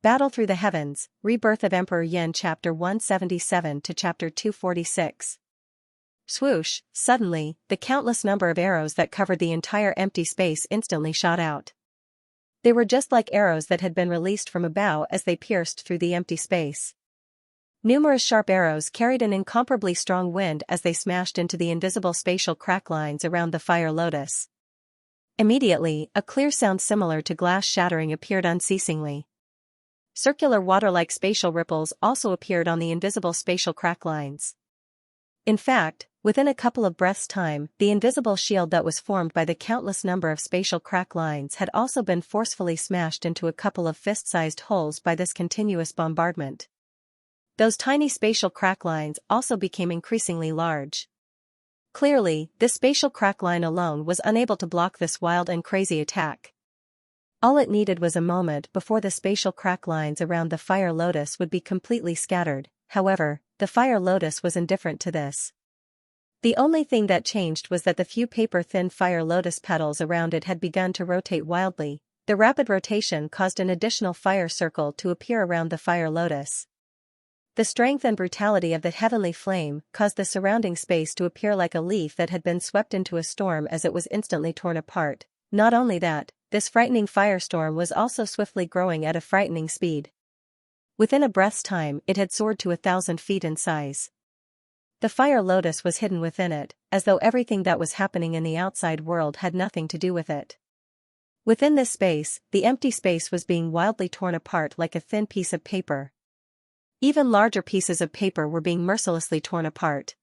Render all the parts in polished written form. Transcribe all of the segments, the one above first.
Battle Through the Heavens, Rebirth of Emperor Yin Chapter 177 to Chapter 246. Swoosh, suddenly, the countless number of arrows that covered the entire empty space instantly shot out. They were just like arrows that had been released from a bow as they pierced through the empty space. Numerous sharp arrows carried an incomparably strong wind as they smashed into the invisible spatial crack lines around the fire lotus. Immediately, a clear sound similar to glass shattering appeared unceasingly. Circular water-like spatial ripples also appeared on the invisible spatial crack lines. In fact, within a couple of breaths' time, the invisible shield that was formed by the countless number of spatial crack lines had also been forcefully smashed into a couple of fist-sized holes by this continuous bombardment. Those tiny spatial crack lines also became increasingly large. Clearly, this spatial crack line alone was unable to block this wild and crazy attack. All it needed was a moment before the spatial crack lines around the fire lotus would be completely scattered. However, the fire lotus was indifferent to this. The only thing that changed was that the few paper-thin fire lotus petals around it had begun to rotate wildly. The rapid rotation caused an additional fire circle to appear around the fire lotus. The strength and brutality of the heavenly flame caused the surrounding space to appear like a leaf that had been swept into a storm as it was instantly torn apart. Not only that, this frightening firestorm was also swiftly growing at a frightening speed. Within a breath's time, it had soared to 1,000 feet in size. The fire lotus was hidden within it, as though everything that was happening in the outside world had nothing to do with it. Within this space, the empty space was being wildly torn apart like a thin piece of paper. Even larger pieces of paper were being mercilessly torn apart.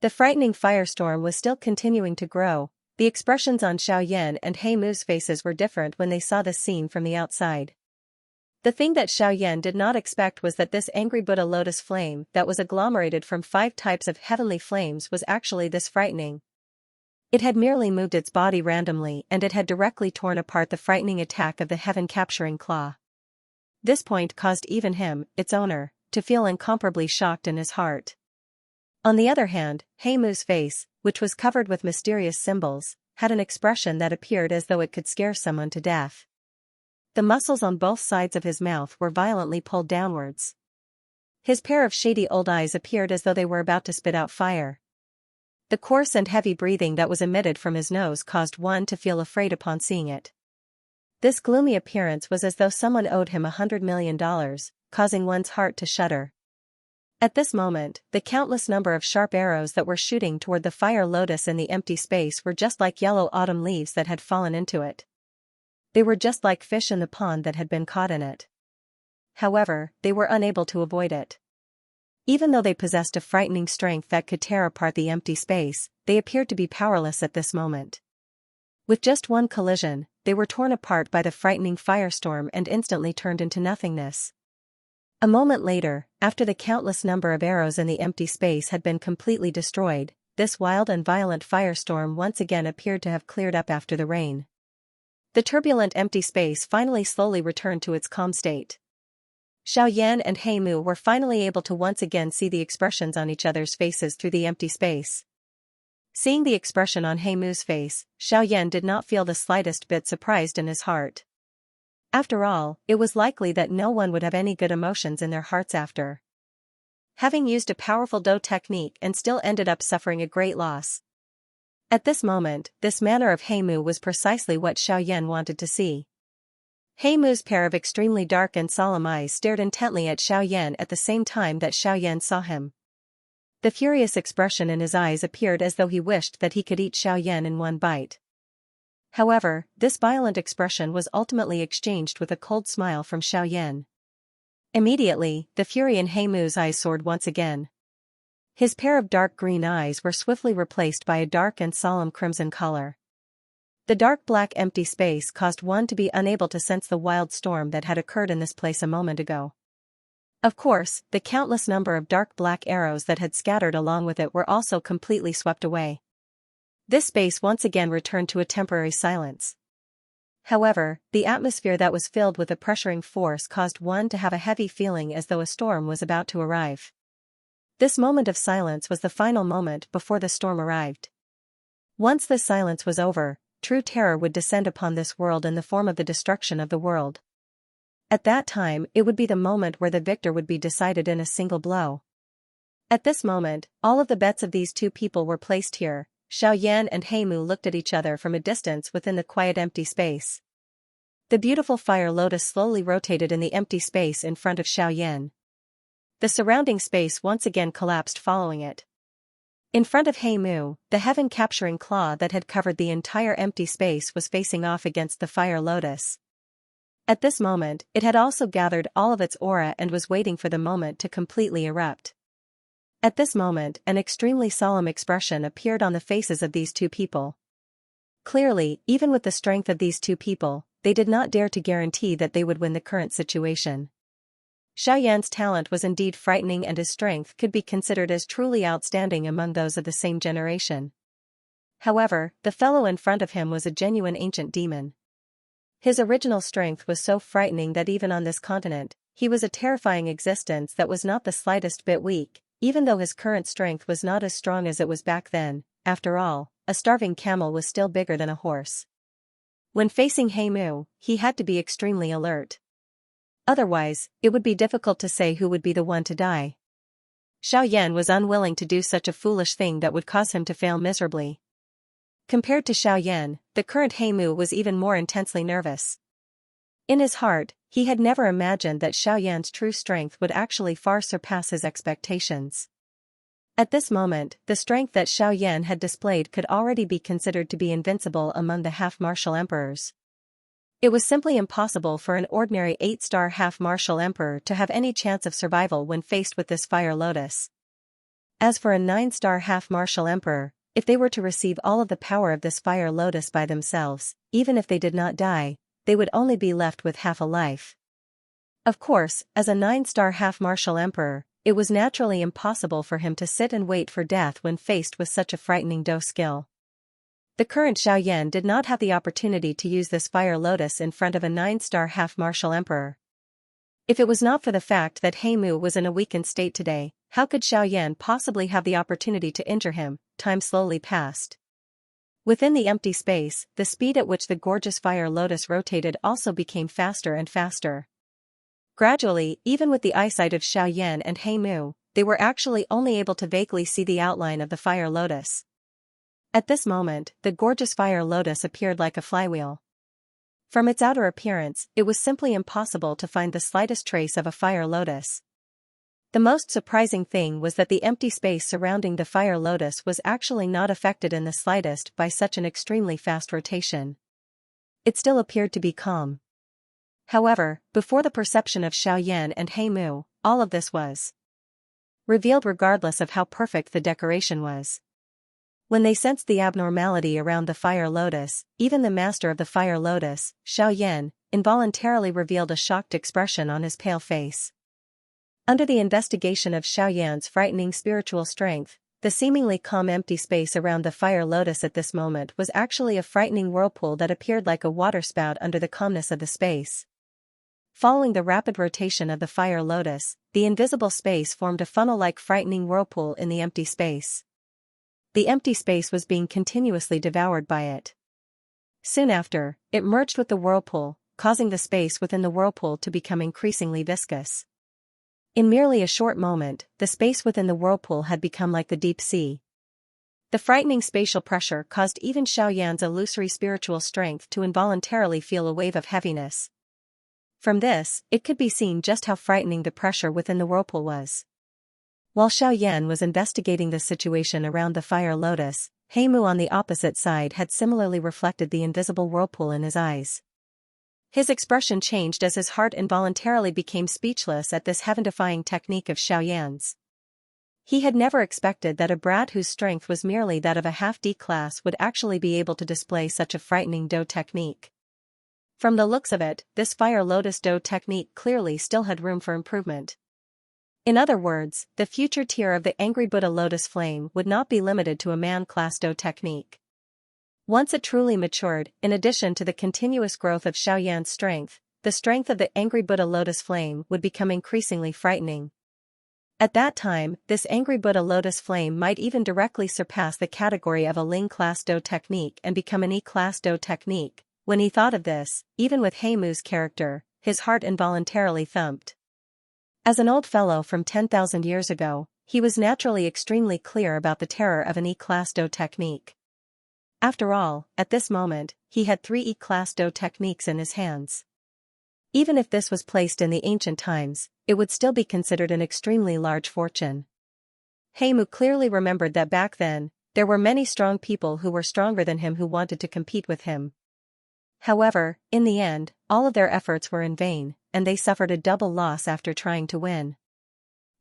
The frightening firestorm was still continuing to grow. The expressions on Xiaoyan and He Mu's faces were different when they saw the scene from the outside. The thing that Xiaoyan did not expect was that this angry Buddha lotus flame that was agglomerated from 5 types of heavenly flames was actually this frightening. It had merely moved its body randomly and it had directly torn apart the frightening attack of the heaven-capturing claw. This point caused even him, its owner, to feel incomparably shocked in his heart. On the other hand, He Mu's face, which was covered with mysterious symbols, had an expression that appeared as though it could scare someone to death. The muscles on both sides of his mouth were violently pulled downwards. His pair of shady old eyes appeared as though they were about to spit out fire. The coarse and heavy breathing that was emitted from his nose caused one to feel afraid upon seeing it. This gloomy appearance was as though someone owed him $100 million, causing one's heart to shudder. At this moment, the countless number of sharp arrows that were shooting toward the fire lotus in the empty space were just like yellow autumn leaves that had fallen into it. They were just like fish in the pond that had been caught in it. However, they were unable to avoid it. Even though they possessed a frightening strength that could tear apart the empty space, they appeared to be powerless at this moment. With just one collision, they were torn apart by the frightening firestorm and instantly turned into nothingness. A moment later, after the countless number of arrows in the empty space had been completely destroyed, this wild and violent firestorm once again appeared to have cleared up after the rain. The turbulent empty space finally slowly returned to its calm state. Xiaoyan and He Mu were finally able to once again see the expressions on each other's faces through the empty space. Seeing the expression on He Mu's face, Xiaoyan did not feel the slightest bit surprised in his heart. After all, it was likely that no one would have any good emotions in their hearts after having used a powerful Do technique and still ended up suffering a great loss. At this moment, this manner of He Mu was precisely what Xiaoyan wanted to see. He Mu's pair of extremely dark and solemn eyes stared intently at Xiaoyan at the same time that Xiaoyan saw him. The furious expression in his eyes appeared as though he wished that he could eat Xiaoyan in one bite. However, this violent expression was ultimately exchanged with a cold smile from Xiaoyan. Immediately, the fury in He Mu's eyes soared once again. His pair of dark green eyes were swiftly replaced by a dark and solemn crimson color. The dark black empty space caused one to be unable to sense the wild storm that had occurred in this place a moment ago. Of course, the countless number of dark black arrows that had scattered along with it were also completely swept away. This space once again returned to a temporary silence. However, the atmosphere that was filled with a pressuring force caused one to have a heavy feeling as though a storm was about to arrive. This moment of silence was the final moment before the storm arrived. Once the silence was over, true terror would descend upon this world in the form of the destruction of the world. At that time, it would be the moment where the victor would be decided in a single blow. At this moment, all of the bets of these two people were placed here. Xiaoyan and Heimu looked at each other from a distance within the quiet empty space. The beautiful fire lotus slowly rotated in the empty space in front of Xiaoyan. The surrounding space once again collapsed following it. In front of Heimu, the heaven-capturing claw that had covered the entire empty space was facing off against the fire lotus. At this moment, it had also gathered all of its aura and was waiting for the moment to completely erupt. At this moment, an extremely solemn expression appeared on the faces of these two people. Clearly, even with the strength of these two people, they did not dare to guarantee that they would win the current situation. Xiaoyan's talent was indeed frightening and his strength could be considered as truly outstanding among those of the same generation. However, the fellow in front of him was a genuine ancient demon. His original strength was so frightening that even on this continent, he was a terrifying existence that was not the slightest bit weak, even though his current strength was not as strong as it was back then. After all, a starving camel was still bigger than a horse. When facing Heimu, he had to be extremely alert. Otherwise, it would be difficult to say who would be the one to die. Xiaoyan was unwilling to do such a foolish thing that would cause him to fail miserably. Compared to Xiaoyan, the current Heimu was even more intensely nervous. In his heart, he had never imagined that Xiaoyan's true strength would actually far surpass his expectations. At this moment, the strength that Xiaoyan had displayed could already be considered to be invincible among the half-martial emperors. It was simply impossible for an ordinary 8-star half-martial emperor to have any chance of survival when faced with this fire lotus. As for a 9-star half-martial emperor, if they were to receive all of the power of this fire lotus by themselves, even if they did not die, they would only be left with half a life. Of course, as a 9-star half-martial emperor, it was naturally impossible for him to sit and wait for death when faced with such a frightening dose skill. The current Xiaoyan did not have the opportunity to use this fire lotus in front of a 9-star half-martial emperor. If it was not for the fact that Heimu was in a weakened state today, how could Xiaoyan possibly have the opportunity to injure him? Time slowly passed. Within the empty space, the speed at which the gorgeous fire lotus rotated also became faster and faster. Gradually, even with the eyesight of Xiaoyan and Heimu, they were actually only able to vaguely see the outline of the fire lotus. At this moment, the gorgeous fire lotus appeared like a flywheel. From its outer appearance, it was simply impossible to find the slightest trace of a fire lotus. The most surprising thing was that the empty space surrounding the fire lotus was actually not affected in the slightest by such an extremely fast rotation. It still appeared to be calm. However, before the perception of Xiaoyan and Heimu, all of this was revealed regardless of how perfect the decoration was. When they sensed the abnormality around the fire lotus, even the master of the fire lotus, Xiaoyan, involuntarily revealed a shocked expression on his pale face. Under the investigation of Xiaoyan's frightening spiritual strength, the seemingly calm empty space around the fire lotus at this moment was actually a frightening whirlpool that appeared like a waterspout under the calmness of the space. Following the rapid rotation of the fire lotus, the invisible space formed a funnel-like frightening whirlpool in the empty space. The empty space was being continuously devoured by it. Soon after, it merged with the whirlpool, causing the space within the whirlpool to become increasingly viscous. In merely a short moment, the space within the whirlpool had become like the deep sea. The frightening spatial pressure caused even Xiaoyan's illusory spiritual strength to involuntarily feel a wave of heaviness. From this, it could be seen just how frightening the pressure within the whirlpool was. While Xiaoyan was investigating the situation around the fire lotus, Heimu on the opposite side had similarly reflected the invisible whirlpool in his eyes. His expression changed as his heart involuntarily became speechless at this heaven-defying technique of Xiaoyan's. He had never expected that a brat whose strength was merely that of a half-D class would actually be able to display such a frightening Do technique. From the looks of it, this fire lotus Do technique clearly still had room for improvement. In other words, the future tier of the Angry Buddha Lotus Flame would not be limited to a man-class Do technique. Once it truly matured, in addition to the continuous growth of Xiaoyan's strength, the strength of the Angry Buddha Lotus Flame would become increasingly frightening. At that time, this Angry Buddha Lotus Flame might even directly surpass the category of a Ling-class Do technique and become an E-class Do technique. When he thought of this, even with Heimu's character, his heart involuntarily thumped. As an old fellow from 10,000 years ago, he was naturally extremely clear about the terror of an E-class Do technique. After all, at this moment, he had 3 E-class Do techniques in his hands. Even if this was placed in the ancient times, it would still be considered an extremely large fortune. Heimu clearly remembered that back then, there were many strong people who were stronger than him who wanted to compete with him. However, in the end, all of their efforts were in vain, and they suffered a double loss after trying to win.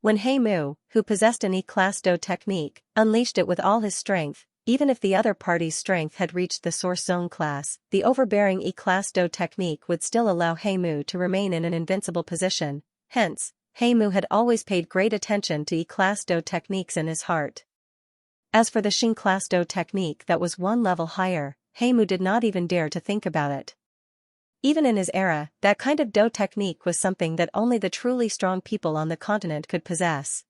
When Heimu, who possessed an E-class Do technique, unleashed it with all his strength, even if the other party's strength had reached the Source Zone class, the overbearing E-class Do technique would still allow Heimu to remain in an invincible position. Hence, Heimu had always paid great attention to E-class Do techniques in his heart. As for the Xin-class Do technique that was one level higher, Heimu did not even dare to think about it. Even in his era, that kind of Do technique was something that only the truly strong people on the continent could possess.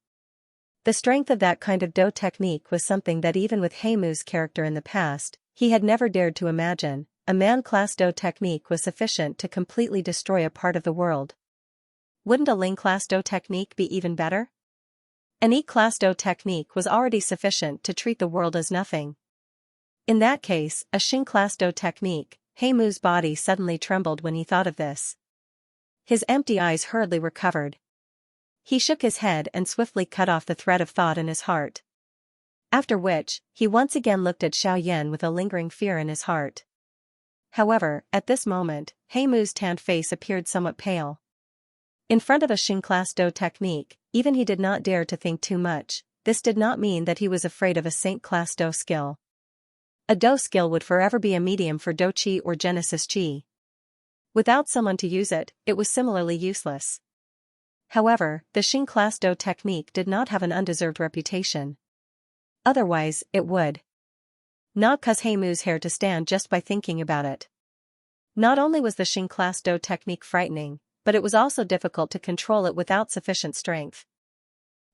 The strength of that kind of Do technique was something that even with Heimu's character in the past, he had never dared to imagine. A Man-class Do technique was sufficient to completely destroy a part of the world. Wouldn't a Ling-class Do technique be even better? An E-class Do technique was already sufficient to treat the world as nothing. In that case, a Xin-class Do technique. Heimu's body suddenly trembled when he thought of this. His empty eyes hurriedly recovered. He shook his head and swiftly cut off the thread of thought in his heart. After which, he once again looked at Xiaoyan with a lingering fear in his heart. However, at this moment, Heimu's tanned face appeared somewhat pale. In front of a Xin-class Do technique, even he did not dare to think too much. This did not mean that he was afraid of a Saint-class Do skill. A Do skill would forever be a medium for Do Qi or Genesis Qi. Without someone to use it, it was similarly useless. However, the Xin-class Do technique did not have an undeserved reputation. Otherwise, it would not cause Heimu's hair to stand just by thinking about it. Not only was the Xin-class Do technique frightening, but it was also difficult to control it without sufficient strength.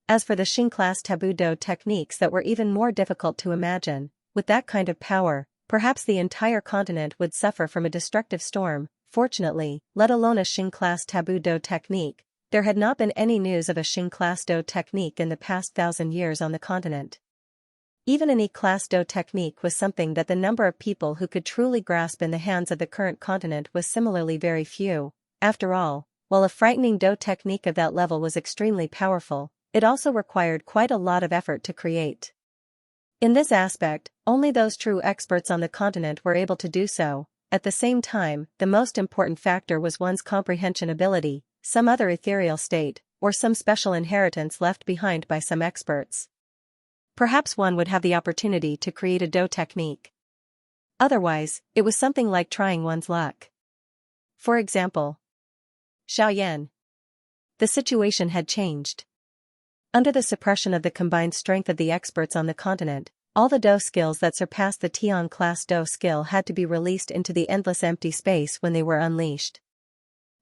As for the Xin-class Taboo Do techniques that were even more difficult to imagine, with that kind of power, perhaps the entire continent would suffer from a destructive storm. Fortunately, let alone a Xin-class Taboo Do technique, there had not been any news of a Xin-class Do technique in the past 1,000 years on the continent. Even an E-class Do technique was something that the number of people who could truly grasp in the hands of the current continent was similarly very few. After all, while a frightening Do technique of that level was extremely powerful, it also required quite a lot of effort to create. In this aspect, only those true experts on the continent were able to do so. At the same time, the most important factor was one's comprehension ability, some other ethereal state, or some special inheritance left behind by some experts. Perhaps one would have the opportunity to create a Do technique. Otherwise, it was something like trying one's luck. For example, Xiaoyan. The situation had changed. Under the suppression of the combined strength of the experts on the continent, all the Do skills that surpassed the Tian-class Do skill had to be released into the endless empty space when they were unleashed.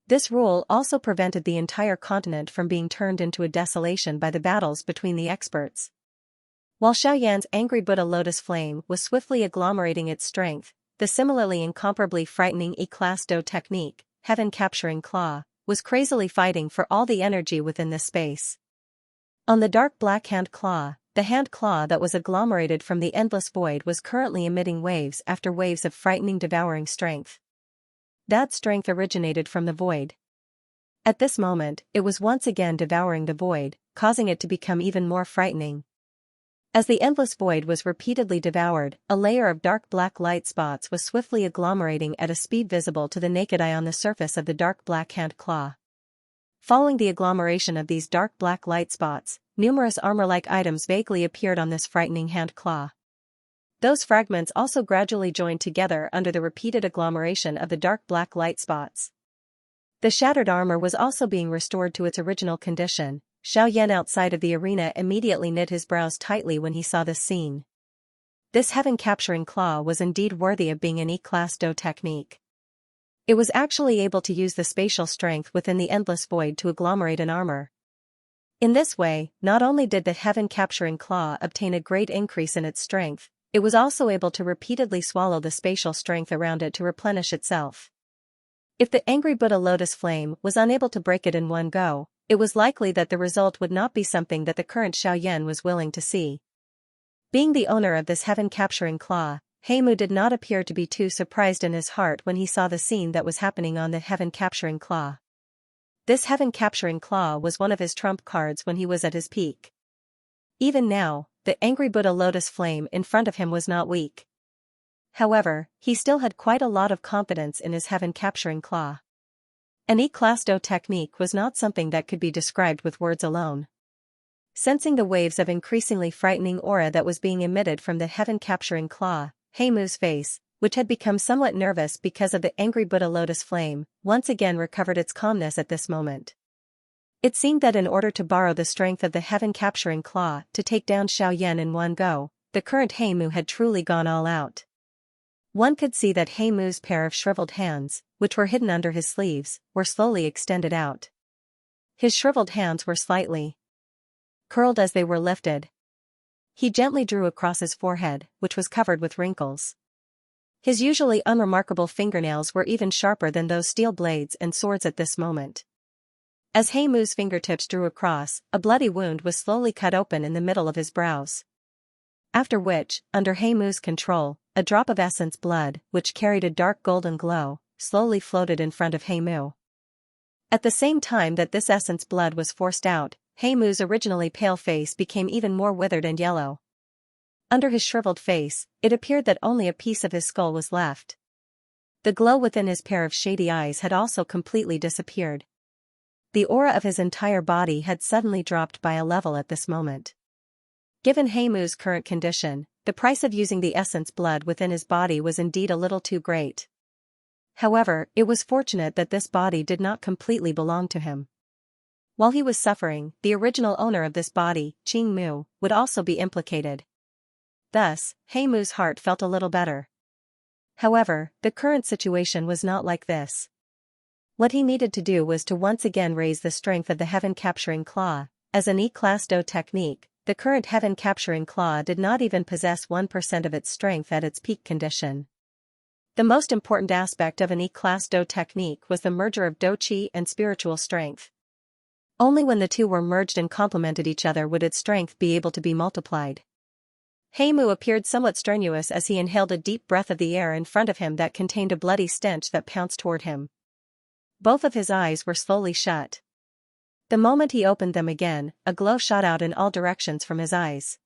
This rule also prevented the entire continent from being turned into a desolation by the battles between the experts. While Xiaoyan's angry Buddha lotus flame was swiftly agglomerating its strength, the similarly incomparably frightening E-class Do technique, Heaven-capturing claw, was crazily fighting for all the energy within this space. On the dark black hand claw, the hand claw that was agglomerated from the endless void was currently emitting waves after waves of frightening devouring strength. That strength originated from the void. At this moment, it was once again devouring the void, causing it to become even more frightening. As the endless void was repeatedly devoured, a layer of dark black light spots was swiftly agglomerating at a speed visible to the naked eye on the surface of the dark black hand claw. Following the agglomeration of these dark black light spots, numerous armor-like items vaguely appeared on this frightening hand claw. Those fragments also gradually joined together under the repeated agglomeration of the dark black light spots. The shattered armor was also being restored to its original condition. Xiaoyan outside of the arena immediately knit his brows tightly when he saw this scene. This heaven-capturing claw was indeed worthy of being an E-class Do technique. It was actually able to use the spatial strength within the endless void to agglomerate an armor. In this way, not only did the heaven-capturing claw obtain a great increase in its strength, it was also able to repeatedly swallow the spatial strength around it to replenish itself. If the angry Buddha lotus flame was unable to break it in one go, it was likely that the result would not be something that the current Xiaoyan was willing to see. Being the owner of this heaven-capturing claw, Heimu did not appear to be too surprised in his heart when he saw the scene that was happening on the heaven-capturing claw. This heaven-capturing claw was one of his trump cards when he was at his peak. Even now, the angry Buddha lotus flame in front of him was not weak. However, he still had quite a lot of confidence in his heaven-capturing claw. An E-class Do technique was not something that could be described with words alone. Sensing the waves of increasingly frightening aura that was being emitted from the heaven-capturing claw, Heimu's face, which had become somewhat nervous because of the angry Buddha lotus flame, once again recovered its calmness at this moment. It seemed that in order to borrow the strength of the heaven-capturing claw to take down Xiaoyan in one go, the current Heimu had truly gone all out. One could see that Heimu's pair of shriveled hands, which were hidden under his sleeves, were slowly extended out. His shriveled hands were slightly curled as they were lifted. He gently drew across his forehead, which was covered with wrinkles. His usually unremarkable fingernails were even sharper than those steel blades and swords at this moment. As Heimu's fingertips drew across, a bloody wound was slowly cut open in the middle of his brows. After which, under Heimu's control, a drop of essence blood, which carried a dark golden glow, slowly floated in front of Heimu. At the same time that this essence blood was forced out, Heimu's originally pale face became even more withered and yellow. Under his shriveled face, it appeared that only a piece of his skull was left. The glow within his pair of shady eyes had also completely disappeared. The aura of his entire body had suddenly dropped by a level at this moment. Given Heimu's current condition, the price of using the essence blood within his body was indeed a little too great. However, it was fortunate that this body did not completely belong to him. While he was suffering, the original owner of this body, Qing Mu, would also be implicated. Thus, Heimu's heart felt a little better. However, the current situation was not like this. What he needed to do was to once again raise the strength of the heaven-capturing claw. As an E-class Do technique, the current heaven-capturing claw did not even possess 1% of its strength at its peak condition. The most important aspect of an E-class Do technique was the merger of Do Qi and spiritual strength. Only when the two were merged and complemented each other would its strength be able to be multiplied. Heimu appeared somewhat strenuous as he inhaled a deep breath of the air in front of him that contained a bloody stench that pounced toward him. Both of his eyes were slowly shut. The moment he opened them again, a glow shot out in all directions from his eyes.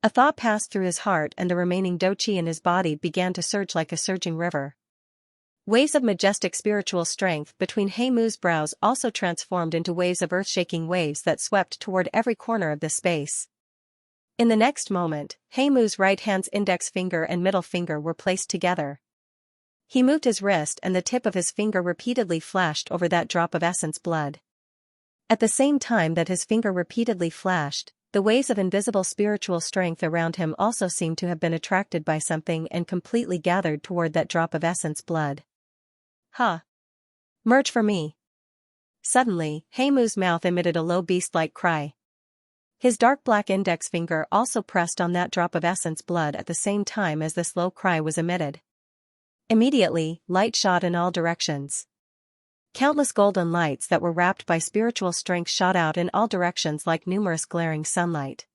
A thought passed through his heart and the remaining Do Qi in his body began to surge like a surging river. Waves of majestic spiritual strength between Heimu's brows also transformed into waves of earth-shaking waves that swept toward every corner of the space. In the next moment, Heimu's right hand's index finger and middle finger were placed together. He moved his wrist and the tip of his finger repeatedly flashed over that drop of essence blood. At the same time that his finger repeatedly flashed, the waves of invisible spiritual strength around him also seemed to have been attracted by something and completely gathered toward that drop of essence blood. Huh! Merge for me! Suddenly, Heimu's mouth emitted a low beast-like cry. His dark black index finger also pressed on that drop of essence blood at the same time as this low cry was emitted. Immediately, light shot in all directions. Countless golden lights that were wrapped by spiritual strength shot out in all directions like numerous glaring sunlight.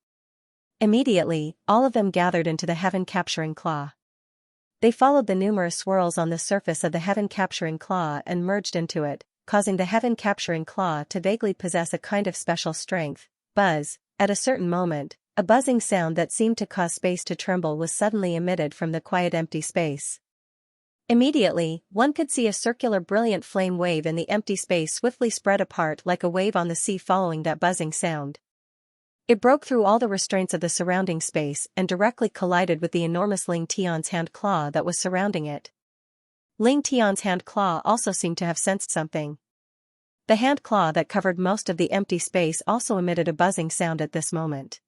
Immediately, all of them gathered into the heaven-capturing claw. They followed the numerous swirls on the surface of the heaven-capturing claw and merged into it, causing the heaven-capturing claw to vaguely possess a kind of special strength. Buzz. At a certain moment, a buzzing sound that seemed to cause space to tremble was suddenly emitted from the quiet empty space. Immediately, one could see a circular brilliant flame wave in the empty space swiftly spread apart like a wave on the sea following that buzzing sound. It broke through all the restraints of the surrounding space and directly collided with the enormous Ling Tian's hand claw that was surrounding it. Ling Tian's hand claw also seemed to have sensed something. The hand claw that covered most of the empty space also emitted a buzzing sound at this moment.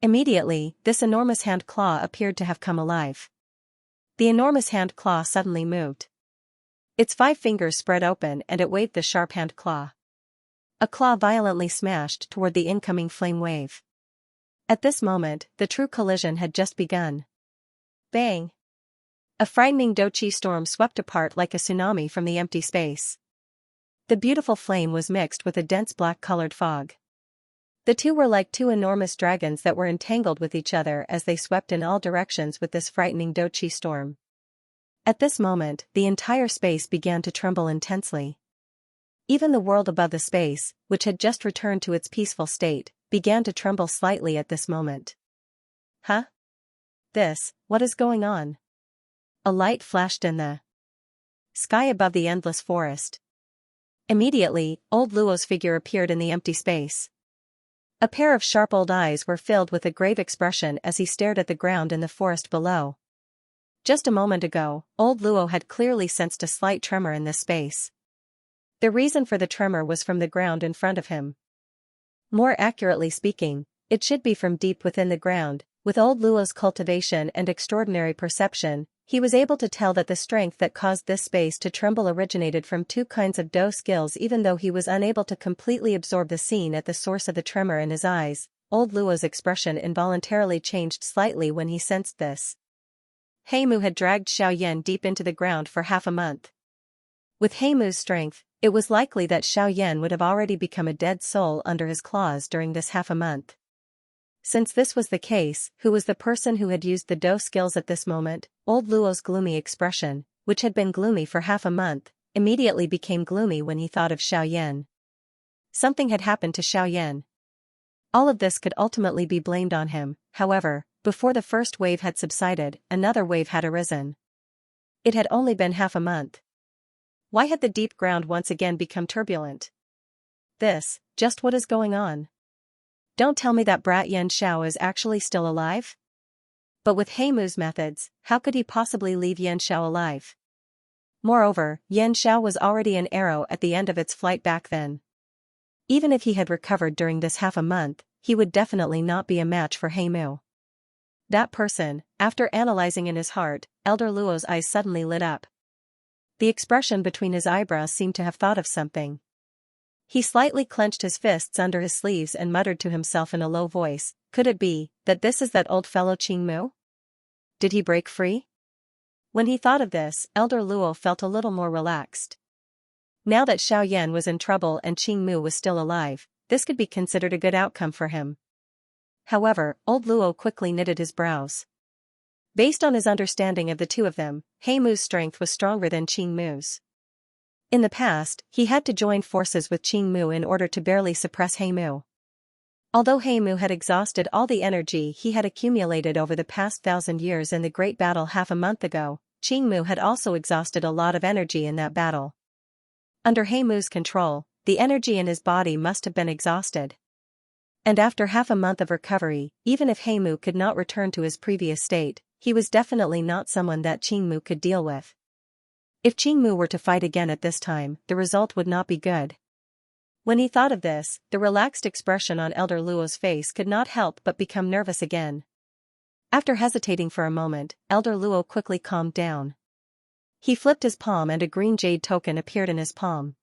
Immediately, this enormous hand claw appeared to have come alive. The enormous hand claw suddenly moved. Its 5 fingers spread open and it waved the sharp hand claw. A claw violently smashed toward the incoming flame wave. At this moment, the true collision had just begun. Bang! A frightening doqi storm swept apart like a tsunami from the empty space. The beautiful flame was mixed with a dense black-colored fog. The two were like two enormous dragons that were entangled with each other as they swept in all directions with this frightening doqi storm. At this moment, the entire space began to tremble intensely. Even the world above the space, which had just returned to its peaceful state, began to tremble slightly at this moment. Huh? What is going on? A light flashed in the sky above the endless forest. Immediately, old Luo's figure appeared in the empty space. A pair of sharp old eyes were filled with a grave expression as he stared at the ground in the forest below. Just a moment ago, old Luo had clearly sensed a slight tremor in this space. The reason for the tremor was from the ground in front of him. More accurately speaking, it should be from deep within the ground. With old Luo's cultivation and extraordinary perception, he was able to tell that the strength that caused this space to tremble originated from two kinds of do skills. Even though he was unable to completely absorb the scene at the source of the tremor in his eyes, old Luo's expression involuntarily changed slightly when he sensed this. Heimu had dragged Xiaoyan deep into the ground for half a month. With Heimu's strength, it was likely that Xiaoyan would have already become a dead soul under his claws during this half a month. Since this was the case, who was the person who had used the do skills at this moment? Old Luo's gloomy expression, which had been gloomy for half a month, immediately became gloomy when he thought of Xiaoyan. Something had happened to Xiaoyan. All of this could ultimately be blamed on him. However, before the first wave had subsided, another wave had arisen. It had only been half a month. Why had the deep ground once again become turbulent? Just what is going on? Don't tell me that brat Yan Xiao is actually still alive? But with Heimu's methods, how could he possibly leave Yan Xiao alive? Moreover, Yan Xiao was already an arrow at the end of its flight back then. Even if he had recovered during this half a month, he would definitely not be a match for Heimu. That person, after analyzing in his heart, Elder Luo's eyes suddenly lit up. The expression between his eyebrows seemed to have thought of something. He slightly clenched his fists under his sleeves and muttered to himself in a low voice, could it be that this is that old fellow Qingmu? Did he break free? When he thought of this, Elder Luo felt a little more relaxed. Now that Xiaoyan was in trouble and Qingmu was still alive, this could be considered a good outcome for him. However, old Luo quickly knitted his brows. Based on his understanding of the two of them, Heimu's strength was stronger than Qingmu's. In the past, he had to join forces with Qingmu in order to barely suppress Heimu. Although Heimu had exhausted all the energy he had accumulated over the past 1,000 years in the great battle half a month ago, Qingmu had also exhausted a lot of energy in that battle. Under Heimu's control, the energy in his body must have been exhausted. And after half a month of recovery, even if Heimu could not return to his previous state, he was definitely not someone that Qingmu could deal with. If Qingmu were to fight again at this time, the result would not be good. When he thought of this, the relaxed expression on Elder Luo's face could not help but become nervous again. After hesitating for a moment, Elder Luo quickly calmed down. He flipped his palm and a green jade token appeared in his palm.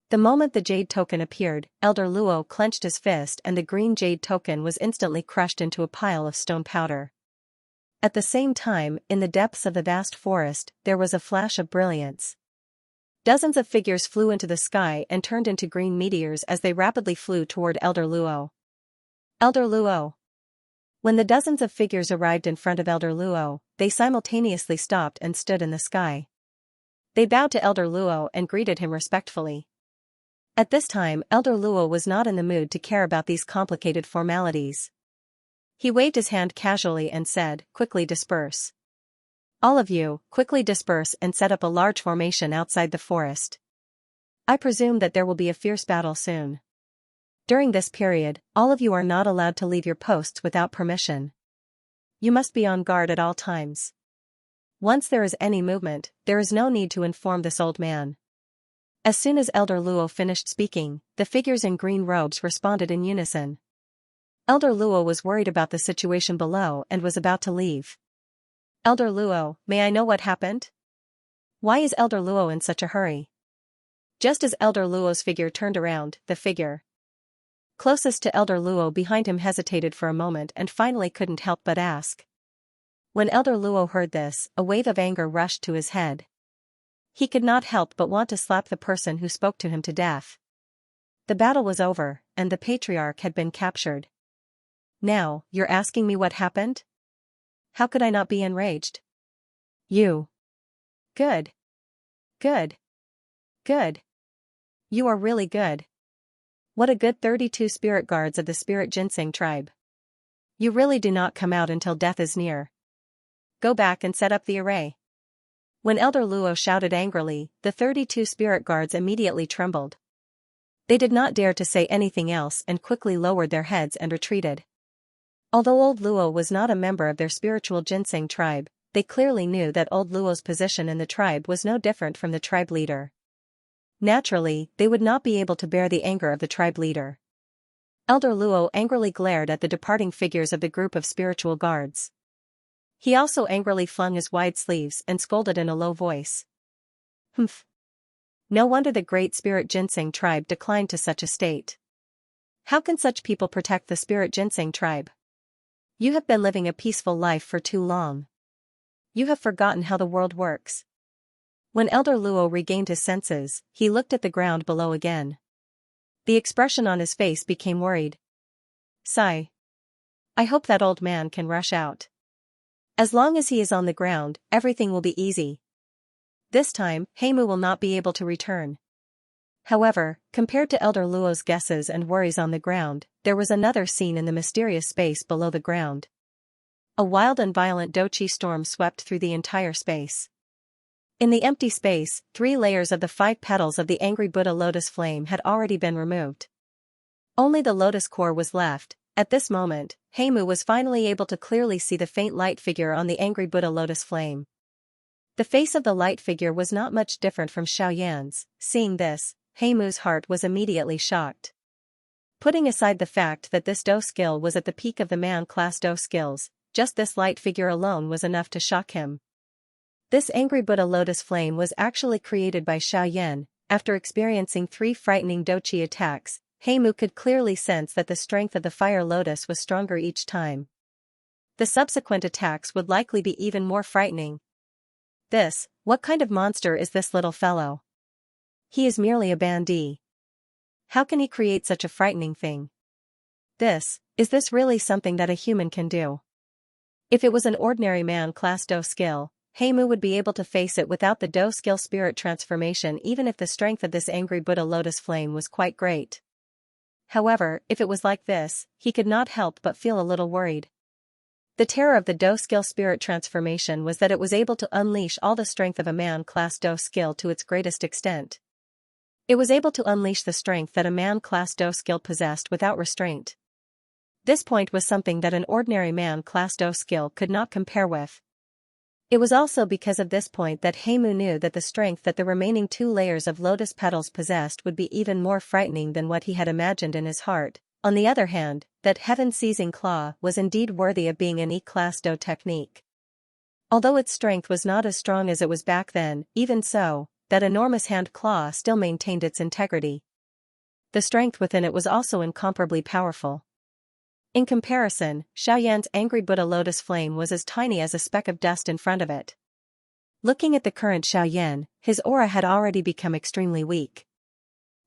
The moment the jade token appeared, Elder Luo clenched his fist and the green jade token was instantly crushed into a pile of stone powder. At the same time, in the depths of the vast forest, there was a flash of brilliance. Dozens of figures flew into the sky and turned into green meteors as they rapidly flew toward Elder Luo. Elder Luo. When the dozens of figures arrived in front of Elder Luo, they simultaneously stopped and stood in the sky. They bowed to Elder Luo and greeted him respectfully. At this time, Elder Luo was not in the mood to care about these complicated formalities. He waved his hand casually and said, "Quickly disperse. All of you, quickly disperse and set up a large formation outside the forest. I presume that there will be a fierce battle soon. During this period, all of you are not allowed to leave your posts without permission. You must be on guard at all times. Once there is any movement, there is no need to inform this old man." As soon as Elder Luo finished speaking, the figures in green robes responded in unison. Elder Luo was worried about the situation below and was about to leave. "Elder Luo, may I know what happened? Why is Elder Luo in such a hurry?" Just as Elder Luo's figure turned around, the figure closest to Elder Luo behind him hesitated for a moment and finally couldn't help but ask. When Elder Luo heard this, a wave of anger rushed to his head. He could not help but want to slap the person who spoke to him to death. The battle was over, and the patriarch had been captured. Now, you're asking me what happened? How could I not be enraged? You. Good. Good. Good. You are really good. What a good 32 spirit guards of the spirit ginseng tribe. You really do not come out until death is near. Go back and set up the array. When Elder Luo shouted angrily, the 32 spirit guards immediately trembled. They did not dare to say anything else and quickly lowered their heads and retreated. Although old Luo was not a member of their spiritual ginseng tribe, they clearly knew that old Luo's position in the tribe was no different from the tribe leader. Naturally, they would not be able to bear the anger of the tribe leader. Elder Luo angrily glared at the departing figures of the group of spiritual guards. He also angrily flung his wide sleeves and scolded in a low voice. Humph. No wonder the great spirit ginseng tribe declined to such a state. How can such people protect the spirit ginseng tribe? You have been living a peaceful life for too long. You have forgotten how the world works. When Elder Luo regained his senses, he looked at the ground below again. The expression on his face became worried. Sigh. I hope that old man can rush out. As long as he is on the ground, everything will be easy. This time, Heimu will not be able to return. However, compared to Elder Luo's guesses and worries on the ground, there was another scene in the mysterious space below the ground. A wild and violent dochi storm swept through the entire space. In the empty space, 3 layers of the 5 petals of the angry Buddha lotus flame had already been removed. Only the lotus core was left. At this moment, Heimu was finally able to clearly see the faint light figure on the angry Buddha lotus flame. The face of the light figure was not much different from Xiaoyan's. Seeing this, Heimu's heart was immediately shocked. Putting aside the fact that this Do skill was at the peak of the man-class Do skills, just this light figure alone was enough to shock him. This angry Buddha lotus flame was actually created by Xiaoyan. After experiencing 3 frightening dochi attacks, Heimu could clearly sense that the strength of the fire lotus was stronger each time. The subsequent attacks would likely be even more frightening. What kind of monster is this little fellow? He is merely a bandit. How can he create such a frightening thing? Is this really something that a human can do? If it was an ordinary man-class Do skill, Heimu would be able to face it without the Do skill spirit transformation even if the strength of this angry Buddha lotus flame was quite great. However, if it was like this, he could not help but feel a little worried. The terror of the Do skill spirit transformation was that it was able to unleash all the strength of a man-class Do skill to its greatest extent. It was able to unleash the strength that a man-class Do skill possessed without restraint. This point was something that an ordinary man-class Do skill could not compare with. It was also because of this point that Heimu knew that the strength that the remaining 2 layers of lotus petals possessed would be even more frightening than what he had imagined in his heart. On the other hand, that heaven-seizing claw was indeed worthy of being an E-class Do technique. Although its strength was not as strong as it was back then, even so, that enormous hand claw still maintained its integrity. The strength within it was also incomparably powerful. In comparison, Xiaoyan's angry Buddha lotus flame was as tiny as a speck of dust in front of it. Looking at the current Xiaoyan, his aura had already become extremely weak.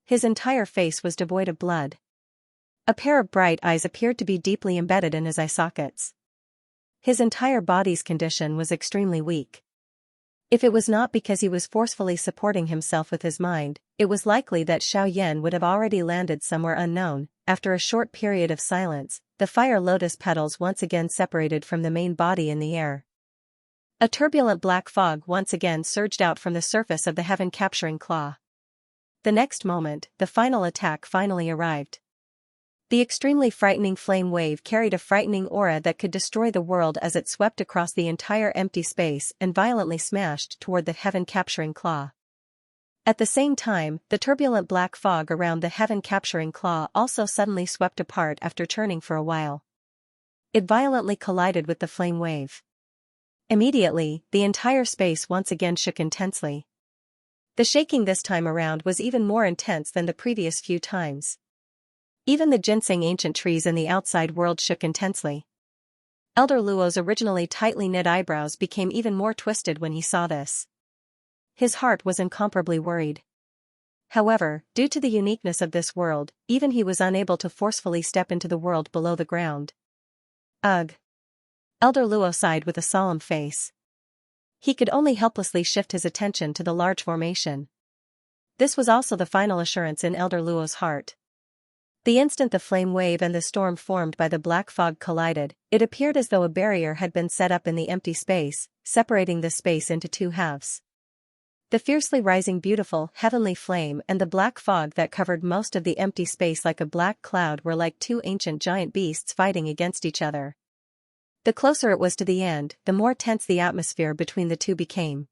His entire face was devoid of blood. A pair of bright eyes appeared to be deeply embedded in his eye sockets. His entire body's condition was extremely weak. If it was not because he was forcefully supporting himself with his mind, it was likely that Xiaoyan would have already landed somewhere unknown. After a short period of silence, the fire lotus petals once again separated from the main body in the air. A turbulent black fog once again surged out from the surface of the heaven-capturing claw. The next moment, the final attack finally arrived. The extremely frightening flame wave carried a frightening aura that could destroy the world as it swept across the entire empty space and violently smashed toward the heaven-capturing claw. At the same time, the turbulent black fog around the heaven-capturing claw also suddenly swept apart after churning for a while. It violently collided with the flame wave. Immediately, the entire space once again shook intensely. The shaking this time around was even more intense than the previous few times. Even the ginseng ancient trees in the outside world shook intensely. Elder Luo's originally tightly knit eyebrows became even more twisted when he saw this. His heart was incomparably worried. However, due to the uniqueness of this world, even he was unable to forcefully step into the world below the ground. Ugh. Elder Luo sighed with a solemn face. He could only helplessly shift his attention to the large formation. This was also the final assurance in Elder Luo's heart. The instant the flame wave and the storm formed by the black fog collided, it appeared as though a barrier had been set up in the empty space, separating the space into two halves. The fiercely rising beautiful, heavenly flame and the black fog that covered most of the empty space like a black cloud were like two ancient giant beasts fighting against each other. The closer it was to the end, the more tense the atmosphere between the two became.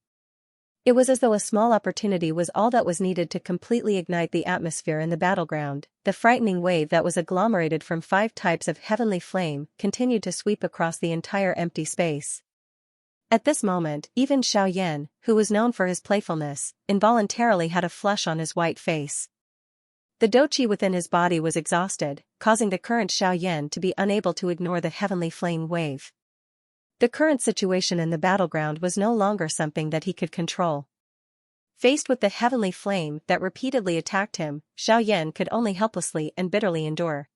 It was as though a small opportunity was all that was needed to completely ignite the atmosphere in the battleground. The frightening wave that was agglomerated from 5 types of heavenly flame continued to sweep across the entire empty space. At this moment, even Xianxia, who was known for his playfulness, involuntarily had a flush on his white face. The doqi within his body was exhausted, causing the current Xianxia to be unable to ignore the heavenly flame wave. The current situation in the battleground was no longer something that he could control. Faced with the heavenly flame that repeatedly attacked him, Xianxia could only helplessly and bitterly endure.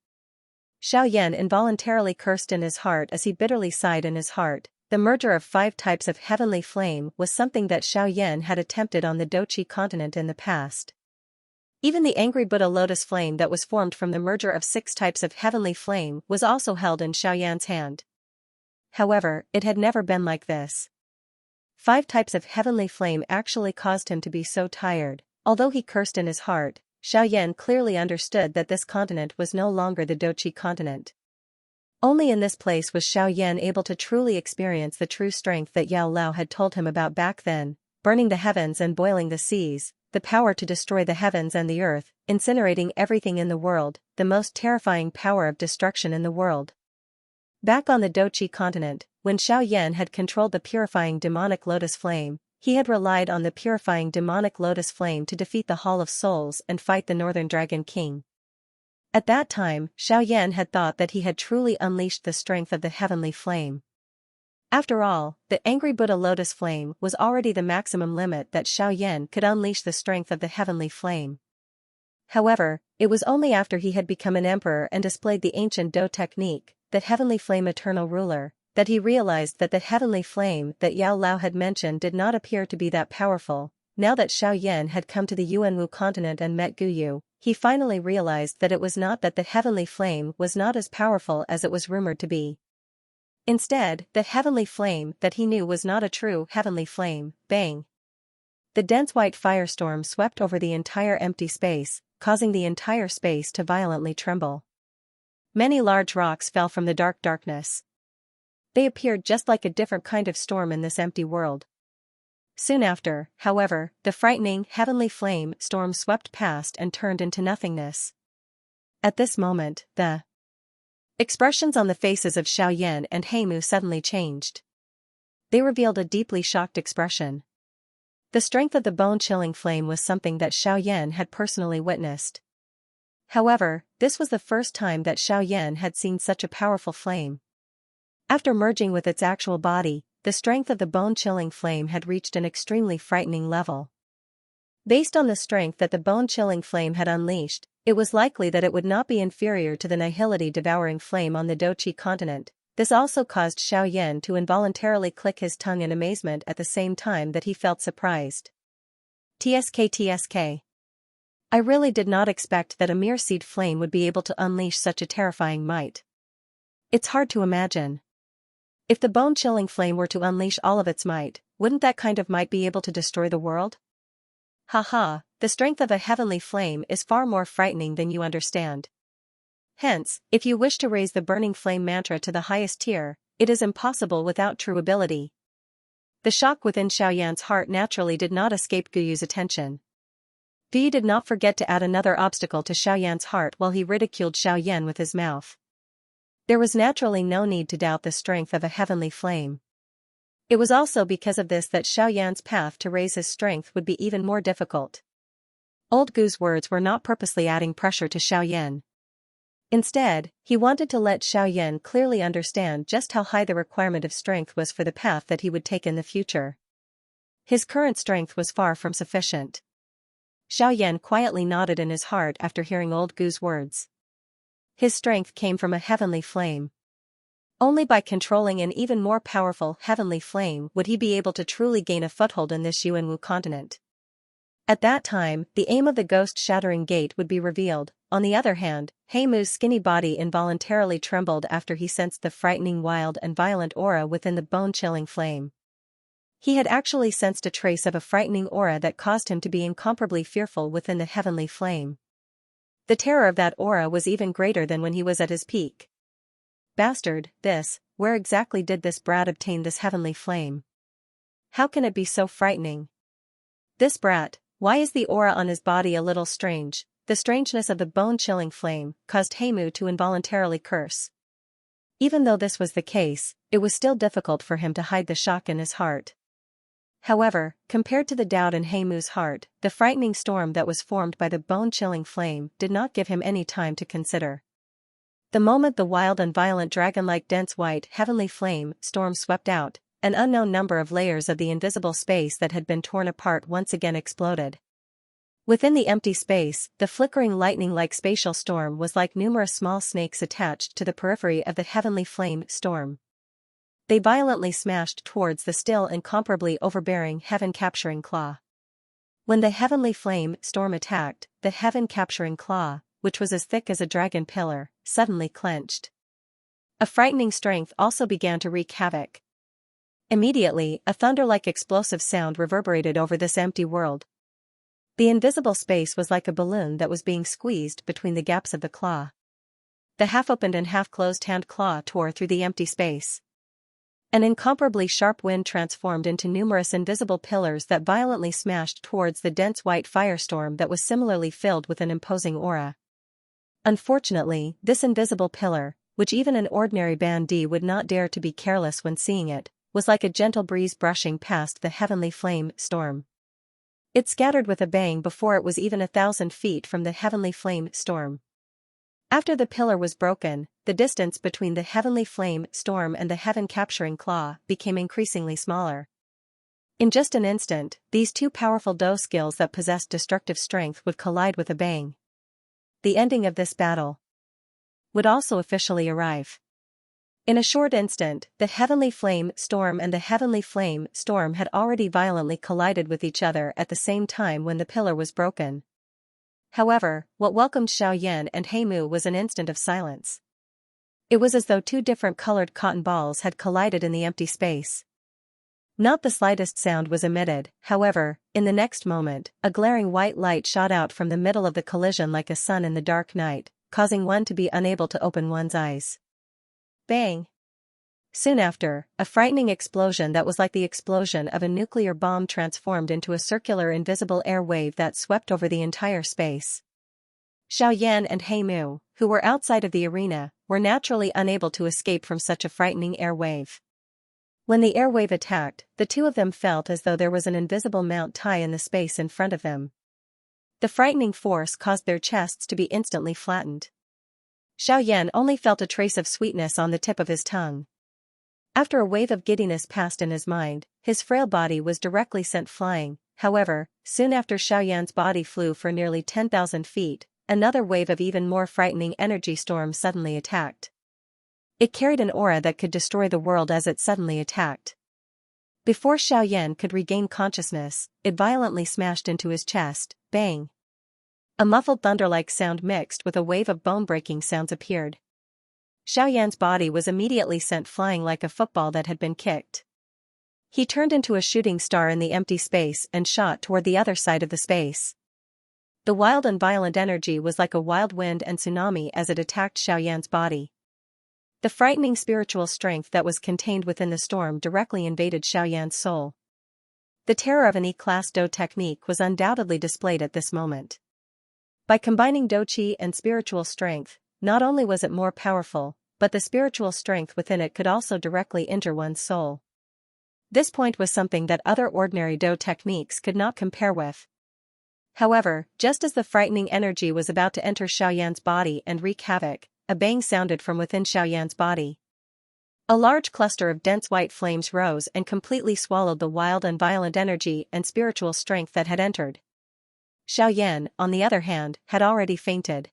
Xianxia involuntarily cursed in his heart as he bitterly sighed in his heart. The merger of 5 types of heavenly flame was something that Xianxia had attempted on the doqi continent in the past. Even the angry Buddha lotus flame that was formed from the merger of 6 types of heavenly flame was also held in Xianxia's hand. However, it had never been like this. 5 types of heavenly flame actually caused him to be so tired. Although he cursed in his heart, Xianxia clearly understood that this continent was no longer the doqi continent. Only in this place was Xianxia able to truly experience the true strength that Yao Lao had told him about back then, burning the heavens and boiling the seas, the power to destroy the heavens and the earth, incinerating everything in the world, the most terrifying power of destruction in the world. Back on the doqi continent, when Xianxia had controlled the purifying demonic lotus flame, he had relied on the purifying demonic lotus flame to defeat the Hall of Souls and fight the Northern Dragon King. At that time, Xianxia had thought that he had truly unleashed the strength of the heavenly flame. After all, the angry Buddha lotus flame was already the maximum limit that Xianxia could unleash the strength of the heavenly flame. However, it was only after he had become an emperor and displayed the ancient Do technique, that heavenly flame eternal ruler, that he realized that the heavenly flame that Yao Lao had mentioned did not appear to be that powerful. Now that Xianxia had come to the Yuanwu continent and met Guyu, he finally realized that it was not that the heavenly flame was not as powerful as it was rumored to be. Instead, the heavenly flame that he knew was not a true heavenly flame. Bang! The dense white firestorm swept over the entire empty space, causing the entire space to violently tremble. Many large rocks fell from the darkness. They appeared just like a different kind of storm in this empty world. Soon after, however, the frightening heavenly flame storm swept past and turned into nothingness. At this moment, the expressions on the faces of Xianxia and Heimu suddenly changed. They revealed a deeply shocked expression. The strength of the bone-chilling flame was something that Xianxia had personally witnessed. However, this was the first time that Xianxia had seen such a powerful flame. After merging with its actual body, the strength of the bone-chilling flame had reached an extremely frightening level. Based on the strength that the bone-chilling flame had unleashed, it was likely that it would not be inferior to the nihility-devouring flame on the doqi continent. This also caused Xianxia to involuntarily click his tongue in amazement at the same time that he felt surprised. TSK. I really did not expect that a mere seed flame would be able to unleash such a terrifying might. It's hard to imagine. If the bone-chilling flame were to unleash all of its might, wouldn't that kind of might be able to destroy the world? Haha, the strength of a heavenly flame is far more frightening than you understand. Hence, if you wish to raise the burning flame mantra to the highest tier, it is impossible without true ability. The shock within Xiaoyan's heart naturally did not escape Guyu's attention. Guyu did not forget to add another obstacle to Xiaoyan's heart while he ridiculed Xiaoyan with his mouth. There was naturally no need to doubt the strength of a heavenly flame. It was also because of this that Xiaoyan's path to raise his strength would be even more difficult. Old Gu's words were not purposely adding pressure to Xiaoyan. Instead, he wanted to let Xiaoyan clearly understand just how high the requirement of strength was for the path that he would take in the future. His current strength was far from sufficient. Xiaoyan quietly nodded in his heart after hearing old Gu's words. His strength came from a heavenly flame. Only by controlling an even more powerful heavenly flame would he be able to truly gain a foothold in this Yuanwu continent. At that time, the aim of the ghost-shattering gate would be revealed. On the other hand, Heimu's skinny body involuntarily trembled after he sensed the frightening, wild and violent aura within the bone-chilling flame. He had actually sensed a trace of a frightening aura that caused him to be incomparably fearful within the heavenly flame. The terror of that aura was even greater than when he was at his peak. Bastard, where exactly did this brat obtain this heavenly flame? How can it be so frightening? This brat, why is the aura on his body a little strange? The strangeness of the bone-chilling flame caused Heimu to involuntarily curse. Even though this was the case, it was still difficult for him to hide the shock in his heart. However, compared to the doubt in Heimu's heart, the frightening storm that was formed by the bone-chilling flame did not give him any time to consider. The moment the wild and violent dragon-like dense white heavenly flame storm swept out, an unknown number of layers of the invisible space that had been torn apart once again exploded. Within the empty space, the flickering lightning-like spatial storm was like numerous small snakes attached to the periphery of the heavenly flame storm. They violently smashed towards the still incomparably overbearing heaven-capturing claw. When the heavenly flame storm attacked, the heaven-capturing claw, which was as thick as a dragon pillar, suddenly clenched. A frightening strength also began to wreak havoc. Immediately, a thunder-like explosive sound reverberated over this empty world. The invisible space was like a balloon that was being squeezed between the gaps of the claw. The half-opened and half-closed hand claw tore through the empty space. An incomparably sharp wind transformed into numerous invisible pillars that violently smashed towards the dense white firestorm that was similarly filled with an imposing aura. Unfortunately, this invisible pillar, which even an ordinary bandit would not dare to be careless when seeing it, was like a gentle breeze brushing past the heavenly flame storm. It scattered with a bang before it was even 1,000 feet from the heavenly flame storm. After the pillar was broken, the distance between the heavenly flame storm and the heaven-capturing claw became increasingly smaller. In just an instant, these two powerful Do skills that possessed destructive strength would collide with a bang. The ending of this battle would also officially arrive. In a short instant, the heavenly flame storm and the heavenly flame storm had already violently collided with each other at the same time when the pillar was broken. However, what welcomed Xiaoyan and Heimu was an instant of silence. It was as though two different colored cotton balls had collided in the empty space. Not the slightest sound was emitted, however, in the next moment, a glaring white light shot out from the middle of the collision like a sun in the dark night, causing one to be unable to open one's eyes. Bang! Soon after, a frightening explosion that was like the explosion of a nuclear bomb transformed into a circular invisible air wave that swept over the entire space. Xiaoyan and Heimu, who were outside of the arena, were naturally unable to escape from such a frightening air wave. When the air wave attacked, the two of them felt as though there was an invisible Mount Tai in the space in front of them. The frightening force caused their chests to be instantly flattened. Xiaoyan only felt a trace of sweetness on the tip of his tongue. After a wave of giddiness passed in his mind, his frail body was directly sent flying. However, soon after Xiaoyan's body flew for nearly 10,000 feet, another wave of even more frightening energy storm suddenly attacked. It carried an aura that could destroy the world as it suddenly attacked. Before Xiaoyan could regain consciousness, it violently smashed into his chest. Bang! A muffled thunder-like sound mixed with a wave of bone-breaking sounds appeared. Xiaoyan's body was immediately sent flying like a football that had been kicked. He turned into a shooting star in the empty space and shot toward the other side of the space. The wild and violent energy was like a wild wind and tsunami as it attacked Xiaoyan's body. The frightening spiritual strength that was contained within the storm directly invaded Xiaoyan's soul. The terror of an E-class Do technique was undoubtedly displayed at this moment. By combining Do Qi and spiritual strength, not only was it more powerful, but the spiritual strength within it could also directly injure one's soul. This point was something that other ordinary Do techniques could not compare with. However, just as the frightening energy was about to enter Xiaoyan's body and wreak havoc, a bang sounded from within Xiaoyan's body. A large cluster of dense white flames rose and completely swallowed the wild and violent energy and spiritual strength that had entered. Xiaoyan, on the other hand, had already fainted.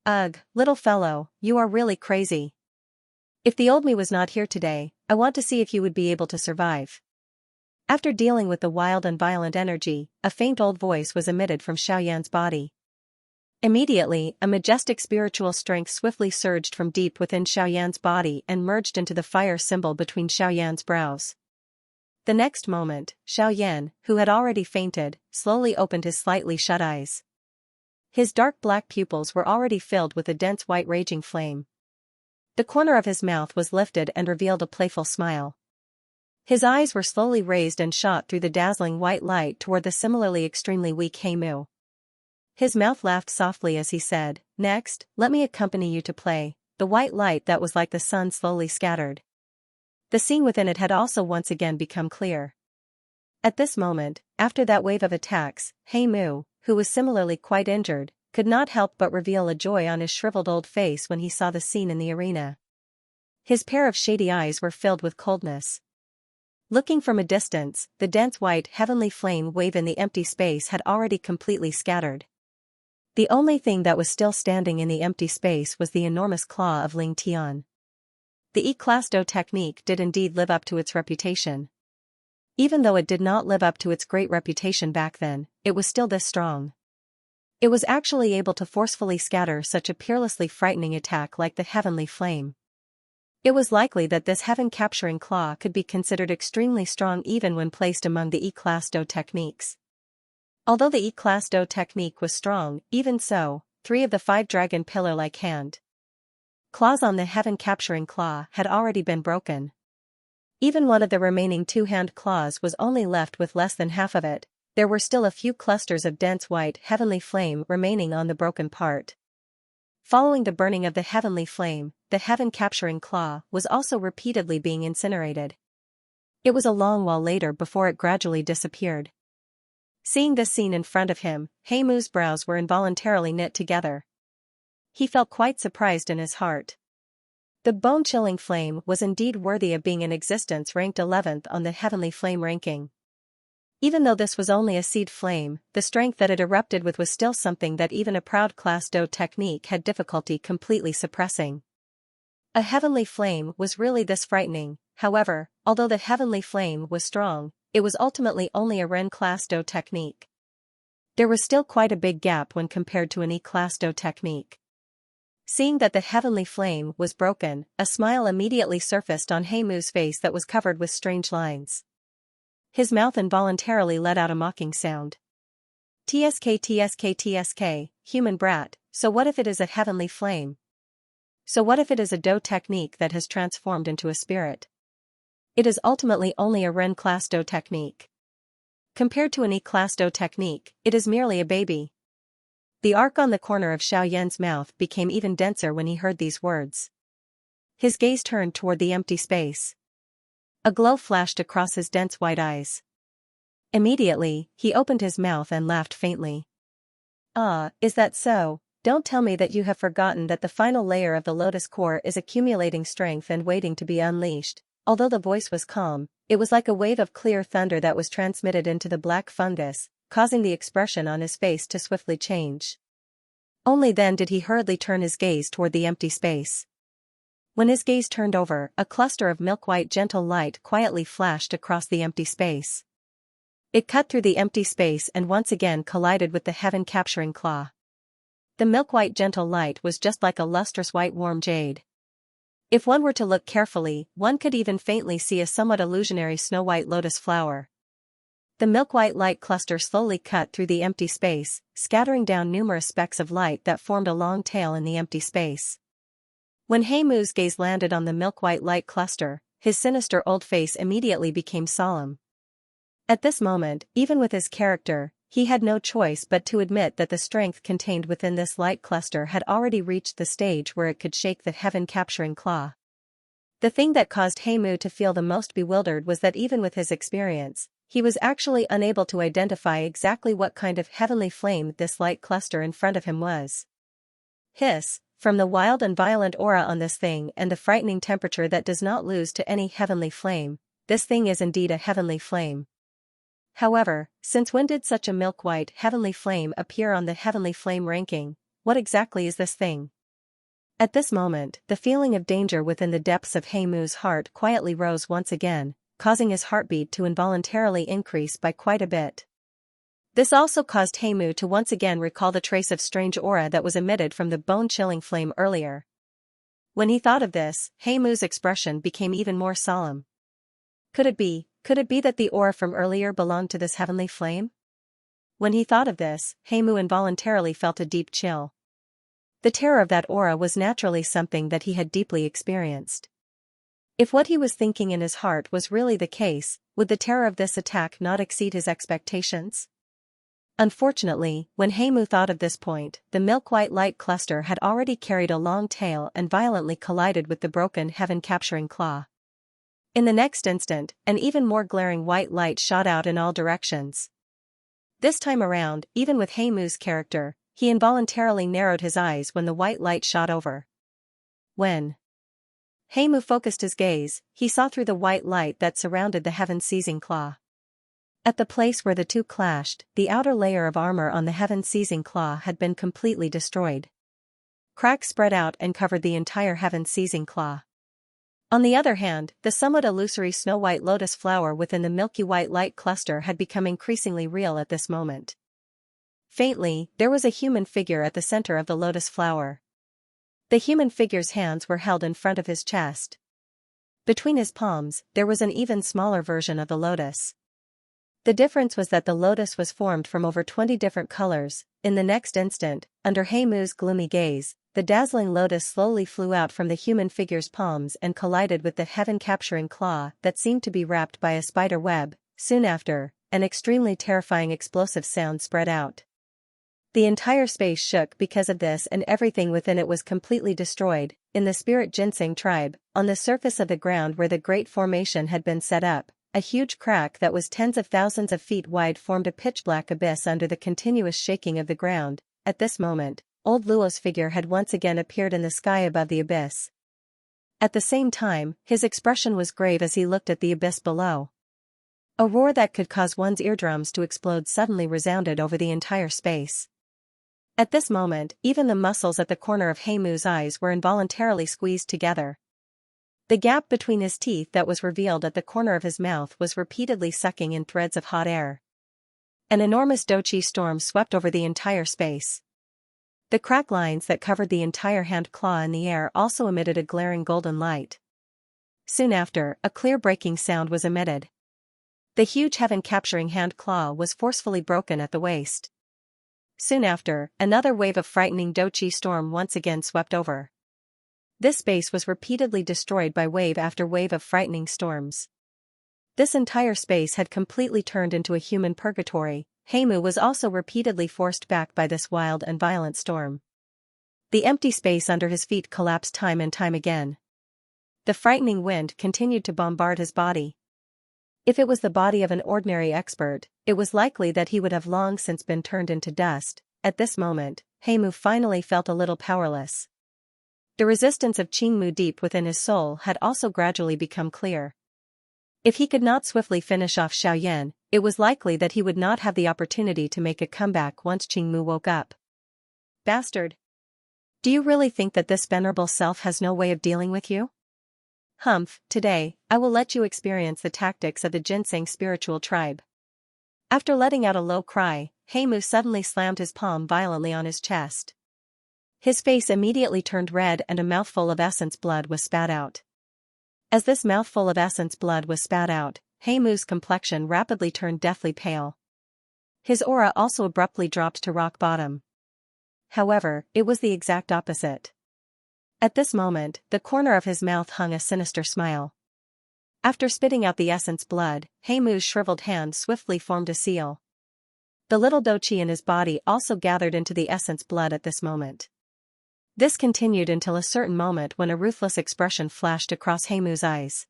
Ugh, little fellow, you are really crazy. If the old me was not here today, I want to see if you would be able to survive. After dealing with the wild and violent energy, a faint old voice was emitted from Xiaoyan's body. Immediately, a majestic spiritual strength swiftly surged from deep within Xiaoyan's body and merged into the fire symbol between Xiaoyan's brows. The next moment, Xiaoyan, who had already fainted, slowly opened his slightly shut eyes. His dark black pupils were already filled with a dense white raging flame. The corner of his mouth was lifted and revealed a playful smile. His eyes were slowly raised and shot through the dazzling white light toward the similarly extremely weak Heimu. His mouth laughed softly as he said, "Next, let me accompany you to play." The white light that was like the sun slowly scattered. The scene within it had also once again become clear. At this moment, after that wave of attacks, Heimu, who was similarly quite injured, could not help but reveal a joy on his shriveled old face when he saw the scene in the arena. His pair of shady eyes were filled with coldness. Looking from a distance, the dense white heavenly flame wave in the empty space had already completely scattered. The only thing that was still standing in the empty space was the enormous claw of Ling Tian. The E-Class Do technique did indeed live up to its reputation. Even though it did not live up to its great reputation back then, it was still this strong. It was actually able to forcefully scatter such a peerlessly frightening attack like the heavenly flame. It was likely that this heaven-capturing claw could be considered extremely strong even when placed among the E-Class Do techniques. Although the E-Class Do technique was strong, even so, 3 of the 5 dragon pillar-like hand claws on the heaven-capturing claw had already been broken. Even one of the remaining 2 hand claws was only left with less than half of it. There were still a few clusters of dense white heavenly flame remaining on the broken part. Following the burning of the heavenly flame, the heaven-capturing claw was also repeatedly being incinerated. It was a long while later before it gradually disappeared. Seeing this scene in front of him, Heimu's brows were involuntarily knit together. He felt quite surprised in his heart. The bone-chilling flame was indeed worthy of being in existence, ranked 11th on the heavenly flame ranking. Even though this was only a seed flame, the strength that it erupted with was still something that even a proud Class Do technique had difficulty completely suppressing. A heavenly flame was really this frightening. However, although the heavenly flame was strong, it was ultimately only a Ren Class Do technique. There was still quite a big gap when compared to an E-Class Do technique. Seeing that the heavenly flame was broken, a smile immediately surfaced on Heimu's face that was covered with strange lines. His mouth involuntarily let out a mocking sound. "TSK TSK TSK, human brat, so what if it is a heavenly flame? So what if it is a Do technique that has transformed into a spirit? It is ultimately only a Ren Class Do technique. Compared to an E-Class Do technique, it is merely a baby." The arc on the corner of Xiaoyan's mouth became even denser when he heard these words. His gaze turned toward the empty space. A glow flashed across his dense white eyes. Immediately, he opened his mouth and laughed faintly. "Ah, is that so? Don't tell me that you have forgotten that the final layer of the lotus core is accumulating strength and waiting to be unleashed." Although the voice was calm, it was like a wave of clear thunder that was transmitted into the black fungus, causing the expression on his face to swiftly change. Only then did he hurriedly turn his gaze toward the empty space. When his gaze turned over, a cluster of milk-white gentle light quietly flashed across the empty space. It cut through the empty space and once again collided with the heaven-capturing claw. The milk-white gentle light was just like a lustrous white warm jade. If one were to look carefully, one could even faintly see a somewhat illusionary snow-white lotus flower. The milk-white light cluster slowly cut through the empty space, scattering down numerous specks of light that formed a long tail in the empty space. When Heimu's gaze landed on the milk-white light cluster, his sinister old face immediately became solemn. At this moment, even with his character, he had no choice but to admit that the strength contained within this light cluster had already reached the stage where it could shake the heaven-capturing claw. The thing that caused Heimu to feel the most bewildered was that even with his experience, he was actually unable to identify exactly what kind of heavenly flame this light cluster in front of him was. "Hiss, From the wild and violent aura on this thing and the frightening temperature that does not lose to any heavenly flame, this thing is indeed a heavenly flame. However, since when did such a milk-white heavenly flame appear on the heavenly flame ranking? What exactly is this thing? At this moment, the feeling of danger within the depths of Heimu's heart quietly rose once again, causing his heartbeat to involuntarily increase by quite a bit. This also caused Heimu to once again recall the trace of strange aura that was emitted from the bone-chilling flame earlier. When he thought of this, Heimu's expression became even more solemn. Could it be that the aura from earlier belonged to this heavenly flame? When he thought of this, Heimu involuntarily felt a deep chill. The terror of that aura was naturally something that he had deeply experienced. If what he was thinking in his heart was really the case, would the terror of this attack not exceed his expectations? Unfortunately, when Heimu thought of this point, the milk-white light cluster had already carried a long tail and violently collided with the broken heaven-capturing claw. In the next instant, an even more glaring white light shot out in all directions. This time around, even with Heimu's character, he involuntarily narrowed his eyes when the white light shot over. When Heimu focused his gaze, he saw through the white light that surrounded the heaven-seizing claw. At the place where the two clashed, the outer layer of armor on the heaven-seizing claw had been completely destroyed. Cracks spread out and covered the entire heaven-seizing claw. On the other hand, the somewhat illusory snow-white lotus flower within the milky white light cluster had become increasingly real at this moment. Faintly, there was a human figure at the center of the lotus flower. The human figure's hands were held in front of his chest. Between his palms, there was an even smaller version of the lotus. The difference was that the lotus was formed from over 20 different colors. In the next instant, under Heimu's gloomy gaze, the dazzling lotus slowly flew out from the human figure's palms and collided with the heaven-capturing claw that seemed to be wrapped by a spider web. Soon after, an extremely terrifying explosive sound spread out. The entire space shook because of this, and everything within it was completely destroyed. In the spirit ginseng tribe, on the surface of the ground where the great formation had been set up, a huge crack that was tens of thousands of feet wide formed a pitch-black abyss under the continuous shaking of the ground. At this moment, old Luo's figure had once again appeared in the sky above the abyss. At the same time, his expression was grave as he looked at the abyss below. A roar that could cause one's eardrums to explode suddenly resounded over the entire space. At this moment, even the muscles at the corner of Heimu's eyes were involuntarily squeezed together. The gap between his teeth that was revealed at the corner of his mouth was repeatedly sucking in threads of hot air. An enormous dochi storm swept over the entire space. The crack lines that covered the entire hand claw in the air also emitted a glaring golden light. Soon after, a clear breaking sound was emitted. The huge heaven-capturing hand claw was forcefully broken at the waist. Soon after, another wave of frightening dochi storm once again swept over. This space was repeatedly destroyed by wave after wave of frightening storms. This entire space had completely turned into a human purgatory. Heimu was also repeatedly forced back by this wild and violent storm. The empty space under his feet collapsed time and time again. The frightening wind continued to bombard his body. If it was the body of an ordinary expert, it was likely that he would have long since been turned into dust. At this moment, Heimu finally felt a little powerless. The resistance of Qingmu deep within his soul had also gradually become clear. If he could not swiftly finish off Xiaoyan, it was likely that he would not have the opportunity to make a comeback once Qingmu woke up. Bastard! Do you really think that this venerable self has no way of dealing with you? Humph, today, I will let you experience the tactics of the ginseng spiritual tribe. After letting out a low cry, Heimu suddenly slammed his palm violently on his chest. His face immediately turned red and a mouthful of essence blood was spat out. As this mouthful of essence blood was spat out, Heimu's complexion rapidly turned deathly pale. His aura also abruptly dropped to rock bottom. However, it was the exact opposite. At this moment, the corner of his mouth hung a sinister smile. After spitting out the essence blood, Heimu's shriveled hand swiftly formed a seal. The little dochi in his body also gathered into the essence blood at this moment. This continued until a certain moment when a ruthless expression flashed across Heimu's eyes.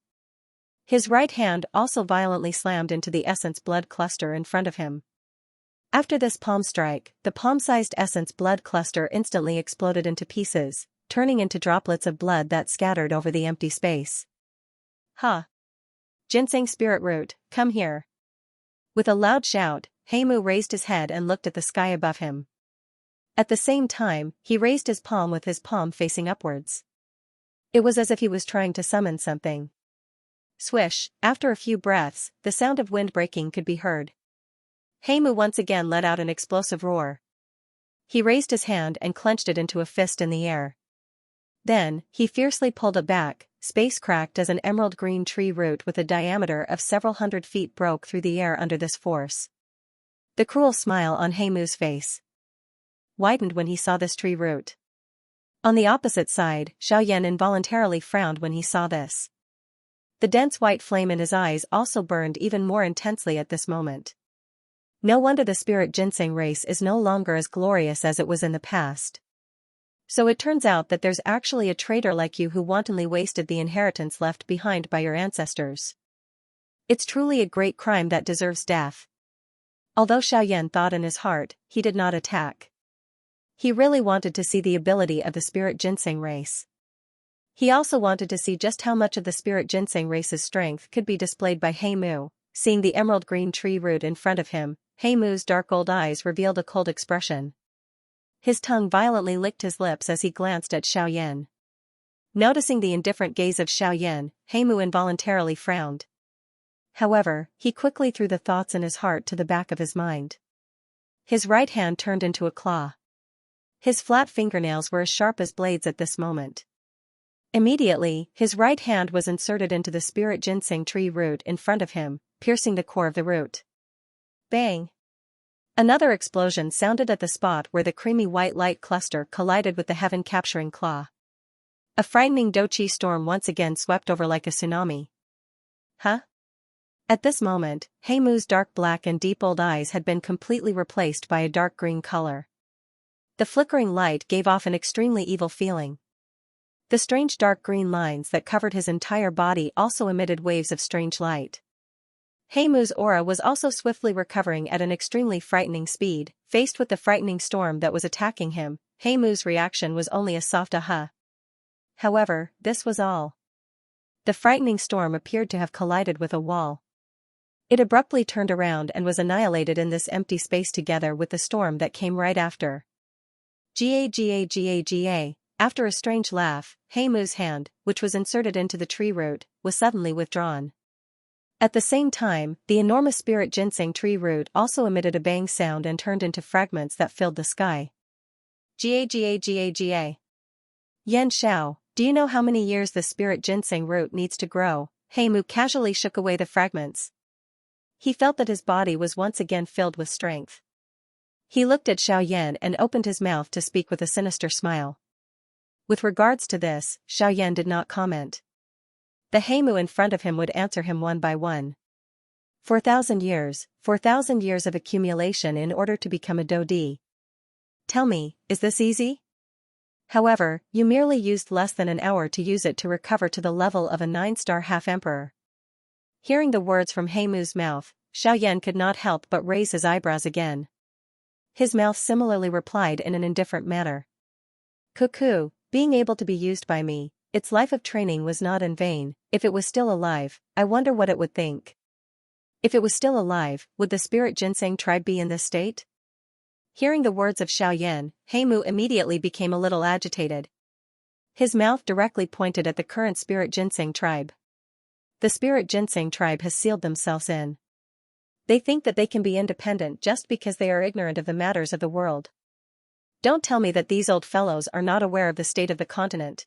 His right hand also violently slammed into the essence blood cluster in front of him. After this palm strike, the palm-sized essence blood cluster instantly exploded into pieces. turning into droplets of blood that scattered over the empty space. Ha! Ginseng spirit root, come here. With a loud shout, Heimu raised his head and looked at the sky above him. At the same time, he raised his palm with his palm facing upwards. It was as if he was trying to summon something. Swish, after a few breaths, the sound of wind breaking could be heard. Heimu once again let out an explosive roar. He raised his hand and clenched it into a fist in the air. Then, he fiercely pulled it back. Space cracked as an emerald green tree root with a diameter of several hundred feet broke through the air under this force. The cruel smile on Heimu's face widened when he saw this tree root. On the opposite side, Xiaoyan involuntarily frowned when he saw this. The dense white flame in his eyes also burned even more intensely at this moment. No wonder the spirit ginseng race is no longer as glorious as it was in the past. So it turns out that there's actually a traitor like you who wantonly wasted the inheritance left behind by your ancestors. It's truly a great crime that deserves death. Although Xiaoyan thought in his heart, he did not attack. He really wanted to see the ability of the spirit ginseng race. He also wanted to see just how much of the spirit ginseng race's strength could be displayed by Heimu. Seeing the emerald green tree root in front of him, Heimu's dark old eyes revealed a cold expression. His tongue violently licked his lips as he glanced at Xiaoyan. Noticing the indifferent gaze of Xiaoyan, Heimu involuntarily frowned. However, he quickly threw the thoughts in his heart to the back of his mind. His right hand turned into a claw. His flat fingernails were as sharp as blades at this moment. Immediately, his right hand was inserted into the spirit ginseng tree root in front of him, piercing the core of the root. Bang! Another explosion sounded at the spot where the creamy white light cluster collided with the heaven-capturing claw. A frightening doqi storm once again swept over like a tsunami. Huh? At this moment, Heimu's dark black and deep old eyes had been completely replaced by a dark green color. The flickering light gave off an extremely evil feeling. The strange dark green lines that covered his entire body also emitted waves of strange light. Heimu's aura was also swiftly recovering at an extremely frightening speed. Faced with the frightening storm that was attacking him, Heimu's reaction was only a soft aha. However, this was all. The frightening storm appeared to have collided with a wall. It abruptly turned around and was annihilated in this empty space together with the storm that came right after. Ga. After a strange laugh, Heimu's hand, which was inserted into the tree root, was suddenly withdrawn. At the same time, the enormous spirit ginseng tree root also emitted a bang sound and turned into fragments that filled the sky. Ga. Yan Xiao, do you know how many years the spirit ginseng root needs to grow? Heimu casually shook away the fragments. He felt that his body was once again filled with strength. He looked at Xiaoyan and opened his mouth to speak with a sinister smile. With regards to this, Xiaoyan did not comment. The Heimu in front of him would answer him one by one. 4,000 years of accumulation in order to become a Dodi. Tell me, is this easy? However, you merely used less than an hour to use it to recover to the level of a 9-star half-emperor. Hearing the words from Heimu's mouth, Xiaoyan could not help but raise his eyebrows again. His mouth similarly replied in an indifferent manner. Cuckoo, being able to be used by me, its life of training was not in vain. If it was still alive, I wonder what it would think. If it was still alive, would the spirit ginseng tribe be in this state? Hearing the words of Xiaoyan, Heimu immediately became a little agitated. His mouth directly pointed at the current spirit ginseng tribe. The spirit ginseng tribe has sealed themselves in. They think that they can be independent just because they are ignorant of the matters of the world. Don't tell me that these old fellows are not aware of the state of the continent.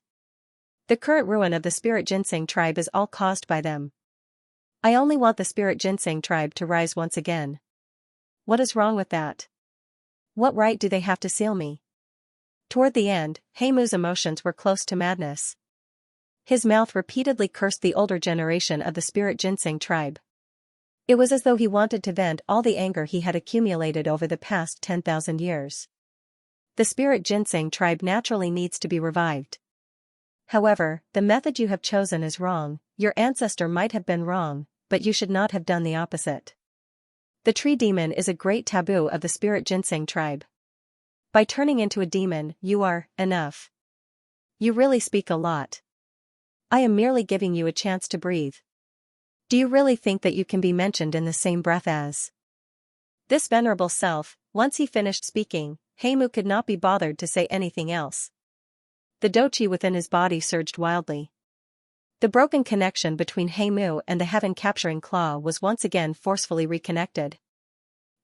The current ruin of the spirit ginseng tribe is all caused by them. I only want the spirit ginseng tribe to rise once again. What is wrong with that? What right do they have to seal me? Toward the end, Heimu's emotions were close to madness. His mouth repeatedly cursed the older generation of the spirit ginseng tribe. It was as though he wanted to vent all the anger he had accumulated over the past 10,000 years. The spirit ginseng tribe naturally needs to be revived. However, the method you have chosen is wrong. Your ancestor might have been wrong, but you should not have done the opposite. The tree demon is a great taboo of the spirit ginseng tribe. By turning into a demon, you are enough. You really speak a lot. I am merely giving you a chance to breathe. Do you really think that you can be mentioned in the same breath as this venerable self? Once he finished speaking, Heimu could not be bothered to say anything else. The dochi within his body surged wildly. The broken connection between Heimu and the heaven-capturing claw was once again forcefully reconnected.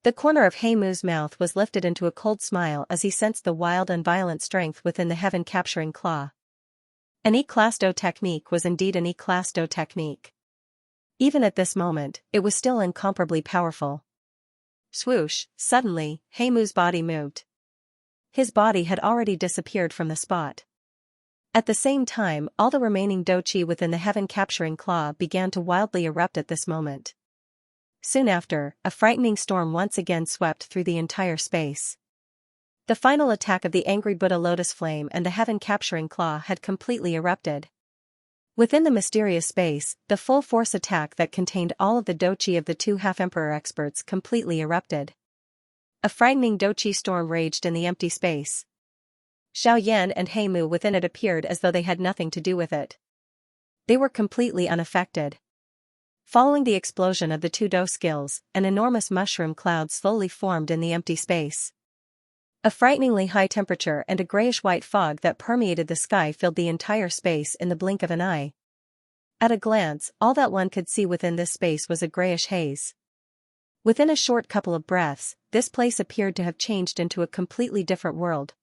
The corner of Heimu's mouth was lifted into a cold smile as he sensed the wild and violent strength within the heaven-capturing claw. An E-class Do technique was indeed an E-class Do technique. Even at this moment, it was still incomparably powerful. Swoosh, suddenly, Heimu's body moved. His body had already disappeared from the spot. At the same time, all the remaining dochi within the heaven-capturing claw began to wildly erupt at this moment. Soon after, a frightening storm once again swept through the entire space. The final attack of the angry Buddha lotus flame and the heaven-capturing claw had completely erupted. Within the mysterious space, the full force attack that contained all of the dochi of the two half-emperor experts completely erupted. A frightening dochi storm raged in the empty space. Xiaoyan and Heimu within it appeared as though they had nothing to do with it. They were completely unaffected. Following the explosion of the two Do skills, an enormous mushroom cloud slowly formed in the empty space. A frighteningly high temperature and a grayish-white fog that permeated the sky filled the entire space in the blink of an eye. At a glance, all that one could see within this space was a grayish haze. Within a short couple of breaths, this place appeared to have changed into a completely different world.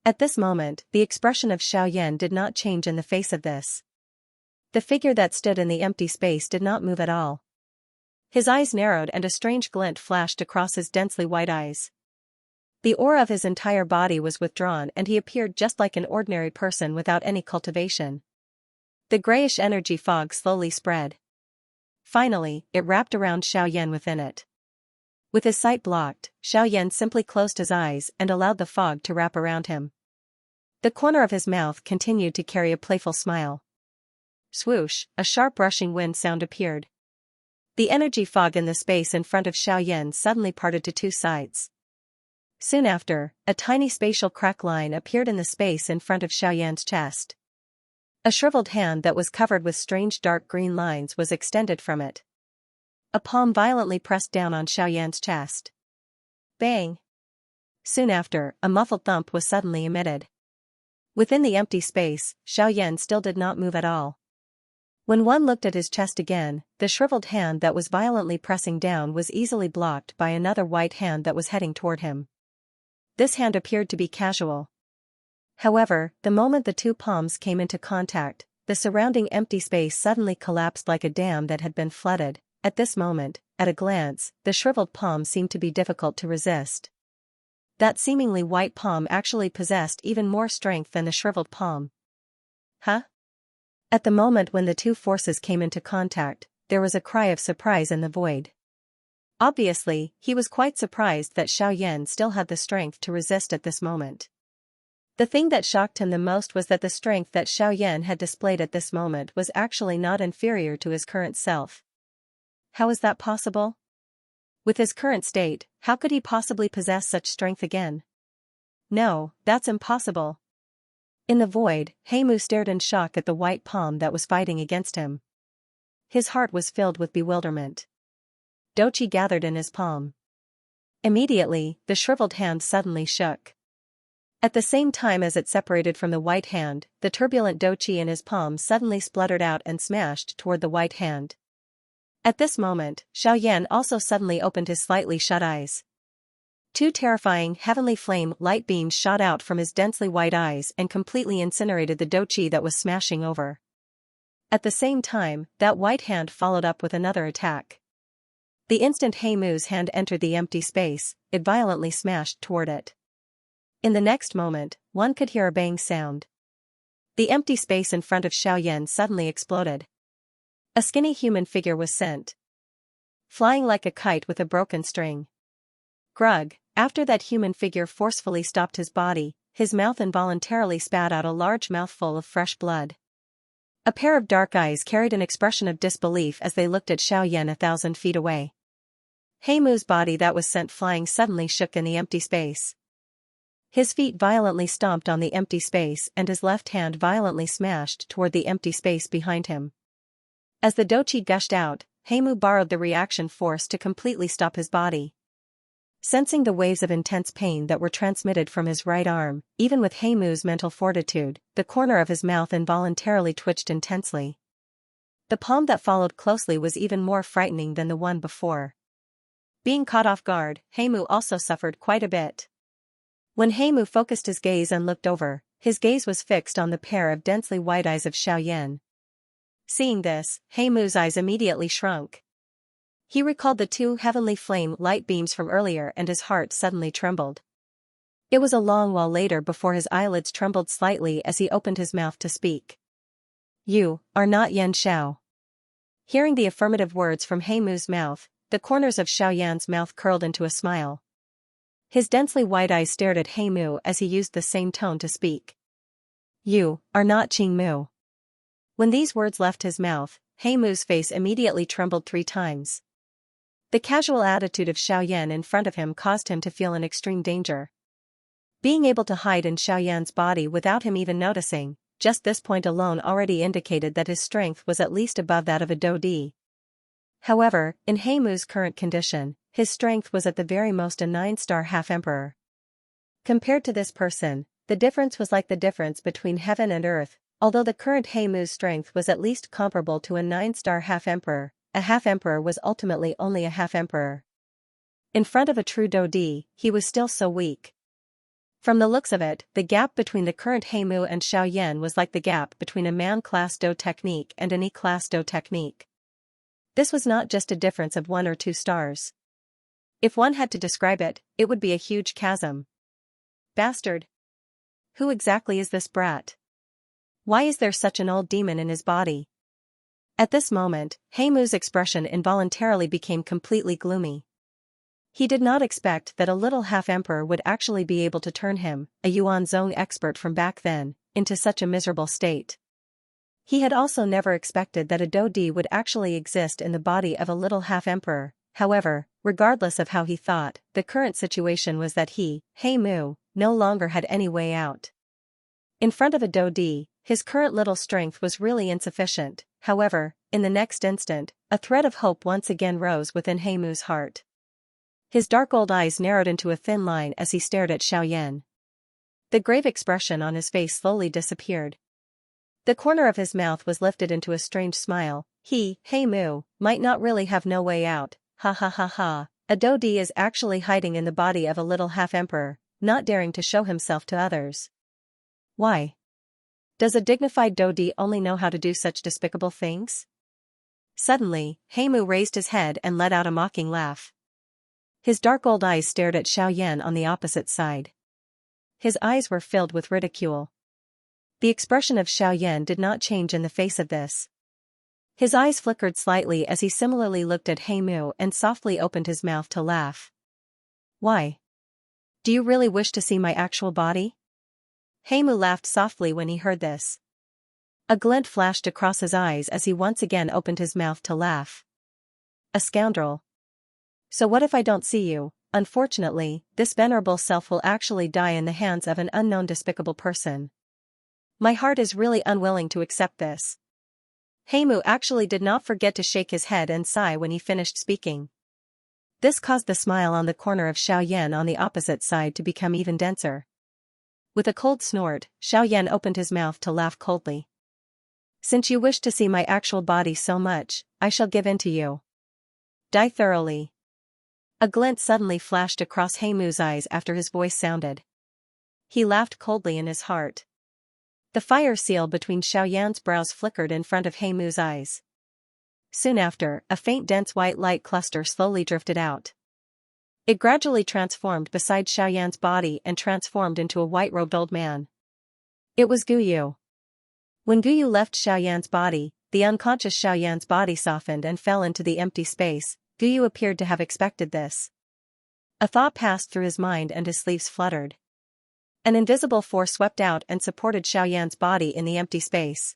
At this moment, the expression of Xiaoyan did not change in the face of this. The figure that stood in the empty space did not move at all. His eyes narrowed and a strange glint flashed across his densely white eyes. The aura of his entire body was withdrawn and he appeared just like an ordinary person without any cultivation. The grayish energy fog slowly spread. Finally, it wrapped around Xiaoyan within it. With his sight blocked, Xiaoyan simply closed his eyes and allowed the fog to wrap around him. The corner of his mouth continued to carry a playful smile. Swoosh, a sharp rushing wind sound appeared. The energy fog in the space in front of Xiaoyan suddenly parted to two sides. Soon after, a tiny spatial crack line appeared in the space in front of Xiaoyan's chest. A shriveled hand that was covered with strange dark green lines was extended from it. A palm violently pressed down on Xiaoyan's chest. Bang! Soon after, a muffled thump was suddenly emitted. Within the empty space, Xiaoyan still did not move at all. When one looked at his chest again, the shriveled hand that was violently pressing down was easily blocked by another white hand that was heading toward him. This hand appeared to be casual. However, the moment the two palms came into contact, the surrounding empty space suddenly collapsed like a dam that had been flooded. At this moment, at a glance, the shriveled palm seemed to be difficult to resist. That seemingly white palm actually possessed even more strength than the shriveled palm. Huh? At the moment when the two forces came into contact, there was a cry of surprise in the void. Obviously, he was quite surprised that Xiaoyan still had the strength to resist at this moment. The thing that shocked him the most was that the strength that Xiaoyan had displayed at this moment was actually not inferior to his current self. How is that possible? With his current state, how could he possibly possess such strength again? No, that's impossible. In the void, Heimu stared in shock at the white palm that was fighting against him. His heart was filled with bewilderment. Dochi gathered in his palm. Immediately, the shriveled hand suddenly shook. At the same time as it separated from the white hand, the turbulent dochi in his palm suddenly spluttered out and smashed toward the white hand. At this moment, Xiaoyan also suddenly opened his slightly shut eyes. Two terrifying heavenly flame light beams shot out from his densely white eyes and completely incinerated the dochi that was smashing over. At the same time, that white hand followed up with another attack. The instant Heimu's hand entered the empty space, it violently smashed toward it. In the next moment, one could hear a bang sound. The empty space in front of Xiaoyan suddenly exploded. A skinny human figure was sent flying like a kite with a broken string. Grug, after that human figure forcefully stopped his body, his mouth involuntarily spat out a large mouthful of fresh blood. A pair of dark eyes carried an expression of disbelief as they looked at Xiaoyan 1,000 feet away. Heimu's body that was sent flying suddenly shook in the empty space. His feet violently stomped on the empty space and his left hand violently smashed toward the empty space behind him. As the doqi gushed out, Heimu borrowed the reaction force to completely stop his body. Sensing the waves of intense pain that were transmitted from his right arm, even with Heimu's mental fortitude, the corner of his mouth involuntarily twitched intensely. The palm that followed closely was even more frightening than the one before. Being caught off guard, Heimu also suffered quite a bit. When Heimu focused his gaze and looked over, his gaze was fixed on the pair of densely white eyes of Xiaoyan. Seeing this, Heimu's eyes immediately shrunk. He recalled the two heavenly flame light beams from earlier and his heart suddenly trembled. It was a long while later before his eyelids trembled slightly as he opened his mouth to speak. "You are not Yan Xiao." Hearing the affirmative words from Heimu's mouth, the corners of Xiaoyan's mouth curled into a smile. His densely white eyes stared at Heimu as he used the same tone to speak. "You are not Qingmu." When these words left his mouth, Heimu's face immediately trembled 3 times. The casual attitude of Xiaoyan in front of him caused him to feel in extreme danger. Being able to hide in Xiaoyan's body without him even noticing, just this point alone already indicated that his strength was at least above that of a Dodi. However, in Heimu's current condition, his strength was at the very most a 9-star half-emperor. Compared to this person, the difference was like the difference between heaven and earth. Although the current Heimu's strength was at least comparable to a 9-star half-emperor, a half-emperor was ultimately only a half-emperor. In front of a true Dodi, he was still so weak. From the looks of it, the gap between the current Heimu and Xiaoyan was like the gap between a man-class Do technique and an E-class Do technique. This was not just a difference of 1 or 2 stars. If one had to describe it, it would be a huge chasm. Bastard! Who exactly is this brat? Why is there such an old demon in his body? At this moment, Heimu's expression involuntarily became completely gloomy. He did not expect that a little half-emperor would actually be able to turn him, a Yuanzong expert from back then, into such a miserable state. He had also never expected that a Dodi would actually exist in the body of a little half-emperor. However, regardless of how he thought, the current situation was that he, Heimu, no longer had any way out. In front of a Dodi, his current little strength was really insufficient. However, in the next instant, a thread of hope once again rose within Heimu's heart. His dark old eyes narrowed into a thin line as he stared at Xiaoyan. The grave expression on his face slowly disappeared. The corner of his mouth was lifted into a strange smile. He, Heimu, might not really have no way out. Ha ha ha ha. A Dodi is actually hiding in the body of a little half-emperor, not daring to show himself to others. Why? Does a dignified Dodi only know how to do such despicable things? Suddenly, Heimu raised his head and let out a mocking laugh. His dark old eyes stared at Xiaoyan on the opposite side. His eyes were filled with ridicule. The expression of Xiaoyan did not change in the face of this. His eyes flickered slightly as he similarly looked at Heimu and softly opened his mouth to laugh. Why? Do you really wish to see my actual body? Heimu laughed softly when he heard this. A glint flashed across his eyes as he once again opened his mouth to laugh. A scoundrel. So what if I don't see you? Unfortunately, this venerable self will actually die in the hands of an unknown despicable person. My heart is really unwilling to accept this. Heimu actually did not forget to shake his head and sigh when he finished speaking. This caused the smile on the corner of Xiaoyan on the opposite side to become even denser. With a cold snort, Xiaoyan opened his mouth to laugh coldly. Since you wish to see my actual body so much, I shall give in to you. Die thoroughly. A glint suddenly flashed across Heimu's eyes after his voice sounded. He laughed coldly in his heart. The fire seal between Xiaoyan's brows flickered in front of Heimu's eyes. Soon after, a faint dense white light cluster slowly drifted out. It gradually transformed beside Xiaoyan's body and transformed into a white-robed old man. It was Guyu. When Guyu left Xiaoyan's body, the unconscious Xiaoyan's body softened and fell into the empty space. Guyu appeared to have expected this. A thought passed through his mind and his sleeves fluttered. An invisible force swept out and supported Xiaoyan's body in the empty space.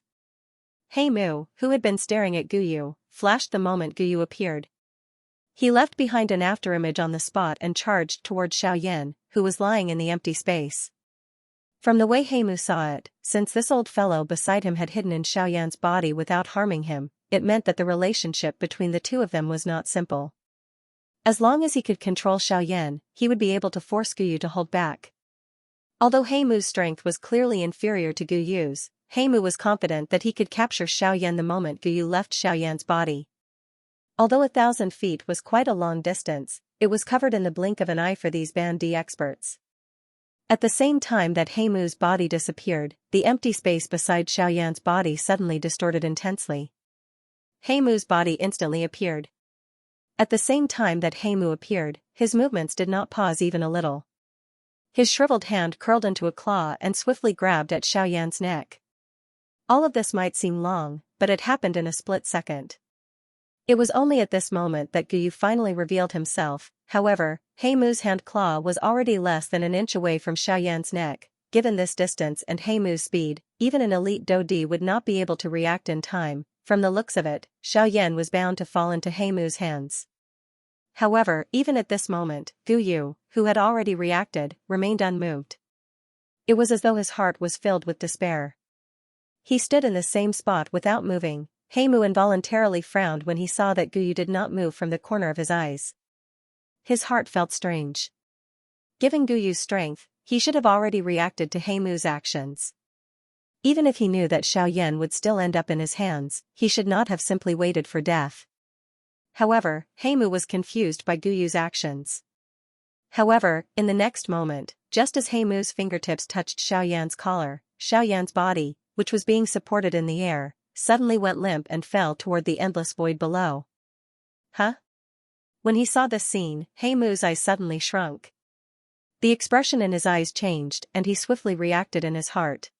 Heimu, who had been staring at Guyu, flashed the moment Guyu appeared. He left behind an afterimage on the spot and charged toward Xiaoyan, who was lying in the empty space. From the way Heimu saw it, since this old fellow beside him had hidden in Xiaoyan's body without harming him, it meant that the relationship between the two of them was not simple. As long as he could control Xiaoyan, he would be able to force Guyu to hold back. Although Heimu's strength was clearly inferior to Guyu's, Heimu was confident that he could capture Xiaoyan the moment Guyu left Xiaoyan's body. Although 1,000 feet was quite a long distance, it was covered in the blink of an eye for these Band D experts. At the same time that Heimu's body disappeared, the empty space beside Xiaoyan's body suddenly distorted intensely. Heimu's body instantly appeared. At the same time that Heimu appeared, his movements did not pause even a little. His shriveled hand curled into a claw and swiftly grabbed at Xiaoyan's neck. All of this might seem long, but it happened in a split second. It was only at this moment that Guyu finally revealed himself. However, Heimu's hand claw was already less than an inch away from Xiaoyan's neck. Given this distance and Heimu's speed, even an elite Dodi would not be able to react in time. From the looks of it, Xiaoyan was bound to fall into Heimu's hands. However, even at this moment, Guyu, who had already reacted, remained unmoved. It was as though his heart was filled with despair. He stood in the same spot without moving. Heimu involuntarily frowned when he saw that Guyu did not move from the corner of his eyes. His heart felt strange. Given Guyu's strength, he should have already reacted to Heimu's actions. Even if he knew that Xiaoyan would still end up in his hands, he should not have simply waited for death. However, Heimu was confused by Guyu's actions. However, in the next moment, just as Heimu's fingertips touched Xiaoyan's collar, Xiaoyan's body, which was being supported in the air, suddenly went limp and fell toward the endless void below. Huh? When he saw this scene, Heimu's eyes suddenly shrunk. The expression in his eyes changed and he swiftly reacted in his heart.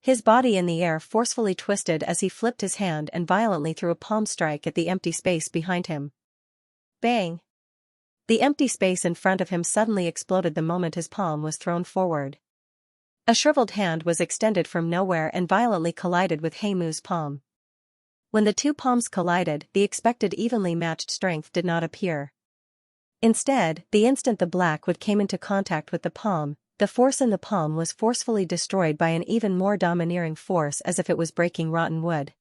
His body in the air forcefully twisted as he flipped his hand and violently threw a palm strike at the empty space behind him. Bang! The empty space in front of him suddenly exploded the moment his palm was thrown forward. A shriveled hand was extended from nowhere and violently collided with Heimu's palm. When the two palms collided, the expected evenly matched strength did not appear. Instead, the instant the black wood came into contact with the palm, the force in the palm was forcefully destroyed by an even more domineering force as if it was breaking rotten wood.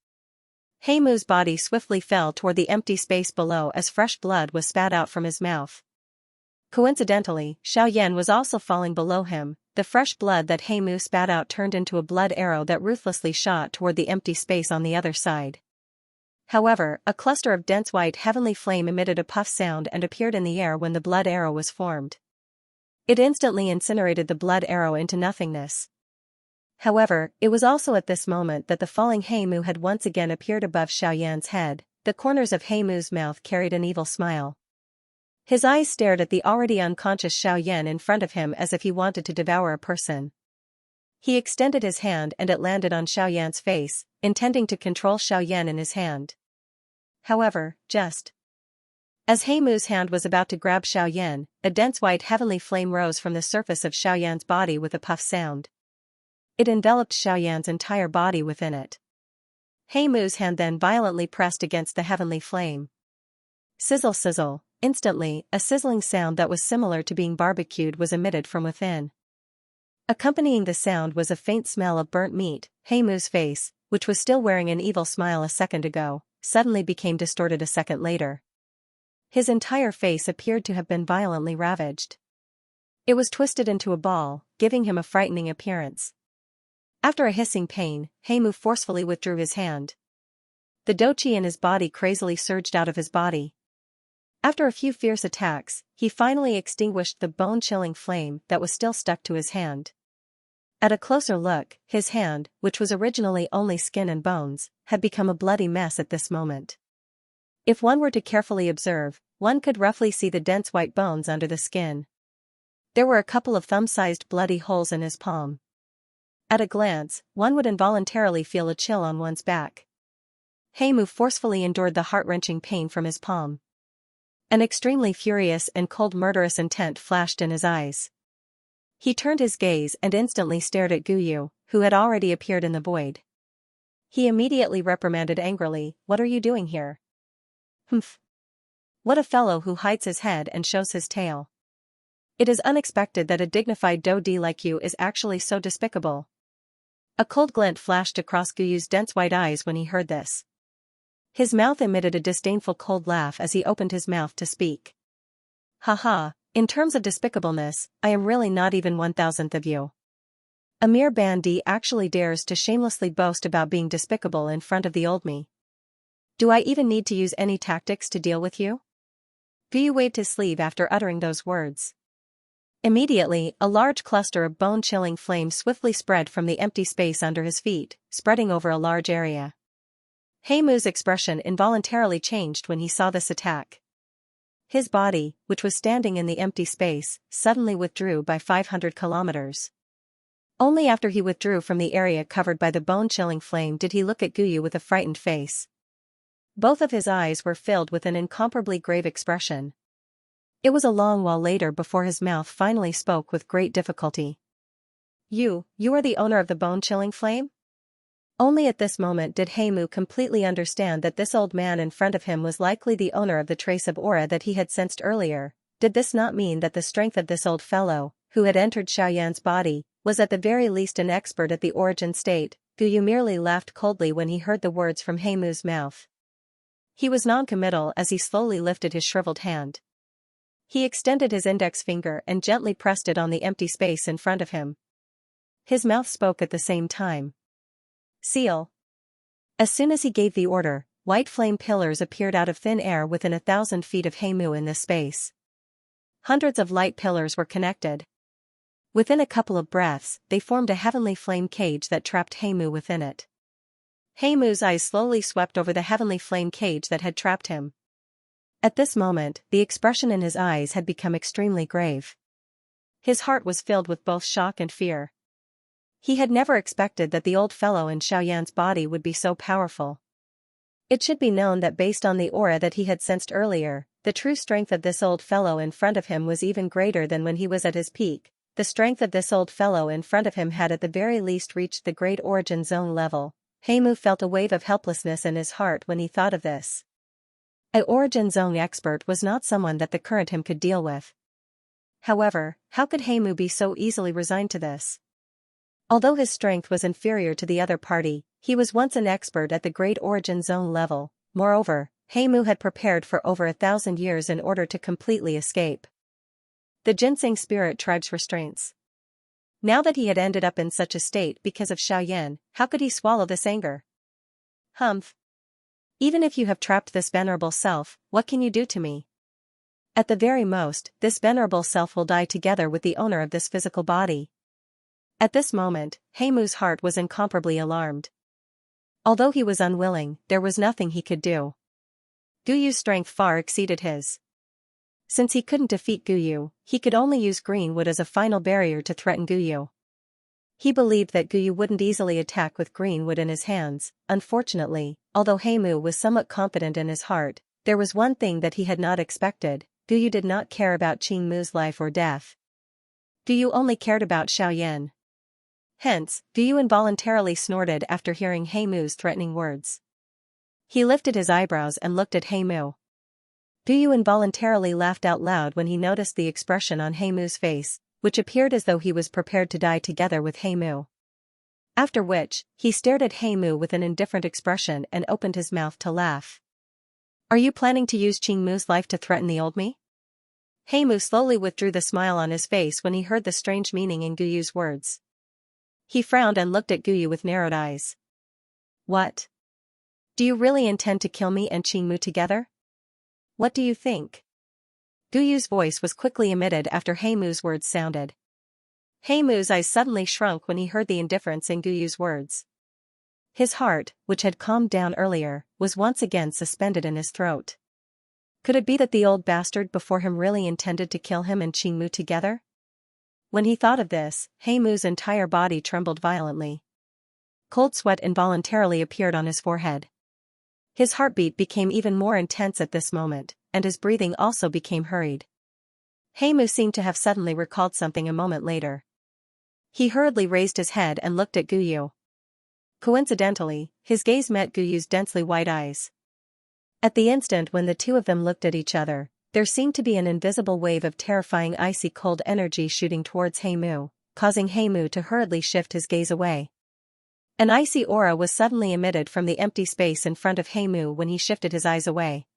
Heimu's body swiftly fell toward the empty space below as fresh blood was spat out from his mouth. Coincidentally, Xiaoyan was also falling below him. The fresh blood that Heimu spat out turned into a blood arrow that ruthlessly shot toward the empty space on the other side. However, a cluster of dense white heavenly flame emitted a puff sound and appeared in the air when the blood arrow was formed. It instantly incinerated the blood arrow into nothingness. However, it was also at this moment that the falling Heimu had once again appeared above Xiaoyan's head. The corners of Heimu's mouth carried an evil smile. His eyes stared at the already unconscious Xiaoyan in front of him as if he wanted to devour a person. He extended his hand and it landed on Xiaoyan's face, intending to control Xiaoyan in his hand. However, just as Heimu's hand was about to grab Xiaoyan, a dense white heavenly flame rose from the surface of Xiaoyan's body with a puff sound. It enveloped Xiaoyan's entire body within it. Heimu's hand then violently pressed against the heavenly flame. Sizzle sizzle, instantly, a sizzling sound that was similar to being barbecued was emitted from within. Accompanying the sound was a faint smell of burnt meat. Heimu's face, which was still wearing an evil smile a second ago, suddenly became distorted a second later. His entire face appeared to have been violently ravaged. It was twisted into a ball, giving him a frightening appearance. After a hissing pain, Heimu forcefully withdrew his hand. The doqi in his body crazily surged out of his body. After a few fierce attacks, he finally extinguished the bone-chilling flame that was still stuck to his hand. At a closer look, his hand, which was originally only skin and bones, had become a bloody mess at this moment. If one were to carefully observe, one could roughly see the dense white bones under the skin. There were a couple of thumb-sized bloody holes in his palm. At a glance, one would involuntarily feel a chill on one's back. Heimu forcefully endured the heart-wrenching pain from his palm. An extremely furious and cold murderous intent flashed in his eyes. He turned his gaze and instantly stared at Guyu, who had already appeared in the void. He immediately reprimanded angrily, "What are you doing here?" "Humph. What a fellow who hides his head and shows his tail. It is unexpected that a dignified Dodi like you is actually so despicable. A cold glint flashed across Guyu's dense white eyes when he heard this. His mouth emitted a disdainful cold laugh as he opened his mouth to speak. Haha, in terms of despicableness, I am really not even 1,000th of you. A mere bandit actually dares to shamelessly boast about being despicable in front of the old me. Do I even need to use any tactics to deal with you? Guyu waved his sleeve after uttering those words. Immediately, a large cluster of bone-chilling flames swiftly spread from the empty space under his feet, spreading over a large area. Heimu's expression involuntarily changed when he saw this attack. His body, which was standing in the empty space, suddenly withdrew by 500 kilometers. Only after he withdrew from the area covered by the bone-chilling flame did he look at Guyu with a frightened face. Both of his eyes were filled with an incomparably grave expression. It was a long while later before his mouth finally spoke with great difficulty. You are the owner of the bone-chilling flame? Only at this moment did Heimu completely understand that this old man in front of him was likely the owner of the trace of aura that he had sensed earlier. Did this not mean that the strength of this old fellow, who had entered Xiaoyan's body, was at the very least an expert at the origin state? Guyu merely laughed coldly when he heard the words from Heimu's mouth. He was non-committal as he slowly lifted his shriveled hand. He extended his index finger and gently pressed it on the empty space in front of him. His mouth spoke at the same time. Seal. As soon as he gave the order, white flame pillars appeared out of thin air within 1,000 feet of Heimu in this space. Hundreds of light pillars were connected. Within a couple of breaths, they formed a heavenly flame cage that trapped Heimu within it. Heimu's eyes slowly swept over the heavenly flame cage that had trapped him. At this moment, the expression in his eyes had become extremely grave. His heart was filled with both shock and fear. He had never expected that the old fellow in Xiaoyan's body would be so powerful. It should be known that based on the aura that he had sensed earlier, the true strength of this old fellow in front of him was even greater than when he was at his peak. The strength of this old fellow in front of him had at the very least reached the Great Origin Zone level. Heimu felt a wave of helplessness in his heart when he thought of this. An Origin Zone expert was not someone that the current him could deal with. However, how could Heimu be so easily resigned to this? Although his strength was inferior to the other party, he was once an expert at the Great Origin Zone level. Moreover, Heimu had prepared for over 1,000 years in order to completely escape the ginseng spirit tribe's restraints. Now that he had ended up in such a state because of Xiaoyan, how could he swallow this anger? Humph. Even if you have trapped this venerable self, what can you do to me? At the very most, this venerable self will die together with the owner of this physical body. At this moment, Heimu's heart was incomparably alarmed. Although he was unwilling, there was nothing he could do. Guyu's strength far exceeded his. Since he couldn't defeat Guyu, he could only use green wood as a final barrier to threaten Guyu. He believed that Guyu wouldn't easily attack with green wood in his hands. Unfortunately, although Heimu was somewhat confident in his heart, there was one thing that he had not expected. Guyu did not care about Qingmu's life or death. Guyu only cared about Xiaoyan. Hence, Guyu involuntarily snorted after hearing Heimu's threatening words. He lifted his eyebrows and looked at Heimu. Guyu involuntarily laughed out loud when he noticed the expression on Heimu's face, which appeared as though he was prepared to die together with Heimu. After which, he stared at Heimu with an indifferent expression and opened his mouth to laugh. Are you planning to use Qingmu's life to threaten the old me? Heimu slowly withdrew the smile on his face when he heard the strange meaning in Guyu's words. He frowned and looked at Guyu with narrowed eyes. What? Do you really intend to kill me and Qingmu together? What do you think? Guyu's voice was quickly emitted after Heimu's words sounded. Heimu's eyes suddenly shrunk when he heard the indifference in Guyu's words. His heart, which had calmed down earlier, was once again suspended in his throat. Could it be that the old bastard before him really intended to kill him and Qingmu together? When he thought of this, Heimu's entire body trembled violently. Cold sweat involuntarily appeared on his forehead. His heartbeat became even more intense at this moment, and his breathing also became hurried. Heimu seemed to have suddenly recalled something a moment later. He hurriedly raised his head and looked at Guyu. Coincidentally, his gaze met Guyu's densely white eyes. At the instant when the two of them looked at each other, there seemed to be an invisible wave of terrifying icy cold energy shooting towards Heimu, causing Heimu to hurriedly shift his gaze away. An icy aura was suddenly emitted from the empty space in front of Heimu when he shifted his eyes away.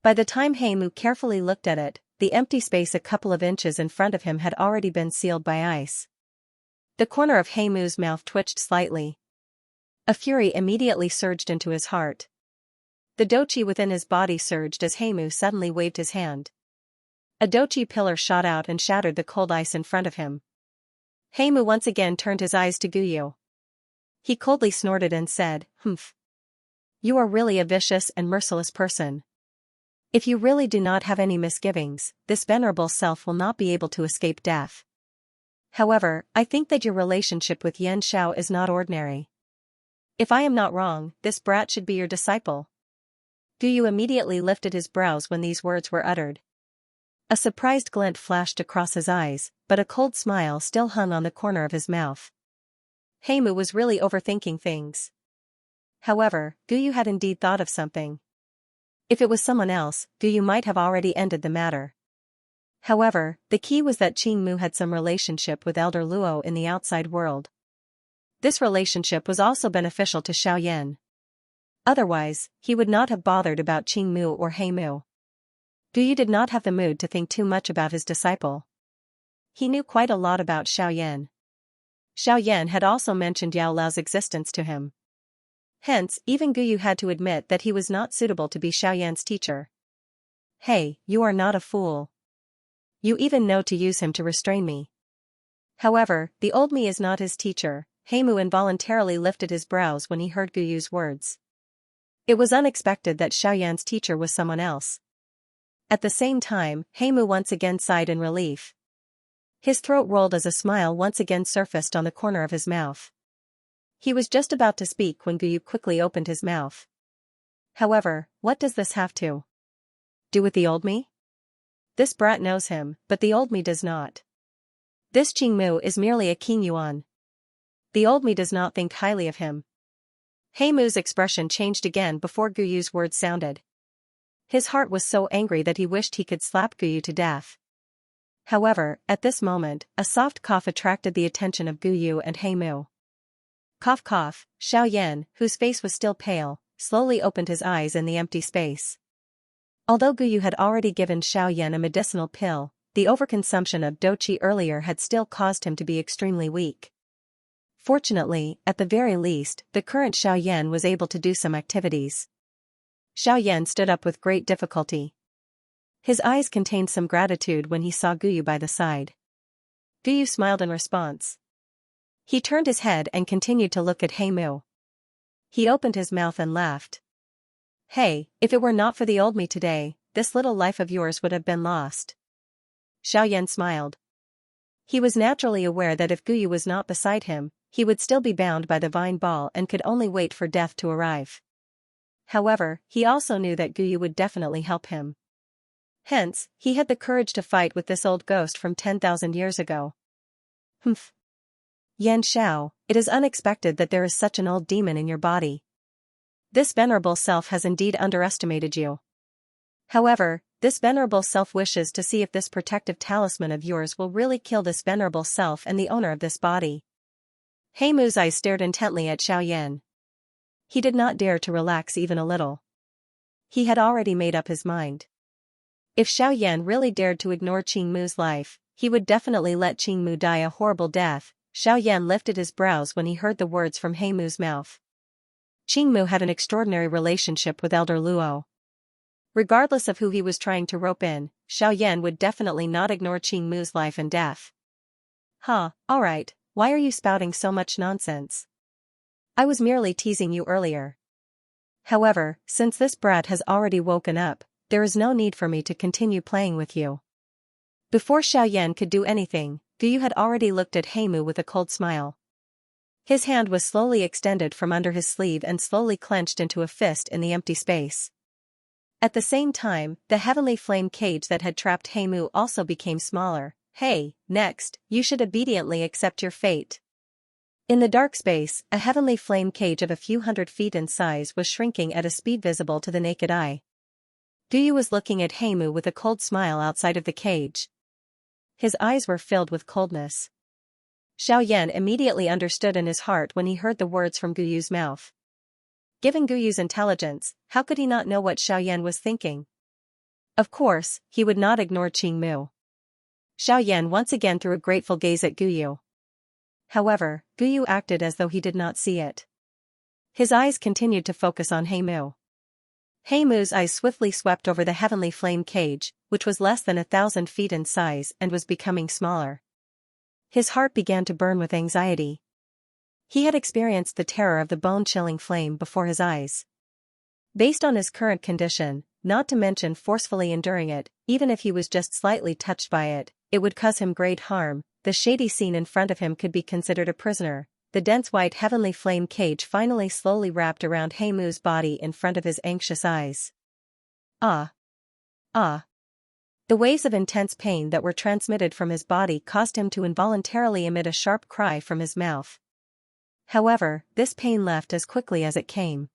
By the time Heimu carefully looked at it, the empty space a couple of inches in front of him had already been sealed by ice. The corner of Heimu's mouth twitched slightly. A fury immediately surged into his heart. The dochi within his body surged as Heimu suddenly waved his hand. A dochi pillar shot out and shattered the cold ice in front of him. Heimu once again turned his eyes to Guyu. He coldly snorted and said, "Humph. You are really a vicious and merciless person. If you really do not have any misgivings, this venerable self will not be able to escape death. However, I think that your relationship with Xianxia is not ordinary. If I am not wrong, this brat should be your disciple." Guyu immediately lifted his brows when these words were uttered. A surprised glint flashed across his eyes, but a cold smile still hung on the corner of his mouth. Heimu was really overthinking things. However, Guyu had indeed thought of something. If it was someone else, Guyu might have already ended the matter. However, the key was that Qingmu had some relationship with Elder Luo in the outside world. This relationship was also beneficial to Xiaoyan. Otherwise, he would not have bothered about Qingmu or Heimu. Guyu did not have the mood to think too much about his disciple. He knew quite a lot about Xiaoyan. Xiaoyan had also mentioned Yao Lao's existence to him. Hence, even Guyu had to admit that he was not suitable to be Xiaoyan's teacher. "Hey, you are not a fool. You even know to use him to restrain me." However, the old me is not his teacher. Heimu involuntarily lifted his brows when he heard Guyu's words. It was unexpected that Xiaoyan's teacher was someone else. At the same time, Heimu once again sighed in relief. His throat rolled as a smile once again surfaced on the corner of his mouth. He was just about to speak when Guyu quickly opened his mouth. "However, what does this have to do with the old me? This brat knows him, but the old me does not. This Qingmu is merely a King Yuan. The old me does not think highly of him." Heimu's expression changed again before Guyu's words sounded. His heart was so angry that he wished he could slap Guyu to death. However, at this moment, a soft cough attracted the attention of Guyu and Heimu. Cough cough. Xiaoyan, whose face was still pale, slowly opened his eyes in the empty space. Although Guyu had already given Xiaoyan a medicinal pill, the overconsumption of doqi earlier had still caused him to be extremely weak. Fortunately, at the very least, the current Xiaoyan was able to do some activities. Xiaoyan stood up with great difficulty. His eyes contained some gratitude when he saw Guyu by the side. Guyu smiled in response. He turned his head and continued to look at Heimu. He opened his mouth and laughed. "Hey, if it were not for the old me today, this little life of yours would have been lost." Xiaoyan smiled. He was naturally aware that if Guyu was not beside him, he would still be bound by the vine ball and could only wait for death to arrive. However, he also knew that Guyu would definitely help him. Hence, he had the courage to fight with this old ghost from 10,000 years ago. "Humph. Yan Xiao, it is unexpected that there is such an old demon in your body. This venerable self has indeed underestimated you. However, this venerable self wishes to see if this protective talisman of yours will really kill this venerable self and the owner of this body." Heimu's eyes stared intently at Xiaoyan. He did not dare to relax even a little. He had already made up his mind. If Xiaoyan really dared to ignore Qingmu's life, he would definitely let Qingmu die a horrible death. Xiaoyan lifted his brows when he heard the words from Heimu's mouth. Qingmu had an extraordinary relationship with Elder Luo. Regardless of who he was trying to rope in, Xiaoyan would definitely not ignore Qingmu's life and death. "Huh, alright, why are you spouting so much nonsense? I was merely teasing you earlier. However, since this brat has already woken up, there is no need for me to continue playing with you." Before Xiaoyan could do anything, Guyu had already looked at Heimu with a cold smile. His hand was slowly extended from under his sleeve and slowly clenched into a fist in the empty space. At the same time, the heavenly flame cage that had trapped Heimu also became smaller. "Hey, next, you should obediently accept your fate." In the dark space, a heavenly flame cage of a few hundred feet in size was shrinking at a speed visible to the naked eye. Guyu was looking at Heimu with a cold smile outside of the cage. His eyes were filled with coldness. Xiaoyan immediately understood in his heart when he heard the words from Guyu's mouth. Given Guyu's intelligence, how could he not know what Xiaoyan was thinking? Of course, he would not ignore Qingmu. Xiaoyan once again threw a grateful gaze at Guyu. However, Guyu acted as though he did not see it. His eyes continued to focus on Heimu. Heimu's eyes swiftly swept over the heavenly flame cage, which was less than 1,000 feet in size and was becoming smaller. His heart began to burn with anxiety. He had experienced the terror of the bone-chilling flame before his eyes. Based on his current condition, not to mention forcefully enduring it, even if he was just slightly touched by it, it would cause him great harm. The shady scene in front of him could be considered a prisoner. The dense white heavenly flame cage finally slowly wrapped around Heimu's body in front of his anxious eyes. Ah! Ah! The waves of intense pain that were transmitted from his body caused him to involuntarily emit a sharp cry from his mouth. However, this pain left as quickly as it came.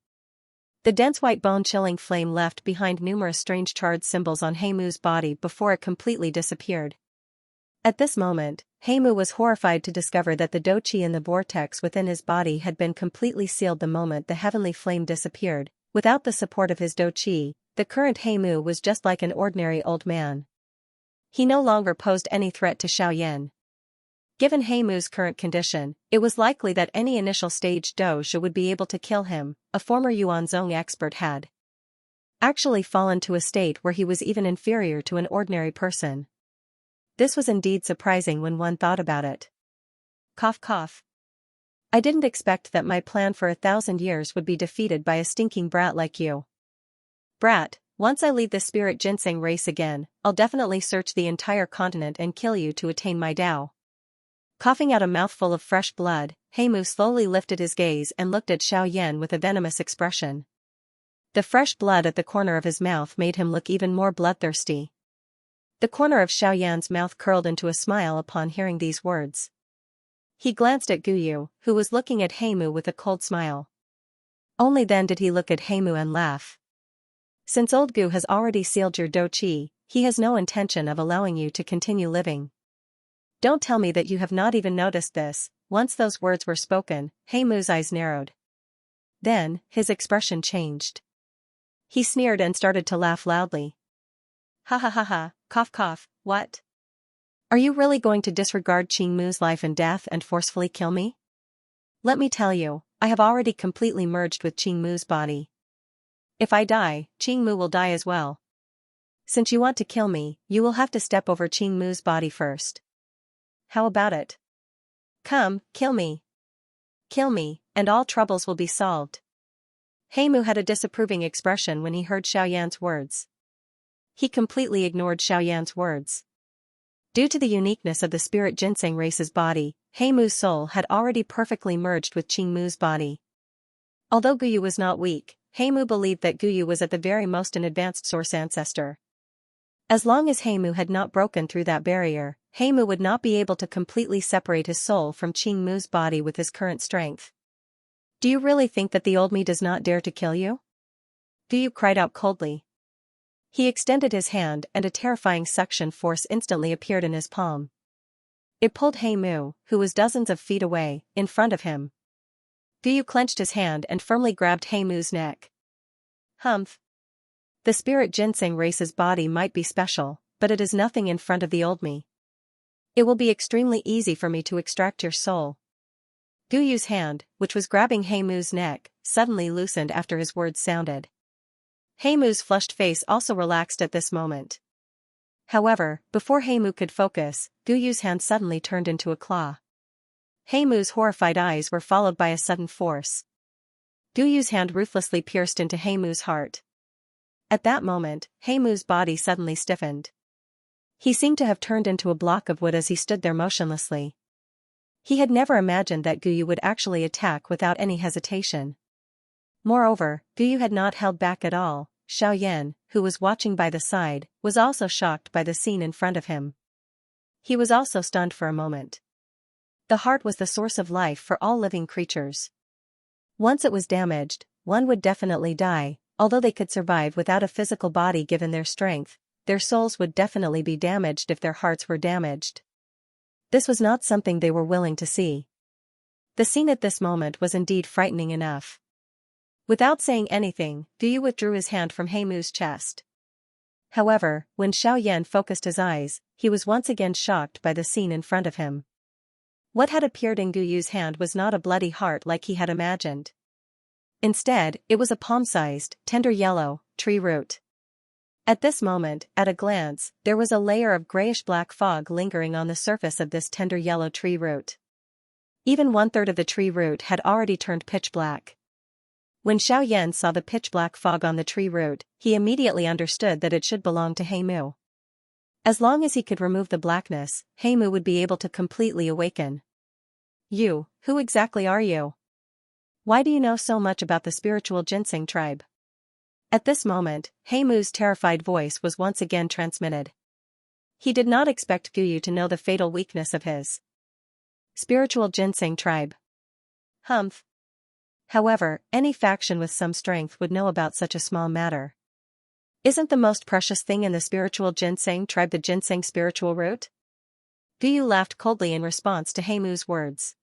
The dense white bone-chilling flame left behind numerous strange charred symbols on Heimu's body before it completely disappeared. At this moment, Heimu was horrified to discover that the doqi in the vortex within his body had been completely sealed the moment the heavenly flame disappeared. Without the support of his doqi, the current Heimu was just like an ordinary old man. He no longer posed any threat to Xiaoyan. Given Heimu's current condition, it was likely that any initial stage doge would be able to kill him. A former Yuanzong expert had actually fallen to a state where he was even inferior to an ordinary person. This was indeed surprising when one thought about it. Cough cough. I didn't expect that my plan for 1,000 years would be defeated by a stinking brat like you. Brat, once I lead the spirit ginseng race again, I'll definitely search the entire continent and kill you to attain my Tao. Coughing out a mouthful of fresh blood, Heimu slowly lifted his gaze and looked at Xiaoyan with a venomous expression. The fresh blood at the corner of his mouth made him look even more bloodthirsty. The corner of Xiaoyan's mouth curled into a smile upon hearing these words. He glanced at Guyu, who was looking at Heimu with a cold smile. Only then did he look at Heimu and laugh. Since old Gu has already sealed your doqi, he has no intention of allowing you to continue living. Don't tell me that you have not even noticed this. Once those words were spoken, Heimu's eyes narrowed. Then, his expression changed. He sneered and started to laugh loudly. Ha ha ha ha, cough cough, what? Are you really going to disregard Qingmu's life and death and forcefully kill me? Let me tell you, I have already completely merged with Qingmu's body. If I die, Qingmu will die as well. Since you want to kill me, you will have to step over Qingmu's body first. How about it? Come, kill me. Kill me, and all troubles will be solved. Heimu had a disapproving expression when he heard Xiaoyan's words. He completely ignored Xiaoyan's words. Due to the uniqueness of the spirit ginseng race's body, Heimu's soul had already perfectly merged with Qingmu's body. Although Guyu was not weak, Heimu believed that Guyu was at the very most an advanced source ancestor. As long as Heimu had not broken through that barrier, Heimu would not be able to completely separate his soul from Qingmu's body with his current strength. Do you really think that the old me does not dare to kill you? Guyu cried out coldly. He extended his hand and a terrifying suction force instantly appeared in his palm. It pulled Heimu, who was dozens of feet away, in front of him. Guyu clenched his hand and firmly grabbed Heimu's neck. Humph. The spirit ginseng race's body might be special, but it is nothing in front of the old me. It will be extremely easy for me to extract your soul. Guyu's hand, which was grabbing Heimu's neck, suddenly loosened after his words sounded. Heimu's flushed face also relaxed at this moment. However, before Heimu could focus, Guyu's hand suddenly turned into a claw. Heimu's horrified eyes were followed by a sudden force. Guyu's hand ruthlessly pierced into Heimu's heart. At that moment, Heimu's body suddenly stiffened. He seemed to have turned into a block of wood as he stood there motionlessly. He had never imagined that Guyu would actually attack without any hesitation. Moreover, Guyu had not held back at all. Xiaoyan, who was watching by the side, was also shocked by the scene in front of him. He was also stunned for a moment. The heart was the source of life for all living creatures. Once it was damaged, one would definitely die. Although they could survive without a physical body given their strength, their souls would definitely be damaged if their hearts were damaged. This was not something they were willing to see. The scene at this moment was indeed frightening enough. Without saying anything, Guyu withdrew his hand from Heimu's chest. However, when Xiaoyan focused his eyes, he was once again shocked by the scene in front of him. What had appeared in Guyu's hand was not a bloody heart like he had imagined. Instead, it was a palm-sized, tender yellow, tree root. At this moment, at a glance, there was a layer of grayish-black fog lingering on the surface of this tender yellow tree root. Even 1/3 of the tree root had already turned pitch black. When Xiaoyan saw the pitch-black fog on the tree root, he immediately understood that it should belong to Heimu. As long as he could remove the blackness, Heimu would be able to completely awaken. "You, who exactly are you? Why do you know so much about the spiritual ginseng tribe?" At this moment, Heimu's terrified voice was once again transmitted. He did not expect Guyu to know the fatal weakness of his spiritual ginseng tribe. Humph. However, any faction with some strength would know about such a small matter. Isn't the most precious thing in the spiritual ginseng tribe the ginseng spiritual root? Guyu laughed coldly in response to Heimu's words.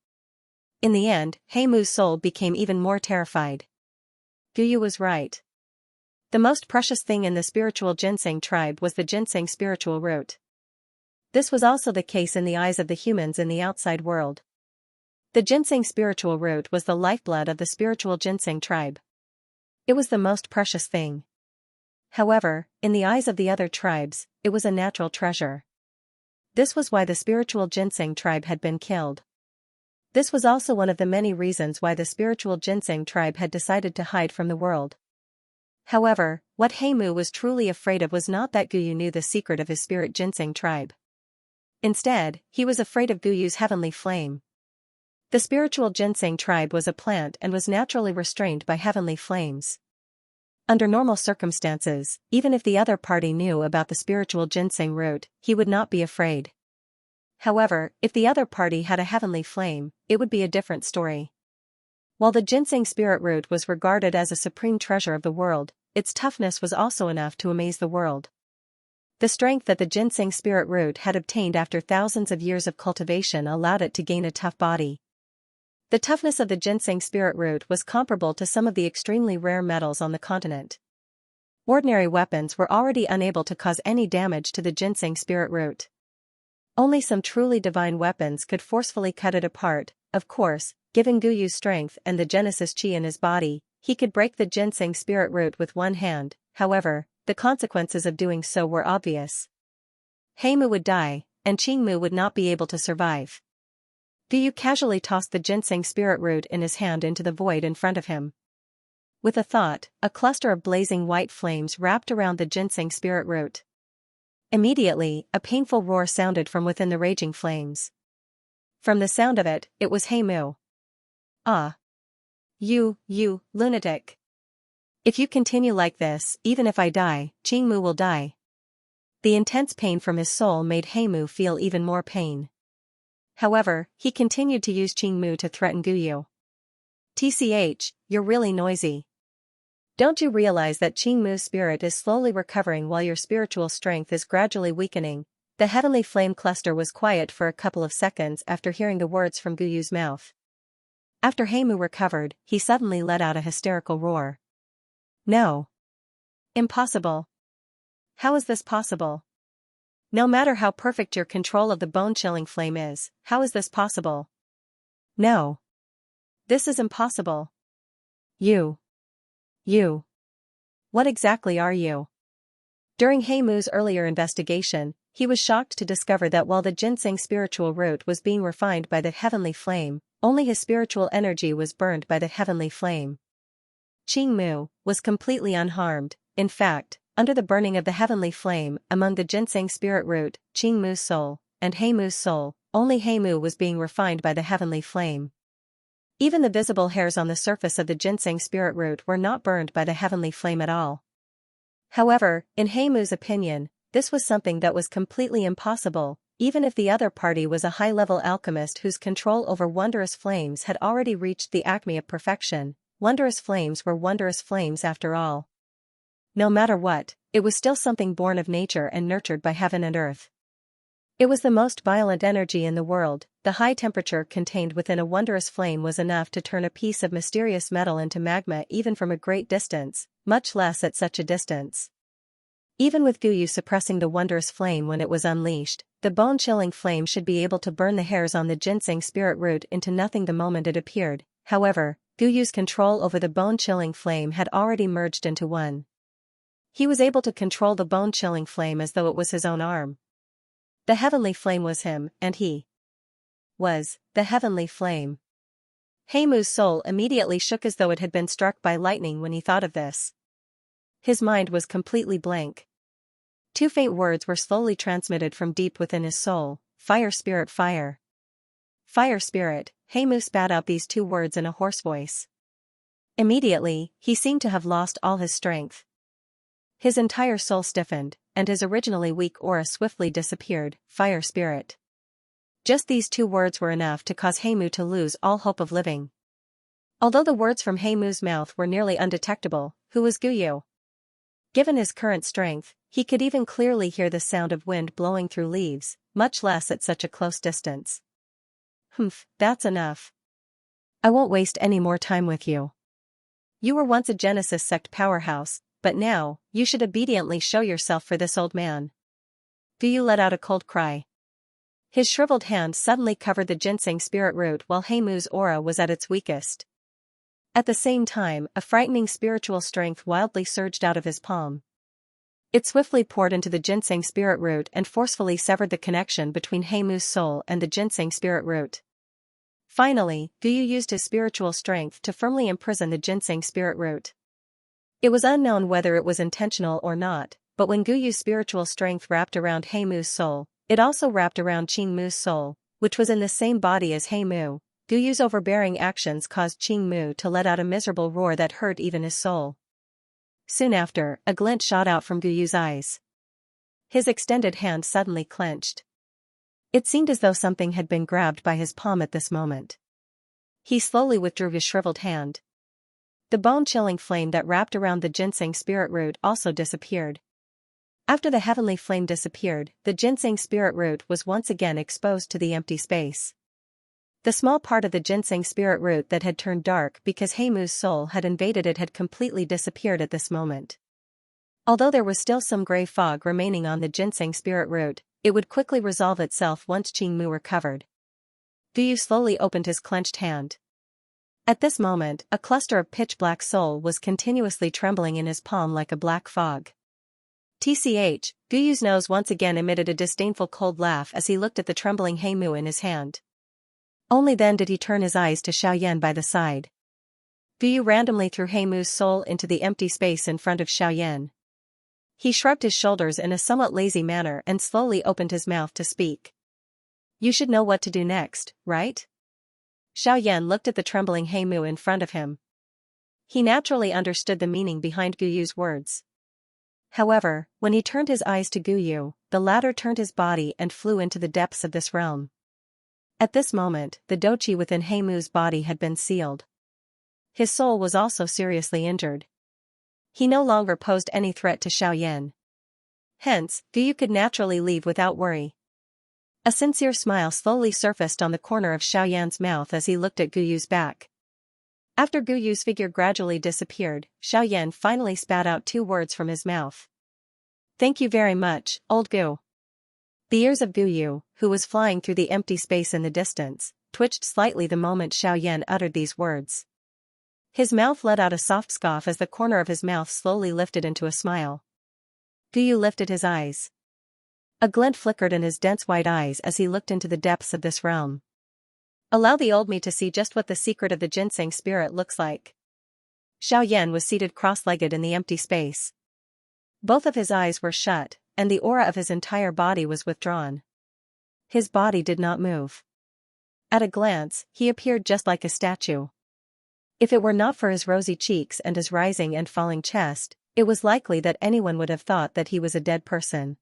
In the end, Heimu's soul became even more terrified. Guyu was right. The most precious thing in the spiritual ginseng tribe was the ginseng spiritual root. This was also the case in the eyes of the humans in the outside world. The ginseng spiritual root was the lifeblood of the spiritual ginseng tribe. It was the most precious thing. However, in the eyes of the other tribes, it was a natural treasure. This was why the spiritual ginseng tribe had been killed. This was also one of the many reasons why the spiritual ginseng tribe had decided to hide from the world. However, what Heimu was truly afraid of was not that Guyu knew the secret of his spirit ginseng tribe. Instead, he was afraid of Guyu's heavenly flame. The spiritual ginseng tribe was a plant and was naturally restrained by heavenly flames. Under normal circumstances, even if the other party knew about the spiritual ginseng root, he would not be afraid. However, if the other party had a heavenly flame, it would be a different story. While the ginseng spirit root was regarded as a supreme treasure of the world, its toughness was also enough to amaze the world. The strength that the ginseng spirit root had obtained after thousands of years of cultivation allowed it to gain a tough body. The toughness of the ginseng spirit root was comparable to some of the extremely rare metals on the continent. Ordinary weapons were already unable to cause any damage to the ginseng spirit root. Only some truly divine weapons could forcefully cut it apart. Of course, given Guyu's strength and the Genesis chi in his body, he could break the ginseng spirit root with one hand. However, the consequences of doing so were obvious. Heimu would die, and Qingmu would not be able to survive. Guyu casually tossed the ginseng spirit root in his hand into the void in front of him. With a thought, a cluster of blazing white flames wrapped around the ginseng spirit root. Immediately, a painful roar sounded from within the raging flames. From the sound of it, it was Heimu. "Ah! You lunatic! If you continue like this, even if I die, Qingmu will die." The intense pain from his soul made Heimu feel even more pain. However, he continued to use Qingmu to threaten Guyu. "Tch, you're really noisy. Don't you realize that Qingmu's spirit is slowly recovering while your spiritual strength is gradually weakening?" The heavenly flame cluster was quiet for a couple of seconds after hearing the words from Guyu's mouth. After Heimu recovered, he suddenly let out a hysterical roar. "No. Impossible. How is this possible? No matter how perfect your control of the bone-chilling flame is, how is this possible? No. This is impossible. You. What exactly are you?" During Heimu's earlier investigation, he was shocked to discover that while the ginseng spiritual root was being refined by the heavenly flame, only his spiritual energy was burned by the heavenly flame. Qingmu was completely unharmed. In fact, under the burning of the heavenly flame, among the ginseng spirit root, Qingmu's soul, and Heimu's soul, only Heimu was being refined by the heavenly flame. Even the visible hairs on the surface of the ginseng spirit root were not burned by the heavenly flame at all. However, in Heimu's opinion, this was something that was completely impossible. Even if the other party was a high-level alchemist whose control over wondrous flames had already reached the acme of perfection, wondrous flames were wondrous flames after all. No matter what, it was still something born of nature and nurtured by heaven and earth. It was the most violent energy in the world. The high temperature contained within a wondrous flame was enough to turn a piece of mysterious metal into magma even from a great distance, much less at such a distance. Even with Guyu suppressing the wondrous flame when it was unleashed, the bone-chilling flame should be able to burn the hairs on the ginseng spirit root into nothing the moment it appeared. However, Guyu's control over the bone-chilling flame had already merged into one. He was able to control the bone-chilling flame as though it was his own arm. The heavenly flame was him, and he was the heavenly flame. Heimu's soul immediately shook as though it had been struck by lightning when he thought of this. His mind was completely blank. Two faint words were slowly transmitted from deep within his soul: fire spirit, fire. Fire spirit. Heimu spat out these two words in a hoarse voice. Immediately, he seemed to have lost all his strength. His entire soul stiffened, and his originally weak aura swiftly disappeared. Fire spirit. Just these two words were enough to cause Heimu to lose all hope of living. Although the words from Heimu's mouth were nearly undetectable, who was Guyu? Given his current strength, he could even clearly hear the sound of wind blowing through leaves, much less at such a close distance. Humph, that's enough. I won't waste any more time with you. You were once a Genesis sect powerhouse, but now, you should obediently show yourself for this old man. Guyu let out a cold cry. His shriveled hand suddenly covered the ginseng spirit root while Heimu's aura was at its weakest. At the same time, a frightening spiritual strength wildly surged out of his palm. It swiftly poured into the ginseng spirit root and forcefully severed the connection between Heimu's soul and the ginseng spirit root. Finally, Guyu used his spiritual strength to firmly imprison the ginseng spirit root. It was unknown whether it was intentional or not, but when Guyu's spiritual strength wrapped around Heimu's soul, it also wrapped around Qingmu's soul, which was in the same body as Heimu. Guyu's overbearing actions caused Qingmu to let out a miserable roar that hurt even his soul. Soon after, a glint shot out from Guyu's eyes. His extended hand suddenly clenched. It seemed as though something had been grabbed by his palm at this moment. He slowly withdrew his shriveled hand. The bone-chilling flame that wrapped around the ginseng spirit root also disappeared. After the heavenly flame disappeared, the ginseng spirit root was once again exposed to the empty space. The small part of the ginseng spirit root that had turned dark because Heimu's soul had invaded it had completely disappeared at this moment. Although there was still some gray fog remaining on the ginseng spirit root, it would quickly resolve itself once Qingmu recovered. Guyu slowly opened his clenched hand. At this moment, a cluster of pitch-black soul was continuously trembling in his palm like a black fog. TCH, Guyu's nose once again emitted a disdainful cold laugh as he looked at the trembling Heimu in his hand. Only then did he turn his eyes to Xiaoyan by the side. Guyu randomly threw Heimu's soul into the empty space in front of Xiaoyan. He shrugged his shoulders in a somewhat lazy manner and slowly opened his mouth to speak. You should know what to do next, right? Xiaoyan looked at the trembling Heimu in front of him. He naturally understood the meaning behind Guyu's words. However, when he turned his eyes to Guyu, the latter turned his body and flew into the depths of this realm. At this moment, the doqi within Heimu's body had been sealed. His soul was also seriously injured. He no longer posed any threat to Xiaoyan. Hence, Guyu could naturally leave without worry. A sincere smile slowly surfaced on the corner of Xiaoyan's mouth as he looked at Guyu's back. After Guyu's figure gradually disappeared, Xiaoyan finally spat out two words from his mouth. Thank you very much, old Gu. The ears of Guyu, who was flying through the empty space in the distance, twitched slightly the moment Xiaoyan uttered these words. His mouth let out a soft scoff as the corner of his mouth slowly lifted into a smile. Guyu lifted his eyes. A glint flickered in his dense white eyes as he looked into the depths of this realm. Allow the old me to see just what the secret of the ginseng spirit looks like. Xiaoyan was seated cross-legged in the empty space. Both of his eyes were shut, and the aura of his entire body was withdrawn. His body did not move. At a glance, he appeared just like a statue. If it were not for his rosy cheeks and his rising and falling chest, it was likely that anyone would have thought that he was a dead person.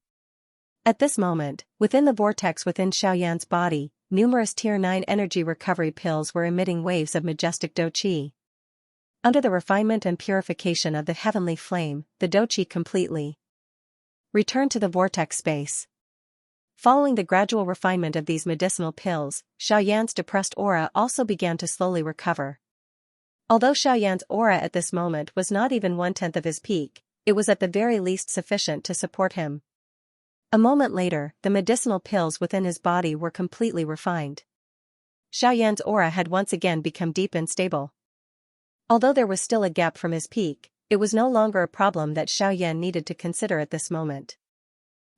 At this moment, within the vortex within Xiaoyan's body, numerous Tier 9 energy recovery pills were emitting waves of majestic Do-Chi. Under the refinement and purification of the heavenly flame, the Do-Chi completely returned to the vortex space. Following the gradual refinement of these medicinal pills, Xiaoyan's depressed aura also began to slowly recover. Although Xiaoyan's aura at this moment was not even 1/10 of his peak, it was at the very least sufficient to support him. A moment later, the medicinal pills within his body were completely refined. Xiaoyan's aura had once again become deep and stable. Although there was still a gap from his peak, it was no longer a problem that Xiaoyan needed to consider at this moment.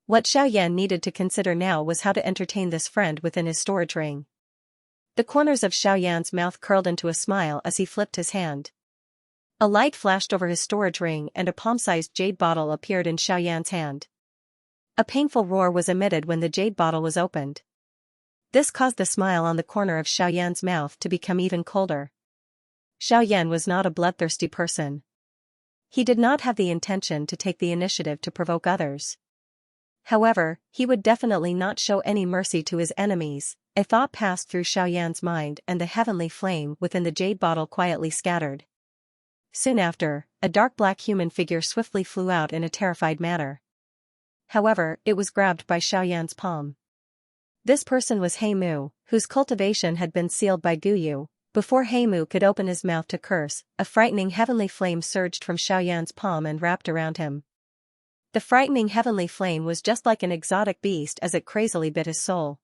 What Xiaoyan needed to consider now was how to entertain this friend within his storage ring. The corners of Xiaoyan's mouth curled into a smile as he flipped his hand. A light flashed over his storage ring and a palm-sized jade bottle appeared in Xiaoyan's hand. A painful roar was emitted when the jade bottle was opened. This caused the smile on the corner of Xiaoyan's mouth to become even colder. Xiaoyan was not a bloodthirsty person. He did not have the intention to take the initiative to provoke others. However, he would definitely not show any mercy to his enemies. A thought passed through Xiaoyan's mind and the heavenly flame within the jade bottle quietly scattered. Soon after, a dark black human figure swiftly flew out in a terrified manner. However, it was grabbed by Xiaoyan's palm. This person was Heimu, whose cultivation had been sealed by Guyu. Before Heimu could open his mouth to curse, a frightening heavenly flame surged from Xiaoyan's palm and wrapped around him. The frightening heavenly flame was just like an exotic beast as it crazily bit his soul.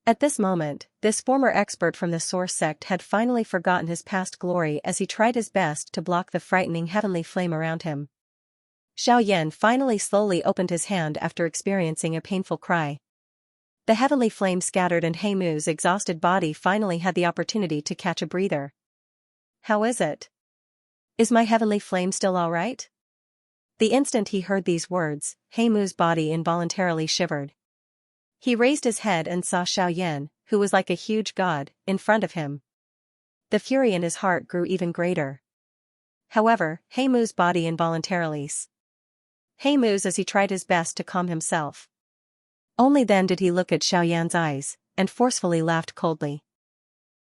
At this moment, this former expert from the Source sect had finally forgotten his past glory as he tried his best to block the frightening heavenly flame around him. Xiaoyan finally slowly opened his hand after experiencing a painful cry. The heavenly flame scattered and Heimu's exhausted body finally had the opportunity to catch a breather. "How is it? Is my heavenly flame still all right?" The instant he heard these words, Heimu's body involuntarily shivered. He raised his head and saw Xiaoyan, who was like a huge god, in front of him. The fury in his heart grew even greater. However, Heimu's body involuntarily Heimu's as he tried his best to calm himself. Only then did he look at Xiaoyan's eyes, and forcefully laughed coldly.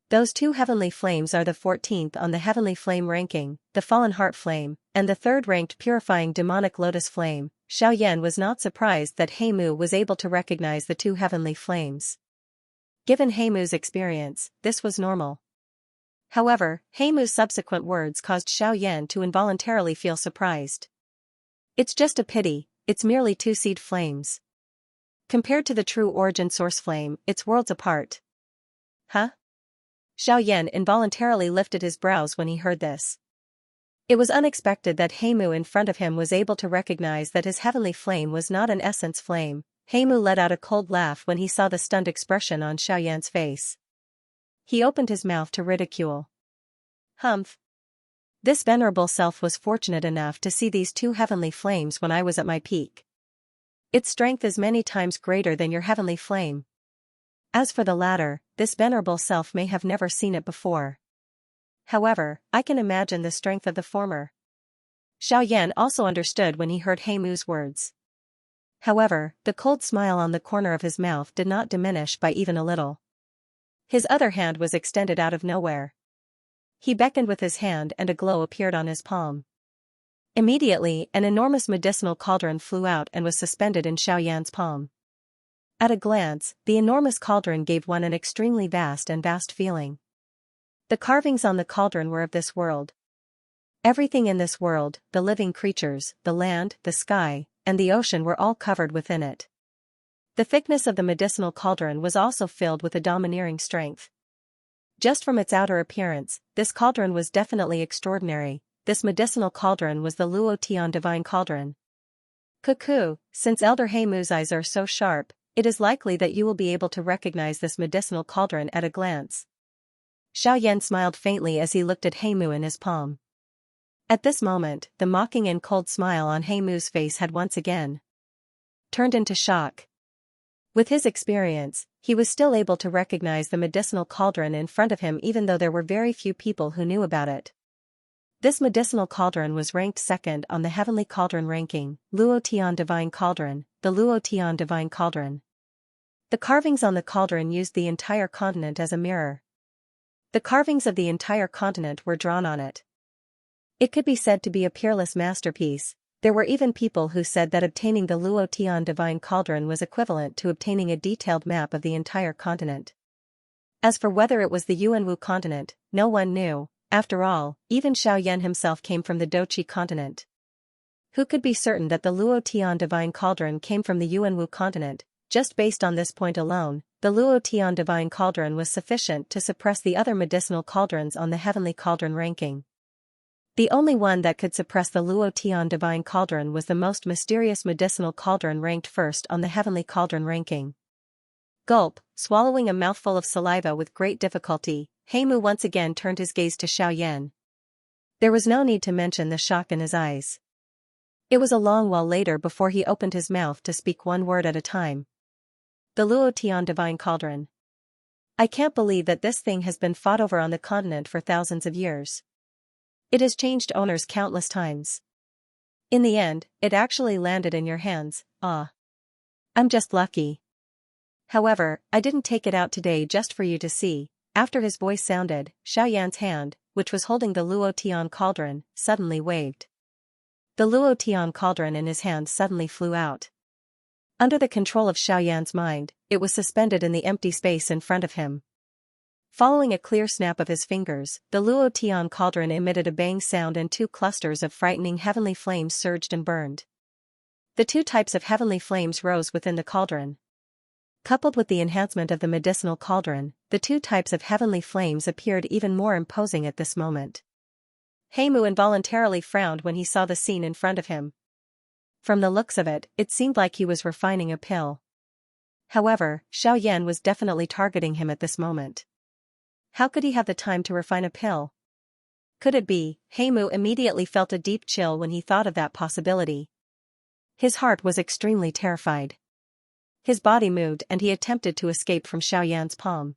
Those two heavenly flames are the 14th on the heavenly flame ranking, the fallen heart flame, and the third-ranked purifying demonic lotus flame. Xiaoyan was not surprised that Heimu was able to recognize the two heavenly flames. Given Heimu's experience, this was normal. However, Heimu's subsequent words caused Xiaoyan to involuntarily feel surprised. "It's just a pity, it's merely two seed flames. Compared to the true origin source flame, it's worlds apart." "Huh?" Xiaoyan involuntarily lifted his brows when he heard this. It was unexpected that Heimu in front of him was able to recognize that his heavenly flame was not an essence flame. Heimu let out a cold laugh when he saw the stunned expression on Xiaoyan's face. He opened his mouth to ridicule. "Humph. This venerable self was fortunate enough to see these two heavenly flames when I was at my peak. Its strength is many times greater than your heavenly flame. As for the latter, this venerable self may have never seen it before. However, I can imagine the strength of the former." Xiaoyan also understood when he heard Heimu's words. However, the cold smile on the corner of his mouth did not diminish by even a little. His other hand was extended out of nowhere. He beckoned with his hand and a glow appeared on his palm. Immediately, an enormous medicinal cauldron flew out and was suspended in Xiaoyan's palm. At a glance, the enormous cauldron gave one an extremely vast feeling. The carvings on the cauldron were of this world. Everything in this world, the living creatures, the land, the sky, and the ocean were all covered within it. The thickness of the medicinal cauldron was also filled with a domineering strength. Just from its outer appearance, this cauldron was definitely extraordinary. This medicinal cauldron was the Luo Tian divine cauldron. "Cuckoo, since Elder Heimu's eyes are so sharp, it is likely that you will be able to recognize this medicinal cauldron at a glance." Xiaoyan smiled faintly as he looked at Heimu in his palm. At this moment, the mocking and cold smile on Heimu's face had once again turned into shock. With his experience, he was still able to recognize the medicinal cauldron in front of him even though there were very few people who knew about it. This medicinal cauldron was ranked second on the heavenly cauldron ranking, Luo Tian Divine Cauldron, the Luo Tian Divine Cauldron. The carvings on the cauldron used the entire continent as a mirror. The carvings of the entire continent were drawn on it. It could be said to be a peerless masterpiece. There were even people who said that obtaining the Luo Tian Divine Cauldron was equivalent to obtaining a detailed map of the entire continent. As for whether it was the Yuanwu continent, no one knew. After all, even Xiaoyan himself came from the Doqi continent. Who could be certain that the Luo Tian Divine Cauldron came from the Yuanwu continent? Just based on this point alone, the Luo Tian Divine Cauldron was sufficient to suppress the other medicinal cauldrons on the heavenly cauldron ranking. The only one that could suppress the Luo Tian Divine Cauldron was the most mysterious medicinal cauldron ranked first on the heavenly cauldron ranking. Gulp, swallowing a mouthful of saliva with great difficulty, Heimu once again turned his gaze to Xiaoyan. There was no need to mention the shock in his eyes. It was a long while later before he opened his mouth to speak one word at a time. The Luo Tian Divine Cauldron. I can't believe that this thing has been fought over on the continent for thousands of years. It has changed owners countless times. In the end, it actually landed in your hands. Ah. I'm just lucky. However, I didn't take it out today just for you to see. After his voice sounded, Xiaoyan's hand, which was holding the Luo Tian Cauldron, suddenly waved. The Luo Tian Cauldron in his hand suddenly flew out. Under the control of Xiaoyan's mind, it was suspended in the empty space in front of him. Following a clear snap of his fingers, the Luo Tian Cauldron emitted a bang sound and two clusters of frightening heavenly flames surged and burned. The two types of heavenly flames rose within the cauldron. Coupled with the enhancement of the medicinal cauldron, the two types of heavenly flames appeared even more imposing at this moment. Heimu involuntarily frowned when he saw the scene in front of him. From the looks of it, it seemed like he was refining a pill. However, Xiaoyan was definitely targeting him at this moment. How could he have the time to refine a pill? Could it be? Heimu immediately felt a deep chill when he thought of that possibility. His heart was extremely terrified. His body moved and he attempted to escape from Xiaoyan's palm.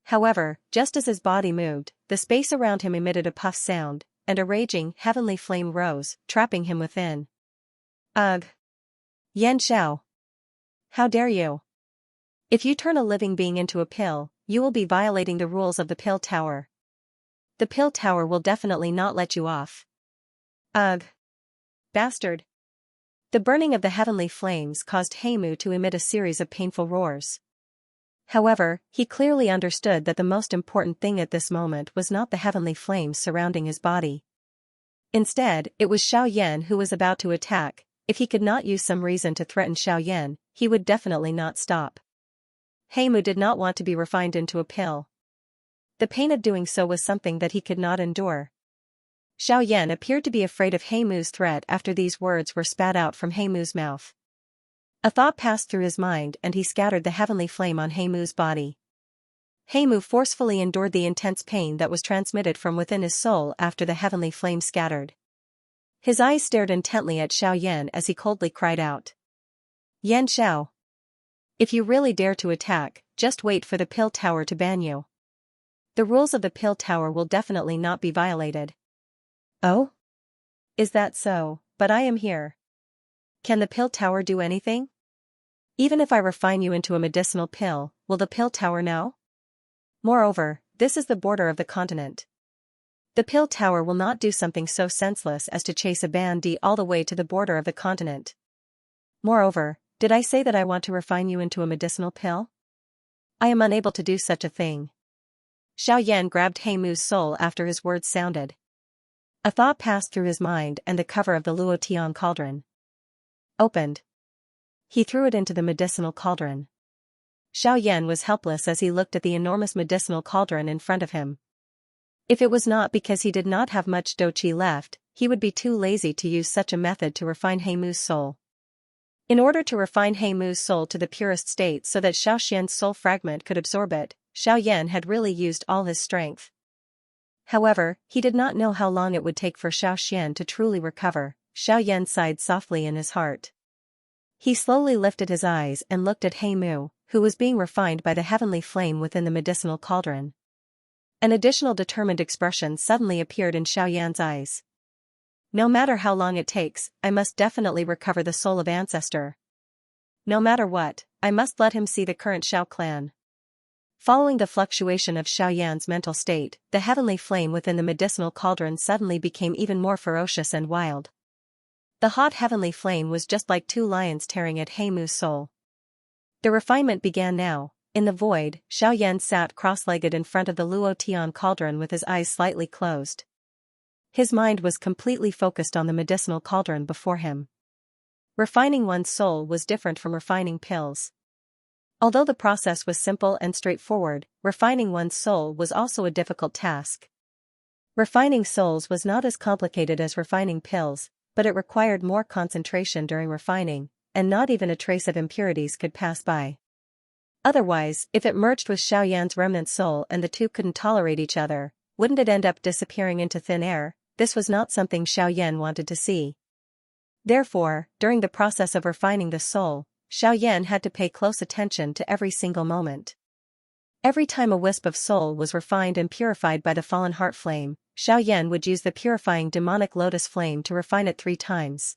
However, just as his body moved, the space around him emitted a puff sound, and a raging, heavenly flame rose, trapping him within. Ugh! Yan Xiao! How dare you! If you turn a living being into a pill, you will be violating the rules of the pill tower. The pill tower will definitely not let you off. Ugh! Bastard! The burning of the heavenly flames caused Heimu to emit a series of painful roars. However, he clearly understood that the most important thing at this moment was not the heavenly flames surrounding his body. Instead, it was Xiaoyan who was about to attack. If he could not use some reason to threaten Xiaoyan, he would definitely not stop. Heimu did not want to be refined into a pill. The pain of doing so was something that he could not endure. Xiaoyan appeared to be afraid of Heimu's threat after these words were spat out from Heimu's mouth. A thought passed through his mind and he scattered the heavenly flame on Heimu's body. Heimu forcefully endured the intense pain that was transmitted from within his soul after the heavenly flame scattered. His eyes stared intently at Xiaoyan as he coldly cried out. Yan Xiao! If you really dare to attack, just wait for the pill tower to ban you. The rules of the pill tower will definitely not be violated. Oh? Is that so? But I am here. Can the pill tower do anything? Even if I refine you into a medicinal pill, will the pill tower know? Moreover, this is the border of the continent. The pill tower will not do something so senseless as to chase a bandit all the way to the border of the continent. Moreover, did I say that I want to refine you into a medicinal pill? I am unable to do such a thing. Xiaoyan grabbed Heimu's soul after his words sounded. A thought passed through his mind and the cover of the Luo Tian Cauldron opened. He threw it into the medicinal cauldron. Xiaoyan was helpless as he looked at the enormous medicinal cauldron in front of him. If it was not because he did not have much doqi left, he would be too lazy to use such a method to refine Heimu's soul. In order to refine Heimu's soul to the purest state so that Xiaoxian's soul fragment could absorb it, Xiaoyan had really used all his strength. However, he did not know how long it would take for Xiaoxian to truly recover. Xiaoyan sighed softly in his heart. He slowly lifted his eyes and looked at Heimu, who was being refined by the heavenly flame within the medicinal cauldron. An additional determined expression suddenly appeared in Xiaoyan's eyes. No matter how long it takes, I must definitely recover the soul of ancestor. No matter what, I must let him see the current Xiao clan. Following the fluctuation of Xiaoyan's mental state, the heavenly flame within the medicinal cauldron suddenly became even more ferocious and wild. The hot heavenly flame was just like two lions tearing at Heimu's soul. The refinement began now. In the void, Xiaoyan sat cross-legged in front of the Luotian cauldron with his eyes slightly closed. His mind was completely focused on the medicinal cauldron before him. Refining one's soul was different from refining pills. Although the process was simple and straightforward, refining one's soul was also a difficult task. Refining souls was not as complicated as refining pills, but it required more concentration during refining, and not even a trace of impurities could pass by. Otherwise, if it merged with Xiaoyan's remnant soul and the two couldn't tolerate each other, wouldn't it end up disappearing into thin air? This was not something Xiaoyan wanted to see. Therefore, during the process of refining the soul, Xiaoyan had to pay close attention to every single moment. Every time a wisp of soul was refined and purified by the fallen heart flame, Xiaoyan would use the purifying demonic lotus flame to refine it 3 times.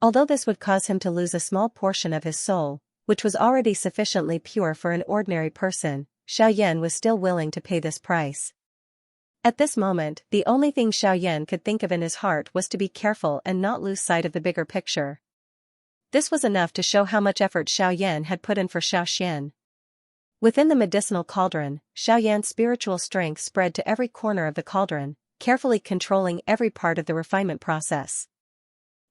Although this would cause him to lose a small portion of his soul, which was already sufficiently pure for an ordinary person, Xiaoyan was still willing to pay this price. At this moment, the only thing Xiaoyan could think of in his heart was to be careful and not lose sight of the bigger picture. This was enough to show how much effort Xiaoyan had put in for Xiaoxian. Within the medicinal cauldron, Xiaoyan's spiritual strength spread to every corner of the cauldron, carefully controlling every part of the refinement process.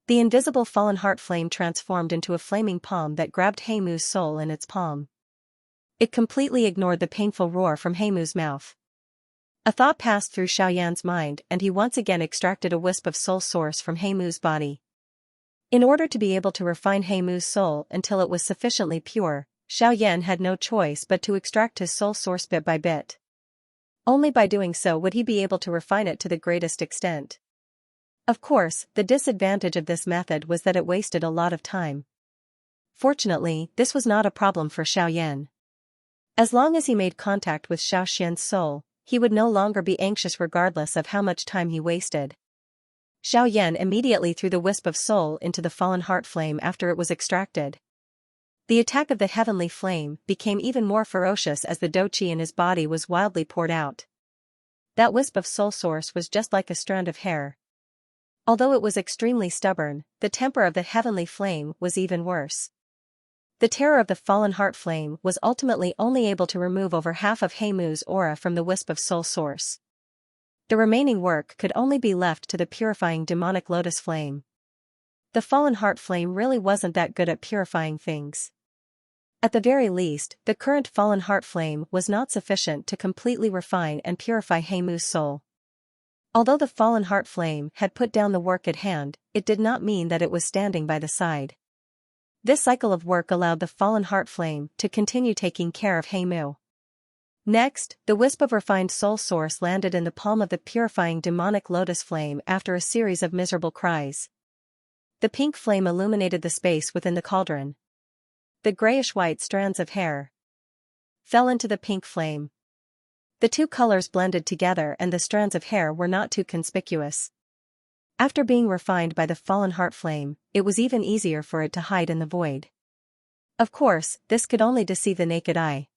The invisible fallen heart flame transformed into a flaming palm that grabbed Heimu's soul in its palm. It completely ignored the painful roar from Heimu's mouth. A thought passed through Xiaoyan's mind and he once again extracted a wisp of soul source from Heimu's body. In order to be able to refine Heimu's soul until it was sufficiently pure, Xiaoyan had no choice but to extract his soul source bit by bit. Only by doing so would he be able to refine it to the greatest extent. Of course, the disadvantage of this method was that it wasted a lot of time. Fortunately, this was not a problem for Xiaoyan. As long as he made contact with Xiaoxian's soul, he would no longer be anxious regardless of how much time he wasted. Xiaoyan immediately threw the wisp of soul into the fallen heart flame after it was extracted. The attack of the heavenly flame became even more ferocious as the doqi in his body was wildly poured out. That wisp of soul source was just like a strand of hair. Although it was extremely stubborn, the temper of the heavenly flame was even worse. The terror of the fallen heart flame was ultimately only able to remove over half of Heimu's aura from the wisp of soul source. The remaining work could only be left to the purifying demonic lotus flame. The fallen heart flame really wasn't that good at purifying things. At the very least, the current fallen heart flame was not sufficient to completely refine and purify Heimu's soul. Although the fallen heart flame had put down the work at hand, it did not mean that it was standing by the side. This cycle of work allowed the fallen heart flame to continue taking care of Heimu. Next, the wisp of refined soul source landed in the palm of the purifying demonic lotus flame after a series of miserable cries. The pink flame illuminated the space within the cauldron. The grayish-white strands of hair fell into the pink flame. The two colors blended together and the strands of hair were not too conspicuous. After being refined by the fallen heart flame, it was even easier for it to hide in the void. Of course, this could only deceive the naked eye.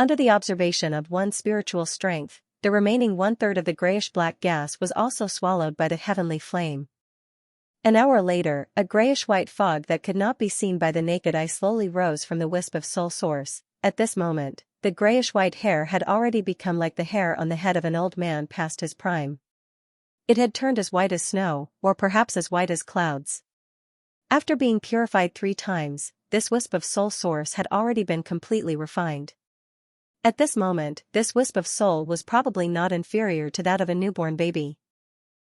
Under the observation of one's spiritual strength, the remaining 1/3 of the grayish-black gas was also swallowed by the heavenly flame. An hour later, a grayish-white fog that could not be seen by the naked eye slowly rose from the wisp of soul source. At this moment, the grayish-white hair had already become like the hair on the head of an old man past his prime. It had turned as white as snow, or perhaps as white as clouds. After being purified 3 times, this wisp of soul source had already been completely refined. At this moment, this wisp of soul was probably not inferior to that of a newborn baby.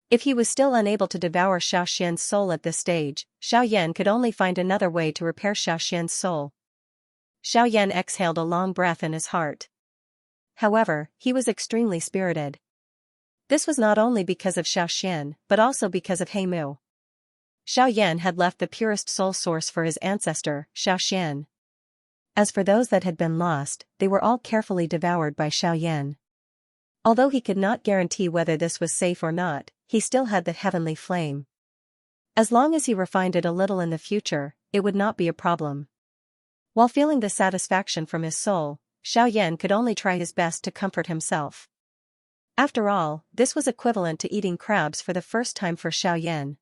If he was still unable to devour Xiaoxian's soul at this stage, Xiaoyan could only find another way to repair Xiaoxian's soul. Xiaoyan exhaled a long breath in his heart. However, he was extremely spirited. This was not only because of Xiaoxian, but also because of Heimu. Xiaoyan had left the purest soul source for his ancestor, Xiaoxian. As for those that had been lost, they were all carefully devoured by Xiaoyan. Although he could not guarantee whether this was safe or not, he still had the heavenly flame. As long as he refined it a little in the future, it would not be a problem. While feeling the satisfaction from his soul, Xiaoyan could only try his best to comfort himself. After all, this was equivalent to eating crabs for the first time for Xiaoyan.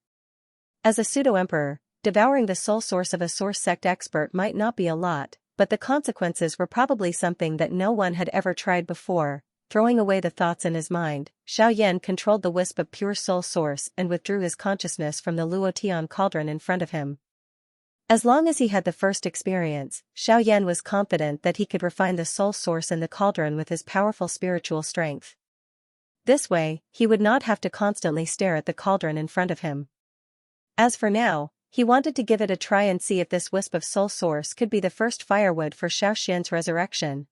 As a pseudo-emperor, devouring the soul source of a source sect expert might not be a lot, but the consequences were probably something that no one had ever tried before. Throwing away the thoughts in his mind, Xiaoyan controlled the wisp of pure soul source and withdrew his consciousness from the Luotian cauldron in front of him. As long as he had the first experience, Xiaoyan was confident that he could refine the soul source in the cauldron with his powerful spiritual strength. This way, he would not have to constantly stare at the cauldron in front of him. As for now, he wanted to give it a try and see if this wisp of soul source could be the first firewood for Xiaoxian's resurrection.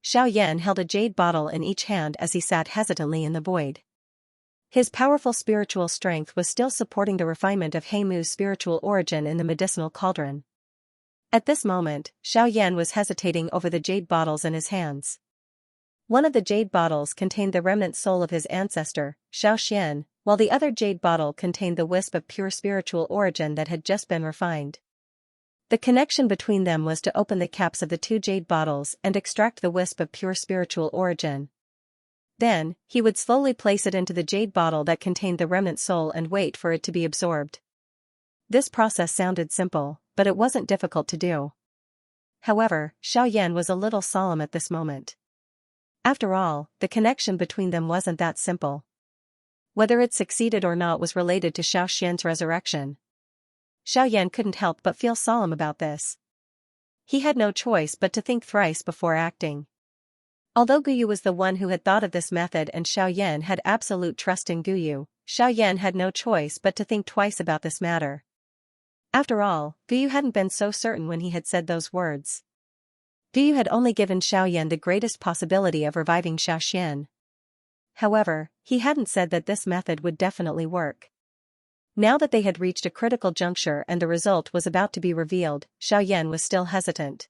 Xiaoyan held a jade bottle in each hand as he sat hesitantly in the void. His powerful spiritual strength was still supporting the refinement of Heimu's spiritual origin in the medicinal cauldron. At this moment, Xiaoyan was hesitating over the jade bottles in his hands. One of the jade bottles contained the remnant soul of his ancestor, Xiaoxian, while the other jade bottle contained the wisp of pure spiritual origin that had just been refined. The connection between them was to open the caps of the two jade bottles and extract the wisp of pure spiritual origin. Then, he would slowly place it into the jade bottle that contained the remnant soul and wait for it to be absorbed. This process sounded simple, but it wasn't difficult to do. However, Xiaoyan was a little solemn at this moment. After all, the connection between them wasn't that simple. Whether it succeeded or not was related to Xiaoxian's resurrection. Xiaoyan couldn't help but feel solemn about this. He had no choice but to think thrice before acting. Although Guyu was the one who had thought of this method and Xiaoyan had absolute trust in Guyu, Xiaoyan had no choice but to think twice about this matter. After all, Guyu hadn't been so certain when he had said those words. Guyu had only given Xiaoyan the greatest possibility of reviving Xiaoxian. However, he hadn't said that this method would definitely work. Now that they had reached a critical juncture and the result was about to be revealed, Xiaoyan was still hesitant.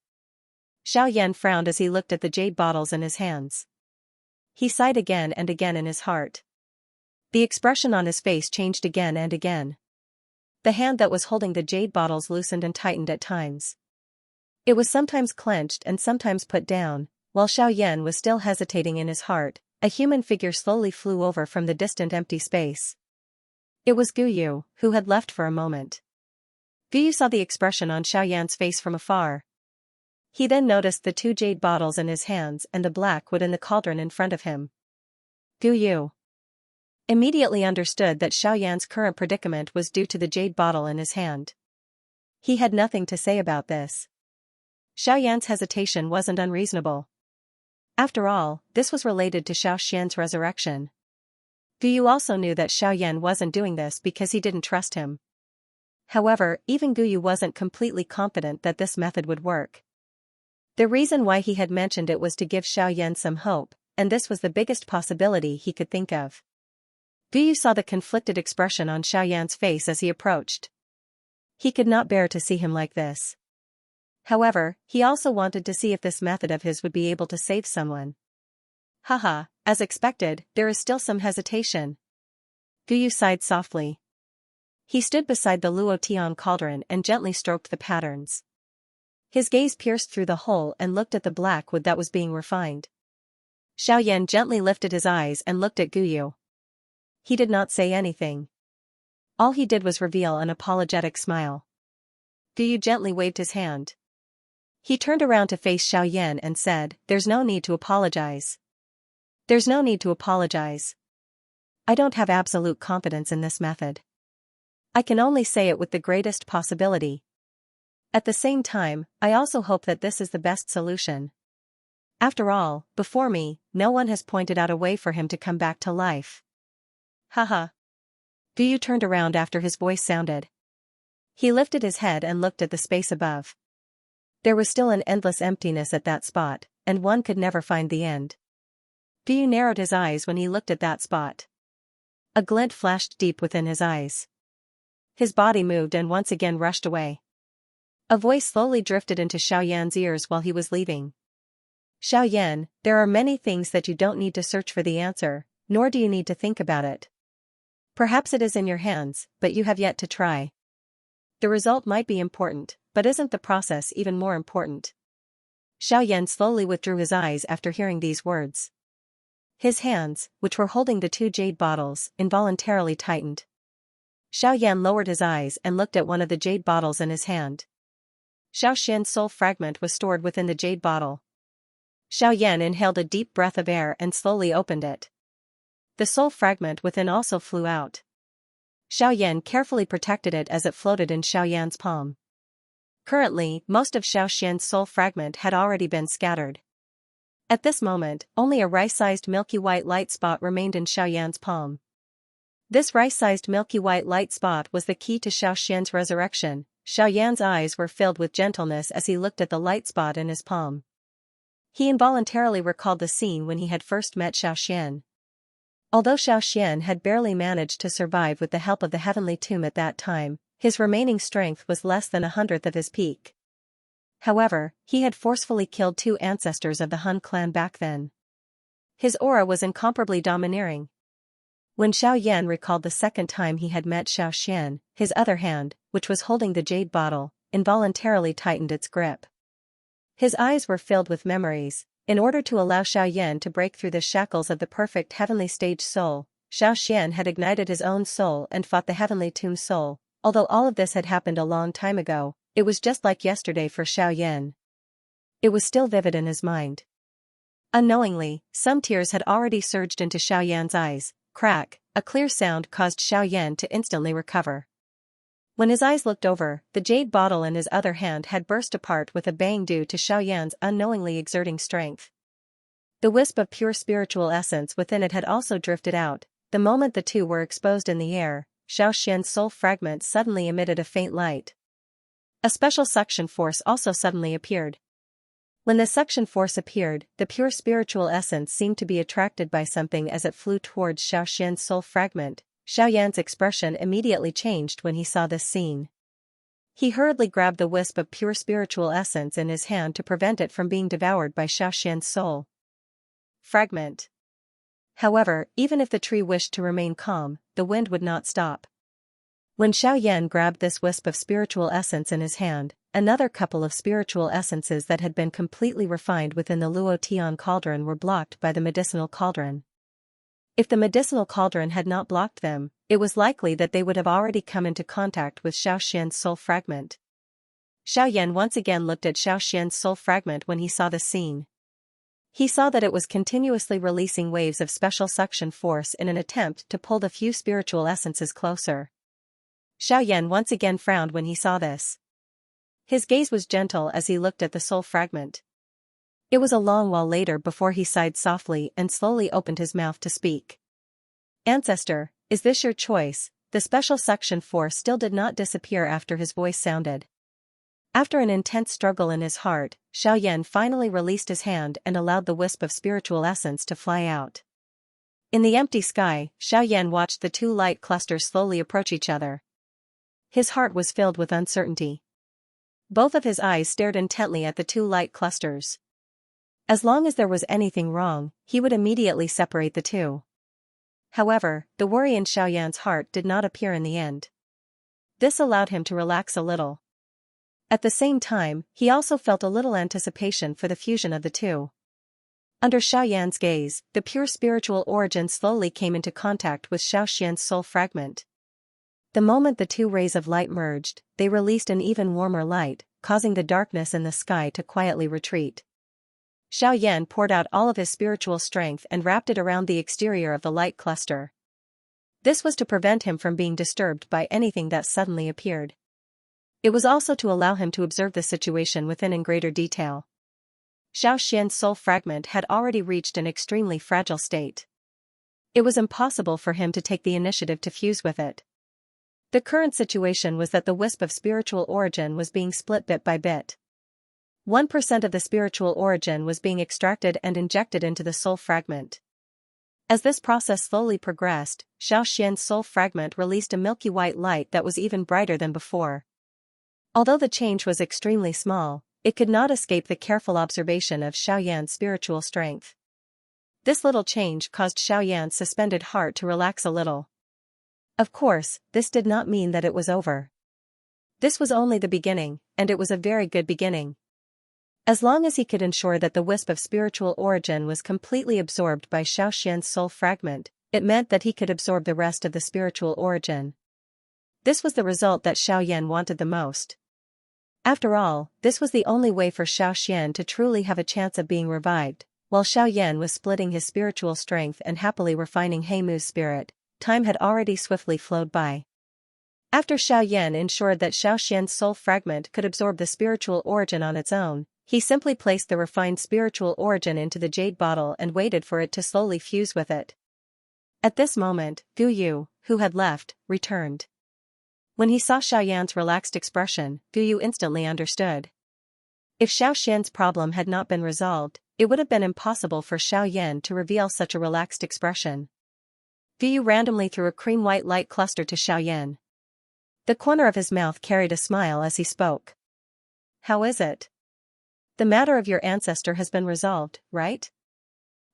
Xiaoyan frowned as he looked at the jade bottles in his hands. He sighed again and again in his heart. The expression on his face changed again and again. The hand that was holding the jade bottles loosened and tightened at times. It was sometimes clenched and sometimes put down. While Xiaoyan was still hesitating in his heart, a human figure slowly flew over from the distant empty space. It was Guyu, who had left for a moment. Guyu saw the expression on Xiaoyan's face from afar. He then noticed the two jade bottles in his hands and the black wood in the cauldron in front of him. Guyu immediately understood that Xiaoyan's current predicament was due to the jade bottle in his hand. He had nothing to say about this. Xiaoyan's hesitation wasn't unreasonable. After all, this was related to Xiaoxian's resurrection. Guyu also knew that Xiaoyan wasn't doing this because he didn't trust him. However, even Guyu wasn't completely confident that this method would work. The reason why he had mentioned it was to give Xiaoyan some hope, and this was the biggest possibility he could think of. Guyu saw the conflicted expression on Xiaoyan's face as he approached. He could not bear to see him like this. However, he also wanted to see if this method of his would be able to save someone. Haha, as expected, there is still some hesitation. Guyu sighed softly. He stood beside the Luotian cauldron and gently stroked the patterns. His gaze pierced through the hole and looked at the black wood that was being refined. Xiaoyan gently lifted his eyes and looked at Guyu. He did not say anything. All he did was reveal an apologetic smile. Guyu gently waved his hand. He turned around to face Xiaoyan and said, "There's no need to apologize. There's no need to apologize. I don't have absolute confidence in this method. I can only say it with the greatest possibility. At the same time, I also hope that this is the best solution. After all, before me, no one has pointed out a way for him to come back to life." Haha. Guyu turned around after his voice sounded. He lifted his head and looked at the space above. There was still an endless emptiness at that spot, and one could never find the end. Guyu narrowed his eyes when he looked at that spot. A glint flashed deep within his eyes. His body moved and once again rushed away. A voice slowly drifted into Xiaoyan's ears while he was leaving. Xiaoyan, there are many things that you don't need to search for the answer, nor do you need to think about it. Perhaps it is in your hands, but you have yet to try. The result might be important, but isn't the process even more important? Xiaoyan slowly withdrew his eyes after hearing these words. His hands, which were holding the 2 jade bottles, involuntarily tightened. Xiaoyan lowered his eyes and looked at one of the jade bottles in his hand. Xiaoxian's soul fragment was stored within the jade bottle. Xiaoyan inhaled a deep breath of air and slowly opened it. The soul fragment within also flew out. Xiaoyan carefully protected it as it floated in Xiaoyan's palm. Currently, most of Xiaoxian's soul fragment had already been scattered. At this moment, only a rice-sized milky white light spot remained in Xiaoyan's palm. This rice-sized milky white light spot was the key to Xiaoxian's resurrection. Xiaoyan's eyes were filled with gentleness as he looked at the light spot in his palm. He involuntarily recalled the scene when he had first met Xiaoxian. Although Xiaoxian had barely managed to survive with the help of the heavenly tomb at that time, his remaining strength was less than 1/100th of his peak. However, he had forcefully killed 2 ancestors of the Hun clan back then. His aura was incomparably domineering. When Xiaoyan recalled the second time he had met Xiaoxian, his other hand, which was holding the jade bottle, involuntarily tightened its grip. His eyes were filled with memories. In order to allow Xiaoyan to break through the shackles of the perfect heavenly stage soul, Xiaoxian had ignited his own soul and fought the heavenly tomb soul. Although all of this had happened a long time ago, it was just like yesterday for Xiaoyan. It was still vivid in his mind. Unknowingly, some tears had already surged into Xiaoyan's eyes. Crack, a clear sound caused Xiaoyan to instantly recover. When his eyes looked over, the jade bottle in his other hand had burst apart with a bang due to Xiaoyan's unknowingly exerting strength. The wisp of pure spiritual essence within it had also drifted out. The moment the two were exposed in the air, Xiaoxian's soul fragment suddenly emitted a faint light. A special suction force also suddenly appeared. When the suction force appeared, the pure spiritual essence seemed to be attracted by something as it flew towards Xiaoxian's soul fragment. Xiaoyan's expression immediately changed when he saw this scene. He hurriedly grabbed the wisp of pure spiritual essence in his hand to prevent it from being devoured by Xiaoxian's soul fragment. However, even if the tree wished to remain calm, the wind would not stop. When Xiaoyan grabbed this wisp of spiritual essence in his hand, another couple of spiritual essences that had been completely refined within the Luo Tian cauldron were blocked by the medicinal cauldron. If the medicinal cauldron had not blocked them, it was likely that they would have already come into contact with Xiaoxian's soul fragment. Xiaoyan once again looked at Xiaoxian's soul fragment when he saw the scene. He saw that it was continuously releasing waves of special suction force in an attempt to pull the few spiritual essences closer. Xiaoyan once again frowned when he saw this. His gaze was gentle as he looked at the soul fragment. It was a long while later before he sighed softly and slowly opened his mouth to speak. "Ancestor, is this your choice?" The special suction force still did not disappear after his voice sounded. After an intense struggle in his heart, Xiaoyan finally released his hand and allowed the wisp of spiritual essence to fly out. In the empty sky, Xiaoyan watched the two light clusters slowly approach each other. His heart was filled with uncertainty. Both of his eyes stared intently at the two light clusters. As long as there was anything wrong, he would immediately separate the two. However, the worry in Xiaoyan's heart did not appear in the end. This allowed him to relax a little. At the same time, he also felt a little anticipation for the fusion of the two. Under Xiaoyan's gaze, the pure spiritual origin slowly came into contact with Xiaoxian's soul fragment. The moment the two rays of light merged, they released an even warmer light, causing the darkness in the sky to quietly retreat. Xiaoyan poured out all of his spiritual strength and wrapped it around the exterior of the light cluster. This was to prevent him from being disturbed by anything that suddenly appeared. It was also to allow him to observe the situation within in greater detail. Xiaoxian's soul fragment had already reached an extremely fragile state. It was impossible for him to take the initiative to fuse with it. The current situation was that the wisp of spiritual origin was being split bit by bit. 1% of the spiritual origin was being extracted and injected into the soul fragment. As this process slowly progressed, Xiaoxian's soul fragment released a milky white light that was even brighter than before. Although the change was extremely small, it could not escape the careful observation of Xiaoyan's spiritual strength. This little change caused Xiaoyan's suspended heart to relax a little. Of course, this did not mean that it was over. This was only the beginning, and it was a very good beginning. As long as he could ensure that the wisp of spiritual origin was completely absorbed by Xiaoxian's soul fragment, it meant that he could absorb the rest of the spiritual origin. This was the result that Xiaoyan wanted the most. After all, this was the only way for Xiaoxian to truly have a chance of being revived. While Xiaoyan was splitting his spiritual strength and happily refining Heimu's spirit, time had already swiftly flowed by. After Xiaoyan ensured that Xiaoxian's soul fragment could absorb the spiritual origin on its own, he simply placed the refined spiritual origin into the jade bottle and waited for it to slowly fuse with it. At this moment, Gu Yu, who had left, returned. When he saw Xiaoyan's relaxed expression, Gu Yu instantly understood. If Xiaoxian's problem had not been resolved, it would have been impossible for Xiaoyan to reveal such a relaxed expression. Gu Yu randomly threw a cream-white light cluster to Xiaoyan. The corner of his mouth carried a smile as he spoke. "How is it? The matter of your ancestor has been resolved, right?"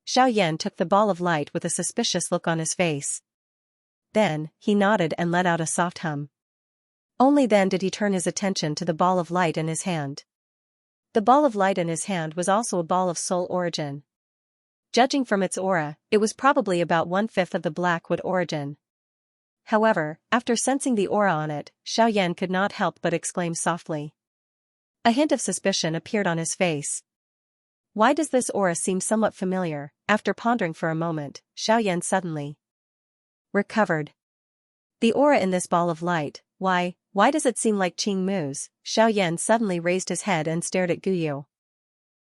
Xiaoyan took the ball of light with a suspicious look on his face. Then, he nodded and let out a soft hum. Only then did he turn his attention to the ball of light in his hand. The ball of light in his hand was also a ball of soul origin. Judging from its aura, it was probably about 1/5 of the Blackwood origin. However, after sensing the aura on it, Xiaoyan could not help but exclaim softly. A hint of suspicion appeared on his face. Why does this aura seem somewhat familiar? After pondering for a moment, Xiaoyan suddenly recovered. The aura in this ball of light, why does it seem like Qing Mu's? Xiaoyan suddenly raised his head and stared at Gu Yu.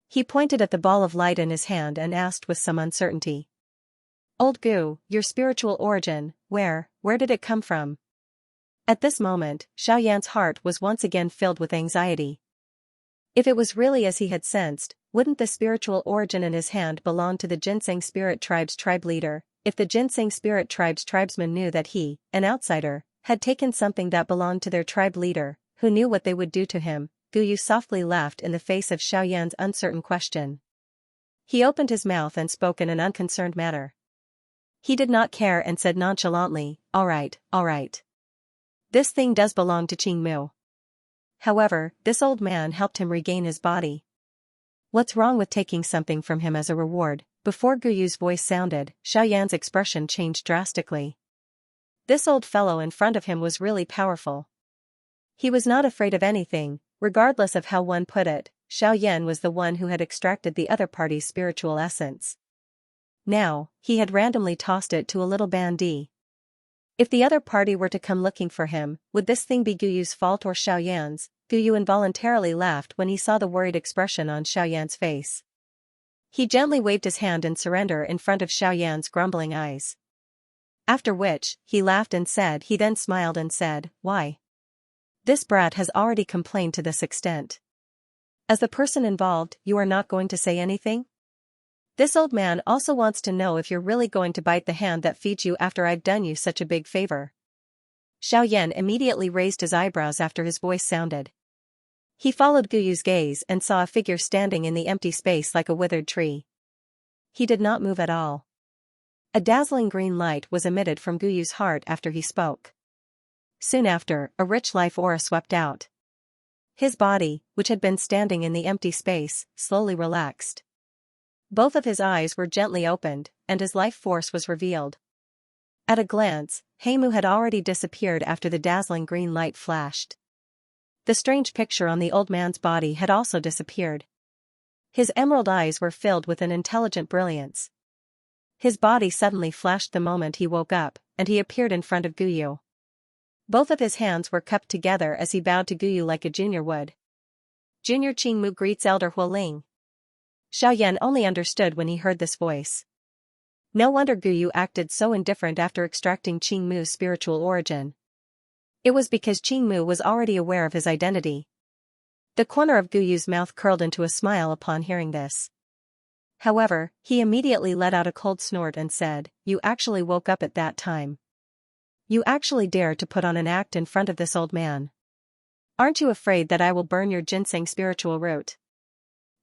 He pointed at the ball of light in his hand and asked with some uncertainty. "Old Gu, your spiritual origin, where did it come from?" At this moment, Xiaoyan's heart was once again filled with anxiety. If it was really as he had sensed, wouldn't the spiritual origin in his hand belong to the Ginseng Spirit Tribe's tribe leader? If the Ginseng Spirit Tribe's tribesmen knew that he, an outsider, had taken something that belonged to their tribe leader, who knew what they would do to him, Gu Yu softly laughed in the face of Xiaoyan's uncertain question. He opened his mouth and spoke in an unconcerned manner. He did not care and said nonchalantly, all right. This thing does belong to Qing Mu. However, this old man helped him regain his body. What's wrong with taking something from him as a reward? Before Gu Yu's voice sounded, Xiaoyan's expression changed drastically. This old fellow in front of him was really powerful. He was not afraid of anything, regardless of how one put it. Xiaoyan was the one who had extracted the other party's spiritual essence. Now, he had randomly tossed it to a little bandit. If the other party were to come looking for him, would this thing be Gu Yu's fault or Xiaoyan's? Gu Yu involuntarily laughed when he saw the worried expression on Xiaoyan's face. He gently waved his hand in surrender in front of Xiaoyan's grumbling eyes. After which, he laughed and said, he then smiled and said, "Why? This brat has already complained to this extent. As the person involved, you are not going to say anything? This old man also wants to know if you're really going to bite the hand that feeds you after I've done you such a big favor." Xiaoyan immediately raised his eyebrows after his voice sounded. He followed Gu Yu's gaze and saw a figure standing in the empty space like a withered tree. He did not move at all. A dazzling green light was emitted from Gu Yu's heart after he spoke. Soon after, a rich life aura swept out. His body, which had been standing in the empty space, slowly relaxed. Both of his eyes were gently opened, and his life force was revealed. At a glance, Heimu had already disappeared after the dazzling green light flashed. The strange picture on the old man's body had also disappeared. His emerald eyes were filled with an intelligent brilliance. His body suddenly flashed the moment he woke up, and he appeared in front of Gu Yu. Both of his hands were cupped together as he bowed to Gu Yu like a junior would. "Junior Qing Mu greets Elder Hualing." Xiaoyan only understood when he heard this voice. No wonder Gu Yu acted so indifferent after extracting Qing Mu's spiritual origin. It was because Qing Mu was already aware of his identity. The corner of Gu Yu's mouth curled into a smile upon hearing this. However, he immediately let out a cold snort and said, "You actually woke up at that time. You actually dared to put on an act in front of this old man." Aren't you afraid that I will burn your ginseng spiritual root?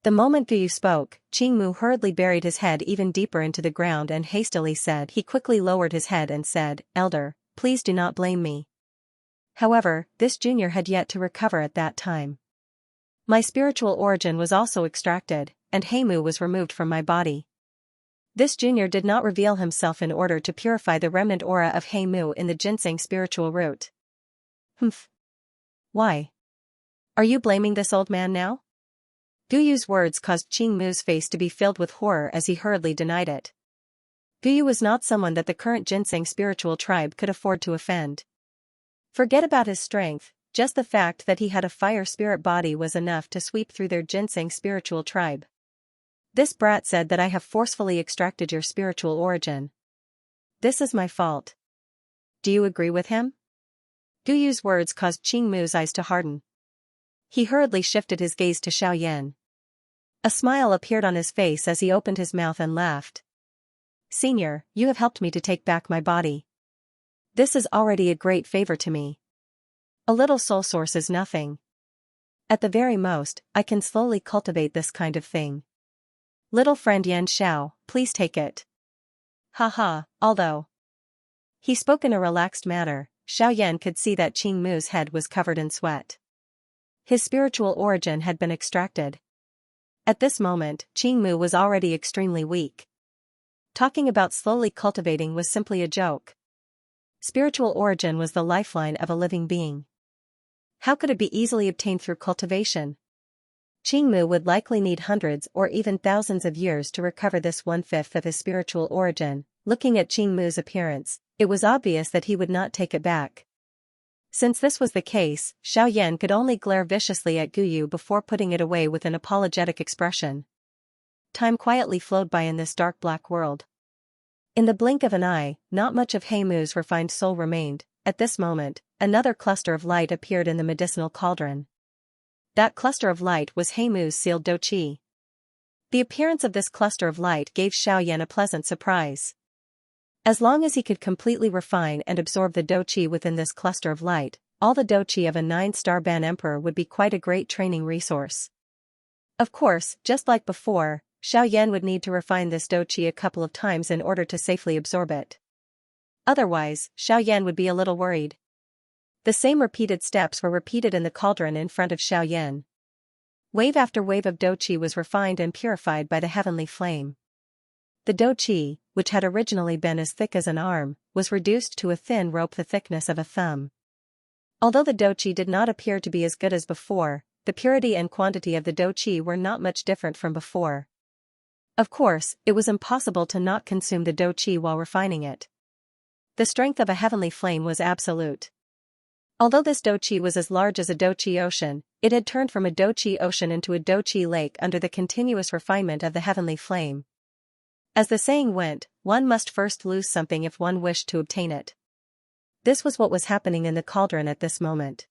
The moment Guyu spoke, Qingmu hurriedly buried his head even deeper into the ground and hastily said he quickly lowered his head and said, "Elder, please do not blame me." However, this junior had yet to recover at that time. My spiritual origin was also extracted, and Heimu was removed from my body. This junior did not reveal himself in order to purify the remnant aura of Heimu in the ginseng spiritual root. Humph. Why? Are you blaming this old man now? Guyu's words caused Qingmu's face to be filled with horror as he hurriedly denied it. Guyu was not someone that the current ginseng spiritual tribe could afford to offend. Forget about his strength, just the fact that he had a fire spirit body was enough to sweep through their ginseng spiritual tribe. This brat said that I have forcefully extracted your spiritual origin. This is my fault. Do you agree with him? Guyu's words caused Qingmu's eyes to harden. He hurriedly shifted his gaze to Xiaoyan. A smile appeared on his face as he opened his mouth and laughed. Senior, you have helped me to take back my body. This is already a great favor to me. A little soul source is nothing. At the very most, I can slowly cultivate this kind of thing. Little friend Yan Xiao, please take it. Haha, although. He spoke in a relaxed manner, Xiaoyan could see that Qingmu's head was covered in sweat. His spiritual origin had been extracted. At this moment, Qingmu was already extremely weak. Talking about slowly cultivating was simply a joke. Spiritual origin was the lifeline of a living being. How could it be easily obtained through cultivation? Qingmu would likely need hundreds or even thousands of years to recover this 1/5 of his spiritual origin. Looking at Qingmu's appearance, it was obvious that he would not take it back. Since this was the case, Xiaoyan could only glare viciously at Guyu before putting it away with an apologetic expression. Time quietly flowed by in this dark black world. In the blink of an eye, not much of Heimu's refined soul remained. At this moment, another cluster of light appeared in the medicinal cauldron. That cluster of light was Heimu's sealed douqi. The appearance of this cluster of light gave Xiaoyan a pleasant surprise. As long as he could completely refine and absorb the douqi within this cluster of light, all the douqi of a 9-star Ban Emperor would be quite a great training resource. Of course, just like before, Xiaoyan would need to refine this douqi a couple of times in order to safely absorb it. Otherwise, Xiaoyan would be a little worried. The same repeated steps were repeated in the cauldron in front of Xiaoyan. Wave after wave of douqi was refined and purified by the heavenly flame. The douqi, which had originally been as thick as an arm, was reduced to a thin rope the thickness of a thumb. Although the douqi did not appear to be as good as before, the purity and quantity of the douqi were not much different from before. Of course, it was impossible to not consume the douqi while refining it. The strength of a heavenly flame was absolute. Although this douqi was as large as a douqi ocean, it had turned from a douqi ocean into a douqi lake under the continuous refinement of the heavenly flame. As the saying went, one must first lose something if one wished to obtain it. This was what was happening in the cauldron at this moment.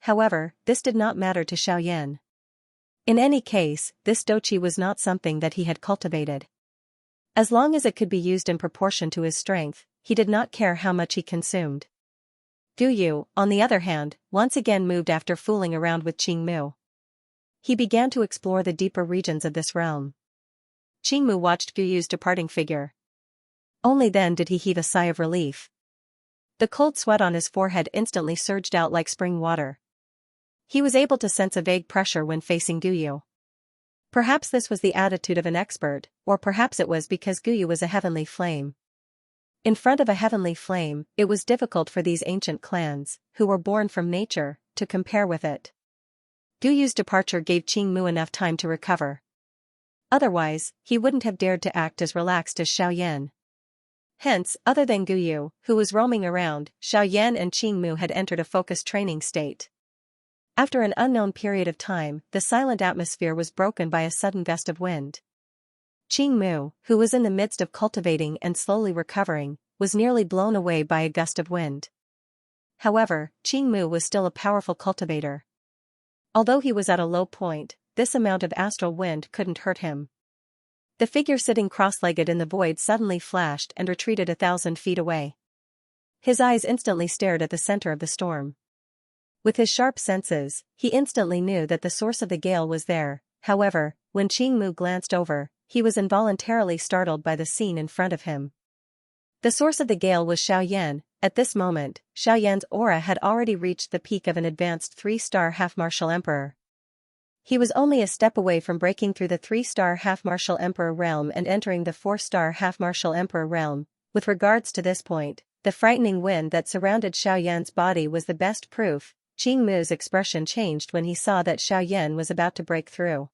However, this did not matter to Xiaoyan. In any case, this douqi was not something that he had cultivated. As long as it could be used in proportion to his strength, he did not care how much he consumed. Guyu, on the other hand, once again moved after fooling around with Qingmu. He began to explore the deeper regions of this realm. Qingmu watched Guyu's departing figure. Only then did he heave a sigh of relief. The cold sweat on his forehead instantly surged out like spring water. He was able to sense a vague pressure when facing Guyu. Perhaps this was the attitude of an expert, or perhaps it was because Guyu was a heavenly flame. In front of a heavenly flame, it was difficult for these ancient clans, who were born from nature, to compare with it. Guyu's departure gave Qingmu enough time to recover. Otherwise, he wouldn't have dared to act as relaxed as Xiaoyan. Hence, other than Guyu, who was roaming around, Xiaoyan and Qingmu had entered a focused training state. After an unknown period of time, the silent atmosphere was broken by a sudden gust of wind. Qingmu, who was in the midst of cultivating and slowly recovering, was nearly blown away by a gust of wind. However, Qingmu was still a powerful cultivator. Although he was at a low point, this amount of astral wind couldn't hurt him. The figure sitting cross-legged in the void suddenly flashed and retreated 1,000 feet away. His eyes instantly stared at the center of the storm. With his sharp senses, he instantly knew that the source of the gale was there. However, when Qingmu glanced over, he was involuntarily startled by the scene in front of him. The source of the gale was Xiaoyan. At this moment, Xiaoyan's aura had already reached the peak of an advanced 3-star half-martial emperor. He was only a step away from breaking through the 3-star half-martial emperor realm and entering the 4-star half-martial emperor realm. With regards to this point, the frightening wind that surrounded Xiaoyan's body was the best proof. Qingmu's expression changed when he saw that Xiaoyan was about to break through.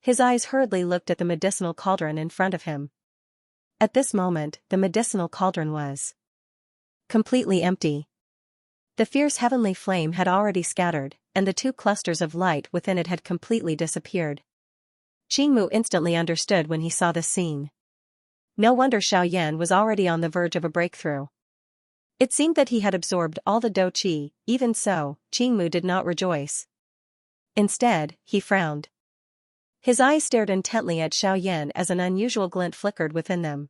His eyes hurriedly looked at the medicinal cauldron in front of him. At this moment, the medicinal cauldron was completely empty. The fierce heavenly flame had already scattered, and the 2 clusters of light within it had completely disappeared. Qingmu instantly understood when he saw this scene. No wonder Xiaoyan was already on the verge of a breakthrough. It seemed that he had absorbed all the dou qi. Even so, Qingmu did not rejoice. Instead, he frowned. His eyes stared intently at Xiaoyan as an unusual glint flickered within them.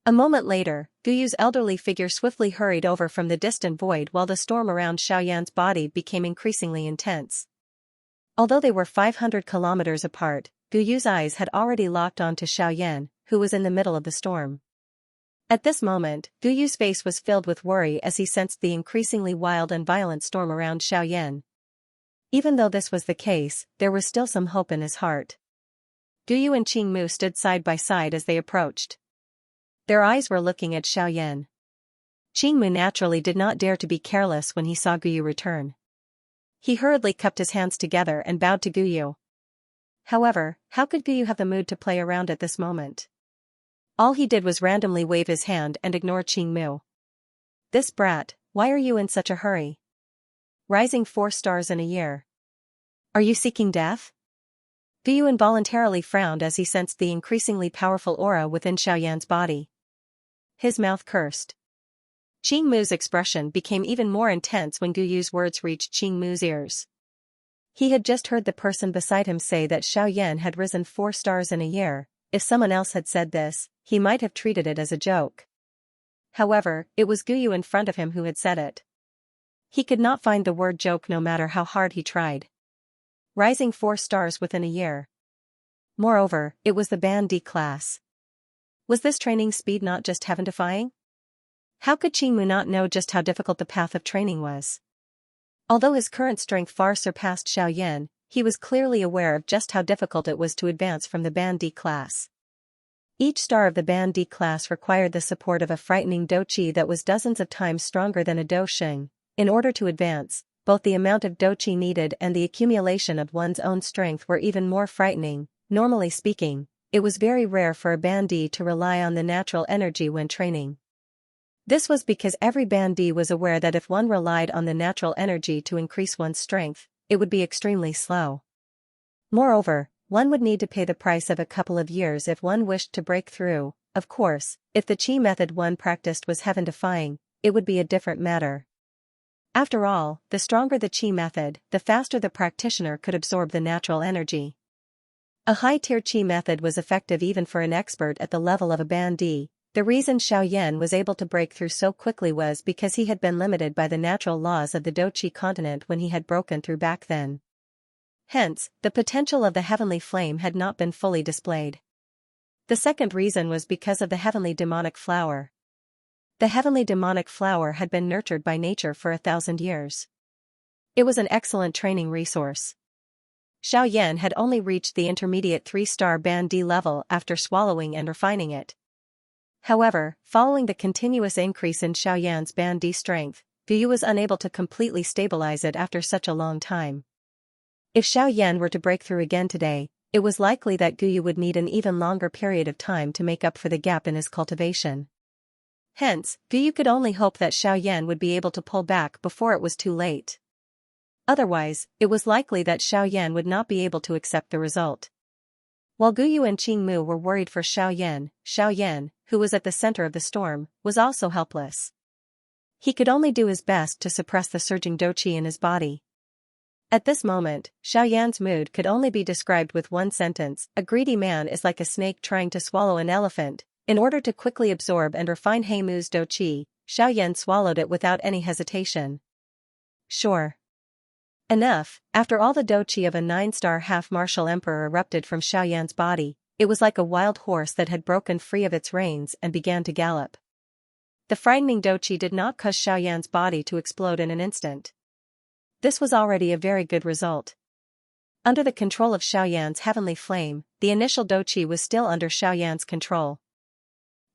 A moment later, Guyu's elderly figure swiftly hurried over from the distant void while the storm around Xiaoyan's body became increasingly intense. Although they were 500 kilometers apart, Guyu's eyes had already locked onto Xiaoyan, who was in the middle of the storm. At this moment, Guyu's face was filled with worry as he sensed the increasingly wild and violent storm around Xiaoyan. Even though this was the case, there was still some hope in his heart. Guyu and Qingmu stood side by side as they approached. Their eyes were looking at Xiaoyan. Qingmu naturally did not dare to be careless when he saw Guyu return. He hurriedly cupped his hands together and bowed to Guyu. However, how could Guyu have the mood to play around at this moment? All he did was randomly wave his hand and ignore Qingmu. This brat, why are you in such a hurry? Rising 4 stars in a year. Are you seeking death? Guyu involuntarily frowned as he sensed the increasingly powerful aura within Xiaoyan's body. His mouth cursed. Qingmu's expression became even more intense when Guyu's words reached Qingmu's ears. He had just heard the person beside him say that Xiaoyan had risen 4 stars in a year. If someone else had said this, he might have treated it as a joke. However, it was Guyu in front of him who had said it. He could not find the word joke no matter how hard he tried. Rising 4 stars within a year. Moreover, it was the Band D class. Was this training speed not just heaven-defying? How could Qingmu not know just how difficult the path of training was? Although his current strength far surpassed Xiaoyan, he was clearly aware of just how difficult it was to advance from the Band D class. Each star of the Band D class required the support of a frightening dou qi that was dozens of times stronger than a dou sheng. In order to advance, both the amount of dou qi needed and the accumulation of one's own strength were even more frightening. Normally speaking, it was very rare for a bandee to rely on the natural energy when training. This was because every bandee was aware that if one relied on the natural energy to increase one's strength, it would be extremely slow. Moreover, one would need to pay the price of a couple of years if one wished to break through. Of course, if the qi method one practiced was heaven-defying, it would be a different matter. After all, the stronger the qi method, the faster the practitioner could absorb the natural energy. A high-tier qi method was effective even for an expert at the level of a bandee. The reason Xiaoyan was able to break through so quickly was because he had been limited by the natural laws of the dou qi continent when he had broken through back then. Hence, the potential of the heavenly flame had not been fully displayed. The second reason was because of the heavenly demonic flower. The heavenly demonic flower had been nurtured by nature for 1,000 years. It was an excellent training resource. Xiaoyan had only reached the intermediate 3-star Band D level after swallowing and refining it. However, following the continuous increase in Xiaoyan's Band D strength, Guyu was unable to completely stabilize it after such a long time. If Xiaoyan were to break through again today, it was likely that Guyu would need an even longer period of time to make up for the gap in his cultivation. Hence, Guyu could only hope that Xiaoyan would be able to pull back before it was too late. Otherwise, it was likely that Xiaoyan would not be able to accept the result. While Guyu and Qingmu were worried for Xiaoyan, who was at the center of the storm, was also helpless. He could only do his best to suppress the surging dou qi in his body. At this moment, Xiaoyan's mood could only be described with one sentence: a greedy man is like a snake trying to swallow an elephant. In order to quickly absorb and refine Heimu's dou qi, Xiaoyan swallowed it without any hesitation. Sure. Enough, after all the doqi of a 9-star half-martial emperor erupted from Xiaoyan's body, it was like a wild horse that had broken free of its reins and began to gallop. The frightening doqi did not cause Xiaoyan's body to explode in an instant. This was already a very good result. Under the control of Xiaoyan's heavenly flame, the initial doqi was still under Xiaoyan's control.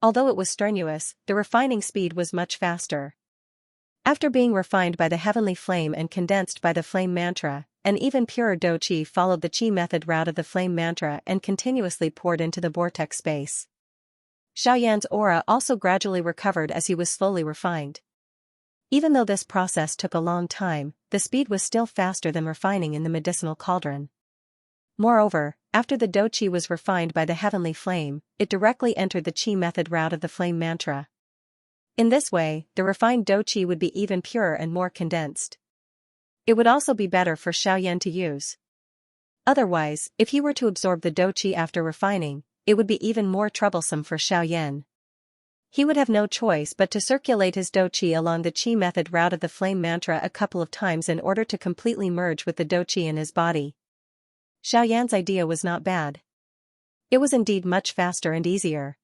Although it was strenuous, the refining speed was much faster. After being refined by the heavenly flame and condensed by the flame mantra, an even purer doqi followed the qi method route of the flame mantra and continuously poured into the vortex space. Xiaoyan's aura also gradually recovered as he was slowly refined. Even though this process took a long time, the speed was still faster than refining in the medicinal cauldron. Moreover, after the doqi was refined by the heavenly flame, it directly entered the qi method route of the flame mantra. In this way, the refined doqi would be even purer and more condensed. It would also be better for Xiaoyan to use. Otherwise, if he were to absorb the doqi after refining, it would be even more troublesome for Xiaoyan. He would have no choice but to circulate his doqi along the qi method route of the flame mantra a couple of times in order to completely merge with the doqi in his body. Xiaoyan's idea was not bad. It was indeed much faster and easier.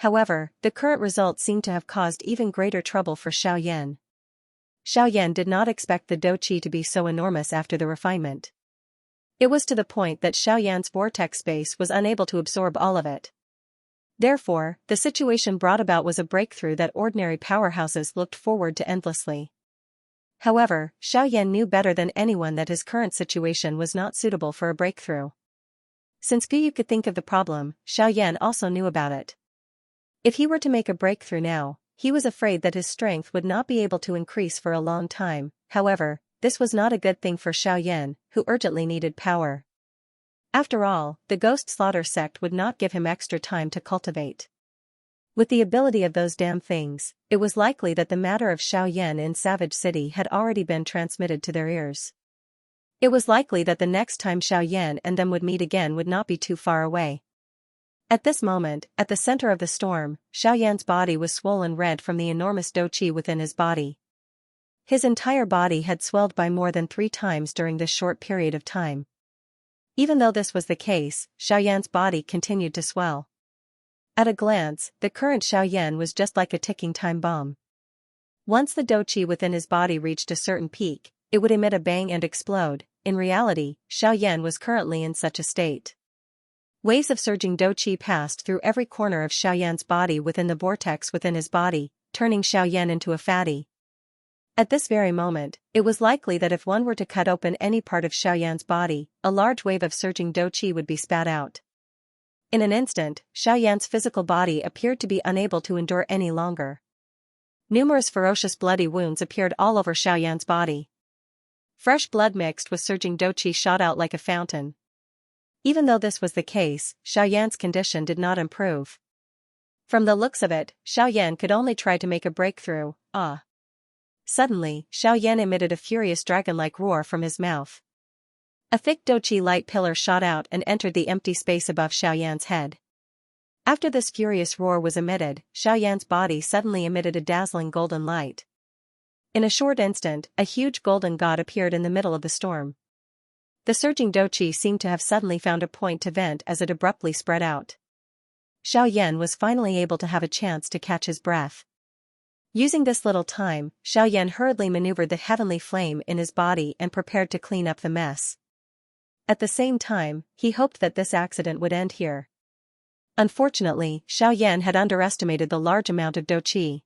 However, the current result seemed to have caused even greater trouble for Xiaoyan. Xiaoyan did not expect the doqi to be so enormous after the refinement. It was to the point that Xiaoyan's vortex space was unable to absorb all of it. Therefore, the situation brought about was a breakthrough that ordinary powerhouses looked forward to endlessly. However, Xiaoyan knew better than anyone that his current situation was not suitable for a breakthrough. Since Guyu could think of the problem, Xiaoyan also knew about it. If he were to make a breakthrough now, he was afraid that his strength would not be able to increase for a long time. However, this was not a good thing for Xiaoyan, who urgently needed power. After all, the Ghost Slaughter sect would not give him extra time to cultivate. With the ability of those damn things, it was likely that the matter of Xiaoyan in Savage City had already been transmitted to their ears. It was likely that the next time Xiaoyan and them would meet again would not be too far away. At this moment, at the center of the storm, Xiaoyan's body was swollen red from the enormous doqi within his body. His entire body had swelled by more than 3 times during this short period of time. Even though this was the case, Xiaoyan's body continued to swell. At a glance, the current Xiaoyan was just like a ticking time bomb. Once the doqi within his body reached a certain peak, it would emit a bang and explode. In reality, Xiaoyan was currently in such a state. Waves of surging doqi passed through every corner of Xiaoyan's body within the vortex within his body, turning Xiaoyan into a fatty. At this very moment, it was likely that if one were to cut open any part of Xiaoyan's body, a large wave of surging doqi would be spat out. In an instant, Xiaoyan's physical body appeared to be unable to endure any longer. Numerous ferocious bloody wounds appeared all over Xiaoyan's body. Fresh blood mixed with surging doqi shot out like a fountain. Even though this was the case, Xiaoyan's condition did not improve. From the looks of it, Xiaoyan could only try to make a breakthrough. Suddenly, Xiaoyan emitted a furious dragon-like roar from his mouth. A thick doqi light pillar shot out and entered the empty space above Xiaoyan's head. After this furious roar was emitted, Xiaoyan's body suddenly emitted a dazzling golden light. In a short instant, a huge golden god appeared in the middle of the storm. The surging doqi seemed to have suddenly found a point to vent as it abruptly spread out. Xiaoyan was finally able to have a chance to catch his breath. Using this little time, Xiaoyan hurriedly maneuvered the heavenly flame in his body and prepared to clean up the mess. At the same time, he hoped that this accident would end here. Unfortunately, Xiaoyan had underestimated the large amount of doqi.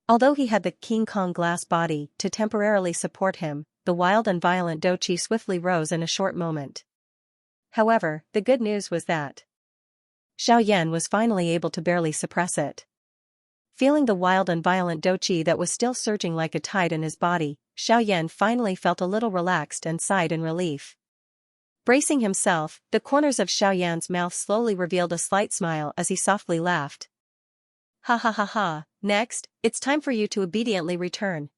Although he had the King Kong glass body to temporarily support him, the wild and violent doqi swiftly rose in a short moment. However, the good news was that Xiaoyan was finally able to barely suppress it. Feeling the wild and violent doqi that was still surging like a tide in his body, Xiaoyan finally felt a little relaxed and sighed in relief. Bracing himself, the corners of Xiaoyan's mouth slowly revealed a slight smile as he softly laughed. Ha ha ha ha, next, it's time for you to obediently return.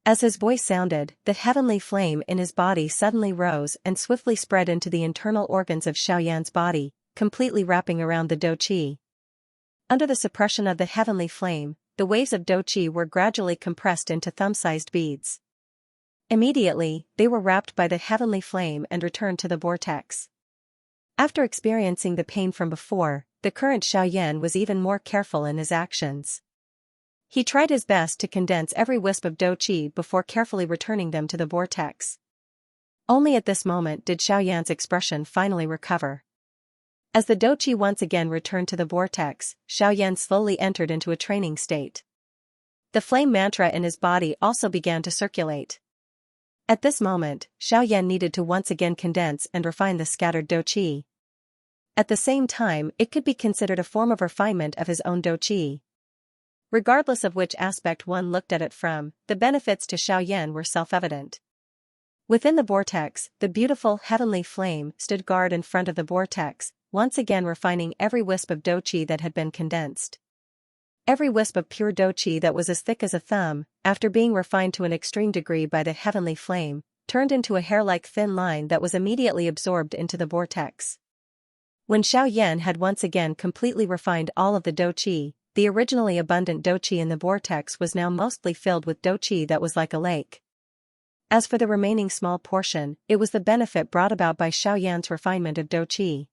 As his voice sounded, the heavenly flame in his body suddenly rose and swiftly spread into the internal organs of Xiaoyan's body, completely wrapping around the doqi. Under the suppression of the heavenly flame, the waves of doqi were gradually compressed into thumb-sized beads. Immediately, they were wrapped by the heavenly flame and returned to the vortex. After experiencing the pain from before, the current Xiaoyan was even more careful in his actions. He tried his best to condense every wisp of douqi before carefully returning them to the vortex. Only at this moment did Xiaoyan's expression finally recover. As the douqi once again returned to the vortex, Xiaoyan slowly entered into a training state. The flame mantra in his body also began to circulate. At this moment, Xiaoyan needed to once again condense and refine the scattered douqi. At the same time, it could be considered a form of refinement of his own douqi. Regardless of which aspect one looked at it from, the benefits to Xiaoyan were self-evident. Within the vortex, the beautiful heavenly flame stood guard in front of the vortex, once again refining every wisp of douqi that had been condensed. Every wisp of pure douqi that was as thick as a thumb, after being refined to an extreme degree by the heavenly flame, turned into a hair-like thin line that was immediately absorbed into the vortex. When Xiaoyan had once again completely refined all of the douqi, the originally abundant douqi in the vortex was now mostly filled with douqi that was like a lake. As for the remaining small portion, it was the benefit brought about by Xiaoyan's refinement of douqi.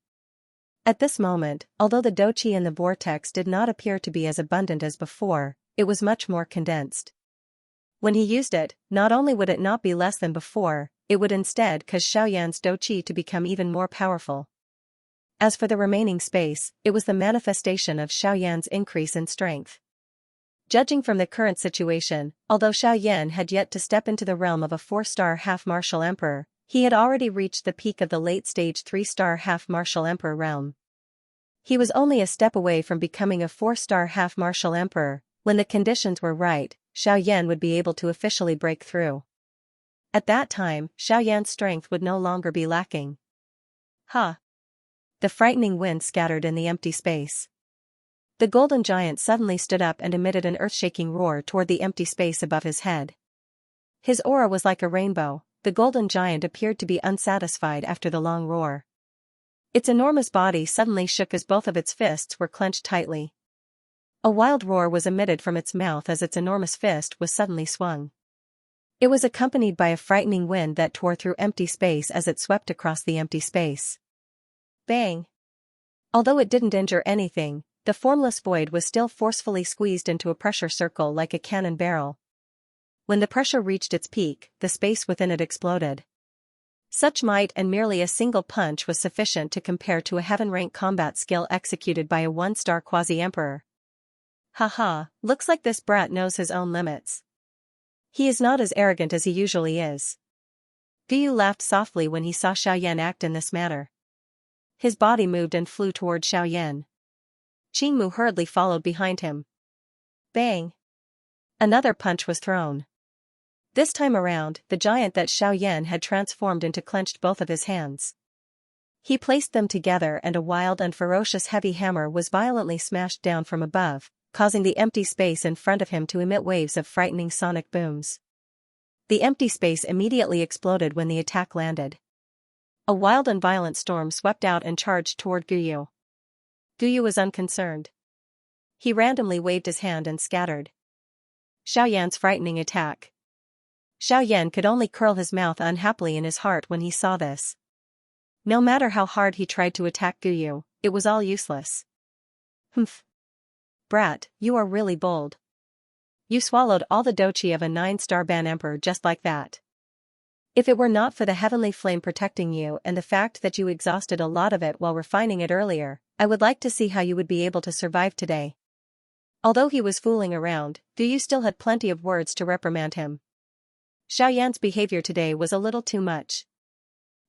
At this moment, although the douqi in the vortex did not appear to be as abundant as before, it was much more condensed. When he used it, not only would it not be less than before, it would instead cause Xiaoyan's douqi to become even more powerful. As for the remaining space, it was the manifestation of Xiaoyan's increase in strength. Judging from the current situation, although Xiaoyan had yet to step into the realm of a 4-star half-martial emperor, he had already reached the peak of the late-stage 3-star half-martial emperor realm. He was only a step away from becoming a 4-star half-martial emperor. When the conditions were right, Xiaoyan would be able to officially break through. At that time, Xiaoyan's strength would no longer be lacking. Ha! The frightening wind scattered in the empty space. The golden giant suddenly stood up and emitted an earth-shaking roar toward the empty space above his head. His aura was like a rainbow. The golden giant appeared to be unsatisfied after the long roar. Its enormous body suddenly shook as both of its fists were clenched tightly. A wild roar was emitted from its mouth as its enormous fist was suddenly swung. It was accompanied by a frightening wind that tore through empty space as it swept across the empty space. Bang! Although it didn't injure anything, the formless void was still forcefully squeezed into a pressure circle like a cannon barrel. When the pressure reached its peak, the space within it exploded. Such might and merely a single punch was sufficient to compare to a heaven-rank combat skill executed by a 1-star quasi-emperor. Haha, looks like this brat knows his own limits. He is not as arrogant as he usually is. Guyu laughed softly when he saw Xiaoyan act in this manner. His body moved and flew toward Xiaoyan. Qingmu hurriedly followed behind him. Bang! Another punch was thrown. This time around, the giant that Xiaoyan had transformed into clenched both of his hands. He placed them together and a wild and ferocious heavy hammer was violently smashed down from above, causing the empty space in front of him to emit waves of frightening sonic booms. The empty space immediately exploded when the attack landed. A wild and violent storm swept out and charged toward Guyu. Guyu was unconcerned. He randomly waved his hand and scattered Xiaoyan's frightening attack. Xiaoyan could only curl his mouth unhappily in his heart when he saw this. No matter how hard he tried to attack Guyu, it was all useless. Humph. Brat, you are really bold. You swallowed all the douqi of a 9-star ban emperor just like that. If it were not for the heavenly flame protecting you and the fact that you exhausted a lot of it while refining it earlier, I would like to see how you would be able to survive today. Although he was fooling around, Guyu still had plenty of words to reprimand him. Xiaoyan's behavior today was a little too much.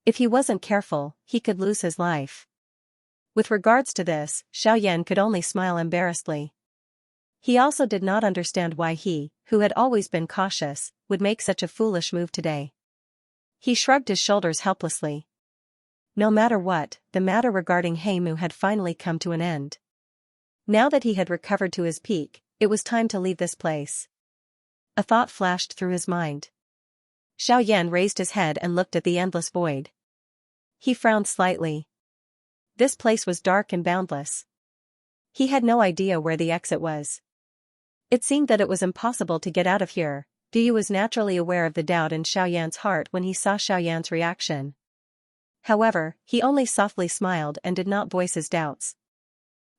If he wasn't careful, he could lose his life. With regards to this, Xiaoyan could only smile embarrassedly. He also did not understand why he, who had always been cautious, would make such a foolish move today. He shrugged his shoulders helplessly. No matter what, the matter regarding Heimu had finally come to an end. Now that he had recovered to his peak, it was time to leave this place. A thought flashed through his mind. Xiaoyan raised his head and looked at the endless void. He frowned slightly. This place was dark and boundless. He had no idea where the exit was. It seemed that it was impossible to get out of here, Guyu was naturally aware of the doubt in Xiaoyan's heart when he saw Xiaoyan's reaction. However, he only softly smiled and did not voice his doubts.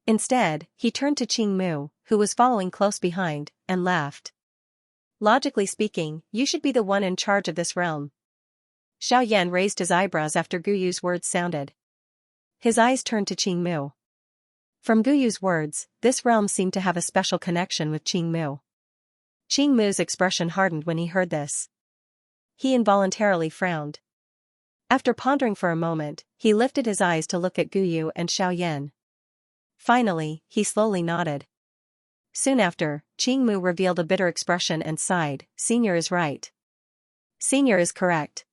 Instead, he turned to Qingmu, who was following close behind, and laughed. Logically speaking, you should be the one in charge of this realm. Xiaoyan raised his eyebrows after Guyu's words sounded. His eyes turned to Qingmu. From Guyu's words, this realm seemed to have a special connection with Qingmu. Qingmu's expression hardened when he heard this. He involuntarily frowned. After pondering for a moment, he lifted his eyes to look at Guyu and Xiaoyan. Finally, he slowly nodded. Soon after, Qingmu revealed a bitter expression and sighed, "Senior is right. Senior is correct.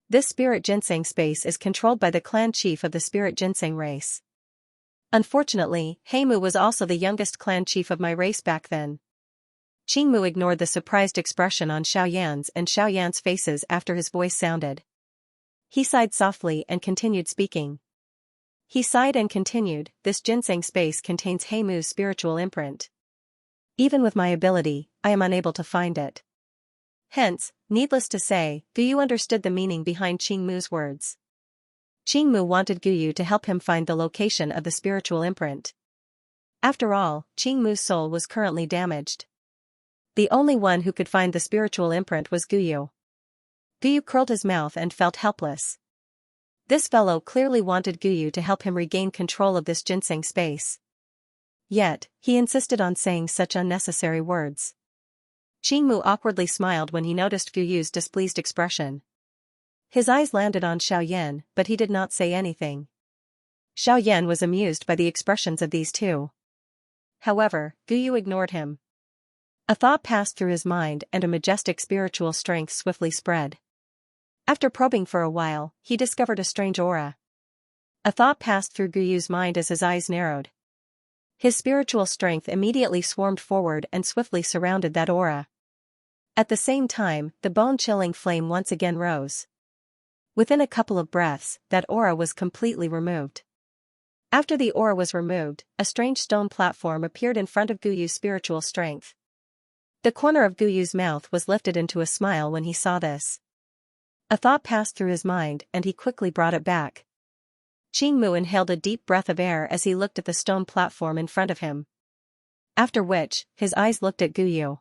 This spirit ginseng space is controlled by the clan chief of the spirit ginseng race. Unfortunately, Heimu was also the youngest clan chief of my race back then." Qingmu ignored the surprised expression on Xiaoyan's and Xiaoyan's faces after his voice sounded. He sighed softly and continued speaking. He sighed and continued, "This ginseng space contains Heimu's spiritual imprint. Even with my ability, I am unable to find it. Hence, needless to say, Guyu understood the meaning behind Qingmu's words. Qingmu wanted Guyu to help him find the location of the spiritual imprint. After all, Qingmu's soul was currently damaged. The only one who could find the spiritual imprint was Guyu. Guyu curled his mouth and felt helpless. This fellow clearly wanted Guyu to help him regain control of this ginseng space. Yet, he insisted on saying such unnecessary words. Qingmu awkwardly smiled when he noticed Guyu's displeased expression. His eyes landed on Xiaoyan, but he did not say anything. Xiaoyan was amused by the expressions of these two. However, Guyu ignored him. A thought passed through his mind and a majestic spiritual strength swiftly spread. After probing for a while, he discovered a strange aura. A thought passed through Guyu's mind as his eyes narrowed. His spiritual strength immediately swarmed forward and swiftly surrounded that aura. At the same time, the bone-chilling flame once again rose. Within a couple of breaths, that aura was completely removed. After the aura was removed, a strange stone platform appeared in front of Guyu's spiritual strength. The corner of Guyu's mouth was lifted into a smile when he saw this. A thought passed through his mind and he quickly brought it back. Qingmu inhaled a deep breath of air as he looked at the stone platform in front of him. After which, his eyes looked at Guyu.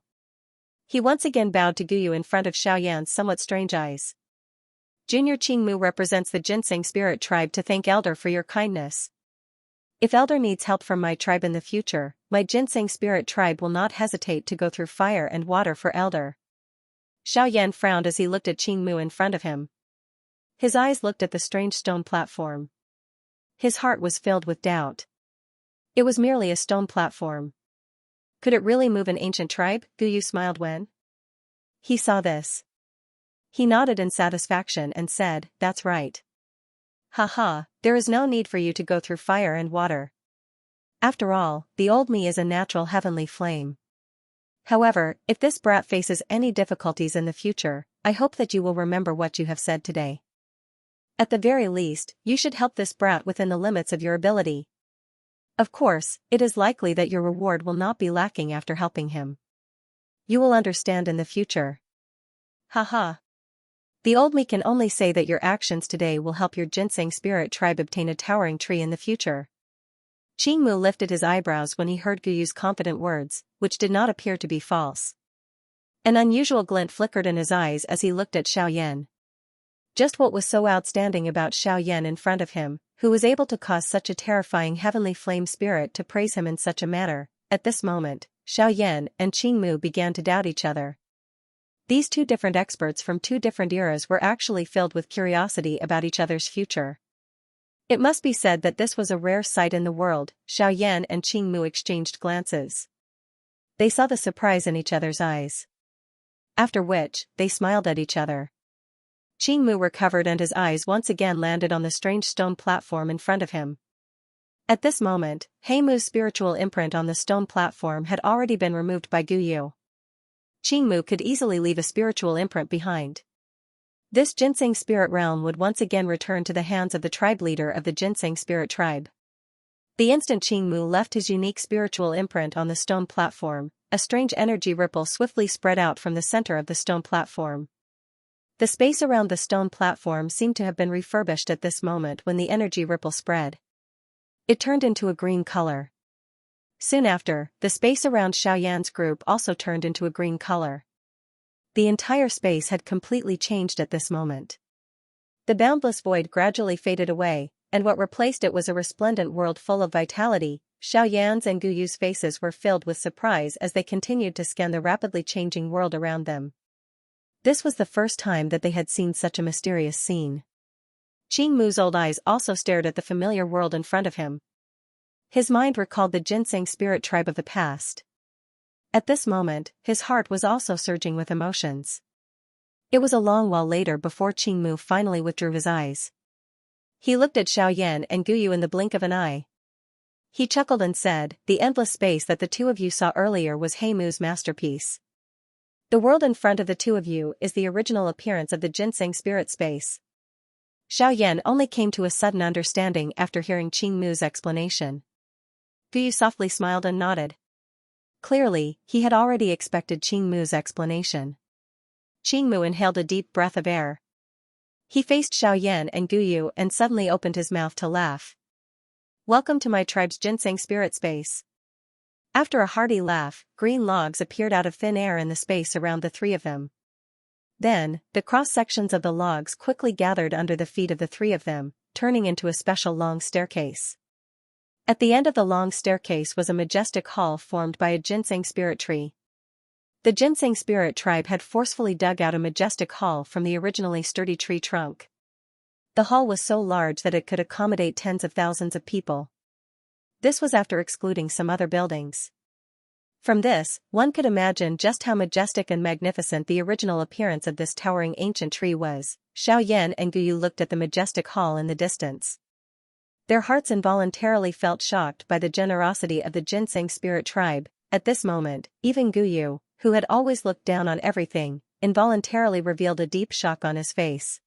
He once again bowed to Guyu in front of Xiaoyan's somewhat strange eyes. "Junior Qingmu represents the Ginseng spirit tribe to thank Elder for your kindness. If Elder needs help from my tribe in the future, my Ginseng spirit tribe will not hesitate to go through fire and water for Elder." Xiaoyan frowned as he looked at Qingmu in front of him. His eyes looked at the strange stone platform. His heart was filled with doubt. It was merely a stone platform. Could it really move an ancient tribe? Guyu smiled when he saw this. He nodded in satisfaction and said, "That's right. Haha, there is no need for you to go through fire and water. After all, the old me is a natural heavenly flame. However, if this brat faces any difficulties in the future, I hope that you will remember what you have said today. At the very least, you should help this brat within the limits of your ability. Of course, it is likely that your reward will not be lacking after helping him. You will understand in the future. Haha. The old me can only say that your actions today will help your Ginseng spirit tribe obtain a towering tree in the future." Qingmu lifted his eyebrows when he heard Guyu's confident words, which did not appear to be false. An unusual glint flickered in his eyes as he looked at Xiaoyan. Just what was so outstanding about Xiaoyan in front of him, who was able to cause such a terrifying heavenly flame spirit to praise him in such a manner? At this moment, Xiaoyan and Qingmu began to doubt each other. These two different experts from two different eras were actually filled with curiosity about each other's future. It must be said that this was a rare sight in the world. Xiaoyan and Qingmu exchanged glances. They saw the surprise in each other's eyes. After which, they smiled at each other. Qingmu recovered and his eyes once again landed on the strange stone platform in front of him. At this moment, Heimu's spiritual imprint on the stone platform had already been removed by Guyu. Qingmu could easily leave a spiritual imprint behind. This Ginseng spirit realm would once again return to the hands of the tribe leader of the Ginseng spirit tribe. The instant Qing Mu left his unique spiritual imprint on the stone platform, a strange energy ripple swiftly spread out from the center of the stone platform. The space around the stone platform seemed to have been refurbished at this moment when the energy ripple spread. It turned into a green color. Soon after, the space around Xiaoyan's group also turned into a green color. The entire space had completely changed at this moment. The boundless void gradually faded away, and what replaced it was a resplendent world full of vitality. Xiaoyan's and Guyu's faces were filled with surprise as they continued to scan the rapidly changing world around them. This was the first time that they had seen such a mysterious scene. Qing Mu's old eyes also stared at the familiar world in front of him. His mind recalled the ginseng spirit tribe of the past. At this moment, his heart was also surging with emotions. It was a long while later before Qing Mu finally withdrew his eyes. He looked at Xiaoyan and Guyu in the blink of an eye. He chuckled and said, "The endless space that the two of you saw earlier was He Mu's masterpiece. The world in front of the two of you is the original appearance of the ginseng spirit space." Xiaoyan only came to a sudden understanding after hearing Qing Mu's explanation. Guyu softly smiled and nodded. Clearly, he had already expected Qing Mu's explanation. Qing Mu inhaled a deep breath of air. He faced Xiaoyan and Guyu and suddenly opened his mouth to laugh. "Welcome to my tribe's ginseng spirit space." After a hearty laugh, green logs appeared out of thin air in the space around the three of them. Then, the cross-sections of the logs quickly gathered under the feet of the three of them, turning into a special long staircase. At the end of the long staircase was a majestic hall formed by a ginseng spirit tree. The ginseng spirit tribe had forcefully dug out a majestic hall from the originally sturdy tree trunk. The hall was so large that it could accommodate tens of thousands of people. This was after excluding some other buildings. From this, one could imagine just how majestic and magnificent the original appearance of this towering ancient tree was. Xiaoyan and Guyu looked at the majestic hall in the distance. Their hearts involuntarily felt shocked by the generosity of the ginseng spirit tribe. At this moment, even Guyu, who had always looked down on everything, involuntarily revealed a deep shock on his face.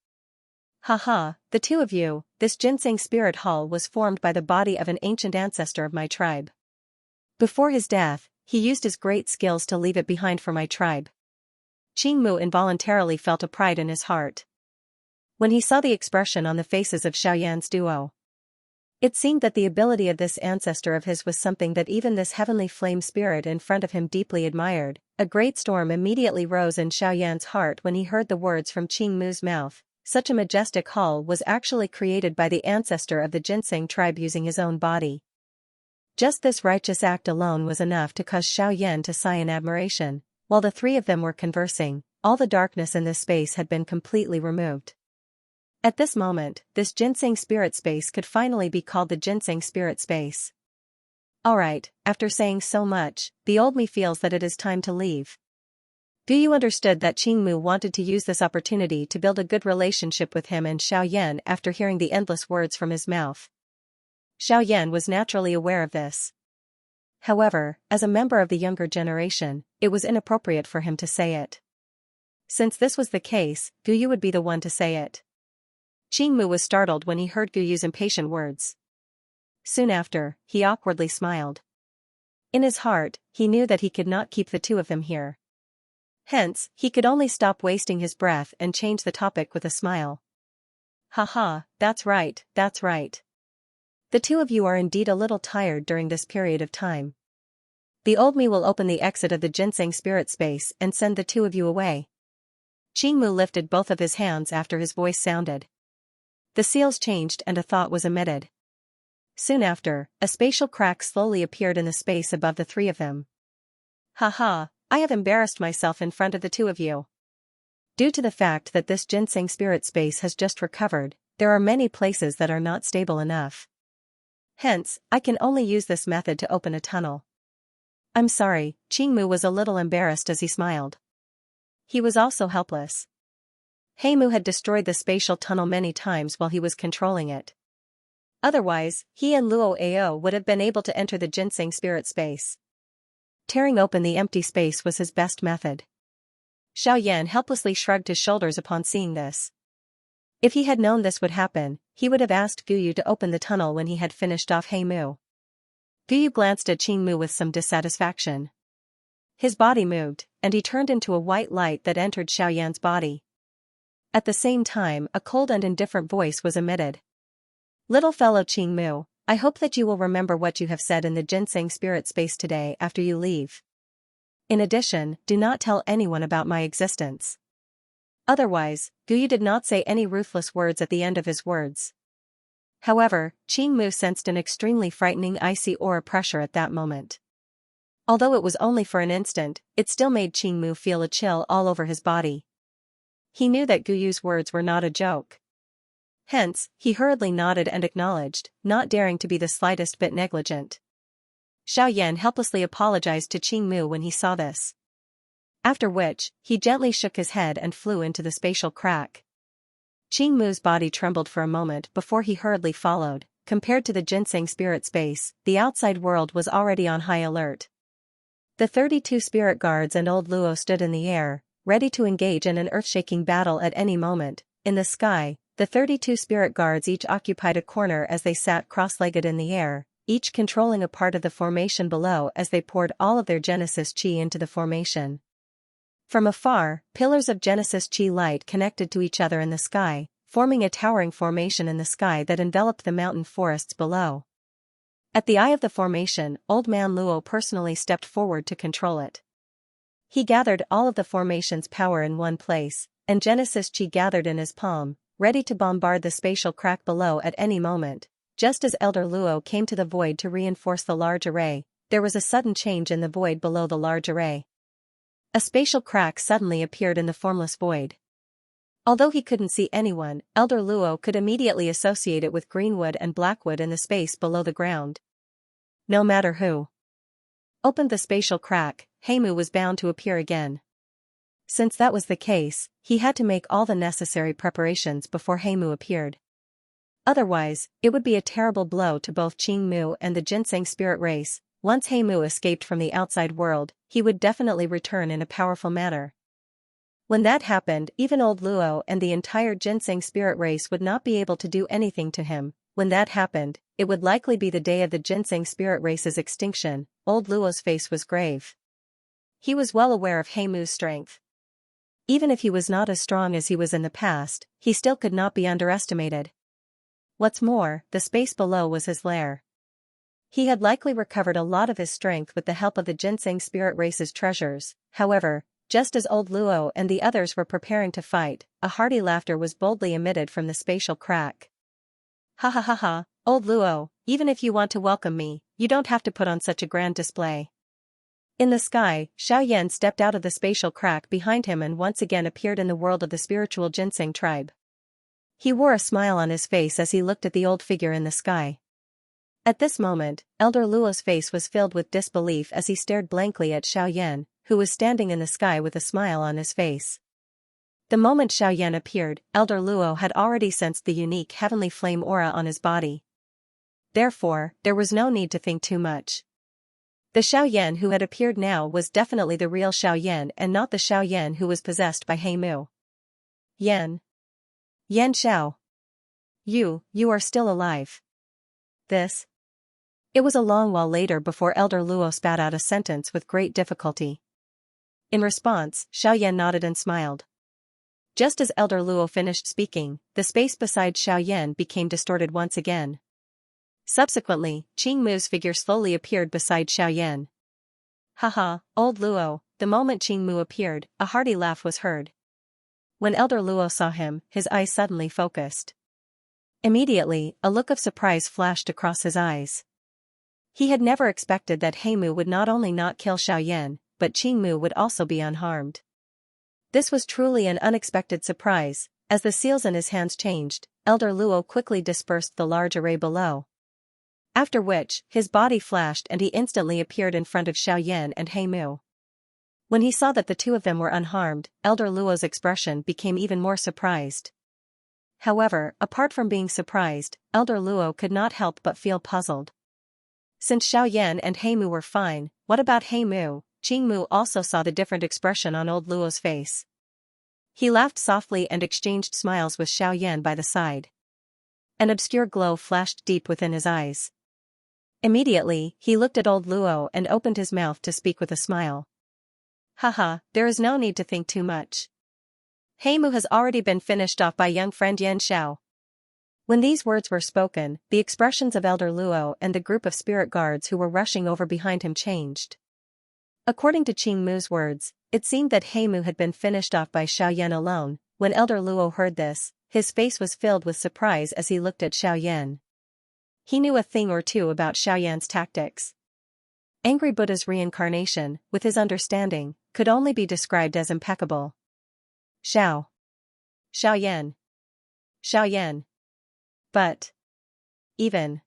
"Haha, the two of you, this ginseng spirit hall was formed by the body of an ancient ancestor of my tribe. Before his death, he used his great skills to leave it behind for my tribe." Qing Mu involuntarily felt a pride in his heart. When he saw the expression on the faces of Xiaoyan's duo, it seemed that the ability of this ancestor of his was something that even this heavenly flame spirit in front of him deeply admired. A great storm immediately rose in Xiaoyan's heart when he heard the words from Qing Mu's mouth. Such a majestic hall was actually created by the ancestor of the ginseng tribe using his own body. Just this righteous act alone was enough to cause Xiaoyan to sigh in admiration. While the three of them were conversing, all the darkness in this space had been completely removed. At this moment, this ginseng spirit space could finally be called the ginseng spirit space. Alright, after saying so much, the old me feels that it is time to leave. Guyu understood that Qing Mu wanted to use this opportunity to build a good relationship with him and Xiaoyan after hearing the endless words from his mouth. Xiaoyan was naturally aware of this. However, as a member of the younger generation, it was inappropriate for him to say it. Since this was the case, Guyu would be the one to say it. Qing Mu was startled when he heard Guyu's impatient words. Soon after, he awkwardly smiled. In his heart, he knew that he could not keep the two of them here. Hence, he could only stop wasting his breath and change the topic with a smile. "Haha, that's right, that's right. The two of you are indeed a little tired during this period of time. The old me will open the exit of the ginseng spirit space and send the two of you away." Qing Mu lifted both of his hands after his voice sounded. The seals changed and a thought was emitted. Soon after, a spatial crack slowly appeared in the space above the three of them. "Haha, I have embarrassed myself in front of the two of you. Due to the fact that this ginseng spirit space has just recovered, there are many places that are not stable enough. Hence, I can only use this method to open a tunnel." "I'm sorry," Qing Mu was a little embarrassed as he smiled. He was also helpless. He Mu had destroyed the spatial tunnel many times while he was controlling it. Otherwise, he and Luo Ao would have been able to enter the ginseng spirit space. Tearing open the empty space was his best method. Xiaoyan helplessly shrugged his shoulders upon seeing this. If he had known this would happen, he would have asked Guyu to open the tunnel when he had finished off He Mu. Guyu glanced at Qing Mu with some dissatisfaction. His body moved, and he turned into a white light that entered Xiaoyan's body. At the same time, a cold and indifferent voice was emitted. Little fellow Qing Mu, I hope that you will remember what you have said in the ginseng spirit space today after you leave. In addition, do not tell anyone about my existence. Otherwise, Guyu did not say any ruthless words at the end of his words. However, Qing Mu sensed an extremely frightening icy aura pressure at that moment. Although it was only for an instant, it still made Qing Mu feel a chill all over his body. He knew that Guyu's words were not a joke. Hence, he hurriedly nodded and acknowledged, not daring to be the slightest bit negligent. Xiaoyan helplessly apologized to Qing Mu when he saw this. After which, he gently shook his head and flew into the spatial crack. Qing Mu's body trembled for a moment before he hurriedly followed. Compared to the ginseng spirit space, the outside world was already on high alert. The 32 spirit guards and old Luo stood in the air, ready to engage in an earth-shaking battle at any moment. In the sky, the 32 spirit guards each occupied a corner as they sat cross-legged in the air, each controlling a part of the formation below as they poured all of their Genesis Chi into the formation. From afar, pillars of Genesis Chi light connected to each other in the sky, forming a towering formation in the sky that enveloped the mountain forests below. At the eye of the formation, Old Man Luo personally stepped forward to control it. He gathered all of the formation's power in one place, and Genesis Chi gathered in his palm, ready to bombard the spatial crack below at any moment. Just as Elder Luo came to the void to reinforce the large array, there was a sudden change in the void below the large array. A spatial crack suddenly appeared in the formless void. Although he couldn't see anyone, Elder Luo could immediately associate it with greenwood and blackwood in the space below the ground. No matter who opened the spatial crack, Heimu was bound to appear again. Since that was the case, he had to make all the necessary preparations before Heimu appeared. Otherwise, it would be a terrible blow to both Qing Mu and the ginseng spirit race. Once Heimu escaped from the outside world, he would definitely return in a powerful manner. When that happened, even old Luo and the entire ginseng spirit race would not be able to do anything to him. When that happened, it would likely be the day of the ginseng spirit race's extinction. Old Luo's face was grave. He was well aware of Heimu's strength. Even if he was not as strong as he was in the past, he still could not be underestimated. What's more, the space below was his lair. He had likely recovered a lot of his strength with the help of the ginseng spirit race's treasures. However, just as old Luo and the others were preparing to fight, a hearty laughter was boldly emitted from the spatial crack. Ha ha ha ha, old Luo, even if you want to welcome me, you don't have to put on such a grand display. In the sky, Xiaoyan stepped out of the spatial crack behind him and once again appeared in the world of the spiritual ginseng tribe. He wore a smile on his face as he looked at the old figure in the sky. At this moment, Elder Luo's face was filled with disbelief as he stared blankly at Xiaoyan, who was standing in the sky with a smile on his face. The moment Xiaoyan appeared, Elder Luo had already sensed the unique heavenly flame aura on his body. Therefore, there was no need to think too much. The Xiaoyan who had appeared now was definitely the real Xiaoyan and not the Xiaoyan who was possessed by Heimu. Yan Xiao. You are still alive. This. It was a long while later before Elder Luo spat out a sentence with great difficulty. In response, Xiaoyan nodded and smiled. Just as Elder Luo finished speaking, the space beside Xiaoyan became distorted once again. Subsequently, Qing Mu's figure slowly appeared beside Xiaoyan. Haha, old Luo. The moment Qing Mu appeared, a hearty laugh was heard. When Elder Luo saw him, his eyes suddenly focused. Immediately, a look of surprise flashed across his eyes. He had never expected that Heimu would not only not kill Xiaoyan, but Qing Mu would also be unharmed. This was truly an unexpected surprise. As the seals in his hands changed, Elder Luo quickly dispersed the large array below. After which, his body flashed and he instantly appeared in front of Xiaoyan and Heimu. When he saw that the two of them were unharmed, Elder Luo's expression became even more surprised. However, apart from being surprised, Elder Luo could not help but feel puzzled. Since Xiaoyan and Heimu were fine, what about Heimu? Qing Mu also saw the different expression on old Luo's face. He laughed softly and exchanged smiles with Xiaoyan by the side. An obscure glow flashed deep within his eyes. Immediately, he looked at old Luo and opened his mouth to speak with a smile. Haha, there is no need to think too much. Heimu has already been finished off by young friend Xianxia. When these words were spoken, the expressions of Elder Luo and the group of spirit guards who were rushing over behind him changed. According to Qing Mu's words, it seemed that Heimu had been finished off by Xiaoyan alone. When Elder Luo heard this, his face was filled with surprise as he looked at Xiaoyan. He knew a thing or two about Xiaoyan's tactics. Angry Buddha's reincarnation, with his understanding, could only be described as impeccable. Xiaoyan. But even.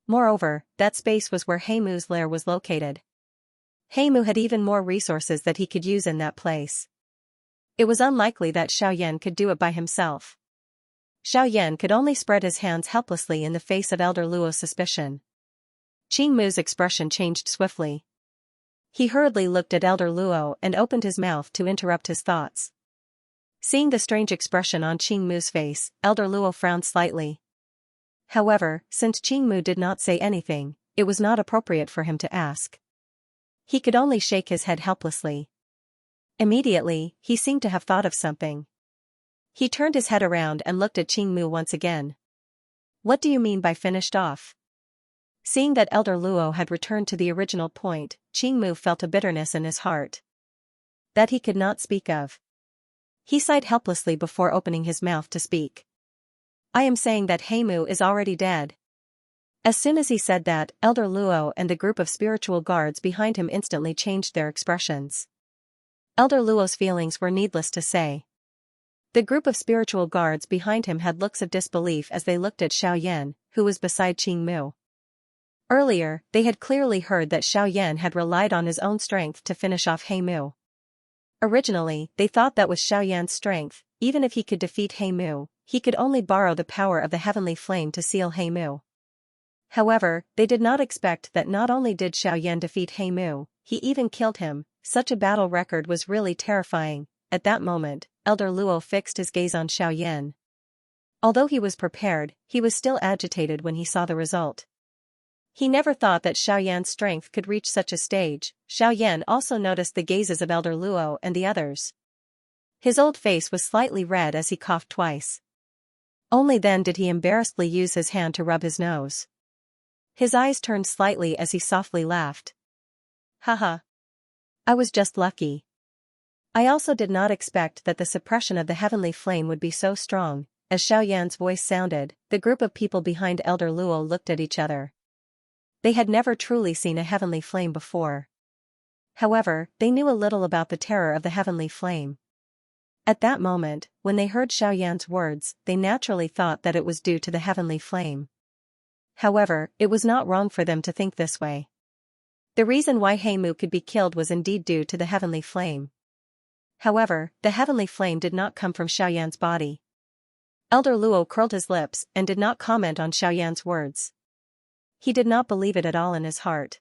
Moreover, that space was where Heimu's lair was located. Heimu had even more resources that he could use in that place. It was unlikely that Xiaoyan could do it by himself. Xiaoyan could only spread his hands helplessly in the face of Elder Luo's suspicion. Qing Mu's expression changed swiftly. He hurriedly looked at Elder Luo and opened his mouth to interrupt his thoughts. Seeing the strange expression on Qing Mu's face, Elder Luo frowned slightly. However, since Qing Mu did not say anything, it was not appropriate for him to ask. He could only shake his head helplessly. Immediately, he seemed to have thought of something. He turned his head around and looked at Qing Mu once again. What do you mean by finished off? Seeing that Elder Luo had returned to the original point, Qing Mu felt a bitterness in his heart that he could not speak of. He sighed helplessly before opening his mouth to speak. I am saying that Heimu is already dead. As soon as he said that, Elder Luo and the group of spiritual guards behind him instantly changed their expressions. Elder Luo's feelings were needless to say. The group of spiritual guards behind him had looks of disbelief as they looked at Xiaoyan, who was beside Qing Mu. Earlier, they had clearly heard that Xiaoyan had relied on his own strength to finish off Heimu. Originally, they thought that with Xiaoyan's strength, even if he could defeat Heimu, he could only borrow the power of the heavenly flame to seal Heimu. However, they did not expect that not only did Xiaoyan defeat Heimu, he even killed him. Such a battle record was really terrifying. At that moment, Elder Luo fixed his gaze on Xiaoyan. Although he was prepared, he was still agitated when he saw the result. He never thought that Xiaoyan's strength could reach such a stage. Xiaoyan also noticed the gazes of Elder Luo and the others. His old face was slightly red as he coughed twice. Only then did he embarrassedly use his hand to rub his nose. His eyes turned slightly as he softly laughed. Haha. I was just lucky. I also did not expect that the suppression of the heavenly flame would be so strong. As Xiaoyan's voice sounded, the group of people behind Elder Luo looked at each other. They had never truly seen a heavenly flame before. However, they knew a little about the terror of the heavenly flame. At that moment, when they heard Xiaoyan's words, they naturally thought that it was due to the heavenly flame. However, it was not wrong for them to think this way. The reason why Heimu could be killed was indeed due to the heavenly flame. However, the heavenly flame did not come from Xiaoyan's body. Elder Luo curled his lips and did not comment on Xiaoyan's words. He did not believe it at all in his heart.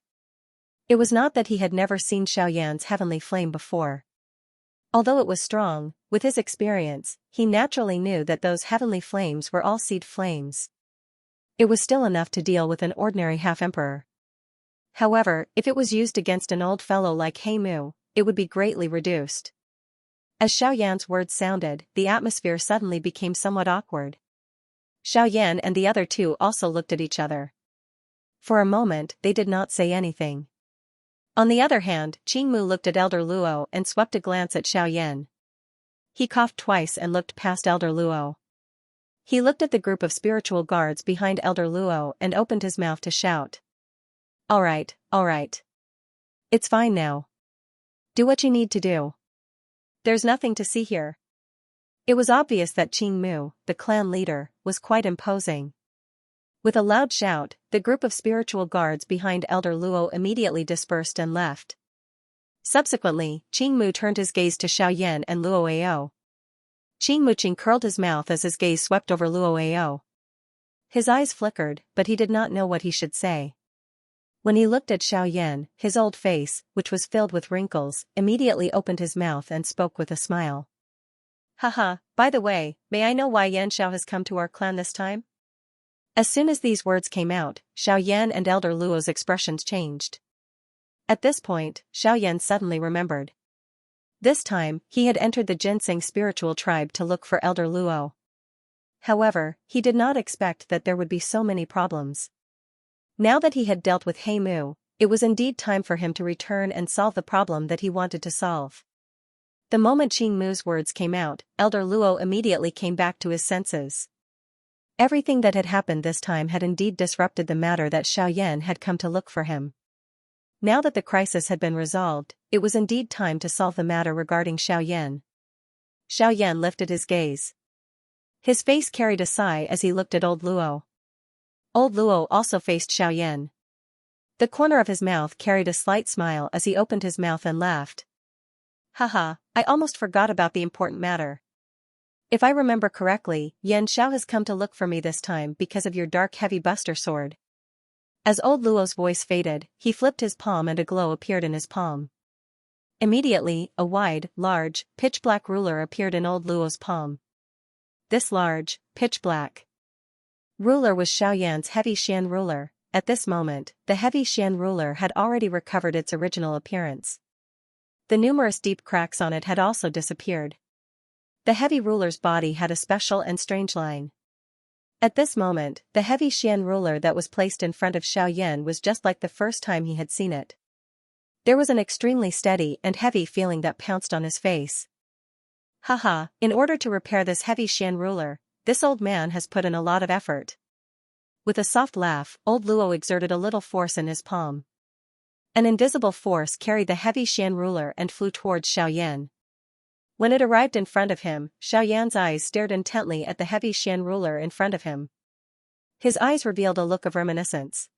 It was not that he had never seen Xiaoyan's heavenly flame before. Although it was strong, with his experience, he naturally knew that those heavenly flames were all seed flames. It was still enough to deal with an ordinary half-emperor. However, if it was used against an old fellow like Heimu, it would be greatly reduced. As Xiaoyan's words sounded, the atmosphere suddenly became somewhat awkward. Xiaoyan and the other two also looked at each other. For a moment, they did not say anything. On the other hand, Qing Mu looked at Elder Luo and swept a glance at Xiaoyan. He coughed twice and looked past Elder Luo. He looked at the group of spiritual guards behind Elder Luo and opened his mouth to shout. All right. It's fine now. Do what you need to do. There's nothing to see here. It was obvious that Qing Mu, the clan leader, was quite imposing. With a loud shout, the group of spiritual guards behind Elder Luo immediately dispersed and left. Subsequently, Qing Mu turned his gaze to Xiaoyan and Luo Ao. Qing Muqing curled his mouth as his gaze swept over Luo Ao. His eyes flickered, but he did not know what he should say. When he looked at Xiaoyan, his old face, which was filled with wrinkles, immediately opened his mouth and spoke with a smile. Haha, by the way, may I know why Yan Xiao has come to our clan this time? As soon as these words came out, Xiaoyan and Elder Luo's expressions changed. At this point, Xiaoyan suddenly remembered. This time, he had entered the ginseng spiritual tribe to look for Elder Luo. However, he did not expect that there would be so many problems. Now that he had dealt with He Mu, it was indeed time for him to return and solve the problem that he wanted to solve. The moment Xing Mu's words came out, Elder Luo immediately came back to his senses. Everything that had happened this time had indeed disrupted the matter that Xiaoyan had come to look for him. Now that the crisis had been resolved, it was indeed time to solve the matter regarding Xiaoyan. Xiaoyan lifted his gaze. His face carried a sigh as he looked at Old Luo. Old Luo also faced Xiaoyan. The corner of his mouth carried a slight smile as he opened his mouth and laughed. Haha, I almost forgot about the important matter. If I remember correctly, Yan Xiao has come to look for me this time because of your dark heavy buster sword. As Old Luo's voice faded, he flipped his palm and a glow appeared in his palm. Immediately, a wide, large, pitch-black ruler appeared in Old Luo's palm. This large, pitch-black ruler was Xiaoyan's heavy Xian ruler. At this moment, the heavy Xian ruler had already recovered its original appearance. The numerous deep cracks on it had also disappeared. The heavy ruler's body had a special and strange line. At this moment, the heavy Xian ruler that was placed in front of Xiaoyan was just like the first time he had seen it. There was an extremely steady and heavy feeling that pounced on his face. Haha, in order to repair this heavy Xian ruler, this old man has put in a lot of effort. With a soft laugh, Old Luo exerted a little force in his palm. An invisible force carried the heavy Xian ruler and flew towards Xiaoyan. When it arrived in front of him, Xiaoyan's eyes stared intently at the heavy Xian ruler in front of him. His eyes revealed a look of reminiscence.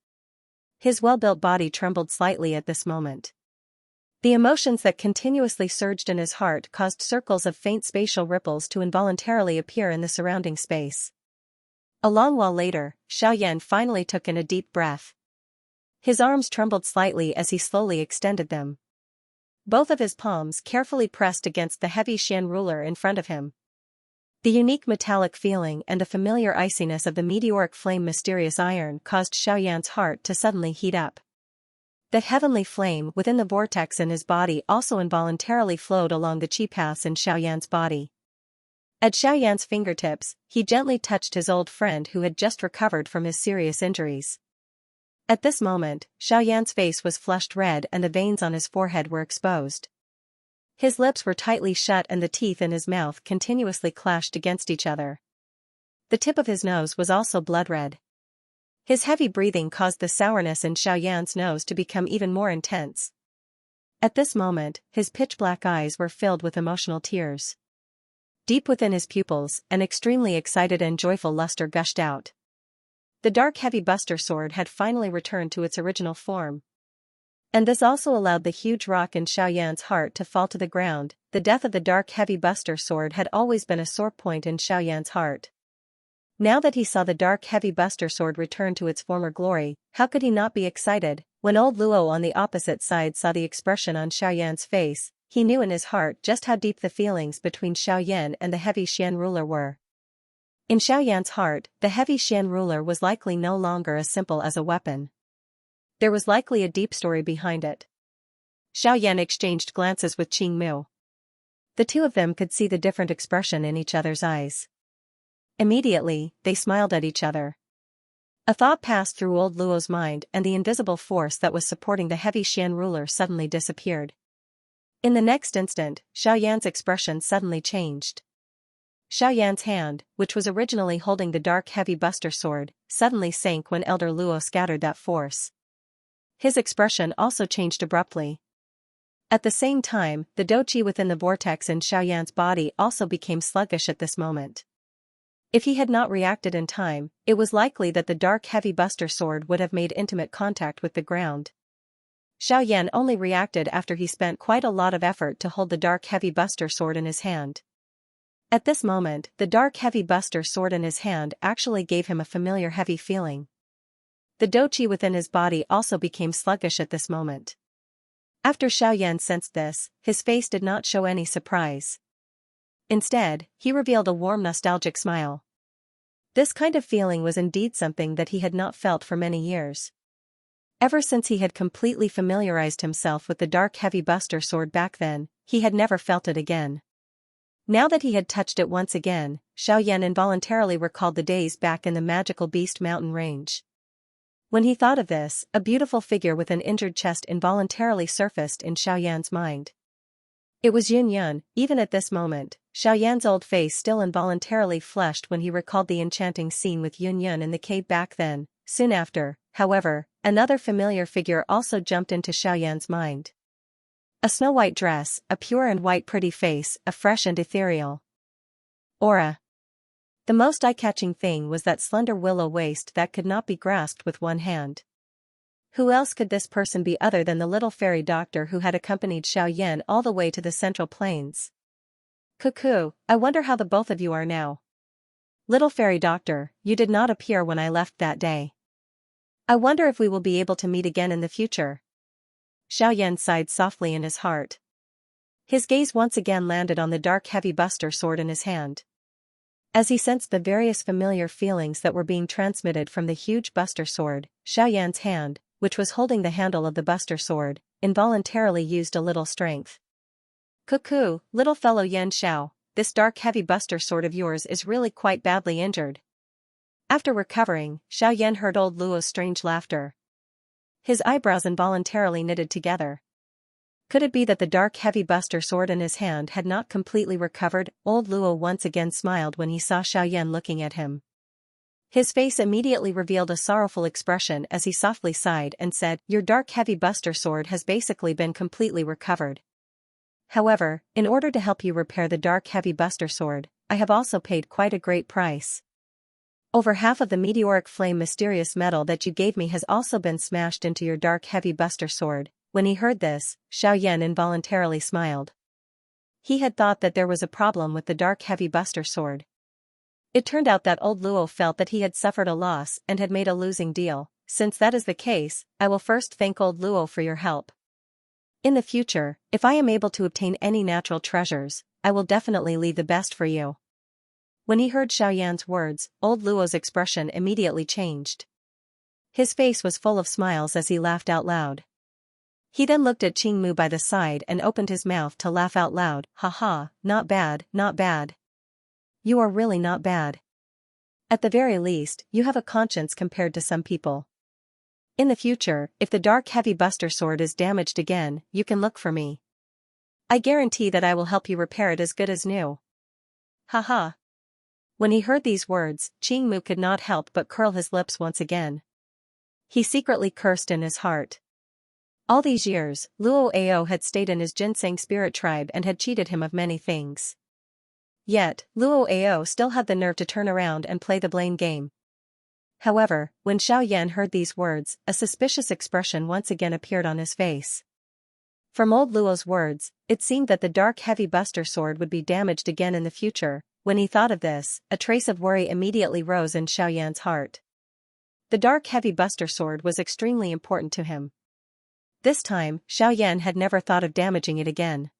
His well-built body trembled slightly at this moment. The emotions that continuously surged in his heart caused circles of faint spatial ripples to involuntarily appear in the surrounding space. A long while later, Xiaoyan finally took in a deep breath. His arms trembled slightly as he slowly extended them. Both of his palms carefully pressed against the heavy Xian ruler in front of him. The unique metallic feeling and the familiar iciness of the meteoric flame mysterious iron caused Xiaoyan's heart to suddenly heat up. The heavenly flame within the vortex in his body also involuntarily flowed along the chi paths in Xiaoyan's body. At Xiaoyan's fingertips, he gently touched his old friend who had just recovered from his serious injuries. At this moment, Xiaoyan's face was flushed red and the veins on his forehead were exposed. His lips were tightly shut and the teeth in his mouth continuously clashed against each other. The tip of his nose was also blood red. His heavy breathing caused the sourness in Xiaoyan's nose to become even more intense. At this moment, his pitch-black eyes were filled with emotional tears. Deep within his pupils, an extremely excited and joyful luster gushed out. The dark heavy buster sword had finally returned to its original form. And this also allowed the huge rock in Xiaoyan's heart to fall to the ground. The death of the dark heavy buster sword had always been a sore point in Xiaoyan's heart. Now that he saw the dark heavy buster sword return to its former glory, how could he not be excited? When Old Luo on the opposite side saw the expression on Xiaoyan's face, he knew in his heart just how deep the feelings between Xiaoyan and the heavy Xian ruler were. In Xiaoyan's heart, the heavy Xian ruler was likely no longer as simple as a weapon. There was likely a deep story behind it. Xiaoyan exchanged glances with Xing Mu. The two of them could see the different expression in each other's eyes. Immediately, they smiled at each other. A thought passed through Old Luo's mind and the invisible force that was supporting the heavy Xian ruler suddenly disappeared. In the next instant, Xiaoyan's expression suddenly changed. Xiaoyan's hand, which was originally holding the dark heavy buster sword, suddenly sank when Elder Luo scattered that force. His expression also changed abruptly. At the same time, the doqi within the vortex in Xiaoyan's body also became sluggish at this moment. If he had not reacted in time, it was likely that the dark heavy buster sword would have made intimate contact with the ground. Xiaoyan only reacted after he spent quite a lot of effort to hold the dark heavy buster sword in his hand. At this moment, the dark heavy buster sword in his hand actually gave him a familiar heavy feeling. The doqi within his body also became sluggish at this moment. After Xiaoyan sensed this, his face did not show any surprise. Instead, he revealed a warm nostalgic smile. This kind of feeling was indeed something that he had not felt for many years. Ever since he had completely familiarized himself with the dark heavy buster sword back then, he had never felt it again. Now that he had touched it once again, Xiaoyan involuntarily recalled the days back in the magical Beast Mountain range. When he thought of this, a beautiful figure with an injured chest involuntarily surfaced in Xiaoyan's mind. It was Yun. Even at this moment, Xiaoyan's old face still involuntarily flushed when he recalled the enchanting scene with Yun in the cave back then. Soon after, however, another familiar figure also jumped into Xiaoyan's mind. A snow-white dress, a pure and white pretty face, a fresh and ethereal aura. The most eye-catching thing was that slender willow waist that could not be grasped with one hand. Who else could this person be other than the little fairy doctor who had accompanied Xiaoyan all the way to the Central Plains? Cuckoo, I wonder how the both of you are now. Little fairy doctor, you did not appear when I left that day. I wonder if we will be able to meet again in the future. Xiaoyan sighed softly in his heart. His gaze once again landed on the dark heavy buster sword in his hand. As he sensed the various familiar feelings that were being transmitted from the huge buster sword, Xiaoyan's hand, which was holding the handle of the buster sword, involuntarily used a little strength. Cuckoo, little fellow Yan Xiao, this dark heavy buster sword of yours is really quite badly injured. After recovering, Xiaoyan heard old Luo's strange laughter. His eyebrows involuntarily knitted together. Could it be that the dark heavy buster sword in his hand had not completely recovered? Old Luo once again smiled when he saw Xiaoyan looking at him. His face immediately revealed a sorrowful expression as he softly sighed and said, "Your dark heavy buster sword has basically been completely recovered. However, in order to help you repair the dark heavy buster sword, I have also paid quite a great price. Over half of the meteoric flame mysterious metal that you gave me has also been smashed into your dark heavy buster sword." When he heard this, Xiaoyan involuntarily smiled. He had thought that there was a problem with the dark heavy buster sword. It turned out that old Luo felt that he had suffered a loss and had made a losing deal. Since that is the case, I will first thank old Luo for your help. In the future, if I am able to obtain any natural treasures, I will definitely leave the best for you. When he heard Xiaoyan's words, old Luo's expression immediately changed. His face was full of smiles as he laughed out loud. He then looked at Qingmu by the side and opened his mouth to laugh out loud. "Ha ha, not bad, not bad. You are really not bad. At the very least, you have a conscience compared to some people. In the future, if the dark heavy buster sword is damaged again, you can look for me. I guarantee that I will help you repair it as good as new." Ha ha. When he heard these words, Qingmu could not help but curl his lips once again. He secretly cursed in his heart. All these years, Luo Ao had stayed in his ginseng spirit tribe and had cheated him of many things. Yet, Luo Ao still had the nerve to turn around and play the blame game. However, when Xiaoyan heard these words, a suspicious expression once again appeared on his face. From old Luo's words, it seemed that the dark heavy buster sword would be damaged again in the future. When he thought of this, a trace of worry immediately rose in Xiaoyan's heart. The dark heavy buster sword was extremely important to him. This time, Xiaoyan had never thought of damaging it again.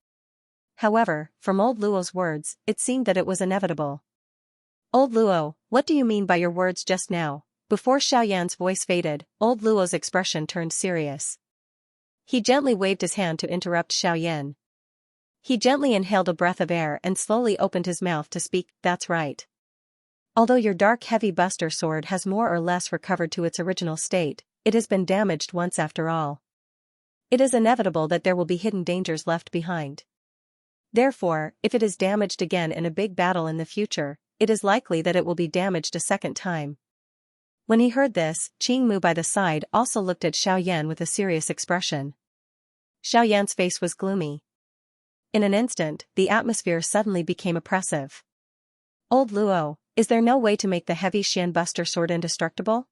However, from old Luo's words, it seemed that it was inevitable. "Old Luo, what do you mean by your words just now?" Before Xiaoyan's voice faded, old Luo's expression turned serious. He gently waved his hand to interrupt Xiaoyan. He gently inhaled a breath of air and slowly opened his mouth to speak. "That's right. Although your dark heavy buster sword has more or less recovered to its original state, it has been damaged once after all. It is inevitable that there will be hidden dangers left behind. Therefore, if it is damaged again in a big battle in the future, it is likely that it will be damaged a second time." When he heard this, Qingmu by the side also looked at Xiaoyan with a serious expression. Xiaoyan's face was gloomy. In an instant, the atmosphere suddenly became oppressive. "Old Luo, is there no way to make the heavy Xian buster sword indestructible?"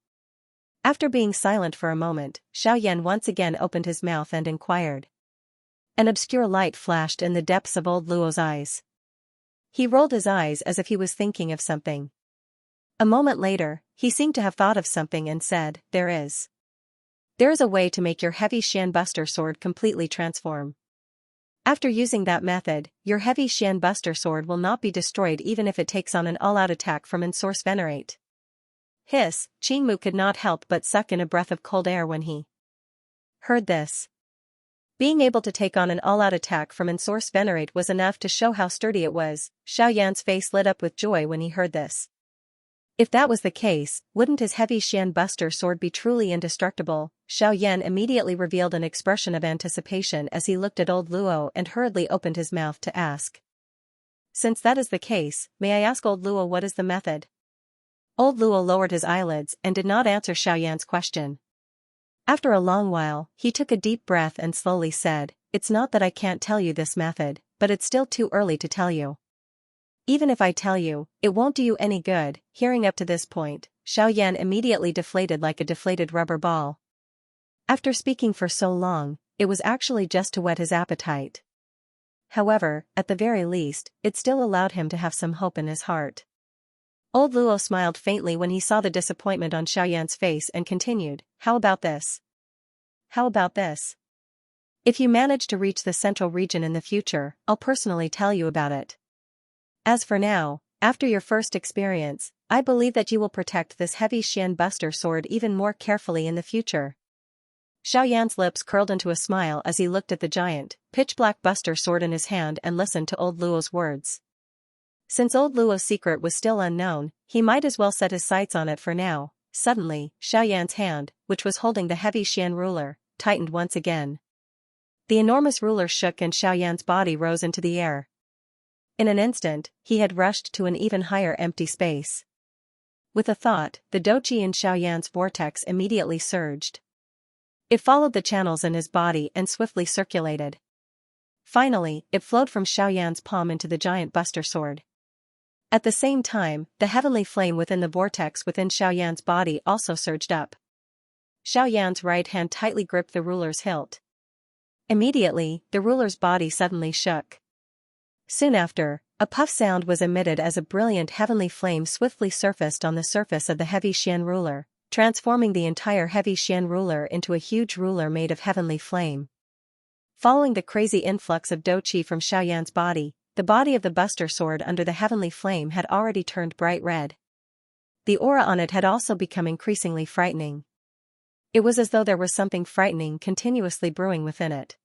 After being silent for a moment, Xiaoyan once again opened his mouth and inquired. An obscure light flashed in the depths of old Luo's eyes. He rolled his eyes as if he was thinking of something. A moment later, he seemed to have thought of something and said, "There is. There is a way to make your heavy Xian buster sword completely transform. After using that method, your heavy Xian buster sword will not be destroyed even if it takes on an all-out attack from Ensource Venerate." Hiss, Qingmu could not help but suck in a breath of cold air when he heard this. Being able to take on an all-out attack from Ensource Venerate was enough to show how sturdy it was. Xiaoyan's face lit up with joy when he heard this. If that was the case, wouldn't his heavy Xian Buster sword be truly indestructible? Xiaoyan immediately revealed an expression of anticipation as he looked at old Luo and hurriedly opened his mouth to ask. Since that is the case, may I ask old Luo what is the method? Old Luo lowered his eyelids and did not answer Xiaoyan's question. After a long while, he took a deep breath and slowly said, "It's not that I can't tell you this method, but it's still too early to tell you. Even if I tell you, it won't do you any good." Hearing up to this point, Xiaoyan immediately deflated like a deflated rubber ball. After speaking for so long, it was actually just to whet his appetite. However, at the very least, it still allowed him to have some hope in his heart. Old Luo smiled faintly when he saw the disappointment on Xiaoyan's face and continued, "How about this? How about this? If you manage to reach the central region in the future, I'll personally tell you about it. As for now, after your first experience, I believe that you will protect this heavy Xian Buster sword even more carefully in the future." Xiaoyan's lips curled into a smile as he looked at the giant, pitch-black Buster sword in his hand and listened to old Luo's words. Since old Luo's secret was still unknown, he might as well set his sights on it for now. Suddenly, Xiaoyan's hand, which was holding the heavy Xian ruler, tightened once again. The enormous ruler shook and Xiaoyan's body rose into the air. In an instant, he had rushed to an even higher empty space. With a thought, the doqi in Xiaoyan's vortex immediately surged. It followed the channels in his body and swiftly circulated. Finally, it flowed from Xiaoyan's palm into the giant Buster sword. At the same time, the heavenly flame within the vortex within Xiaoyan's body also surged up. Xiaoyan's right hand tightly gripped the ruler's hilt. Immediately, the ruler's body suddenly shook. Soon after, a puff sound was emitted as a brilliant heavenly flame swiftly surfaced on the surface of the heavy Xian ruler, transforming the entire heavy Xian ruler into a huge ruler made of heavenly flame. Following the crazy influx of doqi from Xiaoyan's body, the body of the Buster sword under the heavenly flame had already turned bright red. The aura on it had also become increasingly frightening. It was as though there was something frightening continuously brewing within it.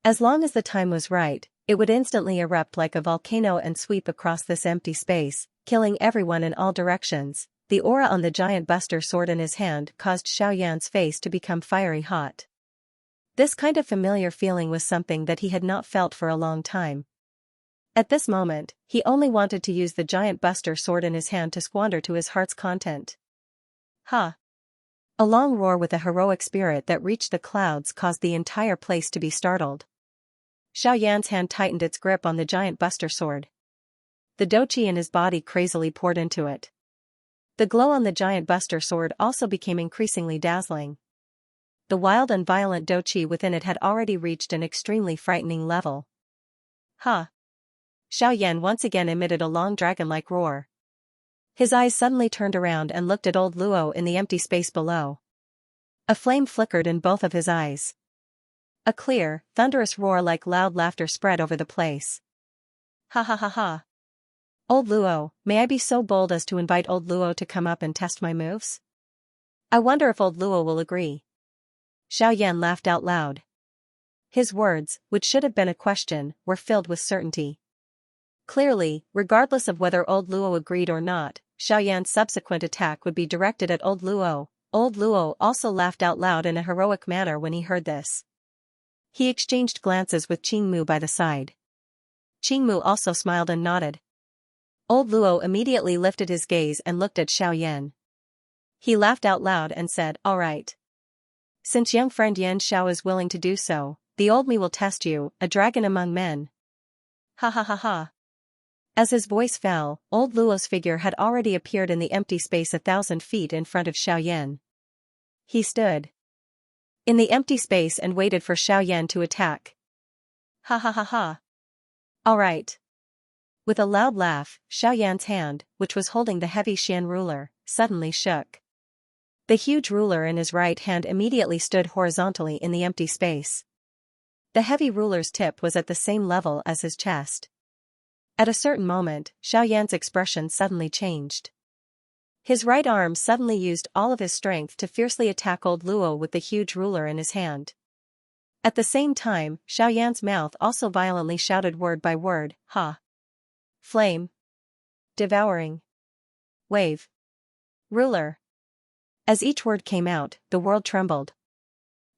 As long as the time was right, it would instantly erupt like a volcano and sweep across this empty space, killing everyone in all directions. The aura on the giant Buster sword in his hand caused Xiaoyan's face to become fiery hot. This kind of familiar feeling was something that he had not felt for a long time. At this moment, he only wanted to use the giant Buster sword in his hand to squander to his heart's content. Ha! A long roar with a heroic spirit that reached the clouds caused the entire place to be startled. Xiaoyan's hand tightened its grip on the giant Buster sword. The doqi in his body crazily poured into it. The glow on the giant Buster sword also became increasingly dazzling. The wild and violent doqi within it had already reached an extremely frightening level. Ha! Xiaoyan once again emitted a long dragon-like roar. His eyes suddenly turned around and looked at old Luo in the empty space below. A flame flickered in both of his eyes. A clear, thunderous roar like loud laughter spread over the place. Ha ha ha ha. Old Luo, may I be so bold as to invite old Luo to come up and test my moves? I wonder if old Luo will agree. Xiaoyan laughed out loud. His words, which should have been a question, were filled with certainty. Clearly, regardless of whether old Luo agreed or not, Xiaoyan's subsequent attack would be directed at old Luo. Old Luo also laughed out loud in a heroic manner when he heard this. He exchanged glances with Qingmu by the side. Qingmu also smiled and nodded. Old Luo immediately lifted his gaze and looked at Xiaoyan. He laughed out loud and said, "All right. Since young friend Yan Xiao is willing to do so, the old me will test you, a dragon among men." Ha ha ha ha. As his voice fell, old Luo's figure had already appeared in the empty space 1,000 feet in front of Xiaoyan. He stood in the empty space and waited for Xiaoyan to attack. Ha ha ha ha. All right. With a loud laugh, Xiaoyan's hand, which was holding the heavy Xian ruler, suddenly shook. The huge ruler in his right hand immediately stood horizontally in the empty space. The heavy ruler's tip was at the same level as his chest. At a certain moment, Xiaoyan's expression suddenly changed. His right arm suddenly used all of his strength to fiercely attack old Luo with the huge ruler in his hand. At the same time, Xiaoyan's mouth also violently shouted word by word, "Ha! Flame! Devouring! Wave! Ruler!" As each word came out, the world trembled.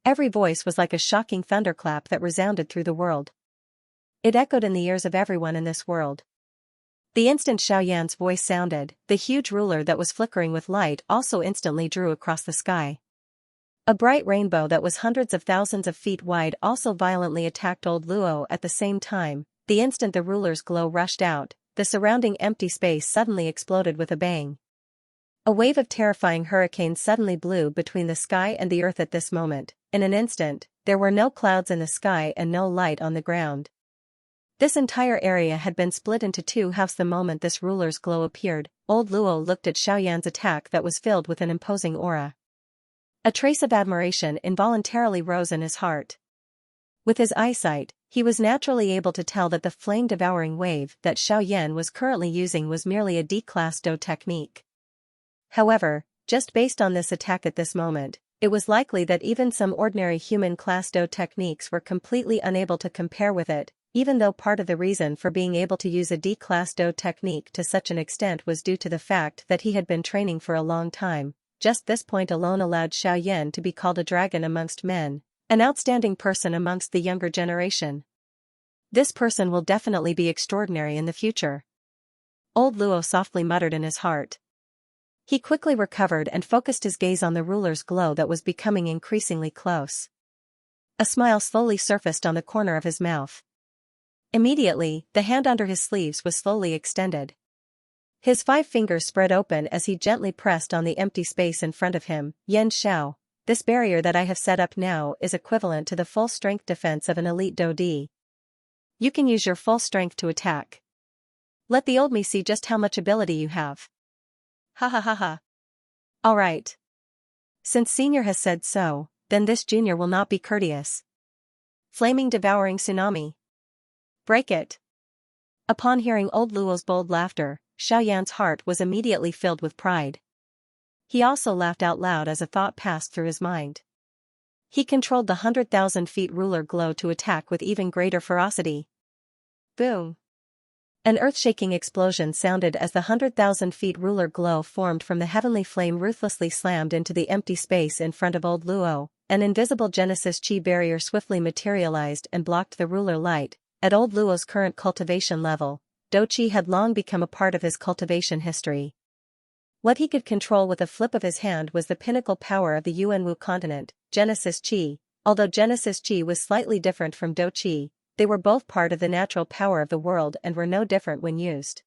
Every voice was like a shocking thunderclap that resounded through the world. It echoed in the ears of everyone in this world. The instant Xiaoyan's voice sounded, the huge ruler that was flickering with light also instantly drew across the sky. A bright rainbow that was hundreds of thousands of feet wide also violently attacked old Luo at the same time. The instant the ruler's glow rushed out, the surrounding empty space suddenly exploded with a bang. A wave of terrifying hurricane suddenly blew between the sky and the earth at this moment. In an instant, there were no clouds in the sky and no light on the ground. This entire area had been split into two halves the moment this ruler's glow appeared. Old Luo looked at Xiaoyan's attack that was filled with an imposing aura. A trace of admiration involuntarily rose in his heart. With his eyesight, he was naturally able to tell that the flame-devouring wave that Xiaoyan was currently using was merely a D-class Do technique. However, just based on this attack at this moment, it was likely that even some ordinary human-class Do techniques were completely unable to compare with it, even though part of the reason for being able to use a D-class Do technique to such an extent was due to the fact that he had been training for a long time. Just this point alone allowed Xiaoyan to be called a dragon amongst men, an outstanding person amongst the younger generation. This person will definitely be extraordinary in the future. Old Luo softly muttered in his heart. He quickly recovered and focused his gaze on the ruler's glow that was becoming increasingly close. A smile slowly surfaced on the corner of his mouth. Immediately, the hand under his sleeves was slowly extended. His 5 fingers spread open as he gently pressed on the empty space in front of him. "Yan Xiao, this barrier that I have set up now is equivalent to the full strength defense of an elite Do-D. You can use your full strength to attack. Let the old me see just how much ability you have." Ha ha ha ha. Alright. Since senior has said so, then this junior will not be courteous. Flaming devouring tsunami. Break it. Upon hearing old Luo's bold laughter, Xiaoyan's heart was immediately filled with pride. He also laughed out loud as a thought passed through his mind. He controlled the 100,000 feet ruler glow to attack with even greater ferocity. Boom. An earth-shaking explosion sounded as the 100,000 feet ruler glow formed from the heavenly flame ruthlessly slammed into the empty space in front of old Luo. An invisible Genesis Chi barrier swiftly materialized and blocked the ruler light. At old Luo's current cultivation level, Do Chi had long become a part of his cultivation history. What he could control with a flip of his hand was the pinnacle power of the Yuanwu continent, Genesis Chi. Although Genesis Chi was slightly different from Do Chi, they were both part of the natural power of the world and were no different when used.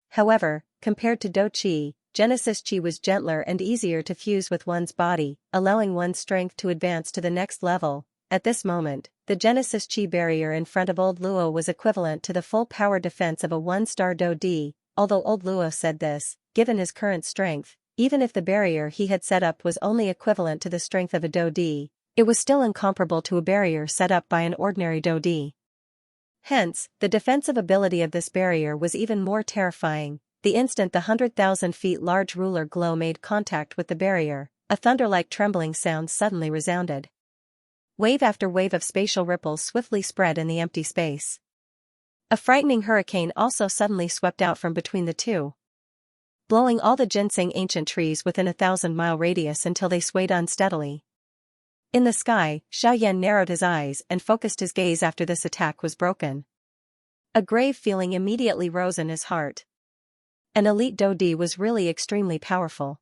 However, compared to Do Chi, Genesis Chi was gentler and easier to fuse with one's body, allowing one's strength to advance to the next level. At this moment, the Genesis Chi barrier in front of old Luo was equivalent to the full power defense of a 1-star Do-D. Although old Luo said this, given his current strength, even if the barrier he had set up was only equivalent to the strength of a Do-D, it was still incomparable to a barrier set up by an ordinary Do-D. Hence, the defensive ability of this barrier was even more terrifying. The instant the 100,000 feet large ruler glow made contact with the barrier, a thunder-like trembling sound suddenly resounded. Wave after wave of spatial ripples swiftly spread in the empty space. A frightening hurricane also suddenly swept out from between the two, blowing all the ginseng ancient trees within a 1,000-mile radius until they swayed unsteadily. In the sky, Xiaoyan narrowed his eyes and focused his gaze after this attack was broken. A grave feeling immediately rose in his heart. An elite Do-D was really extremely powerful.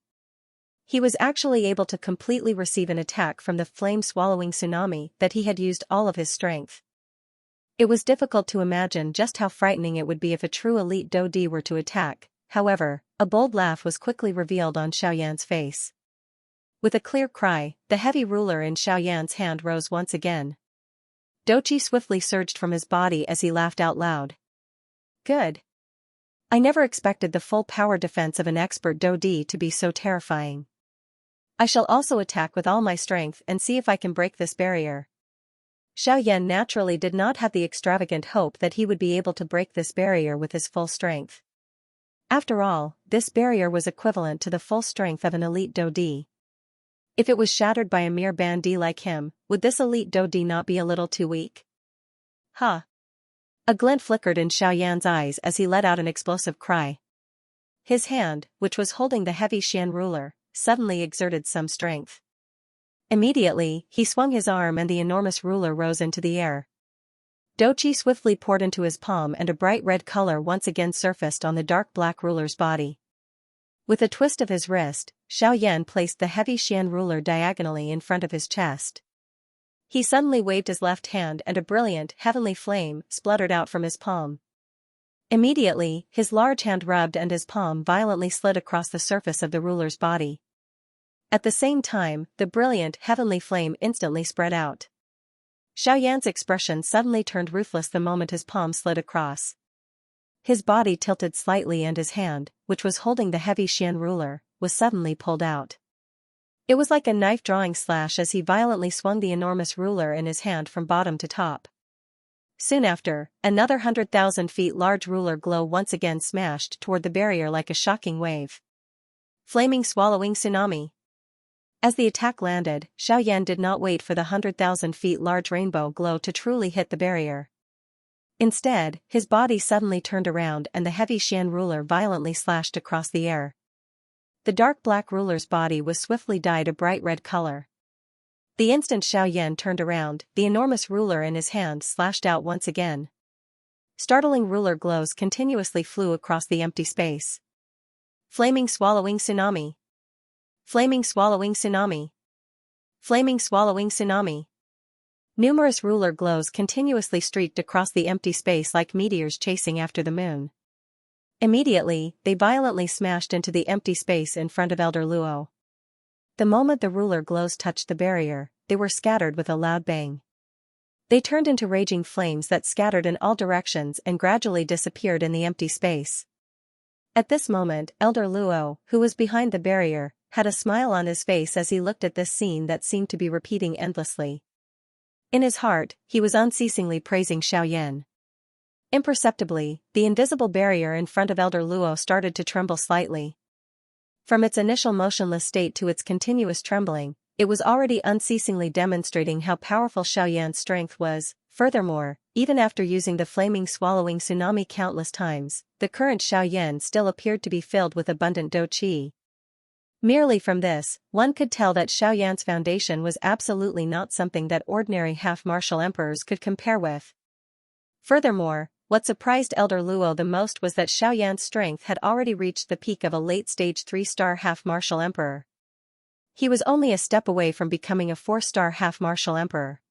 He was actually able to completely receive an attack from the flame-swallowing tsunami that he had used all of his strength. It was difficult to imagine just how frightening it would be if a true elite Do-D were to attack. However, a bold laugh was quickly revealed on Xiaoyan's face. With a clear cry, the heavy ruler in Xiaoyan's hand rose once again. Do Chi swiftly surged from his body as he laughed out loud. Good. I never expected the full power defense of an expert Do-D to be so terrifying. I shall also attack with all my strength and see if I can break this barrier. Xiaoyan naturally did not have the extravagant hope that he would be able to break this barrier with his full strength. After all, this barrier was equivalent to the full strength of an elite Dodi. If it was shattered by a mere Bandi like him, would this elite Dodi not be a little too weak? Huh. A glint flickered in Xiaoyan's eyes as he let out an explosive cry. His hand, which was holding the heavy Xian ruler, suddenly exerted some strength. Immediately, he swung his arm and the enormous ruler rose into the air. Doqi swiftly poured into his palm and a bright red color once again surfaced on the dark black ruler's body. With a twist of his wrist, Xiaoyan placed the heavy Xian ruler diagonally in front of his chest. He suddenly waved his left hand and a brilliant, heavenly flame spluttered out from his palm. Immediately, his large hand rubbed and his palm violently slid across the surface of the ruler's body. At the same time, the brilliant, heavenly flame instantly spread out. Xiaoyan's expression suddenly turned ruthless the moment his palm slid across. His body tilted slightly and his hand, which was holding the heavy Xian ruler, was suddenly pulled out. It was like a knife-drawing slash as he violently swung the enormous ruler in his hand from bottom to top. Soon after, another 100,000 feet large ruler glow once again smashed toward the barrier like a shocking wave. Flaming swallowing tsunami. As the attack landed, Xiaoyan did not wait for the 100,000 feet large rainbow glow to truly hit the barrier. Instead, his body suddenly turned around and the heavy Xian ruler violently slashed across the air. The dark black ruler's body was swiftly dyed a bright red color. The instant Xiaoyan turned around, the enormous ruler in his hand slashed out once again. Startling ruler glows continuously flew across the empty space. Flaming swallowing tsunami. Flaming swallowing tsunami. Flaming swallowing tsunami. Numerous ruler glows continuously streaked across the empty space like meteors chasing after the moon. Immediately, they violently smashed into the empty space in front of Elder Luo. The moment the ruler glows touched the barrier, they were scattered with a loud bang. They turned into raging flames that scattered in all directions and gradually disappeared in the empty space. At this moment, Elder Luo, who was behind the barrier, had a smile on his face as he looked at this scene that seemed to be repeating endlessly. In his heart, he was unceasingly praising Xiaoyan. Imperceptibly, the invisible barrier in front of Elder Luo started to tremble slightly. From its initial motionless state to its continuous trembling, it was already unceasingly demonstrating how powerful Xiaoyan's strength was. Furthermore, even after using the flaming swallowing tsunami countless times, the current Xiaoyan still appeared to be filled with abundant Do Qi. Merely from this, one could tell that Xiaoyan's foundation was absolutely not something that ordinary half-martial emperors could compare with. Furthermore, what surprised Elder Luo the most was that Xiaoyan's strength had already reached the peak of a late-stage 3-star half-martial emperor. He was only a step away from becoming a 4-star half-martial emperor.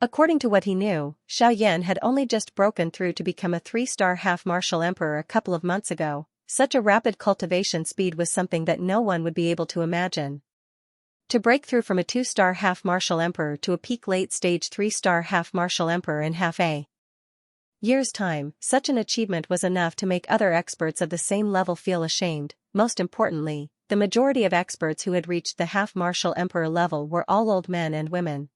According to what he knew, Xiaoyan had only just broken through to become a 3-star half-martial emperor a couple of months ago. Such a rapid cultivation speed was something that no one would be able to imagine. To break through from a 2-star half-martial emperor to a peak late-stage 3-star half-martial emperor in half a year's time, such an achievement was enough to make other experts of the same level feel ashamed. Most importantly, the majority of experts who had reached the half-martial emperor level were all old men and women.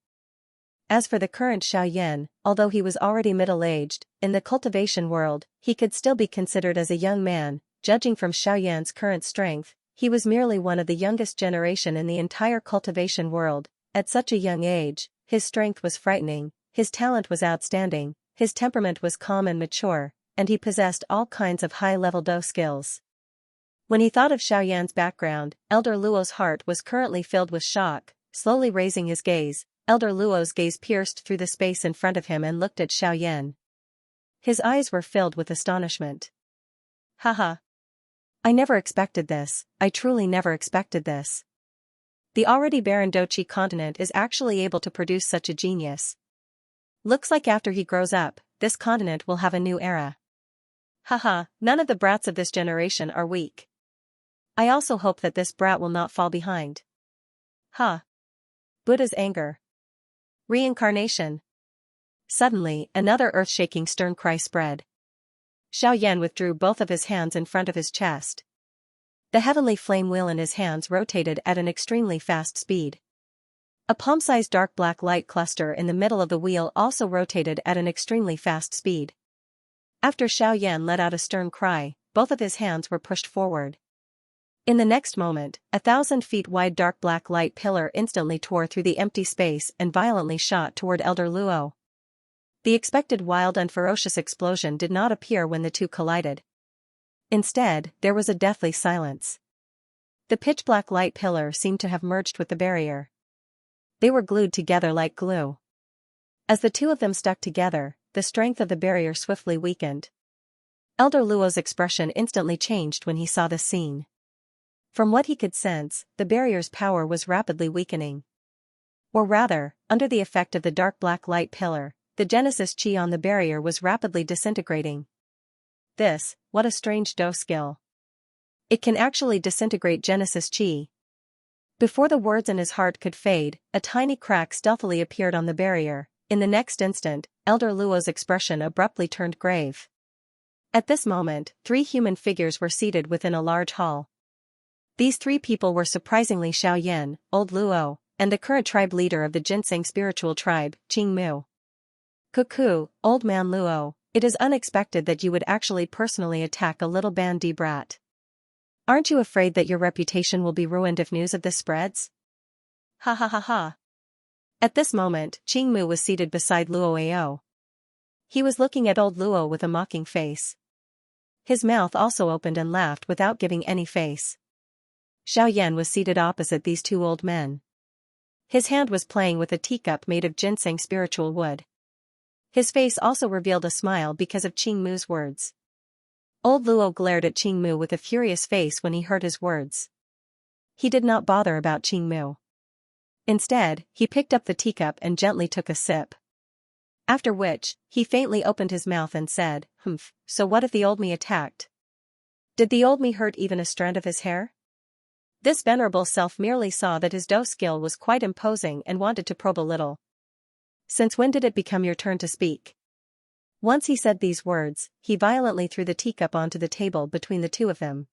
As for the current Xiaoyan, although he was already middle-aged, in the cultivation world, he could still be considered as a young man. Judging from Xiaoyan's current strength, he was merely one of the youngest generation in the entire cultivation world. At such a young age, his strength was frightening, his talent was outstanding, his temperament was calm and mature, and he possessed all kinds of high-level Do skills. When he thought of Xiaoyan's background, Elder Luo's heart was currently filled with shock. Slowly raising his gaze, Elder Luo's gaze pierced through the space in front of him and looked at Xiaoyan. His eyes were filled with astonishment. Haha. I never expected this, I truly never expected this. The already barren Doqi continent is actually able to produce such a genius. Looks like after he grows up, this continent will have a new era. Haha, none of the brats of this generation are weak. I also hope that this brat will not fall behind. Ha. Buddha's anger. Reincarnation. Suddenly, another earth-shaking stern cry spread. Xiaoyan withdrew both of his hands in front of his chest. The heavenly flame wheel in his hands rotated at an extremely fast speed. A palm-sized dark black light cluster in the middle of the wheel also rotated at an extremely fast speed. After Xiaoyan let out a stern cry, both of his hands were pushed forward. In the next moment, 1,000 feet wide dark black light pillar instantly tore through the empty space and violently shot toward Elder Luo. The expected wild and ferocious explosion did not appear when the two collided. Instead, there was a deathly silence. The pitch-black light pillar seemed to have merged with the barrier. They were glued together like glue. As the two of them stuck together, the strength of the barrier swiftly weakened. Elder Luo's expression instantly changed when he saw this scene. From what he could sense, the barrier's power was rapidly weakening. Or rather, under the effect of the dark black light pillar, the Genesis Chi on the barrier was rapidly disintegrating. What a strange Do skill. It can actually disintegrate Genesis Chi. Before the words in his heart could fade, a tiny crack stealthily appeared on the barrier. In the next instant, Elder Luo's expression abruptly turned grave. At this moment, 3 human figures were seated within a large hall. These 3 people were surprisingly Xiaoyan, Old Luo, and the current tribe leader of the Ginseng spiritual tribe, Qingmu. Cuckoo, Old Man Luo, it is unexpected that you would actually personally attack a little bandy brat. Aren't you afraid that your reputation will be ruined if news of this spreads? Ha ha ha ha. At this moment, Qingmu was seated beside Luo Ao. He was looking at Old Luo with a mocking face. His mouth also opened and laughed without giving any face. Xiaoyan was seated opposite these 2 old men. His hand was playing with a teacup made of ginseng spiritual wood. His face also revealed a smile because of Qingmu's words. Old Luo glared at Qingmu with a furious face when he heard his words. He did not bother about Qingmu. Instead, he picked up the teacup and gently took a sip. After which, he faintly opened his mouth and said, so what if the old me attacked? Did the old me hurt even a strand of his hair? This venerable self merely saw that his Do skill was quite imposing and wanted to probe a little. Since when did it become your turn to speak? Once he said these words, he violently threw the teacup onto the table between the 2 of them.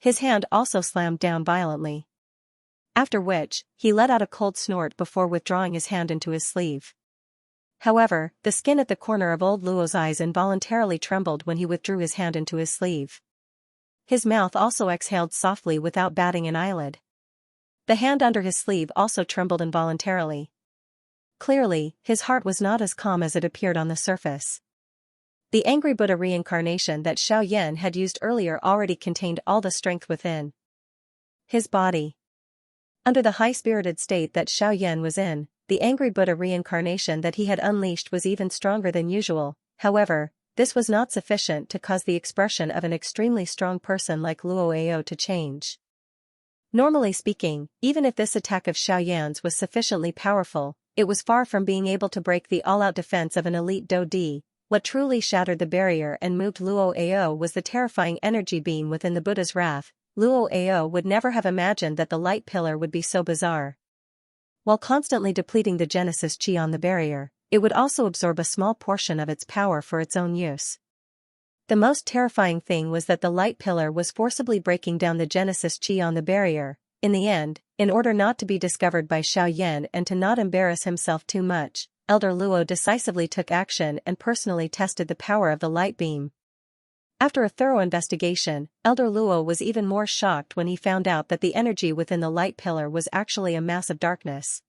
His hand also slammed down violently. After which, he let out a cold snort before withdrawing his hand into his sleeve. However, the skin at the corner of Old Luo's eyes involuntarily trembled when he withdrew his hand into his sleeve. His mouth also exhaled softly without batting an eyelid. The hand under his sleeve also trembled involuntarily. Clearly, his heart was not as calm as it appeared on the surface. The angry Buddha reincarnation that Xiaoyan had used earlier already contained all the strength within his body. Under the high-spirited state that Xiaoyan was in, the angry Buddha reincarnation that he had unleashed was even stronger than usual. However, this was not sufficient to cause the expression of an extremely strong person like Luo Ao to change. Normally speaking, even if this attack of Xiaoyan's was sufficiently powerful, it was far from being able to break the all-out defense of an elite Do Di. What truly shattered the barrier and moved Luo Ao was the terrifying energy beam within the Buddha's wrath. Luo Ao would never have imagined that the light pillar would be so bizarre. While constantly depleting the Genesis Chi on the barrier, it would also absorb a small portion of its power for its own use. The most terrifying thing was that the light pillar was forcibly breaking down the Genesis Chi on the barrier. In the end, in order not to be discovered by Xiaoyan and to not embarrass himself too much, Elder Luo decisively took action and personally tested the power of the light beam. After a thorough investigation, Elder Luo was even more shocked when he found out that the energy within the light pillar was actually a mass of darkness.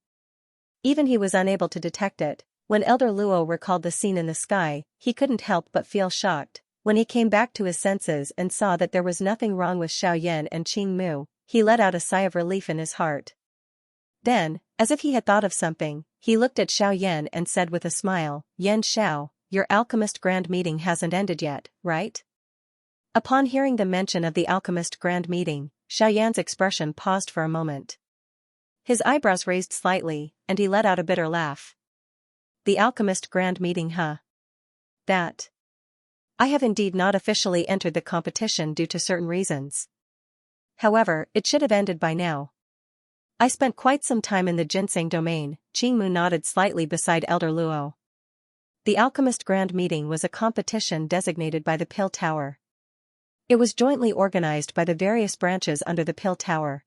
Even he was unable to detect it. When Elder Luo recalled the scene in the sky, he couldn't help but feel shocked. When he came back to his senses and saw that there was nothing wrong with Xiaoyan and Qingmu, he let out a sigh of relief in his heart. Then, as if he had thought of something, he looked at Xiaoyan and said with a smile, "Yan Xiao, your alchemist grand meeting hasn't ended yet, right?" Upon hearing the mention of the alchemist grand meeting, Xiaoyan's expression paused for a moment. His eyebrows raised slightly, and he let out a bitter laugh. The alchemist grand meeting, huh? That. I have indeed not officially entered the competition due to certain reasons. However, it should have ended by now. I spent quite some time in the ginseng domain. Qingmu nodded slightly beside Elder Luo. The alchemist grand meeting was a competition designated by the Pill Tower. It was jointly organized by the various branches under the Pill Tower.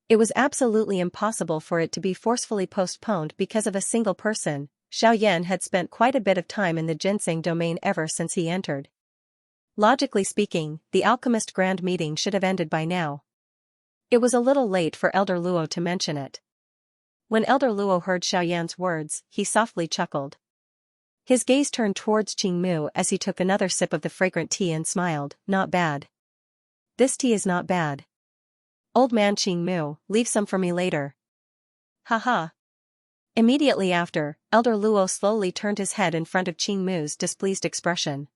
It was absolutely impossible for it to be forcefully postponed because of a single person. Xiaoyan had spent quite a bit of time in the ginseng domain ever since he entered. Logically speaking, the alchemist grand meeting should have ended by now. It was a little late for Elder Luo to mention it. When Elder Luo heard Xiaoyan's words, he softly chuckled. His gaze turned towards Qingmu as he took another sip of the fragrant tea and smiled, "Not bad. This tea is not bad. Old man Qingmu, leave some for me later." Haha. Immediately after, Elder Luo slowly turned his head in front of Qingmu's displeased expression.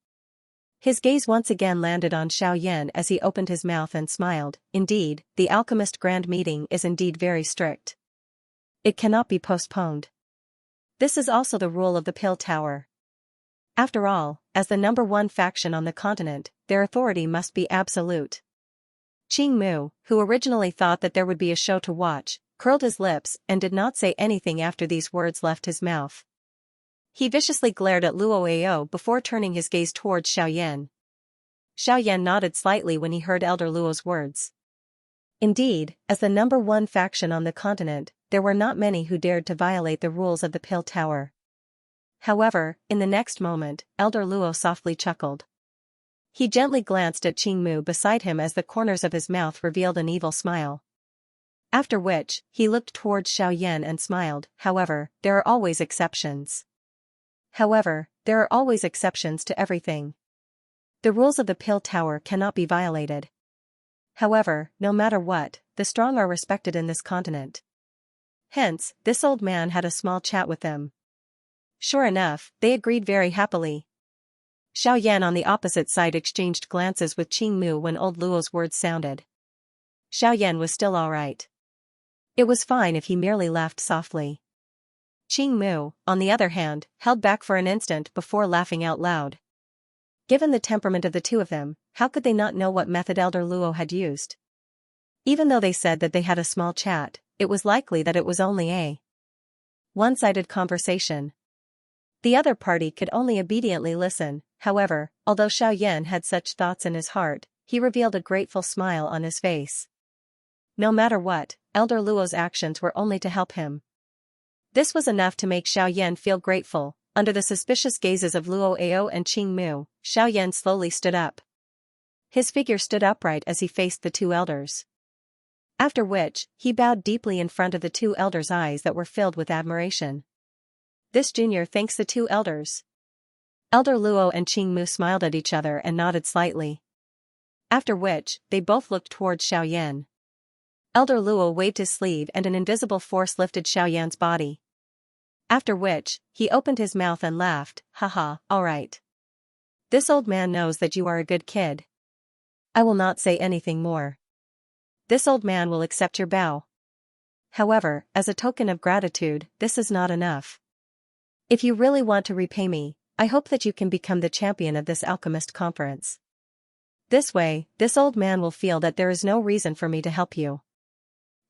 His gaze once again landed on Xiaoyan as he opened his mouth and smiled. Indeed, the alchemist grand meeting is indeed very strict. It cannot be postponed. This is also the rule of the Pill Tower. After all, as the #1 faction on the continent, their authority must be absolute. Qingmu, who originally thought that there would be a show to watch, curled his lips and did not say anything after these words left his mouth. He viciously glared at Luo Ao before turning his gaze towards Xiaoyan. Xiaoyan nodded slightly when he heard Elder Luo's words. Indeed, as the #1 faction on the continent, there were not many who dared to violate the rules of the Pill Tower. However, in the next moment, Elder Luo softly chuckled. He gently glanced at Qingmu beside him as the corners of his mouth revealed an evil smile. After which, he looked towards Xiaoyan and smiled. However, there are always exceptions. To everything. The rules of the Pill Tower cannot be violated. However, no matter what, the strong are respected in this continent. Hence, this old man had a small chat with them. Sure enough, they agreed very happily. Xiaoyan on the opposite side exchanged glances with Qingmu when old Luo's words sounded. Xiaoyan was still alright. It was fine if he merely laughed softly. Qingmu, on the other hand, held back for an instant before laughing out loud. Given the temperament of the two of them, how could they not know what method Elder Luo had used? Even though they said that they had a small chat, it was likely that it was only a one-sided conversation. The other party could only obediently listen. However, although Xiaoyan had such thoughts in his heart, he revealed a grateful smile on his face. No matter what, Elder Luo's actions were only to help him. This was enough to make Xiaoyan feel grateful. Under the suspicious gazes of Luo Ao and Qingmu, Xiaoyan slowly stood up. His figure stood upright as he faced the two elders. After which, he bowed deeply in front of the two elders' eyes that were filled with admiration. This junior thanks the two elders. Elder Luo and Qingmu smiled at each other and nodded slightly. After which, they both looked towards Xiaoyan. Elder Luo waved his sleeve and an invisible force lifted Xiaoyan's body. After which, he opened his mouth and laughed. Haha, alright. This old man knows that you are a good kid. I will not say anything more. This old man will accept your bow. However, as a token of gratitude, this is not enough. If you really want to repay me, I hope that you can become the champion of this alchemist conference. This way, this old man will feel that there is no reason for me to help you.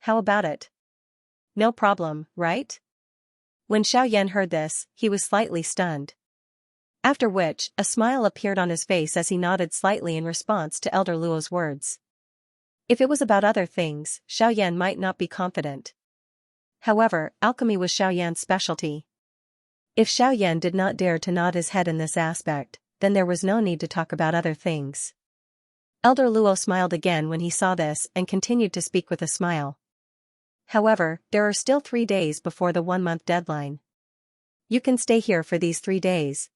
How about it? No problem, right? When Xiaoyan heard this, he was slightly stunned. After which, a smile appeared on his face as he nodded slightly in response to Elder Luo's words. If it was about other things, Xiaoyan might not be confident. However, alchemy was Xiaoyan's specialty. If Xiaoyan did not dare to nod his head in this aspect, then there was no need to talk about other things. Elder Luo smiled again when he saw this and continued to speak with a smile. However, there are still 3 days before the 1-month deadline. You can stay here for these 3 days.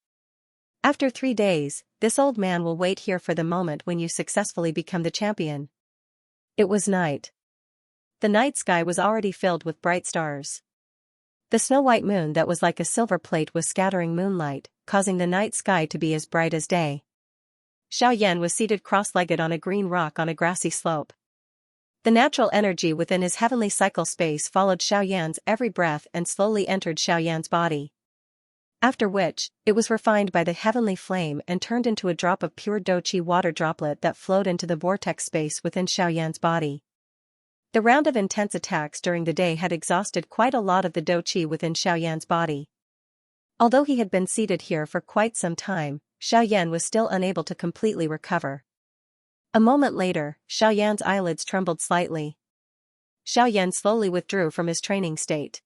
After 3 days, this old man will wait here for the moment when you successfully become the champion. It was night. The night sky was already filled with bright stars. The snow-white moon that was like a silver plate was scattering moonlight, causing the night sky to be as bright as day. Xiaoyan was seated cross-legged on a green rock on a grassy slope. The natural energy within his heavenly cycle space followed Xiaoyan's every breath and slowly entered Xiaoyan's body. After which, it was refined by the heavenly flame and turned into a drop of pure doqi water droplet that flowed into the vortex space within Xiaoyan's body. The round of intense attacks during the day had exhausted quite a lot of the doqi within Xiaoyan's body. Although he had been seated here for quite some time, Xiaoyan was still unable to completely recover. A moment later, Xiaoyan's eyelids trembled slightly. Xiaoyan slowly withdrew from his training state.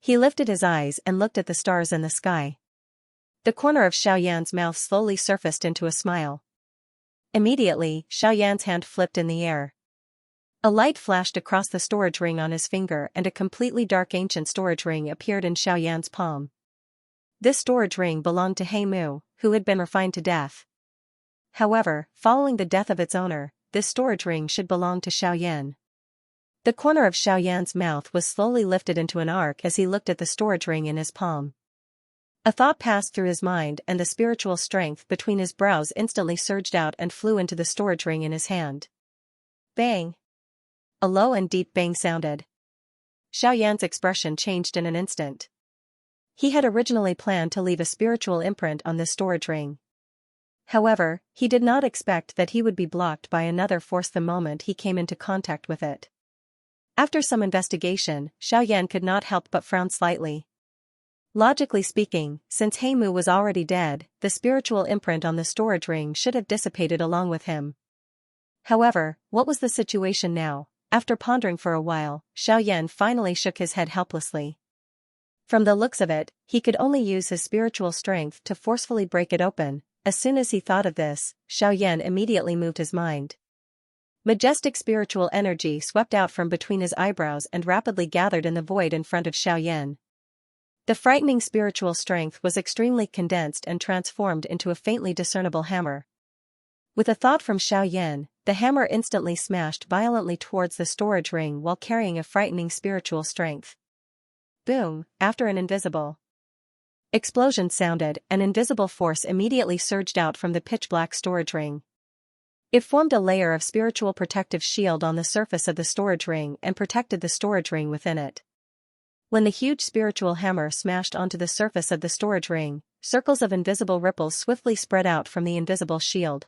He lifted his eyes and looked at the stars in the sky. The corner of Xiaoyan's mouth slowly surfaced into a smile. Immediately, Xiaoyan's hand flipped in the air. A light flashed across the storage ring on his finger and a completely dark ancient storage ring appeared in Xiaoyan's palm. This storage ring belonged to Mu, who had been refined to death. However, following the death of its owner, this storage ring should belong to Xiaoyan. The corner of Xiaoyan's mouth was slowly lifted into an arc as he looked at the storage ring in his palm. A thought passed through his mind and the spiritual strength between his brows instantly surged out and flew into the storage ring in his hand. Bang! A low and deep bang sounded. Xiaoyan's expression changed in an instant. He had originally planned to leave a spiritual imprint on this storage ring. However, he did not expect that he would be blocked by another force the moment he came into contact with it. After some investigation, Xiaoyan could not help but frown slightly. Logically speaking, since Mu was already dead, the spiritual imprint on the storage ring should have dissipated along with him. However, what was the situation now? After pondering for a while, Xiaoyan finally shook his head helplessly. From the looks of it, he could only use his spiritual strength to forcefully break it open. As soon as he thought of this, Xiaoyan immediately moved his mind. Majestic spiritual energy swept out from between his eyebrows and rapidly gathered in the void in front of Xiaoyan. The frightening spiritual strength was extremely condensed and transformed into a faintly discernible hammer. With a thought from Xiaoyan, the hammer instantly smashed violently towards the storage ring while carrying a frightening spiritual strength. Boom! After an invisible explosion sounded, an invisible force immediately surged out from the pitch-black storage ring. It formed a layer of spiritual protective shield on the surface of the storage ring and protected the storage ring within it. When the huge spiritual hammer smashed onto the surface of the storage ring, circles of invisible ripples swiftly spread out from the invisible shield.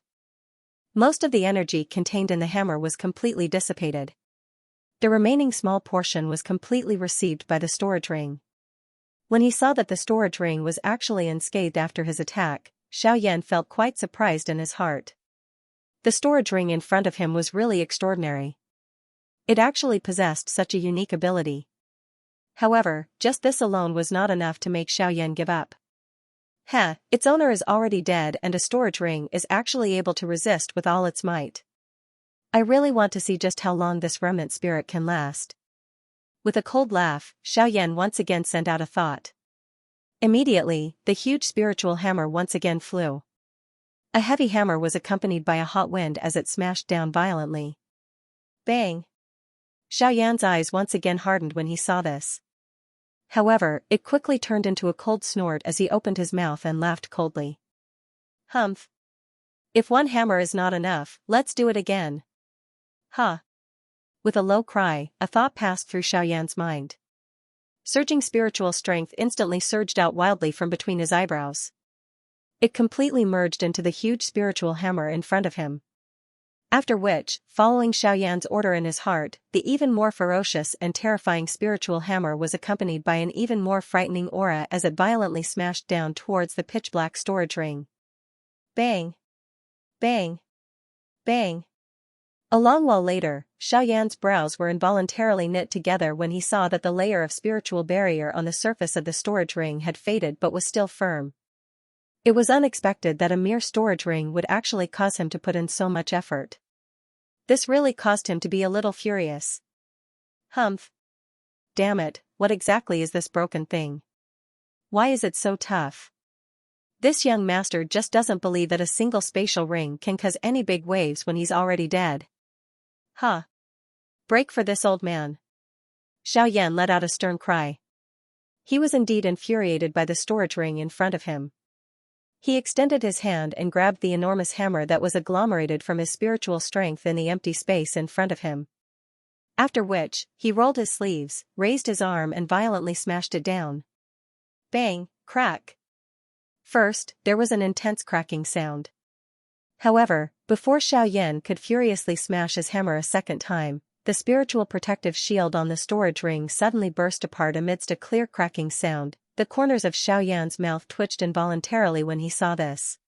Most of the energy contained in the hammer was completely dissipated. The remaining small portion was completely received by the storage ring. When he saw that the storage ring was actually unscathed after his attack, Xiaoyan felt quite surprised in his heart. The storage ring in front of him was really extraordinary. It actually possessed such a unique ability. However, just this alone was not enough to make Xiaoyan give up. Its owner is already dead and a storage ring is actually able to resist with all its might. I really want to see just how long this remnant spirit can last. With a cold laugh, Xiaoyan once again sent out a thought. Immediately, the huge spiritual hammer once again flew. A heavy hammer was accompanied by a hot wind as it smashed down violently. Bang! Xiaoyan's eyes once again hardened when he saw this. However, it quickly turned into a cold snort as he opened his mouth and laughed coldly. Humph! If one hammer is not enough, let's do it again. Ha! With a low cry, a thought passed through Xiaoyan's mind. Surging spiritual strength instantly surged out wildly from between his eyebrows. It completely merged into the huge spiritual hammer in front of him. After which, following Xiaoyan's order in his heart, the even more ferocious and terrifying spiritual hammer was accompanied by an even more frightening aura as it violently smashed down towards the pitch-black storage ring. Bang! Bang! Bang! A long while later, Xiaoyan's brows were involuntarily knit together when he saw that the layer of spiritual barrier on the surface of the storage ring had faded but was still firm. It was unexpected that a mere storage ring would actually cause him to put in so much effort. This really caused him to be a little furious. Humph! Damn it, what exactly is this broken thing? Why is it so tough? This young master just doesn't believe that a single spatial ring can cause any big waves when he's already dead. Huh! Break for this old man. Xiaoyan let out a stern cry. He was indeed infuriated by the storage ring in front of him. He extended his hand and grabbed the enormous hammer that was agglomerated from his spiritual strength in the empty space in front of him. After which, he rolled his sleeves, raised his arm and violently smashed it down. Bang! Crack! First, there was an intense cracking sound. However, before Xiaoyan could furiously smash his hammer a second time, the spiritual protective shield on the storage ring suddenly burst apart amidst a clear cracking sound. The corners of Xiaoyan's mouth twitched involuntarily when he saw this.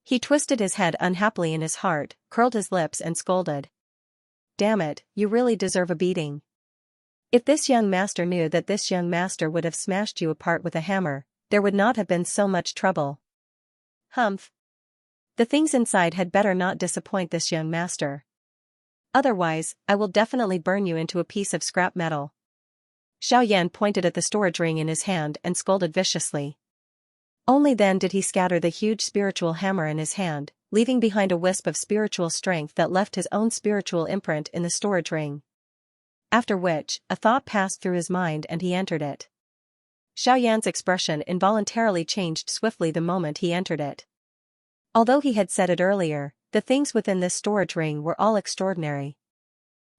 He twisted his head unhappily in his heart, curled his lips and scolded. Damn it, you really deserve a beating. If this young master knew that this young master would have smashed you apart with a hammer, there would not have been so much trouble. Humph! The things inside had better not disappoint this young master. Otherwise, I will definitely burn you into a piece of scrap metal. Xiaoyan pointed at the storage ring in his hand and scolded viciously. Only then did he scatter the huge spiritual hammer in his hand, leaving behind a wisp of spiritual strength that left his own spiritual imprint in the storage ring. After which, a thought passed through his mind and he entered it. Xiaoyan's expression involuntarily changed swiftly the moment he entered it. Although he had said it earlier, the things within this storage ring were all extraordinary.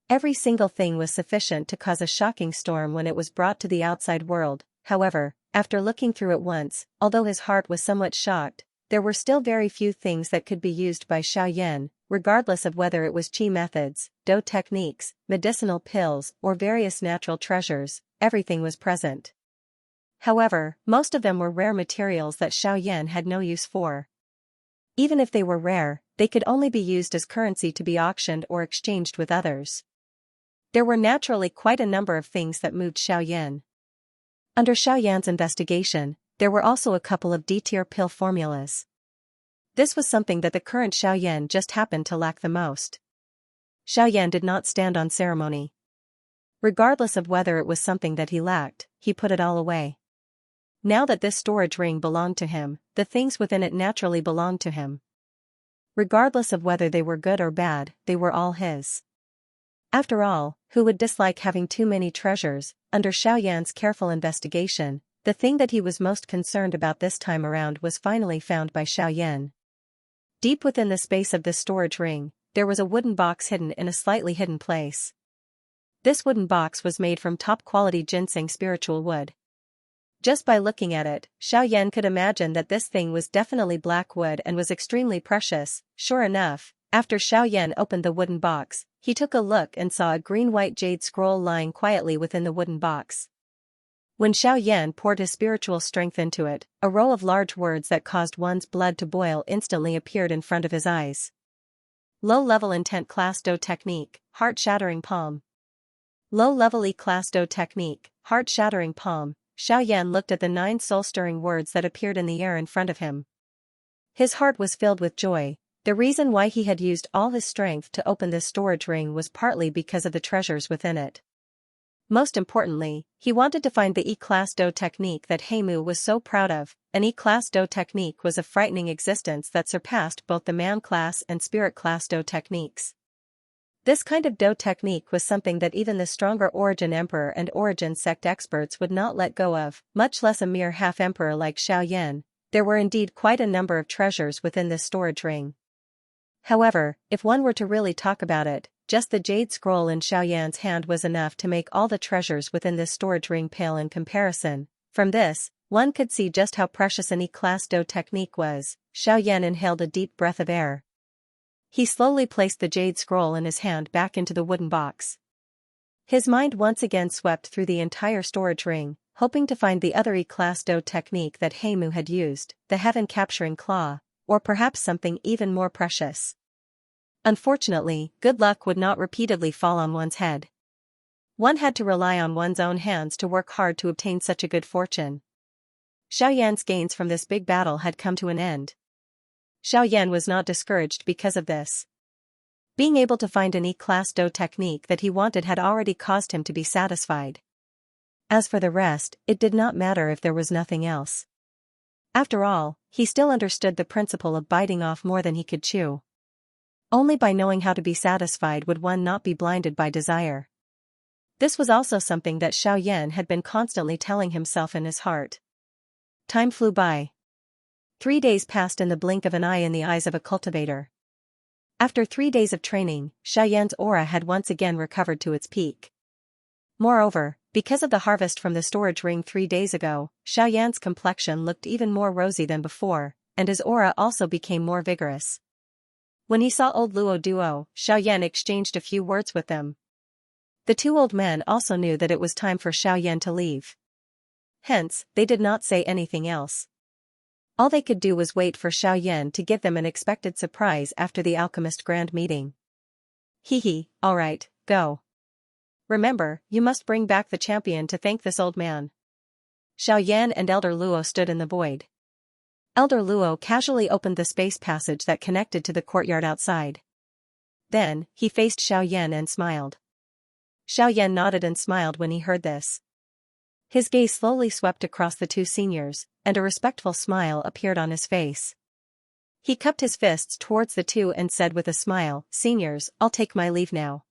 Every single thing was sufficient to cause a shocking storm when it was brought to the outside world. However, after looking through it once, although his heart was somewhat shocked, there were still very few things that could be used by Xiaoyan, regardless of whether it was qi methods, dou techniques, medicinal pills, or various natural treasures. Everything was present. However, most of them were rare materials that Xiaoyan had no use for. Even if they were rare, they could only be used as currency to be auctioned or exchanged with others. There were naturally quite a number of things that moved Xiaoyan. Under Xiaoyan's investigation, there were also a couple of D-tier pill formulas. This was something that the current Xiaoyan just happened to lack the most. Xiaoyan did not stand on ceremony. Regardless of whether it was something that he lacked, he put it all away. Now that this storage ring belonged to him, the things within it naturally belonged to him. Regardless of whether they were good or bad, they were all his. After all, who would dislike having too many treasures? Under Xiaoyan's careful investigation, the thing that he was most concerned about this time around was finally found by Xiaoyan. Deep within the space of this storage ring, there was a wooden box hidden in a slightly hidden place. This wooden box was made from top-quality ginseng spiritual wood. Just by looking at it, Xiaoyan could imagine that this thing was definitely black wood and was extremely precious. Sure enough, after Xiaoyan opened the wooden box, he took a look and saw a green-white jade scroll lying quietly within the wooden box. When Xiaoyan poured his spiritual strength into it, a row of large words that caused one's blood to boil instantly appeared in front of his eyes. Low-level intent class dou technique, heart-shattering palm. Low-level E-class dou technique, heart-shattering palm. Xiaoyan looked at the 9 soul-stirring words that appeared in the air in front of him. His heart was filled with joy. The reason why he had used all his strength to open this storage ring was partly because of the treasures within it. Most importantly, he wanted to find the E-class dou technique that Heimu was so proud of. An E-class dou technique was a frightening existence that surpassed both the man class and spirit class dou techniques. This kind of dou technique was something that even the stronger Origin Emperor and Origin Sect experts would not let go of, much less a mere half-emperor like Xiaoyan. There were indeed quite a number of treasures within this storage ring. However, if one were to really talk about it, just the jade scroll in Xiaoyan's hand was enough to make all the treasures within this storage ring pale in comparison. From this, one could see just how precious an E-class dou technique was. Xiaoyan inhaled a deep breath of air. He slowly placed the jade scroll in his hand back into the wooden box. His mind once again swept through the entire storage ring, hoping to find the other E-class dou technique that Heimu had used, the heaven-capturing claw, or perhaps something even more precious. Unfortunately, good luck would not repeatedly fall on one's head. One had to rely on one's own hands to work hard to obtain such a good fortune. Xiaoyan's gains from this big battle had come to an end. Xiaoyan was not discouraged because of this. Being able to find an E-class dou technique that he wanted had already caused him to be satisfied. As for the rest, it did not matter if there was nothing else. After all, he still understood the principle of biting off more than he could chew. Only by knowing how to be satisfied would one not be blinded by desire. This was also something that Xiaoyan had been constantly telling himself in his heart. Time flew by. 3 days passed in the blink of an eye in the eyes of a cultivator. After 3 days of training, Xiaoyan's aura had once again recovered to its peak. Moreover, because of the harvest from the storage ring 3 days ago, Xiaoyan's complexion looked even more rosy than before, and his aura also became more vigorous. When he saw old Luo Duo, Xiaoyan exchanged a few words with them. The 2 old men also knew that it was time for Xiaoyan to leave. Hence, they did not say anything else. All they could do was wait for Xiaoyan to give them an expected surprise after the alchemist grand meeting. Hee, alright, go. Remember, you must bring back the champion to thank this old man. Xiaoyan and Elder Luo stood in the void. Elder Luo casually opened the space passage that connected to the courtyard outside. Then, he faced Xiaoyan and smiled. Xiaoyan nodded and smiled when he heard this. His gaze slowly swept across the two seniors, and a respectful smile appeared on his face. He cupped his fists towards the two and said with a smile, "Seniors, I'll take my leave now.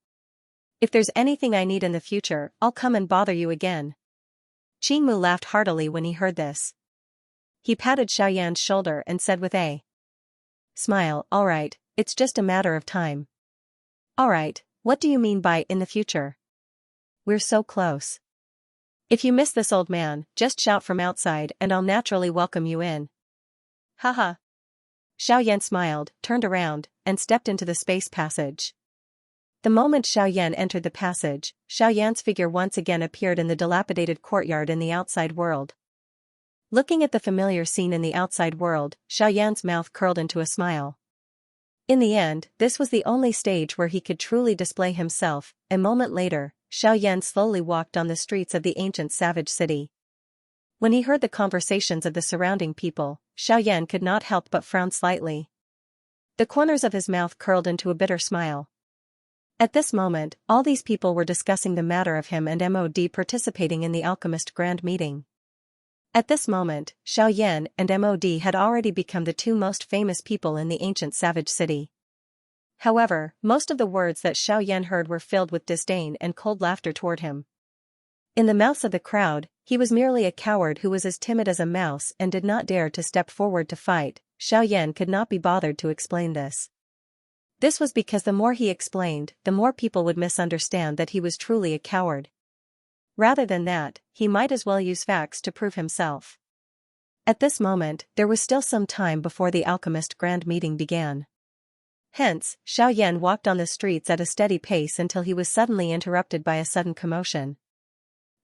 If there's anything I need in the future, I'll come and bother you again." Qingmu laughed heartily when he heard this. He patted Xiaoyan's shoulder and said with a smile, "All right, it's just a matter of time." "All right, what do you mean by in the future? We're so close. If you miss this old man, just shout from outside and I'll naturally welcome you in." Haha. Xiaoyan smiled, turned around, and stepped into the space passage. The moment Xiaoyan entered the passage, Xiaoyan's figure once again appeared in the dilapidated courtyard in the outside world. Looking at the familiar scene in the outside world, Xiaoyan's mouth curled into a smile. In the end, this was the only stage where he could truly display himself. A moment later, Xiaoyan slowly walked on the streets of the ancient savage city. When he heard the conversations of the surrounding people, Xiaoyan could not help but frown slightly. The corners of his mouth curled into a bitter smile. At this moment, all these people were discussing the matter of him and MOD participating in the alchemist grand meeting. At this moment, Xiaoyan and MOD had already become the two most famous people in the ancient savage city. However, most of the words that Xiaoyan heard were filled with disdain and cold laughter toward him. In the mouths of the crowd, he was merely a coward who was as timid as a mouse and did not dare to step forward to fight. Xiaoyan could not be bothered to explain this. This was because the more he explained, the more people would misunderstand that he was truly a coward. Rather than that, he might as well use facts to prove himself. At this moment, there was still some time before the alchemist grand meeting began. Hence, Xiaoyan walked on the streets at a steady pace until he was suddenly interrupted by a sudden commotion.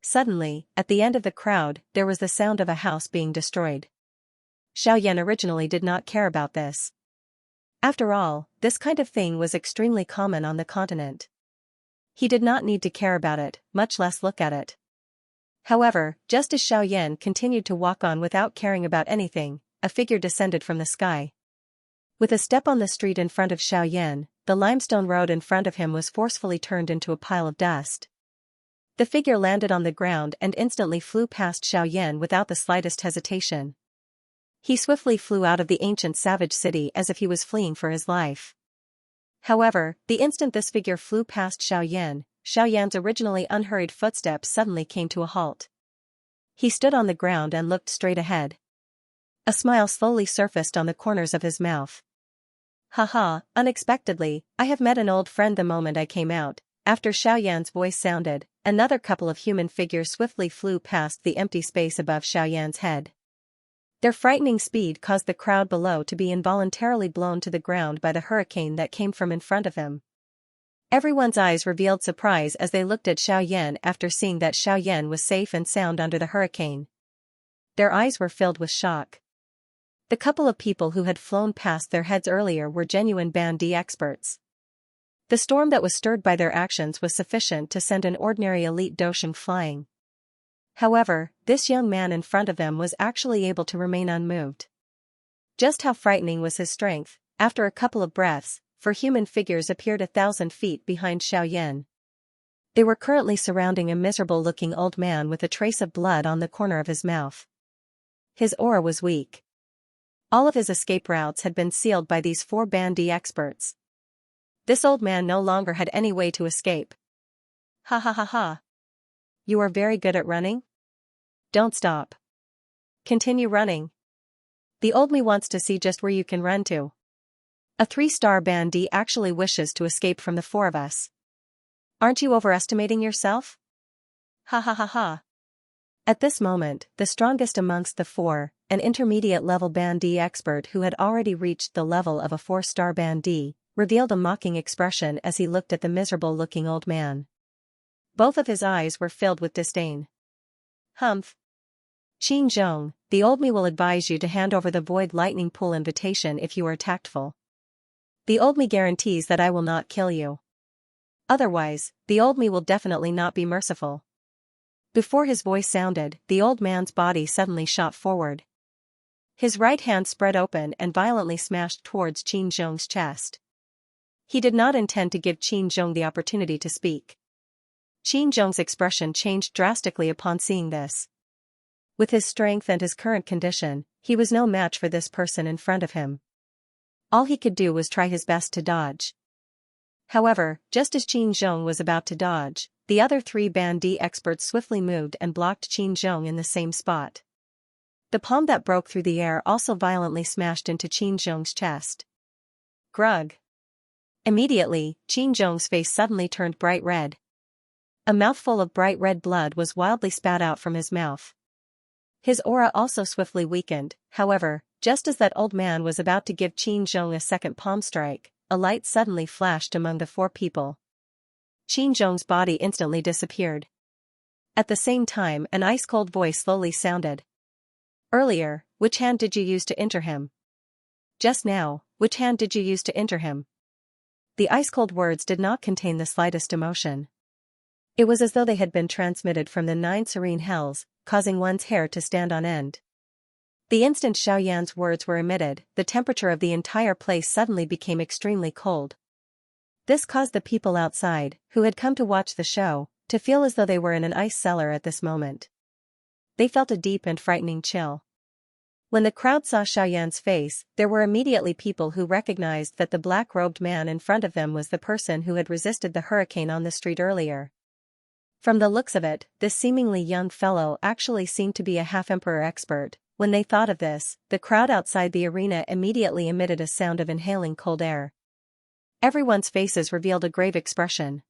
Suddenly, at the end of the crowd, there was the sound of a house being destroyed. Xiaoyan originally did not care about this. After all, this kind of thing was extremely common on the continent. He did not need to care about it, much less look at it. However, just as Xiaoyan continued to walk on without caring about anything, a figure descended from the sky. With a step on the street in front of Xiaoyan, the limestone road in front of him was forcefully turned into a pile of dust. The figure landed on the ground and instantly flew past Xiaoyan without the slightest hesitation. He swiftly flew out of the ancient savage city as if he was fleeing for his life. However, the instant this figure flew past Xiaoyan, Xiaoyan's originally unhurried footsteps suddenly came to a halt. He stood on the ground and looked straight ahead. A smile slowly surfaced on the corners of his mouth. "Haha, unexpectedly, I have met an old friend the moment I came out." After Xiaoyan's voice sounded, another couple of human figures swiftly flew past the empty space above Xiaoyan's head. Their frightening speed caused the crowd below to be involuntarily blown to the ground by the hurricane that came from in front of him. Everyone's eyes revealed surprise as they looked at Xiaoyan after seeing that Xiaoyan was safe and sound under the hurricane. Their eyes were filled with shock. The couple of people who had flown past their heads earlier were genuine Bandi experts. The storm that was stirred by their actions was sufficient to send an ordinary elite Dosheng flying. However, this young man in front of them was actually able to remain unmoved. Just how frightening was his strength. After a couple of breaths, four human figures appeared 1,000 feet behind Xiaoyan. They were currently surrounding a miserable-looking old man with a trace of blood on the corner of his mouth. His aura was weak. All of his escape routes had been sealed by these four Bandi experts. This old man no longer had any way to escape. "Ha ha ha ha. You are very good at running? Don't stop. Continue running. The old me wants to see just where you can run to. A 3-star Bandi actually wishes to escape from the four of us. Aren't you overestimating yourself? Ha ha ha ha." At this moment, the strongest amongst the four, an intermediate-level Bandi expert who had already reached the level of a 4-star Bandi, revealed a mocking expression as he looked at the miserable-looking old man. Both of his eyes were filled with disdain. "Humph. Qing Zhong, the old me will advise you to hand over the Void Lightning Pool invitation if you are tactful. The old me guarantees that I will not kill you. Otherwise, the old me will definitely not be merciful." Before his voice sounded, the old man's body suddenly shot forward. His right hand spread open and violently smashed towards Qin Zhong's chest. He did not intend to give Qin Zhong the opportunity to speak. Qin Zhong's expression changed drastically upon seeing this. With his strength and his current condition, he was no match for this person in front of him. All he could do was try his best to dodge. However, just as Qin Zhong was about to dodge, the other 3 Ban Di experts swiftly moved and blocked Qin Zhong in the same spot. The palm that broke through the air also violently smashed into Qin Zhong's chest. Grug. Immediately, Qin Zhong's face suddenly turned bright red. A mouthful of bright red blood was wildly spat out from his mouth. His aura also swiftly weakened. However, just as that old man was about to give Qin Zhong a second palm strike, a light suddenly flashed among the 4 people. Qin Zhong's body instantly disappeared. At the same time, an ice-cold voice slowly sounded. Earlier, which hand did you use to enter him? Just now, which hand did you use to enter him? The ice-cold words did not contain the slightest emotion. It was as though they had been transmitted from the 9 serene hells, causing one's hair to stand on end. The instant Xiaoyan's words were emitted, the temperature of the entire place suddenly became extremely cold. This caused the people outside, who had come to watch the show, to feel as though they were in an ice cellar at this moment. They felt a deep and frightening chill. When the crowd saw Xiaoyan's face, there were immediately people who recognized that the black-robed man in front of them was the person who had resisted the hurricane on the street earlier. From the looks of it, this seemingly young fellow actually seemed to be a half-emperor expert. When they thought of this, the crowd outside the arena immediately emitted a sound of inhaling cold air. Everyone's faces revealed a grave expression.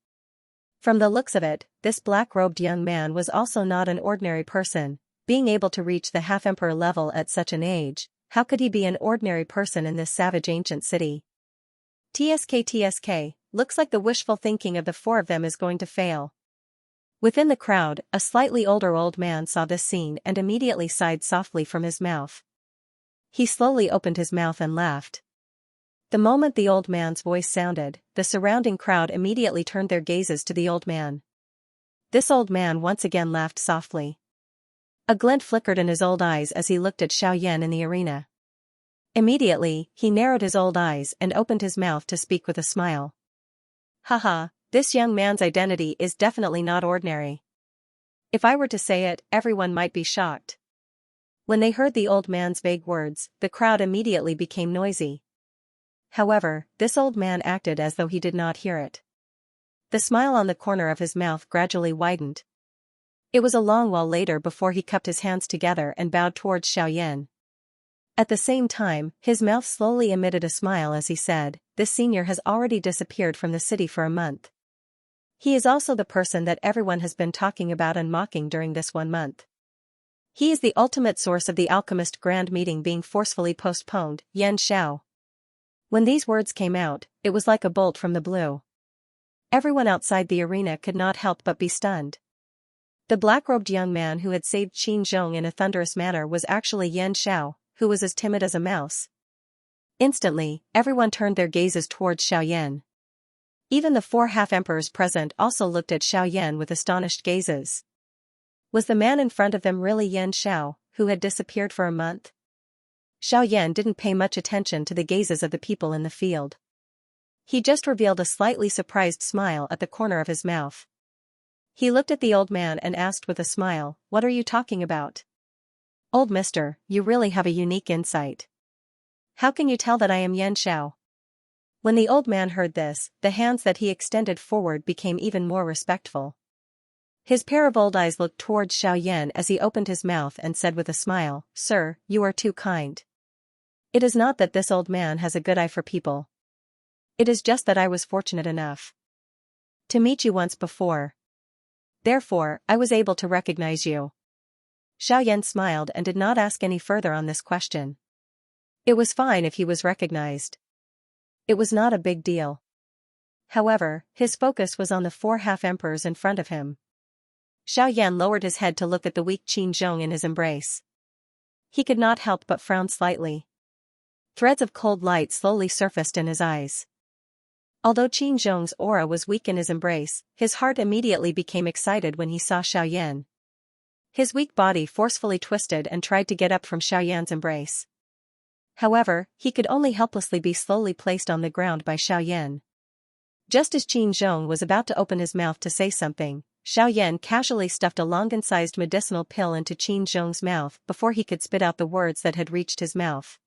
From the looks of it, this black-robed young man was also not an ordinary person. Being able to reach the half-emperor level at such an age, how could he be an ordinary person in this savage ancient city? TSK, looks like the wishful thinking of the 4 of them is going to fail. Within the crowd, a slightly older old man saw this scene and immediately sighed softly from his mouth. He slowly opened his mouth and laughed. The moment the old man's voice sounded, the surrounding crowd immediately turned their gazes to the old man. This old man once again laughed softly. A glint flickered in his old eyes as he looked at Xiaoyan in the arena. Immediately, he narrowed his old eyes and opened his mouth to speak with a smile. Haha, this young man's identity is definitely not ordinary. If I were to say it, everyone might be shocked. When they heard the old man's vague words, the crowd immediately became noisy. However, this old man acted as though he did not hear it. The smile on the corner of his mouth gradually widened. It was a long while later before he cupped his hands together and bowed towards Xiaoyan. At the same time, his mouth slowly emitted a smile as he said, "This senior has already disappeared from the city for a month. He is also the person that everyone has been talking about and mocking during this 1 month. He is the ultimate source of the alchemist grand meeting being forcefully postponed, Yan Xiao." When these words came out, it was like a bolt from the blue. Everyone outside the arena could not help but be stunned. The black-robed young man who had saved Qin Zhong in a thunderous manner was actually Yan Xiao, who was as timid as a mouse. Instantly, everyone turned their gazes towards Xiaoyan. Even the 4 half-emperors present also looked at Xiaoyan with astonished gazes. Was the man in front of them really Yan Xiao, who had disappeared for a month? Xiaoyan didn't pay much attention to the gazes of the people in the field. He just revealed a slightly surprised smile at the corner of his mouth. He looked at the old man and asked with a smile, "What are you talking about? Old mister, you really have a unique insight. How can you tell that I am Yan Xiao?" When the old man heard this, the hands that he extended forward became even more respectful. His pair of old eyes looked towards Xiaoyan as he opened his mouth and said with a smile, "Sir, you are too kind. It is not that this old man has a good eye for people. It is just that I was fortunate enough to meet you once before. Therefore, I was able to recognize you." Xiaoyan smiled and did not ask any further on this question. It was fine if he was recognized. It was not a big deal. However, his focus was on the 4 half-emperors in front of him. Xiaoyan lowered his head to look at the weak Qin Zhong in his embrace. He could not help but frown slightly. Threads of cold light slowly surfaced in his eyes. Although Qin Zhong's aura was weak in his embrace, his heart immediately became excited when he saw Xiaoyan. His weak body forcefully twisted and tried to get up from Xiaoyan's embrace. However, he could only helplessly be slowly placed on the ground by Xiaoyan. Just as Qin Zhong was about to open his mouth to say something, Xiaoyan casually stuffed a longan-sized medicinal pill into Qin Zhong's mouth before he could spit out the words that had reached his mouth.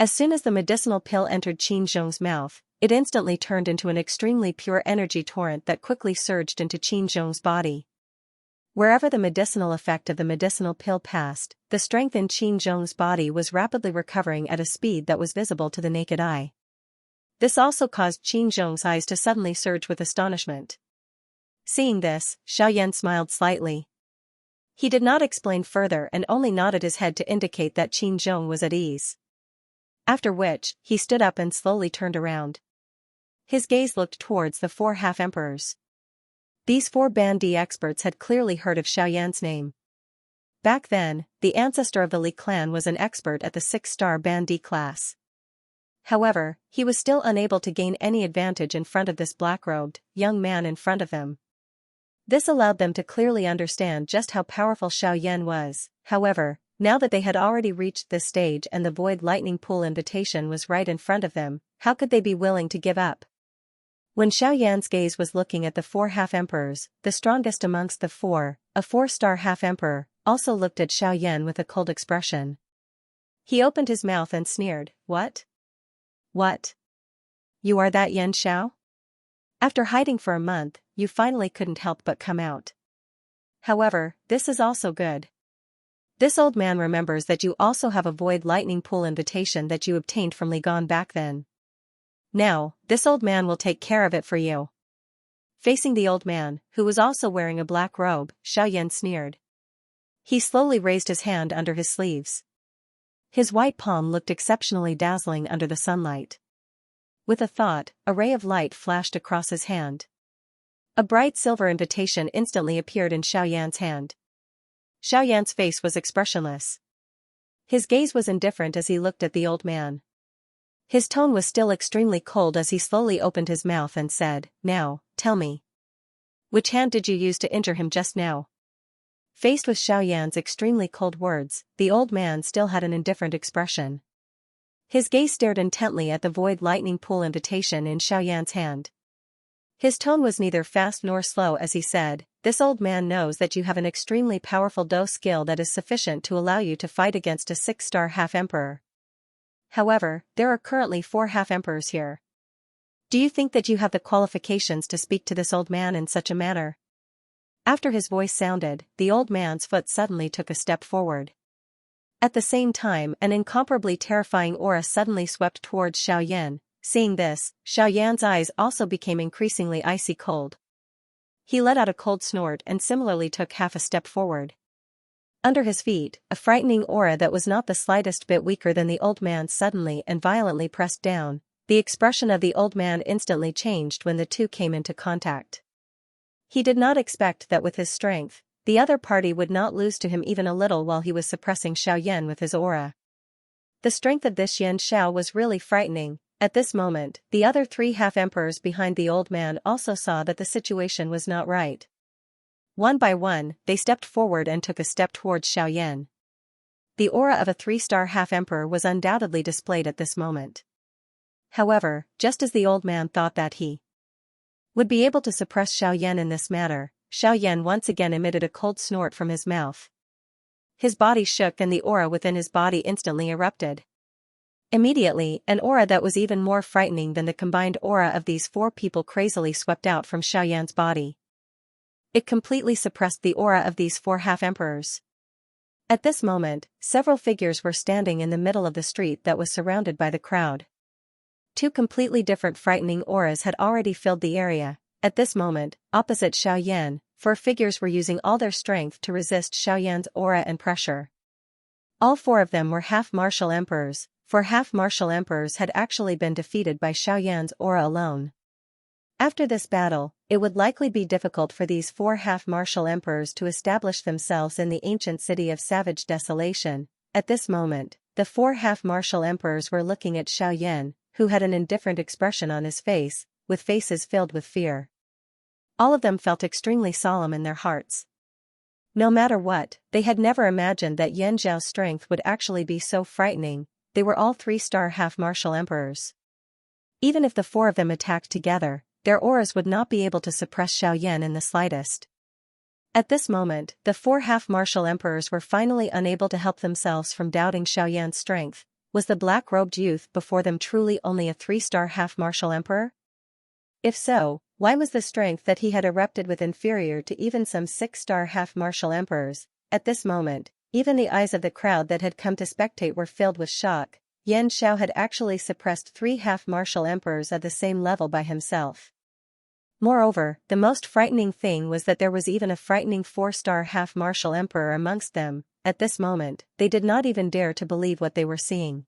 As soon as the medicinal pill entered Qin Zhong's mouth, it instantly turned into an extremely pure energy torrent that quickly surged into Qin Zhong's body. Wherever the medicinal effect of the medicinal pill passed, the strength in Qin Zhong's body was rapidly recovering at a speed that was visible to the naked eye. This also caused Qin Zhong's eyes to suddenly surge with astonishment. Seeing this, Xiaoyan smiled slightly. He did not explain further and only nodded his head to indicate that Qin Zhong was at ease. After which, he stood up and slowly turned around. His gaze looked towards the 4 half-emperors. These 4 Bandi experts had clearly heard of Xiaoyan's name. Back then, the ancestor of the Li clan was an expert at the 6-star Bandi class. However, he was still unable to gain any advantage in front of this black-robed, young man in front of them. This allowed them to clearly understand just how powerful Xiaoyan was. However, now that they had already reached this stage and the Void Lightning Pool invitation was right in front of them, how could they be willing to give up? When Xiaoyan's gaze was looking at the 4 half-emperors, the strongest amongst the 4, a 4-star half-emperor, also looked at Xiaoyan with a cold expression. He opened his mouth and sneered, "What? What? You are that Yan Xiao? After hiding for a month, you finally couldn't help but come out. However, this is also good. This old man remembers that you also have a Void Lightning Pool invitation that you obtained from Li Gan back then. Now, this old man will take care of it for you." Facing the old man, who was also wearing a black robe, Xiaoyan sneered. He slowly raised his hand under his sleeves. His white palm looked exceptionally dazzling under the sunlight. With a thought, a ray of light flashed across his hand. A bright silver invitation instantly appeared in Xiaoyan's hand. Xiaoyan's face was expressionless. His gaze was indifferent as he looked at the old man. His tone was still extremely cold as he slowly opened his mouth and said, "Now, tell me. Which hand did you use to injure him just now?" Faced with Xiaoyan's extremely cold words, the old man still had an indifferent expression. His gaze stared intently at the Void Lightning Pool invitation in Xiaoyan's hand. His tone was neither fast nor slow as he said, "This old man knows that you have an extremely powerful Do skill that is sufficient to allow you to fight against a 6-star half-emperor. However, there are currently 4 half-emperors here. Do you think that you have the qualifications to speak to this old man in such a manner?" After his voice sounded, the old man's foot suddenly took a step forward. At the same time, an incomparably terrifying aura suddenly swept towards Xiaoyan. Seeing this, Xiaoyan's eyes also became increasingly icy cold. He let out a cold snort and similarly took half a step forward. Under his feet, a frightening aura that was not the slightest bit weaker than the old man suddenly and violently pressed down. The expression of the old man instantly changed when the two came into contact. He did not expect that with his strength, the other party would not lose to him even a little while he was suppressing Xiaoyan with his aura. The strength of this Yan Xiao was really frightening. At this moment, the other 3 half-emperors behind the old man also saw that the situation was not right. One by one, they stepped forward and took a step towards Xiaoyan. The aura of a 3-star half-emperor was undoubtedly displayed at this moment. However, just as the old man thought that he would be able to suppress Xiaoyan in this manner, Xiaoyan once again emitted a cold snort from his mouth. His body shook and the aura within his body instantly erupted. Immediately, an aura that was even more frightening than the combined aura of these 4 people crazily swept out from Xiaoyan's body. It completely suppressed the aura of these 4 half-emperors. At this moment, several figures were standing in the middle of the street that was surrounded by the crowd. 2 completely different frightening auras had already filled the area. At this moment, opposite Xiaoyan, 4 figures were using all their strength to resist Xiaoyan's aura and pressure. All 4 of them were half-martial emperors, for half-martial emperors had actually been defeated by Xiaoyan's aura alone. After this battle, it would likely be difficult for these 4 half-martial emperors to establish themselves in the ancient city of Savage Desolation. At this moment, the 4 half-martial emperors were looking at Xiaoyan, who had an indifferent expression on his face, with faces filled with fear. All of them felt extremely solemn in their hearts. No matter what, they had never imagined that Yan Zhao's strength would actually be so frightening. they were all 3-star half-martial emperors. Even if the 4 of them attacked together, their auras would not be able to suppress Xiaoyan in the slightest. At this moment, the 4 half-martial emperors were finally unable to help themselves from doubting Xiaoyan's strength. Was the black-robed youth before them truly only a 3-star half-martial emperor? If so, why was the strength that he had erupted with inferior to even some 6-star half-martial emperors? At this moment, even the eyes of the crowd that had come to spectate were filled with shock. Xianxia had actually suppressed 3 half-martial emperors at the same level by himself. Moreover, the most frightening thing was that there was even a frightening 4-star half-martial emperor amongst them. At this moment, they did not even dare to believe what they were seeing.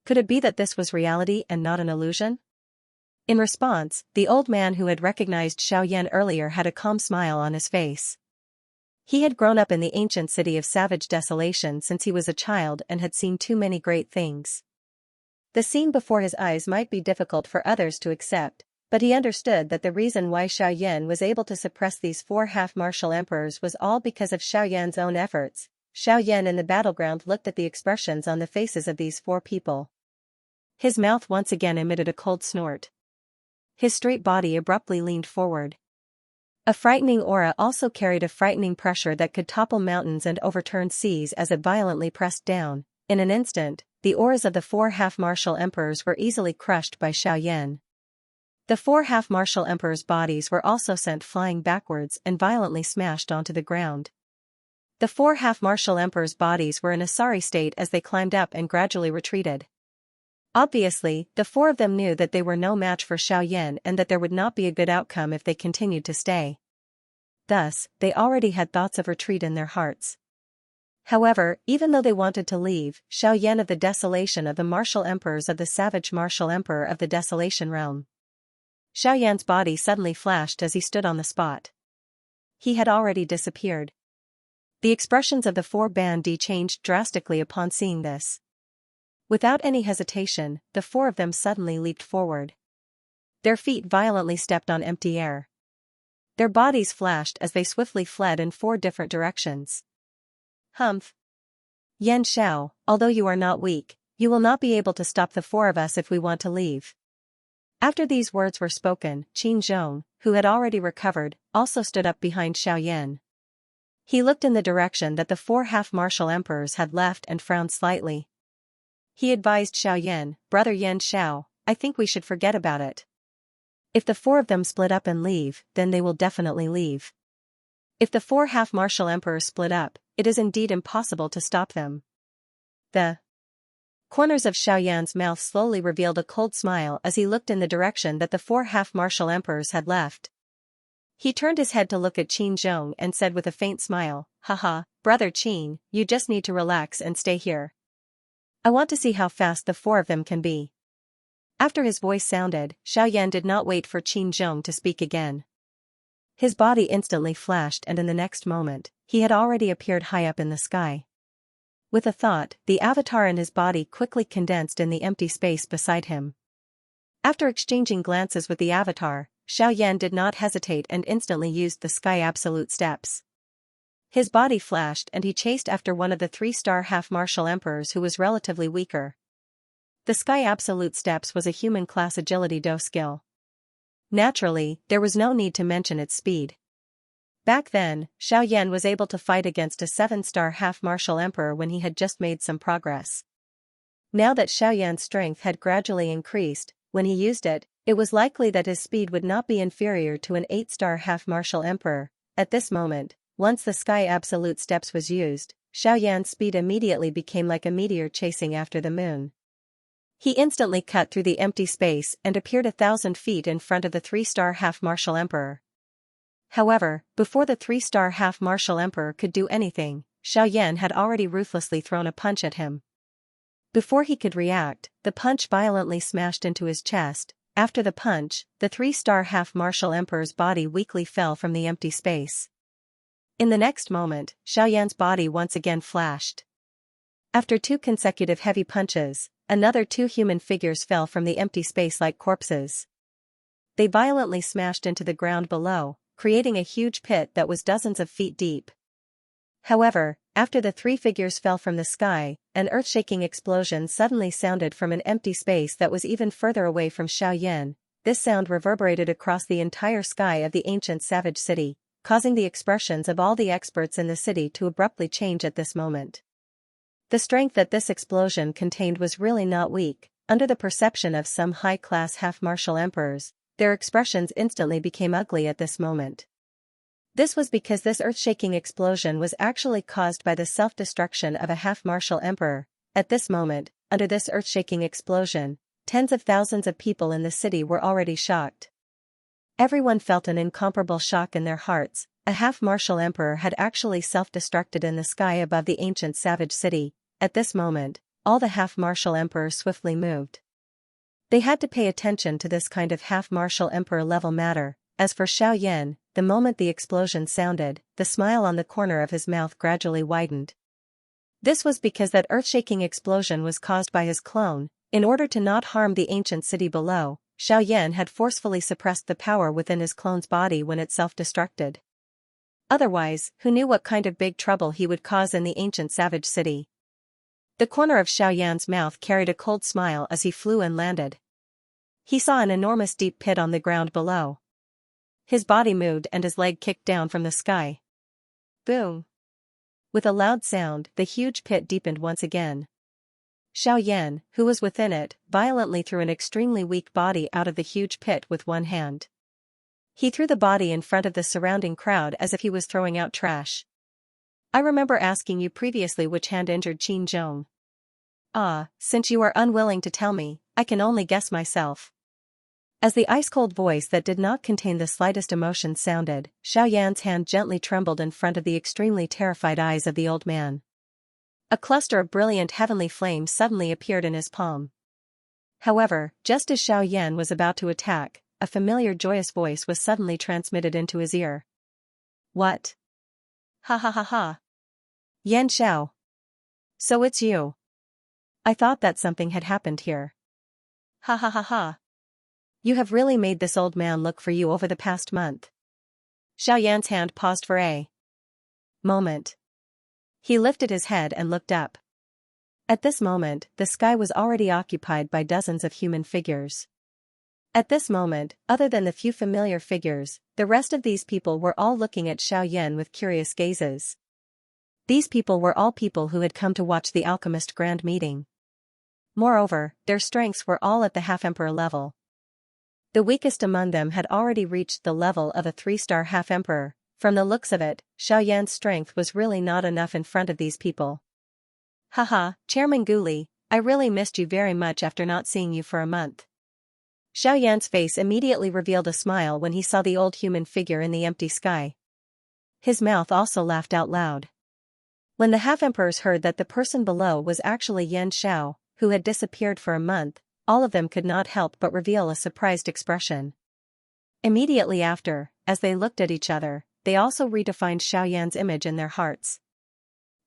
Could it be that this was reality and not an illusion? In response, the old man who had recognized Xiaoyan earlier had a calm smile on his face. He had grown up in the ancient city of savage desolation since he was a child and had seen too many great things. The scene before his eyes might be difficult for others to accept, but he understood that the reason why Xiaoyan was able to suppress these 4 half-martial emperors was all because of Xiaoyan's own efforts. Xiaoyan in the battleground looked at the expressions on the faces of these 4 people. His mouth once again emitted a cold snort. His straight body abruptly leaned forward. A frightening aura also carried a frightening pressure that could topple mountains and overturn seas as it violently pressed down. In an instant, the auras of the 4 half-martial emperors were easily crushed by Xiaoyan. The 4 half-martial emperors' bodies were also sent flying backwards and violently smashed onto the ground. The 4 half-martial emperors' bodies were in a sorry state as they climbed up and gradually retreated. Obviously, the 4 of them knew that they were no match for Xiaoyan and that there would not be a good outcome if they continued to stay. Thus, they already had thoughts of retreat in their hearts. However, even though they wanted to leave, Xiaoyan of the Desolation of the Martial Emperors of the Savage Martial Emperor of the Desolation Realm. Xiaoyan's body suddenly flashed as he stood on the spot. He had already disappeared. The expressions of the 4 bandi changed drastically upon seeing this. Without any hesitation, the 4 of them suddenly leaped forward. Their feet violently stepped on empty air. Their bodies flashed as they swiftly fled in 4 different directions. Humph! Yan Xiao, although you are not weak, you will not be able to stop the 4 of us if we want to leave. After these words were spoken, Qin Zhong, who had already recovered, also stood up behind Xiaoyan. He looked in the direction that the 4 half-martial emperors had left and frowned slightly. He advised Xiaoyan, "Brother Yan Xiao, I think we should forget about it. If the 4 of them split up and leave, then they will definitely leave. If the 4 half-martial emperors split up, it is indeed impossible to stop them." The corners of Xiaoyan's mouth slowly revealed a cold smile as he looked in the direction that the 4 half-martial emperors had left. He turned his head to look at Qin Zhong and said with a faint smile, "Haha, Brother Qin, you just need to relax and stay here. I want to see how fast the 4 of them can be." After his voice sounded, Xiaoyan did not wait for Qin Zhong to speak again. His body instantly flashed and in the next moment, he had already appeared high up in the sky. With a thought, the avatar in his body quickly condensed in the empty space beside him. After exchanging glances with the avatar, Xiaoyan did not hesitate and instantly used the Sky Absolute Steps. His body flashed and he chased after one of the 3-star half-martial emperors who was relatively weaker. The Sky Absolute Steps was a human-class agility do skill. Naturally, there was no need to mention its speed. Back then, Xiaoyan was able to fight against a 7-star half-martial emperor when he had just made some progress. Now that Xiaoyan's strength had gradually increased, when he used it, it was likely that his speed would not be inferior to an 8-star half-martial emperor. At this moment, once the Sky Absolute Steps was used, Xiaoyan's speed immediately became like a meteor chasing after the moon. He instantly cut through the empty space and appeared 1,000 feet in front of the 3-star half-martial emperor. However, before the 3-star half-martial emperor could do anything, Xiaoyan had already ruthlessly thrown a punch at him. Before he could react, the punch violently smashed into his chest. After the punch, the 3-star half-martial emperor's body weakly fell from the empty space. In the next moment, Xiaoyan's body once again flashed. After 2 consecutive heavy punches, another 2 human figures fell from the empty space like corpses. They violently smashed into the ground below, creating a huge pit that was dozens of feet deep. However, after the three figures fell from the sky, an earth-shaking explosion suddenly sounded from an empty space that was even further away from Xiaoyan. This sound reverberated across the entire sky of the ancient savage city, causing the expressions of all the experts in the city to abruptly change at this moment. The strength that this explosion contained was really not weak. Under the perception of some high-class half-martial emperors, their expressions instantly became ugly at this moment. This was because this earth-shaking explosion was actually caused by the self-destruction of a half-martial emperor. At this moment, under this earth-shaking explosion, tens of thousands of people in the city were already shocked. Everyone felt an incomparable shock in their hearts. A half-martial emperor had actually self-destructed in the sky above the ancient savage city. At this moment, all the half-martial emperors swiftly moved. They had to pay attention to this kind of half-martial emperor-level matter. As for Xiaoyan, the moment the explosion sounded, the smile on the corner of his mouth gradually widened. This was because that earth-shaking explosion was caused by his clone. In order to not harm the ancient city below, Xiaoyan had forcefully suppressed the power within his clone's body when it self-destructed. Otherwise, who knew what kind of big trouble he would cause in the ancient savage city? The corner of Xiaoyan's mouth carried a cold smile as he flew and landed. He saw an enormous deep pit on the ground below. His body moved and his leg kicked down from the sky. Boom! With a loud sound, the huge pit deepened once again. Xiaoyan, who was within it, violently threw an extremely weak body out of the huge pit with one hand. He threw the body in front of the surrounding crowd as if he was throwing out trash. I remember asking you previously which hand injured Qin Zhong. Since you are unwilling to tell me, I can only guess myself. As the ice-cold voice that did not contain the slightest emotion sounded, Xiaoyan's hand gently trembled in front of the extremely terrified eyes of the old man. A cluster of brilliant heavenly flames suddenly appeared in his palm. However, just as Xiaoyan was about to attack, a familiar joyous voice was suddenly transmitted into his ear. What? Ha ha ha ha. Yan Xiao. So it's you. I thought that something had happened here. Ha ha ha ha. You have really made this old man look for you over the past month. Xiaoyan's hand paused for a moment. He lifted his head and looked up. At this moment, the sky was already occupied by dozens of human figures. At this moment, other than the few familiar figures, the rest of these people were all looking at Xiaoyan with curious gazes. These people were all people who had come to watch the alchemist grand meeting. Moreover, their strengths were all at the half-emperor level. The weakest among them had already reached the level of a 3-star half-emperor. From the looks of it, Xiaoyan's strength was really not enough in front of these people. Haha, Chairman Guli, I really missed you very much after not seeing you for a month. Xiaoyan's face immediately revealed a smile when he saw the old human figure in the empty sky. His mouth also laughed out loud. When the half-emperors heard that the person below was actually Yan Xiao, who had disappeared for a month, all of them could not help but reveal a surprised expression. Immediately after, as they looked at each other, they also redefined Xiaoyan's image in their hearts.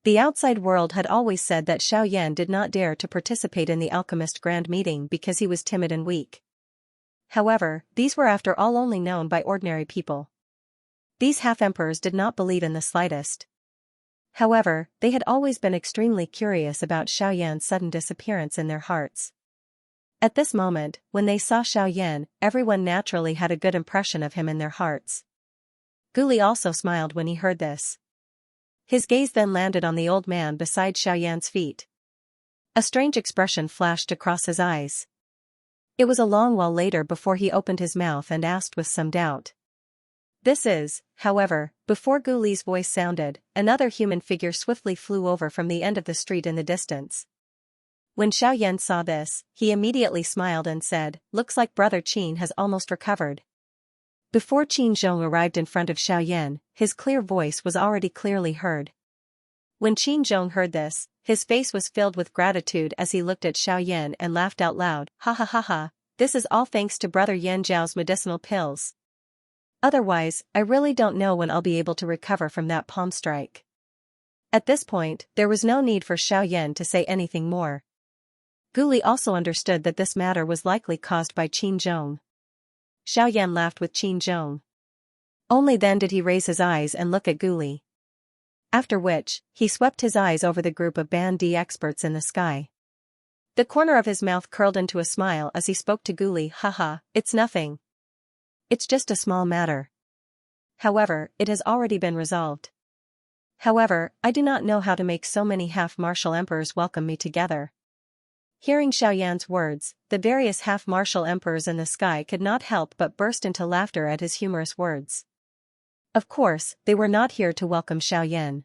The outside world had always said that Xiaoyan did not dare to participate in the alchemist grand meeting because he was timid and weak. However, these were after all only known by ordinary people. These half-emperors did not believe in the slightest. However, they had always been extremely curious about Xiaoyan's sudden disappearance in their hearts. At this moment, when they saw Xiaoyan, everyone naturally had a good impression of him in their hearts. Guli also smiled when he heard this. His gaze then landed on the old man beside Xiaoyan's feet. A strange expression flashed across his eyes. It was a long while later before he opened his mouth and asked with some doubt. This is, however, before Guli's voice sounded, another human figure swiftly flew over from the end of the street in the distance. When Xiaoyan saw this, he immediately smiled and said, "Looks like Brother Qin has almost recovered." Before Qin Zhong arrived in front of Xiaoyan, his clear voice was already clearly heard. When Qin Zhong heard this, his face was filled with gratitude as he looked at Xiaoyan and laughed out loud. Ha ha ha ha, this is all thanks to Brother Yan Zhao's medicinal pills. Otherwise, I really don't know when I'll be able to recover from that palm strike. At this point, there was no need for Xiaoyan to say anything more. Guli also understood that this matter was likely caused by Qin Zhong. Xiaoyan laughed with Qin Zhong. Only then did he raise his eyes and look at Guli. After which, he swept his eyes over the group of Band D experts in the sky. The corner of his mouth curled into a smile as he spoke to Guli. Haha, it's nothing. It's just a small matter. However, it has already been resolved. However, I do not know how to make so many half-martial emperors welcome me together. Hearing Xiaoyan's words, the various half-martial emperors in the sky could not help but burst into laughter at his humorous words. Of course, they were not here to welcome Xiaoyan.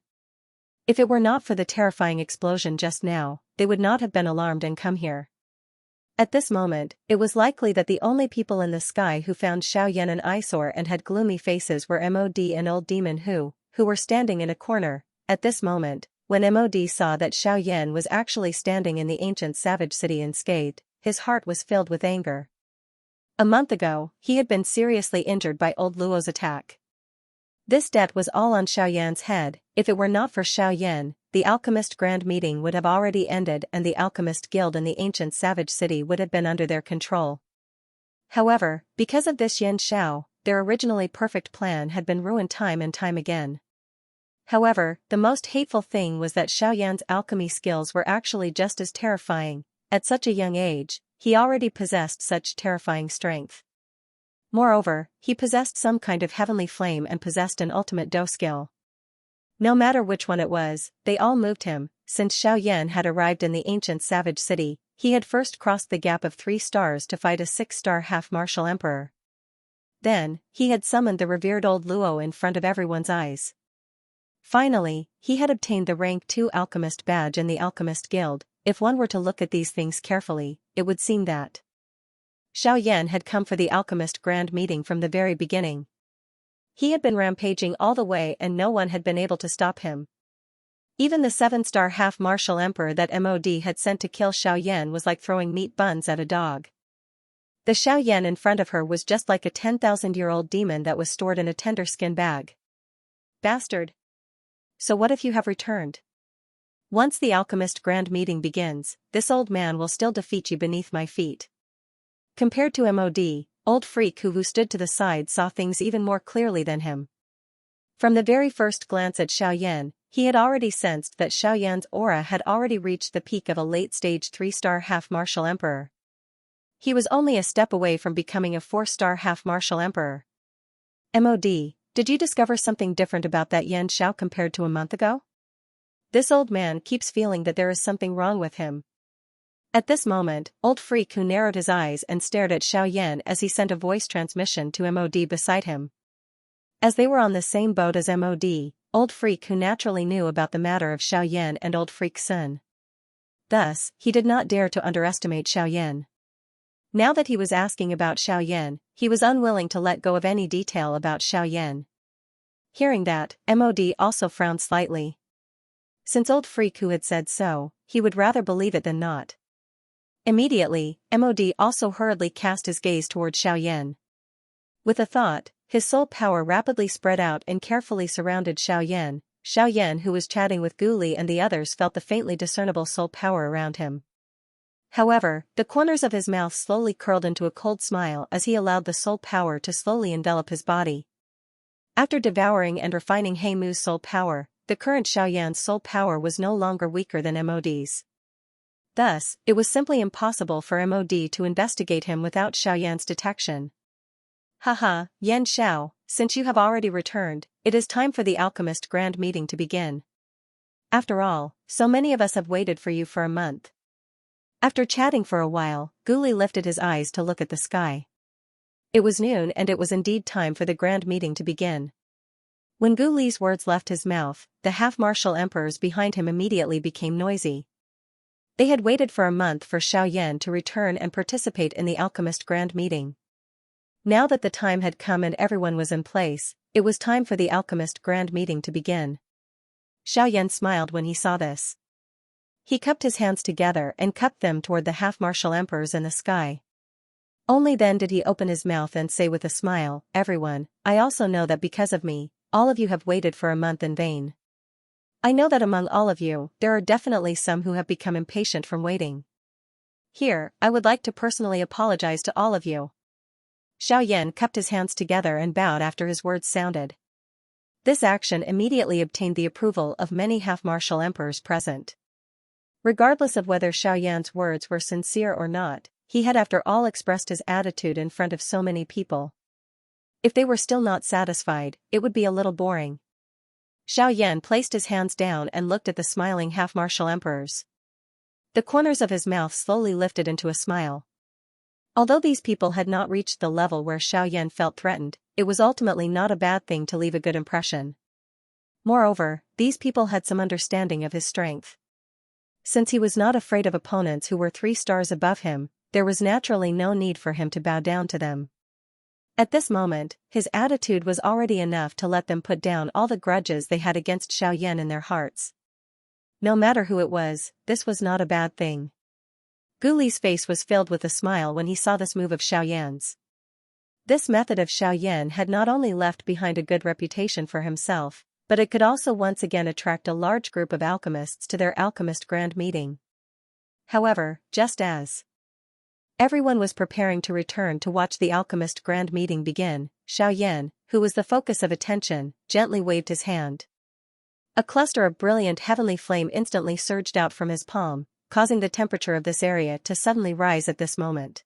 If it were not for the terrifying explosion just now, they would not have been alarmed and come here. At this moment, it was likely that the only people in the sky who found Xiaoyan an eyesore and had gloomy faces were MOD and Old Demon who were standing in a corner. At this moment, when MOD saw that Xiaoyan was actually standing in the ancient savage city unscathed, his heart was filled with anger. A month ago, he had been seriously injured by Old Luo's attack. This debt was all on Xiaoyan's head. If it were not for Xiaoyan, the Alchemist Grand Meeting would have already ended and the Alchemist Guild in the ancient savage city would have been under their control. However, because of this Xianxia, their originally perfect plan had been ruined time and time again. However, the most hateful thing was that Xiaoyan's alchemy skills were actually just as terrifying. At such a young age, he already possessed such terrifying strength. Moreover, he possessed some kind of heavenly flame and possessed an ultimate Do skill. No matter which one it was, they all moved him. Since Xiaoyan had arrived in the ancient savage city, he had first crossed the gap of 3 stars to fight a 6-star half-martial emperor. Then, he had summoned the revered Old Luo in front of everyone's eyes. Finally, he had obtained the rank 2 alchemist badge in the Alchemist Guild. If one were to look at these things carefully, it would seem that Xiaoyan had come for the Alchemist Grand Meeting from the very beginning. He had been rampaging all the way and no one had been able to stop him. Even the 7-star half-martial emperor that MOD had sent to kill Xiaoyan was like throwing meat buns at a dog. The Xiaoyan in front of her was just like a 10,000-year-old demon that was stored in a tender skin bag. Bastard! So what if you have returned? Once the Alchemist Grand Meeting begins, this old man will still defeat you beneath my feet. Compared to MOD, Old Freak who stood to the side saw things even more clearly than him. From the very first glance at Xiaoyan, he had already sensed that Xiaoyan's aura had already reached the peak of a late-stage 3-star half-martial emperor. He was only a step away from becoming a 4-star half-martial emperor. MOD, did you discover something different about that Xianxia compared to a month ago? This old man keeps feeling that there is something wrong with him. At this moment, Old Freak who narrowed his eyes and stared at Xiaoyan as he sent a voice transmission to MOD beside him. As they were on the same boat as MOD, Old Freak who naturally knew about the matter of Xiaoyan and Old Freak's son. Thus, he did not dare to underestimate Xiaoyan. Now that he was asking about Xiaoyan, he was unwilling to let go of any detail about Xiaoyan. Hearing that, MOD also frowned slightly. Since Old Freak who had said so, he would rather believe it than not. Immediately, MOD also hurriedly cast his gaze toward Xiaoyan. With a thought, his soul power rapidly spread out and carefully surrounded Xiaoyan. Xiaoyan who was chatting with Guli and the others felt the faintly discernible soul power around him. However, the corners of his mouth slowly curled into a cold smile as he allowed the soul power to slowly envelop his body. After devouring and refining Heimu's soul power, the current Xiaoyan's soul power was no longer weaker than MOD's. Thus, it was simply impossible for MOD to investigate him without Xiaoyan's detection. Haha, Xianxia, since you have already returned, it is time for the Alchemist Grand Meeting to begin. After all, so many of us have waited for you for a month. After chatting for a while, Guli lifted his eyes to look at the sky. It was noon and it was indeed time for the Grand Meeting to begin. When Guli's words left his mouth, the half-martial emperors behind him immediately became noisy. They had waited for a month for Xiaoyan to return and participate in the Alchemist Grand Meeting. Now that the time had come and everyone was in place, it was time for the Alchemist Grand Meeting to begin. Xiaoyan smiled when he saw this. He cupped his hands together and cupped them toward the half-martial emperors in the sky. Only then did he open his mouth and say with a smile, "Everyone, I also know that because of me, all of you have waited for a month in vain. I know that among all of you, there are definitely some who have become impatient from waiting. Here, I would like to personally apologize to all of you." Xiaoyan cupped his hands together and bowed after his words sounded. This action immediately obtained the approval of many half-martial emperors present. Regardless of whether Xiaoyan's words were sincere or not, he had after all expressed his attitude in front of so many people. If they were still not satisfied, it would be a little boring. Xiaoyan placed his hands down and looked at the smiling half-martial emperors. The corners of his mouth slowly lifted into a smile. Although these people had not reached the level where Xiaoyan felt threatened, it was ultimately not a bad thing to leave a good impression. Moreover, these people had some understanding of his strength. Since he was not afraid of opponents who were 3 stars above him, there was naturally no need for him to bow down to them. At this moment, his attitude was already enough to let them put down all the grudges they had against Xiaoyan in their hearts. No matter who it was, this was not a bad thing. Guli's face was filled with a smile when he saw this move of Xiaoyan's. This method of Xiaoyan had not only left behind a good reputation for himself, but it could also once again attract a large group of alchemists to their alchemist grand meeting. However, just as everyone was preparing to return to watch the alchemist grand meeting begin, Xiaoyan, who was the focus of attention, gently waved his hand. A cluster of brilliant heavenly flame instantly surged out from his palm, causing the temperature of this area to suddenly rise at this moment.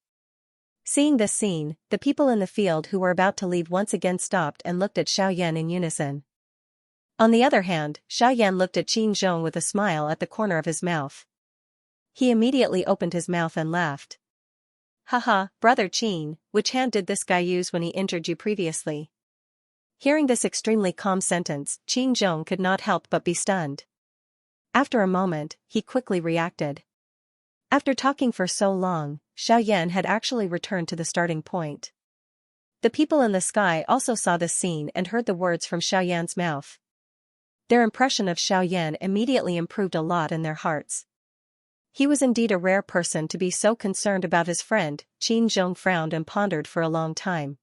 Seeing this scene, the people in the field who were about to leave once again stopped and looked at Xiaoyan in unison. On the other hand, Xiaoyan looked at Qin Zhong with a smile at the corner of his mouth. He immediately opened his mouth and laughed. Haha, brother Qin, which hand did this guy use when he injured you previously? Hearing this extremely calm sentence, Qin Zhong could not help but be stunned. After a moment, he quickly reacted. After talking for so long, Xiaoyan had actually returned to the starting point. The people in the sky also saw this scene and heard the words from Xiaoyan's mouth. Their impression of Xiaoyan immediately improved a lot in their hearts. He was indeed a rare person to be so concerned about his friend. Qin Zhong frowned and pondered for a long time.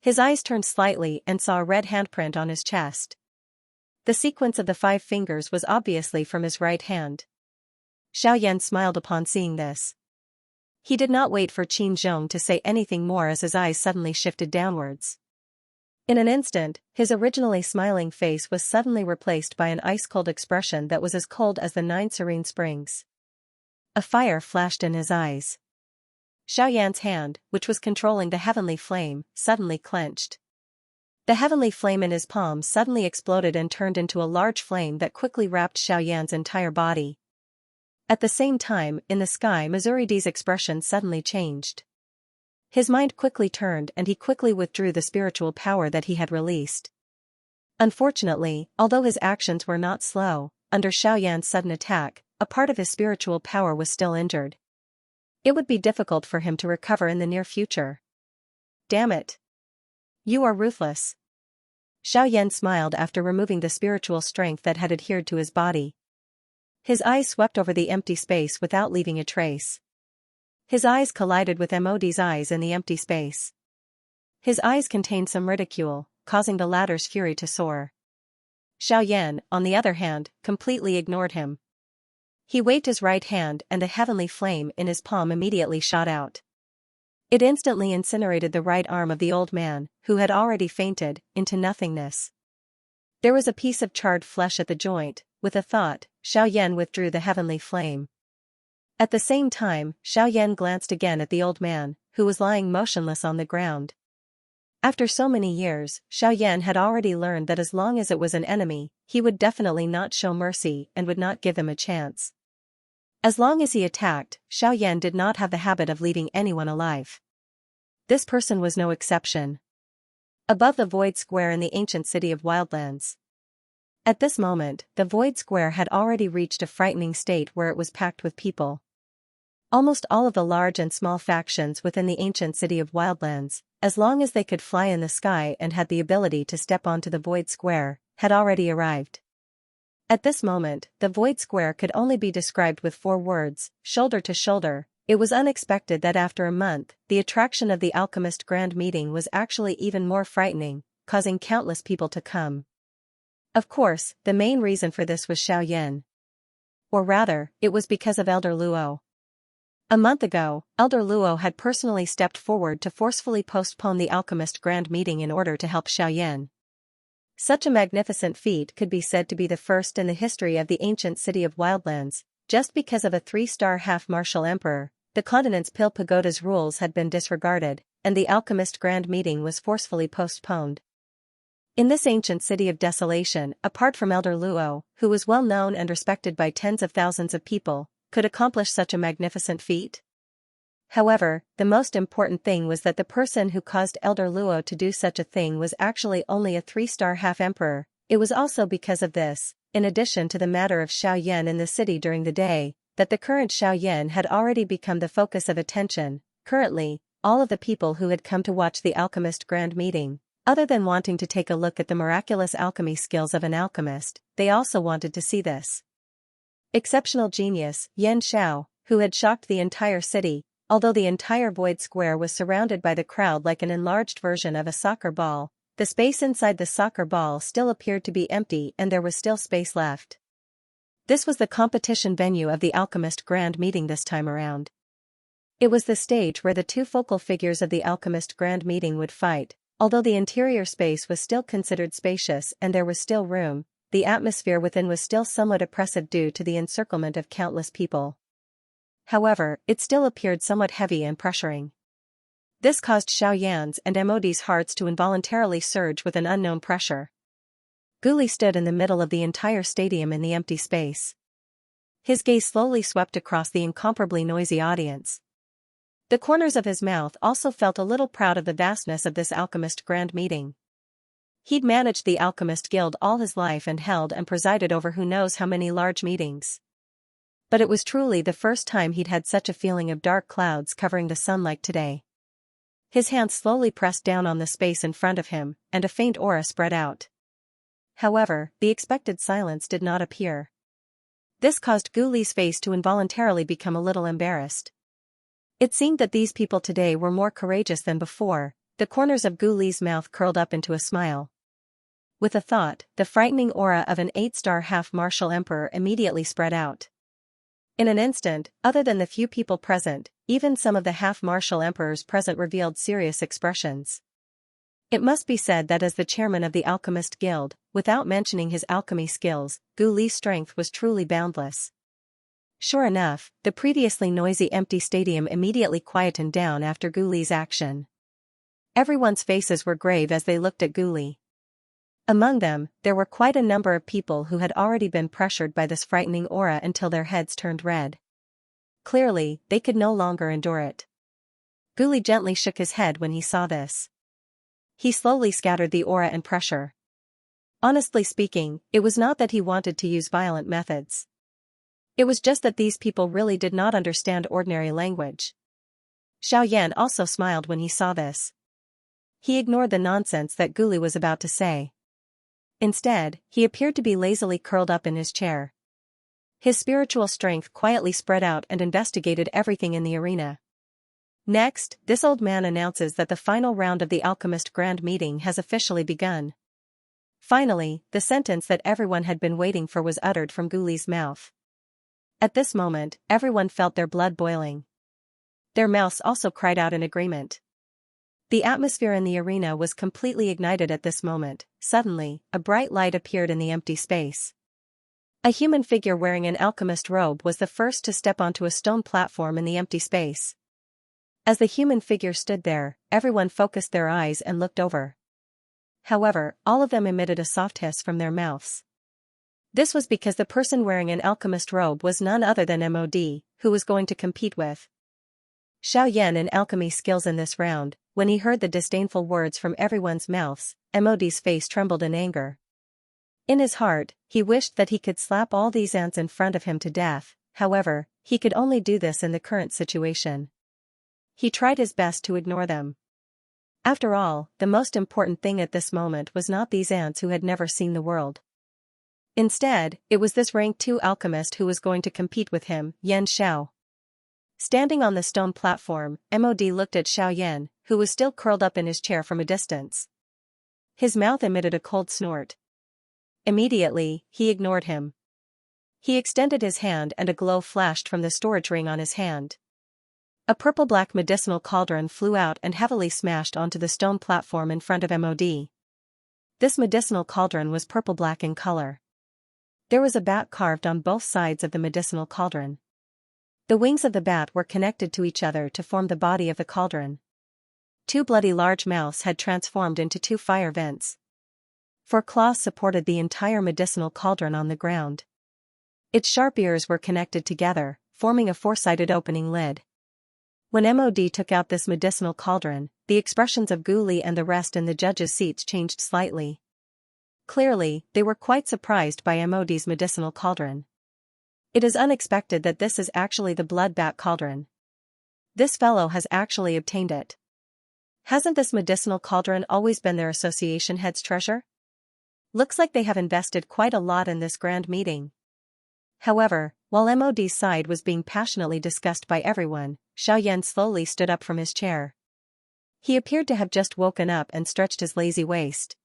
His eyes turned slightly and saw a red handprint on his chest. The sequence of the 5 fingers was obviously from his right hand. Xiaoyan smiled upon seeing this. He did not wait for Qin Zhong to say anything more as his eyes suddenly shifted downwards. In an instant, his originally smiling face was suddenly replaced by an ice-cold expression that was as cold as the 9 serene springs. A fire flashed in his eyes. Xiaoyan's hand, which was controlling the heavenly flame, suddenly clenched. The heavenly flame in his palm suddenly exploded and turned into a large flame that quickly wrapped Xiaoyan's entire body. At the same time, in the sky, Misuridi's expression suddenly changed. His mind quickly turned and he quickly withdrew the spiritual power that he had released. Unfortunately, although his actions were not slow, under Xiaoyan's sudden attack, a part of his spiritual power was still injured. It would be difficult for him to recover in the near future. Damn it! You are ruthless. Xiaoyan smiled after removing the spiritual strength that had adhered to his body. His eyes swept over the empty space without leaving a trace. His eyes collided with Mod's eyes in the empty space. His eyes contained some ridicule, causing the latter's fury to soar. Xiaoyan, on the other hand, completely ignored him. He waved his right hand and a heavenly flame in his palm immediately shot out. It instantly incinerated the right arm of the old man, who had already fainted, into nothingness. There was a piece of charred flesh at the joint. With a thought, Xiaoyan withdrew the heavenly flame. At the same time, Xiaoyan glanced again at the old man, who was lying motionless on the ground. After so many years, Xiaoyan had already learned that as long as it was an enemy, he would definitely not show mercy and would not give him a chance. As long as he attacked, Xiaoyan did not have the habit of leaving anyone alive. This person was no exception. Above the void square in the ancient city of Wildlands. At this moment, the void square had already reached a frightening state where it was packed with people. Almost all of the large and small factions within the ancient city of Wildlands, as long as they could fly in the sky and had the ability to step onto the void square, had already arrived. At this moment, the void square could only be described with 4 words, shoulder to shoulder. It was unexpected that after a month, the attraction of the alchemist grand meeting was actually even more frightening, causing countless people to come. Of course, the main reason for this was Xiaoyan. Or rather, it was because of Elder Luo. A month ago, Elder Luo had personally stepped forward to forcefully postpone the alchemist grand meeting in order to help Xiaoyan. Such a magnificent feat could be said to be the first in the history of the ancient city of Wildlands, just because of a 3-star half-martial emperor. The continent's Pil Pagoda's rules had been disregarded, and the alchemist grand meeting was forcefully postponed. In this ancient city of desolation, apart from Elder Luo, who was well known and respected by tens of thousands of people, could accomplish such a magnificent feat? However, the most important thing was that the person who caused Elder Luo to do such a thing was actually only a 3-star half-emperor. It was also because of this, in addition to the matter of Xiaoyan in the city during the day, that the current Xiaoyan had already become the focus of attention. Currently, all of the people who had come to watch the alchemist grand meeting, other than wanting to take a look at the miraculous alchemy skills of an alchemist, they also wanted to see this exceptional genius, Xianxia, who had shocked the entire city. Although the entire void square was surrounded by the crowd like an enlarged version of a soccer ball, the space inside the soccer ball still appeared to be empty and there was still space left. This was the competition venue of the alchemist grand meeting this time around. It was the stage where the two focal figures of the alchemist grand meeting would fight. Although the interior space was still considered spacious and there was still room, the atmosphere within was still somewhat oppressive due to the encirclement of countless people. However, it still appeared somewhat heavy and pressuring. This caused Xiaoyan's and Mod's hearts to involuntarily surge with an unknown pressure. Guli stood in the middle of the entire stadium in the empty space. His gaze slowly swept across the incomparably noisy audience. The corners of his mouth also felt a little proud of the vastness of this alchemist grand meeting. He'd managed the Alchemist Guild all his life and held and presided over who knows how many large meetings. But it was truly the first time he'd had such a feeling of dark clouds covering the sun like today. His hand slowly pressed down on the space in front of him, and a faint aura spread out. However, the expected silence did not appear. This caused Guli's face to involuntarily become a little embarrassed. It seemed that these people today were more courageous than before. The corners of Guli's mouth curled up into a smile. With a thought, the frightening aura of an 8-star half-martial emperor immediately spread out. In an instant, other than the few people present, even some of the half-martial emperors present revealed serious expressions. It must be said that as the chairman of the Alchemist Guild, without mentioning his alchemy skills, Guli's strength was truly boundless. Sure enough, the previously noisy empty stadium immediately quietened down after Guli's action. Everyone's faces were grave as they looked at Guli. Among them, there were quite a number of people who had already been pressured by this frightening aura until their heads turned red. Clearly, they could no longer endure it. Guli gently shook his head when he saw this. He slowly scattered the aura and pressure. Honestly speaking, it was not that he wanted to use violent methods. It was just that these people really did not understand ordinary language. Xiaoyan also smiled when he saw this. He ignored the nonsense that Guli was about to say. Instead, he appeared to be lazily curled up in his chair. His spiritual strength quietly spread out and investigated everything in the arena. Next, this old man announces that the final round of the Alchemist Grand Meeting has officially begun. Finally, the sentence that everyone had been waiting for was uttered from Guli's mouth. At this moment, everyone felt their blood boiling. Their mouths also cried out in agreement. The atmosphere in the arena was completely ignited at this moment. Suddenly, a bright light appeared in the empty space. A human figure wearing an alchemist robe was the first to step onto a stone platform in the empty space. As the human figure stood there, everyone focused their eyes and looked over. However, all of them emitted a soft hiss from their mouths. This was because the person wearing an alchemist robe was none other than Mod, who was going to compete with Xiaoyan in alchemy skills in this round. When he heard the disdainful words from everyone's mouths, Mod's face trembled in anger. In his heart, he wished that he could slap all these ants in front of him to death. However, he could only do this in the current situation. He tried his best to ignore them. After all, the most important thing at this moment was not these ants who had never seen the world. Instead, it was this rank 2 alchemist who was going to compete with him, Xianxia. Standing on the stone platform, Mod looked at Xiaoyan, who was still curled up in his chair from a distance. His mouth emitted a cold snort. Immediately, he ignored him. He extended his hand and a glow flashed from the storage ring on his hand. A purple-black medicinal cauldron flew out and heavily smashed onto the stone platform in front of Mod. This medicinal cauldron was purple-black in color. There was a bat carved on both sides of the medicinal cauldron. The wings of the bat were connected to each other to form the body of the cauldron. 2 bloody large mouths had transformed into 2 fire vents. 4 claws supported the entire medicinal cauldron on the ground. Its sharp ears were connected together, forming a 4-sided opening lid. When MOD took out this medicinal cauldron, the expressions of Gu Li and the rest in the judges' seats changed slightly. Clearly, they were quite surprised by MOD's medicinal cauldron. It is unexpected that this is actually the blood bat cauldron. This fellow has actually obtained it. Hasn't this medicinal cauldron always been their association head's treasure? Looks like they have invested quite a lot in this grand meeting. However, while MOD's side was being passionately discussed by everyone, Xiaoyan slowly stood up from his chair. He appeared to have just woken up and stretched his lazy waist.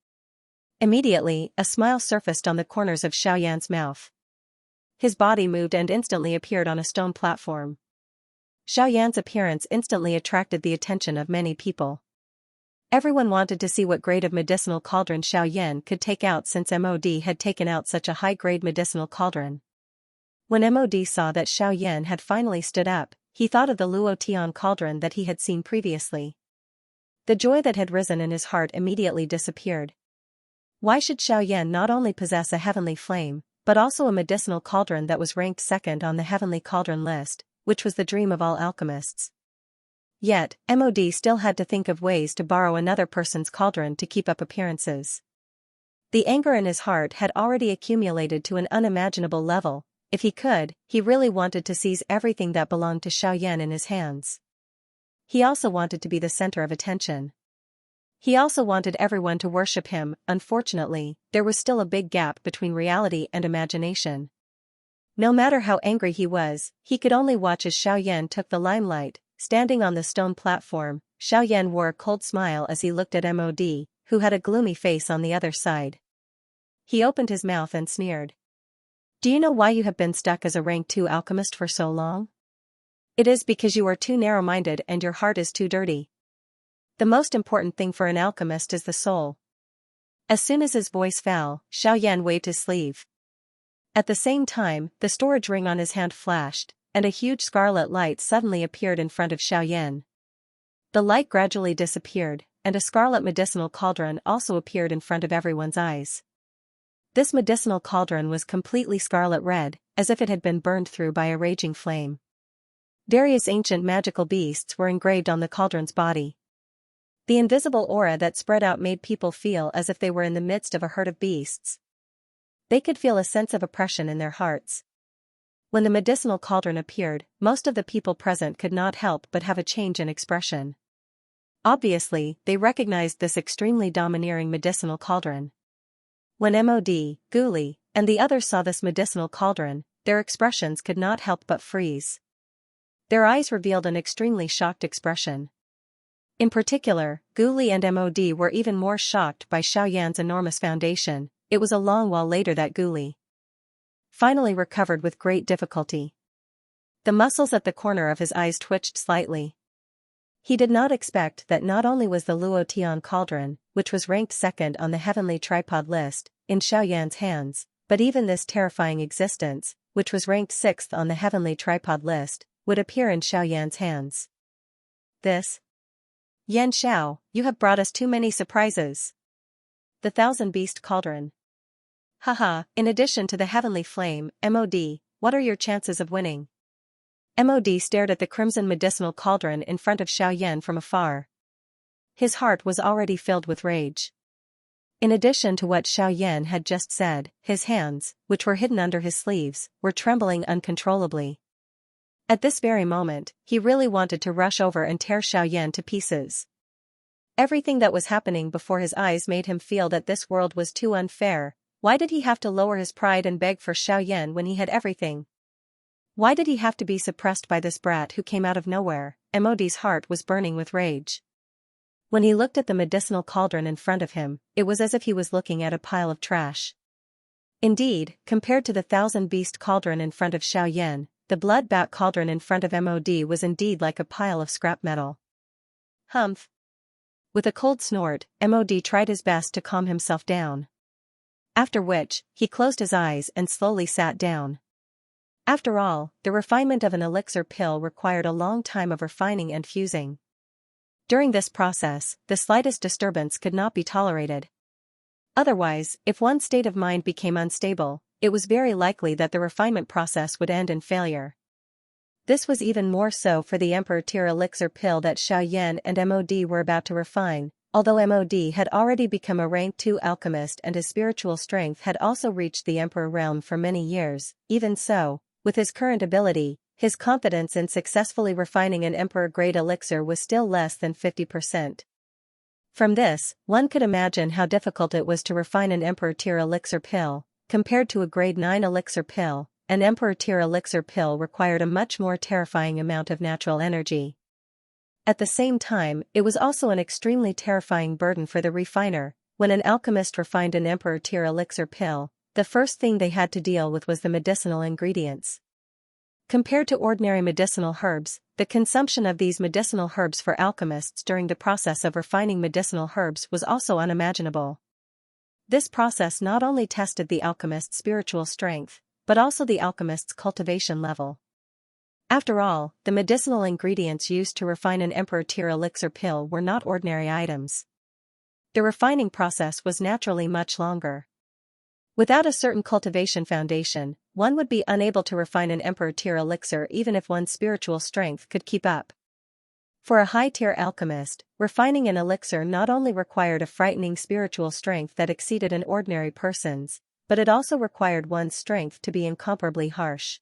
Immediately, a smile surfaced on the corners of Xiaoyan's mouth. His body moved and instantly appeared on a stone platform. Xiaoyan's appearance instantly attracted the attention of many people. Everyone wanted to see what grade of medicinal cauldron Xiaoyan could take out since MOD had taken out such a high-grade medicinal cauldron. When MOD saw that Xiaoyan had finally stood up, he thought of the Luotian cauldron that he had seen previously. The joy that had risen in his heart immediately disappeared. Why should Xiaoyan not only possess a heavenly flame, but also a medicinal cauldron that was ranked second on the heavenly cauldron list, which was the dream of all alchemists? Yet, MOD still had to think of ways to borrow another person's cauldron to keep up appearances. The anger in his heart had already accumulated to an unimaginable level. If he could, he really wanted to seize everything that belonged to Xiaoyan in his hands. He also wanted to be the center of attention. He also wanted everyone to worship him. Unfortunately, there was still a big gap between reality and imagination. No matter how angry he was, he could only watch as Xiaoyan took the limelight. Standing on the stone platform, Xiaoyan wore a cold smile as he looked at MOD, who had a gloomy face on the other side. He opened his mouth and sneered. Do you know why you have been stuck as a rank 2 alchemist for so long? It is because you are too narrow-minded and your heart is too dirty. The most important thing for an alchemist is the soul. As soon as his voice fell, Xiaoyan waved his sleeve. At the same time, the storage ring on his hand flashed, and a huge scarlet light suddenly appeared in front of Xiaoyan. The light gradually disappeared, and a scarlet medicinal cauldron also appeared in front of everyone's eyes. This medicinal cauldron was completely scarlet red, as if it had been burned through by a raging flame. Various ancient magical beasts were engraved on the cauldron's body. The invisible aura that spread out made people feel as if they were in the midst of a herd of beasts. They could feel a sense of oppression in their hearts. When the medicinal cauldron appeared, most of the people present could not help but have a change in expression. Obviously, they recognized this extremely domineering medicinal cauldron. When MOD, Gu Li, and the others saw this medicinal cauldron, their expressions could not help but freeze. Their eyes revealed an extremely shocked expression. In particular, Gu Li and MOD were even more shocked by Xiaoyan's enormous foundation. It was a long while later that Gu Li finally recovered with great difficulty. The muscles at the corner of his eyes twitched slightly. He did not expect that not only was the Luotian cauldron, which was ranked second on the heavenly tripod list, in Xiaoyan's hands, but even this terrifying existence, which was ranked 6th on the heavenly tripod list, would appear in Xiaoyan's hands. This? Yan Xiao, you have brought us too many surprises. The Thousand Beast Cauldron. Haha, in addition to the heavenly flame, MOD, what are your chances of winning? MOD stared at the crimson medicinal cauldron in front of Xiaoyan from afar. His heart was already filled with rage. In addition to what Xiaoyan had just said, his hands, which were hidden under his sleeves, were trembling uncontrollably. At this very moment, he really wanted to rush over and tear Xiaoyan to pieces. Everything that was happening before his eyes made him feel that this world was too unfair. Why did he have to lower his pride and beg for Xiaoyan when he had everything? Why did he have to be suppressed by this brat who came out of nowhere? MOD's heart was burning with rage. When he looked at the medicinal cauldron in front of him, it was as if he was looking at a pile of trash. Indeed, compared to the Thousand Beast cauldron in front of Xiaoyan, the blood bat cauldron in front of MOD was indeed like a pile of scrap metal. Humph. With a cold snort, Mod tried his best to calm himself down. After which, he closed his eyes and slowly sat down. After all, the refinement of an elixir pill required a long time of refining and fusing. During this process, the slightest disturbance could not be tolerated. Otherwise, if one's state of mind became unstable, it was very likely that the refinement process would end in failure. This was even more so for the Emperor-tier elixir pill that Xiaoyan and Mod were about to refine, although Mod had already become a rank 2 alchemist and his spiritual strength had also reached the Emperor realm for many years. Even so, with his current ability, his confidence in successfully refining an Emperor-grade elixir was still less than 50%. From this, one could imagine how difficult it was to refine an Emperor-tier elixir pill. Compared to a grade 9 elixir pill, an Emperor-tier elixir pill required a much more terrifying amount of natural energy. At the same time, it was also an extremely terrifying burden for the refiner. When an alchemist refined an Emperor-tier elixir pill, the first thing they had to deal with was the medicinal ingredients. Compared to ordinary medicinal herbs, the consumption of these medicinal herbs for alchemists during the process of refining medicinal herbs was also unimaginable. This process not only tested the alchemist's spiritual strength, but also the alchemist's cultivation level. After all, the medicinal ingredients used to refine an Emperor-tier elixir pill were not ordinary items. The refining process was naturally much longer. Without a certain cultivation foundation, one would be unable to refine an Emperor-tier elixir even if one's spiritual strength could keep up. For a high-tier alchemist, refining an elixir not only required a frightening spiritual strength that exceeded an ordinary person's, but it also required one's strength to be incomparably harsh.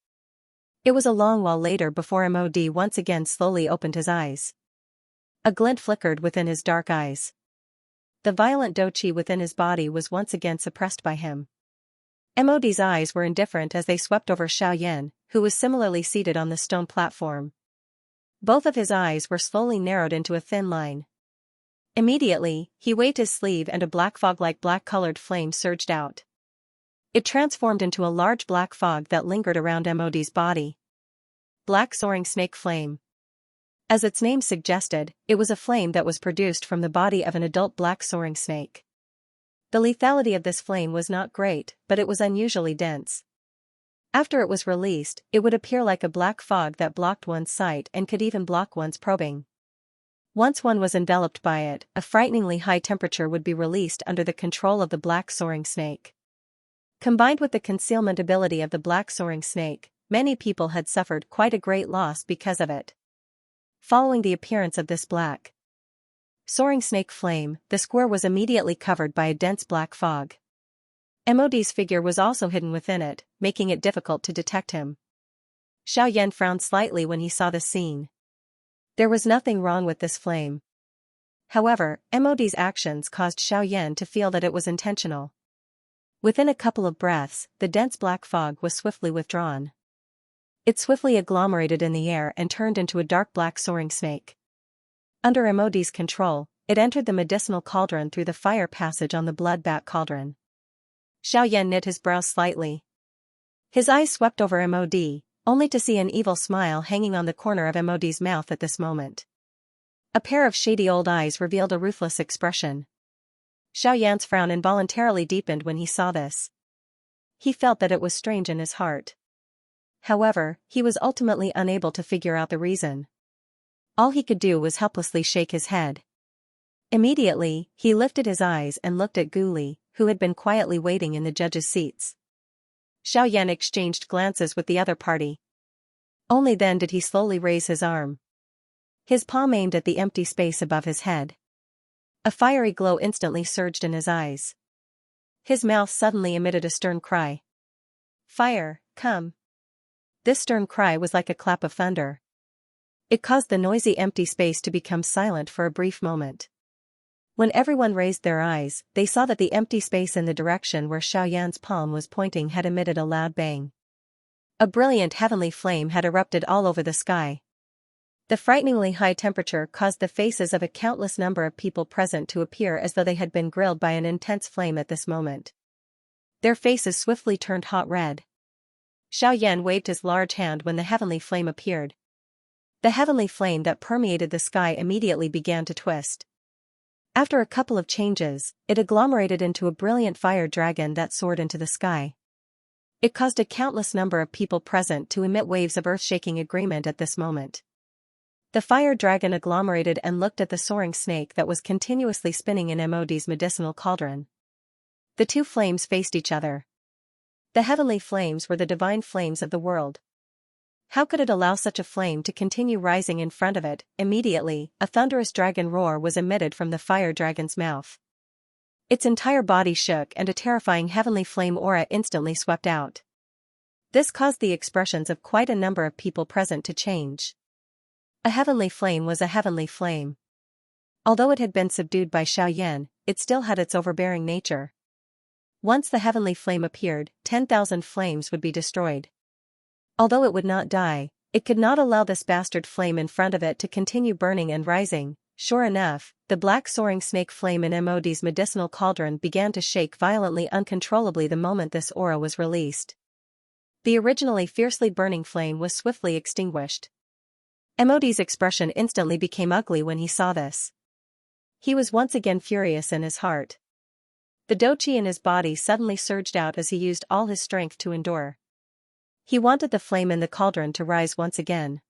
It was a long while later before Mod once again slowly opened his eyes. A glint flickered within his dark eyes. The violent doqi within his body was once again suppressed by him. Mod's eyes were indifferent as they swept over Xiaoyan, who was similarly seated on the stone platform. Both of his eyes were slowly narrowed into a thin line. Immediately, he waved his sleeve and a black fog-like black-colored flame surged out. It transformed into a large black fog that lingered around Mod's body. Black soaring snake flame. As its name suggested, it was a flame that was produced from the body of an adult black soaring snake. The lethality of this flame was not great, but it was unusually dense. After it was released, it would appear like a black fog that blocked one's sight and could even block one's probing. Once one was enveloped by it, a frighteningly high temperature would be released under the control of the black soaring snake. Combined with the concealment ability of the black soaring snake, many people had suffered quite a great loss because of it. Following the appearance of this black soaring snake flame, the square was immediately covered by a dense black fog. Mod's figure was also hidden within it, making it difficult to detect him. Xiaoyan frowned slightly when he saw this scene. There was nothing wrong with this flame. However, Mod's actions caused Xiaoyan to feel that it was intentional. Within a couple of breaths, the dense black fog was swiftly withdrawn. It swiftly agglomerated in the air and turned into a dark black soaring snake. Under Mod's control, it entered the medicinal cauldron through the fire passage on the blood-bat cauldron. Xiaoyan knit his brows slightly. His eyes swept over Mod, only to see an evil smile hanging on the corner of Mod's mouth at this moment. A pair of shady old eyes revealed a ruthless expression. Xiaoyan's frown involuntarily deepened when he saw this. He felt that it was strange in his heart. However, he was ultimately unable to figure out the reason. All he could do was helplessly shake his head. Immediately, he lifted his eyes and looked at Guli, who had been quietly waiting in the judges' seats. Xiaoyan exchanged glances with the other party. Only then did he slowly raise his arm. His palm aimed at the empty space above his head. A fiery glow instantly surged in his eyes. His mouth suddenly emitted a stern cry. "Fire, come!" This stern cry was like a clap of thunder. It caused the noisy empty space to become silent for a brief moment. When everyone raised their eyes, they saw that the empty space in the direction where Xiaoyan's palm was pointing had emitted a loud bang. A brilliant heavenly flame had erupted all over the sky. The frighteningly high temperature caused the faces of a countless number of people present to appear as though they had been grilled by an intense flame at this moment. Their faces swiftly turned hot red. Xiaoyan waved his large hand when the heavenly flame appeared. The heavenly flame that permeated the sky immediately began to twist. After a couple of changes, it agglomerated into a brilliant fire dragon that soared into the sky. It caused a countless number of people present to emit waves of earth-shaking agreement at this moment. The fire dragon agglomerated and looked at the soaring snake that was continuously spinning in Mod's medicinal cauldron. The two flames faced each other. The heavenly flames were the divine flames of the world. How could it allow such a flame to continue rising in front of it? Immediately, a thunderous dragon roar was emitted from the fire dragon's mouth. Its entire body shook and a terrifying heavenly flame aura instantly swept out. This caused the expressions of quite a number of people present to change. A heavenly flame was a heavenly flame. Although it had been subdued by Xiaoyan, it still had its overbearing nature. Once the heavenly flame appeared, 10,000 flames would be destroyed. Although it would not die, it could not allow this bastard flame in front of it to continue burning and rising. Sure enough, the black soaring snake flame in Mod's medicinal cauldron began to shake violently uncontrollably the moment this aura was released. The originally fiercely burning flame was swiftly extinguished. Mod's expression instantly became ugly when he saw this. He was once again furious in his heart. The doqi in his body suddenly surged out as he used all his strength to endure. He wanted the flame in the cauldron to rise once again.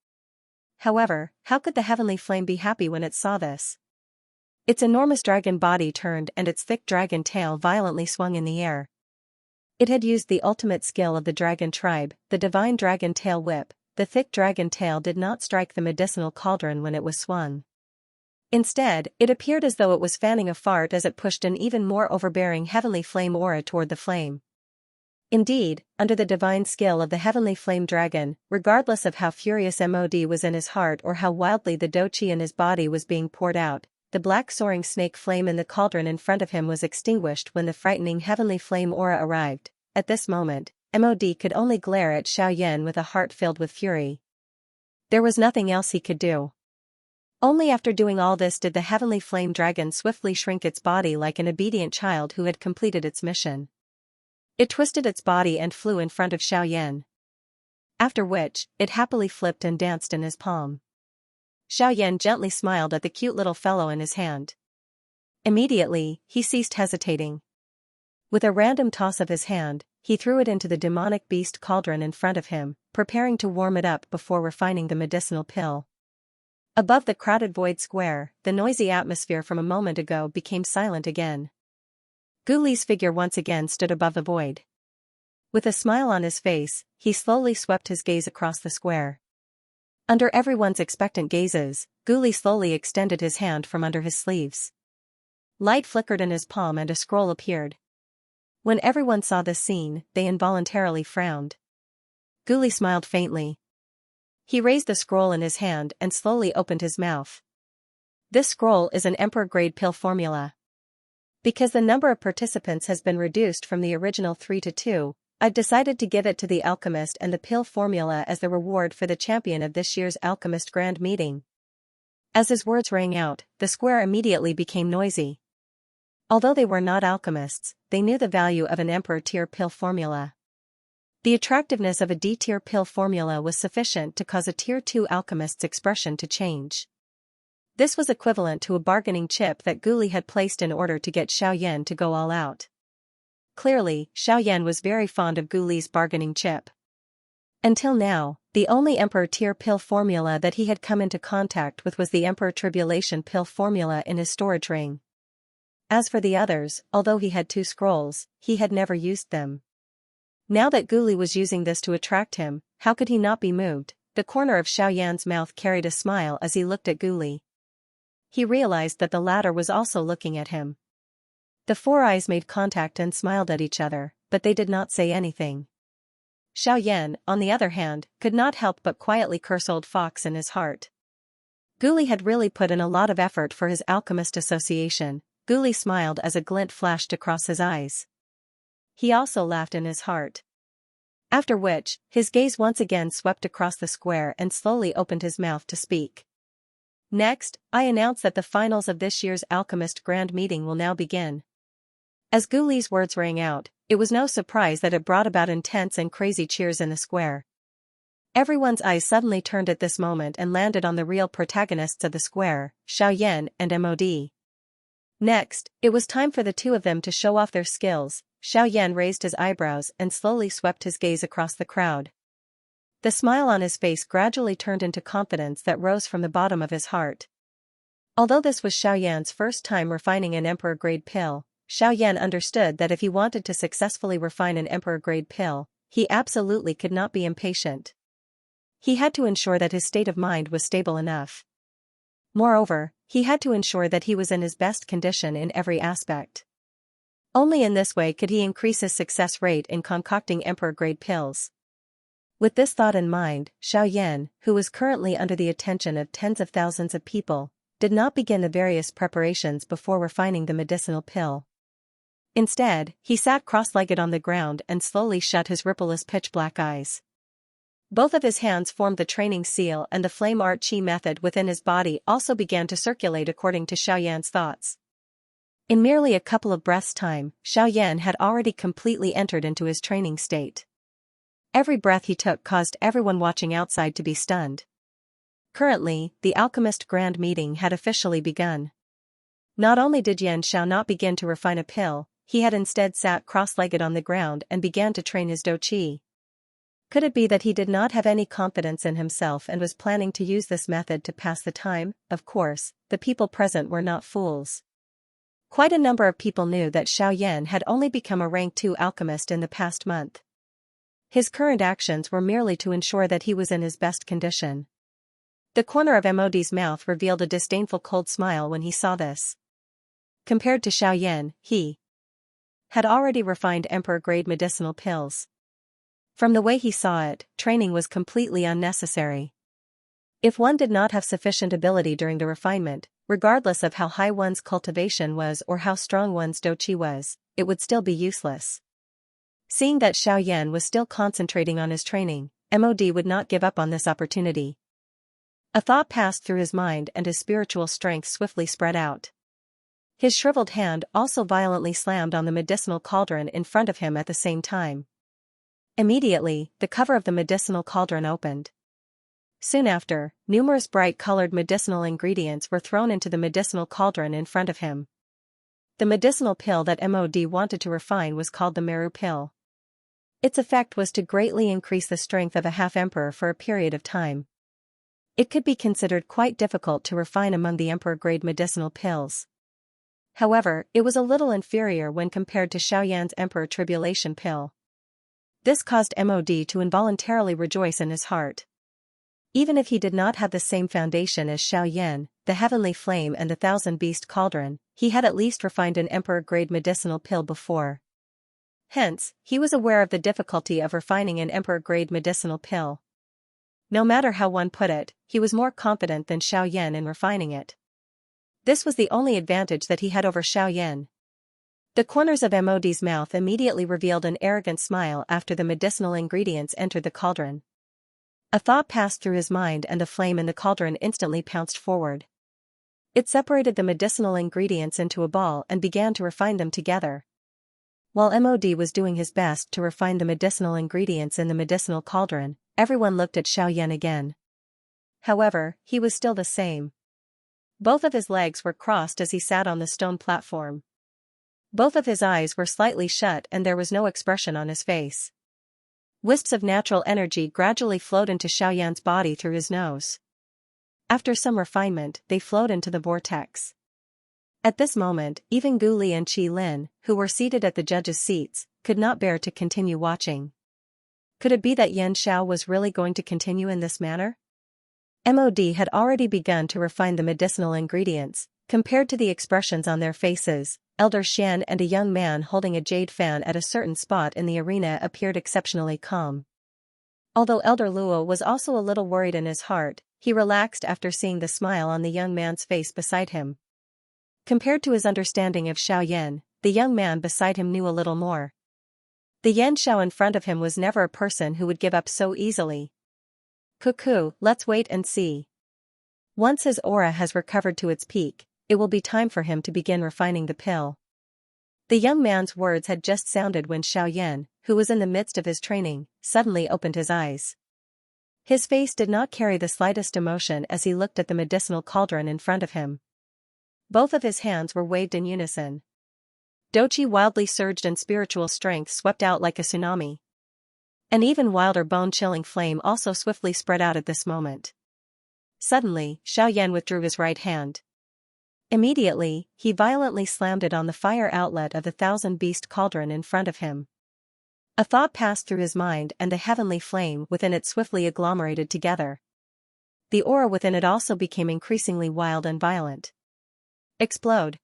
However, how could the heavenly flame be happy when it saw this? Its enormous dragon body turned and its thick dragon tail violently swung in the air. It had used the ultimate skill of the dragon tribe, the divine dragon tail whip. The thick dragon tail did not strike the medicinal cauldron when it was swung. Instead, it appeared as though it was fanning a fart as it pushed an even more overbearing heavenly flame aura toward the flame. Indeed, under the divine skill of the heavenly flame dragon, regardless of how furious Mod was in his heart or how wildly the doqi in his body was being poured out, the black soaring snake flame in the cauldron in front of him was extinguished when the frightening heavenly flame aura arrived. At this moment, Mod could only glare at Xiaoyan with a heart filled with fury. There was nothing else he could do. Only after doing all this did the heavenly flame dragon swiftly shrink its body like an obedient child who had completed its mission. It twisted its body and flew in front of Xiaoyan. After which, it happily flipped and danced in his palm. Xiaoyan gently smiled at the cute little fellow in his hand. Immediately, he ceased hesitating. With a random toss of his hand, he threw it into the demonic beast cauldron in front of him, preparing to warm it up before refining the medicinal pill. Above the crowded void square, the noisy atmosphere from a moment ago became silent again. Guli's figure once again stood above the void. With a smile on his face, he slowly swept his gaze across the square. Under everyone's expectant gazes, Guli slowly extended his hand from under his sleeves. Light flickered in his palm and a scroll appeared. When everyone saw this scene, they involuntarily frowned. Guli smiled faintly. He raised the scroll in his hand and slowly opened his mouth. This scroll is an Emperor-grade pill formula. Because the number of participants has been reduced from the original 3 to 2, I've decided to give it to the alchemist and the pill formula as the reward for the champion of this year's Alchemist Grand Meeting. As his words rang out, the square immediately became noisy. Although they were not alchemists, they knew the value of an Emperor-tier pill formula. The attractiveness of a D-tier pill formula was sufficient to cause a Tier 2 alchemist's expression to change. This was equivalent to a bargaining chip that Guli had placed in order to get Xiaoyan to go all out. Clearly, Xiaoyan was very fond of Guli's bargaining chip. Until now, the only Emperor-tier pill formula that he had come into contact with was the Emperor Tribulation pill formula in his storage ring. As for the others, although he had 2 scrolls, he had never used them. Now that Guli was using this to attract him, how could he not be moved? The corner of Xiaoyan's mouth carried a smile as he looked at Guli. He realized that the latter was also looking at him. The 4 eyes made contact and smiled at each other, but they did not say anything. Xiaoyan, on the other hand, could not help but quietly curse Old Fox in his heart. Guli had really put in a lot of effort for his alchemist association. Guli smiled as a glint flashed across his eyes. He also laughed in his heart. After which, his gaze once again swept across the square and slowly opened his mouth to speak. Next, I announce that the finals of this year's Alchemist Grand Meeting will now begin. As Guli's words rang out, it was no surprise that it brought about intense and crazy cheers in the square. Everyone's eyes suddenly turned at this moment and landed on the real protagonists of the square, Xiaoyan and Mod. Next, it was time for the two of them to show off their skills. Xiaoyan raised his eyebrows and slowly swept his gaze across the crowd. The smile on his face gradually turned into confidence that rose from the bottom of his heart. Although this was Xiaoyan's first time refining an emperor-grade pill, Xiaoyan understood that if he wanted to successfully refine an emperor-grade pill, he absolutely could not be impatient. He had to ensure that his state of mind was stable enough. Moreover, he had to ensure that he was in his best condition in every aspect. Only in this way could he increase his success rate in concocting emperor-grade pills. With this thought in mind, Xiaoyan, who was currently under the attention of tens of thousands of people, did not begin the various preparations before refining the medicinal pill. Instead, he sat cross-legged on the ground and slowly shut his rippleless pitch-black eyes. Both of his hands formed the training seal, and the flame art chi method within his body also began to circulate according to Xiaoyan's thoughts. In merely a couple of breaths' time, Xiaoyan had already completely entered into his training state. Every breath he took caused everyone watching outside to be stunned. Currently, the alchemist grand meeting had officially begun. Not only did Yan Xiao not begin to refine a pill, he had instead sat cross-legged on the ground and began to train his dou qi. Could it be that he did not have any confidence in himself and was planning to use this method to pass the time? Of course, the people present were not fools. Quite a number of people knew that Xiaoyan had only become a rank 2 alchemist in the past month. His current actions were merely to ensure that he was in his best condition. The corner of Mod's mouth revealed a disdainful cold smile when he saw this. Compared to Xiaoyan, he had already refined emperor-grade medicinal pills. From the way he saw it, training was completely unnecessary. If one did not have sufficient ability during the refinement, regardless of how high one's cultivation was or how strong one's dou qi was, it would still be useless. Seeing that Xiaoyan was still concentrating on his training, Mod would not give up on this opportunity. A thought passed through his mind and his spiritual strength swiftly spread out. His shriveled hand also violently slammed on the medicinal cauldron in front of him at the same time. Immediately, the cover of the medicinal cauldron opened. Soon after, numerous bright-colored medicinal ingredients were thrown into the medicinal cauldron in front of him. The medicinal pill that Mod wanted to refine was called the Meru pill. Its effect was to greatly increase the strength of a half-emperor for a period of time. It could be considered quite difficult to refine among the emperor-grade medicinal pills. However, it was a little inferior when compared to Xiaoyan's emperor tribulation pill. This caused Mod to involuntarily rejoice in his heart. Even if he did not have the same foundation as Xiaoyan, the heavenly flame and the thousand-beast cauldron, he had at least refined an emperor-grade medicinal pill before. Hence, he was aware of the difficulty of refining an emperor-grade medicinal pill. No matter how one put it, he was more confident than Xiaoyan in refining it. This was the only advantage that he had over Xiaoyan. The corners of Mod's mouth immediately revealed an arrogant smile after the medicinal ingredients entered the cauldron. A thought passed through his mind and the flame in the cauldron instantly pounced forward. It separated the medicinal ingredients into a ball and began to refine them together. While Mod was doing his best to refine the medicinal ingredients in the medicinal cauldron, everyone looked at Xiaoyan again. However, he was still the same. Both of his legs were crossed as he sat on the stone platform. Both of his eyes were slightly shut and there was no expression on his face. Wisps of natural energy gradually flowed into Xiaoyan's body through his nose. After some refinement, they flowed into the vortex. At this moment, even Gu Li and Qi Lin, who were seated at the judges' seats, could not bear to continue watching. Could it be that Yan Xiao was really going to continue in this manner? Mod had already begun to refine the medicinal ingredients. Compared to the expressions on their faces, Elder Xian and a young man holding a jade fan at a certain spot in the arena appeared exceptionally calm. Although Elder Luo was also a little worried in his heart, he relaxed after seeing the smile on the young man's face beside him. Compared to his understanding of Xiaoyan, the young man beside him knew a little more. The Yan Xiao in front of him was never a person who would give up so easily. Cuckoo, let's wait and see. Once his aura has recovered to its peak, it will be time for him to begin refining the pill. The young man's words had just sounded when Xiaoyan, who was in the midst of his training, suddenly opened his eyes. His face did not carry the slightest emotion as he looked at the medicinal cauldron in front of him. Both of his hands were waved in unison. Doqi wildly surged and spiritual strength swept out like a tsunami. An even wilder bone-chilling flame also swiftly spread out at this moment. Suddenly, Xiaoyan withdrew his right hand. Immediately, he violently slammed it on the fire outlet of the thousand-beast cauldron in front of him. A thought passed through his mind and the heavenly flame within it swiftly agglomerated together. The aura within it also became increasingly wild and violent. Explode!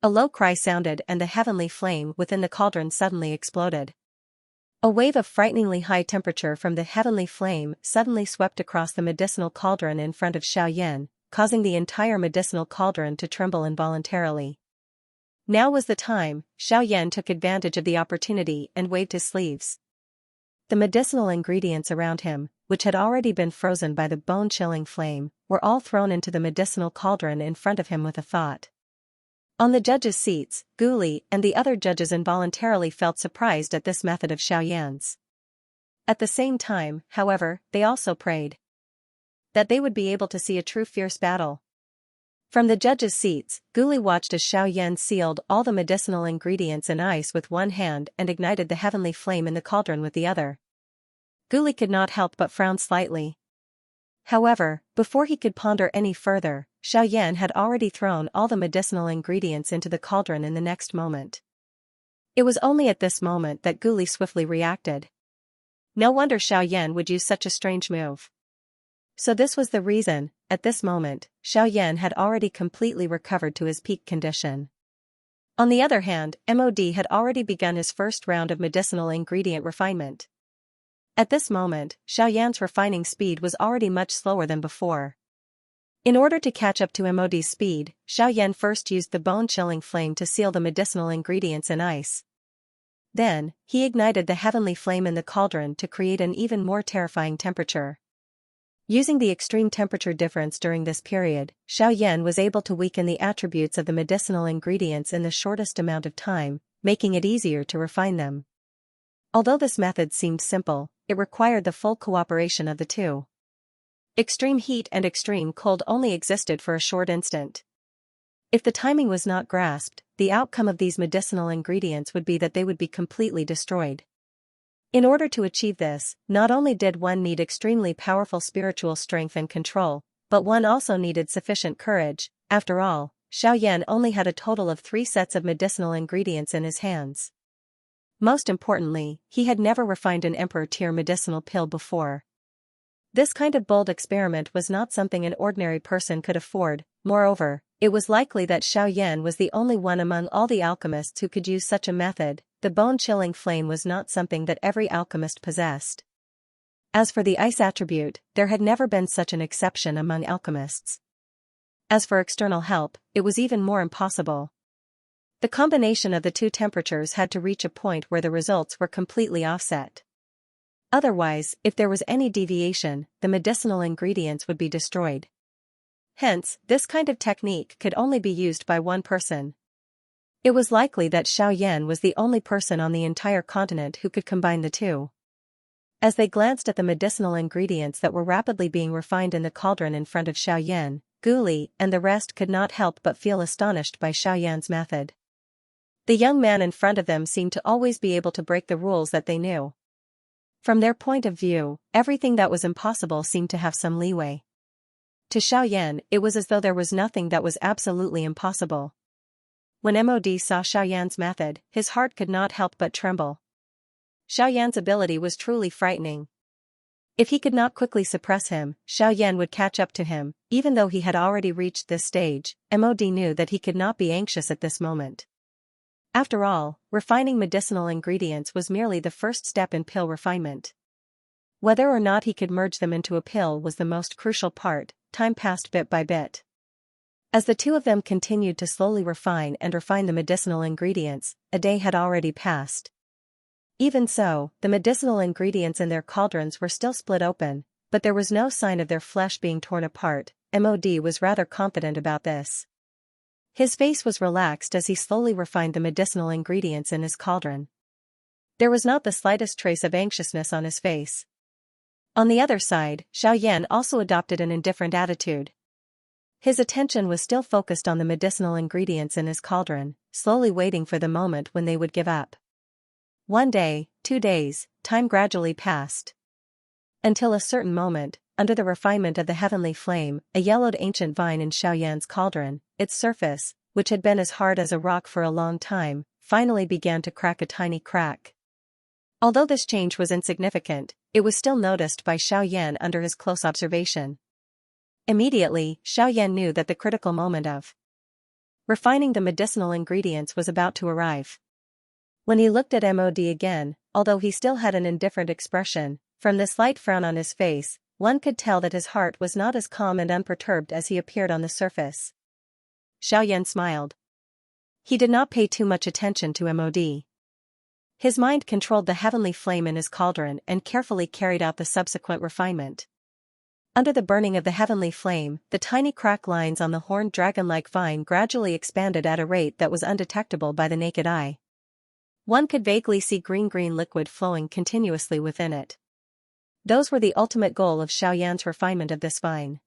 A low cry sounded and the heavenly flame within the cauldron suddenly exploded. A wave of frighteningly high temperature from the heavenly flame suddenly swept across the medicinal cauldron in front of Xiaoyan, causing the entire medicinal cauldron to tremble involuntarily. Now was the time. Xiaoyan took advantage of the opportunity and waved his sleeves. The medicinal ingredients around him, which had already been frozen by the bone-chilling flame, were all thrown into the medicinal cauldron in front of him with a thought. On the judges' seats, Guli and the other judges involuntarily felt surprised at this method of Xiaoyan's. At the same time, however, they also prayed that they would be able to see a true fierce battle. From the judges' seats, Guli watched as Xiaoyan sealed all the medicinal ingredients in ice with one hand and ignited the heavenly flame in the cauldron with the other. Guli could not help but frown slightly. However, before he could ponder any further, Xiaoyan had already thrown all the medicinal ingredients into the cauldron in the next moment. It was only at this moment that Guli swiftly reacted. No wonder Xiaoyan would use such a strange move. So this was the reason. At this moment, Xiaoyan had already completely recovered to his peak condition. On the other hand, MOD had already begun his first round of medicinal ingredient refinement. At this moment, Xiaoyan's refining speed was already much slower than before. In order to catch up to MOD's speed, Xiaoyan first used the bone-chilling flame to seal the medicinal ingredients in ice. Then, he ignited the heavenly flame in the cauldron to create an even more terrifying temperature. Using the extreme temperature difference during this period, Xiaoyan was able to weaken the attributes of the medicinal ingredients in the shortest amount of time, making it easier to refine them. Although this method seemed simple, it required the full cooperation of the two. Extreme heat and extreme cold only existed for a short instant. If the timing was not grasped, the outcome of these medicinal ingredients would be that they would be completely destroyed. In order to achieve this, not only did one need extremely powerful spiritual strength and control, but one also needed sufficient courage. After all, Xiaoyan only had a total of 3 sets of medicinal ingredients in his hands. Most importantly, he had never refined an emperor-tier medicinal pill before. This kind of bold experiment was not something an ordinary person could afford. Moreover, it was likely that Xiaoyan was the only one among all the alchemists who could use such a method. The bone-chilling flame was not something that every alchemist possessed. As for the ice attribute, there had never been such an exception among alchemists. As for external help, it was even more impossible. The combination of the two temperatures had to reach a point where the results were completely offset. Otherwise, if there was any deviation, the medicinal ingredients would be destroyed. Hence, this kind of technique could only be used by one person. It was likely that Xiaoyan was the only person on the entire continent who could combine the two. As they glanced at the medicinal ingredients that were rapidly being refined in the cauldron in front of Xiaoyan, Guli and the rest could not help but feel astonished by Xiaoyan's method. The young man in front of them seemed to always be able to break the rules that they knew. From their point of view, everything that was impossible seemed to have some leeway. To Xiaoyan, it was as though there was nothing that was absolutely impossible. When MOD saw Xiaoyan's method, his heart could not help but tremble. Xiaoyan's ability was truly frightening. If he could not quickly suppress him, Xiaoyan would catch up to him. Even though he had already reached this stage, MOD knew that he could not be anxious at this moment. After all, refining medicinal ingredients was merely the first step in pill refinement. Whether or not he could merge them into a pill was the most crucial part. Time passed bit by bit. As the two of them continued to slowly refine the medicinal ingredients, a day had already passed. Even so, the medicinal ingredients in their cauldrons were still split open, but there was no sign of their flesh being torn apart. MOD was rather confident about this. His face was relaxed as he slowly refined the medicinal ingredients in his cauldron. There was not the slightest trace of anxiousness on his face. On the other side, Xiaoyan also adopted an indifferent attitude. His attention was still focused on the medicinal ingredients in his cauldron, slowly waiting for the moment when they would give up. 1 day, 2 days, time gradually passed. Until a certain moment, under the refinement of the heavenly flame, a yellowed ancient vine in Xiaoyan's cauldron, its surface, which had been as hard as a rock for a long time, finally began to crack a tiny crack. Although this change was insignificant, it was still noticed by Xiaoyan under his close observation. Immediately, Xiaoyan knew that the critical moment of refining the medicinal ingredients was about to arrive. When he looked at Mod again, although he still had an indifferent expression, from the slight frown on his face, one could tell that his heart was not as calm and unperturbed as he appeared on the surface. Xiaoyan smiled. He did not pay too much attention to Mod. His mind controlled the heavenly flame in his cauldron and carefully carried out the subsequent refinement. Under the burning of the heavenly flame, the tiny crack lines on the horned dragon-like vine gradually expanded at a rate that was undetectable by the naked eye. One could vaguely see green liquid flowing continuously within it. Those were the ultimate goal of Xiaoyan's refinement of this vine.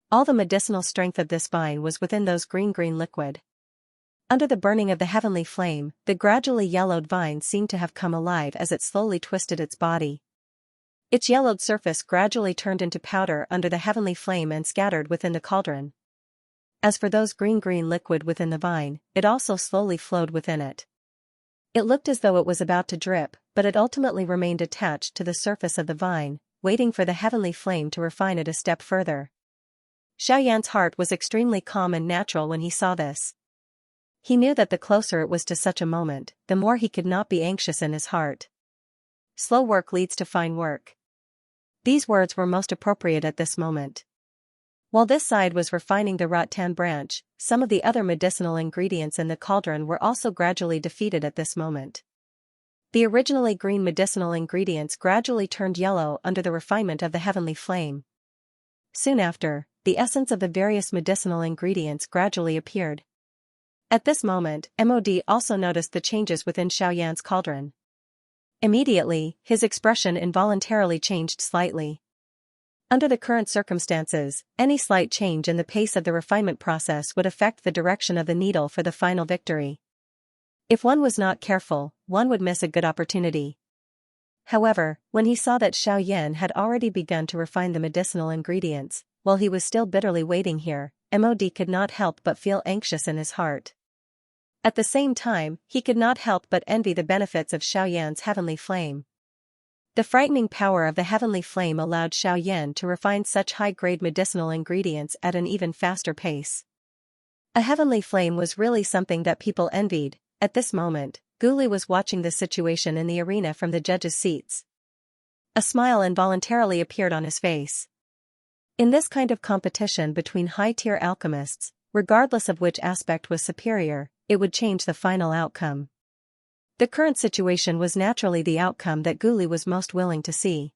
All the medicinal strength of this vine was within those green liquid. Under the burning of the heavenly flame, the gradually yellowed vine seemed to have come alive as it slowly twisted its body. Its yellowed surface gradually turned into powder under the heavenly flame and scattered within the cauldron. As for those green liquid within the vine, it also slowly flowed within it. It looked as though it was about to drip, but it ultimately remained attached to the surface of the vine, waiting for the heavenly flame to refine it a step further. Xiaoyan's heart was extremely calm and natural when he saw this. He knew that the closer it was to such a moment, the more he could not be anxious in his heart. Slow work leads to fine work. These words were most appropriate at this moment. While this side was refining the rattan branch, some of the other medicinal ingredients in the cauldron were also gradually defeated at this moment. The originally green medicinal ingredients gradually turned yellow under the refinement of the heavenly flame. Soon after, the essence of the various medicinal ingredients gradually appeared. At this moment, Mod also noticed the changes within Xiaoyan's cauldron. Immediately, his expression involuntarily changed slightly. Under the current circumstances, any slight change in the pace of the refinement process would affect the direction of the needle for the final victory. If one was not careful, one would miss a good opportunity. However, when he saw that Xiaoyan had already begun to refine the medicinal ingredients, while he was still bitterly waiting here, Mod could not help but feel anxious in his heart. At the same time, he could not help but envy the benefits of Xiaoyan's heavenly flame. The frightening power of the heavenly flame allowed Xiaoyan to refine such high-grade medicinal ingredients at an even faster pace. A heavenly flame was really something that people envied. At this moment, Guli was watching the situation in the arena from the judges' seats. A smile involuntarily appeared on his face. In this kind of competition between high-tier alchemists, regardless of which aspect was superior, it would change the final outcome. The current situation was naturally the outcome that Guli was most willing to see.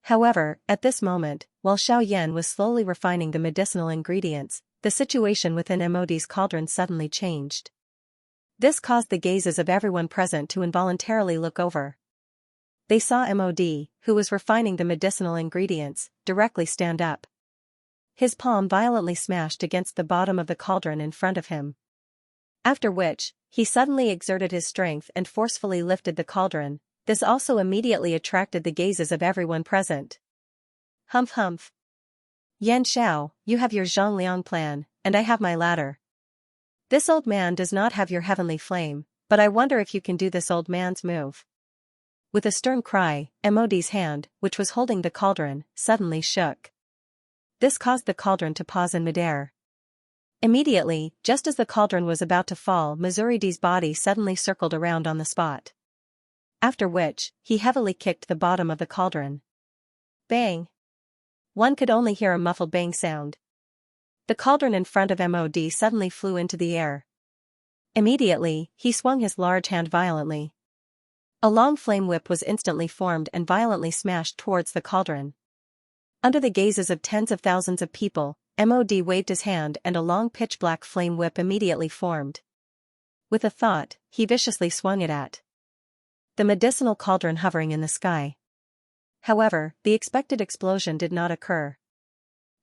However, at this moment, while Xiaoyan was slowly refining the medicinal ingredients, the situation within Mod's cauldron suddenly changed. This caused the gazes of everyone present to involuntarily look over. They saw Mod, who was refining the medicinal ingredients, directly stand up. His palm violently smashed against the bottom of the cauldron in front of him. After which, he suddenly exerted his strength and forcefully lifted the cauldron. This also immediately attracted the gazes of everyone present. Humph humph. Yan Xiao, you have your Zhongliang plan, and I have my ladder. This old man does not have your heavenly flame, but I wonder if you can do this old man's move. With a stern cry, Mod's hand, which was holding the cauldron, suddenly shook. This caused the cauldron to pause in midair. Immediately, just as the cauldron was about to fall, Misuridi's body suddenly circled around on the spot. After which, he heavily kicked the bottom of the cauldron. Bang! One could only hear a muffled bang sound. The cauldron in front of Mod suddenly flew into the air. Immediately, he swung his large hand violently. A long flame whip was instantly formed and violently smashed towards the cauldron. Under the gazes of tens of thousands of people, Mod waved his hand and a long pitch-black flame whip immediately formed. With a thought, he viciously swung it at the medicinal cauldron hovering in the sky. However, the expected explosion did not occur.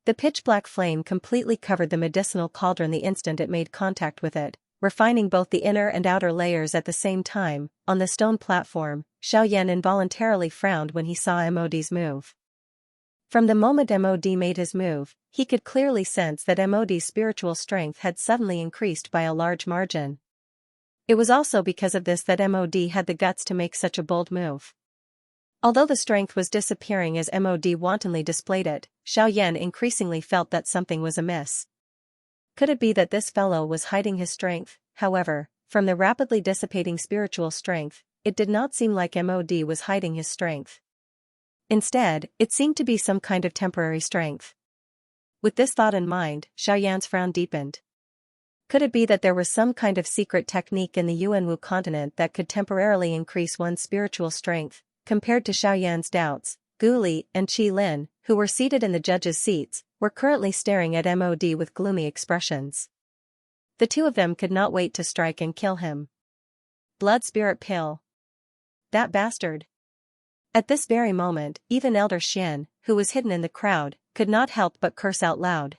The pitch-black flame completely covered the medicinal cauldron the instant it made contact with it, refining both the inner and outer layers at the same time. On the stone platform, Xiaoyan involuntarily frowned when he saw MOD's move. From the moment MOD made his move, he could clearly sense that MOD's spiritual strength had suddenly increased by a large margin. It was also because of this that MOD had the guts to make such a bold move. Although the strength was disappearing as MOD wantonly displayed it, Xiaoyan increasingly felt that something was amiss. Could it be that this fellow was hiding his strength? However, from the rapidly dissipating spiritual strength, it did not seem like MOD was hiding his strength. Instead, it seemed to be some kind of temporary strength. With this thought in mind, Xiaoyan's frown deepened. Could it be that there was some kind of secret technique in the Yuanwu continent that could temporarily increase one's spiritual strength? Compared to Xiaoyan's doubts, Gu Li and Qi Lin, who were seated in the judges' seats, were currently staring at MOD with gloomy expressions. The two of them could not wait to strike and kill him. Blood spirit pill. That bastard. At this very moment, even Elder Xian, who was hidden in the crowd, could not help but curse out loud.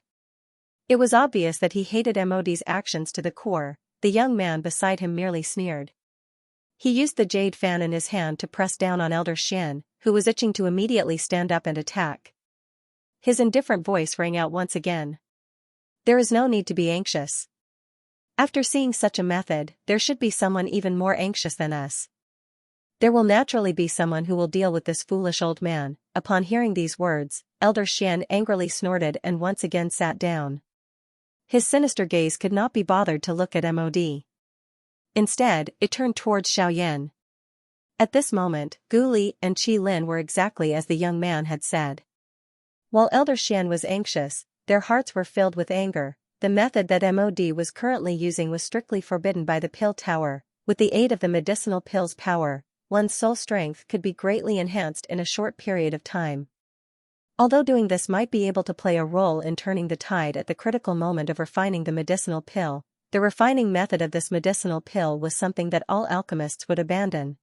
It was obvious that he hated MOD's actions to the core. The young man beside him merely sneered. He used the jade fan in his hand to press down on Elder Xian, who was itching to immediately stand up and attack. His indifferent voice rang out once again. There is no need to be anxious. After seeing such a method, there should be someone even more anxious than us. There will naturally be someone who will deal with this foolish old man. Upon hearing these words, Elder Xian angrily snorted and once again sat down. His sinister gaze could not be bothered to look at MOD. Instead, it turned towards Xiaoyan. At this moment, Gu Li and Qi Lin were exactly as the young man had said. While Elder Xian was anxious, their hearts were filled with anger. The method that MOD was currently using was strictly forbidden by the Pill Tower. With the aid of the medicinal pill's power, one's soul strength could be greatly enhanced in a short period of time. Although doing this might be able to play a role in turning the tide at the critical moment of refining the medicinal pill, the refining method of this medicinal pill was something that all alchemists would abandon.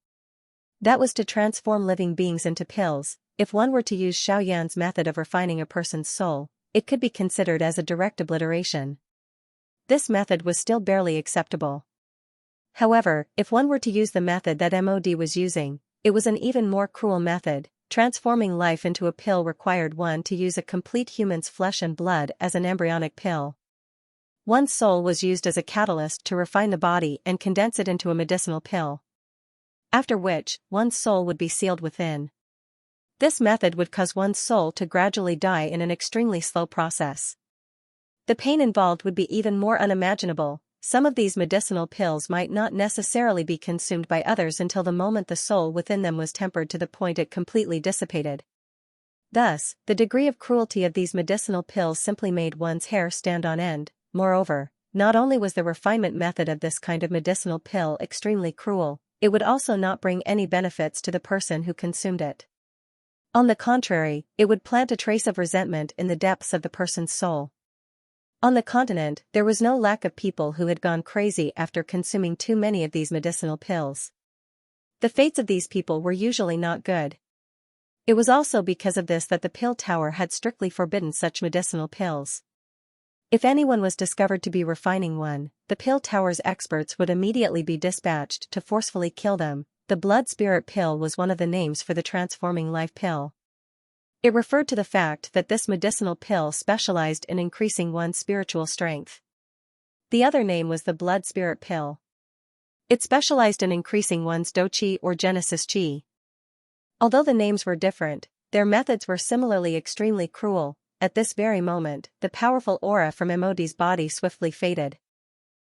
That was to transform living beings into pills. If one were to use Xiaoyan's method of refining a person's soul, it could be considered as a direct obliteration. This method was still barely acceptable. However, if one were to use the method that MOD was using, it was an even more cruel method. Transforming life into a pill required one to use a complete human's flesh and blood as an embryonic pill. One's soul was used as a catalyst to refine the body and condense it into a medicinal pill. After which, one's soul would be sealed within. This method would cause one's soul to gradually die in an extremely slow process. The pain involved would be even more unimaginable. Some of these medicinal pills might not necessarily be consumed by others until the moment the soul within them was tempered to the point it completely dissipated. Thus, the degree of cruelty of these medicinal pills simply made one's hair stand on end. Moreover, not only was the refinement method of this kind of medicinal pill extremely cruel, it would also not bring any benefits to the person who consumed it. On the contrary, it would plant a trace of resentment in the depths of the person's soul. On the continent, there was no lack of people who had gone crazy after consuming too many of these medicinal pills. The fates of these people were usually not good. It was also because of this that the Pill Tower had strictly forbidden such medicinal pills. If anyone was discovered to be refining one, the Pill Tower's experts would immediately be dispatched to forcefully kill them. The blood spirit pill was one of the names for the transforming life pill. It referred to the fact that this medicinal pill specialized in increasing one's spiritual strength. The other name was the blood spirit pill. It specialized in increasing one's doqi or genesis qi. Although the names were different, their methods were similarly extremely cruel. At this very moment, the powerful aura from MOD's body swiftly faded.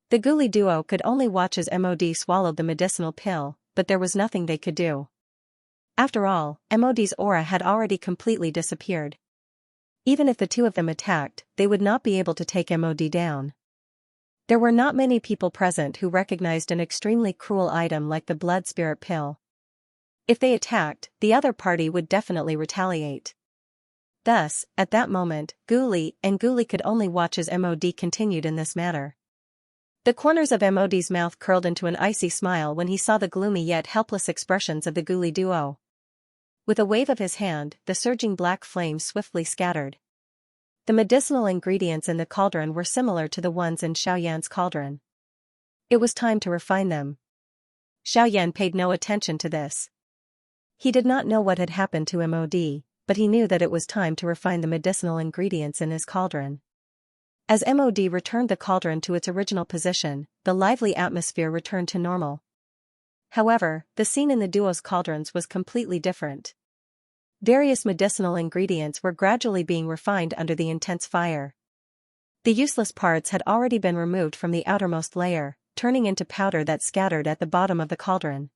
The Ghoulie duo could only watch as MOD swallowed the medicinal pill, but there was nothing they could do. After all, MOD's aura had already completely disappeared. Even if the two of them attacked, they would not be able to take MOD down. There were not many people present who recognized an extremely cruel item like the blood spirit pill. If they attacked, the other party would definitely retaliate. Thus, at that moment, Ghoulie could only watch as MOD continued in this manner. The corners of MOD's mouth curled into an icy smile when he saw the gloomy yet helpless expressions of the Ghoulie duo. With a wave of his hand, the surging black flame swiftly scattered. The medicinal ingredients in the cauldron were similar to the ones in Xiaoyan's cauldron. It was time to refine them. Xiaoyan paid no attention to this. He did not know what had happened to MOD, but he knew that it was time to refine the medicinal ingredients in his cauldron. As MOD returned the cauldron to its original position, the lively atmosphere returned to normal. However, the scene in the duo's cauldrons was completely different. Various medicinal ingredients were gradually being refined under the intense fire. The useless parts had already been removed from the outermost layer, turning into powder that scattered at the bottom of the cauldron.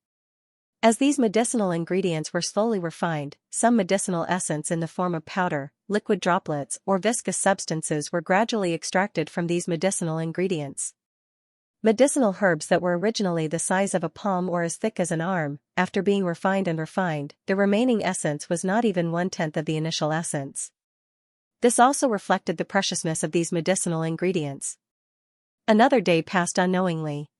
As these medicinal ingredients were slowly refined, some medicinal essence in the form of powder, liquid droplets, or viscous substances were gradually extracted from these medicinal ingredients. Medicinal herbs that were originally the size of a palm or as thick as an arm, after being refined and refined, the remaining essence was not even 1/10 of the initial essence. This also reflected the preciousness of these medicinal ingredients. Another day passed unknowingly.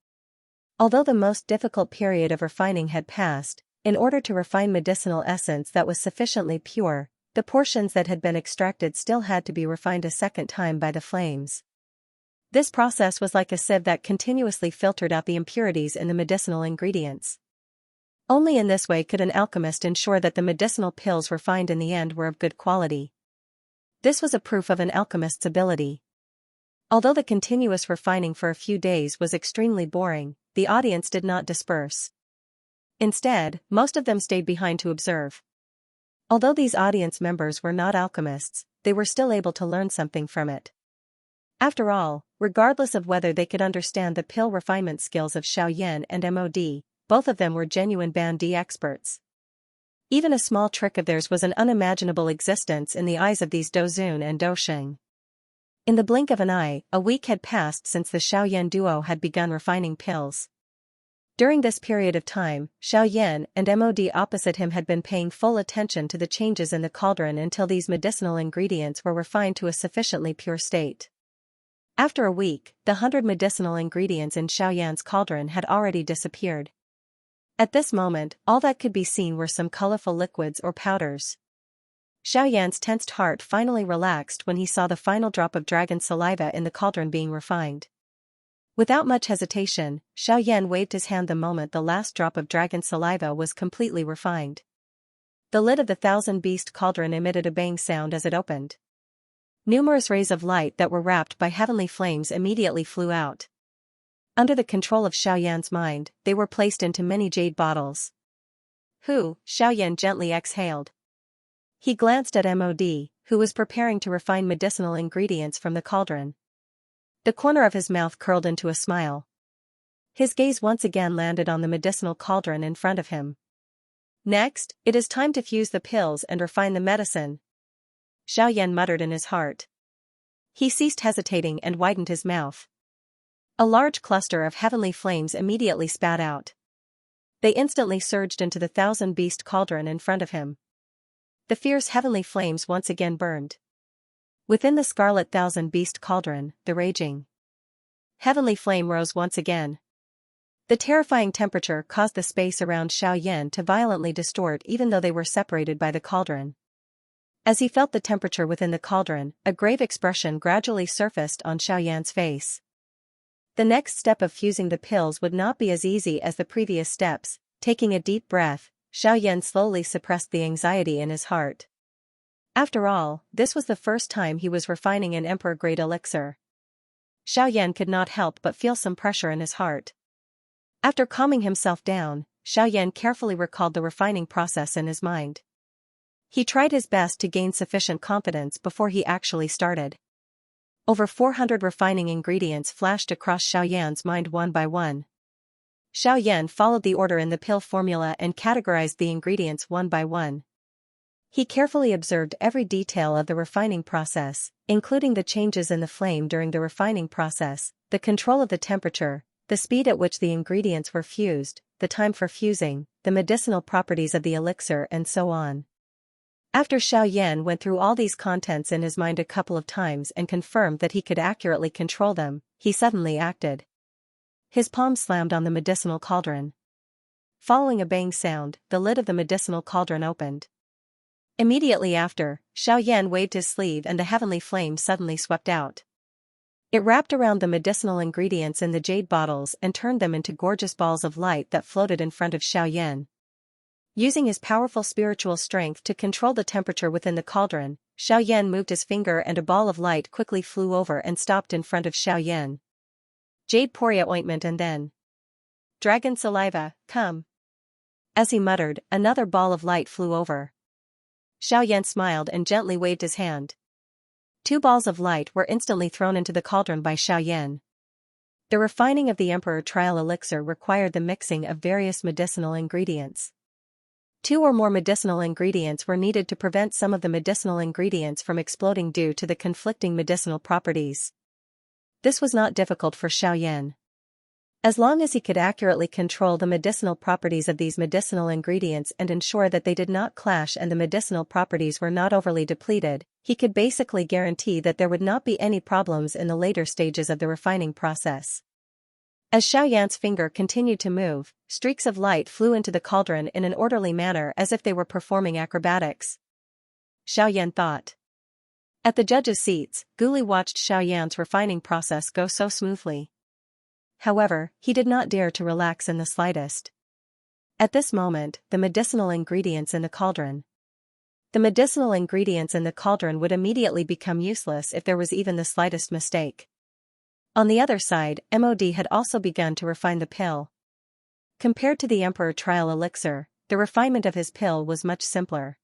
Although the most difficult period of refining had passed, in order to refine medicinal essence that was sufficiently pure, the portions that had been extracted still had to be refined a second time by the flames. This process was like a sieve that continuously filtered out the impurities in the medicinal ingredients. Only in this way could an alchemist ensure that the medicinal pills refined in the end were of good quality. This was a proof of an alchemist's ability. Although the continuous refining for a few days was extremely boring, the audience did not disperse. Instead, most of them stayed behind to observe. Although these audience members were not alchemists, they were still able to learn something from it. After all, regardless of whether they could understand the pill refinement skills of Xiaoyan and MOD, both of them were genuine Bandi experts. Even a small trick of theirs was an unimaginable existence in the eyes of these Dozun and Dosheng. In the blink of an eye, a week had passed since the Xiaoyan duo had begun refining pills. During this period of time, Xiaoyan and MOD opposite him had been paying full attention to the changes in the cauldron until these medicinal ingredients were refined to a sufficiently pure state. After a week, the 100 medicinal ingredients in Xiaoyan's cauldron had already disappeared. At this moment, all that could be seen were some colorful liquids or powders. Xiaoyan's tensed heart finally relaxed when he saw the final drop of dragon saliva in the cauldron being refined. Without much hesitation, Xiaoyan waved his hand the moment the last drop of dragon saliva was completely refined. The lid of the thousand-beast cauldron emitted a bang sound as it opened. Numerous rays of light that were wrapped by heavenly flames immediately flew out. Under the control of Xiaoyan's mind, they were placed into many jade bottles. Xiaoyan gently exhaled. He glanced at MOD, who was preparing to refine medicinal ingredients from the cauldron. The corner of his mouth curled into a smile. His gaze once again landed on the medicinal cauldron in front of him. Next, it is time to fuse the pills and refine the medicine, Xiaoyan muttered in his heart. He ceased hesitating and widened his mouth. A large cluster of heavenly flames immediately spat out. They instantly surged into the thousand-beast cauldron in front of him. The fierce heavenly flames once again burned. Within the scarlet thousand-beast cauldron, the raging heavenly flame rose once again. The terrifying temperature caused the space around Xiaoyan to violently distort even though they were separated by the cauldron. As he felt the temperature within the cauldron, a grave expression gradually surfaced on Xiaoyan's face. The next step of fusing the pills would not be as easy as the previous steps. Taking a deep breath, Xiaoyan slowly suppressed the anxiety in his heart. After all, this was the first time he was refining an emperor-grade elixir. Xiaoyan could not help but feel some pressure in his heart. After calming himself down, Xiaoyan carefully recalled the refining process in his mind. He tried his best to gain sufficient confidence before he actually started. Over 400 refining ingredients flashed across Xiaoyan's mind one by one. Xiaoyan followed the order in the pill formula and categorized the ingredients one by one. He carefully observed every detail of the refining process, including the changes in the flame during the refining process, the control of the temperature, the speed at which the ingredients were fused, the time for fusing, the medicinal properties of the elixir, and so on. After Xiaoyan went through all these contents in his mind a couple of times and confirmed that he could accurately control them, he suddenly acted. His palm slammed on the medicinal cauldron. Following a bang sound, the lid of the medicinal cauldron opened. Immediately after, Xiaoyan waved his sleeve and the heavenly flame suddenly swept out. It wrapped around the medicinal ingredients in the jade bottles and turned them into gorgeous balls of light that floated in front of Xiaoyan. Using his powerful spiritual strength to control the temperature within the cauldron, Xiaoyan moved his finger and a ball of light quickly flew over and stopped in front of Xiaoyan. Jade Poria ointment and then dragon saliva, come. As he muttered, another ball of light flew over. Xiaoyan smiled and gently waved his hand. 2 balls of light were instantly thrown into the cauldron by Xiaoyan. The refining of the Emperor Trial Elixir required the mixing of various medicinal ingredients. 2 or more medicinal ingredients were needed to prevent some of the medicinal ingredients from exploding due to the conflicting medicinal properties. This was not difficult for Xiaoyan. As long as he could accurately control the medicinal properties of these medicinal ingredients and ensure that they did not clash and the medicinal properties were not overly depleted, he could basically guarantee that there would not be any problems in the later stages of the refining process. As Xiaoyan's finger continued to move, streaks of light flew into the cauldron in an orderly manner as if they were performing acrobatics. Xiaoyan thought. At the judges' seats, Guli watched Xiaoyan's refining process go so smoothly. However, he did not dare to relax in the slightest. At this moment, the medicinal ingredients in the cauldron. The medicinal ingredients in the cauldron would immediately become useless if there was even the slightest mistake. On the other side, MOD had also begun to refine the pill. Compared to the Emperor Trial Elixir, the refinement of his pill was much simpler.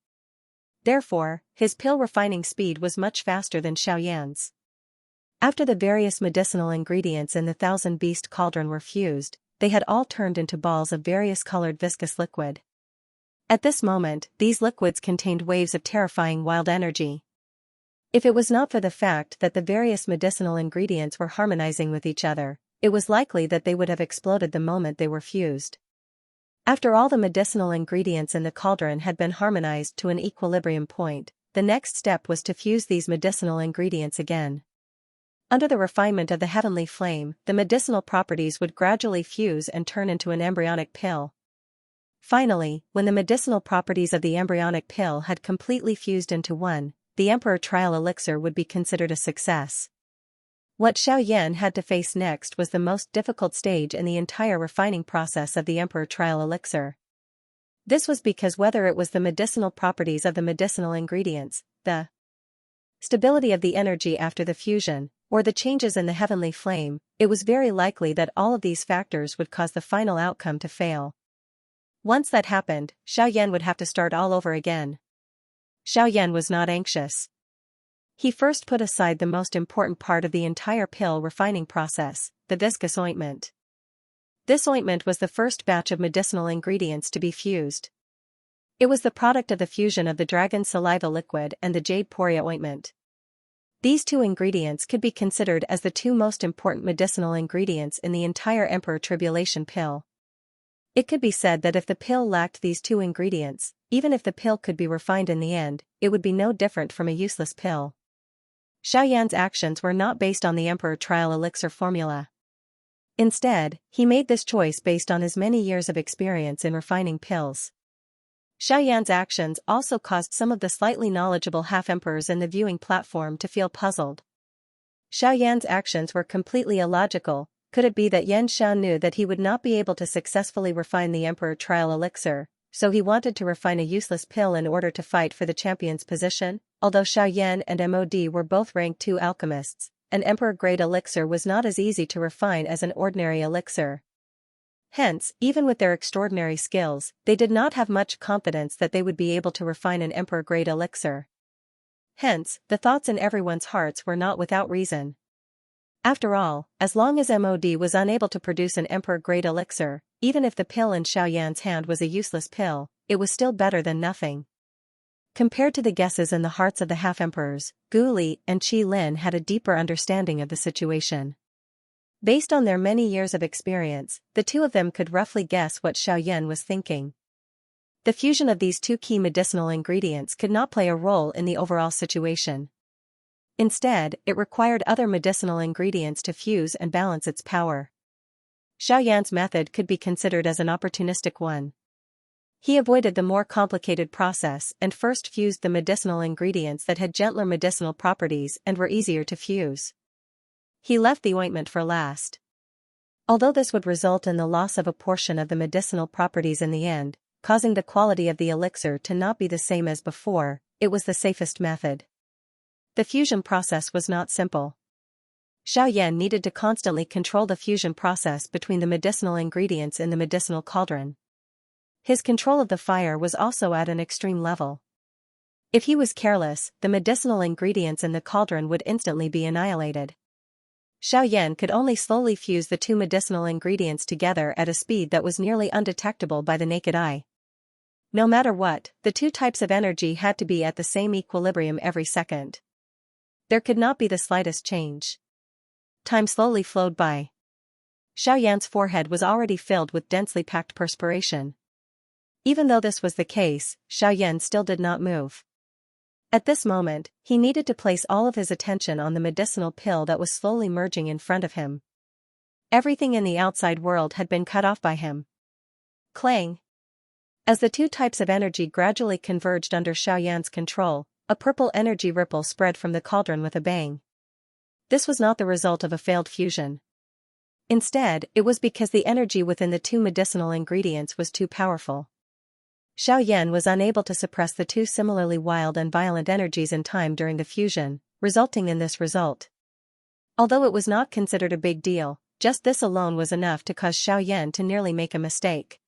Therefore, his pill refining speed was much faster than Xiaoyan's. After the various medicinal ingredients in the Thousand Beast Cauldron were fused, they had all turned into balls of various colored viscous liquid. At this moment, these liquids contained waves of terrifying wild energy. If it was not for the fact that the various medicinal ingredients were harmonizing with each other, it was likely that they would have exploded the moment they were fused. After all the medicinal ingredients in the cauldron had been harmonized to an equilibrium point, the next step was to fuse these medicinal ingredients again. Under the refinement of the heavenly flame, the medicinal properties would gradually fuse and turn into an embryonic pill. Finally, when the medicinal properties of the embryonic pill had completely fused into one, the Emperor Trial Elixir would be considered a success. What Xiaoyan had to face next was the most difficult stage in the entire refining process of the Emperor Trial Elixir. This was because whether it was the medicinal properties of the medicinal ingredients, the stability of the energy after the fusion, or the changes in the heavenly flame, it was very likely that all of these factors would cause the final outcome to fail. Once that happened, Xiaoyan would have to start all over again. Xiaoyan was not anxious. He first put aside the most important part of the entire pill refining process, the viscous ointment. This ointment was the first batch of medicinal ingredients to be fused. It was the product of the fusion of the dragon saliva liquid and the jade poria ointment. These 2 ingredients could be considered as the 2 most important medicinal ingredients in the entire Emperor Tribulation pill. It could be said that if the pill lacked these 2 ingredients, even if the pill could be refined in the end, it would be no different from a useless pill. Xiaoyan's actions were not based on the Emperor Trial Elixir formula. Instead, he made this choice based on his many years of experience in refining pills. Xiaoyan's actions also caused some of the slightly knowledgeable half-emperors in the viewing platform to feel puzzled. Xiaoyan's actions were completely illogical. Could it be that Yan Xiao knew that he would not be able to successfully refine the Emperor Trial Elixir, so he wanted to refine a useless pill in order to fight for the champion's position? Although Xiaoyan and MOD were both rank 2 alchemists, an Emperor-grade elixir was not as easy to refine as an ordinary elixir. Hence, even with their extraordinary skills, they did not have much confidence that they would be able to refine an Emperor-grade elixir. Hence, the thoughts in everyone's hearts were not without reason. After all, as long as MOD was unable to produce an Emperor-grade elixir, even if the pill in Xiaoyan's hand was a useless pill, it was still better than nothing. Compared to the guesses in the hearts of the half-emperors, Gu Li and Qi Lin had a deeper understanding of the situation. Based on their many years of experience, the 2 of them could roughly guess what Xiaoyan was thinking. The fusion of these 2 key medicinal ingredients could not play a role in the overall situation. Instead, it required other medicinal ingredients to fuse and balance its power. Xiaoyan's method could be considered as an opportunistic one. He avoided the more complicated process and first fused the medicinal ingredients that had gentler medicinal properties and were easier to fuse. He left the ointment for last. Although this would result in the loss of a portion of the medicinal properties in the end, causing the quality of the elixir to not be the same as before, it was the safest method. The fusion process was not simple. Xiaoyan needed to constantly control the fusion process between the medicinal ingredients in the medicinal cauldron. His control of the fire was also at an extreme level. If he was careless, the medicinal ingredients in the cauldron would instantly be annihilated. Xiaoyan could only slowly fuse the two medicinal ingredients together at a speed that was nearly undetectable by the naked eye. No matter what, the two types of energy had to be at the same equilibrium every second. There could not be the slightest change. Time slowly flowed by. Xiaoyan's forehead was already filled with densely packed perspiration. Even though this was the case, Xiaoyan still did not move. At this moment, he needed to place all of his attention on the medicinal pill that was slowly merging in front of him. Everything in the outside world had been cut off by him. Clang! As the two types of energy gradually converged under Xiaoyan's control, a purple energy ripple spread from the cauldron with a bang. This was not the result of a failed fusion. Instead, it was because the energy within the two medicinal ingredients was too powerful. Xiaoyan was unable to suppress the two similarly wild and violent energies in time during the fusion, resulting in this result. Although it was not considered a big deal, just this alone was enough to cause Xiaoyan to nearly make a mistake.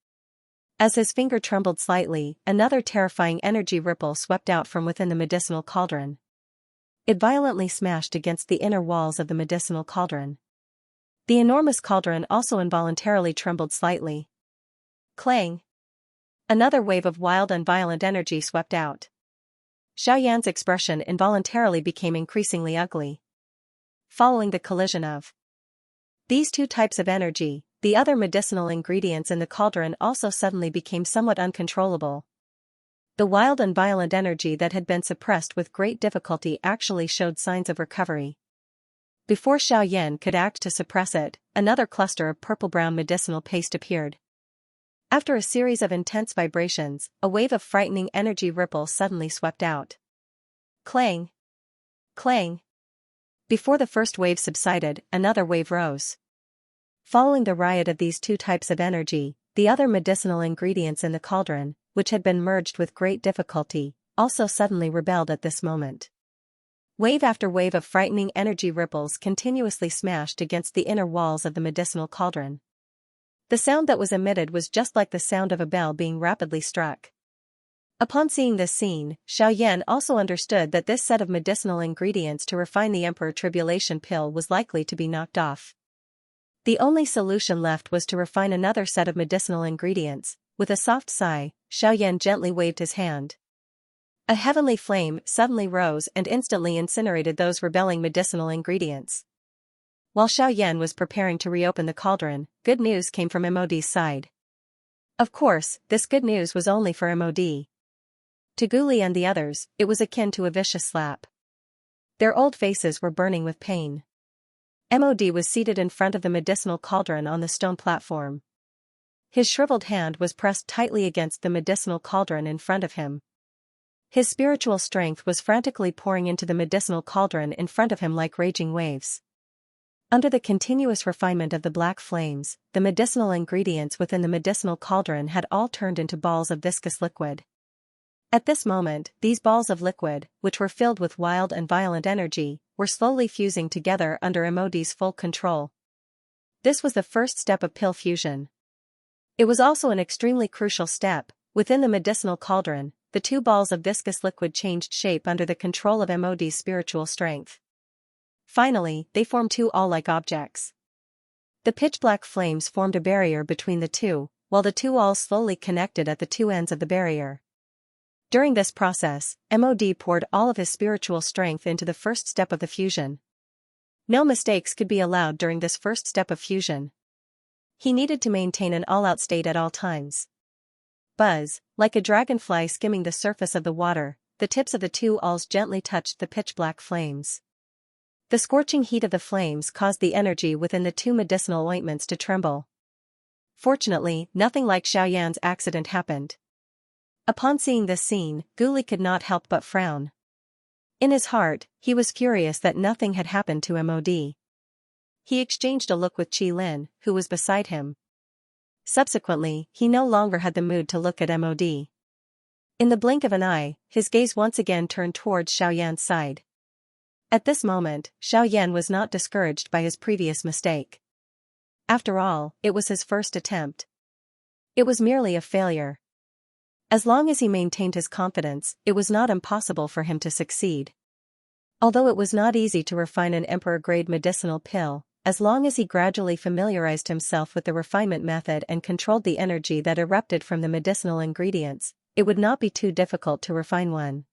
As his finger trembled slightly, another terrifying energy ripple swept out from within the medicinal cauldron. It violently smashed against the inner walls of the medicinal cauldron. The enormous cauldron also involuntarily trembled slightly. Clang! Another wave of wild and violent energy swept out. Xiaoyan's expression involuntarily became increasingly ugly. Following the collision of these two types of energy, the other medicinal ingredients in the cauldron also suddenly became somewhat uncontrollable. The wild and violent energy that had been suppressed with great difficulty actually showed signs of recovery. Before Xiaoyan could act to suppress it, another cluster of purple-brown medicinal paste appeared. After a series of intense vibrations, a wave of frightening energy ripples suddenly swept out. Clang! Clang! Before the first wave subsided, another wave rose. Following the riot of these two types of energy, the other medicinal ingredients in the cauldron, which had been merged with great difficulty, also suddenly rebelled at this moment. Wave after wave of frightening energy ripples continuously smashed against the inner walls of the medicinal cauldron. The sound that was emitted was just like the sound of a bell being rapidly struck. Upon seeing this scene, Xiaoyan also understood that this set of medicinal ingredients to refine the Emperor Tribulation pill was likely to be knocked off. The only solution left was to refine another set of medicinal ingredients. With a soft sigh, Xiaoyan gently waved his hand. A heavenly flame suddenly rose and instantly incinerated those rebelling medicinal ingredients. While Xiaoyan was preparing to reopen the cauldron, good news came from MOD's side. Of course, this good news was only for MOD. To Guli and the others, it was akin to a vicious slap. Their old faces were burning with pain. MOD was seated in front of the medicinal cauldron on the stone platform. His shriveled hand was pressed tightly against the medicinal cauldron in front of him. His spiritual strength was frantically pouring into the medicinal cauldron in front of him like raging waves. Under the continuous refinement of the black flames, the medicinal ingredients within the medicinal cauldron had all turned into balls of viscous liquid. At this moment, these balls of liquid, which were filled with wild and violent energy, were slowly fusing together under MOD's full control. This was the first step of pill fusion. It was also an extremely crucial step. Within the medicinal cauldron, the two balls of viscous liquid changed shape under the control of MOD's spiritual strength. Finally, they formed two all-like objects. The pitch-black flames formed a barrier between the two, while the two alls slowly connected at the two ends of the barrier. During this process, MOD poured all of his spiritual strength into the first step of the fusion. No mistakes could be allowed during this first step of fusion. He needed to maintain an all-out state at all times. Buzz, like a dragonfly skimming the surface of the water, the tips of the two alls gently touched the pitch-black flames. The scorching heat of the flames caused the energy within the two medicinal ointments to tremble. Fortunately, nothing like Xiaoyan's accident happened. Upon seeing this scene, Guli could not help but frown. In his heart, he was furious that nothing had happened to Mod. He exchanged a look with Qi Lin, who was beside him. Subsequently, he no longer had the mood to look at Mod. In the blink of an eye, his gaze once again turned towards Xiaoyan's side. At this moment, Xiaoyan was not discouraged by his previous mistake. After all, it was his first attempt. It was merely a failure. As long as he maintained his confidence, it was not impossible for him to succeed. Although it was not easy to refine an emperor-grade medicinal pill, as long as he gradually familiarized himself with the refinement method and controlled the energy that erupted from the medicinal ingredients, it would not be too difficult to refine one.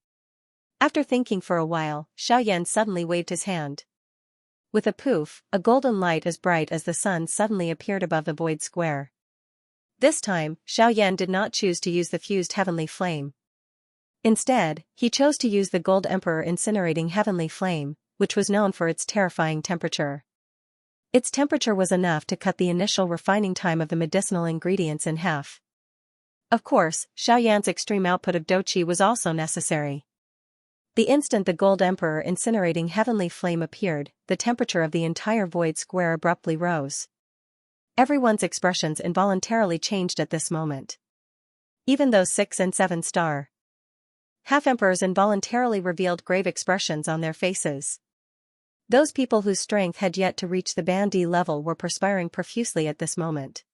After thinking for a while, Xiaoyan suddenly waved his hand. With a poof, a golden light as bright as the sun suddenly appeared above the void square. This time, Xiaoyan did not choose to use the fused heavenly flame. Instead, he chose to use the Gold Emperor incinerating heavenly flame, which was known for its terrifying temperature. Its temperature was enough to cut the initial refining time of the medicinal ingredients in half. Of course, Xiaoyan's extreme output of doqi was also necessary. The instant the Gold Emperor incinerating heavenly flame appeared, the temperature of the entire void square abruptly rose. Everyone's expressions involuntarily changed at this moment. Even those 6 and 7-star half-emperors involuntarily revealed grave expressions on their faces. Those people whose strength had yet to reach the Band D level were perspiring profusely at this moment.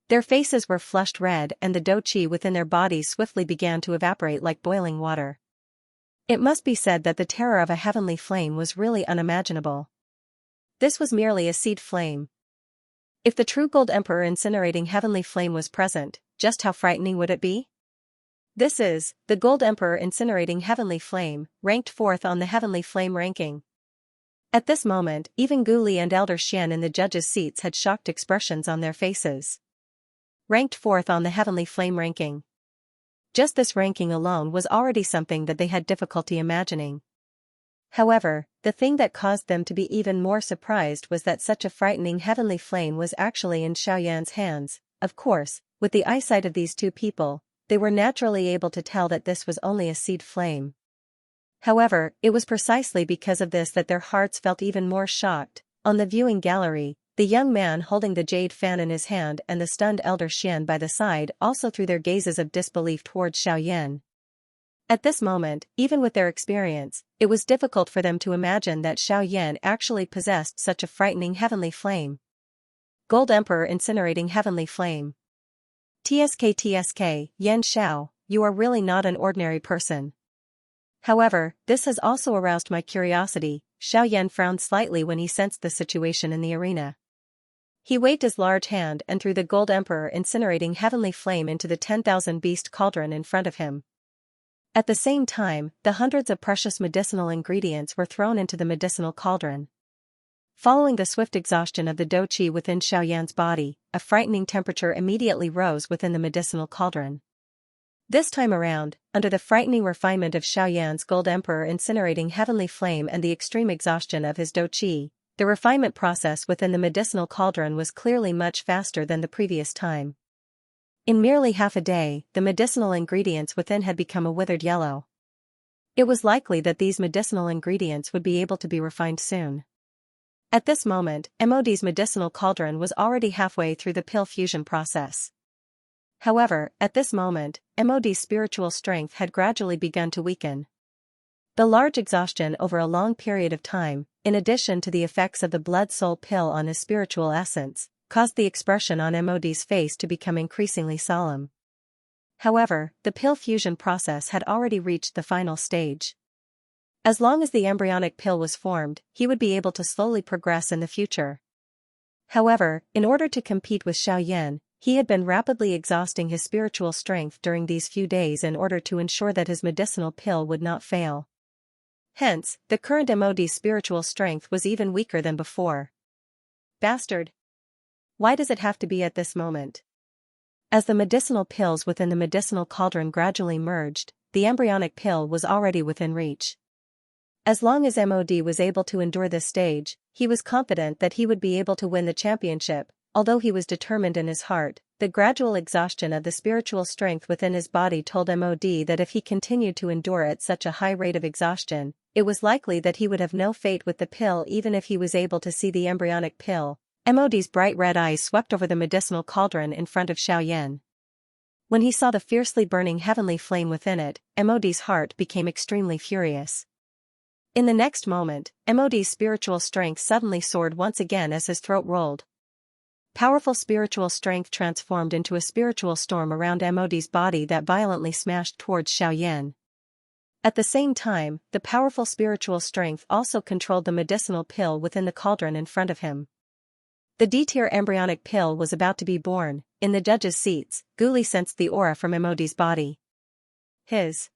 Their faces were flushed red and the doqi within their bodies swiftly began to evaporate like boiling water. It must be said that the terror of a heavenly flame was really unimaginable. This was merely a seed flame. If the true Gold Emperor incinerating heavenly flame was present, just how frightening would it be? This is, the Gold Emperor incinerating heavenly flame, ranked 4th on the heavenly flame ranking. At this moment, even Guli and Elder Xian in the judges' seats had shocked expressions on their faces. Ranked 4th on the heavenly flame ranking. Just this ranking alone was already something that they had difficulty imagining. However, the thing that caused them to be even more surprised was that such a frightening heavenly flame was actually in Xiaoyan's hands. Of course, with the eyesight of these two people, they were naturally able to tell that this was only a seed flame. However, it was precisely because of this that their hearts felt even more shocked. On the viewing gallery, the young man holding the jade fan in his hand and the stunned Elder Xian by the side also threw their gazes of disbelief towards Xiaoyan. At this moment, even with their experience, it was difficult for them to imagine that Xiaoyan actually possessed such a frightening heavenly flame. Gold Emperor incinerating heavenly flame. TSK, Yan Xiao, you are really not an ordinary person. However, this has also aroused my curiosity. Xiaoyan frowned slightly when he sensed the situation in the arena. He waved his large hand and threw the Gold Emperor incinerating heavenly flame into the 10,000 beast cauldron in front of him. At the same time, the hundreds of precious medicinal ingredients were thrown into the medicinal cauldron. Following the swift exhaustion of the doqi within Xiaoyan's body, a frightening temperature immediately rose within the medicinal cauldron. This time around, under the frightening refinement of Xiaoyan's Gold Emperor incinerating heavenly flame and the extreme exhaustion of his doqi, the refinement process within the medicinal cauldron was clearly much faster than the previous time. In merely half a day, the medicinal ingredients within had become a withered yellow. It was likely that these medicinal ingredients would be able to be refined soon. At this moment, Mod's medicinal cauldron was already halfway through the pill fusion process. However, at this moment, Mod's spiritual strength had gradually begun to weaken. The large exhaustion over a long period of time, in addition to the effects of the blood-soul pill on his spiritual essence, caused the expression on Mod's face to become increasingly solemn. However, the pill fusion process had already reached the final stage. As long as the embryonic pill was formed, he would be able to slowly progress in the future. However, in order to compete with Xiaoyan, he had been rapidly exhausting his spiritual strength during these few days in order to ensure that his medicinal pill would not fail. Hence, the current Mod's spiritual strength was even weaker than before. Bastard! Why does it have to be at this moment? As the medicinal pills within the medicinal cauldron gradually merged, the embryonic pill was already within reach. As long as Mod was able to endure this stage, he was confident that he would be able to win the championship. Although he was determined in his heart, the gradual exhaustion of the spiritual strength within his body told MOD that if he continued to endure at such a high rate of exhaustion, it was likely that he would have no fate with the pill even if he was able to see the embryonic pill. MOD's bright red eyes swept over the medicinal cauldron in front of Xiaoyan. When he saw the fiercely burning heavenly flame within it, MOD's heart became extremely furious. In the next moment, MOD's spiritual strength suddenly soared once again as his throat rolled. Powerful spiritual strength transformed into a spiritual storm around MOD's body that violently smashed towards Xiaoyan. At the same time, the powerful spiritual strength also controlled the medicinal pill within the cauldron in front of him. The D-tier embryonic pill was about to be born. In the judges' seats, Guli sensed the aura from MOD's body. His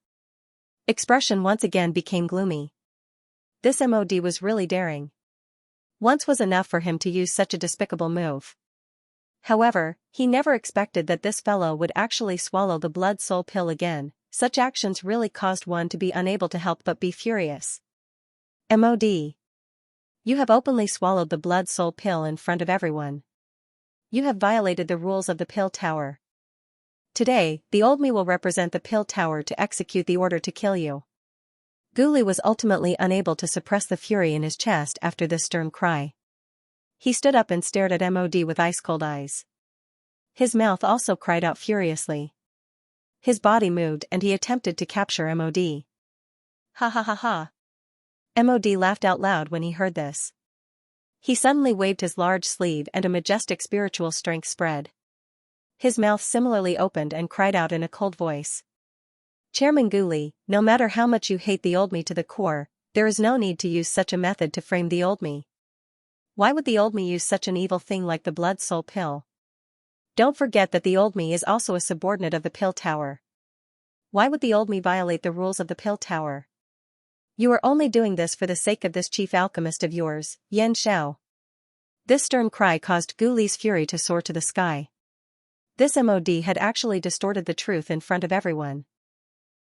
expression once again became gloomy. This MOD was really daring. Once was enough for him to use such a despicable move. However, he never expected that this fellow would actually swallow the blood soul pill again. Such actions really caused one to be unable to help but be furious. MOD. You have openly swallowed the blood soul pill in front of everyone. You have violated the rules of the pill tower. Today, the old me will represent the pill tower to execute the order to kill you. Guli was ultimately unable to suppress the fury in his chest after this stern cry. He stood up and stared at MOD with ice-cold eyes. His mouth also cried out furiously. His body moved and he attempted to capture MOD. Ha ha ha ha. MOD laughed out loud when he heard this. He suddenly waved his large sleeve and a majestic spiritual strength spread. His mouth similarly opened and cried out in a cold voice. Chairman Guli, no matter how much you hate the old me to the core, there is no need to use such a method to frame the old me. Why would the old me use such an evil thing like the blood soul pill? Don't forget that the old me is also a subordinate of the pill tower. Why would the old me violate the rules of the pill tower? You are only doing this for the sake of this chief alchemist of yours, Xianxia. This stern cry caused Guli's fury to soar to the sky. This MOD had actually distorted the truth in front of everyone.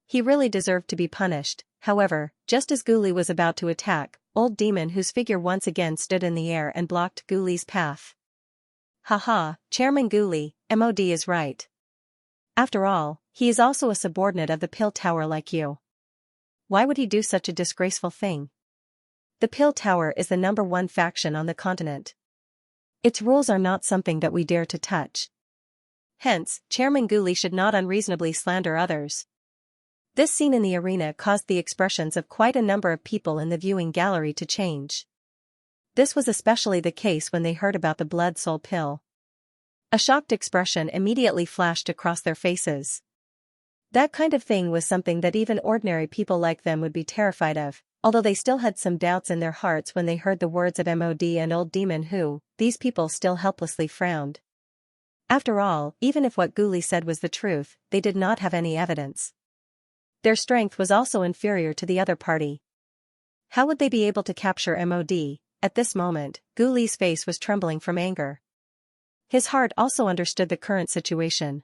He really deserved to be punished. However, just as Guli was about to attack, old demon whose figure once again stood in the air and blocked Guli's path. Haha, Chairman Guli, MOD is right. After all, he is also a subordinate of the pill tower like you. Why would he do such a disgraceful thing? The pill tower is the #1 faction on the continent. Its rules are not something that we dare to touch. Hence, Chairman Guli should not unreasonably slander others. This scene in the arena caused the expressions of quite a number of people in the viewing gallery to change. This was especially the case when they heard about the blood soul pill. A shocked expression immediately flashed across their faces. That kind of thing was something that even ordinary people like them would be terrified of, although they still had some doubts in their hearts when they heard the words of MOD and old demon who, these people still helplessly frowned. After all, even if what Guli said was the truth, they did not have any evidence. Their strength was also inferior to the other party. How would they be able to capture MOD? At this moment, Guli's face was trembling from anger. His heart also understood the current situation.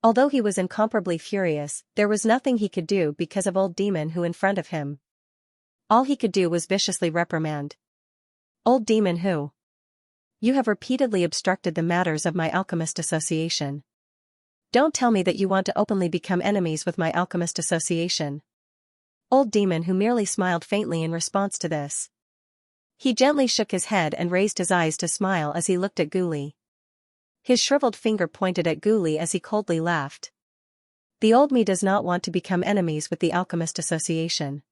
Although he was incomparably furious, there was nothing he could do because of old demon who in front of him. All he could do was viciously reprimand. Old demon who? You have repeatedly obstructed the matters of my alchemist association. Don't tell me that you want to openly become enemies with my alchemist association. Old demon who merely smiled faintly in response to this. He gently shook his head and raised his eyes to smile as he looked at Guli. His shriveled finger pointed at Guli as he coldly laughed. The old me does not want to become enemies with the alchemist association.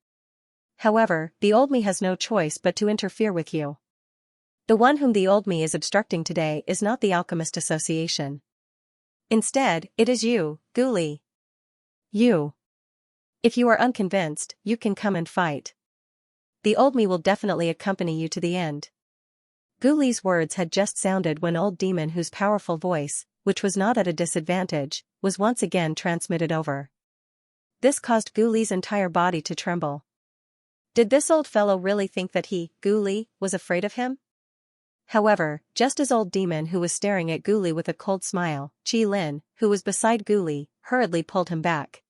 However, the old me has no choice but to interfere with you. The one whom the old me is obstructing today is not the alchemist association. Instead, it is you, Guli. You. If you are unconvinced, you can come and fight. The old me will definitely accompany you to the end. Guli's words had just sounded when old demon whose powerful voice, which was not at a disadvantage, was once again transmitted over. This caused Guli's entire body to tremble. Did this old fellow really think that he, Guli, was afraid of him? However, just as old demon who was staring at Guli with a cold smile, Qi Lin, who was beside Guli, hurriedly pulled him back.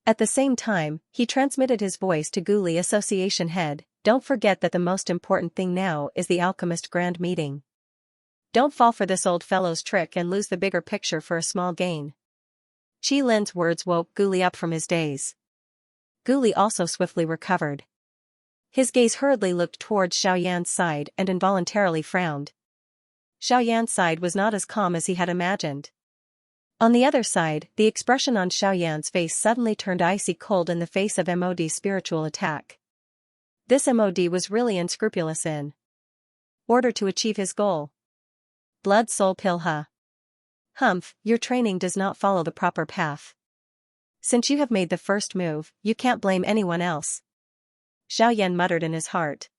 At the same time, he transmitted his voice to Guli Association Head, don't forget that the most important thing now is the Alchemist Grand Meeting. Don't fall for this old fellow's trick and lose the bigger picture for a small gain. Qi Lin's words woke Guli up from his daze. Guli also swiftly recovered. His gaze hurriedly looked towards Xiaoyan's side and involuntarily frowned. Xiaoyan's side was not as calm as he had imagined. On the other side, the expression on Xiaoyan's face suddenly turned icy cold in the face of MOD's spiritual attack. This MOD was really unscrupulous in order to achieve his goal. Blood soul pill huh? Humph, your training does not follow the proper path. Since you have made the first move, you can't blame anyone else. Xiaoyan muttered in his heart.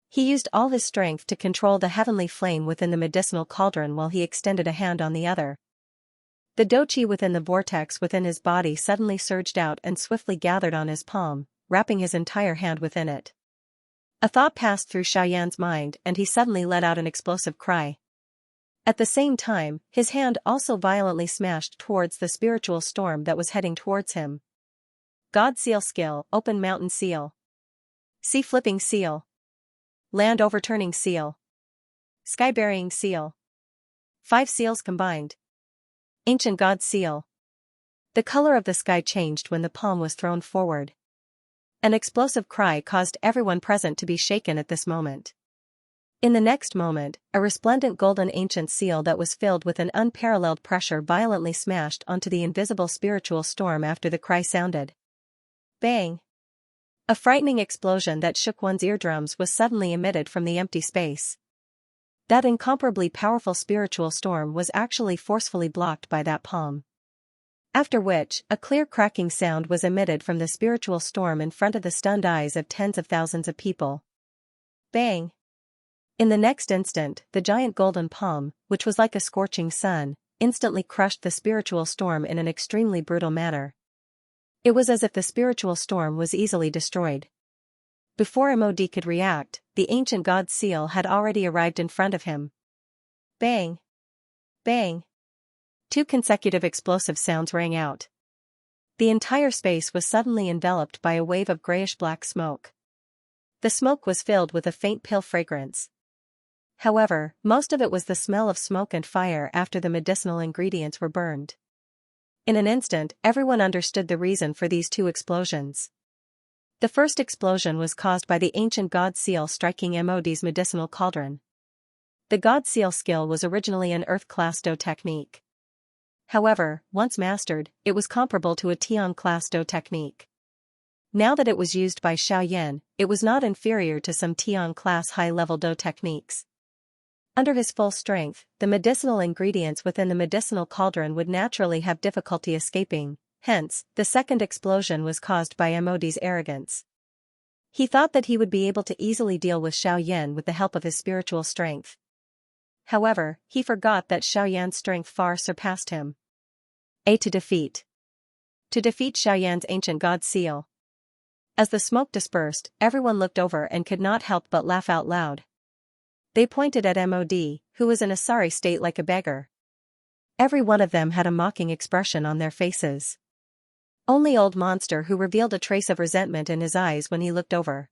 He used all his strength to control the heavenly flame within the medicinal cauldron while he extended a hand on the other. The doqi within the vortex within his body suddenly surged out and swiftly gathered on his palm, wrapping his entire hand within it. A thought passed through Xiaoyan's mind and he suddenly let out an explosive cry. At the same time, his hand also violently smashed towards the spiritual storm that was heading towards him. God Seal Skill, Open Mountain Seal. Sea Flipping Seal. Land Overturning Seal. Sky Burying Seal. 5 seals combined. Ancient God Seal. The color of the sky changed when the palm was thrown forward. An explosive cry caused everyone present to be shaken at this moment. In the next moment, a resplendent golden ancient seal that was filled with an unparalleled pressure violently smashed onto the invisible spiritual storm after the cry sounded. Bang! A frightening explosion that shook one's eardrums was suddenly emitted from the empty space. That incomparably powerful spiritual storm was actually forcefully blocked by that palm. After which, a clear cracking sound was emitted from the spiritual storm in front of the stunned eyes of tens of thousands of people. Bang! In the next instant, the giant golden palm, which was like a scorching sun, instantly crushed the spiritual storm in an extremely brutal manner. It was as if the spiritual storm was easily destroyed. Before MOD could react, the ancient god seal had already arrived in front of him. Bang! Bang! 2 consecutive explosive sounds rang out. The entire space was suddenly enveloped by a wave of grayish-black smoke. The smoke was filled with a faint pill fragrance. However, most of it was the smell of smoke and fire after the medicinal ingredients were burned. In an instant, everyone understood the reason for these 2 explosions. The first explosion was caused by the ancient god seal striking MOD's medicinal cauldron. The god seal skill was originally an earth-class Do technique. However, once mastered, it was comparable to a Tian-class Do technique. Now that it was used by Xiaoyan, it was not inferior to some Tian-class high-level Do techniques. Under his full strength, the medicinal ingredients within the medicinal cauldron would naturally have difficulty escaping, hence, the second explosion was caused by MOD's arrogance. He thought that he would be able to easily deal with Xiaoyan with the help of his spiritual strength. However, he forgot that Xiaoyan's strength far surpassed him. To defeat. To defeat Xiaoyan's ancient god seal. As the smoke dispersed, everyone looked over and could not help but laugh out loud. They pointed at MOD, who was in a sorry state like a beggar. Every one of them had a mocking expression on their faces. Only old monster who revealed a trace of resentment in his eyes when he looked over.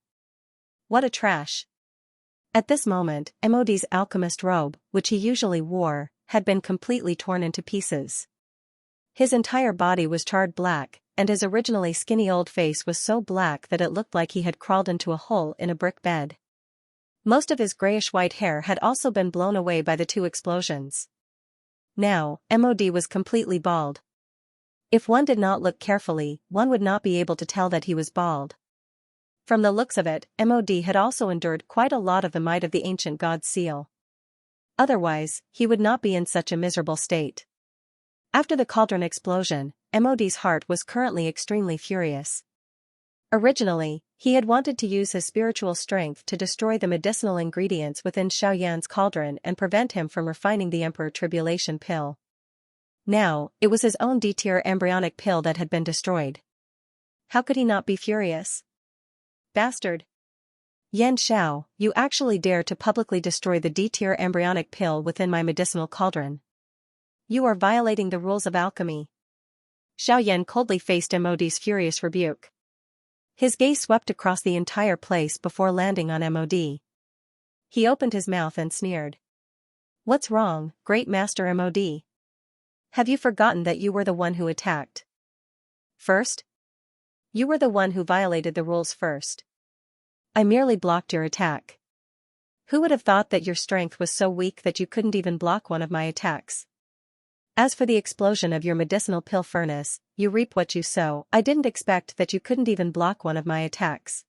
What a trash. At this moment, MOD's alchemist robe, which he usually wore, had been completely torn into pieces. His entire body was charred black, and his originally skinny old face was so black that it looked like he had crawled into a hole in a brick bed. Most of his grayish-white hair had also been blown away by the 2 explosions. Now, MOD was completely bald. If one did not look carefully, one would not be able to tell that he was bald. From the looks of it, MOD had also endured quite a lot of the might of the ancient god seal. Otherwise, he would not be in such a miserable state. After the cauldron explosion, MOD's heart was currently extremely furious. Originally, he had wanted to use his spiritual strength to destroy the medicinal ingredients within Xiaoyan's cauldron and prevent him from refining the Emperor Tribulation pill. Now, it was his own D-tier embryonic pill that had been destroyed. How could he not be furious? Bastard! Yan Xiao, you actually dare to publicly destroy the D-tier embryonic pill within my medicinal cauldron. You are violating the rules of alchemy. Xiaoyan coldly faced MOD's furious rebuke. His gaze swept across the entire place before landing on MOD. He opened his mouth and sneered. What's wrong, Great Master MOD? Have you forgotten that you were the one who attacked first? You were the one who violated the rules first. I merely blocked your attack. Who would have thought that your strength was so weak that you couldn't even block one of my attacks? As for the explosion of your medicinal pill furnace, you reap what you sow. I didn't expect that you couldn't even block one of my attacks.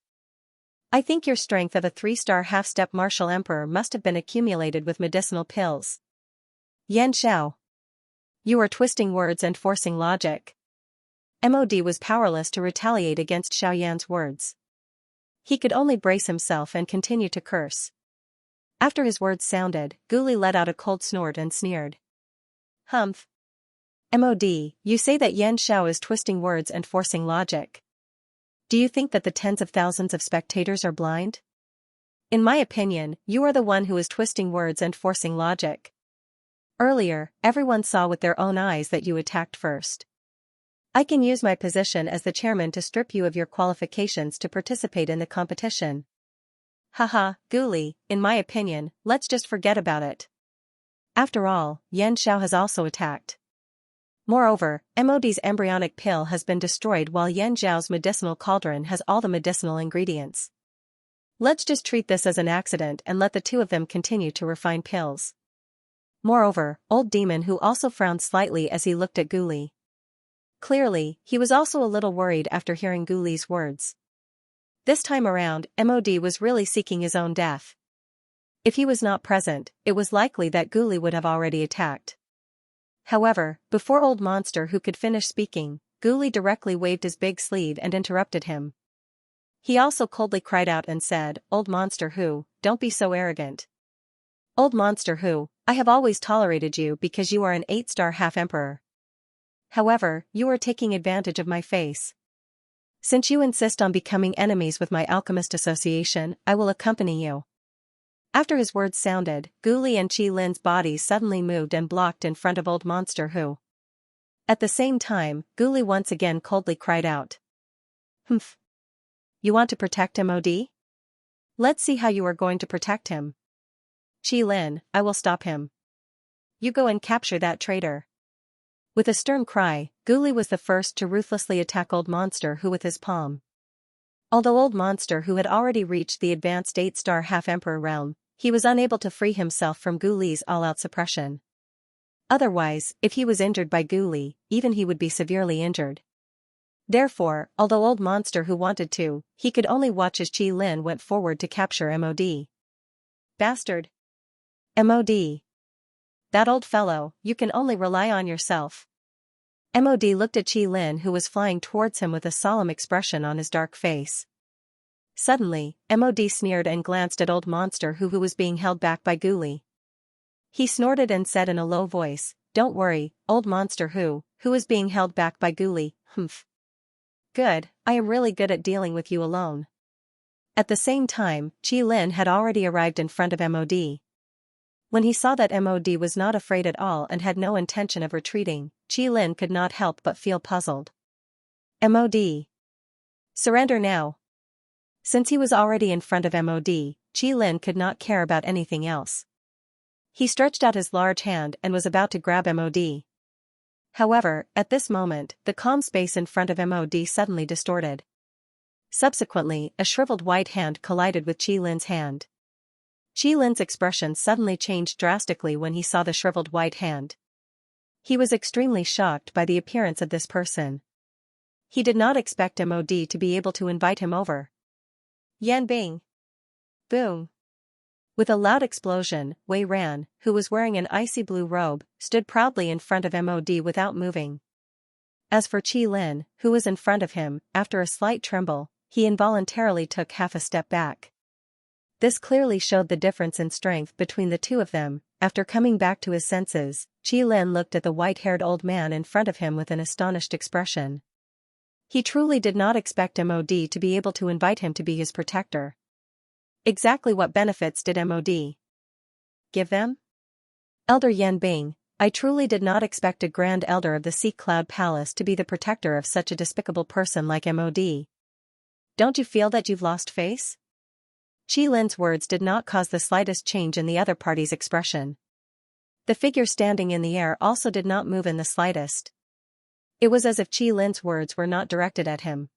I think your strength of a 3-star half-step martial emperor must have been accumulated with medicinal pills. Xianxia. You are twisting words and forcing logic. MOD was powerless to retaliate against Xiaoyan's words. He could only brace himself and continue to curse. After his words sounded, Guli let out a cold snort and sneered. Humph. MOD, you say that Xianxia is twisting words and forcing logic. Do you think that the tens of thousands of spectators are blind? In my opinion, you are the one who is twisting words and forcing logic. Earlier, everyone saw with their own eyes that you attacked first. I can use my position as the chairman to strip you of your qualifications to participate in the competition. Haha, Guli, in my opinion, let's just forget about it. After all, Xianxia has also attacked. Moreover, MOD's embryonic pill has been destroyed while Xiao's medicinal cauldron has all the medicinal ingredients. Let's just treat this as an accident and let the two of them continue to refine pills. Moreover, old demon who also frowned slightly as he looked at Guli. Clearly, he was also a little worried after hearing Guli's words. This time around, MOD was really seeking his own death. If he was not present, it was likely that Guli would have already attacked. However, before Old Monster who could finish speaking, Guli directly waved his big sleeve and interrupted him. He also coldly cried out and said, Old Monster who, don't be so arrogant. Old Monster who, I have always tolerated you because you are an 8-star half-emperor. However, you are taking advantage of my face. Since you insist on becoming enemies with my alchemist association, I will accompany you. After his words sounded, Guli and Qi Lin's bodies suddenly moved and blocked in front of Old Monster who. At the same time, Guli once again coldly cried out. Humph. You want to protect MOD? Let's see how you are going to protect him. Qi Lin, I will stop him. You go and capture that traitor. With a stern cry, Guli was the first to ruthlessly attack Old Monster who with his palm. Although Old Monster who had already reached the advanced 8-star half-emperor realm, he was unable to free himself from Guli's all-out suppression. Otherwise, if he was injured by Guli, even he would be severely injured. Therefore, although Old Monster who wanted to, he could only watch as Qi Lin went forward to capture MOD. Bastard. MOD. That old fellow, you can only rely on yourself. MOD looked at Qi Lin who was flying towards him with a solemn expression on his dark face. Suddenly, MOD sneered and glanced at Old Monster who was being held back by Guli. He snorted and said in a low voice, Don't worry, Old Monster who is being held back by Guli, humph. Good, I am really good at dealing with you alone. At the same time, Qi Lin had already arrived in front of MOD. When he saw that MOD was not afraid at all and had no intention of retreating, Qi Lin could not help but feel puzzled. MOD. Surrender now. Since he was already in front of MOD, Qi Lin could not care about anything else. He stretched out his large hand and was about to grab MOD. However, at this moment, the calm space in front of MOD suddenly distorted. Subsequently, a shriveled white hand collided with Qi Lin's hand. Qi Lin's expression suddenly changed drastically when he saw the shriveled white hand. He was extremely shocked by the appearance of this person. He did not expect MOD to be able to invite him over. Yan Bing. Boom. With a loud explosion, Wei Ran, who was wearing an icy blue robe, stood proudly in front of MOD without moving. As for Qi Lin, who was in front of him, after a slight tremble, he involuntarily took half a step back. This clearly showed the difference in strength between the two of them. After coming back to his senses, Qi Lin looked at the white-haired old man in front of him with an astonished expression. He truly did not expect MOD to be able to invite him to be his protector. Exactly what benefits did MOD give them? Elder Yan Bing, I truly did not expect a Grand Elder of the Sea Cloud Palace to be the protector of such a despicable person like MOD. Don't you feel that you've lost face? Qi Lin's words did not cause the slightest change in the other party's expression. The figure standing in the air also did not move in the slightest. It was as if Qi Lin's words were not directed at him.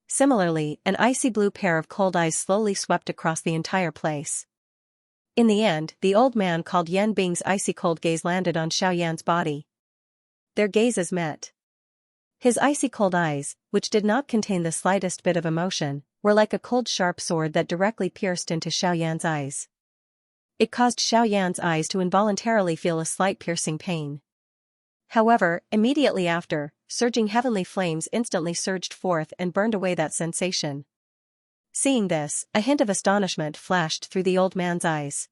Similarly, an icy blue pair of cold eyes slowly swept across the entire place. In the end, the old man called Yan Bing's icy cold gaze landed on Xiaoyan's body. Their gazes met. His icy cold eyes, which did not contain the slightest bit of emotion, were like a cold sharp sword that directly pierced into Xiaoyan's eyes. It caused Xiaoyan's eyes to involuntarily feel a slight piercing pain. However, immediately after, surging heavenly flames instantly surged forth and burned away that sensation. Seeing this, a hint of astonishment flashed through the old man's eyes.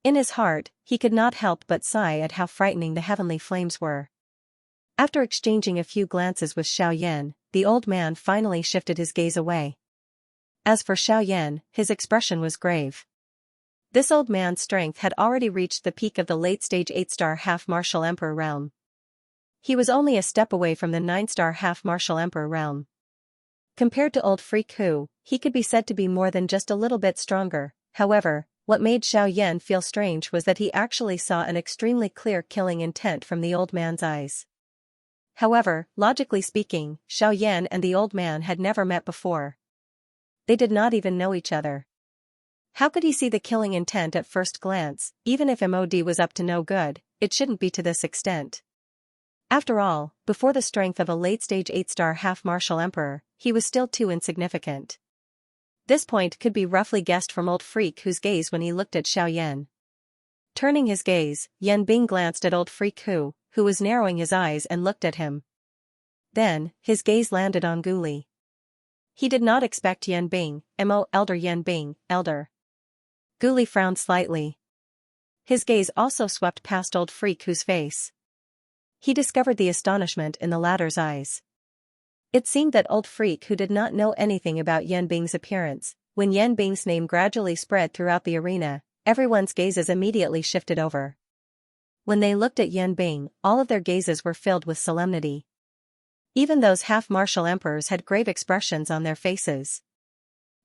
In his heart, he could not help but sigh at how frightening the heavenly flames were. After exchanging a few glances with Xiaoyan, the old man finally shifted his gaze away. As for Xiaoyan, his expression was grave. This old man's strength had already reached the peak of the late-stage 8-star half-martial emperor realm. He was only a step away from the 9-star half-martial emperor realm. Compared to old freak Hu, he could be said to be more than just a little bit stronger. However, what made Xiaoyan feel strange was that he actually saw an extremely clear killing intent from the old man's eyes. However, logically speaking, Xiaoyan and the old man had never met before. They did not even know each other. How could he see the killing intent at first glance? Even if MOD was up to no good, it shouldn't be to this extent. After all, before the strength of a late-stage 8-star half-martial emperor, he was still too insignificant. This point could be roughly guessed from old freak Hu's gaze when he looked at Xiaoyan. Turning his gaze, Yan Bing glanced at old freak Hu was narrowing his eyes and looked at him. Then, his gaze landed on Guli. He did not expect Yan Bing, elder Yan Bing, elder. Guli frowned slightly. His gaze also swept past old freak Hu's face. He discovered the astonishment in the latter's eyes. It seemed that old freak Hu did not know anything about Yan Bing's appearance. When Yan Bing's name gradually spread throughout the arena, everyone's gazes immediately shifted over. When they looked at Yan Bing, all of their gazes were filled with solemnity. Even those half-martial emperors had grave expressions on their faces.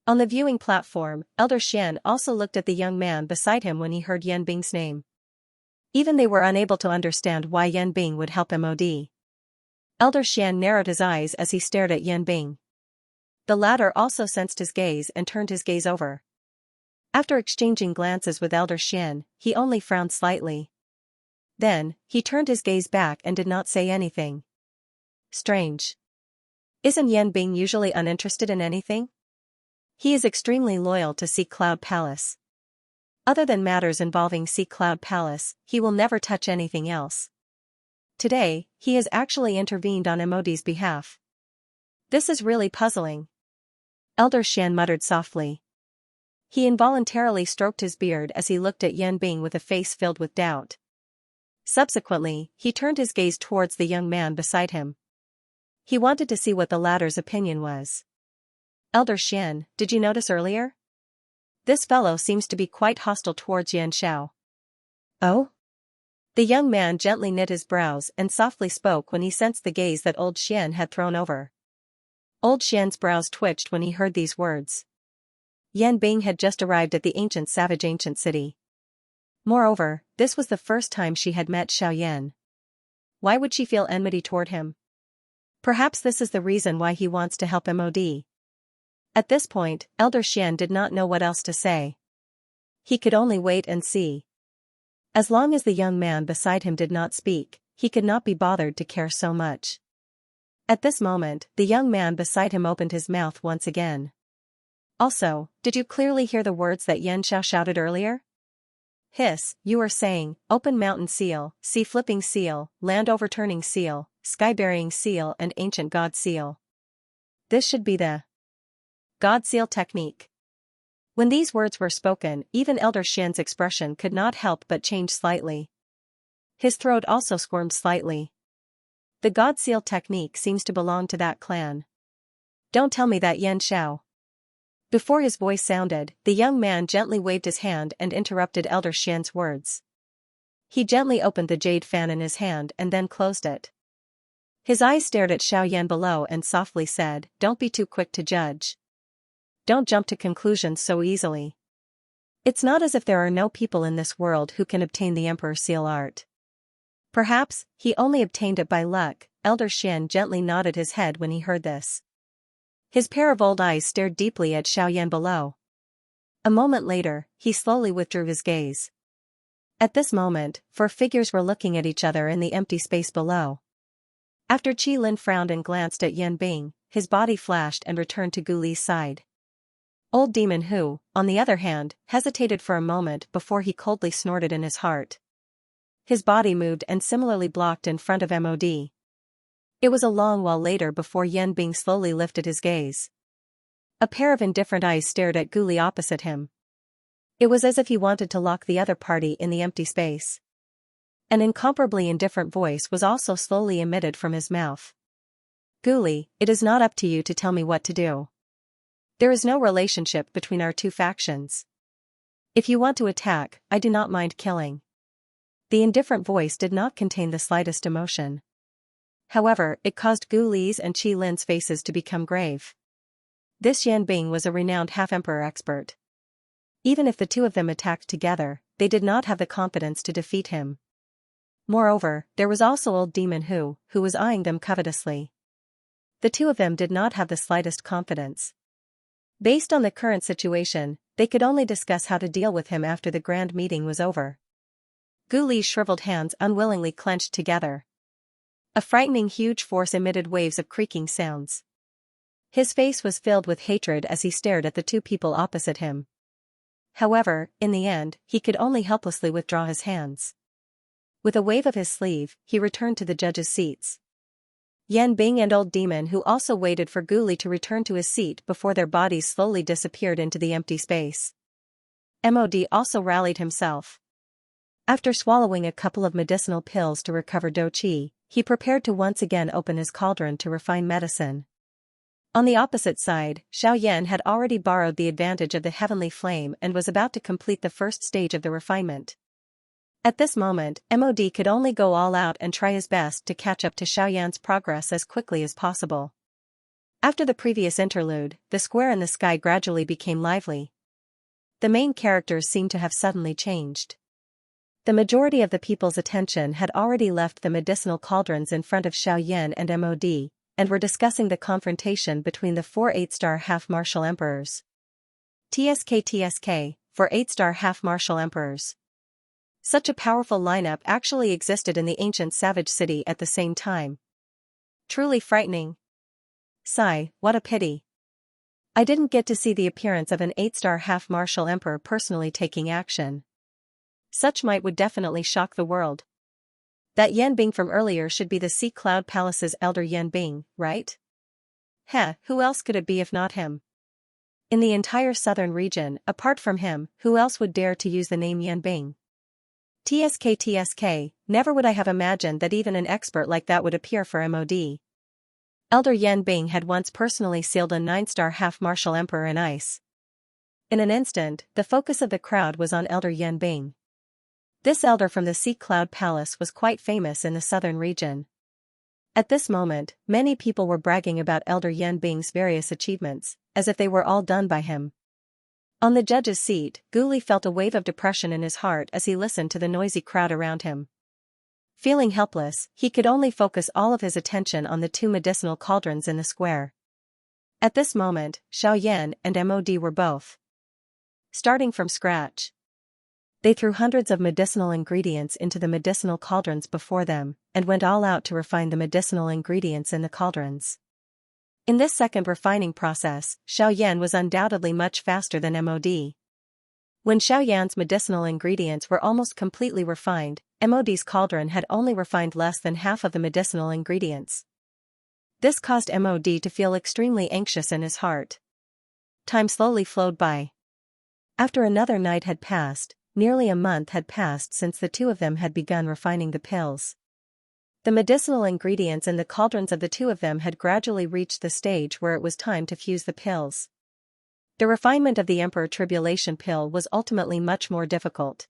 On the viewing platform, Elder Xian also looked at the young man beside him when he heard Yan Bing's name. Even they were unable to understand why Yan Bing would help MOD. Elder Xian narrowed his eyes as he stared at Yan Bing. The latter also sensed his gaze and turned his gaze over. After exchanging glances with Elder Xian, he only frowned slightly. Then, he turned his gaze back and did not say anything. Strange. Isn't Yan Bing usually uninterested in anything? He is extremely loyal to Sea Cloud Palace. Other than matters involving Sea Cloud Palace, he will never touch anything else. Today, he has actually intervened on MOD's behalf. This is really puzzling. Elder Xian muttered softly. He involuntarily stroked his beard as he looked at Yan Bing with a face filled with doubt. Subsequently, he turned his gaze towards the young man beside him. He wanted to see what the latter's opinion was. Elder Xian, did you notice earlier? This fellow seems to be quite hostile towards Yan Xiao. Oh? The young man gently knit his brows and softly spoke when he sensed the gaze that old Xian had thrown over. Old Xian's brows twitched when he heard these words. Yan Bing had just arrived at the ancient city. Moreover, this was the first time she had met Xiaoyan. Why would she feel enmity toward him? Perhaps this is the reason why he wants to help MOD. At this point, Elder Xian did not know what else to say. He could only wait and see. As long as the young man beside him did not speak, he could not be bothered to care so much. At this moment, the young man beside him opened his mouth once again. Also, did you clearly hear the words that Yan Xiao shouted earlier? Hiss, you are saying, open mountain seal, sea flipping seal, land overturning seal, sky burying seal and ancient god seal. This should be the God seal technique. When these words were spoken, even Elder Xian's expression could not help but change slightly. His throat also squirmed slightly. The God seal technique seems to belong to that clan. Don't tell me that, Yan Xiao. Before his voice sounded, the young man gently waved his hand and interrupted Elder Xian's words. He gently opened the jade fan in his hand and then closed it. His eyes stared at Xiaoyan below and softly said, "Don't be too quick to judge. Don't jump to conclusions so easily. It's not as if there are no people in this world who can obtain the Emperor's seal art. Perhaps, he only obtained it by luck. Elder Xian gently nodded his head when he heard this. His pair of old eyes stared deeply at Xiaoyan below. A moment later, he slowly withdrew his gaze. At this moment, 4 figures were looking at each other in the empty space below. After Qi Lin frowned and glanced at Yan Bing, his body flashed and returned to Gu Li's side. Old Demon Hu, on the other hand, hesitated for a moment before he coldly snorted in his heart. His body moved and similarly blocked in front of Mod. It was a long while later before Yan Bing slowly lifted his gaze. A pair of indifferent eyes stared at Gu Li opposite him. It was as if he wanted to lock the other party in the empty space. An incomparably indifferent voice was also slowly emitted from his mouth. Gu Li, it is not up to you to tell me what to do. There is no relationship between our 2 factions. If you want to attack, I do not mind killing. The indifferent voice did not contain the slightest emotion. However, it caused Gu Li's and Qi Lin's faces to become grave. This Yan Bing was a renowned half-emperor expert. Even if the 2 of them attacked together, they did not have the confidence to defeat him. Moreover, there was also old Demon Hu was eyeing them covetously. The 2 of them did not have the slightest confidence. Based on the current situation, they could only discuss how to deal with him after the grand meeting was over. Gu Li's shriveled hands unwillingly clenched together. A frightening huge force emitted waves of creaking sounds. His face was filled with hatred as he stared at the 2 people opposite him. However, in the end, he could only helplessly withdraw his hands. With a wave of his sleeve, he returned to the judges' seats. Yan Bing and Old Demon Hu also waited for Gu Li to return to his seat before their bodies slowly disappeared into the empty space. Mod also rallied himself. After swallowing a couple of medicinal pills to recover Do Qi, he prepared to once again open his cauldron to refine medicine. On the opposite side, Xiaoyan had already borrowed the advantage of the heavenly flame and was about to complete the first stage of the refinement. At this moment, Mod could only go all out and try his best to catch up to Xiaoyan's progress as quickly as possible. After the previous interlude, the square in the sky gradually became lively. The main characters seemed to have suddenly changed. The majority of the people's attention had already left the medicinal cauldrons in front of Xiaoyan and Mod, and were discussing the confrontation between the 4 8-star half-martial emperors. TSK for 8-star half-martial emperors. Such a powerful lineup actually existed in the ancient savage city at the same time. Truly frightening. Sigh, what a pity. I didn't get to see the appearance of an 8-star half-martial emperor personally taking action. Such might would definitely shock the world. That Yan Bing from earlier should be the Sea Cloud Palace's elder Yan Bing, right? Heh, who else could it be if not him? In the entire southern region, apart from him, who else would dare to use the name Yan Bing? TSK, never would I have imagined that even an expert like that would appear for Mod. Elder Yan Bing had once personally sealed a 9-star half-martial emperor in ice. In an instant, the focus of the crowd was on Elder Yan Bing. This elder from the Sea Cloud Palace was quite famous in the southern region. At this moment, many people were bragging about Elder Yan Bing's various achievements, as if they were all done by him. On the judge's seat, Gu Li felt a wave of depression in his heart as he listened to the noisy crowd around him. Feeling helpless, he could only focus all of his attention on the 2 medicinal cauldrons in the square. At this moment, Xiaoyan and Mod were both starting from scratch. They threw hundreds of medicinal ingredients into the medicinal cauldrons before them, and went all out to refine the medicinal ingredients in the cauldrons. In this second refining process, Xiaoyan was undoubtedly much faster than Mod. When Xiaoyan's medicinal ingredients were almost completely refined, Mod's cauldron had only refined less than half of the medicinal ingredients. This caused Mod to feel extremely anxious in his heart. Time slowly flowed by. After another night had passed, nearly a month had passed since the 2 of them had begun refining the pills. The medicinal ingredients in the cauldrons of the 2 of them had gradually reached the stage where it was time to fuse the pills. The refinement of the Emperor Tribulation pill was ultimately much more difficult.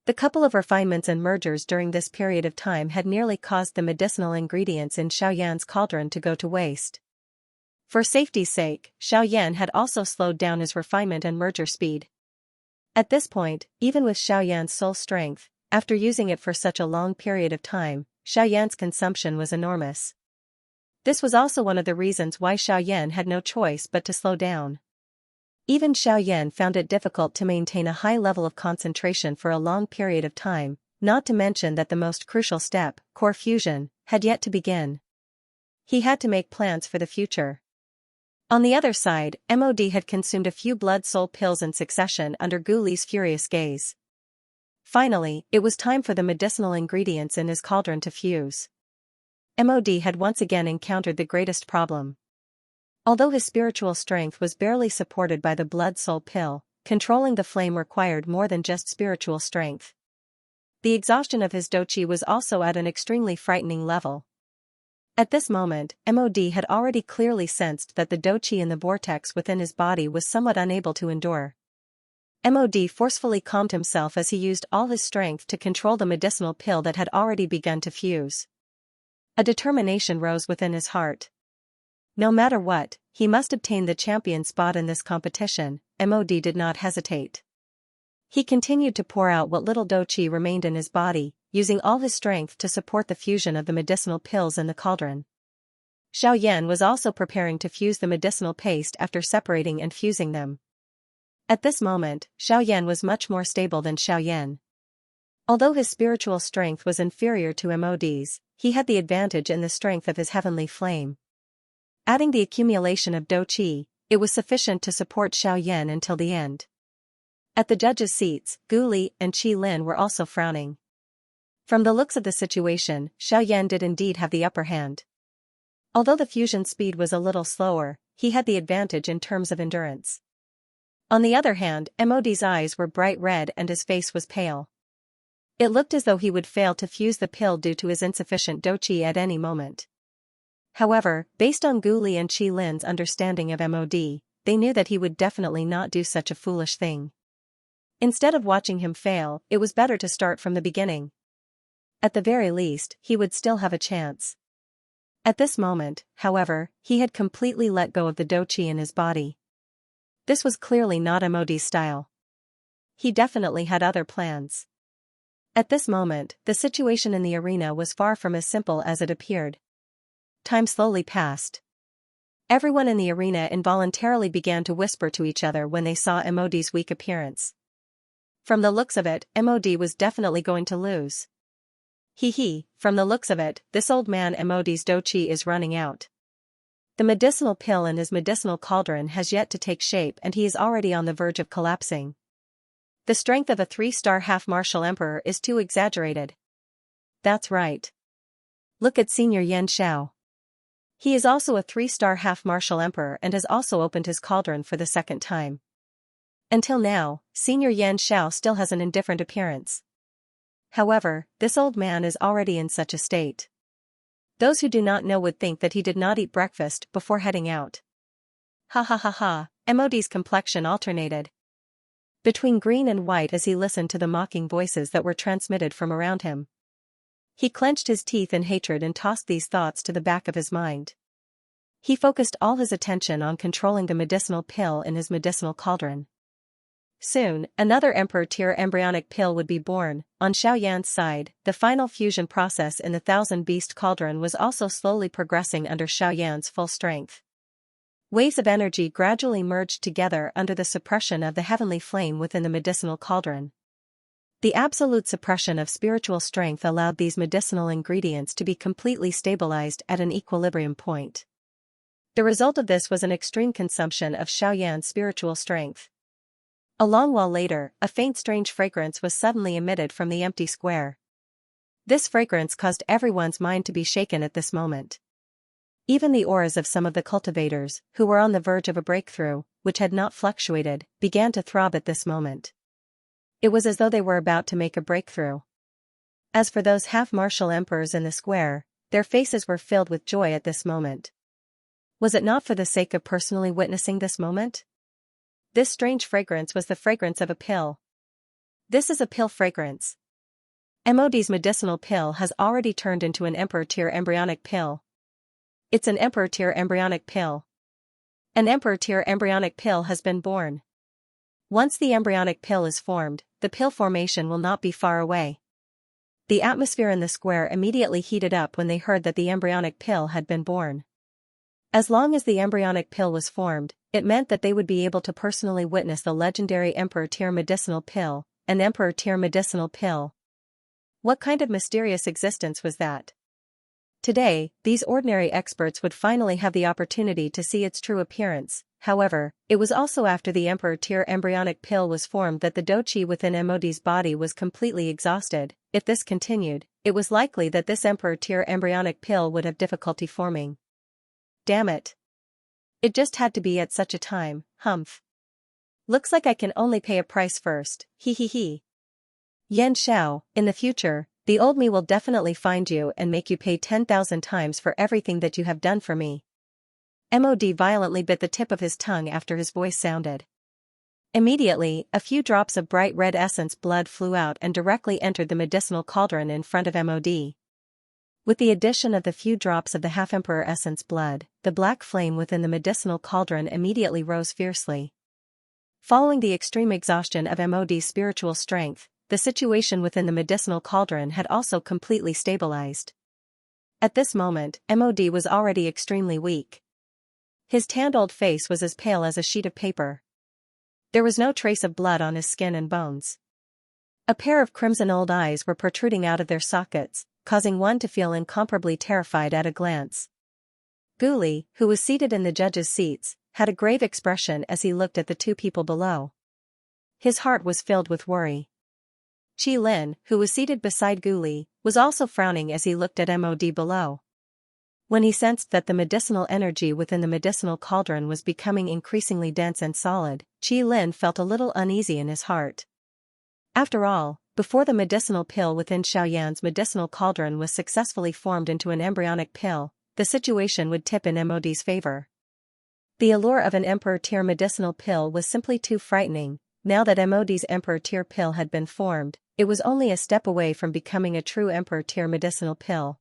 The couple of refinements and mergers during this period of time had nearly caused the medicinal ingredients in Xiaoyan's cauldron to go to waste. For safety's sake, Xiaoyan had also slowed down his refinement and merger speed. At this point, even with Xiaoyan's soul strength, after using it for such a long period of time, Xiaoyan's consumption was enormous. This was also one of the reasons why Xiaoyan had no choice but to slow down. Even Xiaoyan found it difficult to maintain a high level of concentration for a long period of time, not to mention that the most crucial step, core fusion, had yet to begin. He had to make plans for the future. On the other side, MOD had consumed a few blood-soul pills in succession under Guli's furious gaze. Finally, it was time for the medicinal ingredients in his cauldron to fuse. MOD had once again encountered the greatest problem. Although his spiritual strength was barely supported by the blood-soul pill, controlling the flame required more than just spiritual strength. The exhaustion of his doqi was also at an extremely frightening level. At this moment, MOD had already clearly sensed that the doqi in the vortex within his body was somewhat unable to endure. MOD forcefully calmed himself as he used all his strength to control the medicinal pill that had already begun to fuse. A determination rose within his heart. No matter what, he must obtain the champion spot in this competition. MOD did not hesitate. He continued to pour out what little doqi remained in his body, using all his strength to support the fusion of the medicinal pills in the cauldron. Xiaoyan was also preparing to fuse the medicinal paste after separating and fusing them. At this moment, Xiaoyan was much more stable than Xiaoyan. Although his spiritual strength was inferior to MOD's, he had the advantage in the strength of his heavenly flame. Adding the accumulation of doqi, it was sufficient to support Xiaoyan until the end. At the judges' seats, Guli and Qi Lin were also frowning. From the looks of the situation, Xiaoyan did indeed have the upper hand. Although the fusion speed was a little slower, he had the advantage in terms of endurance. On the other hand, MOD's eyes were bright red and his face was pale. It looked as though he would fail to fuse the pill due to his insufficient doqi at any moment. However, based on Guli and Qi Lin's understanding of MOD, they knew that he would definitely not do such a foolish thing. Instead of watching him fail, it was better to start from the beginning. At the very least, he would still have a chance. At this moment, however, he had completely let go of the doqi in his body. This was clearly not MOD's style. He definitely had other plans. At this moment, the situation in the arena was far from as simple as it appeared. Time slowly passed. Everyone in the arena involuntarily began to whisper to each other when they saw MOD's weak appearance. From the looks of it, MOD was definitely going to lose. From the looks of it, this old man MOD's doqi is running out. The medicinal pill in his medicinal cauldron has yet to take shape and he is already on the verge of collapsing. The strength of a 3-star half-martial emperor is too exaggerated. That's right. Look at Senior Yan Xiao. He is also a 3-star half-martial emperor and has also opened his cauldron for the second time. Until now, Senior Yan Xiao still has an indifferent appearance. However, this old man is already in such a state. Those who do not know would think that he did not eat breakfast before heading out. Ha ha ha ha, MOD's complexion alternated between green and white as he listened to the mocking voices that were transmitted from around him. He clenched his teeth in hatred and tossed these thoughts to the back of his mind. He focused all his attention on controlling the medicinal pill in his medicinal cauldron. Soon, another Emperor-tier embryonic pill would be born. On Xiaoyan's side, the final fusion process in the Thousand-Beast Cauldron was also slowly progressing under Xiaoyan's full strength. Waves of energy gradually merged together under the suppression of the heavenly flame within the medicinal cauldron. The absolute suppression of spiritual strength allowed these medicinal ingredients to be completely stabilized at an equilibrium point. The result of this was an extreme consumption of Xiaoyan's spiritual strength. A long while later, a faint strange fragrance was suddenly emitted from the empty square. This fragrance caused everyone's mind to be shaken at this moment. Even the auras of some of the cultivators, who were on the verge of a breakthrough, which had not fluctuated, began to throb at this moment. It was as though they were about to make a breakthrough. As for those half-martial emperors in the square, their faces were filled with joy at this moment. Was it not for the sake of personally witnessing this moment? This strange fragrance was the fragrance of a pill. This is a pill fragrance. MOD's medicinal pill has already turned into an Emperor-tier embryonic pill. It's an Emperor-tier embryonic pill. An Emperor-tier embryonic pill has been born. Once the embryonic pill is formed, the pill formation will not be far away. The atmosphere in the square immediately heated up when they heard that the embryonic pill had been born. As long as the embryonic pill was formed, it meant that they would be able to personally witness the legendary Emperor Tier medicinal pill, an Emperor Tier medicinal pill. What kind of mysterious existence was that? Today, these ordinary experts would finally have the opportunity to see its true appearance. However, it was also after the Emperor Tier embryonic pill was formed that the doqi within MOD's body was completely exhausted. If this continued, it was likely that this Emperor Tier embryonic pill would have difficulty forming. Damn it. It just had to be at such a time, humph. Looks like I can only pay a price first, hee. Xianxia, in the future, the old me will definitely find you and make you pay 10,000 times for everything that you have done for me. MOD violently bit the tip of his tongue after his voice sounded. Immediately, a few drops of bright red essence blood flew out and directly entered the medicinal cauldron in front of MOD. With the addition of the few drops of the half-emperor essence blood, the black flame within the medicinal cauldron immediately rose fiercely. Following the extreme exhaustion of MOD's spiritual strength, the situation within the medicinal cauldron had also completely stabilized. At this moment, MOD was already extremely weak. His tanned old face was as pale as a sheet of paper. There was no trace of blood on his skin and bones. A pair of crimson old eyes were protruding out of their sockets, causing one to feel incomparably terrified at a glance. Guli, who was seated in the judges' seats, had a grave expression as he looked at the two people below. His heart was filled with worry. Qi Lin, who was seated beside Guli, was also frowning as he looked at MOD below. When he sensed that the medicinal energy within the medicinal cauldron was becoming increasingly dense and solid, Qi Lin felt a little uneasy in his heart. After all, before the medicinal pill within Xiaoyan's medicinal cauldron was successfully formed into an embryonic pill, the situation would tip in MOD's favor. The allure of an Emperor Tier medicinal pill was simply too frightening. Now that MOD's Emperor Tier pill had been formed, it was only a step away from becoming a true Emperor Tier medicinal pill.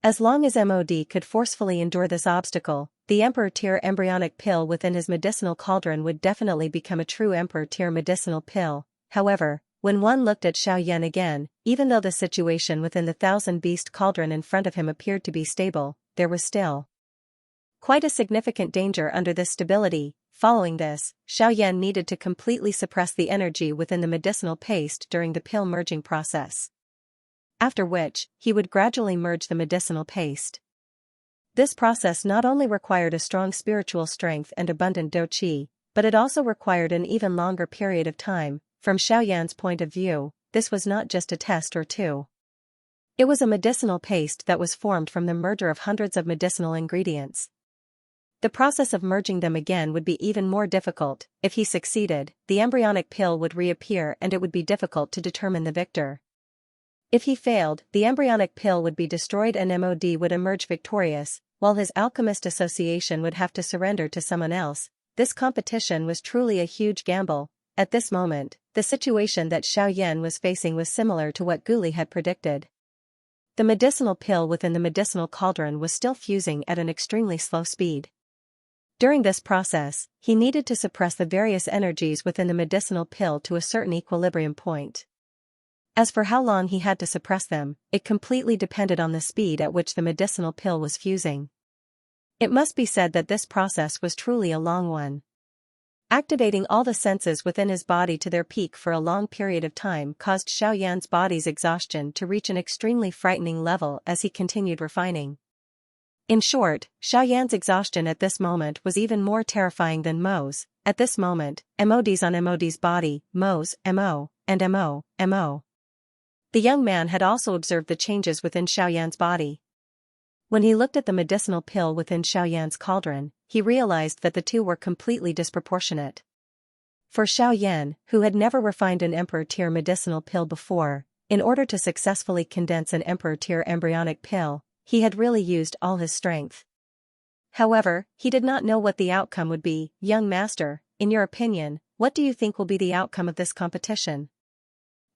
As long as MOD could forcefully endure this obstacle, the Emperor Tier embryonic pill within his medicinal cauldron would definitely become a true Emperor Tier medicinal pill. However, when one looked at Xiaoyan again, even though the situation within the thousand-beast cauldron in front of him appeared to be stable, there was still quite a significant danger under this stability. Following this, Xiaoyan needed to completely suppress the energy within the medicinal paste during the pill merging process. After which, he would gradually merge the medicinal paste. This process not only required a strong spiritual strength and abundant doqi, but it also required an even longer period of time. From Xiaoyan's point of view, this was not just a test or two. It was a medicinal paste that was formed from the merger of hundreds of medicinal ingredients. The process of merging them again would be even more difficult. If he succeeded, the embryonic pill would reappear and it would be difficult to determine the victor. If he failed, the embryonic pill would be destroyed and MOD would emerge victorious, while his alchemist association would have to surrender to someone else. This competition was truly a huge gamble. At this moment, the situation that Xiaoyan was facing was similar to what Guli had predicted. The medicinal pill within the medicinal cauldron was still fusing at an extremely slow speed. During this process, he needed to suppress the various energies within the medicinal pill to a certain equilibrium point. As for how long he had to suppress them, it completely depended on the speed at which the medicinal pill was fusing. It must be said that this process was truly a long one. Activating all the senses within his body to their peak for a long period of time caused Xiaoyan's body's exhaustion to reach an extremely frightening level as he continued refining. In short, Xiaoyan's exhaustion at this moment was even more terrifying than Mo's. At this moment, MOD's on MOD's body, Mo's, MO, and MO. The young man had also observed the changes within Xiaoyan's body. When he looked at the medicinal pill within Xiaoyan's cauldron, he realized that the two were completely disproportionate. For Xiaoyan, who had never refined an Emperor Tier medicinal pill before, in order to successfully condense an Emperor Tier embryonic pill, he had really used all his strength. However, he did not know what the outcome would be. Young master, in your opinion, what do you think will be the outcome of this competition?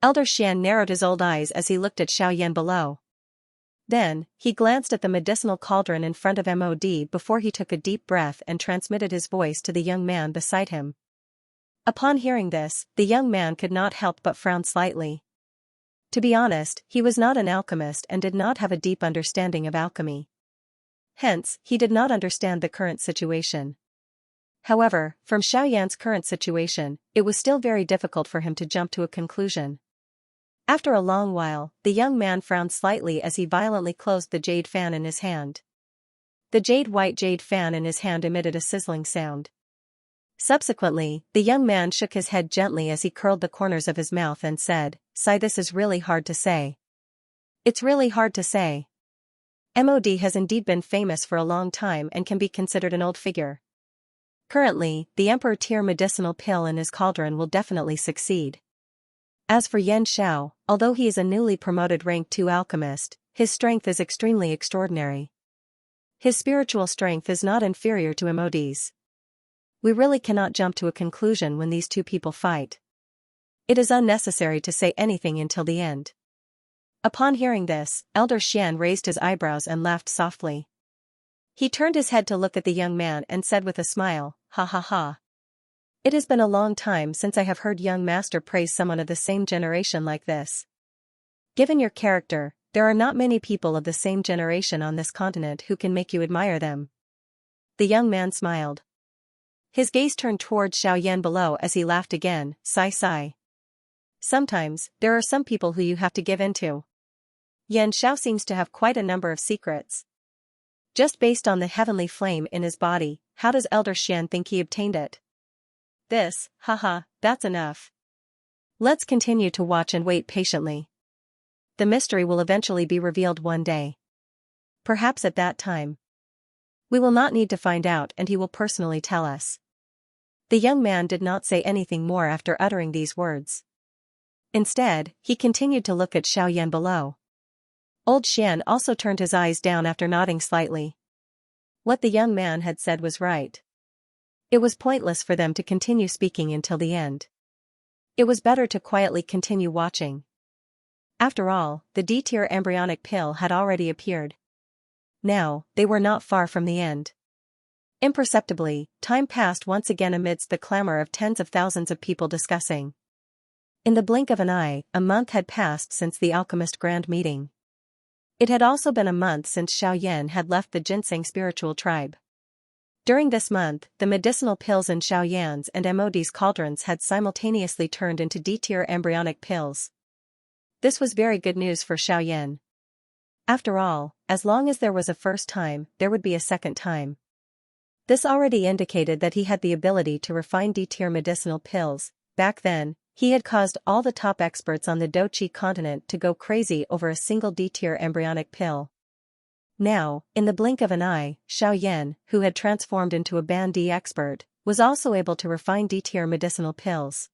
Elder Xian narrowed his old eyes as he looked at Xiaoyan below. Then, he glanced at the medicinal cauldron in front of MOD before he took a deep breath and transmitted his voice to the young man beside him. Upon hearing this, the young man could not help but frown slightly. To be honest, he was not an alchemist and did not have a deep understanding of alchemy. Hence, he did not understand the current situation. However, from Xiaoyan's current situation, it was still very difficult for him to jump to a conclusion. After a long while, the young man frowned slightly as he violently closed the jade fan in his hand. The white jade fan in his hand emitted a sizzling sound. Subsequently, the young man shook his head gently as he curled the corners of his mouth and said, "Sigh, this is really hard to say. It's really hard to say. MOD has indeed been famous for a long time and can be considered an old figure. Currently, the Emperor Tier medicinal pill in his cauldron will definitely succeed. As for Yan Xiao, although he is a newly promoted rank 2 alchemist, his strength is extremely extraordinary. His spiritual strength is not inferior to MOD's. We really cannot jump to a conclusion when these two people fight. It is unnecessary to say anything until the end." Upon hearing this, Elder Xian raised his eyebrows and laughed softly. He turned his head to look at the young man and said with a smile, "Ha ha ha. It has been a long time since I have heard young master praise someone of the same generation like this. Given your character, there are not many people of the same generation on this continent who can make you admire them." The young man smiled. His gaze turned towards Xiaoyan below as he laughed again, sigh sigh. "Sometimes, there are some people who you have to give in to. Yan Xiao seems to have quite a number of secrets. Just based on the heavenly flame in his body, how does Elder Xian think he obtained it? This, haha, that's enough. Let's continue to watch and wait patiently. The mystery will eventually be revealed one day. Perhaps at that time. We will not need to find out and he will personally tell us." The young man did not say anything more after uttering these words. Instead, he continued to look at Xiaoyan below. Old Xian also turned his eyes down after nodding slightly. What the young man had said was right. It was pointless for them to continue speaking until the end. It was better to quietly continue watching. After all, the D-tier embryonic pill had already appeared. Now, they were not far from the end. Imperceptibly, time passed once again amidst the clamor of tens of thousands of people discussing. In the blink of an eye, a month had passed since the alchemist grand meeting. It had also been a month since Xiaoyan had left the Ginseng spiritual tribe. During this month, the medicinal pills in Xiaoyan's and MOD's cauldrons had simultaneously turned into D-tier embryonic pills. This was very good news for Xiaoyan. After all, as long as there was a first time, there would be a second time. This already indicated that he had the ability to refine D-tier medicinal pills. Back then, he had caused all the top experts on the Doqi continent to go crazy over a single D-tier embryonic pill. Now, in the blink of an eye, Xiaoyan, who had transformed into a Ban D expert, was also able to refine D-tier medicinal pills.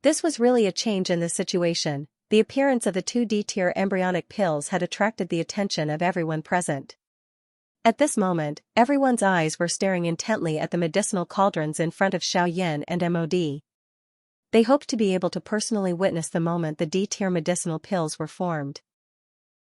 This was really a change in the situation. The appearance of the 2 D-tier embryonic pills had attracted the attention of everyone present. At this moment, everyone's eyes were staring intently at the medicinal cauldrons in front of Xiaoyan and MOD. They hoped to be able to personally witness the moment the D-tier medicinal pills were formed.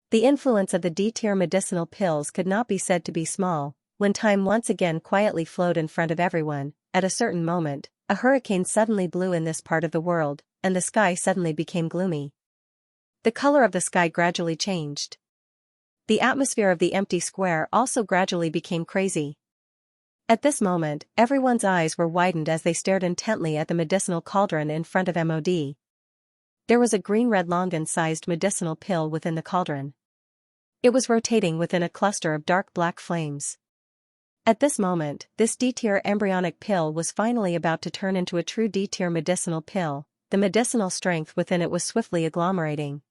The influence of the D-tier medicinal pills could not be said to be small. When time once again quietly flowed in front of everyone, at a certain moment, a hurricane suddenly blew in this part of the world, and the sky suddenly became gloomy. The color of the sky gradually changed. The atmosphere of the empty square also gradually became crazy. At this moment, everyone's eyes were widened as they stared intently at the medicinal cauldron in front of MOD. There was a green-red longan-sized medicinal pill within the cauldron. It was rotating within a cluster of dark black flames. At this moment, this D-tier embryonic pill was finally about to turn into a true D-tier medicinal pill. The medicinal strength within it was swiftly agglomerating.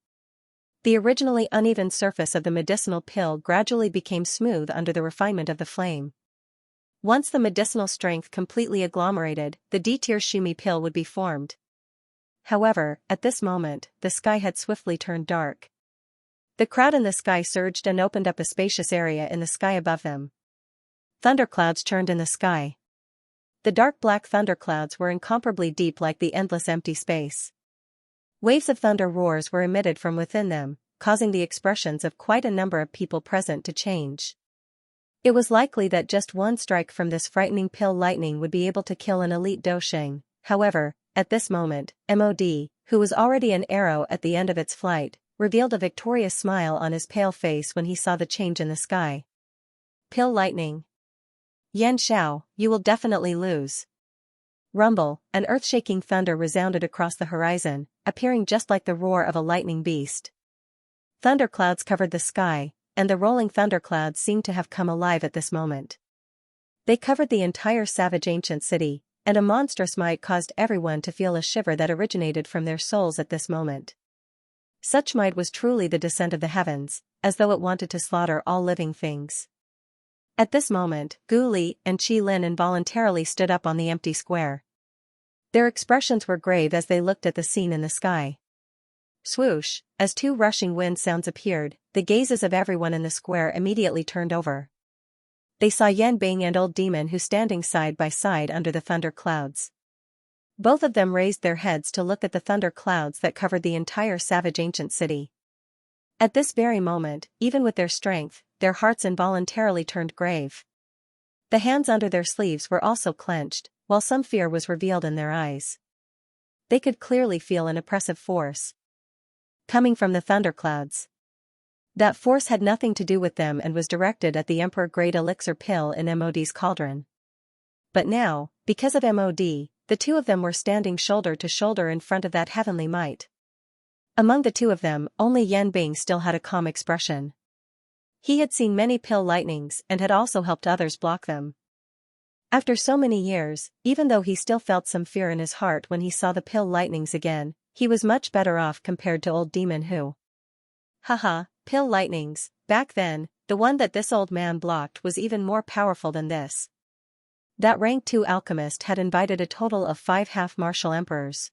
The originally uneven surface of the medicinal pill gradually became smooth under the refinement of the flame. Once the medicinal strength completely agglomerated, the D-tier Shumi pill would be formed. However, at this moment, the sky had swiftly turned dark. The crowd in the sky surged and opened up a spacious area in the sky above them. Thunderclouds churned in the sky. The dark black thunderclouds were incomparably deep like the endless empty space. Waves of thunder roars were emitted from within them, causing the expressions of quite a number of people present to change. It was likely that just one strike from this frightening pill lightning would be able to kill an elite Dosheng, However, at this moment, MOD, who was already an arrow at the end of its flight, revealed a victorious smile on his pale face when he saw the change in the sky. Pill lightning. Xianxia, you will definitely lose. Rumble, an earth-shaking thunder resounded across the horizon, appearing just like the roar of a lightning beast. Thunderclouds covered the sky, and the rolling thunderclouds seemed to have come alive at this moment. They covered the entire savage ancient city, and a monstrous might caused everyone to feel a shiver that originated from their souls at this moment. Such might was truly the descent of the heavens, as though it wanted to slaughter all living things. At this moment, Gu Li and Qi Lin involuntarily stood up on the empty square. Their expressions were grave as they looked at the scene in the sky. Swoosh, as two rushing wind sounds appeared, the gazes of everyone in the square immediately turned over. They saw Yan Bing and Old Demon Who standing side by side under the thunder clouds. Both of them raised their heads to look at the thunder clouds that covered the entire savage ancient city. At this very moment, even with their strength, their hearts involuntarily turned grave. The hands under their sleeves were also clenched, while some fear was revealed in their eyes. They could clearly feel an oppressive force coming from the thunderclouds. That force had nothing to do with them and was directed at the Emperor Great Elixir Pill in MOD's cauldron. But now, because of MOD, the two of them were standing shoulder to shoulder in front of that heavenly might. Among the two of them, only Yan Bing still had a calm expression. He had seen many pill lightnings and had also helped others block them. After so many years, even though he still felt some fear in his heart when he saw the pill lightnings again, he was much better off compared to Old Demon Who. Haha, pill lightnings, back then, the one that this old man blocked was even more powerful than this. That rank 2 alchemist had invited a total of 5 half-martial emperors.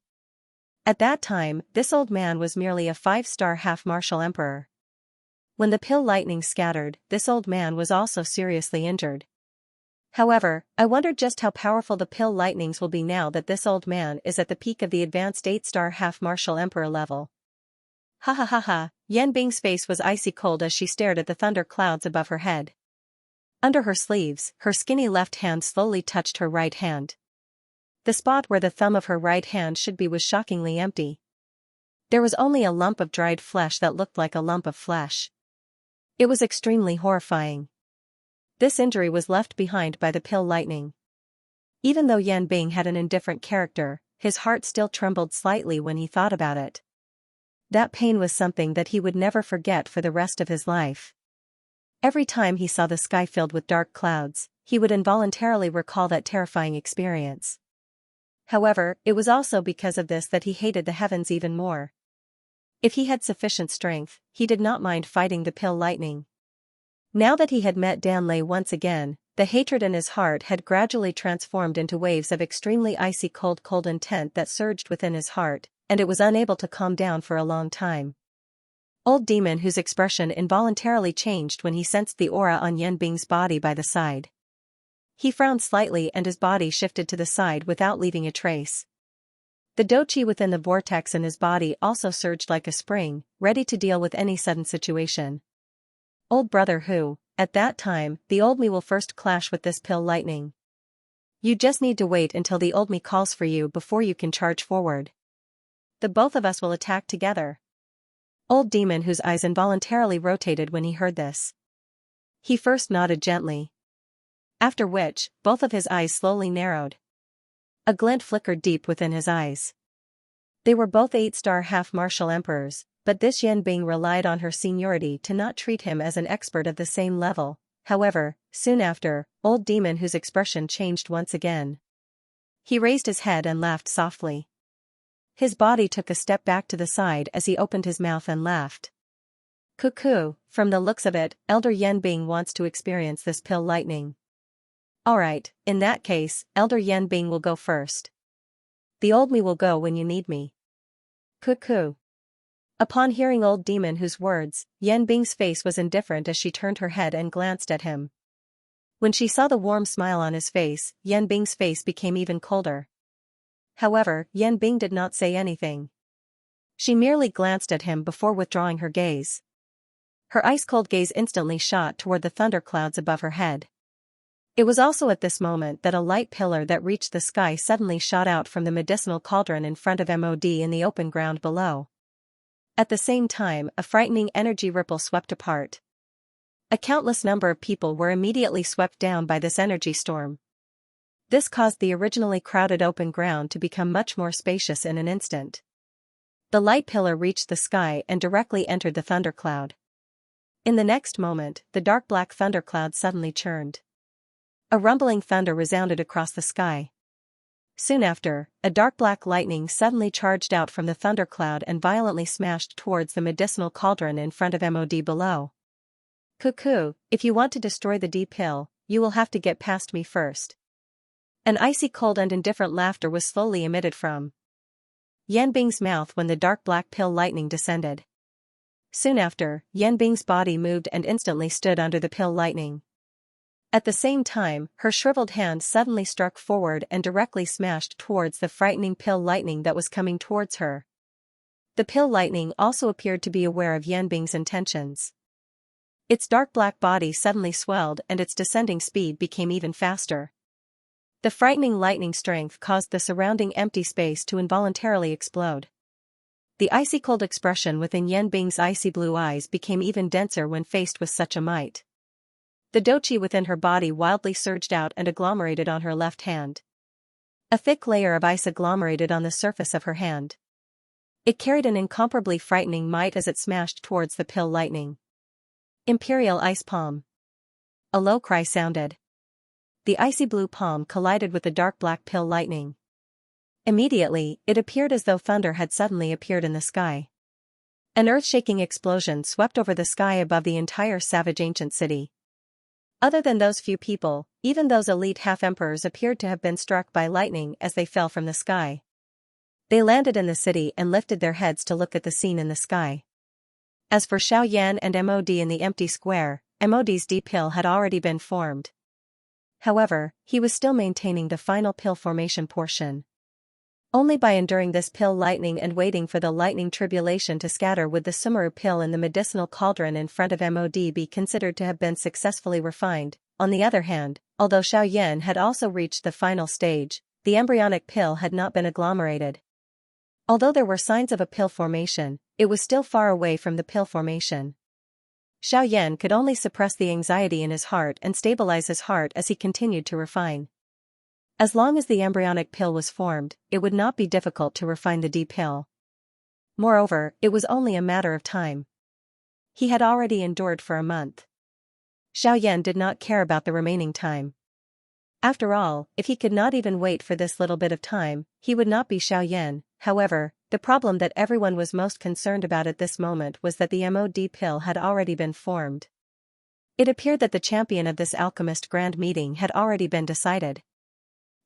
At that time, this old man was merely a 5-star half-martial emperor. When the pill lightning scattered, this old man was also seriously injured. However, I wondered just how powerful the pill lightnings will be now that this old man is at the peak of the advanced 8-star half-martial emperor level. Ha ha ha ha, Yan Bing's face was icy cold as she stared at the thunder clouds above her head. Under her sleeves, her skinny left hand slowly touched her right hand. The spot where the thumb of her right hand should be was shockingly empty. There was only a lump of dried flesh that looked like a lump of flesh. It was extremely horrifying. This injury was left behind by the pill lightning. Even though Yan Bing had an indifferent character, his heart still trembled slightly when he thought about it. That pain was something that he would never forget for the rest of his life. Every time he saw the sky filled with dark clouds, he would involuntarily recall that terrifying experience. However, it was also because of this that he hated the heavens even more. If he had sufficient strength, he did not mind fighting the pill lightning. Now that he had met Dan Lei once again, the hatred in his heart had gradually transformed into waves of extremely icy cold intent that surged within his heart, and it was unable to calm down for a long time. Old Demon Whose expression involuntarily changed when he sensed the aura on Yan Bing's body by the side. He frowned slightly and his body shifted to the side without leaving a trace. The doqi within the vortex in his body also surged like a spring, ready to deal with any sudden situation. Old brother Who, at that time, the old me will first clash with this pill lightning. You just need to wait until the old me calls for you before you can charge forward. The both of us will attack together. Old Demon Whose eyes involuntarily rotated when he heard this. He first nodded gently. After which, both of his eyes slowly narrowed. A glint flickered deep within his eyes. They were both 8-star half-martial emperors, but this Yan Bing relied on her seniority to not treat him as an expert of the same level. However, soon after, Old Demon Whose expression changed once again. He raised his head and laughed softly. His body took a step back to the side as he opened his mouth and laughed. Cuckoo, from the looks of it, Elder Yan Bing wants to experience this pill lightning. Alright, in that case, Elder Yan Bing will go first. The old me will go when you need me. Cuckoo. Upon hearing Old Demon Whose words, Yan Bing's face was indifferent as she turned her head and glanced at him. When she saw the warm smile on his face, Yan Bing's face became even colder. However, Yan Bing did not say anything. She merely glanced at him before withdrawing her gaze. Her ice-cold gaze instantly shot toward the thunderclouds above her head. It was also at this moment that a light pillar that reached the sky suddenly shot out from the medicinal cauldron in front of Mod in the open ground below. At the same time, a frightening energy ripple swept apart. A countless number of people were immediately swept down by this energy storm. This caused the originally crowded open ground to become much more spacious in an instant. The light pillar reached the sky and directly entered the thundercloud. In the next moment, the dark black thundercloud suddenly churned. A rumbling thunder resounded across the sky. Soon after, a dark black lightning suddenly charged out from the thundercloud and violently smashed towards the medicinal cauldron in front of Mod below. Cuckoo, if you want to destroy the D pill, you will have to get past me first. An icy cold and indifferent laughter was slowly emitted from Yanbing's mouth when the dark black pill lightning descended. Soon after, Yanbing's body moved and instantly stood under the pill lightning. At the same time, her shriveled hand suddenly struck forward and directly smashed towards the frightening pill lightning that was coming towards her. The pill lightning also appeared to be aware of Yanbing's intentions. Its dark black body suddenly swelled and its descending speed became even faster. The frightening lightning strength caused the surrounding empty space to involuntarily explode. The icy cold expression within Yanbing's icy blue eyes became even denser when faced with such a might. The doqi within her body wildly surged out and agglomerated on her left hand. A thick layer of ice agglomerated on the surface of her hand. It carried an incomparably frightening might as it smashed towards the pill lightning. Imperial Ice Palm. A low cry sounded. The icy blue palm collided with the dark black pill lightning. Immediately, it appeared as though thunder had suddenly appeared in the sky. An earth-shaking explosion swept over the sky above the entire savage ancient city. Other than those few people, even those elite half-emperors appeared to have been struck by lightning as they fell from the sky. They landed in the city and lifted their heads to look at the scene in the sky. As for Xiaoyan and Mod in the empty square, Mod's D pill had already been formed. However, he was still maintaining the final pill formation portion. Only by enduring this pill lightning and waiting for the lightning tribulation to scatter would the Sumeru pill in the medicinal cauldron in front of Mod be considered to have been successfully refined. On the other hand, although Xiaoyan had also reached the final stage, the embryonic pill had not been agglomerated. Although there were signs of a pill formation, it was still far away from the pill formation. Xiaoyan could only suppress the anxiety in his heart and stabilize his heart as he continued to refine. As long as the embryonic pill was formed, it would not be difficult to refine the D pill. Moreover, it was only a matter of time. He had already endured for a month. Xiaoyan did not care about the remaining time. After all, if he could not even wait for this little bit of time, he would not be Xiaoyan. However, the problem that everyone was most concerned about at this moment was that the Mod pill had already been formed. It appeared that the champion of this alchemist grand meeting had already been decided.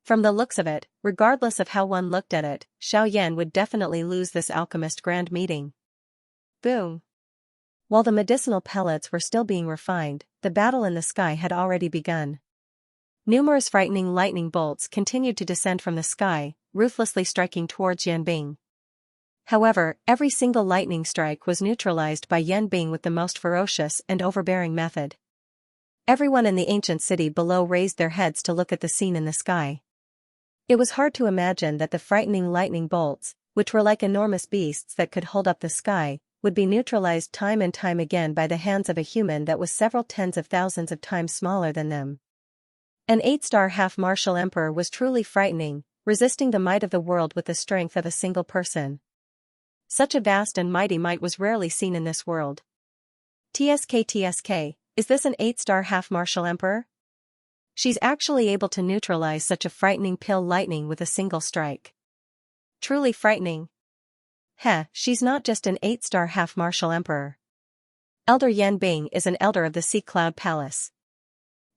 From the looks of it, regardless of how one looked at it, Xiaoyan would definitely lose this alchemist grand meeting. Boom! While the medicinal pellets were still being refined, the battle in the sky had already begun. Numerous frightening lightning bolts continued to descend from the sky, ruthlessly striking towards Yanbing. However, every single lightning strike was neutralized by Yanbing with the most ferocious and overbearing method. Everyone in the ancient city below raised their heads to look at the scene in the sky. It was hard to imagine that the frightening lightning bolts, which were like enormous beasts that could hold up the sky, would be neutralized time and time again by the hands of a human that was several tens of thousands of times smaller than them. An 8-star half-martial emperor was truly frightening, resisting the might of the world with the strength of a single person. Such a vast and mighty might was rarely seen in this world. TSK, is this an 8-star half-martial emperor? She's actually able to neutralize such a frightening pill lightning with a single strike. Truly frightening. Heh, she's not just an 8-star half-martial emperor. Elder Yanbing is an elder of the Sea Cloud Palace.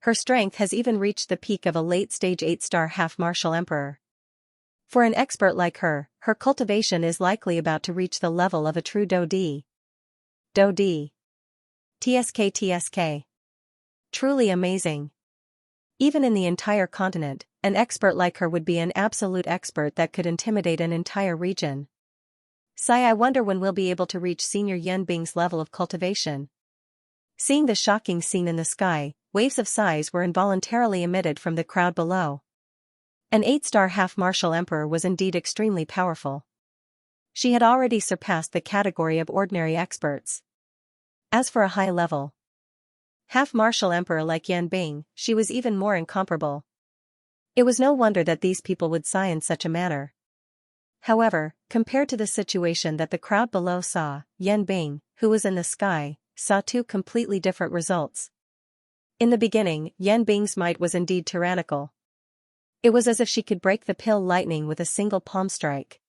Her strength has even reached the peak of a late-stage 8-star half-martial emperor. For an expert like her, her cultivation is likely about to reach the level of a true Dodi. Dodi. TSK. Truly amazing. Even in the entire continent, an expert like her would be an absolute expert that could intimidate an entire region. I wonder when we'll be able to reach Senior Yanbing's level of cultivation. Seeing the shocking scene in the sky, waves of sighs were involuntarily emitted from the crowd below. An 8-star half-martial emperor was indeed extremely powerful. She had already surpassed the category of ordinary experts. As for a high-level half-martial emperor like Yan Bing, she was even more incomparable. It was no wonder that these people would sigh in such a manner. However, compared to the situation that the crowd below saw, Yan Bing, who was in the sky, saw two completely different results. In the beginning, Yan Bing's might was indeed tyrannical. It was as if she could break the pill lightning with a single palm strike.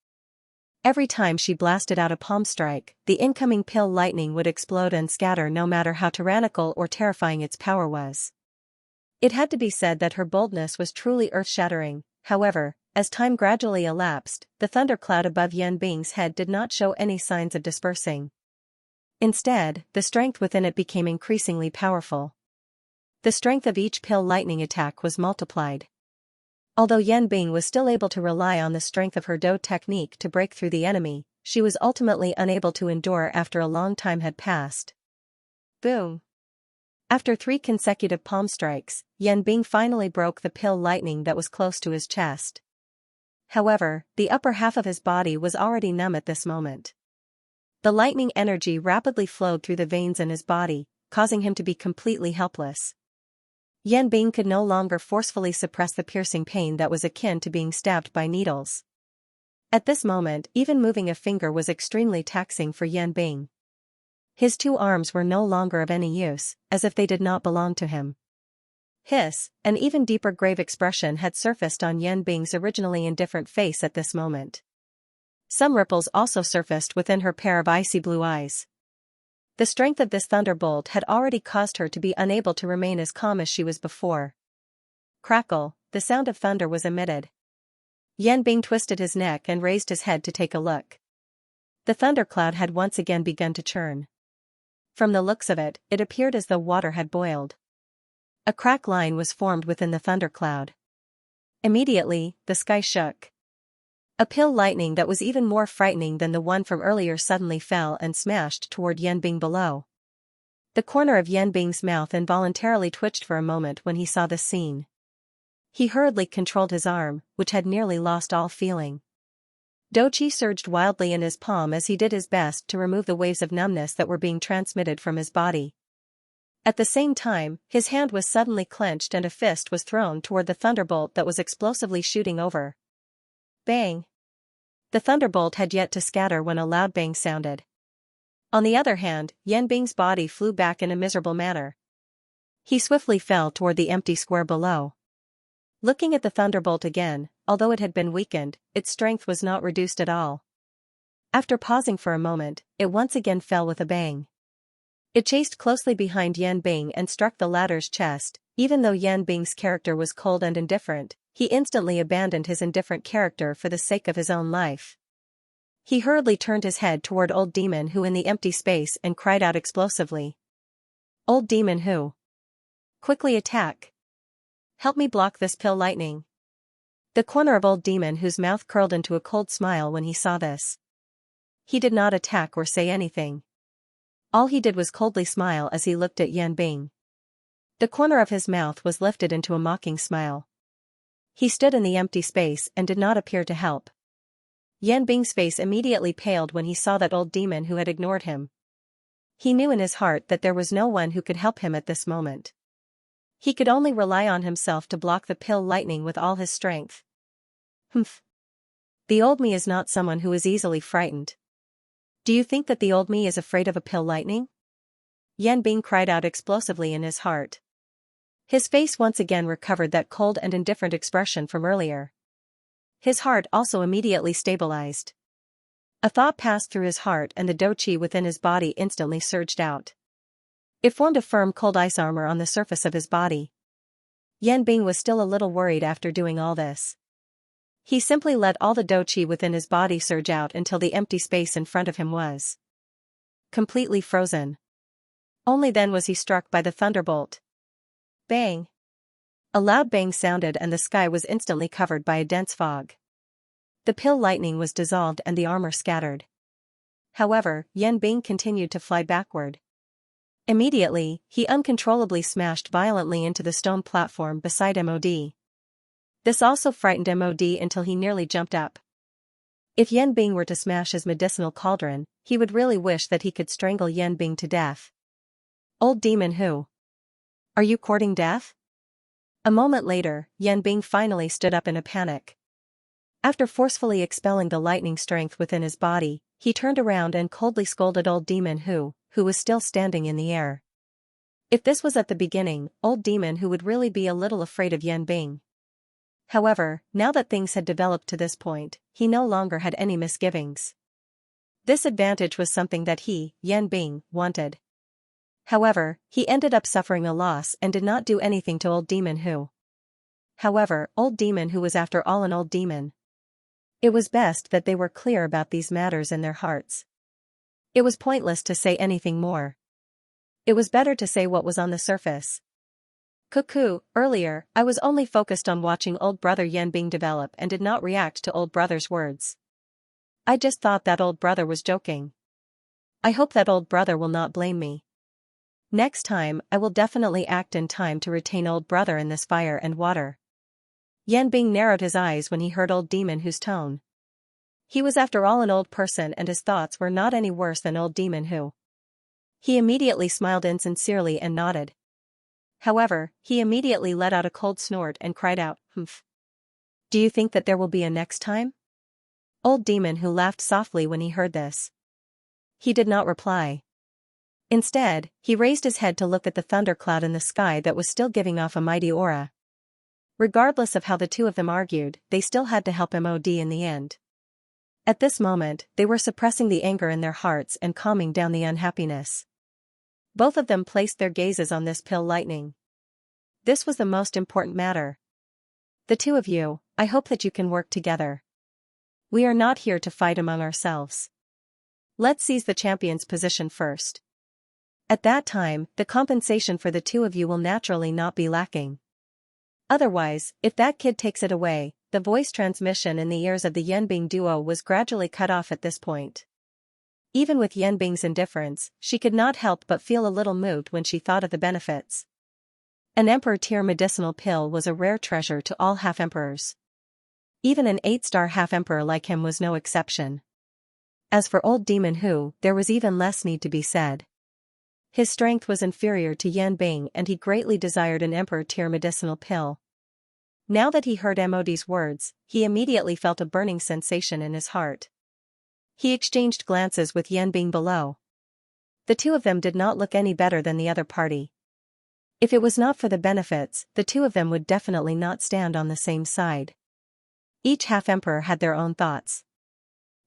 Every time she blasted out a palm strike, the incoming pill lightning would explode and scatter no matter how tyrannical or terrifying its power was. It had to be said that her boldness was truly earth-shattering. However, as time gradually elapsed, the thundercloud above Yan Bing's head did not show any signs of dispersing. Instead, the strength within it became increasingly powerful. The strength of each pill lightning attack was multiplied. Although Yan Bing was still able to rely on the strength of her Do technique to break through the enemy, she was ultimately unable to endure after a long time had passed. Boom! After 3 consecutive palm strikes, Yan Bing finally broke the pill lightning that was close to his chest. However, the upper half of his body was already numb at this moment. The lightning energy rapidly flowed through the veins in his body, causing him to be completely helpless. Yan Bing could no longer forcefully suppress the piercing pain that was akin to being stabbed by needles. At this moment, even moving a finger was extremely taxing for Yan Bing. His 2 arms were no longer of any use, as if they did not belong to him. Hiss, an even deeper grave expression had surfaced on Yan Bing's originally indifferent face at this moment. Some ripples also surfaced within her pair of icy blue eyes. The strength of this thunderbolt had already caused her to be unable to remain as calm as she was before. Crackle, the sound of thunder was emitted. Yan Bing twisted his neck and raised his head to take a look. The thundercloud had once again begun to churn. From the looks of it, it appeared as though water had boiled. A crack line was formed within the thundercloud. Immediately, the sky shook. A pill lightning that was even more frightening than the one from earlier suddenly fell and smashed toward Yan Bing below. The corner of Yan Bing's mouth involuntarily twitched for a moment when he saw this scene. He hurriedly controlled his arm, which had nearly lost all feeling. Do Qi surged wildly in his palm as he did his best to remove the waves of numbness that were being transmitted from his body. At the same time, his hand was suddenly clenched and a fist was thrown toward the thunderbolt that was explosively shooting over. Bang! The thunderbolt had yet to scatter when a loud bang sounded. On the other hand, Yan Bing's body flew back in a miserable manner. He swiftly fell toward the empty square below. Looking at the thunderbolt again, although it had been weakened, its strength was not reduced at all. After pausing for a moment, it once again fell with a bang. It chased closely behind Yan Bing and struck the latter's chest. Even though Yan Bing's character was cold and indifferent, he instantly abandoned his indifferent character for the sake of his own life. He hurriedly turned his head toward Old Demon Who in the empty space and cried out explosively. Old Demon Who! Quickly attack! Help me block this pill lightning. The corner of Old Demon Who's mouth curled into a cold smile when he saw this. He did not attack or say anything. All he did was coldly smile as he looked at Yan Bing. The corner of his mouth was lifted into a mocking smile. He stood in the empty space and did not appear to help. Yan Bing's face immediately paled when he saw that Old Demon Who had ignored him. He knew in his heart that there was no one who could help him at this moment. He could only rely on himself to block the pill lightning with all his strength. Humph. The old me is not someone who is easily frightened. Do you think that the old me is afraid of a pill lightning? Yan Bing cried out explosively in his heart. His face once again recovered that cold and indifferent expression from earlier. His heart also immediately stabilized. A thought passed through his heart and the Do Qi within his body instantly surged out. It formed a firm cold ice armor on the surface of his body. Yan Bing was still a little worried after doing all this. He simply let all the Do Qi within his body surge out until the empty space in front of him was completely frozen. Only then was he struck by the thunderbolt. Bang! A loud bang sounded and the sky was instantly covered by a dense fog. The pill lightning was dissolved and the armor scattered. However, Yan Bing continued to fly backward. Immediately, he uncontrollably smashed violently into the stone platform beside MOD. This also frightened MOD until he nearly jumped up. If Yanbing were to smash his medicinal cauldron, he would really wish that he could strangle Yanbing to death. Old demon who? Are you courting death? A moment later, Yanbing finally stood up in a panic. After forcefully expelling the lightning strength within his body, he turned around and coldly scolded old demon who was still standing in the air. If this was at the beginning, old demon who would really be a little afraid of Yanbing. However, now that things had developed to this point, he no longer had any misgivings. This advantage was something that he, Yanbing, wanted. However, he ended up suffering a loss and did not do anything to old demon who. However, old demon who was after all an old demon. It was best that they were clear about these matters in their hearts. It was pointless to say anything more. It was better to say what was on the surface. Cuckoo, earlier, I was only focused on watching old brother Yanbing develop and did not react to old brother's words. I just thought that old brother was joking. I hope that old brother will not blame me. Next time, I will definitely act in time to retain old brother in this fire and water. Yanbing narrowed his eyes when he heard old demon who's tone. He was after all an old person and his thoughts were not any worse than old demon who. He immediately smiled insincerely and nodded. However, he immediately let out a cold snort and cried out, "Humph. Do you think that there will be a next time?" Old demon who laughed softly when he heard this. He did not reply. Instead, he raised his head to look at the thundercloud in the sky that was still giving off a mighty aura. Regardless of how the two of them argued, they still had to help MOD in the end. At this moment, they were suppressing the anger in their hearts and calming down the unhappiness. Both of them placed their gazes on this pill lightning. This was the most important matter. The two of you, I hope that you can work together. We are not here to fight among ourselves. Let's seize the champion's position first. At that time, the compensation for the two of you will naturally not be lacking. Otherwise, if that kid takes it away, the voice transmission in the ears of the Yanbing duo was gradually cut off at this point. Even with Yanbing's indifference, she could not help but feel a little moved when she thought of the benefits. An Emperor-tier medicinal pill was a rare treasure to all half-emperors. Even an 8-star half-emperor like him was no exception. As for old demon who, there was even less need to be said. His strength was inferior to Yanbing and he greatly desired an Emperor-tier medicinal pill. Now that he heard MOD's words, he immediately felt a burning sensation in his heart. He exchanged glances with Yanbing below. The two of them did not look any better than the other party. If it was not for the benefits, the two of them would definitely not stand on the same side. Each half-emperor had their own thoughts.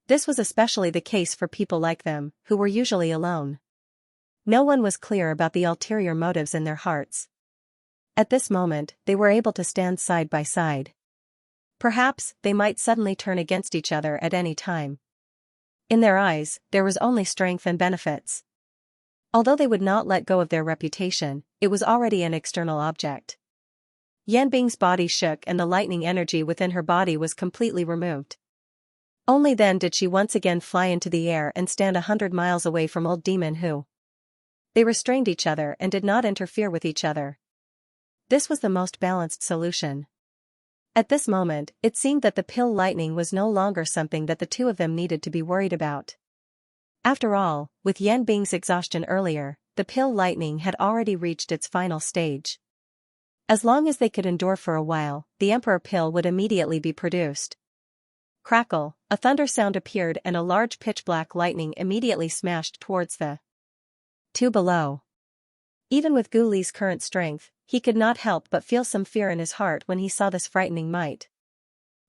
This was especially the case for people like them, who were usually alone. No one was clear about the ulterior motives in their hearts. At this moment, they were able to stand side by side. Perhaps, they might suddenly turn against each other at any time. In their eyes, there was only strength and benefits. Although they would not let go of their reputation, it was already an external object. Yanbing's body shook and the lightning energy within her body was completely removed. Only then did she once again fly into the air and stand 100 miles away from old demon who. They restrained each other and did not interfere with each other. This was the most balanced solution. At this moment, it seemed that the pill lightning was no longer something that the two of them needed to be worried about. After all, with Yanbing's exhaustion earlier, the pill lightning had already reached its final stage. As long as they could endure for a while, the Emperor pill would immediately be produced. Crackle, a thunder sound appeared and a large pitch-black lightning immediately smashed towards the two below. Even with Gu Li's current strength, he could not help but feel some fear in his heart when he saw this frightening might.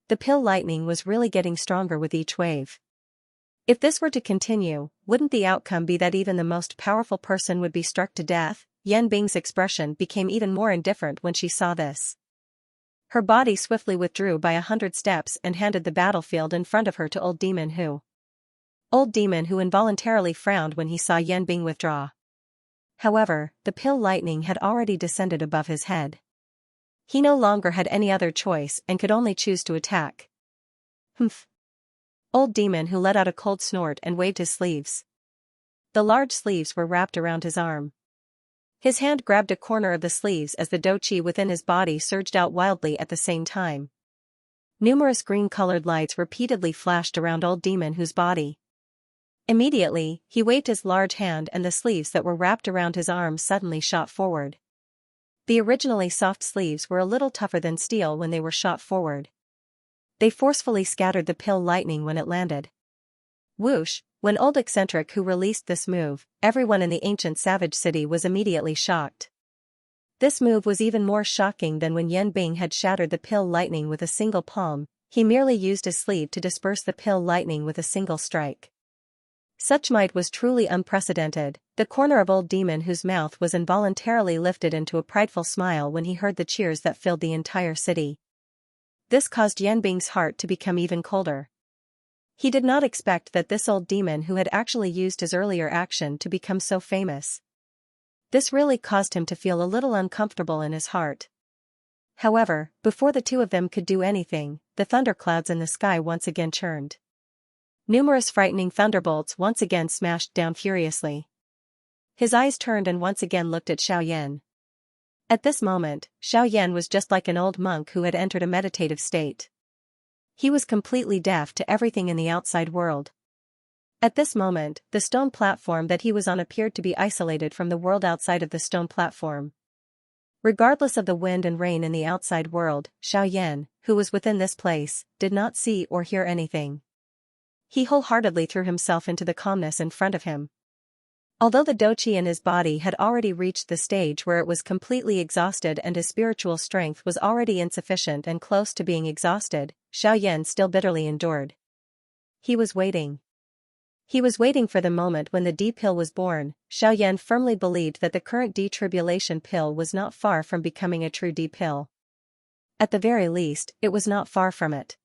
The pill lightning was really getting stronger with each wave. If this were to continue, wouldn't the outcome be that even the most powerful person would be struck to death? Yanbing's expression became even more indifferent when she saw this. Her body swiftly withdrew by 100 steps and handed the battlefield in front of her to old demon who. Old demon who involuntarily frowned when he saw Yanbing withdraw. However, the pill lightning had already descended above his head. He no longer had any other choice and could only choose to attack. Humph. Old demon who let out a cold snort and waved his sleeves. The large sleeves were wrapped around his arm. His hand grabbed a corner of the sleeves as the doqi within his body surged out wildly at the same time. Numerous green-colored lights repeatedly flashed around Old Demon Who's body. Immediately, he waved his large hand and the sleeves that were wrapped around his arms suddenly shot forward. The originally soft sleeves were a little tougher than steel when they were shot forward. They forcefully scattered the pill lightning when it landed. Whoosh! When Old Eccentric Who released this move, everyone in the ancient savage city was immediately shocked. This move was even more shocking than when Yan Bing had shattered the pill lightning with a single palm. He merely used his sleeve to disperse the pill lightning with a single strike. Such might was truly unprecedented. The corner of Old Demon Whose mouth was involuntarily lifted into a prideful smile when he heard the cheers that filled the entire city. This caused Yan Bing's heart to become even colder. He did not expect that this old demon who had actually used his earlier action to become so famous. This really caused him to feel a little uncomfortable in his heart. However, before the two of them could do anything, the thunderclouds in the sky once again churned. Numerous frightening thunderbolts once again smashed down furiously. His eyes turned and once again looked at Xiaoyan. At this moment, Xiaoyan was just like an old monk who had entered a meditative state. He was completely deaf to everything in the outside world. At this moment, the stone platform that he was on appeared to be isolated from the world outside of the stone platform. Regardless of the wind and rain in the outside world, Xiaoyan, who was within this place, did not see or hear anything. He wholeheartedly threw himself into the calmness in front of him. Although the doqi in his body had already reached the stage where it was completely exhausted and his spiritual strength was already insufficient and close to being exhausted, Xiaoyan still bitterly endured. He was waiting. He was waiting for the moment when the D-pill was born. Xiaoyan firmly believed that the current D-tribulation pill was not far from becoming a true D-pill. At the very least, it was not far from it.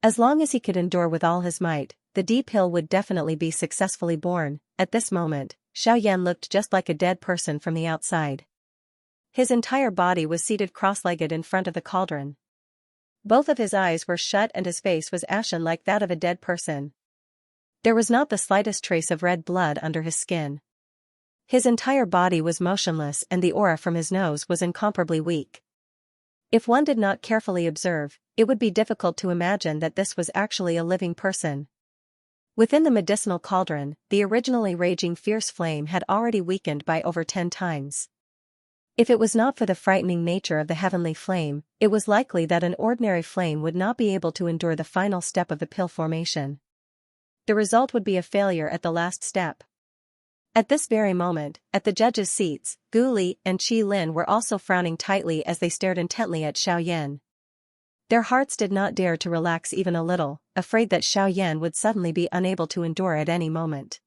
As long as he could endure with all his might, the D-pill would definitely be successfully born. At this moment, Xiaoyan looked just like a dead person from the outside. His entire body was seated cross-legged in front of the cauldron. Both of his eyes were shut and his face was ashen like that of a dead person. There was not the slightest trace of red blood under his skin. His entire body was motionless and the aura from his nose was incomparably weak. If one did not carefully observe, it would be difficult to imagine that this was actually a living person. Within the medicinal cauldron, the originally raging fierce flame had already weakened by over 10 times. If it was not for the frightening nature of the heavenly flame, it was likely that an ordinary flame would not be able to endure the final step of the pill formation. The result would be a failure at the last step. At this very moment, at the judges' seats, Gu Li and Qi Lin were also frowning tightly as they stared intently at Xiaoyan. Their hearts did not dare to relax even a little, afraid that Xiaoyan would suddenly be unable to endure at any moment.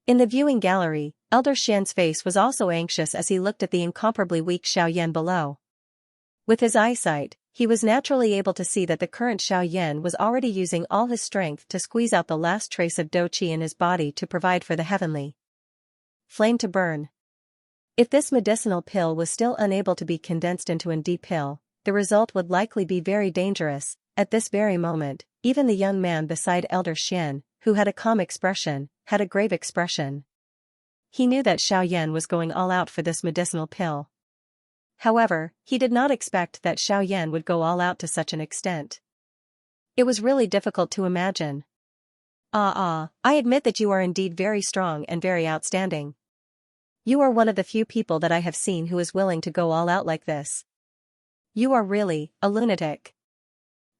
In the viewing gallery, Elder Xian's face was also anxious as he looked at the incomparably weak Xiaoyan below. With his eyesight, he was naturally able to see that the current Xiaoyan was already using all his strength to squeeze out the last trace of doqi in his body to provide for the heavenly flame to burn. If this medicinal pill was still unable to be condensed into an D pill, the result would likely be very dangerous. At this very moment, even the young man beside Elder Xian, who had a calm expression, had a grave expression. He knew that Xiaoyan was going all out for this medicinal pill. However, he did not expect that Xiaoyan would go all out to such an extent. It was really difficult to imagine. I admit that you are indeed very strong and very outstanding. You are one of the few people that I have seen who is willing to go all out like this. You are really a lunatic.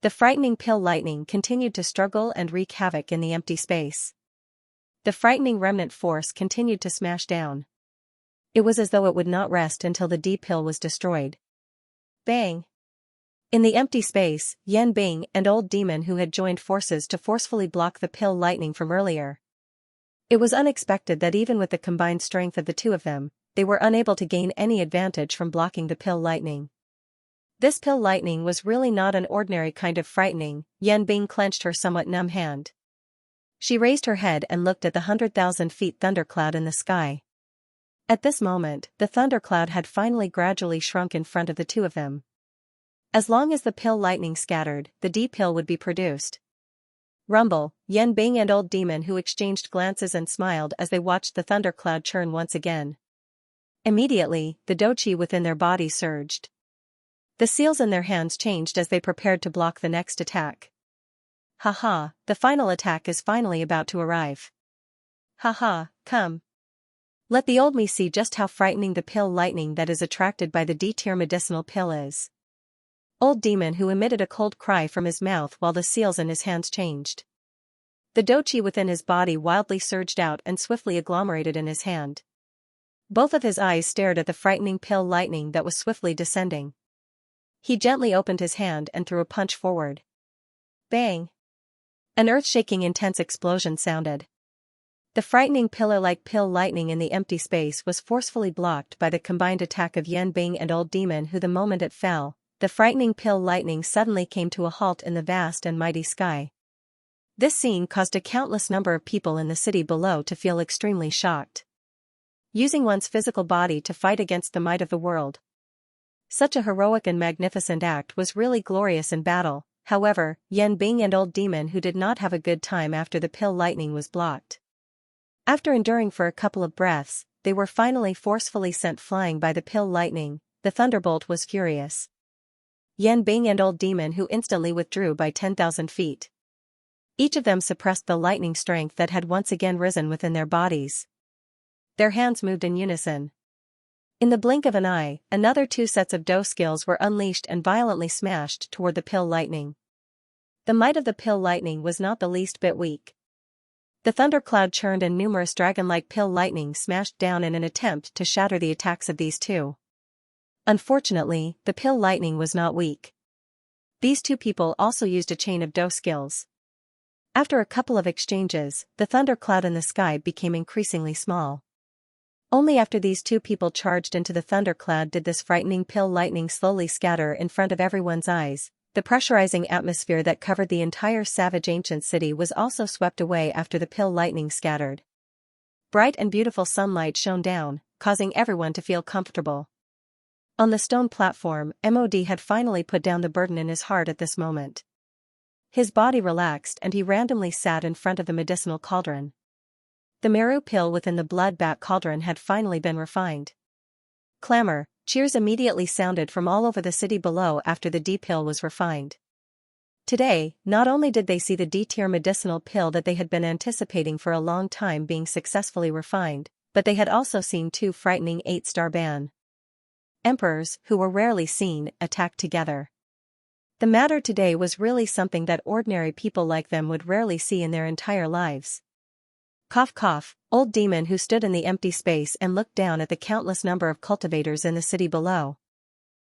The frightening pill lightning continued to struggle and wreak havoc in the empty space. The frightening remnant force continued to smash down. It was as though it would not rest until the D pill was destroyed. Bang! In the empty space, Yan Bing and Old Demon Who had joined forces to forcefully block the pill lightning from earlier. It was unexpected that even with the combined strength of the two of them, they were unable to gain any advantage from blocking the pill lightning. This pill lightning was really not an ordinary kind of frightening. Yan Bing clenched her somewhat numb hand. She raised her head and looked at the 100,000 feet thundercloud in the sky. At this moment, the thundercloud had finally gradually shrunk in front of the two of them. As long as the pill lightning scattered, the D pill would be produced. Rumble, Yan Bing and Old Demon Who exchanged glances and smiled as they watched the thundercloud churn once again. Immediately, the doqi within their body surged. The seals in their hands changed as they prepared to block the next attack. Haha, the final attack is finally about to arrive. Haha, come. Let the old me see just how frightening the pill lightning that is attracted by the D-tier medicinal pill is. Old demon who emitted a cold cry from his mouth while the seals in his hands changed. The doqi within his body wildly surged out and swiftly agglomerated in his hand. Both of his eyes stared at the frightening pill lightning that was swiftly descending. He gently opened his hand and threw a punch forward. Bang! An earth-shaking intense explosion sounded. The frightening pillar-like pill lightning in the empty space was forcefully blocked by the combined attack of Yan Bing and Old Demon who the moment it fell, the frightening pill lightning suddenly came to a halt in the vast and mighty sky. This scene caused a countless number of people in the city below to feel extremely shocked. Using one's physical body to fight against the might of the world. Such a heroic and magnificent act was really glorious in battle. However, Yan Bing and Old Demon who did not have a good time after the pill lightning was blocked. After enduring for a couple of breaths, they were finally forcefully sent flying by the pill lightning. The thunderbolt was furious. Yan Bing and Old Demon who instantly withdrew by 10,000 feet. Each of them suppressed the lightning strength that had once again risen within their bodies. Their hands moved in unison. In the blink of an eye, another 2 sets of Do skills were unleashed and violently smashed toward the pill lightning. The might of the pill lightning was not the least bit weak. The thundercloud churned and numerous dragon-like pill lightning smashed down in an attempt to shatter the attacks of these two. Unfortunately, the pill lightning was not weak. These two people also used a chain of Do skills. After a couple of exchanges, the thundercloud in the sky became increasingly small. Only after these two people charged into the thundercloud did this frightening pill lightning slowly scatter in front of everyone's eyes. The pressurizing atmosphere that covered the entire savage ancient city was also swept away after the pill lightning scattered. Bright and beautiful sunlight shone down, causing everyone to feel comfortable. On the stone platform, Mod had finally put down the burden in his heart at this moment. His body relaxed and he randomly sat in front of the medicinal cauldron. The Meru pill within the blood bat cauldron had finally been refined. Clamor, cheers immediately sounded from all over the city below after the D pill was refined. Today, not only did they see the D-tier medicinal pill that they had been anticipating for a long time being successfully refined, but they had also seen 2 frightening 8-star ban emperors, who were rarely seen, attack together. The matter today was really something that ordinary people like them would rarely see in their entire lives. Cough cough, Old Demon who stood in the empty space and looked down at the countless number of cultivators in the city below.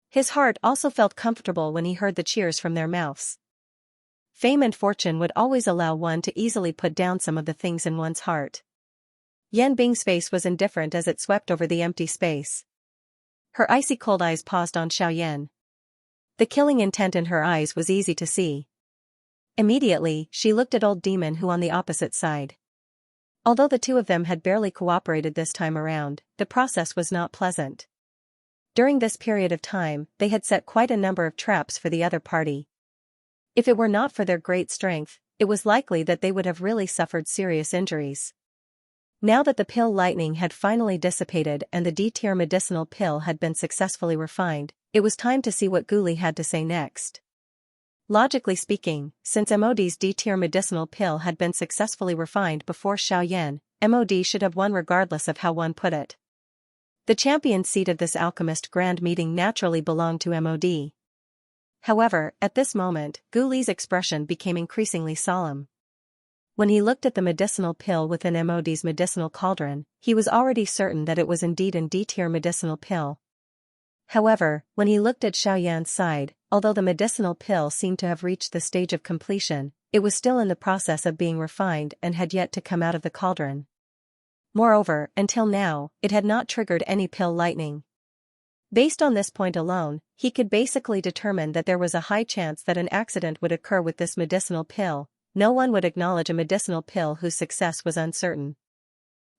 His heart also felt comfortable when he heard the cheers from their mouths. Fame and fortune would always allow one to easily put down some of the things in one's heart. Yan Bing's face was indifferent as it swept over the empty space. Her icy cold eyes paused on Xiaoyan. The killing intent in her eyes was easy to see. Immediately, she looked at Old Demon who on the opposite side. Although the two of them had barely cooperated this time around, the process was not pleasant. During this period of time, they had set quite a number of traps for the other party. If it were not for their great strength, it was likely that they would have really suffered serious injuries. Now that the pill lightning had finally dissipated and the D-tier medicinal pill had been successfully refined, it was time to see what Guli had to say next. Logically speaking, since Mod's D-tier medicinal pill had been successfully refined before Xiaoyan, Mod should have won regardless of how one put it. The champion seat of this alchemist grand meeting naturally belonged to Mod. However, at this moment, Guli's expression became increasingly solemn. When he looked at the medicinal pill within Mod's medicinal cauldron, he was already certain that it was indeed a D-tier medicinal pill. However, when he looked at Xiaoyan's side, although the medicinal pill seemed to have reached the stage of completion, it was still in the process of being refined and had yet to come out of the cauldron. Moreover, until now, it had not triggered any pill lightning. Based on this point alone, he could basically determine that there was a high chance that an accident would occur with this medicinal pill. No one would acknowledge a medicinal pill whose success was uncertain.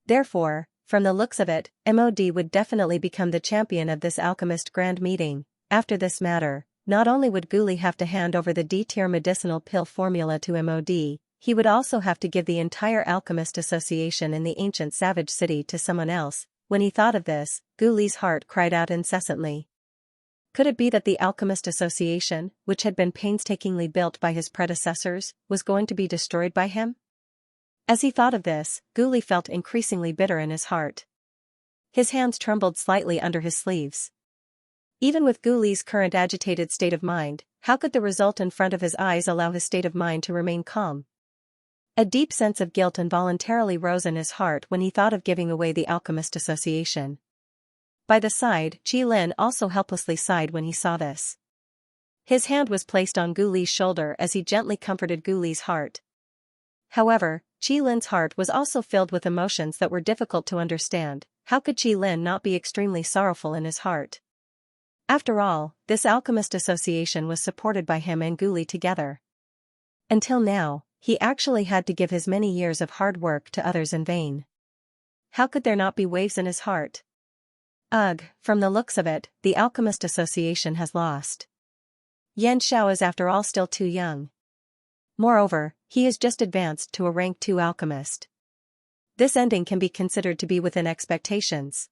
Therefore, from the looks of it, Mod would definitely become the champion of this alchemist grand meeting. After this matter, not only would Guli have to hand over the D-tier medicinal pill formula to Mod, he would also have to give the entire alchemist association in the ancient savage city to someone else. When he thought of this, Gu Li's heart cried out incessantly. Could it be that the Alchemist Association, which had been painstakingly built by his predecessors, was going to be destroyed by him? As he thought of this, Gu Li felt increasingly bitter in his heart. His hands trembled slightly under his sleeves. Even with Gu Li's current agitated state of mind, how could the result in front of his eyes allow his state of mind to remain calm? A deep sense of guilt involuntarily rose in his heart when he thought of giving away the Alchemist Association. By the side, Qi Lin also helplessly sighed when he saw this. His hand was placed on Gu Li's shoulder as he gently comforted Gu Li's heart. However, Qi Lin's heart was also filled with emotions that were difficult to understand. How could Qi Lin not be extremely sorrowful in his heart? After all, this Alchemist Association was supported by him and Gu Li together. Until now, he actually had to give his many years of hard work to others in vain. How could there not be waves in his heart? Ugh, from the looks of it, the Alchemist Association has lost. Xianxia is after all still too young. Moreover, he is just advanced to a rank 2 alchemist. This ending can be considered to be within expectations.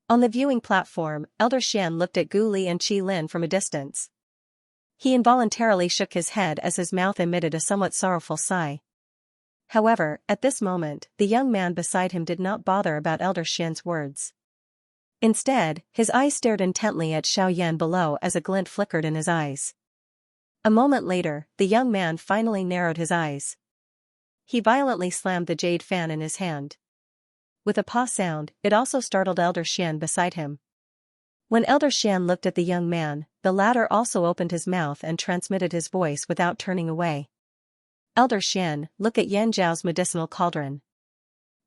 On the viewing platform, Elder Xian looked at Gu Li and Qi Lin from a distance. He involuntarily shook his head as his mouth emitted a somewhat sorrowful sigh. However, at this moment, the young man beside him did not bother about Elder Xian's words. Instead, his eyes stared intently at Xiaoyan below as a glint flickered in his eyes. A moment later, the young man finally narrowed his eyes. He violently slammed the jade fan in his hand. With a paw sound, it also startled Elder Xian beside him. When Elder Xian looked at the young man, the latter also opened his mouth and transmitted his voice without turning away. Elder Xian, look at Yan Zhao's medicinal cauldron.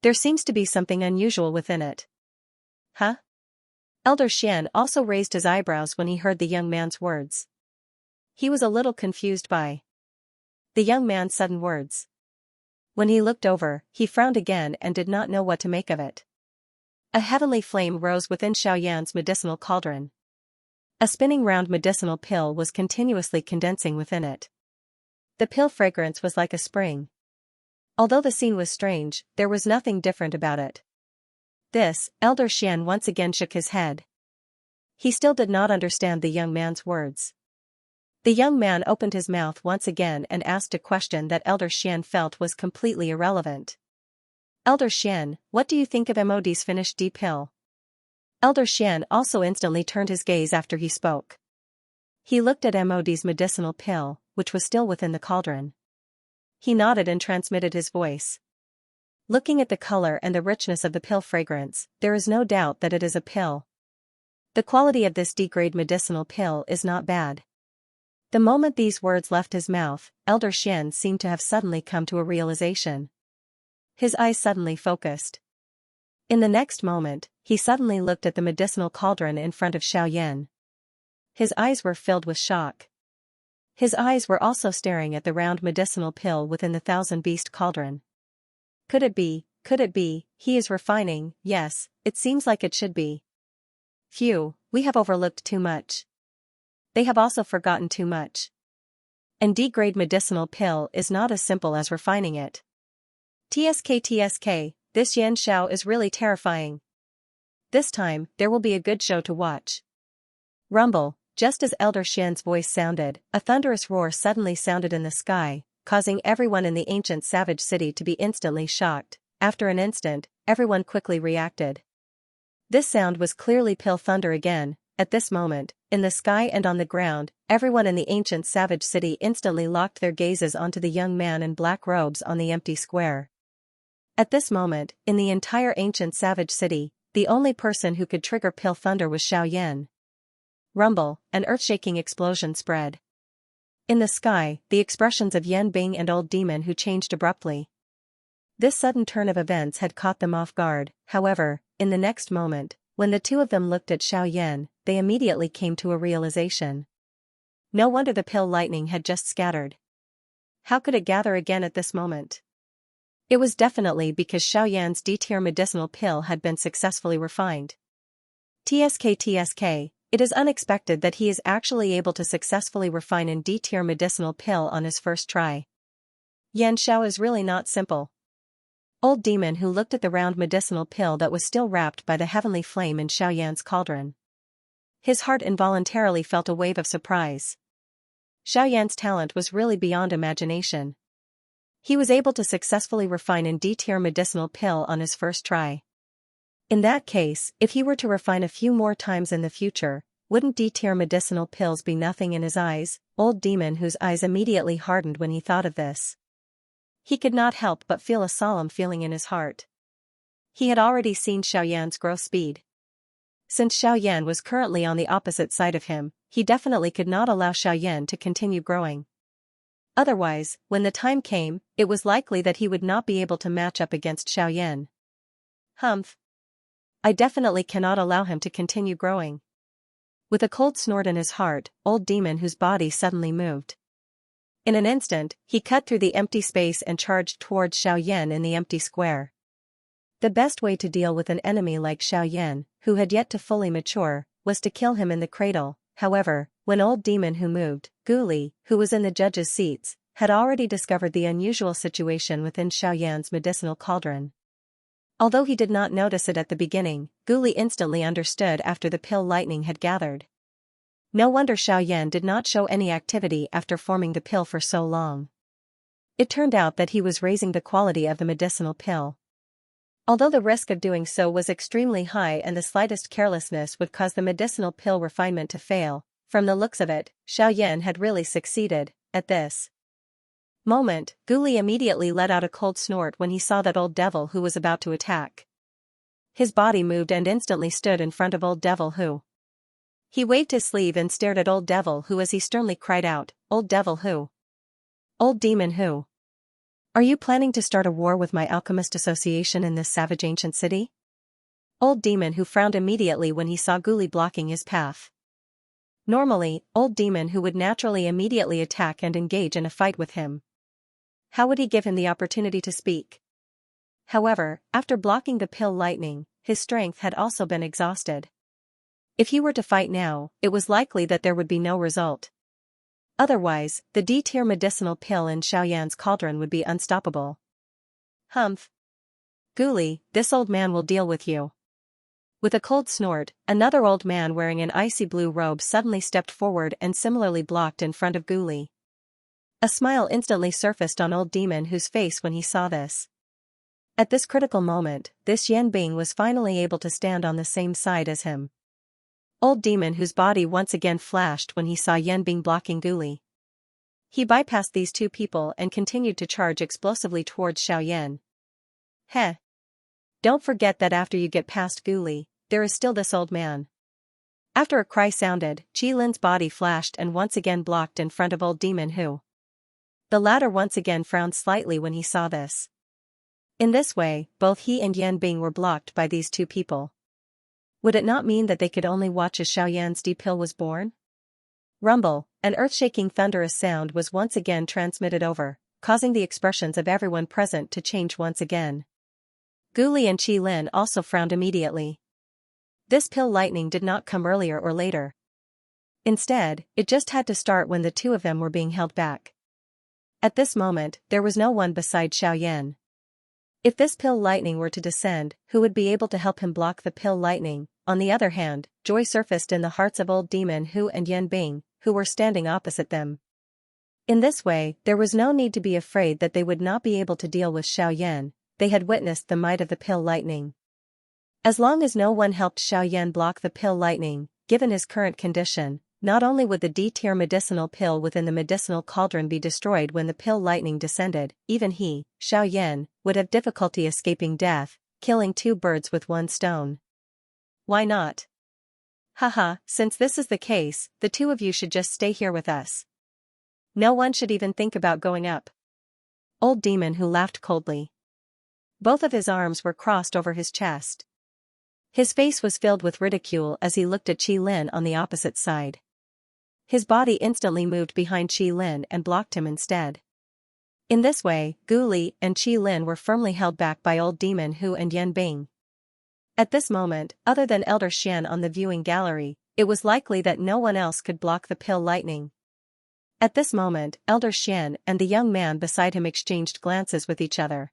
There seems to be something unusual within it. Huh? Elder Xian also raised his eyebrows when he heard the young man's words. He was a little confused by the young man's sudden words. When he looked over, he frowned again and did not know what to make of it. A heavenly flame rose within Xiaoyan's medicinal cauldron. A spinning round medicinal pill was continuously condensing within it. The pill fragrance was like a spring. Although the scene was strange, there was nothing different about it. This, Elder Xian once again shook his head. He still did not understand the young man's words. The young man opened his mouth once again and asked a question that Elder Xian felt was completely irrelevant. Elder Xian, what do you think of MOD's finished D pill? Elder Xian also instantly turned his gaze after he spoke. He looked at MOD's medicinal pill, which was still within the cauldron. He nodded and transmitted his voice. Looking at the color and the richness of the pill fragrance, there is no doubt that it is a pill. The quality of this D-grade medicinal pill is not bad. The moment these words left his mouth, Elder Xian seemed to have suddenly come to a realization. His eyes suddenly focused. In the next moment, he suddenly looked at the medicinal cauldron in front of Xiaoyan. His eyes were filled with shock. His eyes were also staring at the round medicinal pill within the thousand-beast cauldron. Could it be, he is refining? Yes, it seems like it should be. Phew, we have overlooked too much. They have also forgotten too much. And D-grade medicinal pill is not as simple as refining it. TSK, this Xianxia is really terrifying. This time, there will be a good show to watch. Rumble, just as Elder Xian's voice sounded, a thunderous roar suddenly sounded in the sky, causing everyone in the ancient savage city to be instantly shocked. After an instant, everyone quickly reacted. This sound was clearly pill thunder again. At this moment, in the sky and on the ground, everyone in the ancient savage city instantly locked their gazes onto the young man in black robes on the empty square. At this moment, in the entire ancient savage city, the only person who could trigger pill thunder was Xiaoyan. Rumble, an earth-shaking explosion spread. In the sky, the expressions of Yan Bing and Old Demon Who changed abruptly. This sudden turn of events had caught them off guard. However, in the next moment, when the two of them looked at Xiaoyan, they immediately came to a realization. No wonder the pill lightning had just scattered. How could it gather again at this moment? It was definitely because Xiaoyan's D-tier medicinal pill had been successfully refined. TSK, it is unexpected that he is actually able to successfully refine an D-tier medicinal pill on his first try. Xianxia is really not simple. Old demon who looked at the round medicinal pill that was still wrapped by the heavenly flame in Xiaoyan's cauldron. His heart involuntarily felt a wave of surprise. Xiaoyan's talent was really beyond imagination. He was able to successfully refine an D-tier medicinal pill on his first try. In that case, if he were to refine a few more times in the future, wouldn't D-tier medicinal pills be nothing in his eyes? Old demon whose eyes immediately hardened when he thought of this. He could not help but feel a solemn feeling in his heart. He had already seen Xiaoyan's growth speed. Since Xiaoyan was currently on the opposite side of him, he definitely could not allow Xiaoyan to continue growing. Otherwise, when the time came, it was likely that he would not be able to match up against Xiaoyan. Humph. I definitely cannot allow him to continue growing. With a cold snort in his heart, old demon whose body suddenly moved. In an instant, he cut through the empty space and charged towards Xiaoyan in the empty square. The best way to deal with an enemy like Xiaoyan, who had yet to fully mature, was to kill him in the cradle. However, when old demon who moved, Guli, who was in the judges' seats, had already discovered the unusual situation within Xiaoyan's medicinal cauldron. Although he did not notice it at the beginning, Guli instantly understood after the pill lightning had gathered. No wonder Xiaoyan did not show any activity after forming the pill for so long. It turned out that he was raising the quality of the medicinal pill. Although the risk of doing so was extremely high and the slightest carelessness would cause the medicinal pill refinement to fail, from the looks of it, Xiaoyan had really succeeded. At this moment, Guli immediately let out a cold snort when he saw that old devil who was about to attack. His body moved and instantly stood in front of old devil who. He waved his sleeve and stared at old devil who as he sternly cried out, "Old devil who? Old demon who? Are you planning to start a war with my alchemist association in this savage ancient city?" Old demon who frowned immediately when he saw Guli blocking his path. Normally, old demon who would naturally immediately attack and engage in a fight with him. How would he give him the opportunity to speak? However, after blocking the pill lightning, his strength had also been exhausted. If he were to fight now, it was likely that there would be no result. Otherwise, the D-tier medicinal pill in Xiaoyan's cauldron would be unstoppable. Humph. Guli, this old man will deal with you. With a cold snort, another old man wearing an icy blue robe suddenly stepped forward and similarly blocked in front of Guli. A smile instantly surfaced on old demon whose face when he saw this. At this critical moment, this Yan Bing was finally able to stand on the same side as him. Old demon whose body once again flashed when he saw Yan Bing blocking Guli. He bypassed these two people and continued to charge explosively towards Xiaoyan. Heh. Don't forget that after you get past Guli, there is still this old man. After a cry sounded, Qi Lin's body flashed and once again blocked in front of old demon who. The latter once again frowned slightly when he saw this. In this way, both he and Yan Bing were blocked by these two people. Would it not mean that they could only watch as Xiaoyan's D-pill was born? Rumble, an earth-shaking thunderous sound was once again transmitted over, causing the expressions of everyone present to change once again. Guli and Qi Lin also frowned immediately. This pill lightning did not come earlier or later. Instead, it just had to start when the two of them were being held back. At this moment, there was no one beside Xiaoyan. If this pill lightning were to descend, who would be able to help him block the pill lightning? On the other hand, joy surfaced in the hearts of old demon Hu and Yan Bing, who were standing opposite them. In this way, there was no need to be afraid that they would not be able to deal with Xiaoyan. They had witnessed the might of the pill lightning. As long as no one helped Xiaoyan block the pill lightning, given his current condition, not only would the D-tier medicinal pill within the medicinal cauldron be destroyed when the pill lightning descended, even he, Xiaoyan, would have difficulty escaping death, killing two birds with one stone. Why not? Haha, since this is the case, the two of you should just stay here with us. No one should even think about going up. Old demon who laughed coldly. Both of his arms were crossed over his chest. His face was filled with ridicule as he looked at Qi Lin on the opposite side. His body instantly moved behind Qi Lin and blocked him instead. In this way, Guli and Qi Lin were firmly held back by old demon Hu and Yan Bing. At this moment, other than Elder Xian on the viewing gallery, it was likely that no one else could block the pill lightning. At this moment, Elder Xian and the young man beside him exchanged glances with each other.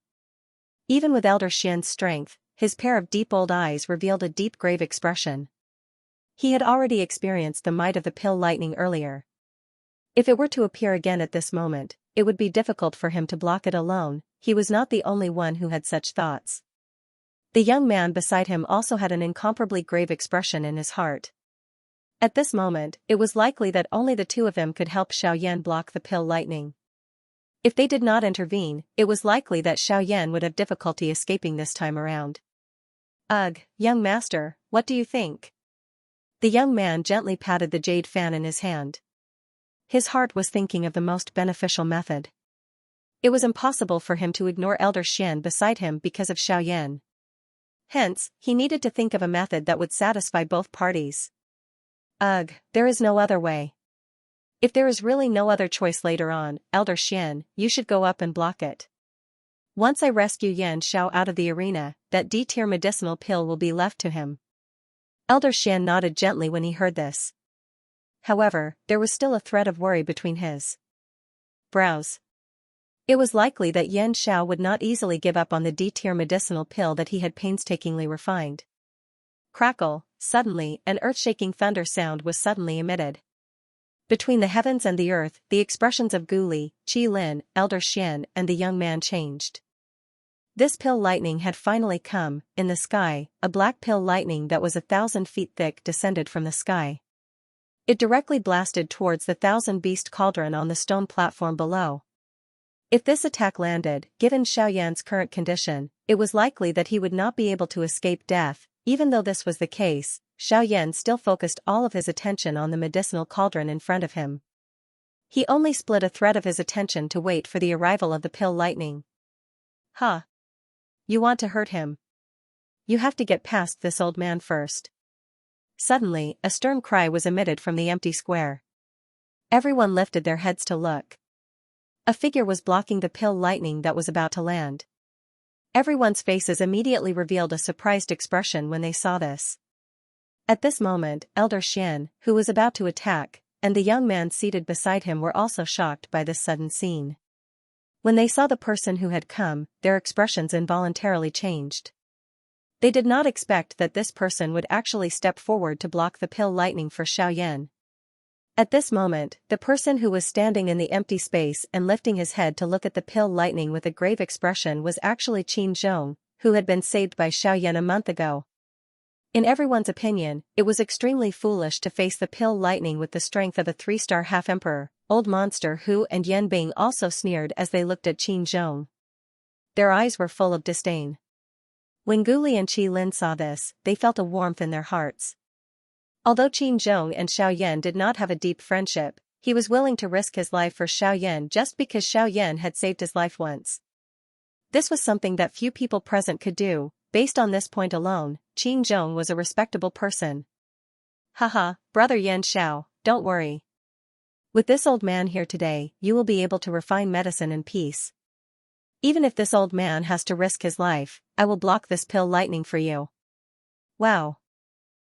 Even with Elder Xian's strength, his pair of deep old eyes revealed a deep grave expression. He had already experienced the might of the pill lightning earlier. If it were to appear again at this moment, it would be difficult for him to block it alone. He was not the only one who had such thoughts. The young man beside him also had an incomparably grave expression in his heart. At this moment, it was likely that only the two of them could help Xiaoyan block the pill lightning. If they did not intervene, it was likely that Xiaoyan would have difficulty escaping this time around. Ugh, young master, what do you think? The young man gently patted the jade fan in his hand. His heart was thinking of the most beneficial method. It was impossible for him to ignore Elder Xian beside him because of Xiaoyan. Hence, he needed to think of a method that would satisfy both parties. Ugh, there is no other way. If there is really no other choice later on, Elder Xian, you should go up and block it. Once I rescue Yan Xiao out of the arena, that D-tier medicinal pill will be left to him. Elder Xian nodded gently when he heard this. However, there was still a thread of worry between his brows. It was likely that Yan Xiao would not easily give up on the D-tier medicinal pill that he had painstakingly refined. Crackle, suddenly, an earth-shaking thunder sound was suddenly emitted. Between the heavens and the earth, the expressions of Gu Li, Qi Lin, Elder Xian, and the young man changed. This pill lightning had finally come. In the sky, a black pill lightning that was 1,000 feet thick descended from the sky. It directly blasted towards the 1,000-beast cauldron on the stone platform below. If this attack landed, given Xiaoyan's current condition, it was likely that he would not be able to escape death. Even though this was the case, Xiaoyan still focused all of his attention on the medicinal cauldron in front of him. He only split a thread of his attention to wait for the arrival of the pill lightning. Huh. You want to hurt him? You have to get past this old man first. Suddenly, a stern cry was emitted from the empty square. Everyone lifted their heads to look. A figure was blocking the pill lightning that was about to land. Everyone's faces immediately revealed a surprised expression when they saw this. At this moment, Elder Xian, who was about to attack, and the young man seated beside him were also shocked by this sudden scene. When they saw the person who had come, their expressions involuntarily changed. They did not expect that this person would actually step forward to block the pill lightning for Xiaoyan. At this moment, the person who was standing in the empty space and lifting his head to look at the pill lightning with a grave expression was actually Qin Zhong, who had been saved by Xiaoyan a month ago. In everyone's opinion, it was extremely foolish to face the pill lightning with the strength of a 3-star half-emperor. Old monster Hu and Yan Bing also sneered as they looked at Qin Zhong. Their eyes were full of disdain. When Gu Li and Qi Lin saw this, they felt a warmth in their hearts. Although Qin Zhong and Xiaoyan did not have a deep friendship, he was willing to risk his life for Xiaoyan just because Xiaoyan had saved his life once. This was something that few people present could do. Based on this point alone, Qin Zhong was a respectable person. Haha, brother Yan Xiao, don't worry. With this old man here today, you will be able to refine medicine in peace. Even if this old man has to risk his life, I will block this pill lightning for you. Wow.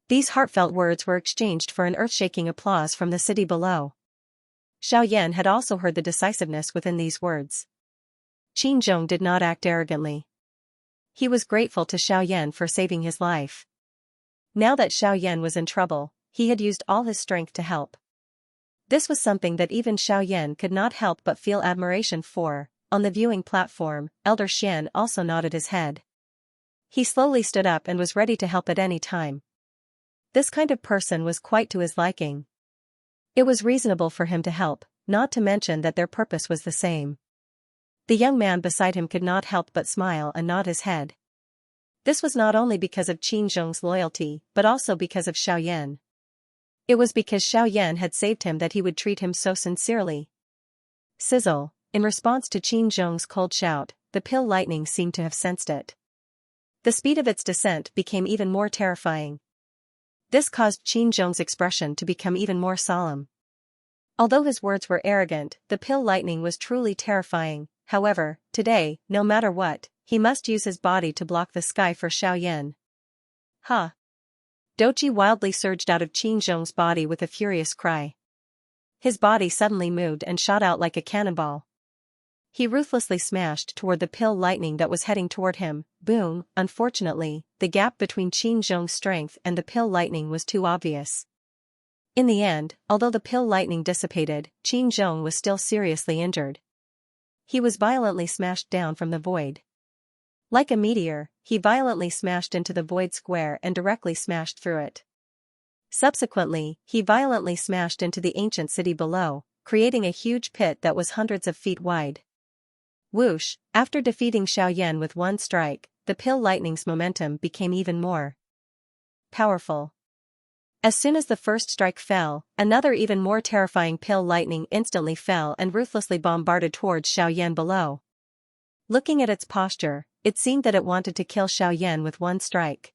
These heartfelt words were exchanged for an earth-shaking applause from the city below. Xiaoyan had also heard the decisiveness within these words. Qin Zhong did not act arrogantly. He was grateful to Xiaoyan for saving his life. Now that Xiaoyan was in trouble, he had used all his strength to help. This was something that even Xiaoyan could not help but feel admiration for. On the viewing platform, Elder Xian also nodded his head. He slowly stood up and was ready to help at any time. This kind of person was quite to his liking. It was reasonable for him to help, not to mention that their purpose was the same. The young man beside him could not help but smile and nod his head. This was not only because of Qin Zhong's loyalty, but also because of Xiaoyan. It was because Xiaoyan had saved him that he would treat him so sincerely. Sizzle. In response to Qin Zhong's cold shout, the pill lightning seemed to have sensed it. The speed of its descent became even more terrifying. This caused Qin Zhong's expression to become even more solemn. Although his words were arrogant, the pill lightning was truly terrifying. However, today, no matter what, he must use his body to block the sky for Xiaoyan. Ha! Doji wildly surged out of Qin Zhong's body with a furious cry. His body suddenly moved and shot out like a cannonball. He ruthlessly smashed toward the pill lightning that was heading toward him. Boom! Unfortunately, the gap between Qin Zhong's strength and the pill lightning was too obvious. In the end, although the pill lightning dissipated, Qin Zhong was still seriously injured. He was violently smashed down from the void. Like a meteor, he violently smashed into the void square and directly smashed through it. Subsequently, he violently smashed into the ancient city below, creating a huge pit that was hundreds of feet wide. Whoosh! After defeating Xiaoyan with one strike, the pill lightning's momentum became even more powerful. As soon as the first strike fell, another even more terrifying pill lightning instantly fell and ruthlessly bombarded towards Xiaoyan below. Looking at its posture, it seemed that it wanted to kill Xiaoyan with one strike.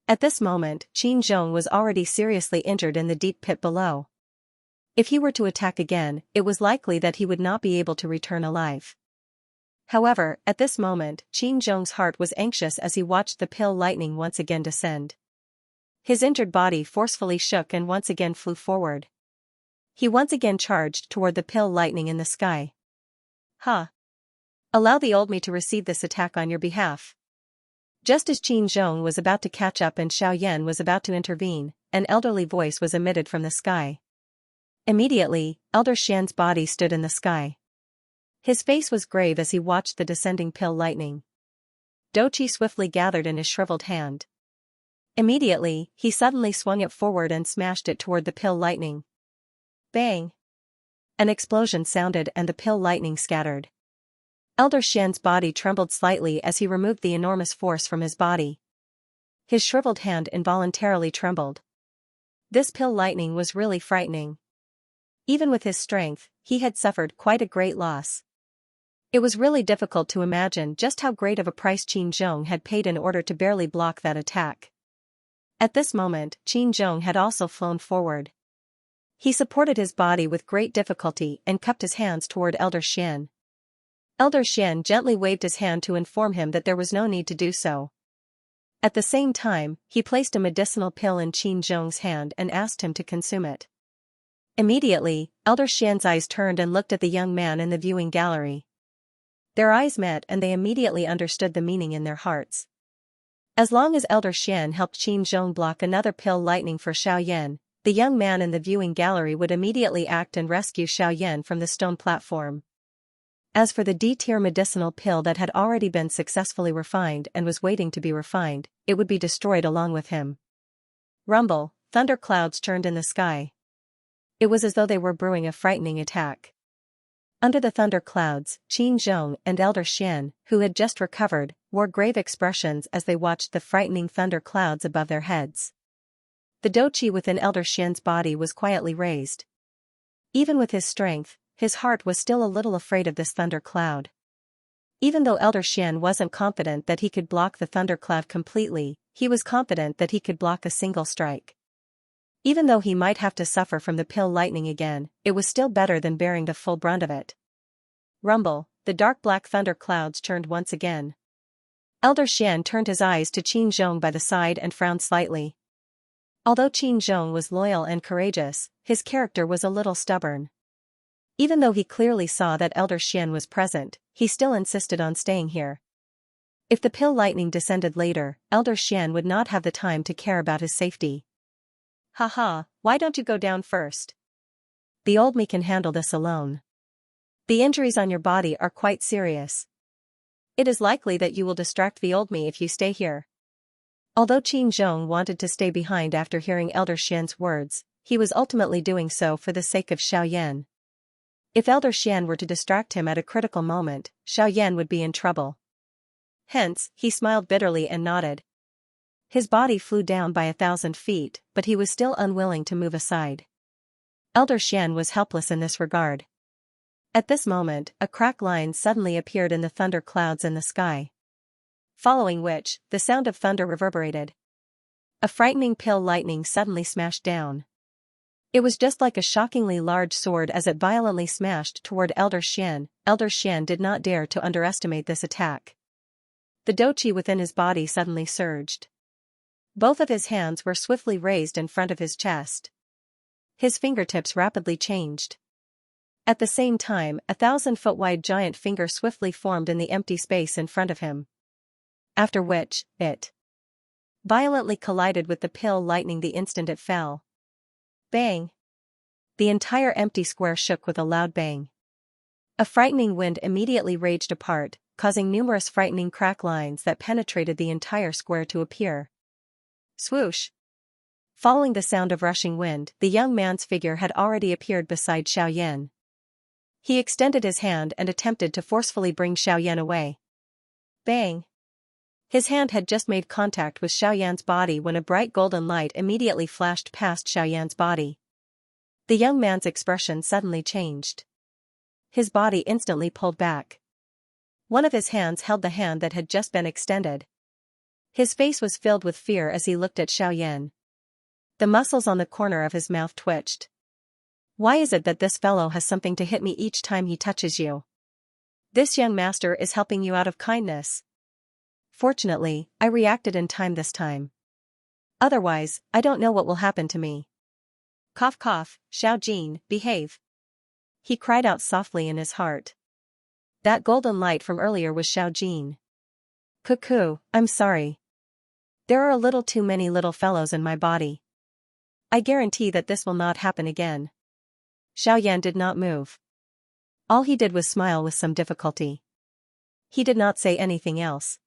At this moment, Qin Zhong was already seriously injured in the deep pit below. If he were to attack again, it was likely that he would not be able to return alive. However, at this moment, Qin Zhong's heart was anxious as he watched the pill lightning once again descend. His injured body forcefully shook and once again flew forward. He once again charged toward the pill lightning in the sky. "Ha! Allow the old me to receive this attack on your behalf." Just as Qin Zhong was about to catch up and Xiaoyan was about to intervene, an elderly voice was emitted from the sky. Immediately, Elder Xian's body stood in the sky. His face was grave as he watched the descending pill lightning. Doqi swiftly gathered in his shriveled hand. Immediately, he suddenly swung it forward and smashed it toward the pill lightning. Bang! An explosion sounded and the pill lightning scattered. Elder Xian's body trembled slightly as he removed the enormous force from his body. His shriveled hand involuntarily trembled. This pill lightning was really frightening. Even with his strength, he had suffered quite a great loss. It was really difficult to imagine just how great of a price Qin Zhong had paid in order to barely block that attack. At this moment, Qin Zhong had also flown forward. He supported his body with great difficulty and cupped his hands toward Elder Xian. Elder Xian gently waved his hand to inform him that there was no need to do so. At the same time, he placed a medicinal pill in Qin Zhong's hand and asked him to consume it. Immediately, Elder Xian's eyes turned and looked at the young man in the viewing gallery. Their eyes met and they immediately understood the meaning in their hearts. As long as Elder Xian helped Qin Zhong block another pill lightning for Xiaoyan, the young man in the viewing gallery would immediately act and rescue Xiaoyan from the stone platform. As for the D-tier medicinal pill that had already been successfully refined and was waiting to be refined, it would be destroyed along with him. Rumble, thunder clouds churned in the sky. It was as though they were brewing a frightening attack. Under the thunder clouds, Qin Zhong and Elder Xian, who had just recovered, wore grave expressions as they watched the frightening thunder clouds above their heads. The doqi within Elder Xian's body was quietly raised. Even with his strength, his heart was still a little afraid of this thunder cloud. Even though Elder Xian wasn't confident that he could block the thunder cloud completely, he was confident that he could block a single strike. Even though he might have to suffer from the pill lightning again, it was still better than bearing the full brunt of it. Rumble, the dark black thunder clouds churned once again. Elder Xian turned his eyes to Qin Zhong by the side and frowned slightly. Although Qin Zhong was loyal and courageous, his character was a little stubborn. Even though he clearly saw that Elder Xian was present, he still insisted on staying here. If the pill lightning descended later, Elder Xian would not have the time to care about his safety. "Haha, why don't you go down first? The old me can handle this alone. The injuries on your body are quite serious. It is likely that you will distract the old me if you stay here." Although Qin Zhong wanted to stay behind after hearing Elder Xian's words, he was ultimately doing so for the sake of Xiaoyan. If Elder Xian were to distract him at a critical moment, Xiaoyan would be in trouble. Hence, he smiled bitterly and nodded. His body flew down by 1,000 feet, but he was still unwilling to move aside. Elder Xian was helpless in this regard. At this moment, a crack line suddenly appeared in the thunder clouds in the sky. Following which, the sound of thunder reverberated. A frightening pill lightning suddenly smashed down. It was just like a shockingly large sword as it violently smashed toward Elder Xian. Elder Xian did not dare to underestimate this attack. The doqi within his body suddenly surged. Both of his hands were swiftly raised in front of his chest. His fingertips rapidly changed. At the same time, a 1,000-foot-wide giant finger swiftly formed in the empty space in front of him. After which, it violently collided with the pill lightning the instant it fell. Bang! The entire empty square shook with a loud bang. A frightening wind immediately raged apart, causing numerous frightening crack lines that penetrated the entire square to appear. Swoosh! Following the sound of rushing wind, the young man's figure had already appeared beside Xiaoyan. He extended his hand and attempted to forcefully bring Xiaoyan away. Bang! His hand had just made contact with Xiaoyan's body when a bright golden light immediately flashed past Xiaoyan's body. The young man's expression suddenly changed. His body instantly pulled back. One of his hands held the hand that had just been extended. His face was filled with fear as he looked at Xiaoyan. The muscles on the corner of his mouth twitched. Why is it that this fellow has something to hit me each time he touches you? This young master is helping you out of kindness. Fortunately, I reacted in time this time. Otherwise, I don't know what will happen to me. Cough cough, Xiao Jin, behave. He cried out softly in his heart. That golden light from earlier was Xiao Jin. Cuckoo, I'm sorry. There are a little too many little fellows in my body. I guarantee that this will not happen again. Xiaoyan did not move. All he did was smile with some difficulty. He did not say anything else.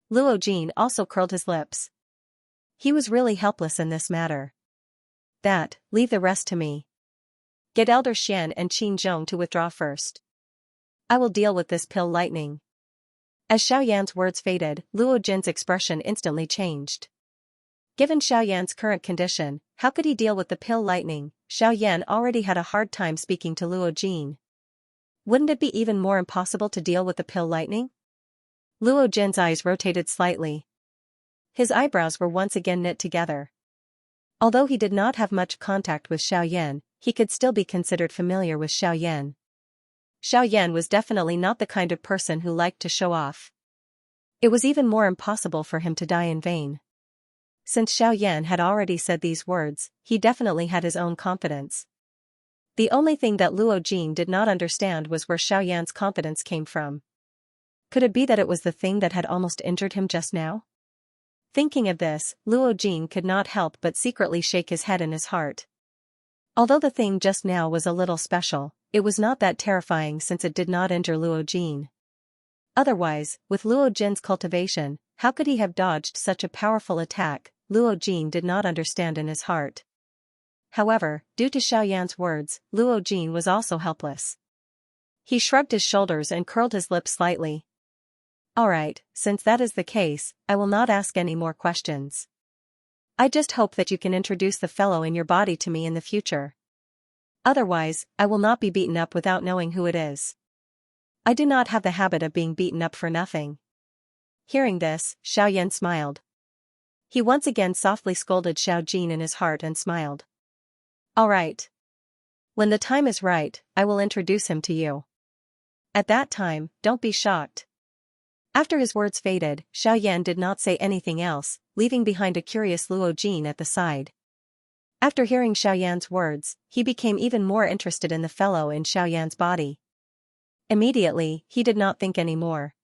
Luo Jin also curled his lips. He was really helpless in this matter. Leave the rest to me. Get Elder Xian and Qin Zhong to withdraw first. I will deal with this pill lightning. As Xiaoyan's words faded, Luo Jin's expression instantly changed. Given Xiaoyan's current condition, how could he deal with the pill lightning? Xiaoyan already had a hard time speaking to Luo Jin. Wouldn't it be even more impossible to deal with the pill lightning? Luo Jin's eyes rotated slightly. His eyebrows were once again knit together. Although he did not have much contact with Xiaoyan, he could still be considered familiar with Xiaoyan. Xiaoyan was definitely not the kind of person who liked to show off. It was even more impossible for him to die in vain. Since Xiaoyan had already said these words, he definitely had his own confidence. The only thing that Luo Jin did not understand was where Xiaoyan's confidence came from. Could it be that it was the thing that had almost injured him just now? Thinking of this, Luo Jin could not help but secretly shake his head in his heart. Although the thing just now was a little special, it was not that terrifying since it did not injure Luo Jin. Otherwise, with Luo Jin's cultivation, how could he have dodged such a powerful attack? Luo Jin did not understand in his heart. However, due to Xiaoyan's words, Luo Jin was also helpless. He shrugged his shoulders and curled his lips slightly. Alright, since that is the case, I will not ask any more questions. I just hope that you can introduce the fellow in your body to me in the future. Otherwise, I will not be beaten up without knowing who it is. I do not have the habit of being beaten up for nothing. Hearing this, Xiaoyan smiled. He once again softly scolded Xiao Jin in his heart and smiled. Alright. When the time is right, I will introduce him to you. At that time, don't be shocked. After his words faded, Xiaoyan did not say anything else, leaving behind a curious Luo Jin at the side. After hearing Xiaoyan's words, he became even more interested in the fellow in Xiaoyan's body. Immediately, he did not think any more.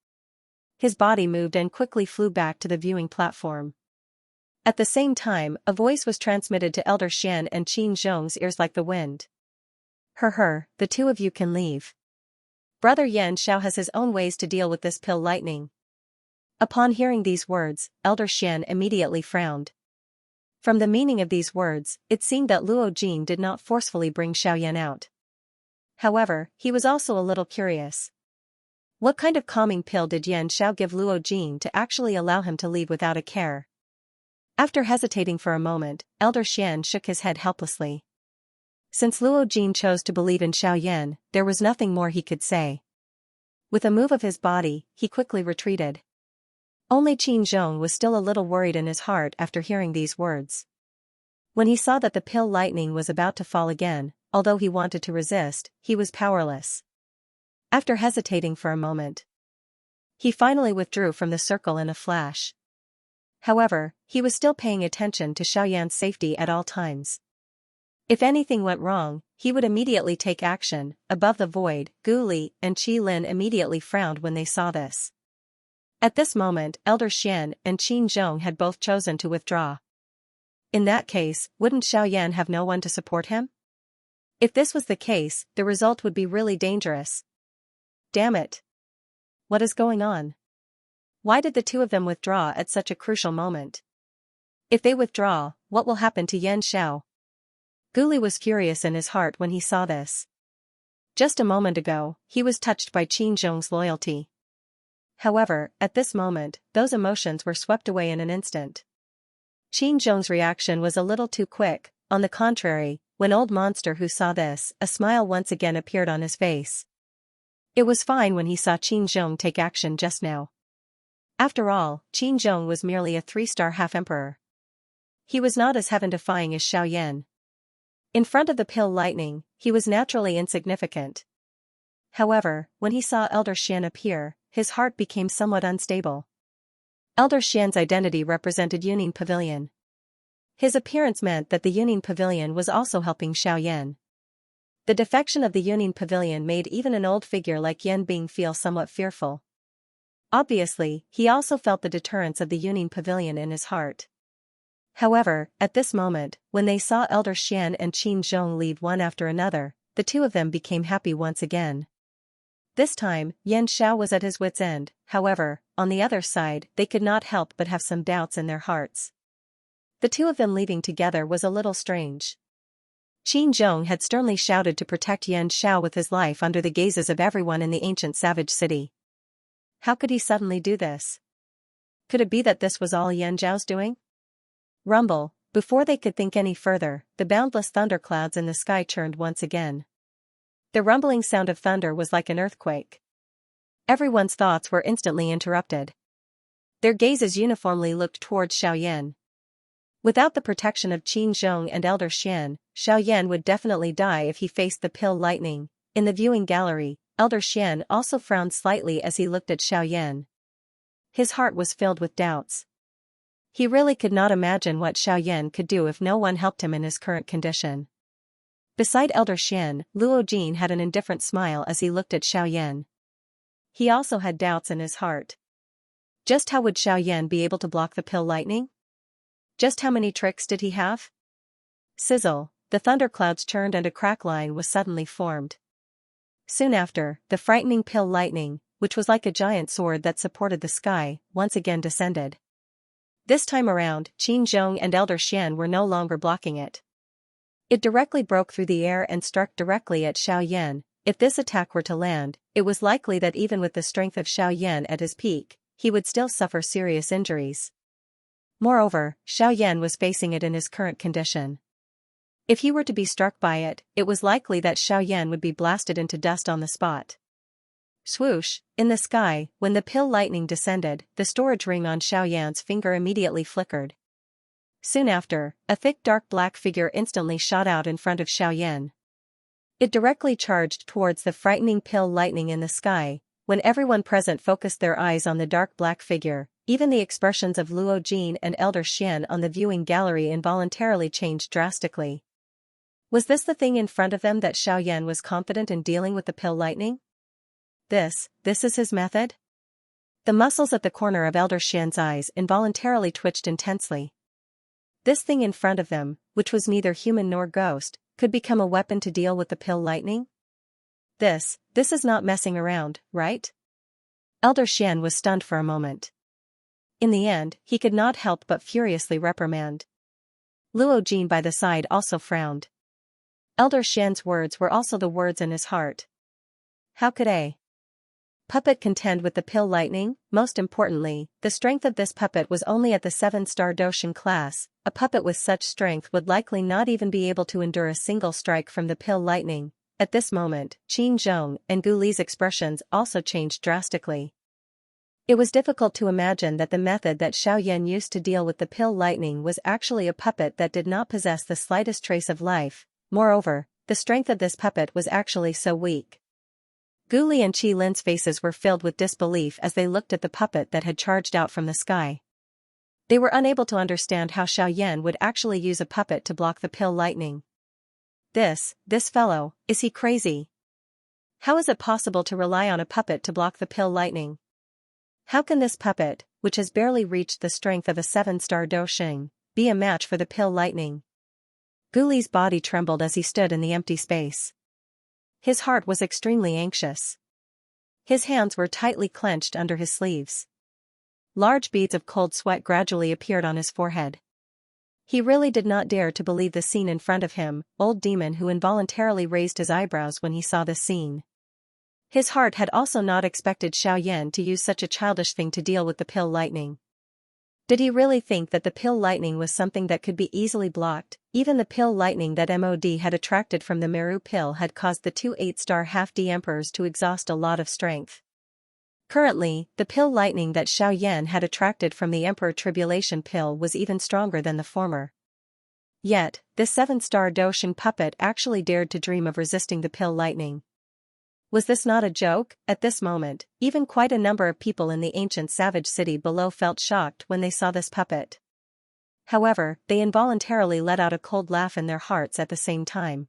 His body moved and quickly flew back to the viewing platform. At the same time, a voice was transmitted to Elder Xian and Qin Zhong's ears like the wind. The two of you can leave. Brother Yan Xiao has his own ways to deal with this pill lightning. Upon hearing these words, Elder Xian immediately frowned. From the meaning of these words, it seemed that Luo Jin did not forcefully bring Xiaoyan out. However, he was also a little curious. What kind of calming pill did Yan Xiao give Luo Jin to actually allow him to leave without a care? After hesitating for a moment, Elder Xian shook his head helplessly. Since Luo Jin chose to believe in Xiaoyan, there was nothing more he could say. With a move of his body, he quickly retreated. Only Qin Zhong was still a little worried in his heart after hearing these words. When he saw that the pill lightning was about to fall again, although he wanted to resist, he was powerless. After hesitating for a moment, he finally withdrew from the circle in a flash. However, he was still paying attention to Xiaoyan's safety at all times. If anything went wrong, he would immediately take action. Above the void, Gu Li and Qi Lin immediately frowned when they saw this. At this moment, Elder Xian and Qin Zhong had both chosen to withdraw. In that case, wouldn't Xiaoyan have no one to support him? If this was the case, the result would be really dangerous. Damn it! What is going on? Why did the two of them withdraw at such a crucial moment? If they withdraw, what will happen to Yan Xiao? Gu Li was furious in his heart when he saw this. Just a moment ago, he was touched by Qin Zhong's loyalty. However, at this moment, those emotions were swept away in an instant. Qin Zhong's reaction was a little too quick. On the contrary, when Old Monster who saw this, a smile once again appeared on his face. It was fine when he saw Qin Zhong take action just now. After all, Qin Zhong was merely a 3-star half-emperor. He was not as heaven-defying as Xiaoyan. In front of the Pill Lightning, he was naturally insignificant. However, when he saw Elder Xian appear, his heart became somewhat unstable. Elder Xian's identity represented Yuning Pavilion. His appearance meant that the Yuning Pavilion was also helping Xiaoyan. The defection of the Yuning Pavilion made even an old figure like Yan Bing feel somewhat fearful. Obviously, he also felt the deterrence of the Yuning Pavilion in his heart. However, at this moment, when they saw Elder Xian and Qin Zhong leave one after another, the two of them became happy once again. This time, Yan Xiao was at his wits' end. However, on the other side, they could not help but have some doubts in their hearts. The two of them leaving together was a little strange. Qin Zhong had sternly shouted to protect Yan Xiao with his life under the gazes of everyone in the ancient savage city. How could he suddenly do this? Could it be that this was all Yan Zhao's doing? Rumble! Before they could think any further, the boundless thunderclouds in the sky churned once again. The rumbling sound of thunder was like an earthquake. Everyone's thoughts were instantly interrupted. Their gazes uniformly looked towards Xiaoyan. Without the protection of Qin Zhong and Elder Xian, Xiaoyan would definitely die if he faced the Pill Lightning. In the viewing gallery, Elder Xian also frowned slightly as he looked at Xiaoyan. His heart was filled with doubts. He really could not imagine what Xiaoyan could do if no one helped him in his current condition. Beside Elder Xian, Luo Jin had an indifferent smile as he looked at Xiaoyan. He also had doubts in his heart. Just how would Xiaoyan be able to block the Pill Lightning? Just how many tricks did he have? Sizzle, the thunderclouds churned and a crack line was suddenly formed. Soon after, the frightening Pill Lightning, which was like a giant sword that supported the sky, once again descended. This time around, Qin Zhong and Elder Xian were no longer blocking it. It directly broke through the air and struck directly at Xiaoyan. If this attack were to land, it was likely that even with the strength of Xiaoyan at his peak, he would still suffer serious injuries. Moreover, Xiaoyan was facing it in his current condition. If he were to be struck by it, it was likely that Xiaoyan would be blasted into dust on the spot. Swoosh! In the sky, when the Pill Lightning descended, the storage ring on Xiaoyan's finger immediately flickered. Soon after, a thick dark black figure instantly shot out in front of Xiaoyan. It directly charged towards the frightening Pill Lightning in the sky. When everyone present focused their eyes on the dark black figure, even the expressions of Luo Jin and Elder Xian on the viewing gallery involuntarily changed drastically. Was this the thing in front of them that Xiaoyan was confident in dealing with the Pill Lightning? This is his method? The muscles at the corner of Elder Xian's eyes involuntarily twitched intensely. This thing in front of them, which was neither human nor ghost, could become a weapon to deal with the Pill Lightning? This is not messing around, right? Elder Xian was stunned for a moment. In the end, he could not help but furiously reprimand. Luo Jin by the side also frowned. Elder Xian's words were also the words in his heart. How could a puppet contend with the Pill Lightning? Most importantly, the strength of this puppet was only at the 7-star Doshin class. A puppet with such strength would likely not even be able to endure a single strike from the Pill Lightning. At this moment, Qin Zhong and Gu Li's expressions also changed drastically. It was difficult to imagine that the method that Xiaoyan used to deal with the Pill Lightning was actually a puppet that did not possess the slightest trace of life. Moreover, the strength of this puppet was actually so weak. Gu Li and Qi Lin's faces were filled with disbelief as they looked at the puppet that had charged out from the sky. They were unable to understand how Xiaoyan would actually use a puppet to block the Pill Lightning. This fellow, is he crazy? How is it possible to rely on a puppet to block the pill lightning? How can this puppet, which has barely reached the strength of a 7-star Doshing, be a match for the pill lightning? Guli's body trembled as he stood in the empty space. His heart was extremely anxious. His hands were tightly clenched under his sleeves. Large beads of cold sweat gradually appeared on his forehead. He really did not dare to believe the scene in front of him, old demon who involuntarily raised his eyebrows when he saw this scene. His heart had also not expected Xiaoyan to use such a childish thing to deal with the pill lightning. Did he really think that the pill lightning was something that could be easily blocked? Even the pill lightning that MOD had attracted from the Meru pill had caused the 2 8-star half-D emperors to exhaust a lot of strength. Currently, the pill lightning that Xiaoyan had attracted from the Emperor Tribulation pill was even stronger than the former. Yet, this 7-star Doshing puppet actually dared to dream of resisting the pill lightning. Was this not a joke? At this moment, even quite a number of people in the ancient savage city below felt shocked when they saw this puppet. However, they involuntarily let out a cold laugh in their hearts at the same time.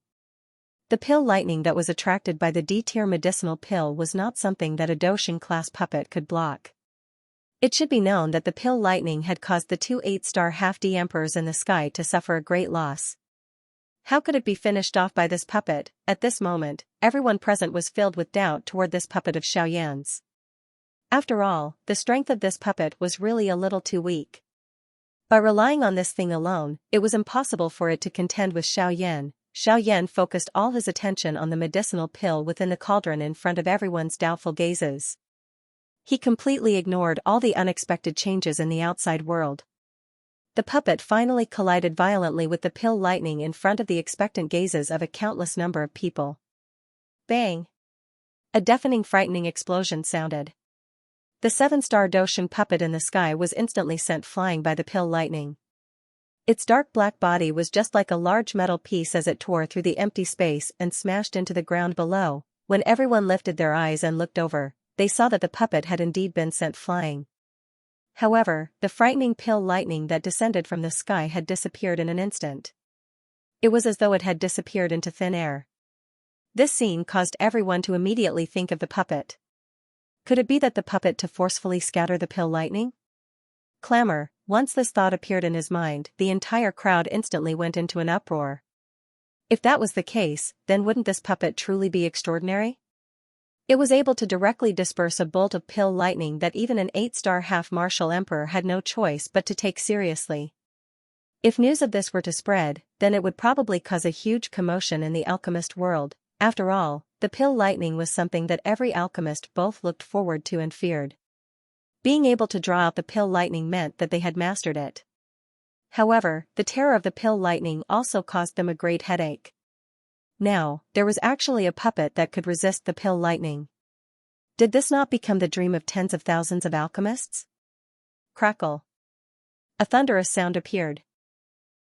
The pill lightning that was attracted by the D-tier medicinal pill was not something that a Doshing class puppet could block. It should be known that the pill lightning had caused the 2 8-star half-D emperors in the sky to suffer a great loss. How could it be finished off by this puppet? At this moment, everyone present was filled with doubt toward this puppet of Xiaoyan's. After all, the strength of this puppet was really a little too weak. By relying on this thing alone, it was impossible for it to contend with Xiaoyan. Xiaoyan focused all his attention on the medicinal pill within the cauldron in front of everyone's doubtful gazes. He completely ignored all the unexpected changes in the outside world. The puppet finally collided violently with the pill lightning in front of the expectant gazes of a countless number of people. Bang! A deafening, frightening explosion sounded. The 7-star Doshing puppet in the sky was instantly sent flying by the pill lightning. Its dark black body was just like a large metal piece as it tore through the empty space and smashed into the ground below. When everyone lifted their eyes and looked over, they saw that the puppet had indeed been sent flying. However, the frightening pill lightning that descended from the sky had disappeared in an instant. It was as though it had disappeared into thin air. This scene caused everyone to immediately think of the puppet. Could it be that the puppet to forcefully scatter the pill lightning? Clamor. Once this thought appeared in his mind, the entire crowd instantly went into an uproar. If that was the case, then wouldn't this puppet truly be extraordinary? It was able to directly disperse a bolt of pill lightning that even an 8-star half-martial emperor had no choice but to take seriously. If news of this were to spread, then it would probably cause a huge commotion in the alchemist world. After all, the pill lightning was something that every alchemist both looked forward to and feared. Being able to draw out the pill lightning meant that they had mastered it. However, the terror of the pill lightning also caused them a great headache. Now, there was actually a puppet that could resist the pill lightning. Did this not become the dream of tens of thousands of alchemists? Crackle. A thunderous sound appeared.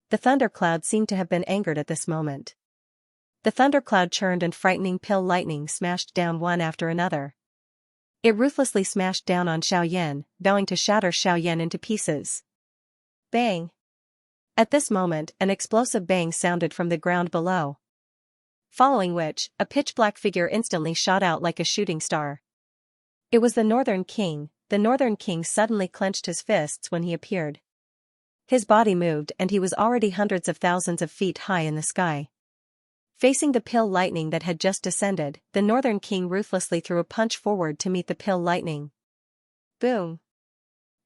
The thundercloud seemed to have been angered at this moment. The thundercloud churned and frightening pill lightning smashed down one after another. It ruthlessly smashed down on Xiaoyan, vowing to shatter Xiaoyan into pieces. Bang! At this moment, an explosive bang sounded from the ground below. Following which, a pitch-black figure instantly shot out like a shooting star. It was the Northern King. The Northern King suddenly clenched his fists when he appeared. His body moved and he was already hundreds of thousands of feet high in the sky. Facing the pill lightning that had just descended, the Northern King ruthlessly threw a punch forward to meet the pill lightning. Boom!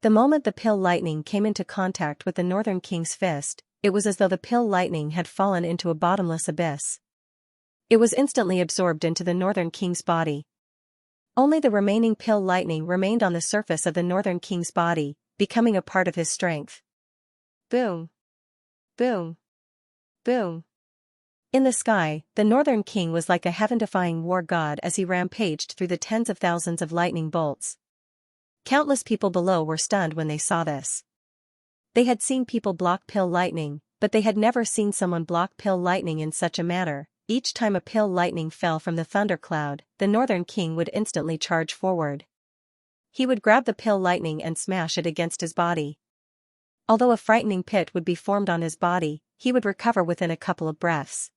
The moment the pill lightning came into contact with the Northern King's fist, it was as though the pill lightning had fallen into a bottomless abyss. It was instantly absorbed into the Northern King's body. Only the remaining pill lightning remained on the surface of the Northern King's body, becoming a part of his strength. Boom! Boom! Boom! In the sky, the Northern King was like a heaven-defying war god as he rampaged through the tens of thousands of lightning bolts. Countless people below were stunned when they saw this. They had seen people block pill lightning, but they had never seen someone block pill lightning in such a manner. Each time a pill lightning fell from the thundercloud, the Northern King would instantly charge forward. He would grab the pill lightning and smash it against his body. Although a frightening pit would be formed on his body, he would recover within a couple of breaths.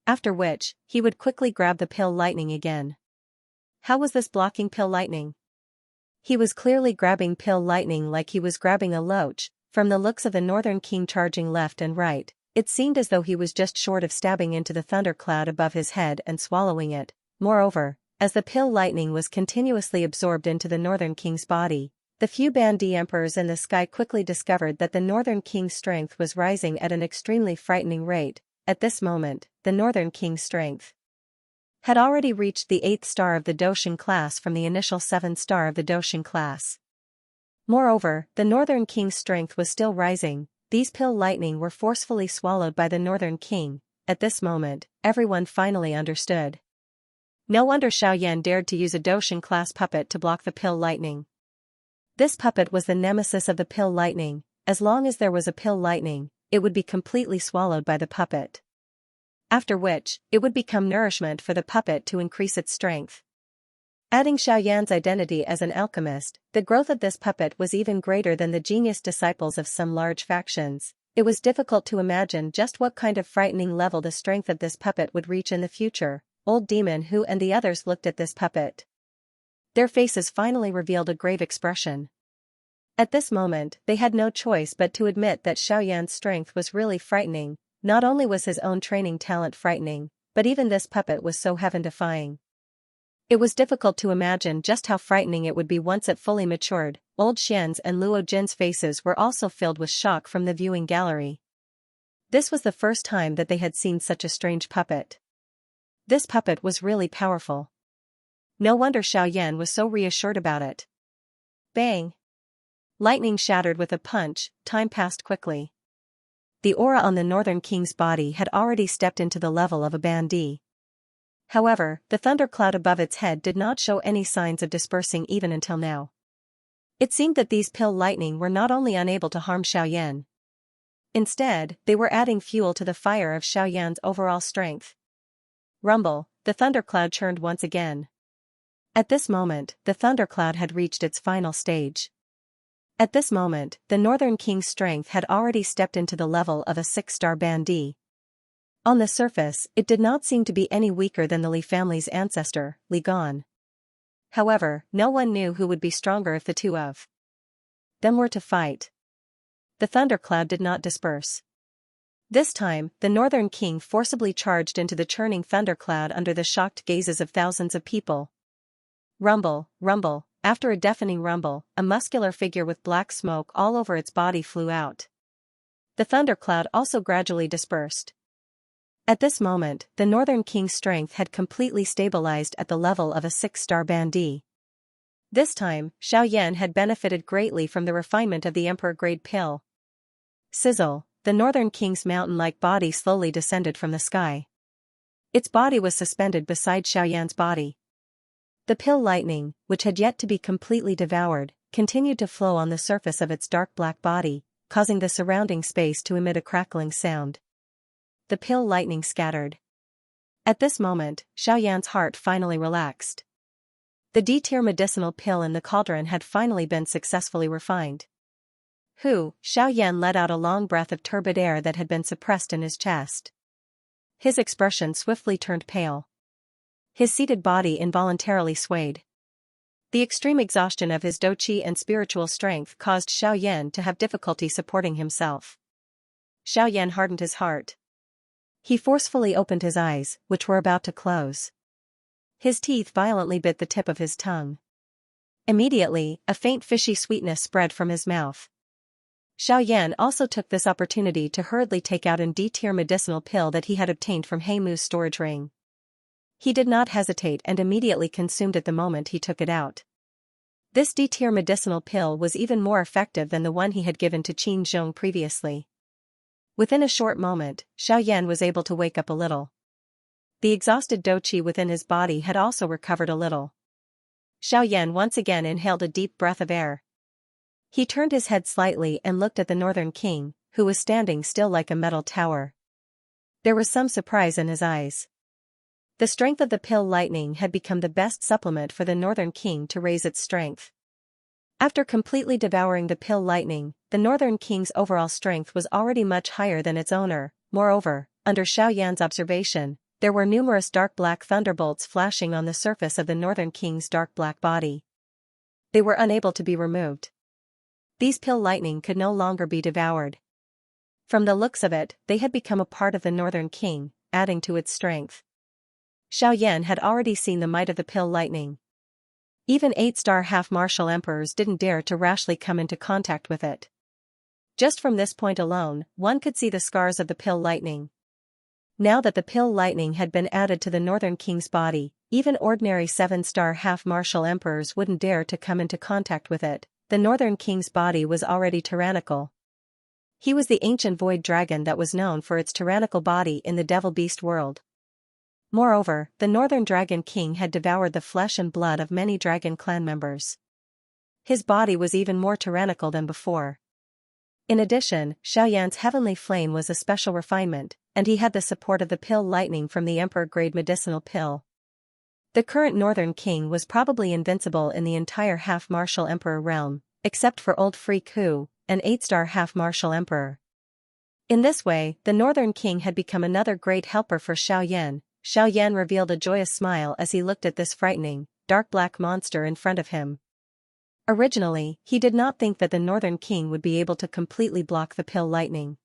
after which, he would quickly grab the pill lightning again. How was this blocking pill lightning? He was clearly grabbing pill lightning like he was grabbing a loach. From the looks of the Northern King charging left and right, it seemed as though he was just short of stabbing into the thundercloud above his head and swallowing it. Moreover, as the pill lightning was continuously absorbed into the Northern King's body, the few Bandi emperors in the sky quickly discovered that the Northern King's strength was rising at an extremely frightening rate. At this moment, the Northern King's strength had already reached the 8th star of the Doshin class from the initial 7th star of the Doshin class. Moreover, the Northern King's strength was still rising. These pill lightning were forcefully swallowed by the Northern King. At this moment, everyone finally understood. No wonder Xiaoyan dared to use a Doshin class puppet to block the pill lightning. This puppet was the nemesis of the pill lightning. As long as there was a pill lightning, it would be completely swallowed by the puppet. After which, it would become nourishment for the puppet to increase its strength. Adding Xiaoyan's identity as an alchemist, the growth of this puppet was even greater than the genius disciples of some large factions. It was difficult to imagine just what kind of frightening level the strength of this puppet would reach in the future. Old Demon Hu and the others looked at this puppet. Their faces finally revealed a grave expression. At this moment, they had no choice but to admit that Xiaoyan's strength was really frightening. Not only was his own training talent frightening, but even this puppet was so heaven-defying. It was difficult to imagine just how frightening it would be once it fully matured. Old Xian's and Luo Jin's faces were also filled with shock from the viewing gallery. This was the first time that they had seen such a strange puppet. This puppet was really powerful. No wonder Xiaoyan was so reassured about it. Bang! Lightning shattered with a punch. Time passed quickly. The aura on the Northern King's body had already stepped into the level of a Bandi. However, the thundercloud above its head did not show any signs of dispersing even until now. It seemed that these pill lightning were not only unable to harm Xiaoyan. Instead, they were adding fuel to the fire of Xiaoyan's overall strength. Rumble, the thundercloud churned once again. At this moment, the thundercloud had reached its final stage. At this moment, the Northern King's strength had already stepped into the level of a 6-star Bandi. On the surface, it did not seem to be any weaker than the Li family's ancestor, Li Gan. However, no one knew who would be stronger if the two of them were to fight. The thundercloud did not disperse. This time, the Northern King forcibly charged into the churning thundercloud under the shocked gazes of thousands of people. Rumble, rumble. After a deafening rumble, a muscular figure with black smoke all over its body flew out. The thundercloud also gradually dispersed. At this moment, the Northern King's strength had completely stabilized at the level of a 6-star Bandi. This time, Xiaoyan had benefited greatly from the refinement of the Emperor-grade pill. Sizzle, the Northern King's mountain-like body slowly descended from the sky. Its body was suspended beside Xiaoyan's body. The pill lightning, which had yet to be completely devoured, continued to flow on the surface of its dark black body, causing the surrounding space to emit a crackling sound. The pill lightning scattered. At this moment, Xiaoyan's heart finally relaxed. The D-tier medicinal pill in the cauldron had finally been successfully refined. Xiaoyan let out a long breath of turbid air that had been suppressed in his chest. His expression swiftly turned pale. His seated body involuntarily swayed. The extreme exhaustion of his doqi and spiritual strength caused Xiaoyan to have difficulty supporting himself. Xiaoyan hardened his heart. He forcefully opened his eyes, which were about to close. His teeth violently bit the tip of his tongue. Immediately, a faint fishy sweetness spread from his mouth. Xiaoyan also took this opportunity to hurriedly take out an D-tier medicinal pill that he had obtained from Heimu's storage ring. He did not hesitate and immediately consumed it the moment he took it out. This D-tier medicinal pill was even more effective than the one he had given to Qin Zhong previously. Within a short moment, Xiaoyan was able to wake up a little. The exhausted doqi within his body had also recovered a little. Xiaoyan once again inhaled a deep breath of air. He turned his head slightly and looked at the Northern King, who was standing still like a metal tower. There was some surprise in his eyes. The strength of the pill lightning had become the best supplement for the Northern King to raise its strength. After completely devouring the pill lightning, the Northern King's overall strength was already much higher than its owner. Moreover, under Xiaoyan's observation, there were numerous dark black thunderbolts flashing on the surface of the Northern King's dark black body. They were unable to be removed. These pill lightning could no longer be devoured. From the looks of it, they had become a part of the Northern King, adding to its strength. Xiaoyan had already seen the might of the pill lightning. Even 8-star half-martial emperors didn't dare to rashly come into contact with it. Just from this point alone, one could see the scars of the pill lightning. Now that the pill lightning had been added to the Northern King's body, even ordinary 7-star half-martial emperors wouldn't dare to come into contact with it. The Northern King's body was already tyrannical. He was the ancient void dragon that was known for its tyrannical body in the devil beast world. Moreover, the Northern Dragon King had devoured the flesh and blood of many dragon clan members. His body was even more tyrannical than before. In addition, Xiaoyan's heavenly flame was a special refinement, and he had the support of the pill lightning from the emperor-grade medicinal pill. The current Northern King was probably invincible in the entire half-martial emperor realm, except for Old Freak Hu, an 8-star half-martial emperor. In this way, the Northern King had become another great helper for Xiaoyan. Xiaoyan revealed a joyous smile as he looked at this frightening, dark black monster in front of him. Originally, he did not think that the Northern King would be able to completely block the pill lightning.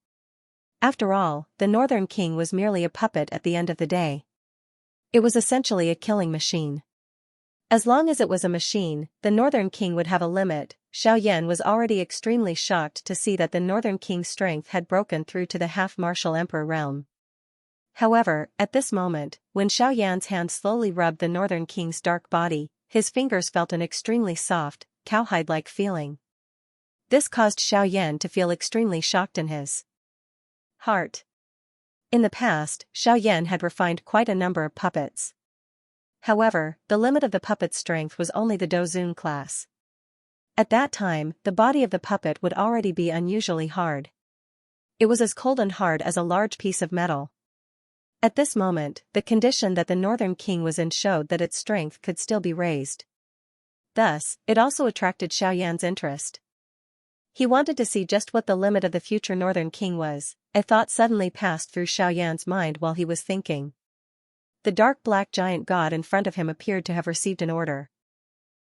After all, the Northern King was merely a puppet at the end of the day. It was essentially a killing machine. As long as it was a machine, the Northern King would have a limit. Xiaoyan was already extremely shocked to see that the Northern King's strength had broken through to the half-martial emperor realm. However, at this moment, when Xiaoyan's hand slowly rubbed the Northern King's dark body, his fingers felt an extremely soft, cowhide-like feeling. This caused Xiaoyan to feel extremely shocked in his heart. In the past, Xiaoyan had refined quite a number of puppets. However, the limit of the puppet's strength was only the Dozun class. At that time, the body of the puppet would already be unusually hard. It was as cold and hard as a large piece of metal. At this moment, the condition that the Northern King was in showed that its strength could still be raised. Thus, it also attracted Xiaoyan's interest. He wanted to see just what the limit of the future Northern King was. A thought suddenly passed through Xiaoyan's mind while he was thinking. The dark black giant god in front of him appeared to have received an order.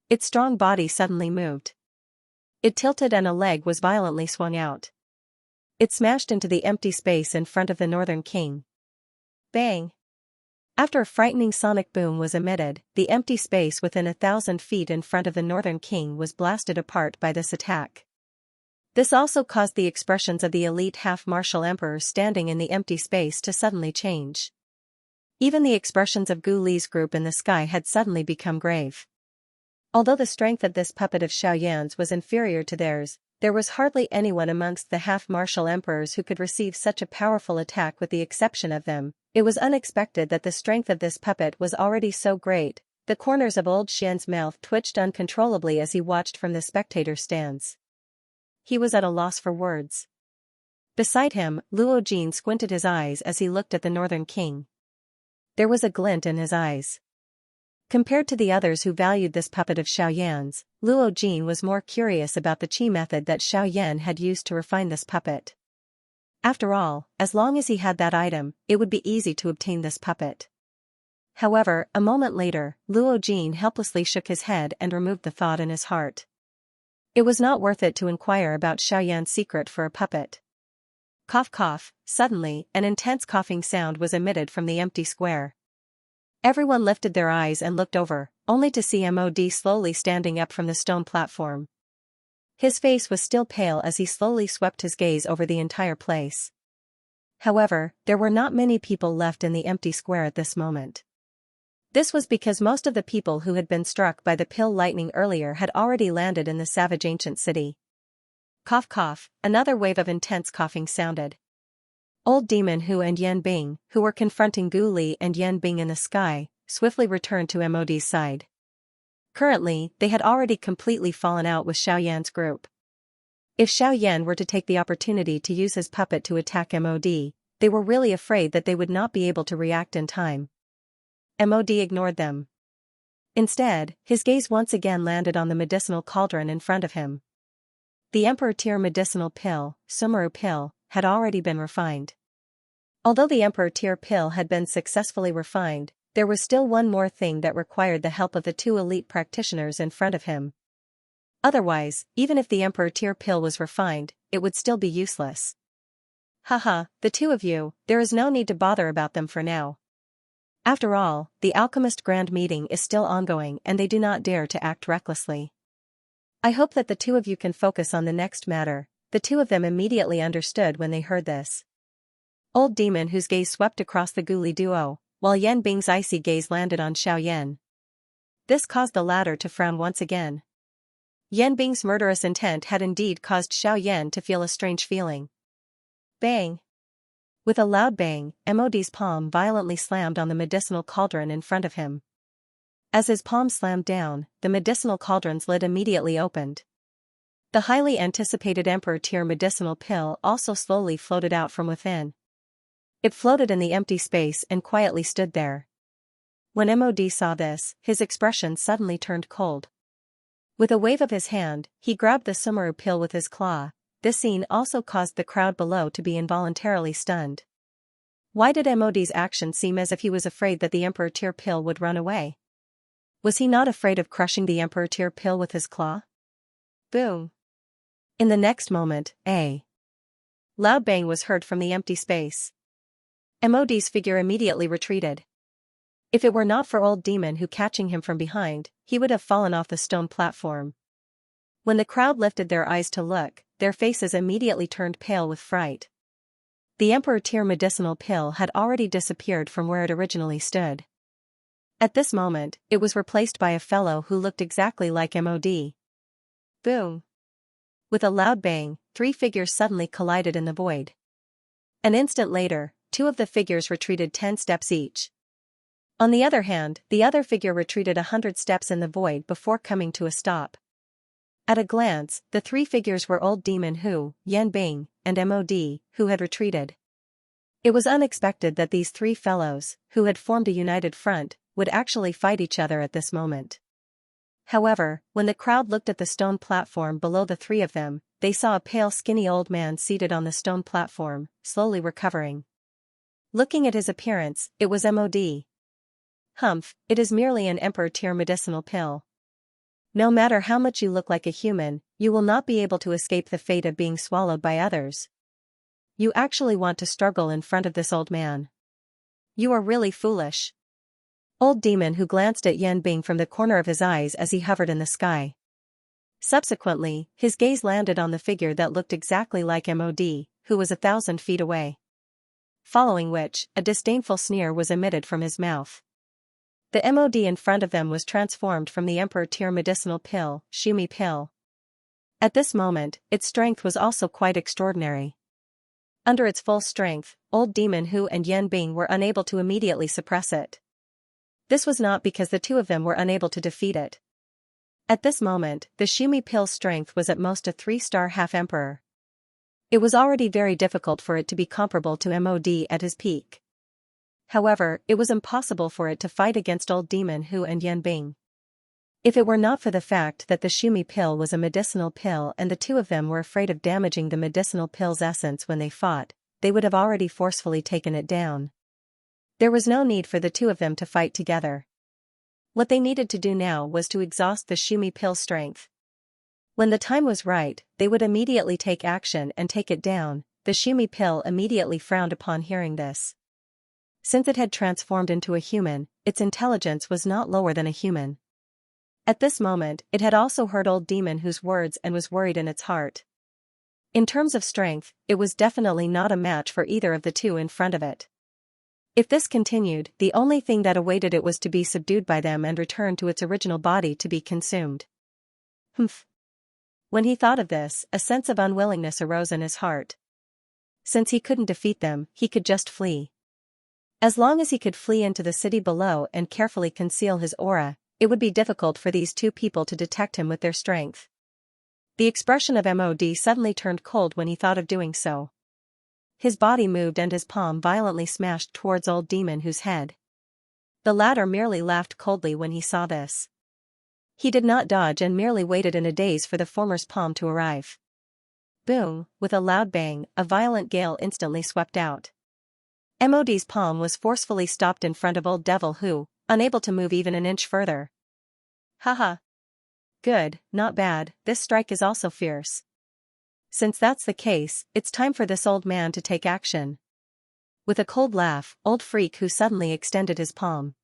Its strong body suddenly moved. It tilted and a leg was violently swung out. It smashed into the empty space in front of the Northern King. Bang! After a frightening sonic boom was emitted, the empty space within 1,000 feet in front of the Northern King was blasted apart by this attack. This also caused the expressions of the elite half-martial emperors standing in the empty space to suddenly change. Even the expressions of Gu Li's group in the sky had suddenly become grave. Although the strength of this puppet of Xiaoyan's was inferior to theirs, there was hardly anyone amongst the half-martial emperors who could receive such a powerful attack with the exception of them. It was unexpected that the strength of this puppet was already so great. The corners of old Xian's mouth twitched uncontrollably as he watched from the spectator stands. He was at a loss for words. Beside him, Luo Jin squinted his eyes as he looked at the Northern King. There was a glint in his eyes. Compared to the others who valued this puppet of Xiaoyan's, Luo Jin was more curious about the qi method that Xiaoyan had used to refine this puppet. After all, as long as he had that item, it would be easy to obtain this puppet. However, a moment later, Luo Jin helplessly shook his head and removed the thought in his heart. It was not worth it to inquire about Xiaoyan's secret for a puppet. Cough cough, suddenly, an intense coughing sound was emitted from the empty square. Everyone lifted their eyes and looked over, only to see Mod slowly standing up from the stone platform. His face was still pale as he slowly swept his gaze over the entire place. However, there were not many people left in the empty square at this moment. This was because most of the people who had been struck by the pill lightning earlier had already landed in the savage ancient city. Cough cough, another wave of intense coughing sounded. Old Demon Hu and Yan Bing, who were confronting Gu Li and Yan Bing in the sky, swiftly returned to Mod's side. Currently, they had already completely fallen out with Xiaoyan's group. If Xiaoyan were to take the opportunity to use his puppet to attack Mod, they were really afraid that they would not be able to react in time. Mod ignored them. Instead, his gaze once again landed on the medicinal cauldron in front of him. The Emperor tier medicinal pill, Sumeru pill, had already been refined. Although the Emperor Tier pill had been successfully refined, there was still one more thing that required the help of the two elite practitioners in front of him. Otherwise, even if the Emperor Tier pill was refined, it would still be useless. Haha, the two of you, there is no need to bother about them for now. After all, the Alchemist Grand Meeting is still ongoing and they do not dare to act recklessly. I hope that the two of you can focus on the next matter. The two of them immediately understood when they heard this. Old Demon, whose gaze swept across the ghoulie duo, while Yan Bing's icy gaze landed on Xiaoyan. This caused the latter to frown once again. Yan Bing's murderous intent had indeed caused Xiaoyan to feel a strange feeling. Bang! With a loud bang, MOD's palm violently slammed on the medicinal cauldron in front of him. As his palm slammed down, the medicinal cauldron's lid immediately opened. The highly anticipated Emperor Tier medicinal pill also slowly floated out from within. It floated in the empty space and quietly stood there. When MOD saw this, his expression suddenly turned cold. With a wave of his hand, he grabbed the Sumeru pill with his claw. This scene also caused the crowd below to be involuntarily stunned. Why did MOD's action seem as if he was afraid that the Emperor Tier pill would run away? Was he not afraid of crushing the Emperor Tier pill with his claw? Boom! In the next moment, a loud bang was heard from the empty space. MOD's figure immediately retreated. If it were not for Old Demon who catching him from behind, he would have fallen off the stone platform. When the crowd lifted their eyes to look, their faces immediately turned pale with fright. The Emperor Tier medicinal pill had already disappeared from where it originally stood. At this moment, it was replaced by a fellow who looked exactly like MOD. Boom! With a loud bang, three figures suddenly collided in the void. An instant later, two of the figures retreated 10 steps each. On the other hand, the other figure retreated 100 steps in the void before coming to a stop. At a glance, the three figures were Old Demon Hu, Yan Bing, and MOD, who had retreated. It was unexpected that these three fellows, who had formed a united front, would actually fight each other at this moment. However, when the crowd looked at the stone platform below the three of them, they saw a pale skinny old man seated on the stone platform, slowly recovering. Looking at his appearance, it was MOD. Humph, it is merely an Emperor Tier medicinal pill. No matter how much you look like a human, you will not be able to escape the fate of being swallowed by others. You actually want to struggle in front of this old man. You are really foolish. Old Demon who glanced at Yan Bing from the corner of his eyes as he hovered in the sky. Subsequently, his gaze landed on the figure that looked exactly like MOD, who was 1,000 feet away. Following which, a disdainful sneer was emitted from his mouth. The MOD in front of them was transformed from the Emperor Tier medicinal pill, Shumi pill. At this moment, its strength was also quite extraordinary. Under its full strength, Old Demon Hu and Yan Bing were unable to immediately suppress it. This was not because the two of them were unable to defeat it. At this moment, the Shumi pill's strength was at most a 3-star half-emperor. It was already very difficult for it to be comparable to MOD at his peak. However, it was impossible for it to fight against Old Demon Hu and Yan Bing. If it were not for the fact that the Shumi pill was a medicinal pill and the two of them were afraid of damaging the medicinal pill's essence when they fought, they would have already forcefully taken it down. There was no need for the two of them to fight together. What they needed to do now was to exhaust the Shumi pill's strength. When the time was right, they would immediately take action and take it down. The Shumi pill immediately frowned upon hearing this. Since it had transformed into a human, its intelligence was not lower than a human. At this moment, it had also heard Old Demon Hu's words and was worried in its heart. In terms of strength, it was definitely not a match for either of the two in front of it. If this continued, the only thing that awaited it was to be subdued by them and return to its original body to be consumed. Humph. When he thought of this, a sense of unwillingness arose in his heart. Since he couldn't defeat them, he could just flee. As long as he could flee into the city below and carefully conceal his aura, it would be difficult for these two people to detect him with their strength. The expression of MOD suddenly turned cold when he thought of doing so. His body moved and his palm violently smashed towards Old Demon Hu's head. The latter merely laughed coldly when he saw this. He did not dodge and merely waited in a daze for the former's palm to arrive. Boom, with a loud bang, a violent gale instantly swept out. MOD's palm was forcefully stopped in front of Old Devil who, unable to move even an inch further. Haha. Good, not bad, this strike is also fierce. Since that's the case, it's time for this old man to take action. With a cold laugh, Old Freak who suddenly extended his palm.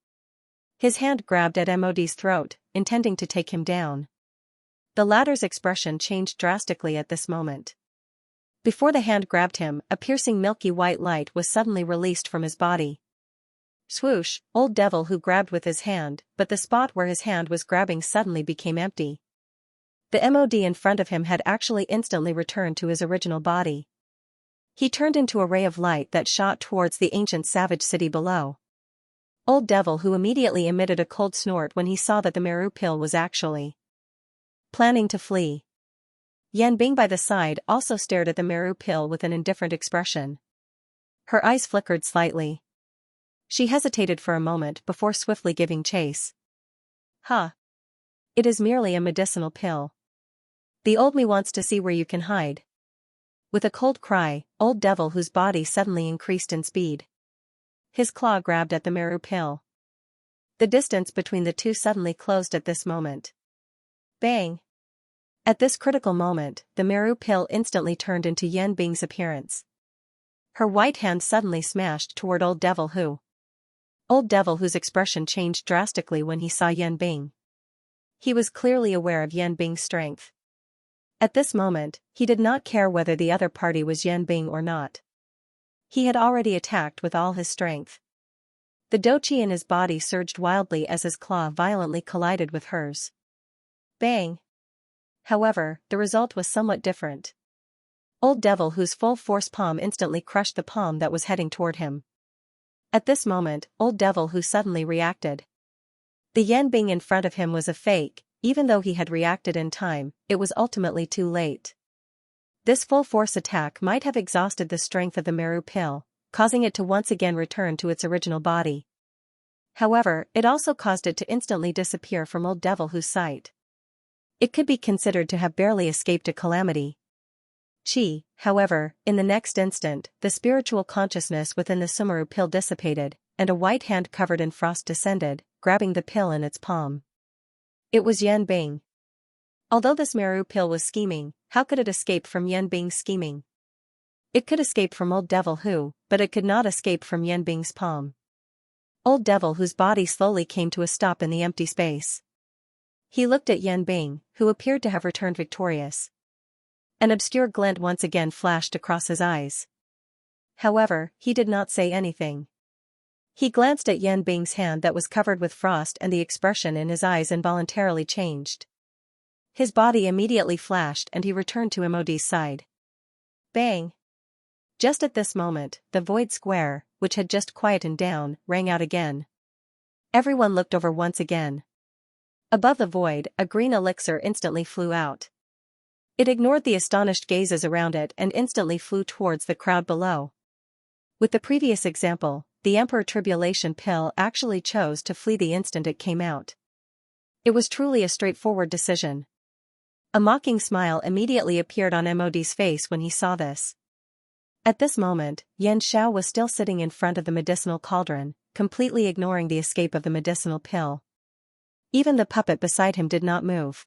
His hand grabbed at MOD's throat, intending to take him down. The latter's expression changed drastically at this moment. Before the hand grabbed him, a piercing milky white light was suddenly released from his body. Swoosh, Old Devil who grabbed with his hand, but the spot where his hand was grabbing suddenly became empty. The MOD in front of him had actually instantly returned to his original body. He turned into a ray of light that shot towards the ancient savage city below. Old Devil who immediately emitted a cold snort when he saw that the Meru pill was actually planning to flee. Yan Bing by the side also stared at the Meru pill with an indifferent expression. Her eyes flickered slightly. She hesitated for a moment before swiftly giving chase. Huh. It is merely a medicinal pill. The old me wants to see where you can hide. With a cold cry, Old Devil whose body suddenly increased in speed. His claw grabbed at the Meru pill. The distance between the two suddenly closed at this moment. Bang! At this critical moment, the Meru pill instantly turned into Yan Bing's appearance. Her white hand suddenly smashed toward Old Devil who. Old Devil whose expression changed drastically when he saw Yan Bing. He was clearly aware of Yan Bing's strength. At this moment, he did not care whether the other party was Yan Bing or not. He had already attacked with all his strength. The doqi in his body surged wildly as his claw violently collided with hers. Bang! However, the result was somewhat different. Old Devil whose full force palm instantly crushed the palm that was heading toward him. At this moment, Old Devil who suddenly reacted. The Yan Bing in front of him was a fake, even though he had reacted in time, it was ultimately too late. This full force attack might have exhausted the strength of the Meru pill, causing it to once again return to its original body. However, it also caused it to instantly disappear from Old Devil whose sight. It could be considered to have barely escaped a calamity. Chi, however, in the next instant, the spiritual consciousness within the Sumeru pill dissipated, and a white hand covered in frost descended, grabbing the pill in its palm. It was Yan Bing. Although this Meru pill was scheming, how could it escape from Yan Bing's scheming? It could escape from Old Devil who, but it could not escape from Yan Bing's palm. Old Devil whose body slowly came to a stop in the empty space. He looked at Yan Bing, who appeared to have returned victorious. An obscure glint once again flashed across his eyes. However, he did not say anything. He glanced at Yan Bing's hand that was covered with frost and the expression in his eyes involuntarily changed. His body immediately flashed and he returned to MOD's side. Bang! Just at this moment, the void square, which had just quietened down, rang out again. Everyone looked over once again. Above the void, a green elixir instantly flew out. It ignored the astonished gazes around it and instantly flew towards the crowd below. With the previous example, the Emperor Tribulation pill actually chose to flee the instant it came out. It was truly a straightforward decision. A mocking smile immediately appeared on MOD's face when he saw this. At this moment, Yan Xiao was still sitting in front of the medicinal cauldron, completely ignoring the escape of the medicinal pill. Even the puppet beside him did not move.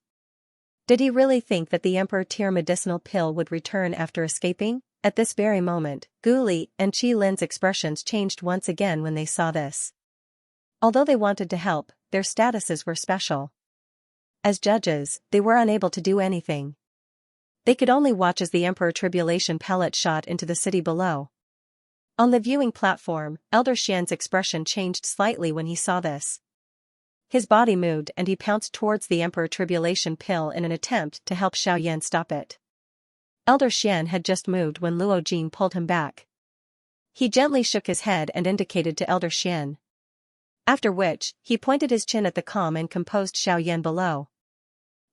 Did he really think that the Emperor Tier medicinal pill would return after escaping? At this very moment, Gu Li and Qi Lin's expressions changed once again when they saw this. Although they wanted to help, their statuses were special. As judges, they were unable to do anything. They could only watch as the Emperor Tribulation pellet shot into the city below. On the viewing platform, Elder Xian's expression changed slightly when he saw this. His body moved and he pounced towards the Emperor Tribulation pill in an attempt to help Xiao Yan stop it. Elder Xian had just moved when Luo Jin pulled him back. He gently shook his head and indicated to Elder Xian. After which, he pointed his chin at the calm and composed Xiao Yan below.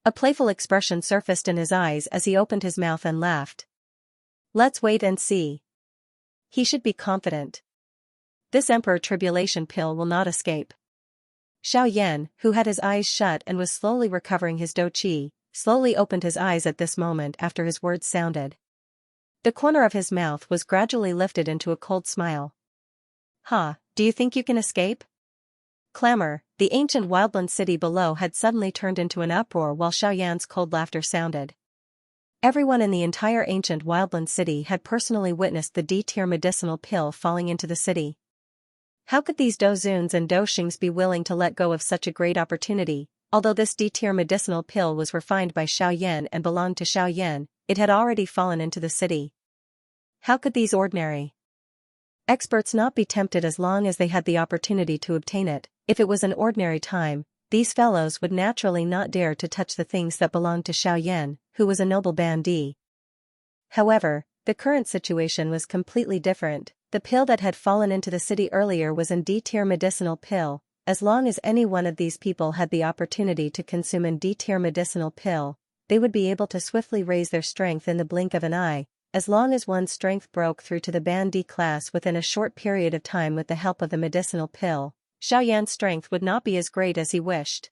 A playful expression surfaced in his eyes as he opened his mouth and laughed. Let's wait and see. He should be confident. This Emperor Tribulation pill will not escape. Xiao Yan, who had his eyes shut and was slowly recovering his doqi, slowly opened his eyes at this moment after his words sounded. The corner of his mouth was gradually lifted into a cold smile. Do you think you can escape? Clamor, the ancient wildland city below had suddenly turned into an uproar while Xiaoyan's cold laughter sounded. Everyone in the entire ancient wildland city had personally witnessed the D-tier medicinal pill falling into the city. How could these Dozuns and Doshings be willing to let go of such a great opportunity? Although this D-tier medicinal pill was refined by Xiaoyan and belonged to Xiaoyan, it had already fallen into the city. How could these ordinary experts not be tempted as long as they had the opportunity to obtain it? If it was an ordinary time, these fellows would naturally not dare to touch the things that belonged to Xiaoyan, who was a noble bandit. However, the current situation was completely different. The pill that had fallen into the city earlier was an D-tier medicinal pill. As long as any one of these people had the opportunity to consume an D-tier medicinal pill, they would be able to swiftly raise their strength in the blink of an eye. As long as one's strength broke through to the bandit class within a short period of time with the help of the medicinal pill, Xiaoyan's strength would not be as great as he wished.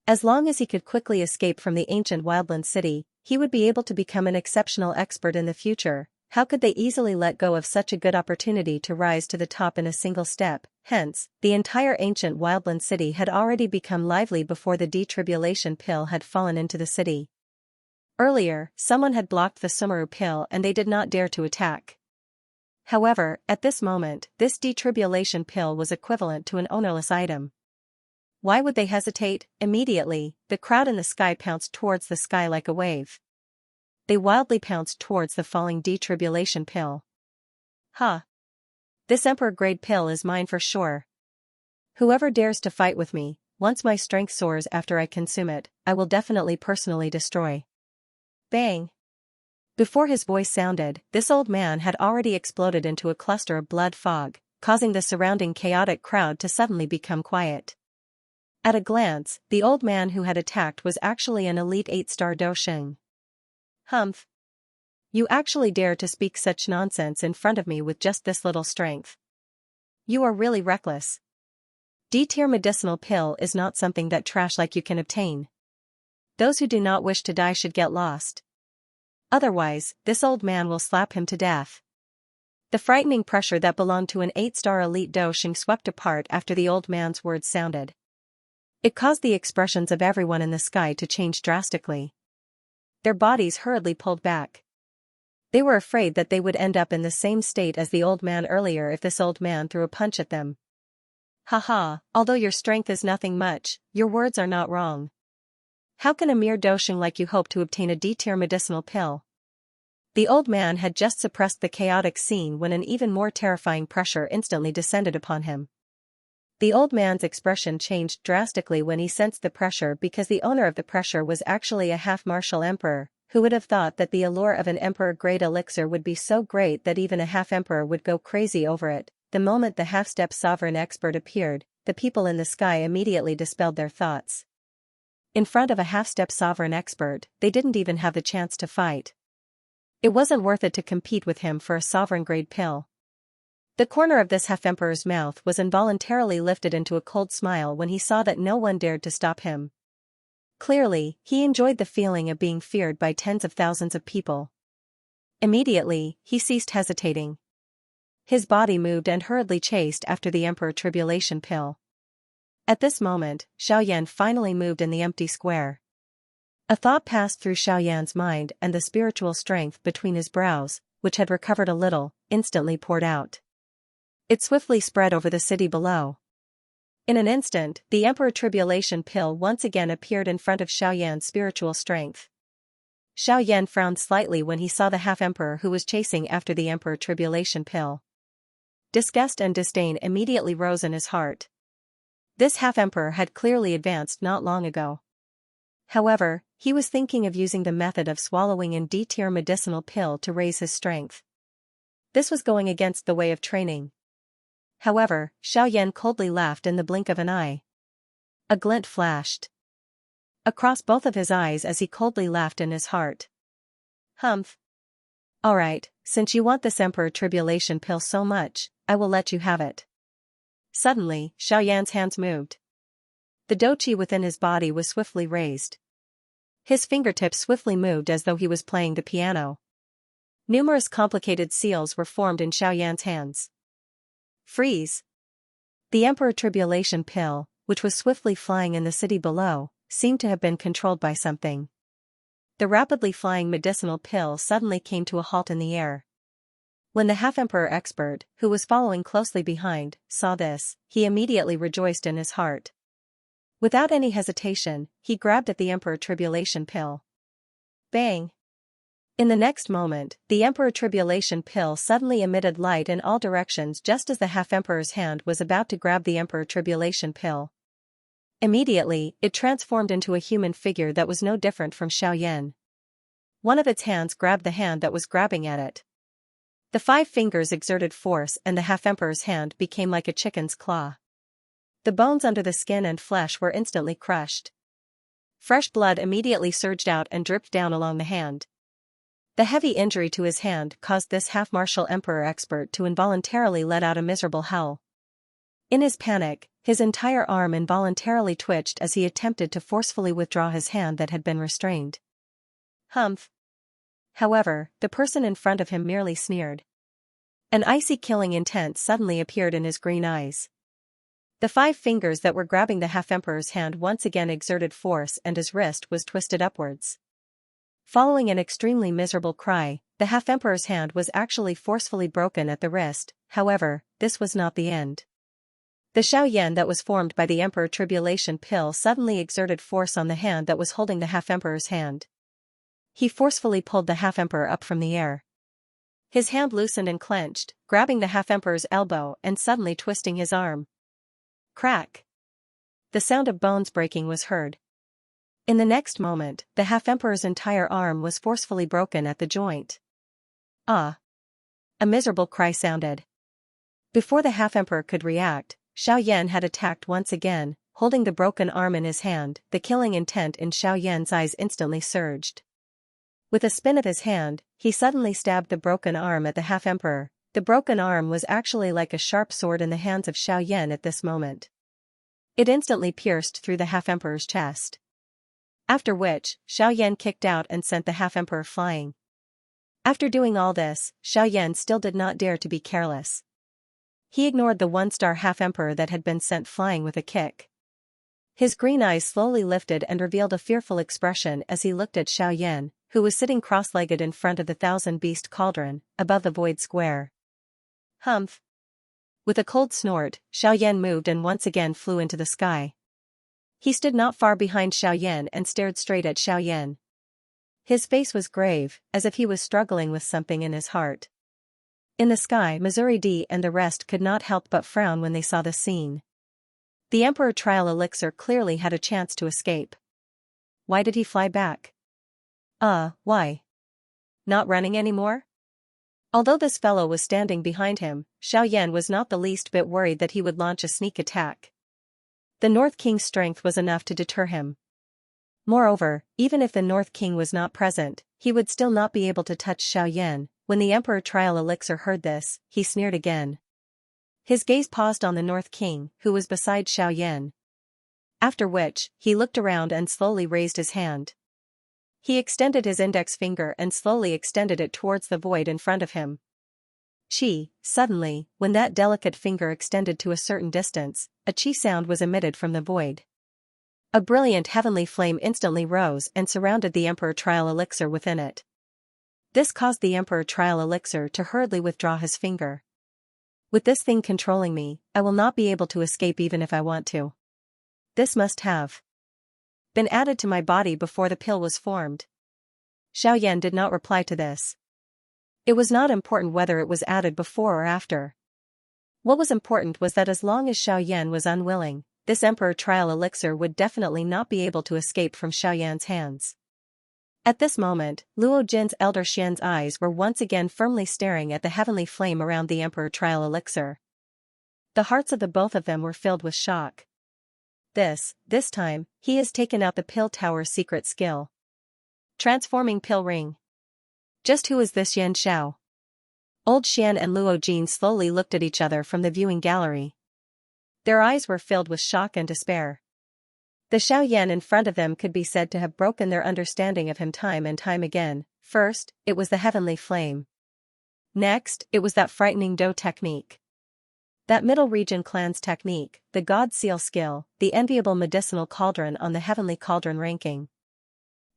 As long as he could quickly escape from the ancient wildland city, he would be able to become an exceptional expert in the future. How could they easily let go of such a good opportunity to rise to the top in a single step? Hence, the entire ancient wildland city had already become lively before the detribulation pill had fallen into the city. Earlier, someone had blocked the Sumeru pill and they did not dare to attack. However, at this moment, this detribulation pill was equivalent to an ownerless item. Why would they hesitate? Immediately, the crowd in the sky pounced towards the sky like a wave. They wildly pounced towards the falling detribulation pill. This emperor-grade pill is mine for sure. Whoever dares to fight with me, once my strength soars after I consume it, I will definitely personally destroy. Bang! Before his voice sounded, this old man had already exploded into a cluster of blood fog, causing the surrounding chaotic crowd to suddenly become quiet. At a glance, the old man who had attacked was actually an elite 8-star Dosheng. Humph! You actually dare to speak such nonsense in front of me with just this little strength. You are really reckless. D-tier medicinal pill is not something that trash like you can obtain. Those who do not wish to die should get lost. Otherwise, this old man will slap him to death. The frightening pressure that belonged to an 8-star elite Dosheng swept apart after the old man's words sounded. It caused the expressions of everyone in the sky to change drastically. Their bodies hurriedly pulled back. They were afraid that they would end up in the same state as the old man earlier if this old man threw a punch at them. Although your strength is nothing much, your words are not wrong. How can a mere Dosheng like you hope to obtain a D-tier medicinal pill? The old man had just suppressed the chaotic scene when an even more terrifying pressure instantly descended upon him. The old man's expression changed drastically when he sensed the pressure because the owner of the pressure was actually a half-martial emperor. Who would have thought that the allure of an emperor-grade elixir would be so great that even a half-emperor would go crazy over it? The moment the half-step sovereign expert appeared, the people in the sky immediately dispelled their thoughts. In front of a half-step sovereign expert, they didn't even have the chance to fight. It wasn't worth it to compete with him for a sovereign-grade pill. The corner of this half-emperor's mouth was involuntarily lifted into a cold smile when he saw that no one dared to stop him. Clearly, he enjoyed the feeling of being feared by tens of thousands of people. Immediately, he ceased hesitating. His body moved and hurriedly chased after the emperor tribulation pill. At this moment, Xiaoyan finally moved in the empty square. A thought passed through Xiaoyan's mind and the spiritual strength between his brows, which had recovered a little, instantly poured out. It swiftly spread over the city below. In an instant, the Emperor Tribulation pill once again appeared in front of Xiaoyan's spiritual strength. Xiaoyan frowned slightly when he saw the half-emperor who was chasing after the Emperor Tribulation pill. Disgust and disdain immediately rose in his heart. This half-emperor had clearly advanced not long ago. However, he was thinking of using the method of swallowing an D-tier medicinal pill to raise his strength. This was going against the way of training. However, Xiaoyan coldly laughed in the blink of an eye. A glint flashed across both of his eyes as he coldly laughed in his heart. Humph. Alright, since you want this Emperor Tribulation pill so much, I will let you have it. Suddenly, Xiaoyan's hands moved. The doqi within his body was swiftly raised. His fingertips swiftly moved as though he was playing the piano. Numerous complicated seals were formed in Xiaoyan's hands. Freeze! The Emperor Tribulation Pill, which was swiftly flying in the city below, seemed to have been controlled by something. The rapidly flying medicinal pill suddenly came to a halt in the air. When the half-emperor expert, who was following closely behind, saw this, he immediately rejoiced in his heart. Without any hesitation, he grabbed at the Emperor Tribulation Pill. Bang! In the next moment, the Emperor Tribulation Pill suddenly emitted light in all directions just as the half-emperor's hand was about to grab the Emperor Tribulation Pill. Immediately, it transformed into a human figure that was no different from Xiaoyan. One of its hands grabbed the hand that was grabbing at it. The 5 fingers exerted force and the half-emperor's hand became like a chicken's claw. The bones under the skin and flesh were instantly crushed. Fresh blood immediately surged out and dripped down along the hand. The heavy injury to his hand caused this half-martial emperor expert to involuntarily let out a miserable howl. In his panic, his entire arm involuntarily twitched as he attempted to forcefully withdraw his hand that had been restrained. Humph! However, the person in front of him merely sneered. An icy killing intent suddenly appeared in his green eyes. The 5 fingers that were grabbing the half-emperor's hand once again exerted force and his wrist was twisted upwards. Following an extremely miserable cry, the half-emperor's hand was actually forcefully broken at the wrist. However, this was not the end. The Xiaoyan that was formed by the Emperor Tribulation Pill suddenly exerted force on the hand that was holding the half-emperor's hand. He forcefully pulled the half-emperor up from the air. His hand loosened and clenched, grabbing the half-emperor's elbow and suddenly twisting his arm. Crack! The sound of bones breaking was heard. In the next moment, the half-emperor's entire arm was forcefully broken at the joint. Ah! A miserable cry sounded. Before the half-emperor could react, Xiaoyan had attacked once again, holding the broken arm in his hand. The killing intent in Xiaoyan's eyes instantly surged. With a spin of his hand, he suddenly stabbed the broken arm at the half-emperor. The broken arm was actually like a sharp sword in the hands of Xiaoyan at this moment. It instantly pierced through the half-emperor's chest. After which, Xiaoyan kicked out and sent the half-emperor flying. After doing all this, Xiaoyan still did not dare to be careless. He ignored the 1-star half-emperor that had been sent flying with a kick. His green eyes slowly lifted and revealed a fearful expression as he looked at Xiaoyan, who was sitting cross-legged in front of the 1,000-beast cauldron, above the void square. Humph! With a cold snort, Xiaoyan moved and once again flew into the sky. He stood not far behind Xiaoyan and stared straight at Xiaoyan. His face was grave, as if he was struggling with something in his heart. In the sky, Missouri D and the rest could not help but frown when they saw the scene. The Emperor Trial Elixir clearly had a chance to escape. Why did he fly back? Why? Not running anymore? Although this fellow was standing behind him, Xiaoyan was not the least bit worried that he would launch a sneak attack. The North King's strength was enough to deter him. Moreover, even if the North King was not present, he would still not be able to touch Xiaoyan. When the Emperor Trial Elixir heard this, he sneered again. His gaze paused on the North King, who was beside Xiaoyan. After which, he looked around and slowly raised his hand. He extended his index finger and slowly extended it towards the void in front of him. Suddenly, when that delicate finger extended to a certain distance, a chi sound was emitted from the void. A brilliant heavenly flame instantly rose and surrounded the Emperor Trial Elixir within it. This caused the Emperor Trial Elixir to hurriedly withdraw his finger. With this thing controlling me, I will not be able to escape even if I want to. This must have been added to my body before the pill was formed. Xiaoyan did not reply to this. It was not important whether it was added before or after. What was important was that as long as Xiaoyan was unwilling, this Emperor Trial Elixir would definitely not be able to escape from Xiaoyan's hands. At this moment, Luo Jin's elder Xian's eyes were once again firmly staring at the heavenly flame around the Emperor Trial Elixir. The hearts of the both of them were filled with shock. This time, he has taken out the Pill Tower's secret skill. Transforming Pill Ring. Just who is this Yan Xiao? Old Xian and Luo Jin slowly looked at each other from the viewing gallery. Their eyes were filled with shock and despair. The Xiaoyan in front of them could be said to have broken their understanding of him time and time again. First, it was the heavenly flame. Next, it was that frightening dough technique. That Middle Region clan's technique, the God Seal skill, the enviable medicinal cauldron on the Heavenly Cauldron ranking.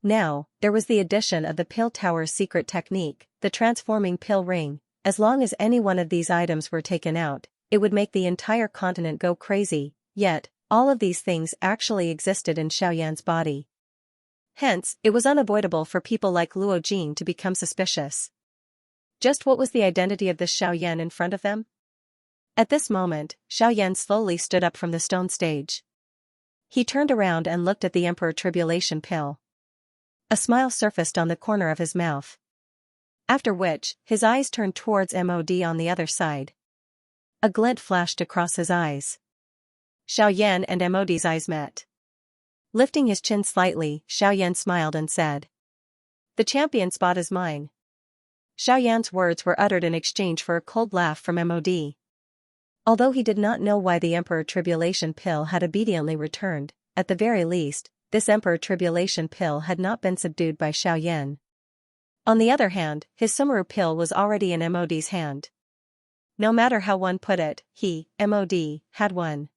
Now, there was the addition of the Pill Tower's secret technique, the transforming pill ring. As long as any one of these items were taken out, it would make the entire continent go crazy, yet, all of these things actually existed in Xiaoyan's body. Hence, it was unavoidable for people like Luo Jing to become suspicious. Just what was the identity of this Xiaoyan in front of them? At this moment, Xiaoyan slowly stood up from the stone stage. He turned around and looked at the Emperor Tribulation pill. A smile surfaced on the corner of his mouth. After which, his eyes turned towards MOD on the other side. A glint flashed across his eyes. Xiaoyan and MOD's eyes met. Lifting his chin slightly, Xiaoyan smiled and said, "The champion spot is mine." Xiaoyan's words were uttered in exchange for a cold laugh from MOD. Although he did not know why the Emperor Tribulation pill had obediently returned, at the very least, this Emperor Tribulation pill had not been subdued by Xiaoyan. On the other hand, his Sumeru pill was already in MOD's hand. No matter how one put it, he, MOD, had won.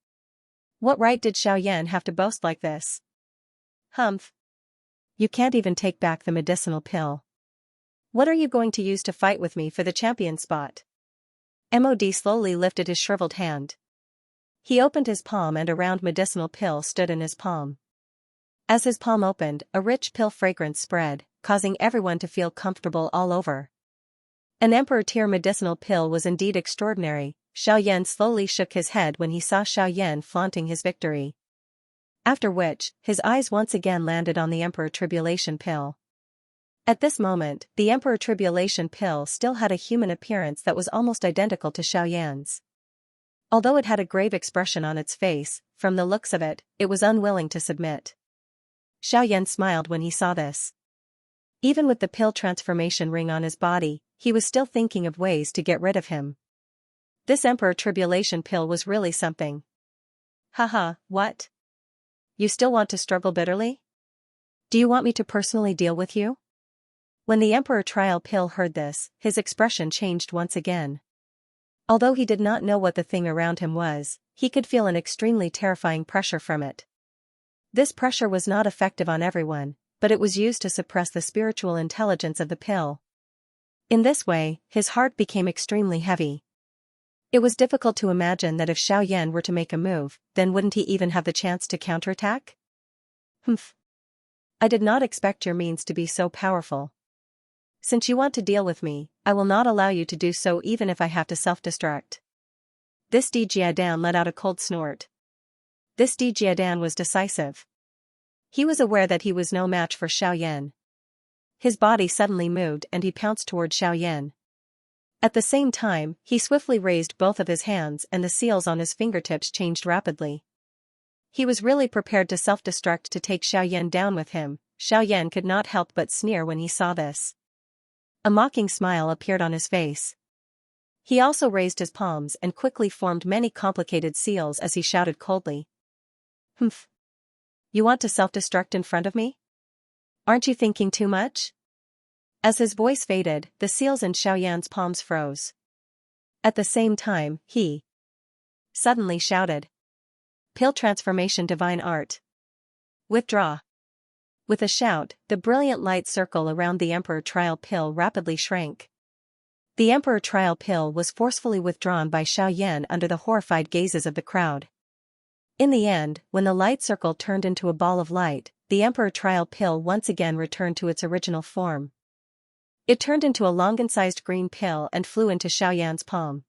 What right did Xiaoyan have to boast like this? Humph. You can't even take back the medicinal pill. What are you going to use to fight with me for the champion spot? MOD slowly lifted his shriveled hand. He opened his palm and a round medicinal pill stood in his palm. As his palm opened, a rich pill fragrance spread, causing everyone to feel comfortable all over. An Emperor-tier medicinal pill was indeed extraordinary. Xiaoyan slowly shook his head when he saw Xiaoyan flaunting his victory. After which, his eyes once again landed on the Emperor Tribulation pill. At this moment, the Emperor Tribulation pill still had a human appearance that was almost identical to Xiaoyan's. Although it had a grave expression on its face, from the looks of it, it was unwilling to submit. Xiaoyan smiled when he saw this. Even with the pill transformation ring on his body, he was still thinking of ways to get rid of him. This Emperor Tribulation pill was really something. Haha, what? You still want to struggle bitterly? Do you want me to personally deal with you? When the Emperor Trial pill heard this, his expression changed once again. Although he did not know what the thing around him was, he could feel an extremely terrifying pressure from it. This pressure was not effective on everyone, but it was used to suppress the spiritual intelligence of the pill. In this way, his heart became extremely heavy. It was difficult to imagine that if Xiaoyan were to make a move, then wouldn't he even have the chance to counterattack? Humph. I did not expect your means to be so powerful. Since you want to deal with me, I will not allow you to do so even if I have to self-destruct. This Jiadan let out a cold snort. This Jiadan was decisive. He was aware that he was no match for Xiaoyan. His body suddenly moved and he pounced toward Xiaoyan. At the same time, he swiftly raised both of his hands and the seals on his fingertips changed rapidly. He was really prepared to self-destruct to take Xiaoyan down with him. Xiaoyan could not help but sneer when he saw this. A mocking smile appeared on his face. He also raised his palms and quickly formed many complicated seals as he shouted coldly. Humph. You want to self-destruct in front of me? Aren't you thinking too much? As his voice faded, the seals in Xiaoyan's palms froze. At the same time, he suddenly shouted. Pill transformation divine art. Withdraw. With a shout, the brilliant light circle around the Emperor Trial pill rapidly shrank. The Emperor Trial pill was forcefully withdrawn by Xiaoyan under the horrified gazes of the crowd. In the end, when the light circle turned into a ball of light, the Emperor Trial pill once again returned to its original form. It turned into a longan-sized green pill and flew into Xiaoyan's palm.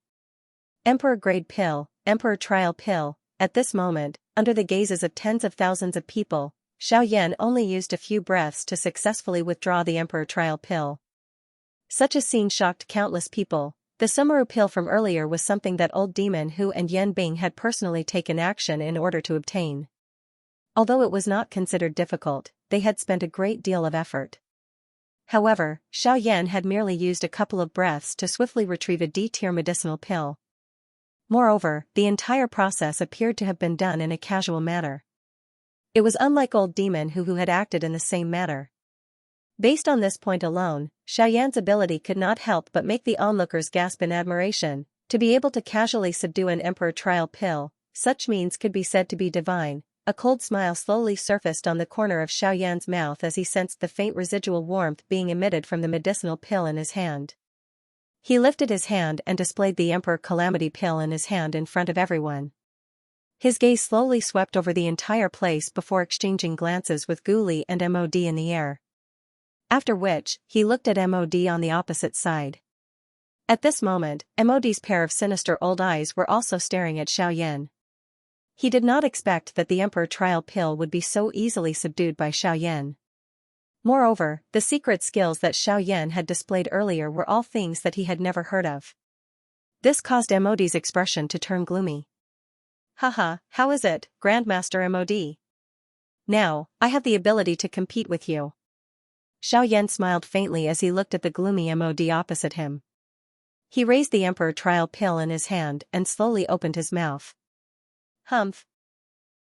Emperor Grade pill, Emperor Trial pill. At this moment, under the gazes of tens of thousands of people, Xiaoyan only used a few breaths to successfully withdraw the Emperor Trial pill. Such a scene shocked countless people. The Sumeru pill from earlier was something that old demon Hu and Yan Bing had personally taken action in order to obtain. Although it was not considered difficult, they had spent a great deal of effort. However, Xiaoyan had merely used a couple of breaths to swiftly retrieve a D-tier medicinal pill. Moreover, the entire process appeared to have been done in a casual manner. It was unlike old demon who had acted in the same manner. Based on this point alone, Xiaoyan's ability could not help but make the onlookers gasp in admiration. To be able to casually subdue an emperor trial pill, such means could be said to be divine. A cold smile slowly surfaced on the corner of Xiaoyan's mouth as he sensed the faint residual warmth being emitted from the medicinal pill in his hand. He lifted his hand and displayed the Emperor Calamity pill in his hand in front of everyone. His gaze slowly swept over the entire place before exchanging glances with Guli and MOD in the air. After which, he looked at MOD on the opposite side. At this moment, MOD's pair of sinister old eyes were also staring at Xiaoyan. He did not expect that the Emperor Trial Pill would be so easily subdued by Xiaoyan. Moreover, the secret skills that Xiaoyan had displayed earlier were all things that he had never heard of. This caused MOD's expression to turn gloomy. Haha, how is it, Grandmaster MOD? Now, I have the ability to compete with you. Xiaoyan smiled faintly as he looked at the gloomy MOD opposite him. He raised the Emperor Trial Pill in his hand and slowly opened his mouth. Humph.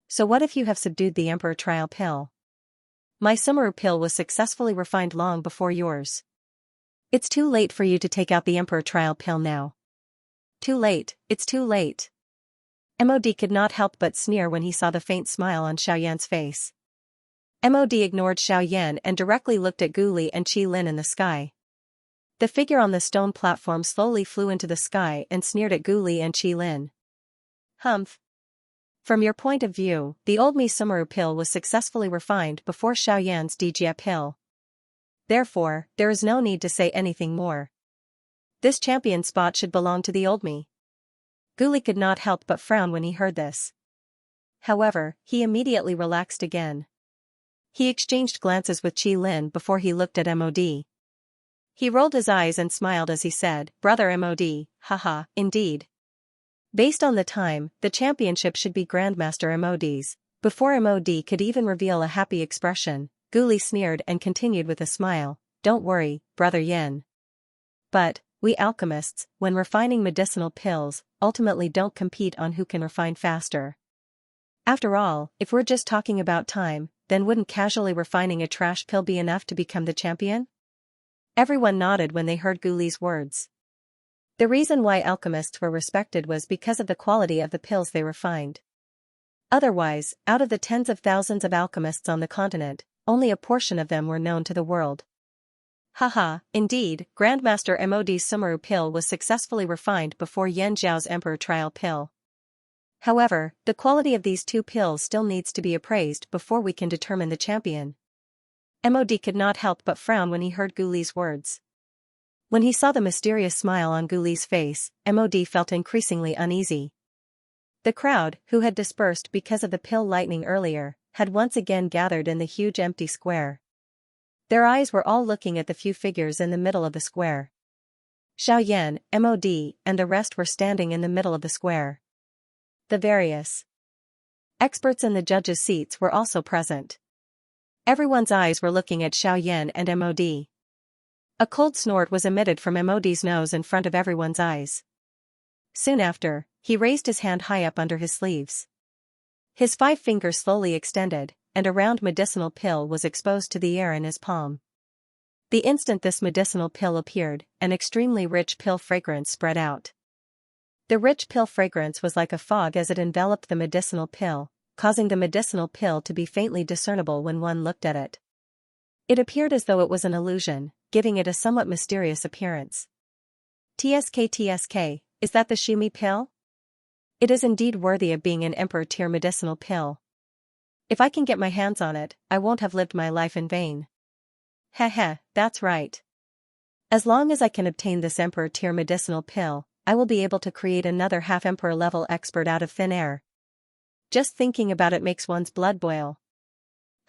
So what if you have subdued the Emperor Trial Pill? My Sumeru pill was successfully refined long before yours. It's too late for you to take out the Emperor Trial Pill now. Too late, it's too late. MOD could not help but sneer when he saw the faint smile on Xiaoyan's face. MOD ignored Xiaoyan and directly looked at Guli and Qi Lin in the sky. The figure on the stone platform slowly flew into the sky and sneered at Guli and Qi Lin. Humph. From your point of view, the old Mi Sumeru pill was successfully refined before Xiaoyan's Dijia pill. Therefore, there is no need to say anything more. This champion spot should belong to the old Mi. Guli could not help but frown when he heard this. However, he immediately relaxed again. He exchanged glances with Qi Lin before he looked at MOD. He rolled his eyes and smiled as he said, Brother MOD, haha, indeed. Based on the time, the championship should be Grandmaster MOD's. Before MOD could even reveal a happy expression, Guli sneered and continued with a smile, Don't worry, Brother Yen. But, we alchemists, when refining medicinal pills, ultimately don't compete on who can refine faster. After all, if we're just talking about time, then wouldn't casually refining a trash pill be enough to become the champion? Everyone nodded when they heard Guli's words. The reason why alchemists were respected was because of the quality of the pills they refined. Otherwise, out of the tens of thousands of alchemists on the continent, only a portion of them were known to the world. Haha, indeed, Grandmaster MOD's Sumeru pill was successfully refined before Yan Zhao's Emperor Trial pill. However, the quality of these two pills still needs to be appraised before we can determine the champion. MOD could not help but frown when he heard Guli's words. When he saw the mysterious smile on Guli's face, MOD felt increasingly uneasy. The crowd, who had dispersed because of the pill lightning earlier, had once again gathered in the huge empty square. Their eyes were all looking at the few figures in the middle of the square. Xiaoyan, MOD, and the rest were standing in the middle of the square. The various experts in the judges' seats were also present. Everyone's eyes were looking at Xiaoyan and MOD. A cold snort was emitted from MOD's nose in front of everyone's eyes. Soon after, he raised his hand high up under his sleeves. His 5 fingers slowly extended, and a round medicinal pill was exposed to the air in his palm. The instant this medicinal pill appeared, an extremely rich pill fragrance spread out. The rich pill fragrance was like a fog as it enveloped the medicinal pill, causing the medicinal pill to be faintly discernible when one looked at it. It appeared as though it was an illusion, giving it a somewhat mysterious appearance. TSK, is that the Shumi pill? It is indeed worthy of being an Emperor-tier medicinal pill. If I can get my hands on it, I won't have lived my life in vain. Heh, that's right. As long as I can obtain this Emperor-tier medicinal pill, I will be able to create another half-Emperor level expert out of thin air. Just thinking about it makes one's blood boil.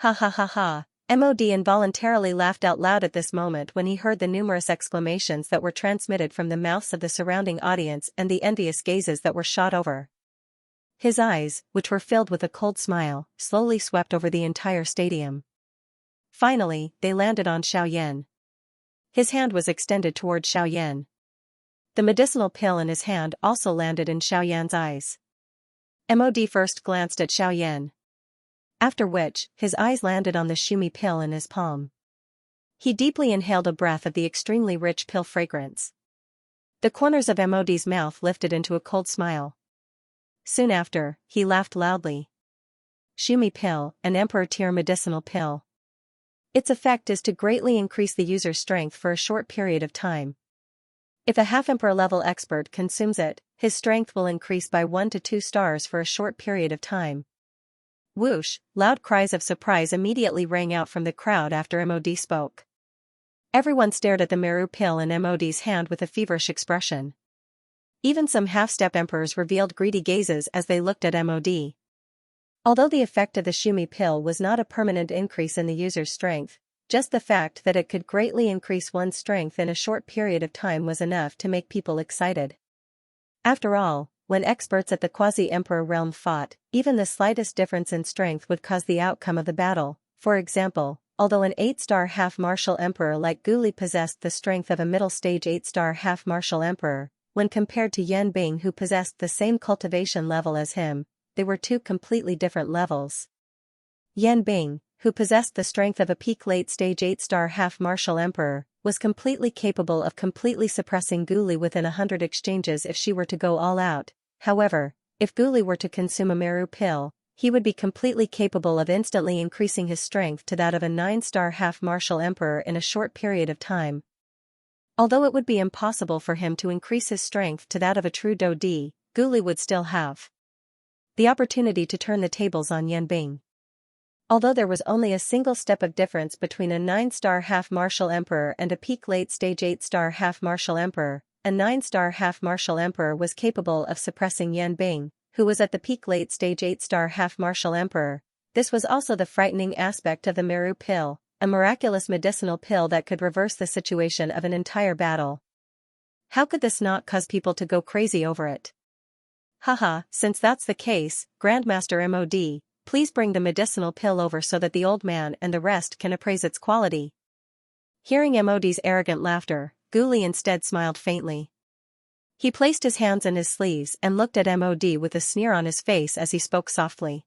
Ha ha ha ha. MOD involuntarily laughed out loud at this moment when he heard the numerous exclamations that were transmitted from the mouths of the surrounding audience and the envious gazes that were shot over. His eyes, which were filled with a cold smile, slowly swept over the entire stadium. Finally, they landed on Xiaoyan. His hand was extended toward Xiaoyan. The medicinal pill in his hand also landed in Xiaoyan's eyes. MOD first glanced at Xiaoyan. After which, his eyes landed on the Shumi pill in his palm. He deeply inhaled a breath of the extremely rich pill fragrance. The corners of Mod's mouth lifted into a cold smile. Soon after, he laughed loudly. Shumi pill, an emperor tier medicinal pill. Its effect is to greatly increase the user's strength for a short period of time. If a half-emperor level expert consumes it, his strength will increase by 1 to 2 stars for a short period of time. Whoosh, loud cries of surprise immediately rang out from the crowd after Mod spoke. Everyone stared at the Meru pill in Mod's hand with a feverish expression. Even some half-step emperors revealed greedy gazes as they looked at Mod. Although the effect of the Shumi pill was not a permanent increase in the user's strength, just the fact that it could greatly increase one's strength in a short period of time was enough to make people excited. After all, when experts at the quasi-emperor realm fought, even the slightest difference in strength would cause the outcome of the battle. For example, although an 8-star half-martial emperor like Guli possessed the strength of a middle-stage 8-star half-martial emperor, when compared to Yan Bing who possessed the same cultivation level as him, they were two completely different levels. Yan Bing, who possessed the strength of a peak late-stage 8-star half-martial emperor, was completely capable of completely suppressing Guli within 100 exchanges if she were to go all out. However, if Guli were to consume a Meru pill, he would be completely capable of instantly increasing his strength to that of a 9-star half-martial emperor in a short period of time. Although it would be impossible for him to increase his strength to that of a true Dodi, Guli would still have the opportunity to turn the tables on Yan Bing. Although there was only a single step of difference between a 9-star half-martial emperor and a peak late-stage 8-star half-martial emperor, a 9-star half-martial emperor was capable of suppressing Yan Bing, who was at the peak late-stage 8-star half-martial emperor. This was also the frightening aspect of the Meru pill, a miraculous medicinal pill that could reverse the situation of an entire battle. How could this not cause people to go crazy over it? Haha, since that's the case, Grandmaster Mod, please bring the medicinal pill over so that the old man and the rest can appraise its quality. Hearing Mod's arrogant laughter, Guli instead smiled faintly. He placed his hands in his sleeves and looked at Mod with a sneer on his face as he spoke softly.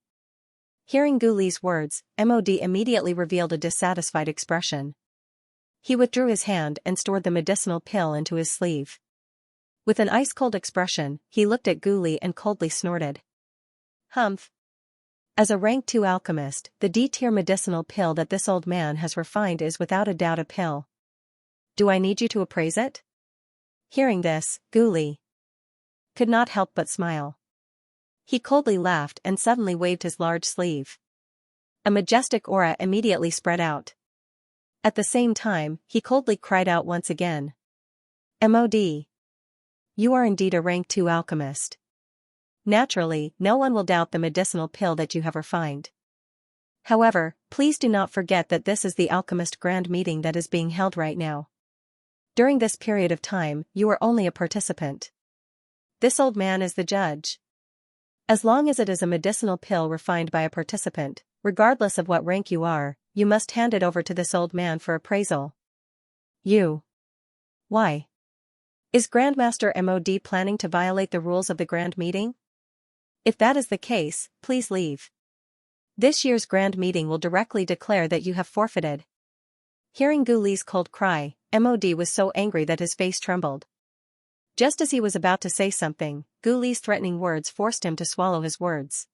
Hearing Guli's words, Mod immediately revealed a dissatisfied expression. He withdrew his hand and stored the medicinal pill into his sleeve. With an ice-cold expression, he looked at Guli and coldly snorted. Humph. As a rank 2 alchemist, the D-tier medicinal pill that this old man has refined is without a doubt a pill. Do I need you to appraise it? Hearing this, Guli could not help but smile. He coldly laughed and suddenly waved his large sleeve. A majestic aura immediately spread out. At the same time, he coldly cried out once again. Mod. You are indeed a rank 2 alchemist. Naturally, no one will doubt the medicinal pill that you have refined. However, please do not forget that this is the Alchemist Grand Meeting that is being held right now. During this period of time, you are only a participant. This old man is the judge. As long as it is a medicinal pill refined by a participant, regardless of what rank you are, you must hand it over to this old man for appraisal. You. Why? Is Grandmaster Mod planning to violate the rules of the Grand Meeting? If that is the case, please leave. This year's Grand Meeting will directly declare that you have forfeited. Hearing Guli's cold cry, Mod was so angry that his face trembled. Just as he was about to say something, Guli's threatening words forced him to swallow his words.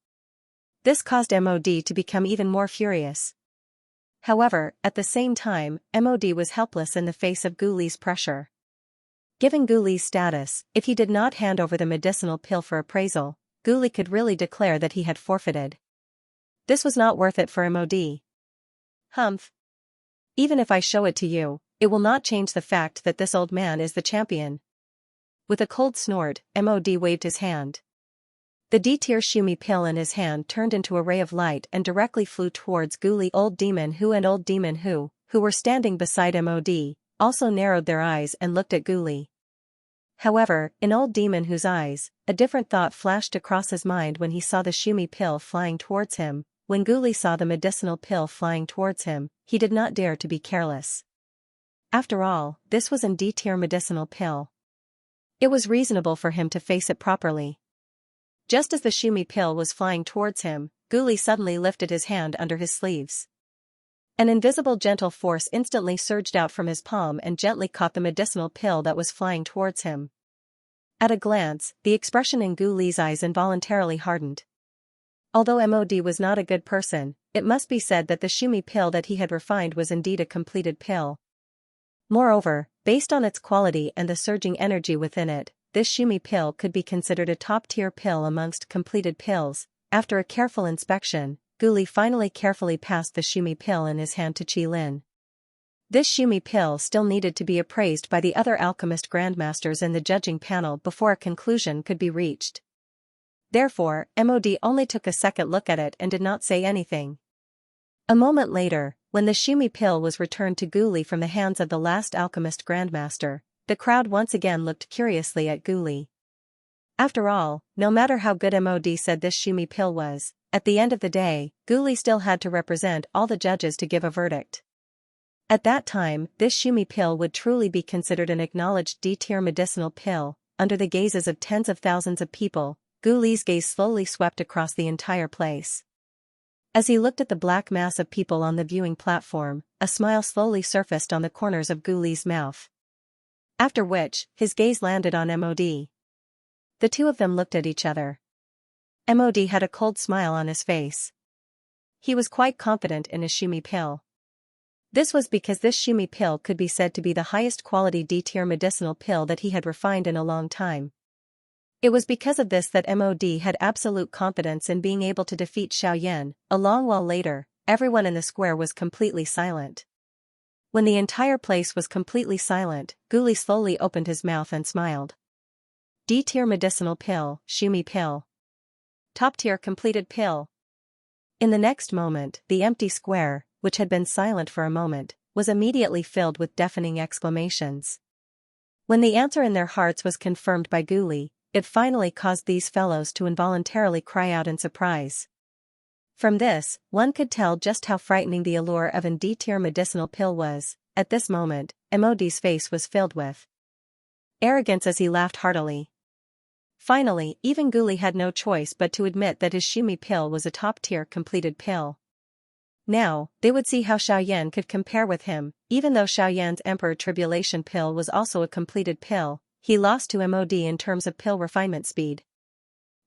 This caused Mod to become even more furious. However, at the same time, Mod was helpless in the face of Guli's pressure. Given Guli's status, if he did not hand over the medicinal pill for appraisal, Guli could really declare that he had forfeited. This was not worth it for Mod. Humph. Even if I show it to you, it will not change the fact that this old man is the champion. With a cold snort, Mod waved his hand. The D-tier Shumi pill in his hand turned into a ray of light and directly flew towards Guli. Old Demon Who were standing beside Mod, also narrowed their eyes and looked at Guli. However, in Old Demon Who's eyes, a different thought flashed across his mind when he saw the Shumi pill flying towards him. When Guli saw the medicinal pill flying towards him, he did not dare to be careless. After all, this was an D-tier medicinal pill. It was reasonable for him to face it properly. Just as the Shumi pill was flying towards him, Guli suddenly lifted his hand under his sleeves. An invisible gentle force instantly surged out from his palm and gently caught the medicinal pill that was flying towards him. At a glance, the expression in Gu Li's eyes involuntarily hardened. Although MOD was not a good person, it must be said that the Shumi pill that he had refined was indeed a completed pill. Moreover, based on its quality and the surging energy within it, this Shumi pill could be considered a top-tier pill amongst completed pills. After a careful inspection, Gu Li finally carefully passed the Shumi pill in his hand to Qi Lin. This Shumi pill still needed to be appraised by the other alchemist grandmasters in the judging panel before a conclusion could be reached. Therefore, MOD only took a second look at it and did not say anything. A moment later, when the Shumi pill was returned to Gu Li from the hands of the last alchemist grandmaster, the crowd once again looked curiously at Gu Li. After all, no matter how good MOD said this Shumi pill was, at the end of the day, Gu Li still had to represent all the judges to give a verdict. At that time, this Shumi pill would truly be considered an acknowledged D-tier medicinal pill. Under the gazes of tens of thousands of people, Gu Li's gaze slowly swept across the entire place. As he looked at the black mass of people on the viewing platform, a smile slowly surfaced on the corners of Gu Li's mouth. After which, his gaze landed on MOD. The two of them looked at each other. MOD had a cold smile on his face. He was quite confident in his Shumi pill. This was because this Shumi pill could be said to be the highest quality D-tier medicinal pill that he had refined in a long time. It was because of this that MOD had absolute confidence in being able to defeat Xiaoyan. A long while later, everyone in the square was completely silent. When the entire place was completely silent, Gu Li slowly opened his mouth and smiled. D-tier medicinal pill, Shumi pill. Top-tier completed pill. In the next moment, the empty square, which had been silent for a moment, was immediately filled with deafening exclamations. When the answer in their hearts was confirmed by Gu Li, it finally caused these fellows to involuntarily cry out in surprise. From this, one could tell just how frightening the allure of an D-tier medicinal pill was. At this moment, MOD's face was filled with arrogance as he laughed heartily. Finally, even Gu Li had no choice but to admit that his Shumi pill was a top-tier completed pill. Now, they would see how Xiaoyan could compare with him. Even though Xiaoyan's Emperor Tribulation pill was also a completed pill, he lost to MOD in terms of pill refinement speed.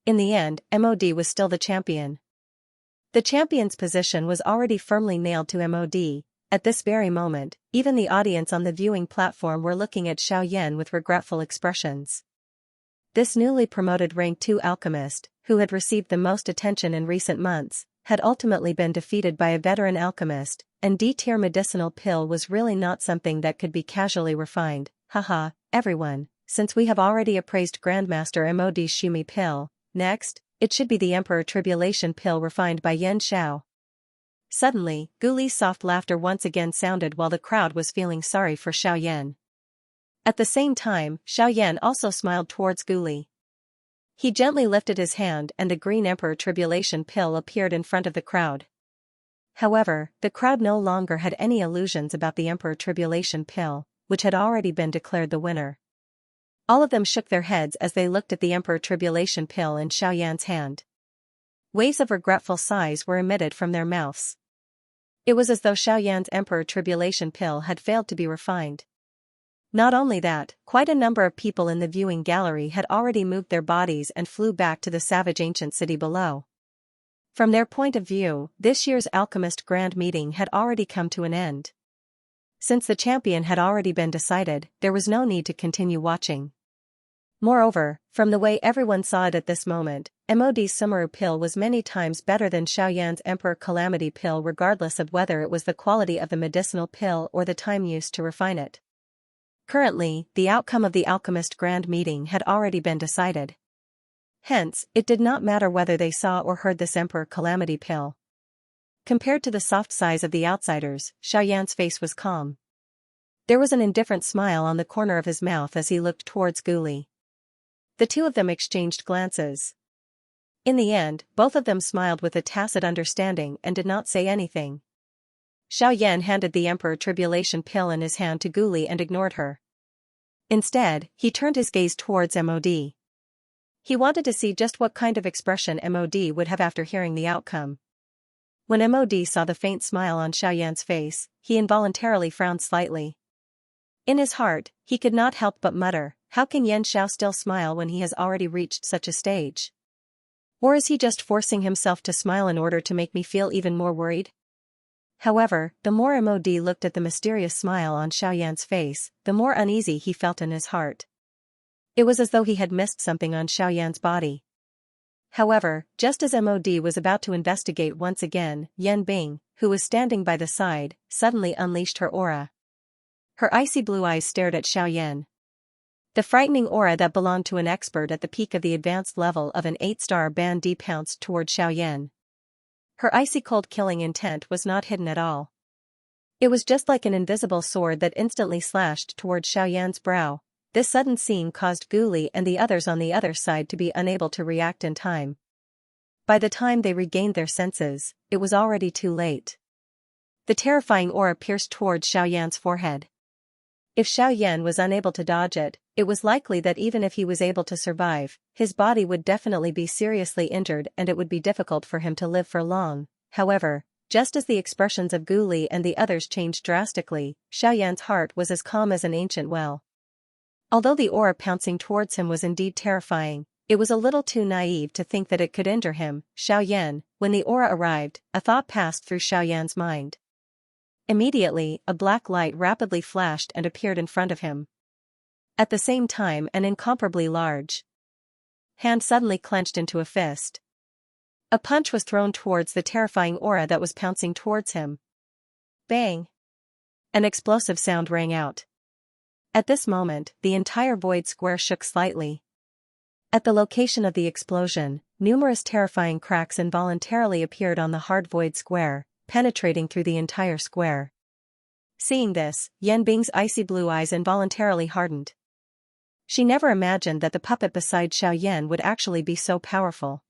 In the end, MOD was still the champion. The champion's position was already firmly nailed to MOD. At this very moment, even the audience on the viewing platform were looking at Xiaoyan with regretful expressions. This newly promoted rank 2 alchemist, who had received the most attention in recent months, had ultimately been defeated by a veteran alchemist, and D-tier medicinal pill was really not something that could be casually refined. Haha, everyone, since we have already appraised Grandmaster MOD's Shumi pill, next, it should be the Emperor Tribulation pill refined by Yan Xiao. Suddenly, Gu Li's soft laughter once again sounded while the crowd was feeling sorry for Xiaoyan. At the same time, Xiaoyan also smiled towards Gu Li. He gently lifted his hand and the green Emperor Tribulation pill appeared in front of the crowd. However, the crowd no longer had any illusions about the Emperor Tribulation pill, which had already been declared the winner. All of them shook their heads as they looked at the Emperor Tribulation pill in Xiaoyan's hand. Waves of regretful sighs were emitted from their mouths. It was as though Xiaoyan's Emperor Tribulation pill had failed to be refined. Not only that, quite a number of people in the viewing gallery had already moved their bodies and flew back to the savage ancient city below. From their point of view, this year's Alchemist Grand Meeting had already come to an end. Since the champion had already been decided, there was no need to continue watching. Moreover, from the way everyone saw it at this moment, MOD's Sumeru pill was many times better than Xiaoyan's Emperor Calamity pill regardless of whether it was the quality of the medicinal pill or the time used to refine it. Currently, the outcome of the Alchemist Grand Meeting had already been decided. Hence, it did not matter whether they saw or heard this Emperor Calamity pill. Compared to the soft sighs of the outsiders, Xiaoyan's face was calm. There was an indifferent smile on the corner of his mouth as he looked towards Gu Li. The two of them exchanged glances. In the end, both of them smiled with a tacit understanding and did not say anything. Xiaoyan handed the Emperor Tribulation pill in his hand to Gu Li and ignored her. Instead, he turned his gaze towards MOD. He wanted to see just what kind of expression MOD would have after hearing the outcome. When MOD saw the faint smile on Xiaoyan's face, he involuntarily frowned slightly. In his heart, he could not help but mutter, how can Xianxia still smile when he has already reached such a stage? Or is he just forcing himself to smile in order to make me feel even more worried? However, the more Mod looked at the mysterious smile on Xiaoyan's face, the more uneasy he felt in his heart. It was as though he had missed something on Xiaoyan's body. However, just as Mod was about to investigate once again, Yan Bing, who was standing by the side, suddenly unleashed her aura. Her icy blue eyes stared at Xiaoyan. The frightening aura that belonged to an expert at the peak of the advanced level of an 8-star band pounced toward Xiaoyan. Her icy cold killing intent was not hidden at all. It was just like an invisible sword that instantly slashed toward Xiaoyan's brow. This sudden scene caused Guli and the others on the other side to be unable to react in time. By the time they regained their senses, it was already too late. The terrifying aura pierced toward Xiaoyan's forehead. If Xiaoyan was unable to dodge it, it was likely that even if he was able to survive, his body would definitely be seriously injured and it would be difficult for him to live for long. However, just as the expressions of Guli and the others changed drastically, Xiaoyan's heart was as calm as an ancient well. Although the aura pouncing towards him was indeed terrifying, it was a little too naive to think that it could injure him. Xiaoyan, when the aura arrived, a thought passed through Xiaoyan's mind. Immediately, a black light rapidly flashed and appeared in front of him. At the same time, an incomparably large hand suddenly clenched into a fist. A punch was thrown towards the terrifying aura that was pouncing towards him. Bang! An explosive sound rang out. At this moment, the entire void square shook slightly. At the location of the explosion, numerous terrifying cracks involuntarily appeared on the hard void square, penetrating through the entire square. Seeing this, Yan Bing's icy blue eyes involuntarily hardened. She never imagined that the puppet beside Xiaoyan would actually be so powerful.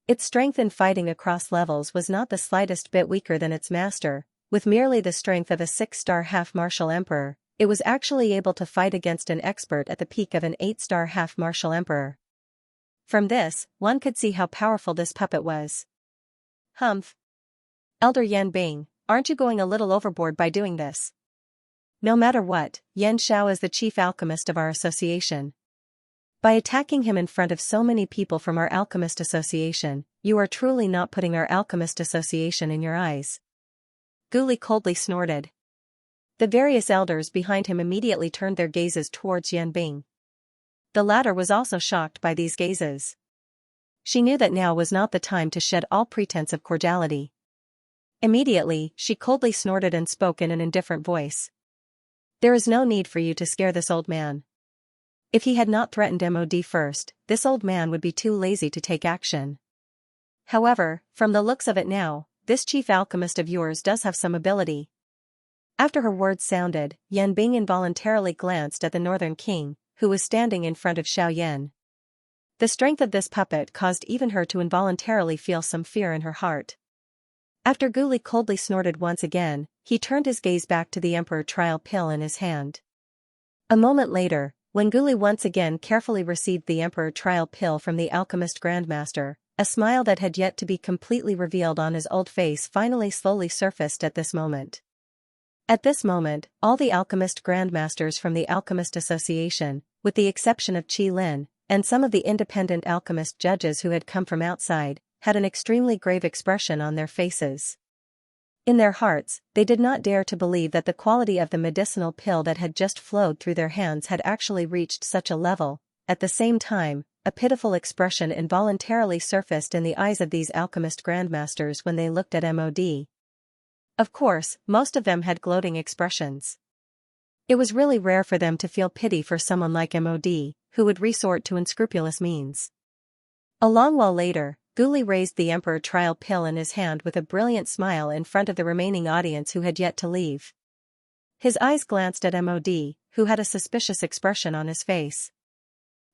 Its strength in fighting across levels was not the slightest bit weaker than its master. With merely the strength of a 6-star half-martial emperor, it was actually able to fight against an expert at the peak of an 8-star half-martial emperor. From this, one could see how powerful this puppet was. Humph! Elder Yan Bing, aren't you going a little overboard by doing this? No matter what, Yan Xiao is the chief alchemist of our association. By attacking him in front of so many people from our alchemist association, you are truly not putting our alchemist association in your eyes. Guli coldly snorted. The various elders behind him immediately turned their gazes towards Yan Bing. The latter was also shocked by these gazes. She knew that now was not the time to shed all pretense of cordiality. Immediately, she coldly snorted and spoke in an indifferent voice. There is no need for you to scare this old man. If he had not threatened Mod first, this old man would be too lazy to take action. However, from the looks of it now, this chief alchemist of yours does have some ability. After her words sounded, Yan Bing involuntarily glanced at the Northern King, who was standing in front of Xiaoyan. The strength of this puppet caused even her to involuntarily feel some fear in her heart. After Guli coldly snorted once again, he turned his gaze back to the Emperor trial pill in his hand. A moment later, when Guli once again carefully received the Emperor trial pill from the alchemist grandmaster, a smile that had yet to be completely revealed on his old face finally slowly surfaced at this moment. At this moment, all the alchemist grandmasters from the Alchemist Association, with the exception of Qi Lin, and some of the independent alchemist judges who had come from outside, had an extremely grave expression on their faces. In their hearts, they did not dare to believe that the quality of the medicinal pill that had just flowed through their hands had actually reached such a level. At the same time, a pitiful expression involuntarily surfaced in the eyes of these alchemist grandmasters when they looked at Mod. Of course, most of them had gloating expressions. It was really rare for them to feel pity for someone like Mod, who would resort to unscrupulous means. A long while later, Guli raised the Emperor trial pill in his hand with a brilliant smile in front of the remaining audience who had yet to leave. His eyes glanced at Mod, who had a suspicious expression on his face.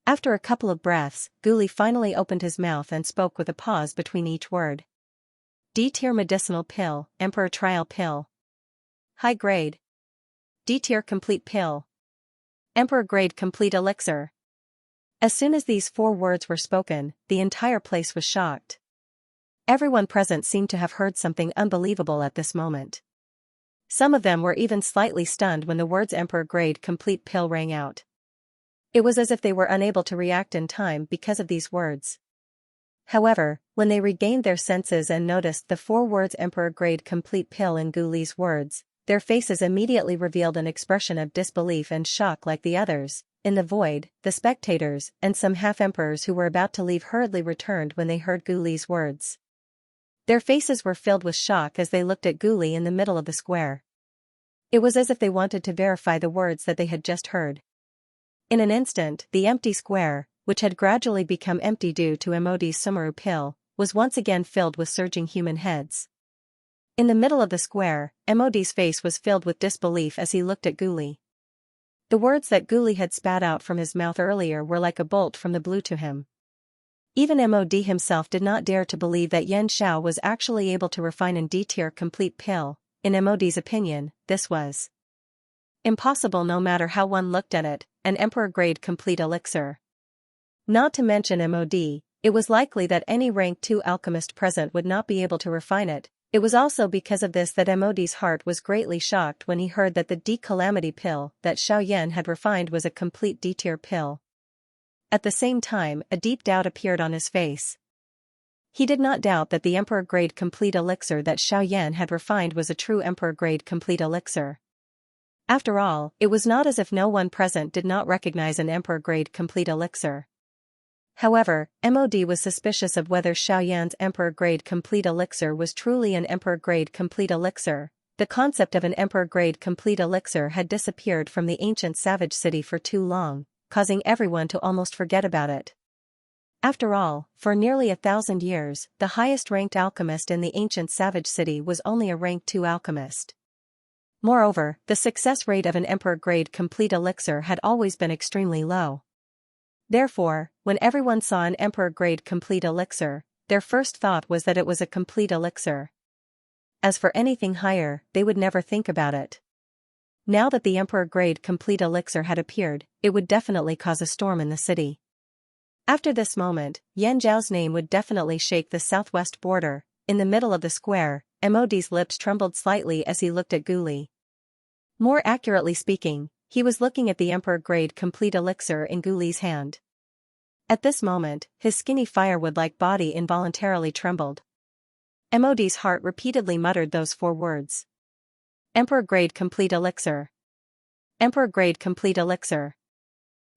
After a couple of breaths, Guli finally opened his mouth and spoke with a pause between each word. D-tier medicinal pill, Emperor trial pill. High grade. D-tier complete pill. Emperor grade complete elixir. As soon as these 4 words were spoken, the entire place was shocked. Everyone present seemed to have heard something unbelievable at this moment. Some of them were even slightly stunned when the words Emperor-grade complete pill rang out. It was as if they were unable to react in time because of these words. However, when they regained their senses and noticed the 4 words Emperor-grade complete pill in Gu Li's words, their faces immediately revealed an expression of disbelief and shock like the others. In the void, the spectators and some half-emperors who were about to leave hurriedly returned when they heard Gu Li's words. Their faces were filled with shock as they looked at Gu Li in the middle of the square. It was as if they wanted to verify the words that they had just heard. In an instant, the empty square, which had gradually become empty due to Emodi's Sumeru pill, was once again filled with surging human heads. In the middle of the square, Emodi's face was filled with disbelief as he looked at Gu Li. The words that Gu Li had spat out from his mouth earlier were like a bolt from the blue to him. Even Mod himself did not dare to believe that Xianxia was actually able to refine and D-tier complete pill. In Mod's opinion, this was impossible no matter how one looked at it, an emperor-grade complete elixir. Not to mention Mod, it was likely that any rank 2 alchemist present would not be able to refine it. It was also because of this that Mod's heart was greatly shocked when he heard that the D-calamity pill that Xiaoyan had refined was a complete D-tier pill. At the same time, a deep doubt appeared on his face. He did not doubt that the emperor-grade complete elixir that Xiaoyan had refined was a true emperor-grade complete elixir. After all, it was not as if no one present did not recognize an emperor-grade complete elixir. However, Mod was suspicious of whether Xiaoyan's emperor-grade complete elixir was truly an emperor-grade complete elixir. The concept of an emperor-grade complete elixir had disappeared from the ancient savage city for too long, causing everyone to almost forget about it. After all, for nearly 1,000 years, the highest-ranked alchemist in the ancient savage city was only a rank 2 alchemist. Moreover, the success rate of an emperor-grade complete elixir had always been extremely low. Therefore, when everyone saw an emperor-grade complete elixir, their first thought was that it was a complete elixir. As for anything higher, they would never think about it. Now that the emperor-grade complete elixir had appeared, it would definitely cause a storm in the city. After this moment, Yan Zhao's name would definitely shake the southwest border. In the middle of the square, Mod's lips trembled slightly as he looked at Gu Li. More accurately speaking, he was looking at the emperor-grade complete elixir in Gu Li's hand. At this moment, his skinny firewood-like body involuntarily trembled. Mod's heart repeatedly muttered those 4 words. Emperor-grade complete elixir. Emperor-grade complete elixir.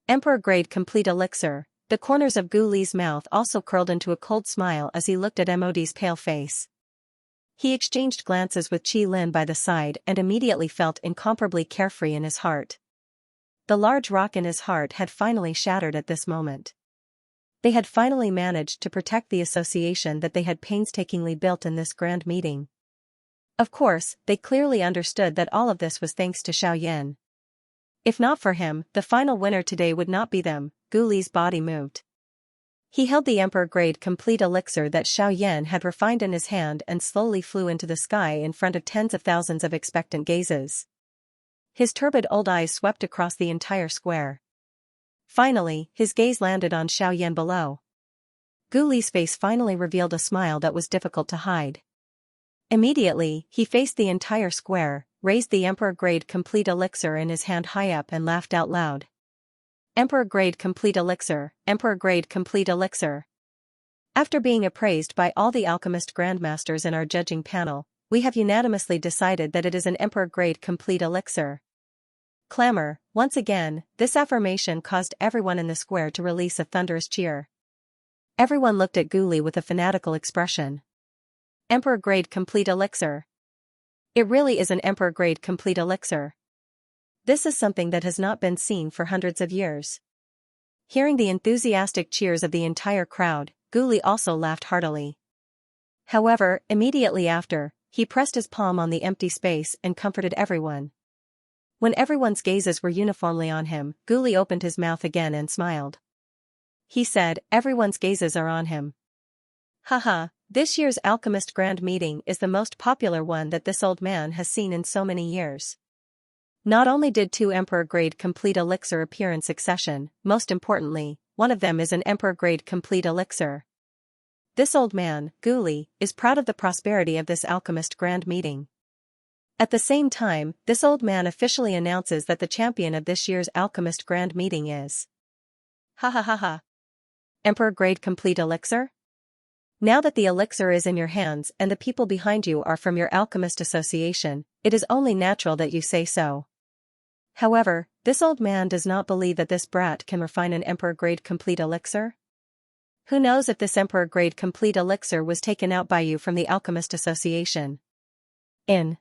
Emperor-grade complete elixir. The corners of Gu Li's mouth also curled into a cold smile as he looked at Mod's pale face. He exchanged glances with Qi Lin by the side and immediately felt incomparably carefree in his heart. The large rock in his heart had finally shattered at this moment. They had finally managed to protect the association that they had painstakingly built in this grand meeting. Of course, they clearly understood that all of this was thanks to Xiaoyan. If not for him, the final winner today would not be them. Gu Li's body moved. He held the emperor-grade complete elixir that Xiaoyan had refined in his hand and slowly flew into the sky in front of tens of thousands of expectant gazes. His turbid old eyes swept across the entire square. Finally, his gaze landed on Xiaoyan below. Gu Li's face finally revealed a smile that was difficult to hide. Immediately, he faced the entire square, raised the emperor-grade complete elixir in his hand high up and laughed out loud. Emperor-grade complete elixir, emperor-grade complete elixir. After being appraised by all the alchemist grandmasters in our judging panel, we have unanimously decided that it is an emperor-grade complete elixir. Clamor. Once again, this affirmation caused everyone in the square to release a thunderous cheer. Everyone looked at Gu Li with a fanatical expression. Emperor-grade complete elixir. It really is an emperor-grade complete elixir. This is something that has not been seen for hundreds of years. Hearing the enthusiastic cheers of the entire crowd, Gu Li also laughed heartily. However, immediately after, he pressed his palm on the empty space and comforted everyone. When everyone's gazes were uniformly on him, Gu Li opened his mouth again and smiled. He said, everyone's gazes are on him. Haha, this year's Alchemist Grand Meeting is the most popular one that this old man has seen in so many years. Not only did 2 Emperor-grade complete elixir appear in succession, most importantly, one of them is an Emperor-grade complete elixir. This old man, Gu Li, is proud of the prosperity of this Alchemist Grand Meeting. At the same time, this old man officially announces that the champion of this year's Alchemist Grand Meeting is. Ha ha ha ha. Emperor Grade Complete Elixir? Now that the elixir is in your hands and the people behind you are from your Alchemist Association, it is only natural that you say so. However, this old man does not believe that this brat can refine an Emperor Grade Complete Elixir. Who knows if this Emperor Grade Complete Elixir was taken out by you from the Alchemist Association. In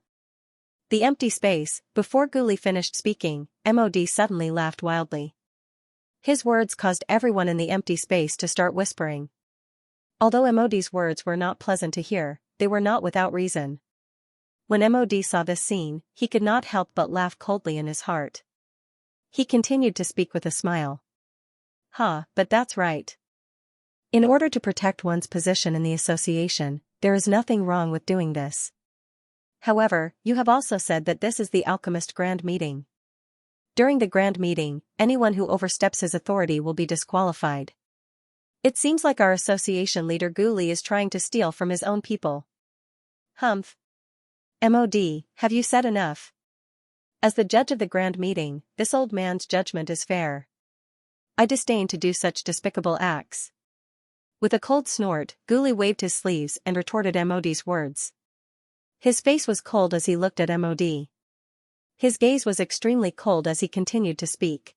the empty space, before Guli finished speaking, MOD suddenly laughed wildly. His words caused everyone in the empty space to start whispering. Although MOD's words were not pleasant to hear, they were not without reason. When MOD saw this scene, he could not help but laugh coldly in his heart. He continued to speak with a smile. But that's right. In order to protect one's position in the association, there is nothing wrong with doing this. However, you have also said that this is the Alchemist Grand Meeting. During the Grand Meeting, anyone who oversteps his authority will be disqualified. It seems like our association leader Guli is trying to steal from his own people. Humph. MOD, have you said enough? As the judge of the Grand Meeting, this old man's judgment is fair. I disdain to do such despicable acts. With a cold snort, Guli waved his sleeves and retorted MOD's words. His face was cold as he looked at MOD. His gaze was extremely cold as he continued to speak.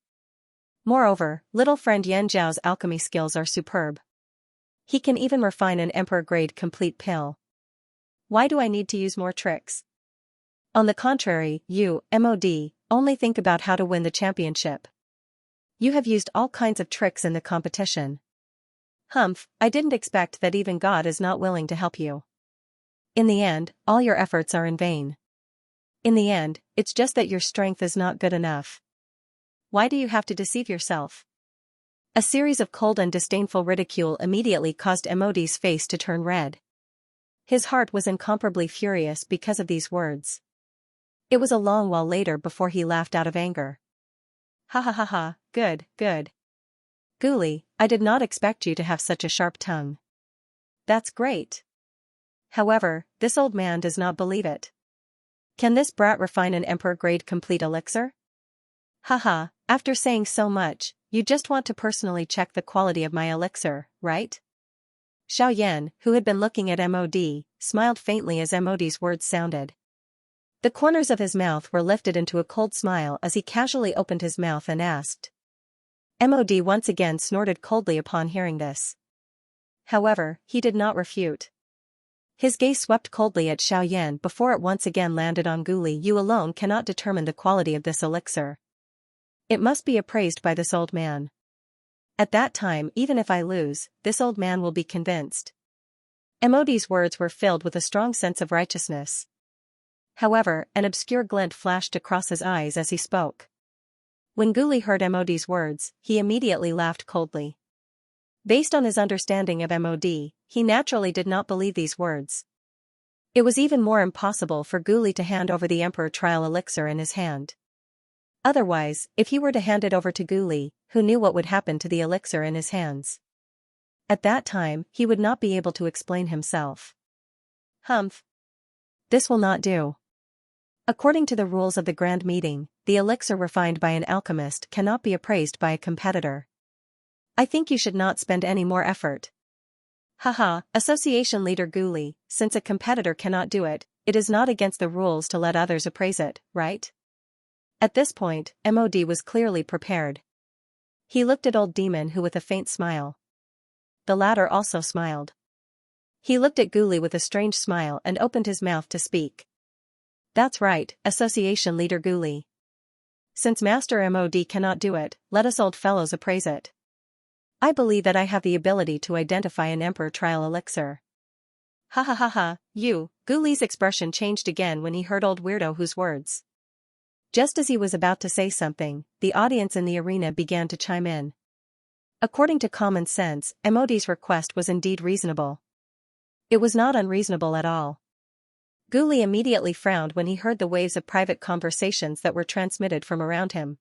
Moreover, little friend Yanjiao's alchemy skills are superb. He can even refine an Emperor Grade Complete pill. Why do I need to use more tricks? On the contrary, you, MOD, only think about how to win the championship. You have used all kinds of tricks in the competition. Humph, I didn't expect that even God is not willing to help you. In the end, all your efforts are in vain. In the end, it's just that your strength is not good enough. Why do you have to deceive yourself? A series of cold and disdainful ridicule immediately caused MOD's face to turn red. His heart was incomparably furious because of these words. It was a long while later before he laughed out of anger. Ha ha ha ha, good, good. Guli, I did not expect you to have such a sharp tongue. That's great. However, this old man does not believe it. Can this brat refine an Emperor Grade Complete Elixir? Haha, after saying so much, you just want to personally check the quality of my elixir, right? Xiao Yan, who had been looking at MOD, smiled faintly as MOD's words sounded. The corners of his mouth were lifted into a cold smile as he casually opened his mouth and asked. MOD once again snorted coldly upon hearing this. However, he did not refute. His gaze swept coldly at Xiao Yan before it once again landed on Guli. You alone cannot determine the quality of this elixir. It must be appraised by this old man. At that time, even if I lose, this old man will be convinced. MOD's words were filled with a strong sense of righteousness. However, an obscure glint flashed across his eyes as he spoke. When Guli heard MOD's words, he immediately laughed coldly. Based on his understanding of MOD, he naturally did not believe these words. It was even more impossible for Guli to hand over the Emperor Trial Elixir in his hand. Otherwise, if he were to hand it over to Guli, who knew what would happen to the elixir in his hands? At that time, he would not be able to explain himself. Humph. This will not do. According to the rules of the Grand Meeting, the elixir refined by an alchemist cannot be appraised by a competitor. I think you should not spend any more effort. Haha, Association Leader Guli, since a competitor cannot do it, it is not against the rules to let others appraise it, right? At this point, MOD was clearly prepared. He looked at Old Demon who with a faint smile. The latter also smiled. He looked at Guli with a strange smile and opened his mouth to speak. That's right, Association Leader Guli. Since Master MOD cannot do it, let us old fellows appraise it. I believe that I have the ability to identify an Emperor Trial Elixir. Ha ha ha ha, you, Guli's expression changed again when he heard Old Weirdo Who's words. Just as he was about to say something, the audience in the arena began to chime in. According to common sense, MOD's request was indeed reasonable. It was not unreasonable at all. Guli immediately frowned when he heard the waves of private conversations that were transmitted from around him.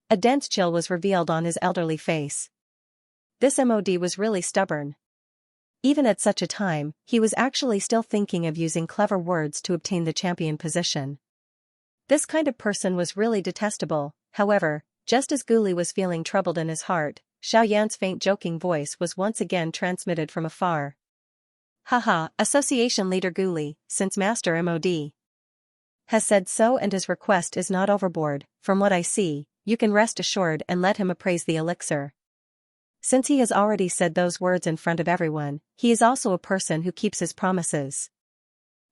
A dense chill was revealed on his elderly face. This MOD was really stubborn. Even at such a time, he was actually still thinking of using clever words to obtain the champion position. This kind of person was really detestable. However, just as Guli was feeling troubled in his heart, Xiaoyan's faint joking voice was once again transmitted from afar. Haha, Association Leader Guli, since Master Mod has said so and his request is not overboard, from what I see, you can rest assured and let him appraise the elixir. Since he has already said those words in front of everyone, he is also a person who keeps his promises.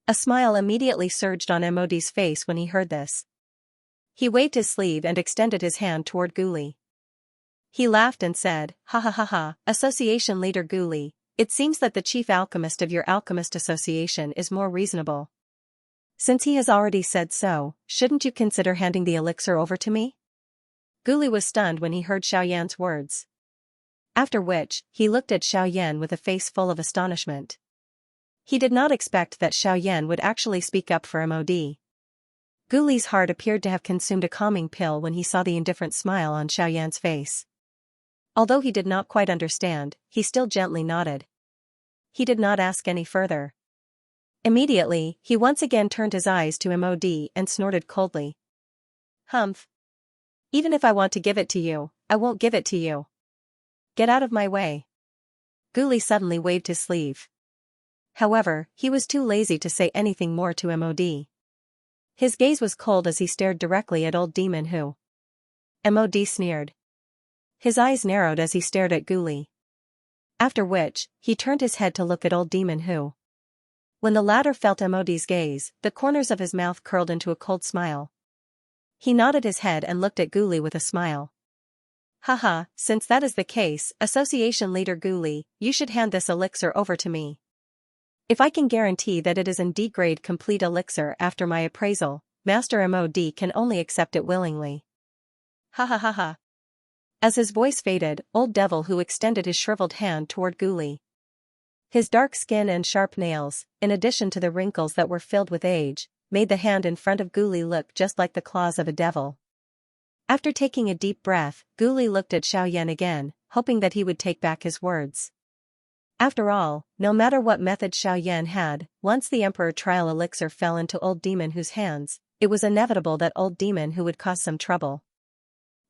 A smile immediately surged on Mod's face when he heard this. He waved his sleeve and extended his hand toward Guli. He laughed and said, ha ha ha ha, Association Leader Guli, it seems that the chief alchemist of your alchemist association is more reasonable. Since he has already said so, shouldn't you consider handing the elixir over to me? Guli was stunned when he heard Xiaoyan's words. After which, he looked at Xiaoyan with a face full of astonishment. He did not expect that Xiaoyan would actually speak up for Mod. Guli's heart appeared to have consumed a calming pill when he saw the indifferent smile on Xiaoyan's face. Although he did not quite understand, he still gently nodded. He did not ask any further. Immediately, he once again turned his eyes to Mod and snorted coldly. Humph. Even if I want to give it to you, I won't give it to you. Get out of my way. Guli suddenly waved his sleeve. However, he was too lazy to say anything more to Mod. His gaze was cold as he stared directly at old demon Hu. Mod sneered. His eyes narrowed as he stared at Guli. After which, he turned his head to look at old demon Hu. When the latter felt Mod's gaze, the corners of his mouth curled into a cold smile. He nodded his head and looked at Guli with a smile. Haha, since that is the case, Association Leader Guli, you should hand this elixir over to me. If I can guarantee that it is indeed grade complete elixir after my appraisal, Master Mod can only accept it willingly. Ha ha ha ha. As his voice faded, old devil Hu extended his shriveled hand toward Guli. His dark skin and sharp nails, in addition to the wrinkles that were filled with age, made the hand in front of Guli look just like the claws of a devil. After taking a deep breath, Guli looked at Xiaoyan again, hoping that he would take back his words. After all, no matter what method Xiaoyan had, once the Emperor Trial Elixir fell into Old Demon Hu's hands, it was inevitable that Old Demon Hu would cause some trouble.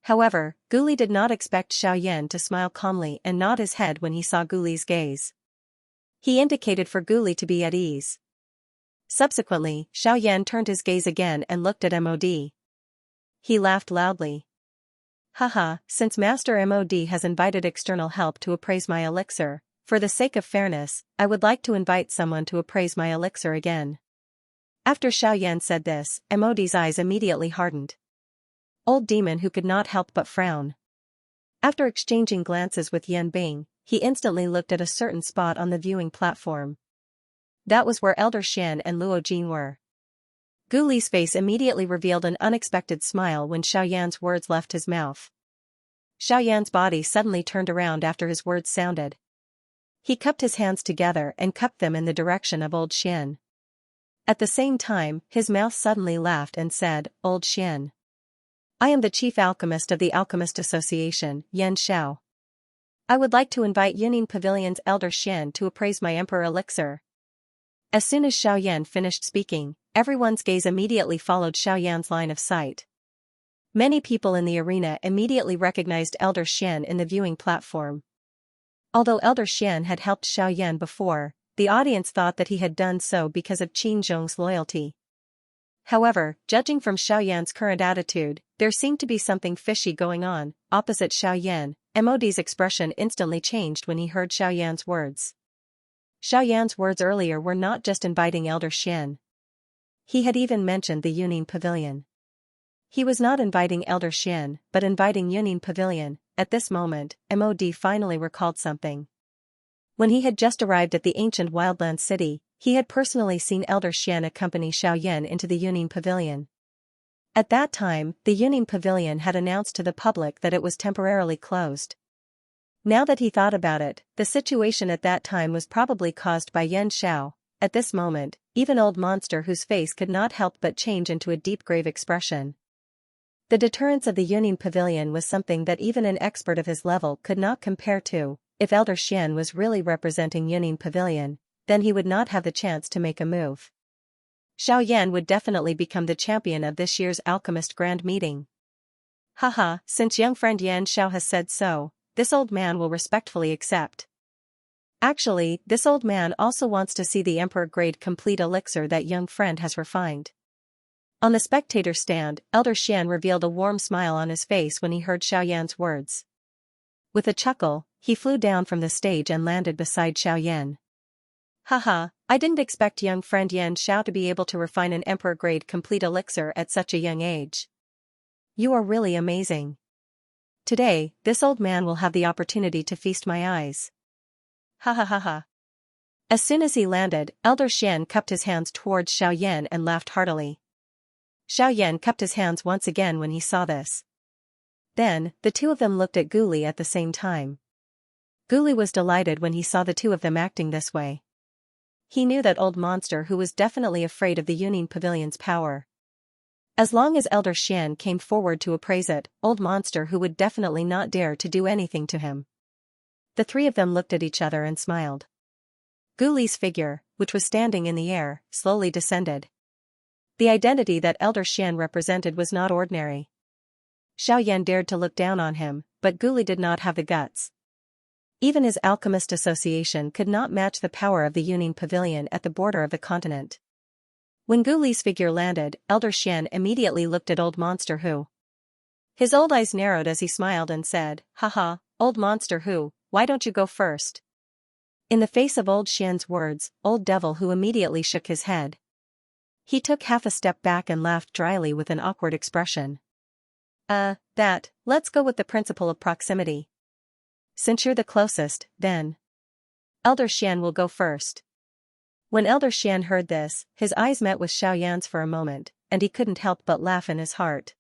However, Guli did not expect Xiaoyan to smile calmly and nod his head when he saw Guli's gaze. He indicated for Guli to be at ease. Subsequently, Xiaoyan turned his gaze again and looked at Mod. He laughed loudly. Haha, since Master Mod has invited external help to appraise my elixir, for the sake of fairness, I would like to invite someone to appraise my elixir again. After Xiaoyan said this, Mod's eyes immediately hardened. Old Demon Hu could not help but frown. After exchanging glances with Yan Bing, he instantly looked at a certain spot on the viewing platform. That was where Elder Xian and Luo Jin were. Guli's face immediately revealed an unexpected smile when Xiaoyan's words left his mouth. Xiaoyan's body suddenly turned around after his words sounded. He cupped his hands together and cupped them in the direction of Old Xian. At the same time, his mouth suddenly laughed and said, Old Xian. I am the chief alchemist of the Alchemist Association, Yan Xiao. I would like to invite Yuning Pavilion's Elder Xian to appraise my Emperor Elixir. As soon as Xiaoyan finished speaking, everyone's gaze immediately followed Xiaoyan's line of sight. Many people in the arena immediately recognized Elder Xian in the viewing platform. Although Elder Xian had helped Xiaoyan before, the audience thought that he had done so because of Qin Zhong's loyalty. However, judging from Xiaoyan's current attitude, there seemed to be something fishy going on. Opposite Xiaoyan, Mod's expression instantly changed when he heard Xiaoyan's words. Xiaoyan's words earlier were not just inviting Elder Xian. He had even mentioned the Yuning Pavilion. He was not inviting Elder Xian, but inviting Yuning Pavilion. At this moment, Mod finally recalled something. When he had just arrived at the ancient wildland city, he had personally seen Elder Xian accompany Xiaoyan into the Yuning Pavilion. At that time, the Yuning Pavilion had announced to the public that it was temporarily closed. Now that he thought about it, the situation at that time was probably caused by Yan Xiao. At this moment, even Old Monster Whose face could not help but change into a deep grave expression. The deterrence of the Yuning Pavilion was something that even an expert of his level could not compare to. if Elder Xian was really representing Yunin Pavilion, then he would not have the chance to make a move. Xiao Yan would definitely become the champion of this year's Alchemist Grand Meeting. Haha, since young friend Yan Xiao has said so, this old man will respectfully accept. Actually, this old man also wants to see the Emperor grade complete elixir that young friend has refined. On the spectator stand, Elder Xian revealed a warm smile on his face when he heard Xiao Yan's words. With a chuckle, he flew down from the stage and landed beside Xiao Yan. Haha, I didn't expect young friend Yan Xiao to be able to refine an Emperor grade complete elixir at such a young age. You are really amazing. Today, this old man will have the opportunity to feast my eyes. Ha ha ha ha. As soon as he landed, Elder Xian cupped his hands towards Xiao Yan and laughed heartily. Xiao Yan cupped his hands once again when he saw this. Then, the two of them looked at Guli at the same time. Guli was delighted when he saw the two of them acting this way. He knew that old monster who was definitely afraid of the Yunin Pavilion's power. As long as Elder Xian came forward to appraise it, old monster who would definitely not dare to do anything to him. The three of them looked at each other and smiled. Guli's figure, which was standing in the air, slowly descended. The identity that Elder Xian represented was not ordinary. Xiao Yan dared to look down on him, but Guli did not have the guts. Even his alchemist association could not match the power of the Yunin Pavilion at the border of the continent. When Guli's figure landed, Elder Xian immediately looked at old monster who. His old eyes narrowed as he smiled and said, Haha, old monster who, why don't you go first? In the face of old Xian's words, old devil who immediately shook his head. He took half a step back and laughed dryly with an awkward expression. Let's go with the principle of proximity. Since you're the closest, then. Elder Xian will go first. When Elder Xian heard this, his eyes met with Xiao Yan's for a moment, and he couldn't help but laugh in his heart.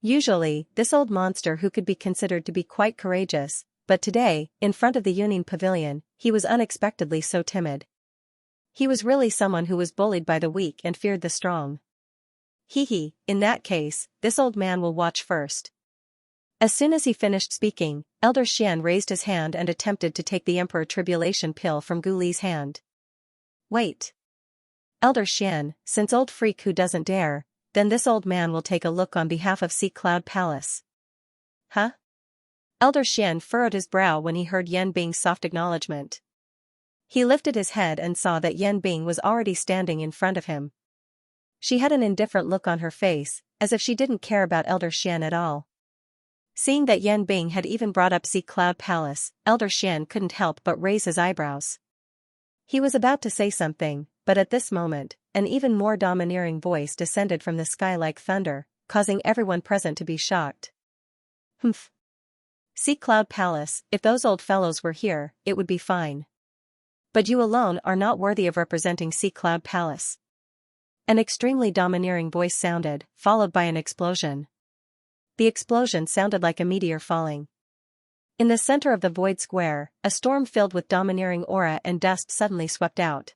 Usually, this old monster who could be considered to be quite courageous, but today, in front of the Yunin Pavilion, he was unexpectedly so timid. He was really someone who was bullied by the weak and feared the strong. Hee, in that case, this old man will watch first. As soon as he finished speaking, Elder Xian raised his hand and attempted to take the Emperor Tribulation pill from Guli's hand. Wait. Elder Xian, since old freak who doesn't dare, then this old man will take a look on behalf of Sea Cloud Palace. Huh? Elder Xian furrowed his brow when he heard Yan Bing's soft acknowledgement. He lifted his head and saw that Yan Bing was already standing in front of him. She had an indifferent look on her face, as if she didn't care about Elder Xian at all. Seeing that Yan Bing had even brought up Sea Cloud Palace, Elder Xian couldn't help but raise his eyebrows. He was about to say something, but at this moment, an even more domineering voice descended from the sky like thunder, causing everyone present to be shocked. Humph. Sea Cloud Palace, if those old fellows were here, it would be fine. But you alone are not worthy of representing Sea Cloud Palace. An extremely domineering voice sounded, followed by an explosion. The explosion sounded like a meteor falling. In the center of the void square, a storm filled with domineering aura and dust suddenly swept out.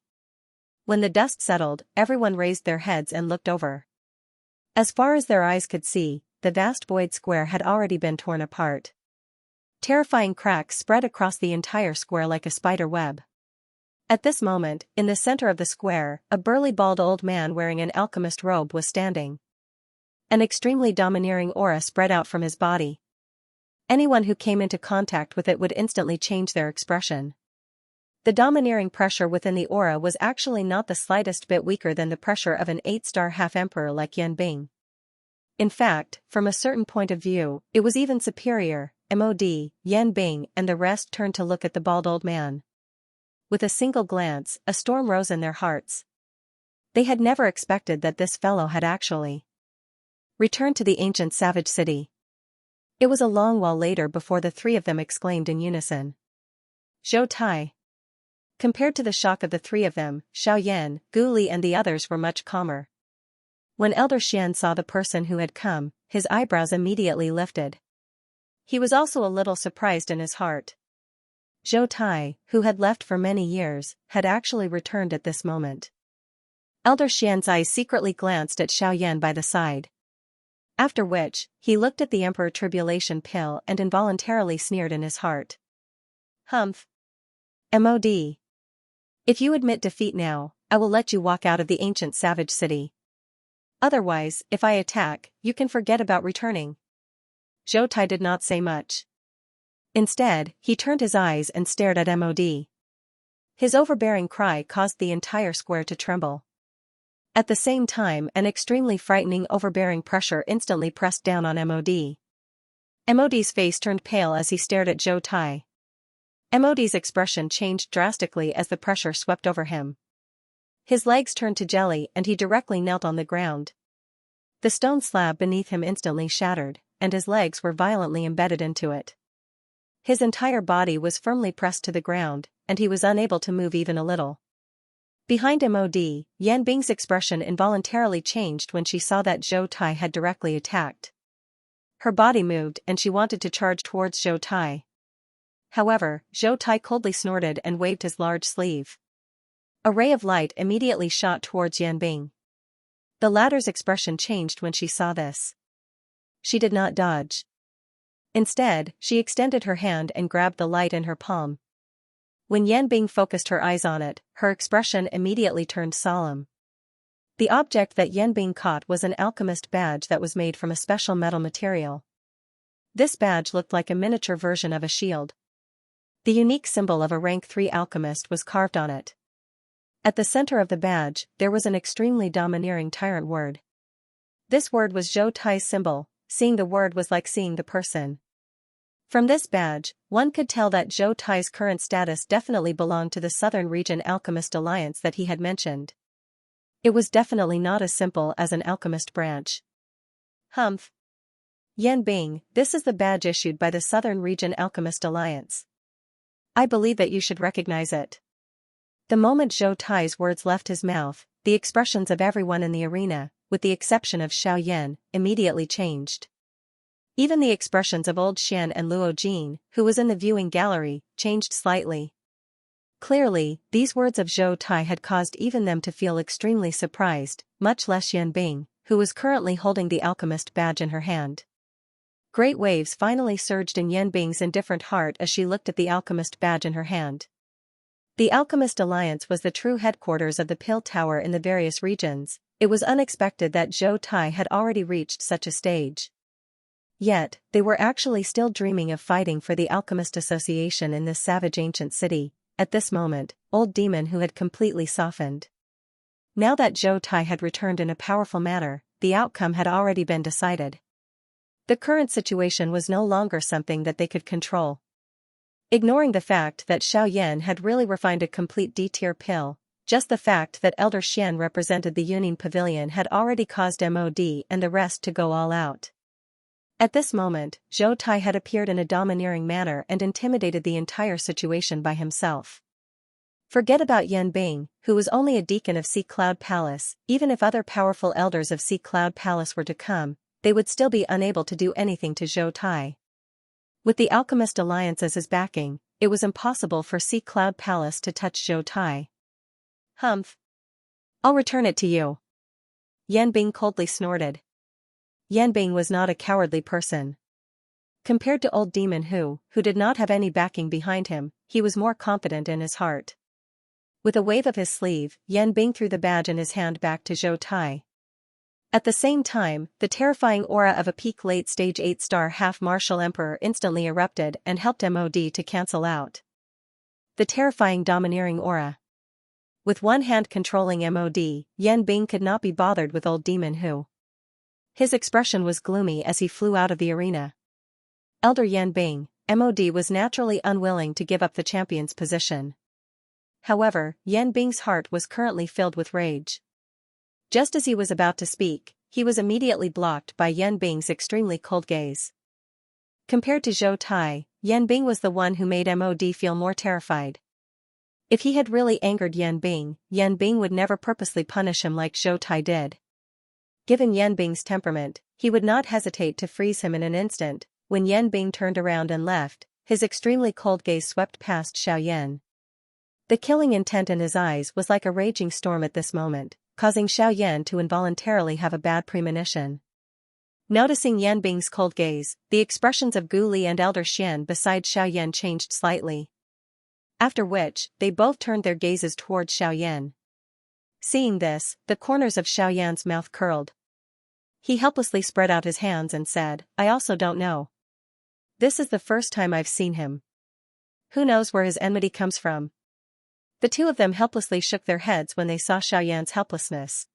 When the dust settled, everyone raised their heads and looked over. As far as their eyes could see, the vast void square had already been torn apart. Terrifying cracks spread across the entire square like a spider web. At this moment, in the center of the square, a burly bald old man wearing an alchemist robe was standing. An extremely domineering aura spread out from his body. Anyone who came into contact with it would instantly change their expression. The domineering pressure within the aura was actually not the slightest bit weaker than the pressure of an 8-star half-emperor like Yan Bing. In fact, from a certain point of view, it was even superior. MOD, Yan Bing and the rest turned to look at the bald old man. With a single glance, a storm rose in their hearts. They had never expected that this fellow had actually returned to the ancient savage city. It was a long while later before the three of them exclaimed in unison. Zhou Tai. Compared to the shock of the three of them, Xiao Yan, Guli and the others were much calmer. When Elder Xian saw the person who had come, his eyebrows immediately lifted. He was also a little surprised in his heart. Zhou Tai, who had left for many years, had actually returned at this moment. Elder Xian's eyes secretly glanced at Xiao Yan by the side. After which, he looked at the Emperor Tribulation pill and involuntarily sneered in his heart. Humph. MOD. If you admit defeat now, I will let you walk out of the ancient savage city. Otherwise, if I attack, you can forget about returning. Zhou Tai did not say much. Instead, he turned his eyes and stared at MOD. His overbearing cry caused the entire square to tremble. At the same time, an extremely frightening overbearing pressure instantly pressed down on MOD. MOD's face turned pale as he stared at Zhou Tai. MOD's expression changed drastically as the pressure swept over him. His legs turned to jelly and he directly knelt on the ground. The stone slab beneath him instantly shattered, and his legs were violently embedded into it. His entire body was firmly pressed to the ground, and he was unable to move even a little. Behind MOD, Yan Bing's expression involuntarily changed when she saw that Zhou Tai had directly attacked. Her body moved and she wanted to charge towards Zhou Tai. However, Zhou Tai coldly snorted and waved his large sleeve. A ray of light immediately shot towards Yan Bing. The latter's expression changed when she saw this. She did not dodge. Instead, she extended her hand and grabbed the light in her palm. When Yan Bing focused her eyes on it, her expression immediately turned solemn. The object that Yan Bing caught was an alchemist badge that was made from a special metal material. This badge looked like a miniature version of a shield. The unique symbol of a rank 3 alchemist was carved on it. At the center of the badge, there was an extremely domineering tyrant word. This word was Zhou Tai's symbol. Seeing the word was like seeing the person. From this badge, one could tell that Zhou Tai's current status definitely belonged to the Southern Region Alchemist Alliance that he had mentioned. It was definitely not as simple as an alchemist branch. Humph. Yan Bing, this is the badge issued by the Southern Region Alchemist Alliance. I believe that you should recognize it. The moment Zhou Tai's words left his mouth, the expressions of everyone in the arena, with the exception of Xiao Yan, immediately changed. Even the expressions of Old Xian and Luo Jin, who was in the viewing gallery, changed slightly. Clearly, these words of Zhou Tai had caused even them to feel extremely surprised, much less Yan Bing, who was currently holding the alchemist badge in her hand. Great waves finally surged in Yan Bing's indifferent heart as she looked at the alchemist badge in her hand. The Alchemist Alliance was the true headquarters of the Pill Tower in the various regions. It was unexpected that Zhou Tai had already reached such a stage. Yet, they were actually still dreaming of fighting for the Alchemist Association in this savage ancient city. At this moment, Old Demon Who had completely softened. Now that Zhou Tai had returned in a powerful manner, the outcome had already been decided. The current situation was no longer something that they could control. Ignoring the fact that Xiao Yan had really refined a complete D-tier pill, just the fact that Elder Xian represented the Yunin Pavilion had already caused MOD and the rest to go all out. At this moment, Zhou Tai had appeared in a domineering manner and intimidated the entire situation by himself. Forget about Yan Bing, who was only a deacon of Sea Cloud Palace. Even if other powerful elders of Sea Cloud Palace were to come, they would still be unable to do anything to Zhou Tai. With the Alchemist Alliance as his backing, it was impossible for Sea Cloud Palace to touch Zhou Tai. Humph. I'll return it to you. Yan Bing coldly snorted. Yan Bing was not a cowardly person. Compared to Old Demon who did not have any backing behind him, he was more confident in his heart. With a wave of his sleeve, Yan Bing threw the badge in his hand back to Zhou Tai. At the same time, the terrifying aura of a peak late-stage 8-star half-martial emperor instantly erupted and helped MOD to cancel out. The terrifying domineering aura. With one hand controlling MOD, Yan Bing could not be bothered with Old Demon who. His expression was gloomy as he flew out of the arena. Elder Yan Bing, MOD was naturally unwilling to give up the champion's position. However, Yan Bing's heart was currently filled with rage. Just as he was about to speak, he was immediately blocked by Yan Bing's extremely cold gaze. Compared to Zhou Tai, Yan Bing was the one who made MOD feel more terrified. If he had really angered Yan Bing would never purposely punish him like Zhou Tai did. Given Yan Bing's temperament, he would not hesitate to freeze him in an instant. When Yan Bing turned around and left, his extremely cold gaze swept past Xiao Yan. The killing intent in his eyes was like a raging storm at this moment, causing Xiao Yan to involuntarily have a bad premonition. Noticing Yan Bing's cold gaze, the expressions of Gu Li and Elder Xian beside Xiao Yan changed slightly. After which, they both turned their gazes towards Xiaoyan. Seeing this, the corners of Xiaoyan's mouth curled. He helplessly spread out his hands and said, I also don't know. This is the first time I've seen him. Who knows where his enmity comes from? The two of them helplessly shook their heads when they saw Xiaoyan's helplessness.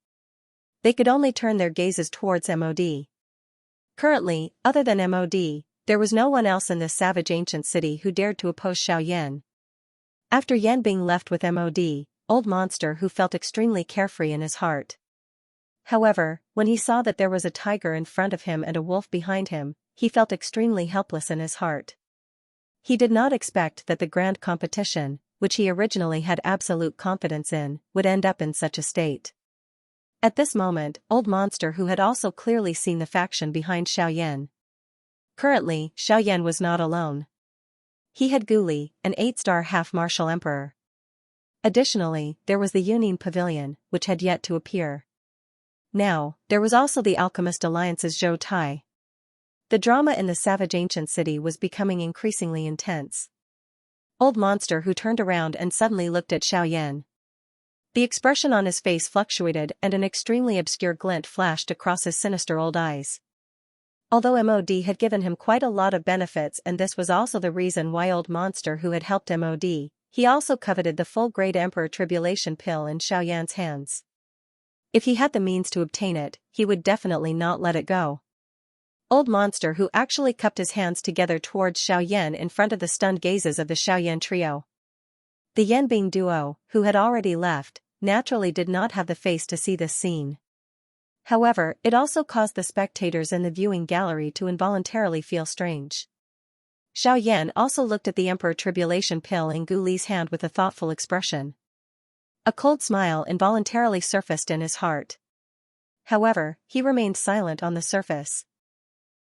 They could only turn their gazes towards MOD. Currently, other than MOD, there was no one else in this savage ancient city who dared to oppose Xiaoyan. After Yan being left with MOD, old monster who felt extremely carefree in his heart. However, when he saw that there was a tiger in front of him and a wolf behind him, he felt extremely helpless in his heart. He did not expect that the grand competition, which he originally had absolute confidence in, would end up in such a state. At this moment, old monster who had also clearly seen the faction behind Xiaoyan. Currently, Xiaoyan was not alone. He had Guli, an 8-star half-martial emperor. Additionally, there was the Union Pavilion, which had yet to appear. Now, there was also the Alchemist Alliance's Zhou Tai. The drama in the savage ancient city was becoming increasingly intense. Old monster who turned around and suddenly looked at Xiaoyan. The expression on his face fluctuated and an extremely obscure glint flashed across his sinister old eyes. Although MOD had given him quite a lot of benefits and this was also the reason why old monster who had helped MOD, he also coveted the full-grade Emperor Tribulation pill in Xiaoyan's hands. If he had the means to obtain it, he would definitely not let it go. Old monster who actually cupped his hands together towards Xiaoyan in front of the stunned gazes of the Xiaoyan trio. The Yanbing duo, who had already left, naturally did not have the face to see this scene. However, it also caused the spectators in the viewing gallery to involuntarily feel strange. Xiaoyan also looked at the Emperor Tribulation pill in Gu Li's hand with a thoughtful expression. A cold smile involuntarily surfaced in his heart. However, he remained silent on the surface.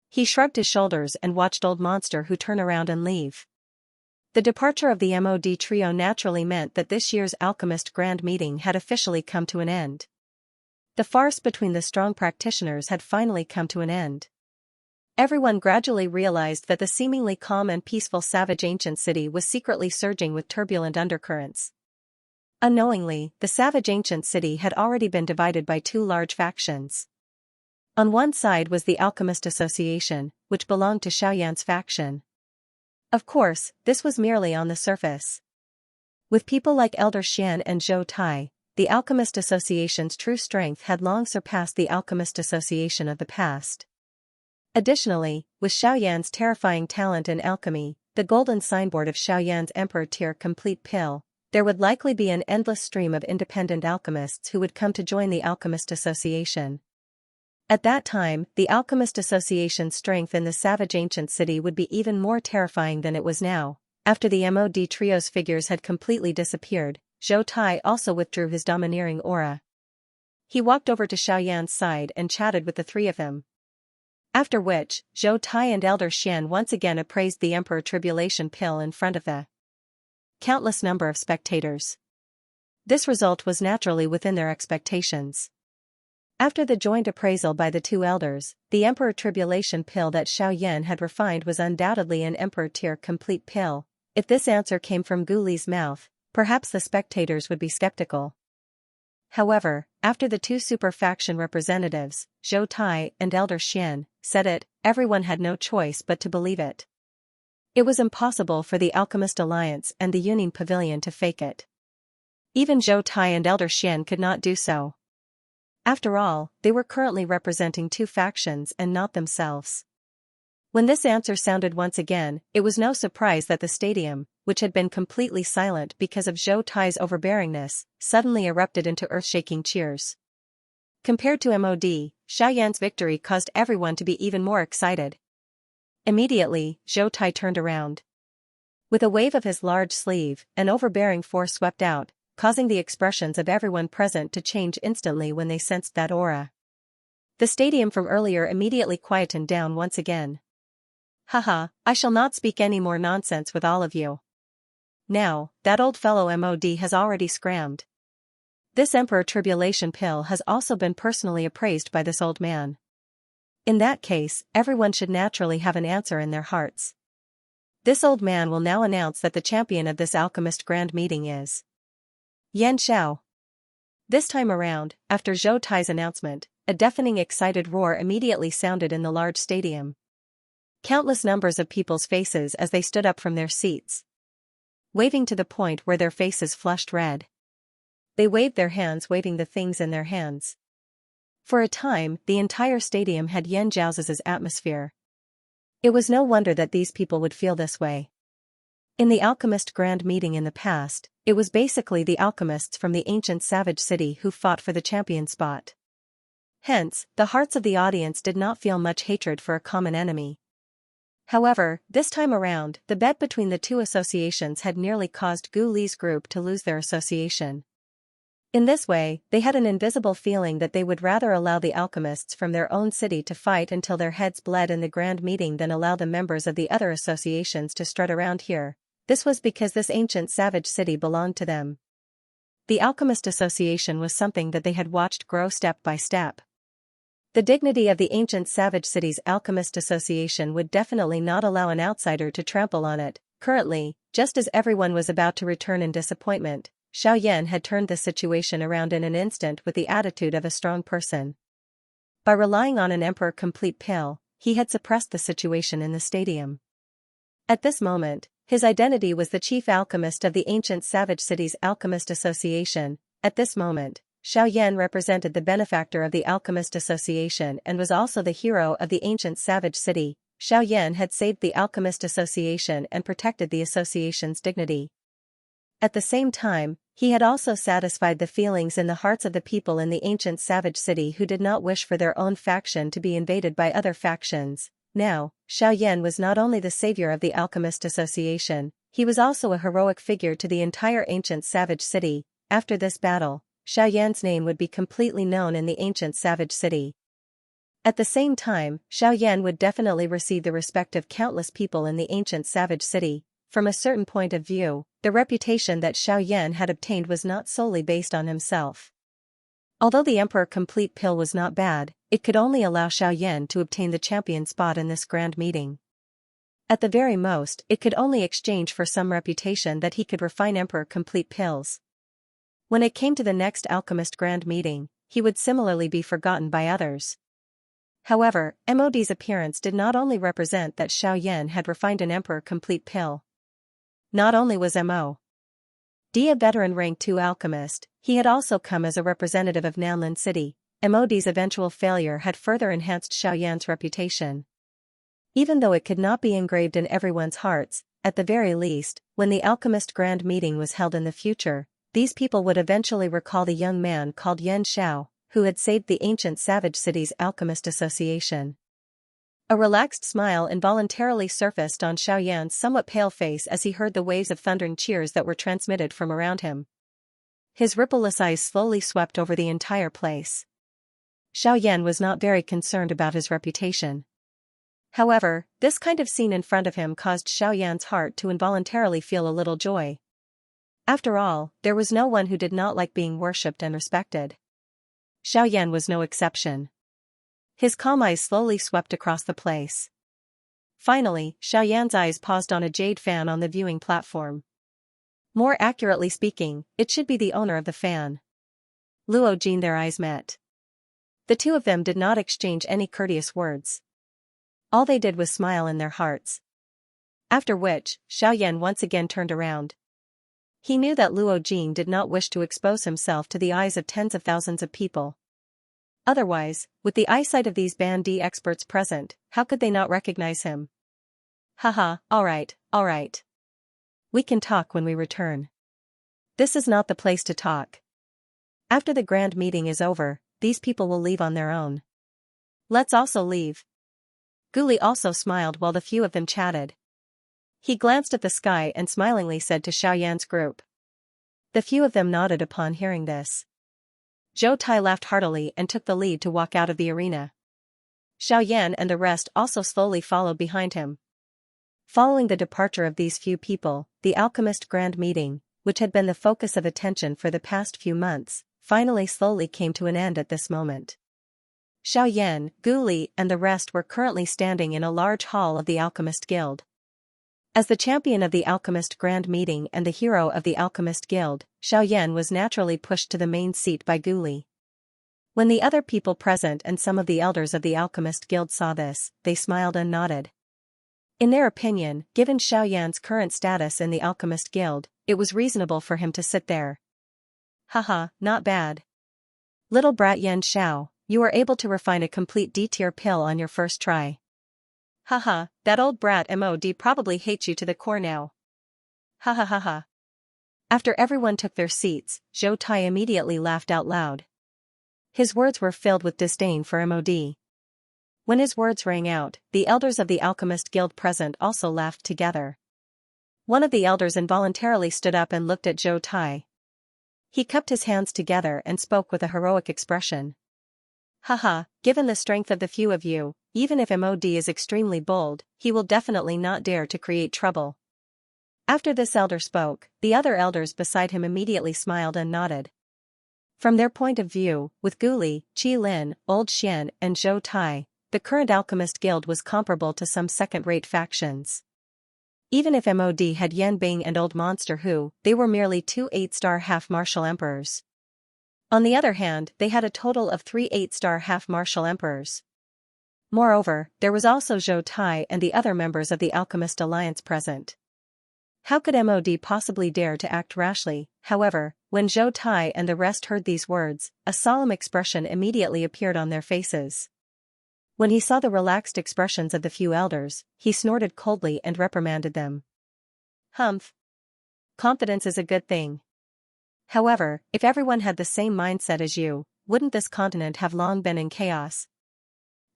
He shrugged his shoulders and watched old monster who turn around and leave. The departure of the MOD trio naturally meant that this year's Alchemist Grand Meeting had officially come to an end. The farce between the strong practitioners had finally come to an end. Everyone gradually realized that the seemingly calm and peaceful savage ancient city was secretly surging with turbulent undercurrents. Unknowingly, the savage ancient city had already been divided by two large factions. On one side was the Alchemist Association, which belonged to Xiaoyan's faction. Of course, this was merely on the surface. With people like Elder Xian and Zhou Tai, the Alchemist Association's true strength had long surpassed the Alchemist Association of the past. Additionally, with Xiaoyan's terrifying talent in alchemy, the golden signboard of Xiaoyan's Emperor Tier Complete Pill, there would likely be an endless stream of independent alchemists who would come to join the Alchemist Association. At that time, the Alchemist Association's strength in the savage ancient city would be even more terrifying than it was now. After the MOD trio's figures had completely disappeared, Zhou Tai also withdrew his domineering aura. He walked over to Xiaoyan's side and chatted with the three of them. After which, Zhou Tai and Elder Xian once again appraised the Emperor Tribulation pill in front of the countless number of spectators. This result was naturally within their expectations. After the joint appraisal by the two elders, the Emperor Tribulation pill that Xiaoyan had refined was undoubtedly an Emperor Tier Complete pill. If this answer came from Gu Li's mouth, perhaps the spectators would be skeptical. However, after the two super faction representatives, Zhou Tai and Elder Xian, said it, everyone had no choice but to believe it. It was impossible for the Alchemist Alliance and the Union Pavilion to fake it. Even Zhou Tai and Elder Xian could not do so. After all, they were currently representing two factions and not themselves. When this answer sounded once again, it was no surprise that the stadium, which had been completely silent because of Zhou Tai's overbearingness, suddenly erupted into earth-shaking cheers. Compared to MOD, Xiaoyan's victory caused everyone to be even more excited. Immediately, Zhou Tai turned around. With a wave of his large sleeve, an overbearing force swept out, causing the expressions of everyone present to change instantly when they sensed that aura. The stadium from earlier immediately quietened down once again. Haha, I shall not speak any more nonsense with all of you. Now, that old fellow MOD has already scrammed. This Emperor Tribulation pill has also been personally appraised by this old man. In that case, everyone should naturally have an answer in their hearts. This old man will now announce that the champion of this alchemist grand meeting is Xianxia. This time around, after Zhou Tai's announcement, a deafening excited roar immediately sounded in the large stadium. Countless numbers of people's faces as they stood up from their seats, waving to the point where their faces flushed red. They waved their hands, waving the things in their hands. For a time, the entire stadium had Yan Zhao's atmosphere. It was no wonder that these people would feel this way. In the alchemist grand meeting in the past, it was basically the alchemists from the ancient savage city who fought for the champion spot. Hence, the hearts of the audience did not feel much hatred for a common enemy. However, this time around, the bet between the two associations had nearly caused Gu Li's group to lose their association. In this way, they had an invisible feeling that they would rather allow the alchemists from their own city to fight until their heads bled in the grand meeting than allow the members of the other associations to strut around here. This was because this ancient savage city belonged to them. The Alchemist Association was something that they had watched grow step by step. The dignity of the ancient savage city's Alchemist Association would definitely not allow an outsider to trample on it. Currently, just as everyone was about to return in disappointment, Xiaoyan had turned the situation around in an instant with the attitude of a strong person. By relying on an Emperor complete pill, he had suppressed the situation in the stadium. At this moment, his identity was the chief alchemist of the ancient savage city's Alchemist Association. At this moment, Xiaoyan represented the benefactor of the Alchemist Association and was also the hero of the ancient savage city. Xiaoyan had saved the Alchemist Association and protected the association's dignity. At the same time, he had also satisfied the feelings in the hearts of the people in the ancient savage city who did not wish for their own faction to be invaded by other factions. Now, Xiaoyan was not only the savior of the Alchemist Association, he was also a heroic figure to the entire ancient savage city. After this battle, Xiaoyan's name would be completely known in the ancient savage city. At the same time, Xiaoyan would definitely receive the respect of countless people in the ancient savage city. From a certain point of view, the reputation that Xiaoyan had obtained was not solely based on himself. Although the Emperor complete pill was not bad, it could only allow Xiaoyan to obtain the champion spot in this grand meeting. At the very most, it could only exchange for some reputation that he could refine Emperor complete pills. When it came to the next alchemist grand meeting, he would similarly be forgotten by others. However, MOD's appearance did not only represent that Xiaoyan had refined an Emperor complete pill. Not only was MOD a veteran rank 2 alchemist, he had also come as a representative of Nanlin City. MOD's eventual failure had further enhanced Xiaoyan's reputation. Even though it could not be engraved in everyone's hearts, at the very least, when the alchemist grand meeting was held in the future, these people would eventually recall the young man called Yan Xiao, who had saved the ancient savage city's Alchemist Association. A relaxed smile involuntarily surfaced on Xiaoyan's somewhat pale face as he heard the waves of thundering cheers that were transmitted from around him. His rippleless eyes slowly swept over the entire place. Xiaoyan was not very concerned about his reputation. However, this kind of scene in front of him caused Xiaoyan's heart to involuntarily feel a little joy. After all, there was no one who did not like being worshipped and respected. Xiaoyan was no exception. His calm eyes slowly swept across the place. Finally, Xiaoyan's eyes paused on a jade fan on the viewing platform. More accurately speaking, it should be the owner of the fan. Luo Jin. Their eyes met. The two of them did not exchange any courteous words. All they did was smile in their hearts. After which, Xiaoyan once again turned around. He knew that Luo Jin did not wish to expose himself to the eyes of tens of thousands of people. Otherwise, with the eyesight of these Band D experts present, how could they not recognize him? Haha, alright. We can talk when we return. This is not the place to talk. After the grand meeting is over, these people will leave on their own. Let's also leave. Guli also smiled while the few of them chatted. He glanced at the sky and smilingly said to Xiaoyan's group. The few of them nodded upon hearing this. Zhou Tai laughed heartily and took the lead to walk out of the arena. Xiaoyan and the rest also slowly followed behind him. Following the departure of these few people, the alchemist grand meeting, which had been the focus of attention for the past few months, finally slowly came to an end at this moment. Xiaoyan, Gu Li and the rest were currently standing in a large hall of the Alchemist Guild. As the champion of the Alchemist Grand Meeting and the hero of the Alchemist Guild, Xiaoyan was naturally pushed to the main seat by Guli. When the other people present and some of the elders of the Alchemist Guild saw this, they smiled and nodded. In their opinion, given Xiaoyan's current status in the Alchemist Guild, it was reasonable for him to sit there. Haha, not bad. Little brat Yan Xiao, you were able to refine a complete D-tier pill on your first try. Haha, that old brat MOD probably hates you to the core now. Ha ha ha ha. After everyone took their seats, Zhou Tai immediately laughed out loud. His words were filled with disdain for MOD. When his words rang out, the elders of the Alchemist Guild present also laughed together. One of the elders involuntarily stood up and looked at Zhou Tai. He cupped his hands together and spoke with a heroic expression. Haha, given the strength of the few of you, even if MOD is extremely bold, he will definitely not dare to create trouble. After this elder spoke, the other elders beside him immediately smiled and nodded. From their point of view, with Guli, Qi Lin, Old Xian and Zhou Tai, the current Alchemist Guild was comparable to some second-rate factions. Even if MOD had Yan Bing and Old Monster Hu, they were merely 2 8-star half-martial emperors. On the other hand, they had a total of 3 8-star half-martial emperors. Moreover, there was also Zhou Tai and the other members of the Alchemist Alliance present. How could MOD possibly dare to act rashly? However, when Zhou Tai and the rest heard these words, a solemn expression immediately appeared on their faces. When he saw the relaxed expressions of the few elders, he snorted coldly and reprimanded them. Humph. Confidence is a good thing. However, if everyone had the same mindset as you, wouldn't this continent have long been in chaos?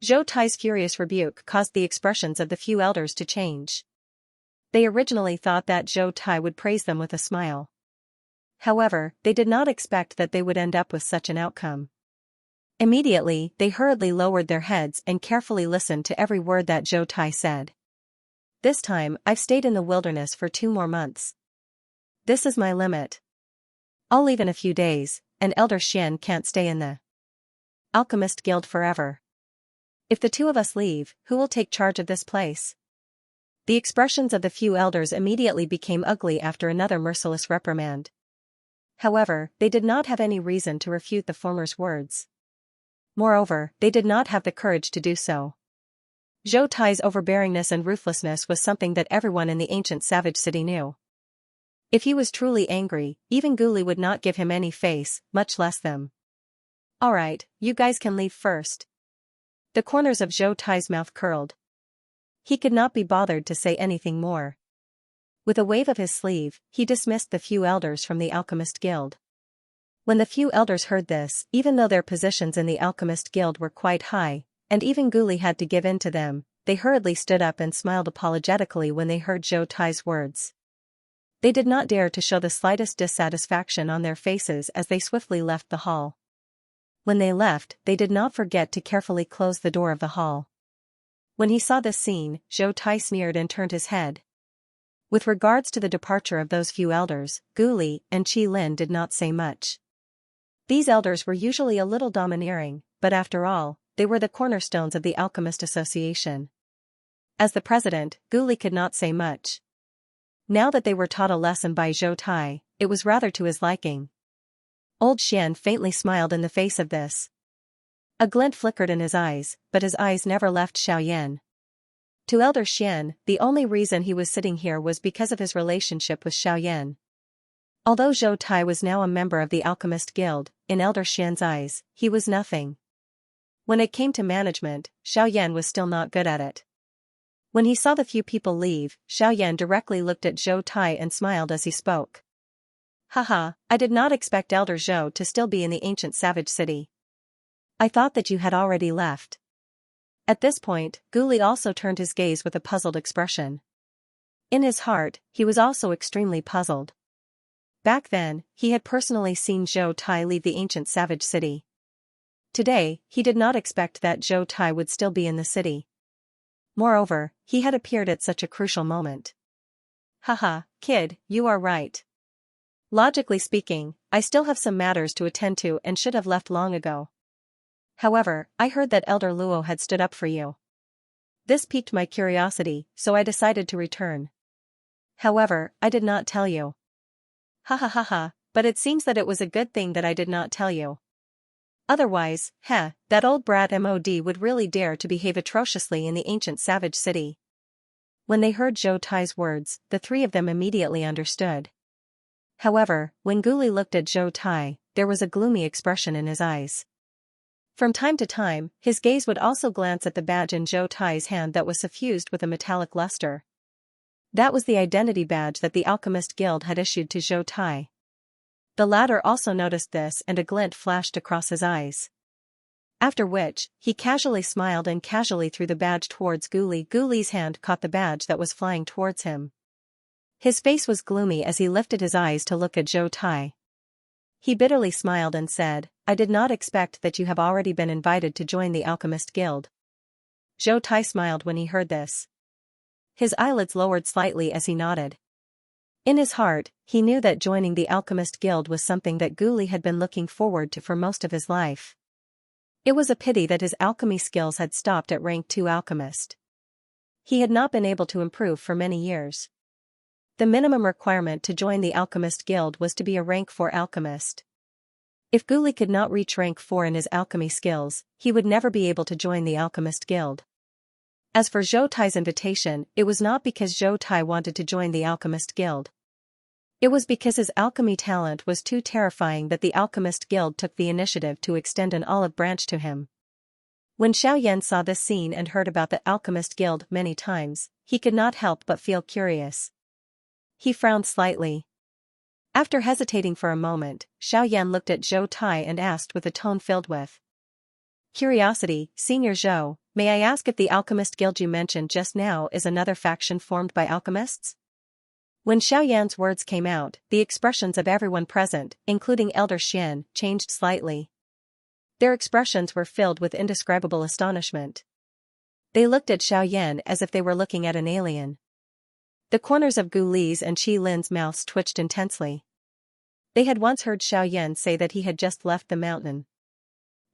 Zhou Tai's furious rebuke caused the expressions of the few elders to change. They originally thought that Zhou Tai would praise them with a smile. However, they did not expect that they would end up with such an outcome. Immediately, they hurriedly lowered their heads and carefully listened to every word that Zhou Tai said. This time, I've stayed in the wilderness for 2 more months. This is my limit. I'll leave in a few days, and Elder Xian can't stay in the Alchemist Guild forever. If the 2 of us leave, who will take charge of this place? The expressions of the few elders immediately became ugly after another merciless reprimand. However, they did not have any reason to refute the former's words. Moreover, they did not have the courage to do so. Zhou Tai's overbearingness and ruthlessness was something that everyone in the ancient savage city knew. If he was truly angry, even Guli would not give him any face, much less them. Alright, you guys can leave first. The corners of Zhou Tai's mouth curled. He could not be bothered to say anything more. With a wave of his sleeve, he dismissed the few elders from the Alchemist Guild. When the few elders heard this, even though their positions in the Alchemist Guild were quite high, and even Guli had to give in to them, they hurriedly stood up and smiled apologetically when they heard Zhou Tai's words. They did not dare to show the slightest dissatisfaction on their faces as they swiftly left the hall. When they left, they did not forget to carefully close the door of the hall. When he saw this scene, Zhou Tai sneered and turned his head. With regards to the departure of those few elders, Guli and Qi Lin did not say much. These elders were usually a little domineering, but after all, they were the cornerstones of the Alchemist Association. As the president, Guli could not say much. Now that they were taught a lesson by Zhou Tai, it was rather to his liking. Old Xian faintly smiled in the face of this. A glint flickered in his eyes, but his eyes never left Xiaoyan. To Elder Xian, the only reason he was sitting here was because of his relationship with Xiaoyan. Although Zhou Tai was now a member of the Alchemist Guild, in Elder Xian's eyes, he was nothing. When it came to management, Xiaoyan was still not good at it. When he saw the few people leave, Xiaoyan directly looked at Zhou Tai and smiled as he spoke. Haha, I did not expect Elder Zhou to still be in the ancient savage city. I thought that you had already left. At this point, Guli also turned his gaze with a puzzled expression. In his heart, he was also extremely puzzled. Back then, he had personally seen Zhou Tai leave the ancient savage city. Today, he did not expect that Zhou Tai would still be in the city. Moreover, he had appeared at such a crucial moment. Haha, kid, you are right. Logically speaking, I still have some matters to attend to and should have left long ago. However, I heard that Elder Luo had stood up for you. This piqued my curiosity, so I decided to return. However, I did not tell you. Ha ha ha ha, but it seems that it was a good thing that I did not tell you. Otherwise, that old brat Mod would really dare to behave atrociously in the ancient savage city. When they heard Zhou Tai's words, the three of them immediately understood. However, when Guli looked at Zhou Tai, there was a gloomy expression in his eyes. From time to time, his gaze would also glance at the badge in Zhou Tai's hand that was suffused with a metallic luster. That was the identity badge that the Alchemist Guild had issued to Zhou Tai. The latter also noticed this and a glint flashed across his eyes. After which, he casually smiled and casually threw the badge towards Guli. Guli's hand caught the badge that was flying towards him. His face was gloomy as he lifted his eyes to look at Zhou Tai. He bitterly smiled and said, "I did not expect that you have already been invited to join the Alchemist Guild." Zhou Tai smiled when he heard this. His eyelids lowered slightly as he nodded. In his heart, he knew that joining the Alchemist Guild was something that Guli had been looking forward to for most of his life. It was a pity that his alchemy skills had stopped at rank 2 alchemist. He had not been able to improve for many years. The minimum requirement to join the Alchemist Guild was to be a rank 4 alchemist. If Guli could not reach rank 4 in his alchemy skills, he would never be able to join the Alchemist Guild. As for Zhou Tai's invitation, it was not because Zhou Tai wanted to join the Alchemist Guild. It was because his alchemy talent was too terrifying that the Alchemist Guild took the initiative to extend an olive branch to him. When Xiaoyan saw this scene and heard about the Alchemist Guild many times, he could not help but feel curious. He frowned slightly. After hesitating for a moment, Xiaoyan looked at Zhou Tai and asked with a tone filled with curiosity, "Senior Zhou, may I ask if the Alchemist Guild you mentioned just now is another faction formed by alchemists?" When Xiaoyan's words came out, the expressions of everyone present, including Elder Xian, changed slightly. Their expressions were filled with indescribable astonishment. They looked at Xiaoyan as if they were looking at an alien. The corners of Guli's and Qi Lin's mouths twitched intensely. They had once heard Xiaoyan say that he had just left the mountain.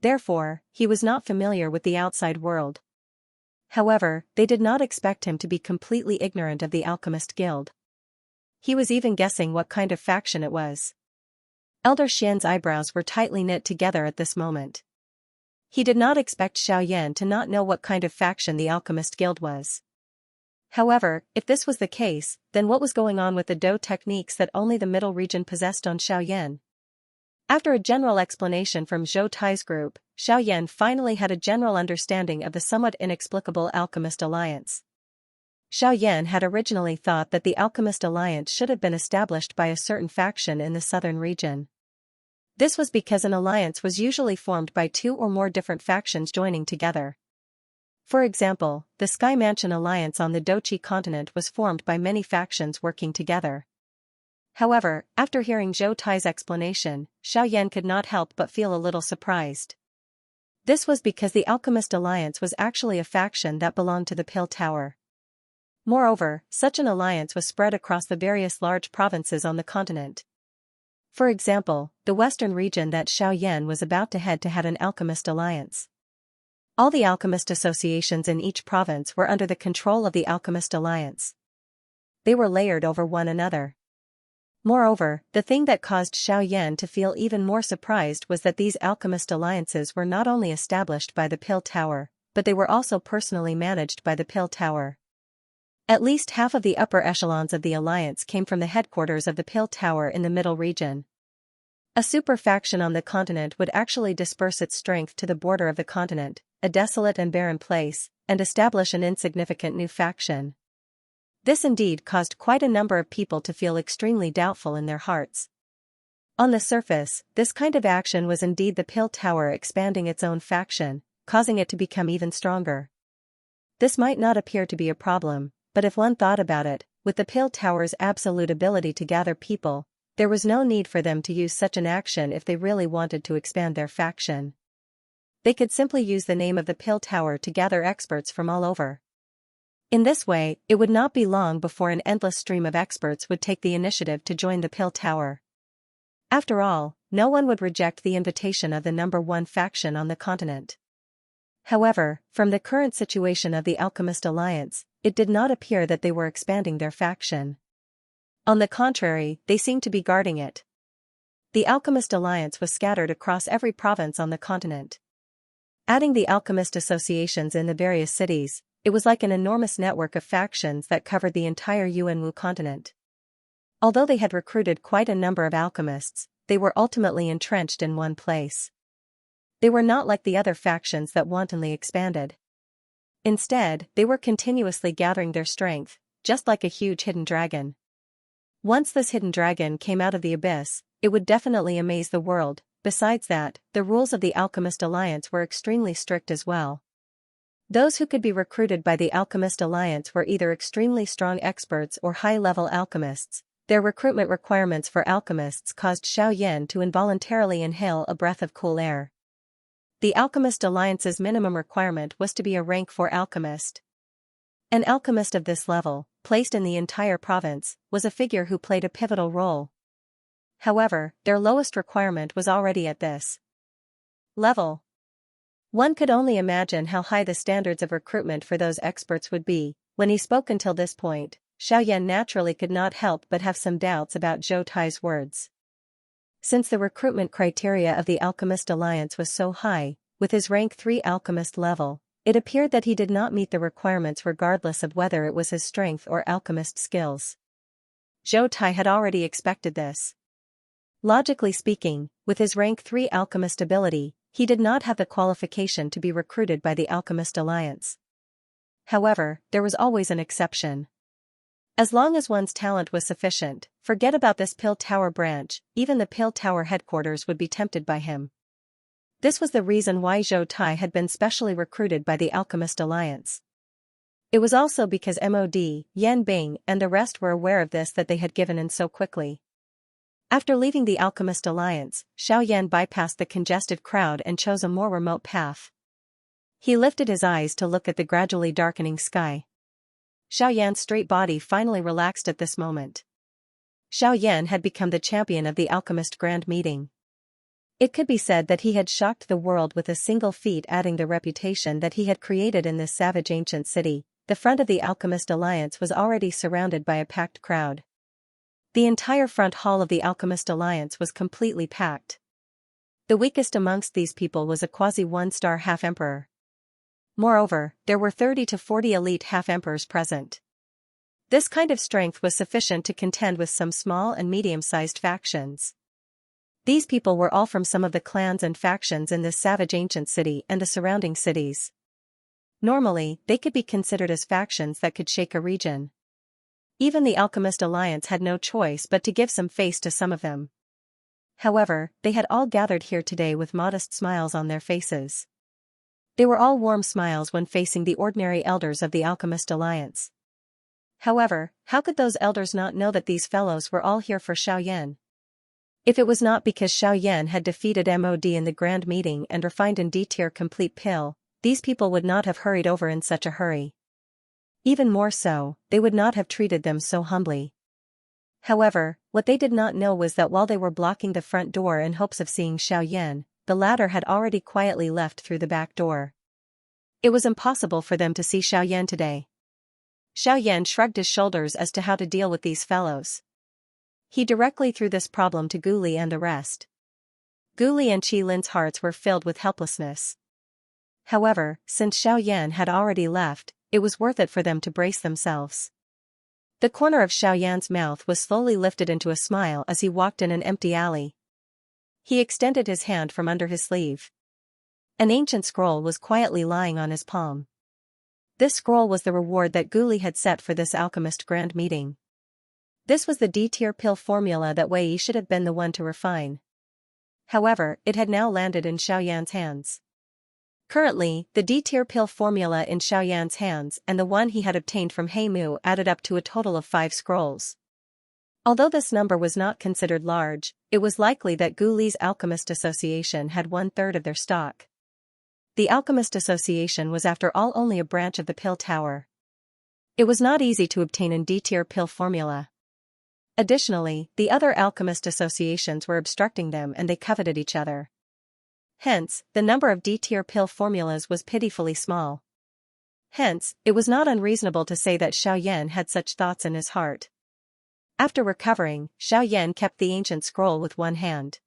Therefore, he was not familiar with the outside world. However, they did not expect him to be completely ignorant of the Alchemist Guild. He was even guessing what kind of faction it was. Elder Xian's eyebrows were tightly knit together at this moment. He did not expect Xiaoyan to not know what kind of faction the Alchemist Guild was. However, if this was the case, then what was going on with the Dou techniques that only the middle region possessed on Xiaoyan? After a general explanation from Zhou Tai's group, Xiaoyan finally had a general understanding of the somewhat inexplicable Alchemist Alliance. Xiaoyan had originally thought that the Alchemist Alliance should have been established by a certain faction in the southern region. This was because an alliance was usually formed by 2 or more different factions joining together. For example, the Sky Mansion Alliance on the Douqi continent was formed by many factions working together. However, after hearing Zhou Tai's explanation, Xiaoyan could not help but feel a little surprised. This was because the Alchemist Alliance was actually a faction that belonged to the Pill Tower. Moreover, such an alliance was spread across the various large provinces on the continent. For example, the western region that Xiaoyan was about to head to had an Alchemist Alliance. All the alchemist associations in each province were under the control of the Alchemist Alliance. They were layered over one another. Moreover, the thing that caused Xiaoyan to feel even more surprised was that these alchemist alliances were not only established by the Pill Tower, but they were also personally managed by the Pill Tower. At least half of the upper echelons of the alliance came from the headquarters of the Pill Tower in the middle region. A super faction on the continent would actually disperse its strength to the border of the continent, a desolate and barren place, and establish an insignificant new faction. This indeed caused quite a number of people to feel extremely doubtful in their hearts. On the surface, this kind of action was indeed the Pill Tower expanding its own faction, causing it to become even stronger. This might not appear to be a problem, but if one thought about it, with the Pill Tower's absolute ability to gather people, there was no need for them to use such an action if they really wanted to expand their faction. They could simply use the name of the Pill Tower to gather experts from all over. In this way, it would not be long before an endless stream of experts would take the initiative to join the Pill Tower. After all, no one would reject the invitation of the number 1 faction on the continent. However, from the current situation of the Alchemist Alliance, it did not appear that they were expanding their faction. On the contrary, they seemed to be guarding it. The Alchemist Alliance was scattered across every province on the continent. Adding the alchemist associations in the various cities, it was like an enormous network of factions that covered the entire Yuanwu continent. Although they had recruited quite a number of alchemists, they were ultimately entrenched in one place. They were not like the other factions that wantonly expanded. Instead, they were continuously gathering their strength, just like a huge hidden dragon. Once this hidden dragon came out of the abyss, it would definitely amaze the world. Besides that, the rules of the Alchemist Alliance were extremely strict as well. Those who could be recruited by the Alchemist Alliance were either extremely strong experts or high-level alchemists. Their recruitment requirements for alchemists caused Xiaoyan to involuntarily inhale a breath of cool air. The Alchemist Alliance's minimum requirement was to be a rank 4 alchemist. An alchemist of this level, placed in the entire province, was a figure who played a pivotal role. However, their lowest requirement was already at this level. One could only imagine how high the standards of recruitment for those experts would be. When he spoke until this point, Xiaoyan naturally could not help but have some doubts about Zhou Tai's words. Since the recruitment criteria of the Alchemist Alliance was so high, with his rank 3 alchemist level, it appeared that he did not meet the requirements regardless of whether it was his strength or alchemist skills. Zhou Tai had already expected this. Logically speaking, with his rank 3 alchemist ability, he did not have the qualification to be recruited by the Alchemist Alliance. However, there was always an exception. As long as one's talent was sufficient, forget about this Pill Tower branch, even the Pill Tower headquarters would be tempted by him. This was the reason why Zhou Tai had been specially recruited by the Alchemist Alliance. It was also because MOD, Yan Bing and the rest were aware of this that they had given in so quickly. After leaving the Alchemist Alliance, Xiaoyan bypassed the congested crowd and chose a more remote path. He lifted his eyes to look at the gradually darkening sky. Xiaoyan's straight body finally relaxed at this moment. Xiaoyan had become the champion of the Alchemist Grand Meeting. It could be said that he had shocked the world with a single feat, adding the reputation that he had created in this savage ancient city. The front of the Alchemist Alliance was already surrounded by a packed crowd. The entire front hall of the Alchemist Alliance was completely packed. The weakest amongst these people was a quasi-1-star half-emperor. Moreover, there were 30 to 40 elite half-emperors present. This kind of strength was sufficient to contend with some small and medium-sized factions. These people were all from some of the clans and factions in this savage ancient city and the surrounding cities. Normally, they could be considered as factions that could shake a region. Even the Alchemist Alliance had no choice but to give some face to some of them. However, they had all gathered here today with modest smiles on their faces. They were all warm smiles when facing the ordinary elders of the Alchemist Alliance. However, how could those elders not know that these fellows were all here for Xiaoyan? If it was not because Xiaoyan had defeated MOD in the Grand Meeting and refined in D-tier complete pill, these people would not have hurried over in such a hurry. Even more so, they would not have treated them so humbly. However, what they did not know was that while they were blocking the front door in hopes of seeing Xiaoyan, the latter had already quietly left through the back door. It was impossible for them to see Xiaoyan today. Xiaoyan shrugged his shoulders as to how to deal with these fellows. He directly threw this problem to Gu Li and the rest. Gu Li and Qi Lin's hearts were filled with helplessness. However, since Xiaoyan had already left, it was worth it for them to brace themselves. The corner of Xiaoyan's mouth was slowly lifted into a smile as he walked in an empty alley. He extended his hand from under his sleeve. An ancient scroll was quietly lying on his palm. This scroll was the reward that Gu Li had set for this alchemist grand meeting. This was the D-tier pill formula that Wei Yi should have been the one to refine. However, it had now landed in Xiaoyan's hands. Currently, the D-tier pill formula in Xiaoyan's hands and the one he had obtained from Heimu added up to a total of 5 scrolls. Although this number was not considered large, it was likely that Gu Li's Alchemist Association had 1/3 of their stock. The Alchemist Association was after all only a branch of the Pill Tower. It was not easy to obtain a D-tier pill formula. Additionally, the other alchemist associations were obstructing them and they coveted each other. Hence, the number of D-tier pill formulas was pitifully small. Hence, it was not unreasonable to say that Xiaoyan had such thoughts in his heart. After recovering, Xiaoyan kept the ancient scroll with one hand.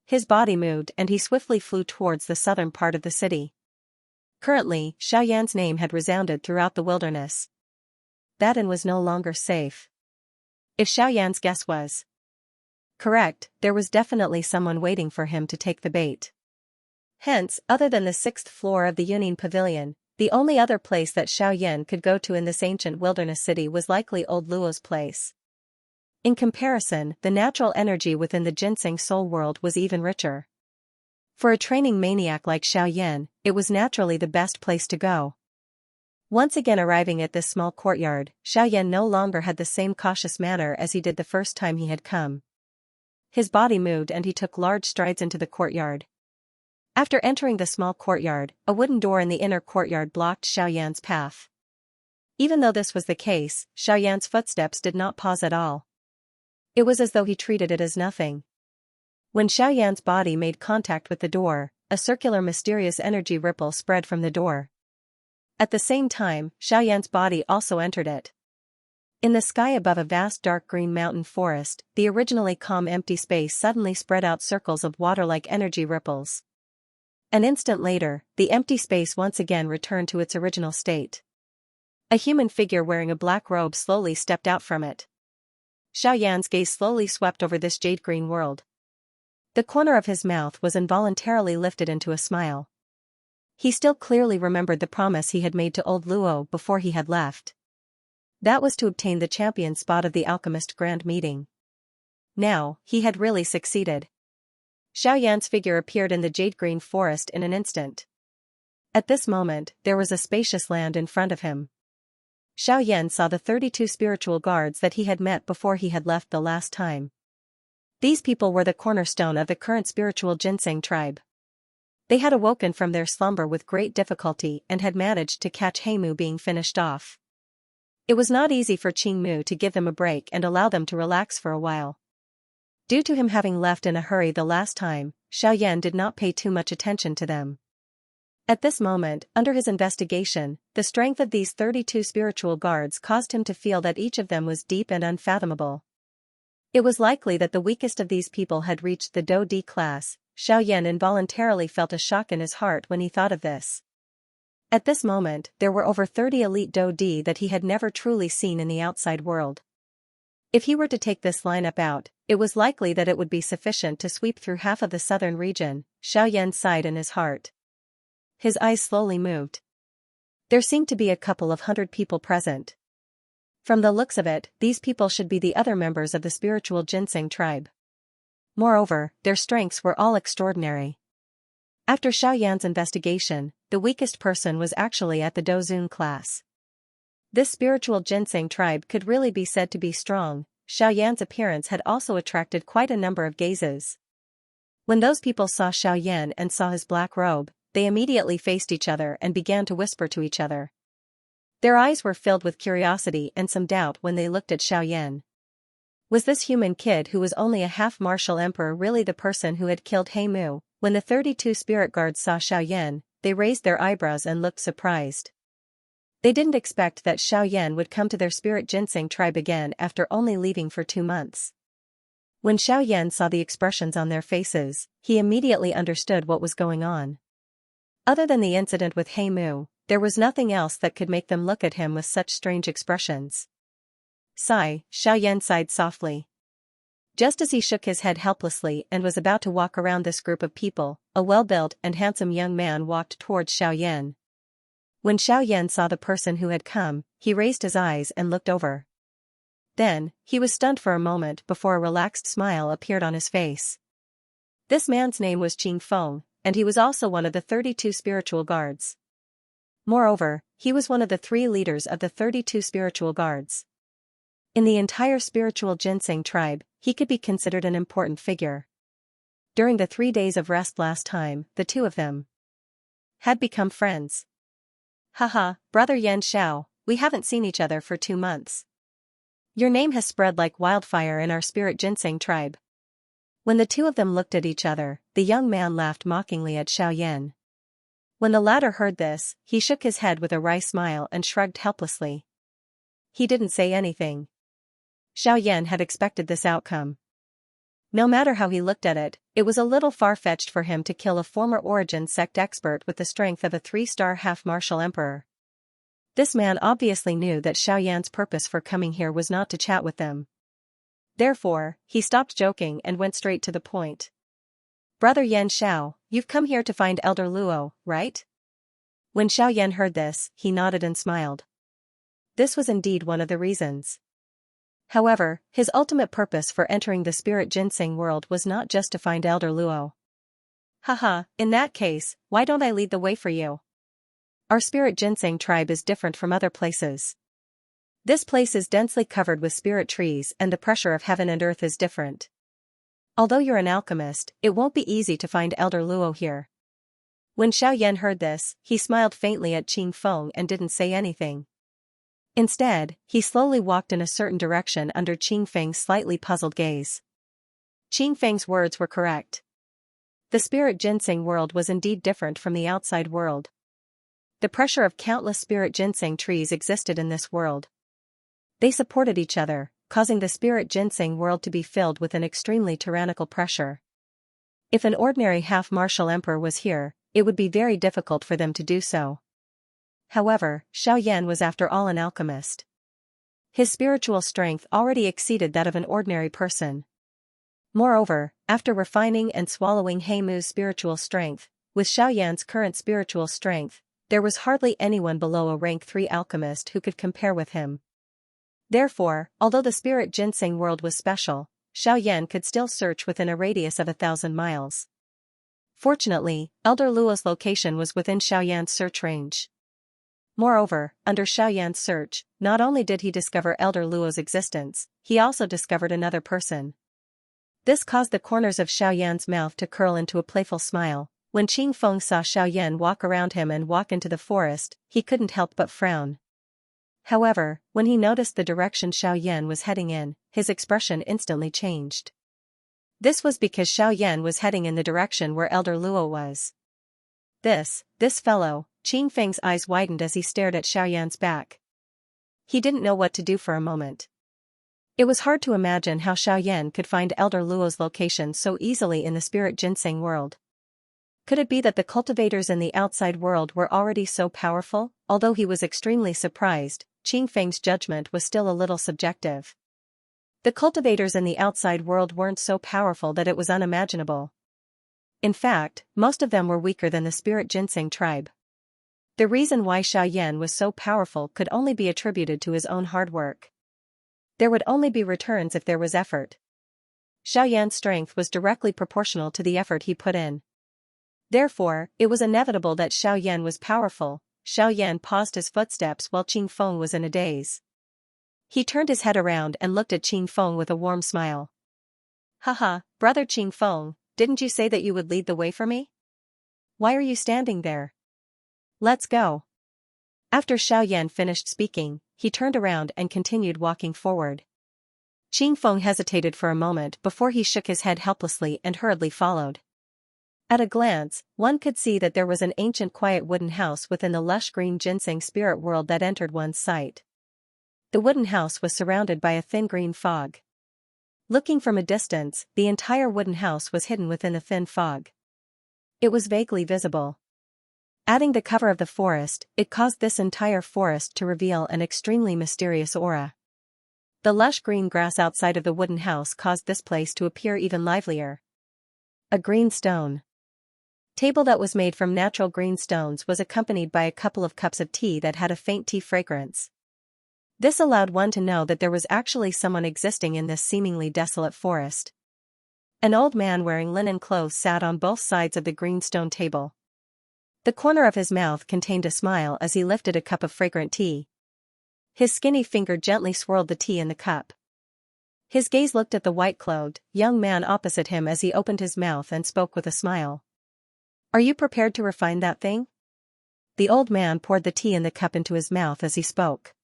His body moved and he swiftly flew towards the southern part of the city. Currently, Xiaoyan's name had resounded throughout the wilderness. That inn was no longer safe. If Xiaoyan's guess was correct, there was definitely someone waiting for him to take the bait. Hence, other than the sixth floor of the Yunin Pavilion, the only other place that Xiaoyan could go to in this ancient wilderness city was likely Old Luo's place. In comparison, the natural energy within the ginseng soul world was even richer. For a training maniac like Xiaoyan, it was naturally the best place to go. Once again arriving at this small courtyard, Xiaoyan no longer had the same cautious manner as he did the first time he had come. His body moved and he took large strides into the courtyard. After entering the small courtyard, a wooden door in the inner courtyard blocked Xiaoyan's path. Even though this was the case, Xiaoyan's footsteps did not pause at all. It was as though he treated it as nothing. When Xiaoyan's body made contact with the door, a circular mysterious energy ripple spread from the door. At the same time, Xiaoyan's body also entered it. In the sky above a vast dark green mountain forest, the originally calm empty space suddenly spread out circles of water-like energy ripples. An instant later, the empty space once again returned to its original state. A human figure wearing a black robe slowly stepped out from it. Xiaoyan's gaze slowly swept over this jade-green world. The corner of his mouth was involuntarily lifted into a smile. He still clearly remembered the promise he had made to Old Luo before he had left. That was to obtain the champion spot of the Alchemist Grand Meeting. Now, he had really succeeded. Xiaoyan's figure appeared in the jade-green forest in an instant. At this moment, there was a spacious land in front of him. Xiaoyan saw the 32 spiritual guards that he had met before he had left the last time. These people were the cornerstone of the current spiritual ginseng tribe. They had awoken from their slumber with great difficulty and had managed to catch Heimu being finished off. It was not easy for Qingmu to give them a break and allow them to relax for a while. Due to him having left in a hurry the last time, Xiaoyan did not pay too much attention to them. At this moment, under his investigation, the strength of these 32 spiritual guards caused him to feel that each of them was deep and unfathomable. It was likely that the weakest of these people had reached the Do D class. Xiaoyan involuntarily felt a shock in his heart when he thought of this. At this moment, there were over 30 elite Do D that he had never truly seen in the outside world. If he were to take this lineup out, it was likely that it would be sufficient to sweep through half of the southern region. Xiaoyan sighed in his heart. His eyes slowly moved. There seemed to be a couple of hundred people present. From the looks of it, these people should be the other members of the spiritual ginseng tribe. Moreover, their strengths were all extraordinary. After Xiaoyan's investigation, the weakest person was actually at the Dozun class. This spiritual ginseng tribe could really be said to be strong. Xiaoyan's appearance had also attracted quite a number of gazes. When those people saw Xiaoyan and saw his black robe, they immediately faced each other and began to whisper to each other. Their eyes were filled with curiosity and some doubt when they looked at Xiaoyan. Was this human kid who was only a half-martial emperor really the person who had killed Heimu? When the 32 spirit guards saw Xiaoyan, they raised their eyebrows and looked surprised. They didn't expect that Xiaoyan would come to their spirit ginseng tribe again after only leaving for 2 months. When Xiaoyan saw the expressions on their faces, he immediately understood what was going on. Other than the incident with Heimu, there was nothing else that could make them look at him with such strange expressions. Sigh, Xiaoyan sighed softly. Just as he shook his head helplessly and was about to walk around this group of people, a well-built and handsome young man walked towards Xiaoyan. When Xiaoyan saw the person who had come, he raised his eyes and looked over. Then, he was stunned for a moment before a relaxed smile appeared on his face. This man's name was Qing Feng, and he was also one of the 32 spiritual guards. Moreover, he was one of the 3 leaders of the 32 spiritual guards. In the entire spiritual ginseng tribe, he could be considered an important figure. During the 3 days of rest last time, the two of them had become friends. Haha, brother Yan Xiao, we haven't seen each other for 2 months. Your name has spread like wildfire in our spirit ginseng tribe. When the two of them looked at each other, the young man laughed mockingly at Xiaoyan. When the latter heard this, he shook his head with a wry smile and shrugged helplessly. He didn't say anything. Xiaoyan had expected this outcome. No matter how he looked at it, it was a little far-fetched for him to kill a former Origin sect expert with the strength of a 3-star half-martial emperor. This man obviously knew that Xiaoyan's purpose for coming here was not to chat with them. Therefore, he stopped joking and went straight to the point. "Brother Yan Xiao, you've come here to find Elder Luo, right?" When Xiaoyan heard this, he nodded and smiled. This was indeed one of the reasons. However, his ultimate purpose for entering the spirit ginseng world was not just to find Elder Luo. "Haha, in that case, why don't I lead the way for you? Our spirit ginseng tribe is different from other places. This place is densely covered with spirit trees and the pressure of heaven and earth is different. Although you're an alchemist, it won't be easy to find Elder Luo here." When Xiaoyan heard this, he smiled faintly at Qing Feng and didn't say anything. Instead, he slowly walked in a certain direction under Qing Feng's slightly puzzled gaze. Qing Feng's words were correct. The spirit ginseng world was indeed different from the outside world. The pressure of countless spirit ginseng trees existed in this world. They supported each other, causing the spirit ginseng world to be filled with an extremely tyrannical pressure. If an ordinary half-martial emperor was here, it would be very difficult for them to do so. However, Xiaoyan was after all an alchemist. His spiritual strength already exceeded that of an ordinary person. Moreover, after refining and swallowing Heimu's spiritual strength, with Xiaoyan's current spiritual strength, there was hardly anyone below a rank 3 alchemist who could compare with him. Therefore, although the spirit ginseng world was special, Xiaoyan could still search within a radius of 1,000 miles. Fortunately, Elder Luo's location was within Xiaoyan's search range. Moreover, under Xiaoyan's search, not only did he discover Elder Luo's existence, he also discovered another person. This caused the corners of Xiaoyan's mouth to curl into a playful smile. When Qing Feng saw Xiaoyan walk around him and walk into the forest, he couldn't help but frown. However, when he noticed the direction Xiaoyan was heading in, his expression instantly changed. This was because Xiaoyan was heading in the direction where Elder Luo was. This fellow. Qing Feng's eyes widened as he stared at Xiaoyan's back. He didn't know what to do for a moment. It was hard to imagine how Xiaoyan could find Elder Luo's location so easily in the spirit ginseng world. Could it be that the cultivators in the outside world were already so powerful? Although he was extremely surprised, Qing Feng's judgment was still a little subjective. The cultivators in the outside world weren't so powerful that it was unimaginable. In fact, most of them were weaker than the spirit ginseng tribe. The reason why Xiaoyan was so powerful could only be attributed to his own hard work. There would only be returns if there was effort. Xiaoyan's strength was directly proportional to the effort he put in. Therefore, it was inevitable that Xiaoyan was powerful. Xiaoyan paused his footsteps while Qing Feng was in a daze. He turned his head around and looked at Qing Feng with a warm smile. "Haha, brother Qing Feng, didn't you say that you would lead the way for me? Why are you standing there? Let's go." After Xiaoyan finished speaking, he turned around and continued walking forward. Qing Feng hesitated for a moment before he shook his head helplessly and hurriedly followed. At a glance, one could see that there was an ancient quiet wooden house within the lush green ginseng spirit world that entered one's sight. The wooden house was surrounded by a thin green fog. Looking from a distance, the entire wooden house was hidden within a thin fog. It was vaguely visible. Adding the cover of the forest, it caused this entire forest to reveal an extremely mysterious aura. The lush green grass outside of the wooden house caused this place to appear even livelier. A green stone table that was made from natural green stones was accompanied by a couple of cups of tea that had a faint tea fragrance. This allowed one to know that there was actually someone existing in this seemingly desolate forest. An old man wearing linen clothes sat on both sides of the green stone table. The corner of his mouth contained a smile as he lifted a cup of fragrant tea. His skinny finger gently swirled the tea in the cup. His gaze looked at the white-clothed, young man opposite him as he opened his mouth and spoke with a smile. "Are you prepared to refine that thing?" The old man poured the tea in the cup into his mouth as he spoke.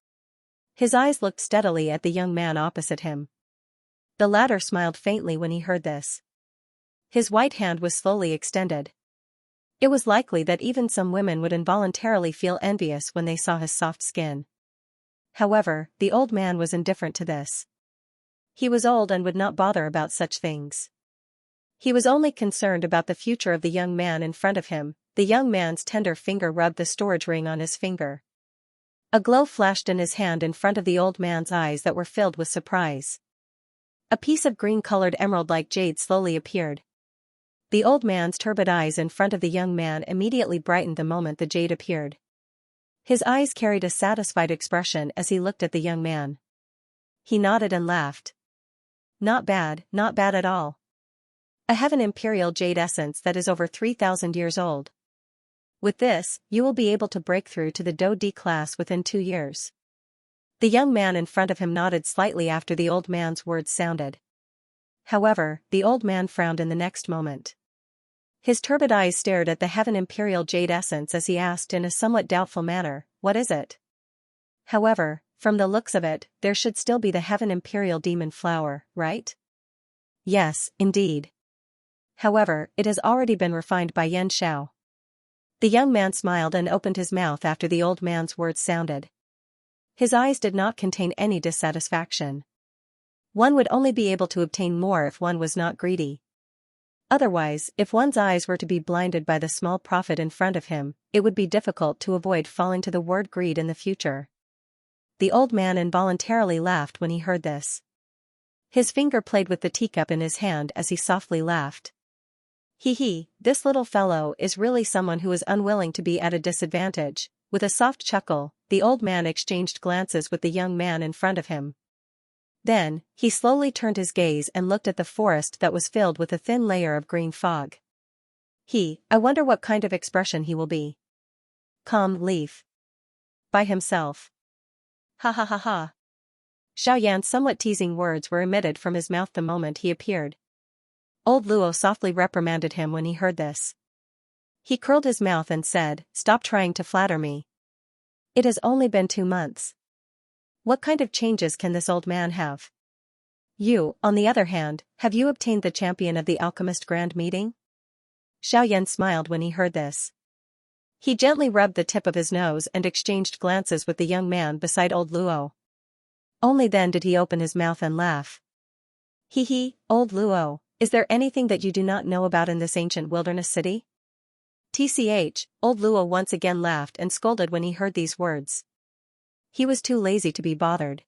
His eyes looked steadily at the young man opposite him. The latter smiled faintly when he heard this. His white hand was slowly extended. It was likely that even some women would involuntarily feel envious when they saw his soft skin. However, the old man was indifferent to this. He was old and would not bother about such things. He was only concerned about the future of the young man in front of him. The young man's tender finger rubbed the storage ring on his finger. A glow flashed in his hand in front of the old man's eyes that were filled with surprise. A piece of green-colored emerald-like jade slowly appeared. The old man's turbid eyes in front of the young man immediately brightened the moment the jade appeared. His eyes carried a satisfied expression as he looked at the young man. He nodded and laughed. Not bad at all. A heaven imperial jade essence that is over 3,000 years old. With this, you will be able to break through to the Do D class within 2 years. The young man in front of him nodded slightly after the old man's words sounded. However, the old man frowned in the next moment. His turbid eyes stared at the heaven imperial jade essence as he asked in a somewhat doubtful manner, "What is it?" However, from the looks of it, there should still be the heaven imperial demon flower, right? Yes, indeed. However, it has already been refined by Xianxia. The young man smiled and opened his mouth after the old man's words sounded. His eyes did not contain any dissatisfaction. One would only be able to obtain more if one was not greedy. Otherwise, if one's eyes were to be blinded by the small profit in front of him, it would be difficult to avoid falling to the word greed in the future. The old man involuntarily laughed when he heard this. His finger played with the teacup in his hand as he softly laughed. Hee, this little fellow is really someone who is unwilling to be at a disadvantage. With a soft chuckle, the old man exchanged glances with the young man in front of him. Then, he slowly turned his gaze and looked at the forest that was filled with a thin layer of green fog. I wonder what kind of expression he will be. Calm leaf. By himself. Ha ha ha ha. Xiaoyan's somewhat teasing words were emitted from his mouth the moment he appeared. Old Luo softly reprimanded him when he heard this. He curled his mouth and said, "Stop trying to flatter me. It has only been 2 months. What kind of changes can this old man have? You, on the other hand, have you obtained the champion of the alchemist grand meeting?" Xiaoyan smiled when he heard this. He gently rubbed the tip of his nose and exchanged glances with the young man beside old Luo. Only then did he open his mouth and laugh. Old Luo, is there anything that you do not know about in this ancient wilderness city? Old Luo once again laughed and scolded when he heard these words. He was too lazy to be bothered.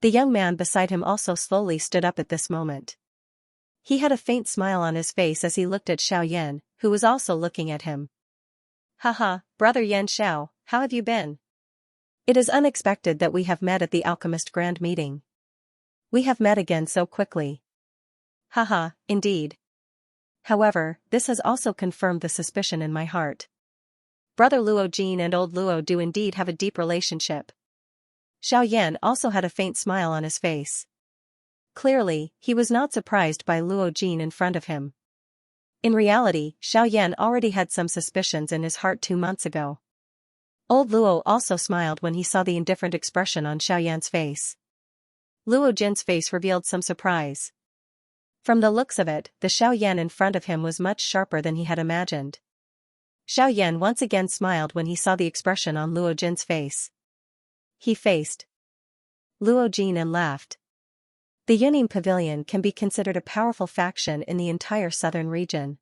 The young man beside him also slowly stood up at this moment. He had a faint smile on his face as he looked at Xiaoyan, who was also looking at him. Haha, brother Xiao, how have you been? It is unexpected that we have met at the alchemist grand meeting. We have met again so quickly. Haha, indeed. However, this has also confirmed the suspicion in my heart. Brother Luo Jin and old Luo do indeed have a deep relationship. Xiaoyan also had a faint smile on his face. Clearly, he was not surprised by Luo Jin in front of him. In reality, Xiaoyan already had some suspicions in his heart 2 months ago. Old Luo also smiled when he saw the indifferent expression on Xiaoyan's face. Luo Jin's face revealed some surprise. From the looks of it, the Xiaoyan in front of him was much sharper than he had imagined. Xiaoyan once again smiled when he saw the expression on Luo Jin's face. He faced Luo Jin and laughed. The Yunin Pavilion can be considered a powerful faction in the entire southern region.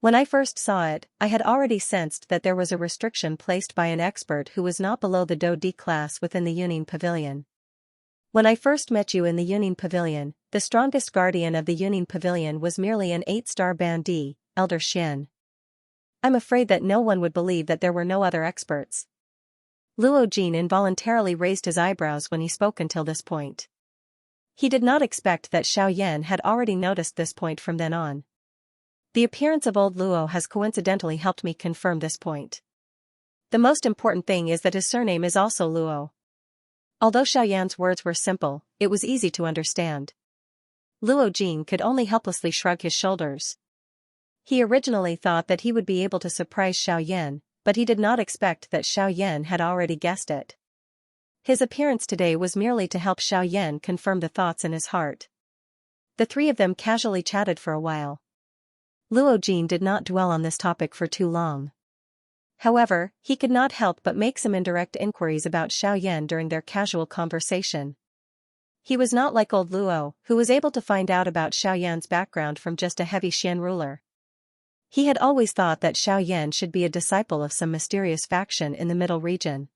When I first saw it, I had already sensed that there was a restriction placed by an expert who was not below the Do D class within the Yunin Pavilion. When I first met you in the Yunin Pavilion, the strongest guardian of the Yunin Pavilion was merely an 8-star bandit, Elder Xian. I'm afraid that no one would believe that there were no other experts. Luo Jin involuntarily raised his eyebrows when he spoke until this point. He did not expect that Xiaoyan had already noticed this point from then on. The appearance of old Luo has coincidentally helped me confirm this point. The most important thing is that his surname is also Luo. Although Xiaoyan's words were simple, it was easy to understand. Luo Jin could only helplessly shrug his shoulders. He originally thought that he would be able to surprise Xiaoyan, but he did not expect that Xiaoyan had already guessed it. His appearance today was merely to help Xiaoyan confirm the thoughts in his heart. The three of them casually chatted for a while. Luo Jin did not dwell on this topic for too long. However, he could not help but make some indirect inquiries about Xiaoyan during their casual conversation. He was not like old Luo, who was able to find out about Xiaoyan's background from just a heavy Xian ruler. He had always thought that Xiaoyan should be a disciple of some mysterious faction in the middle region.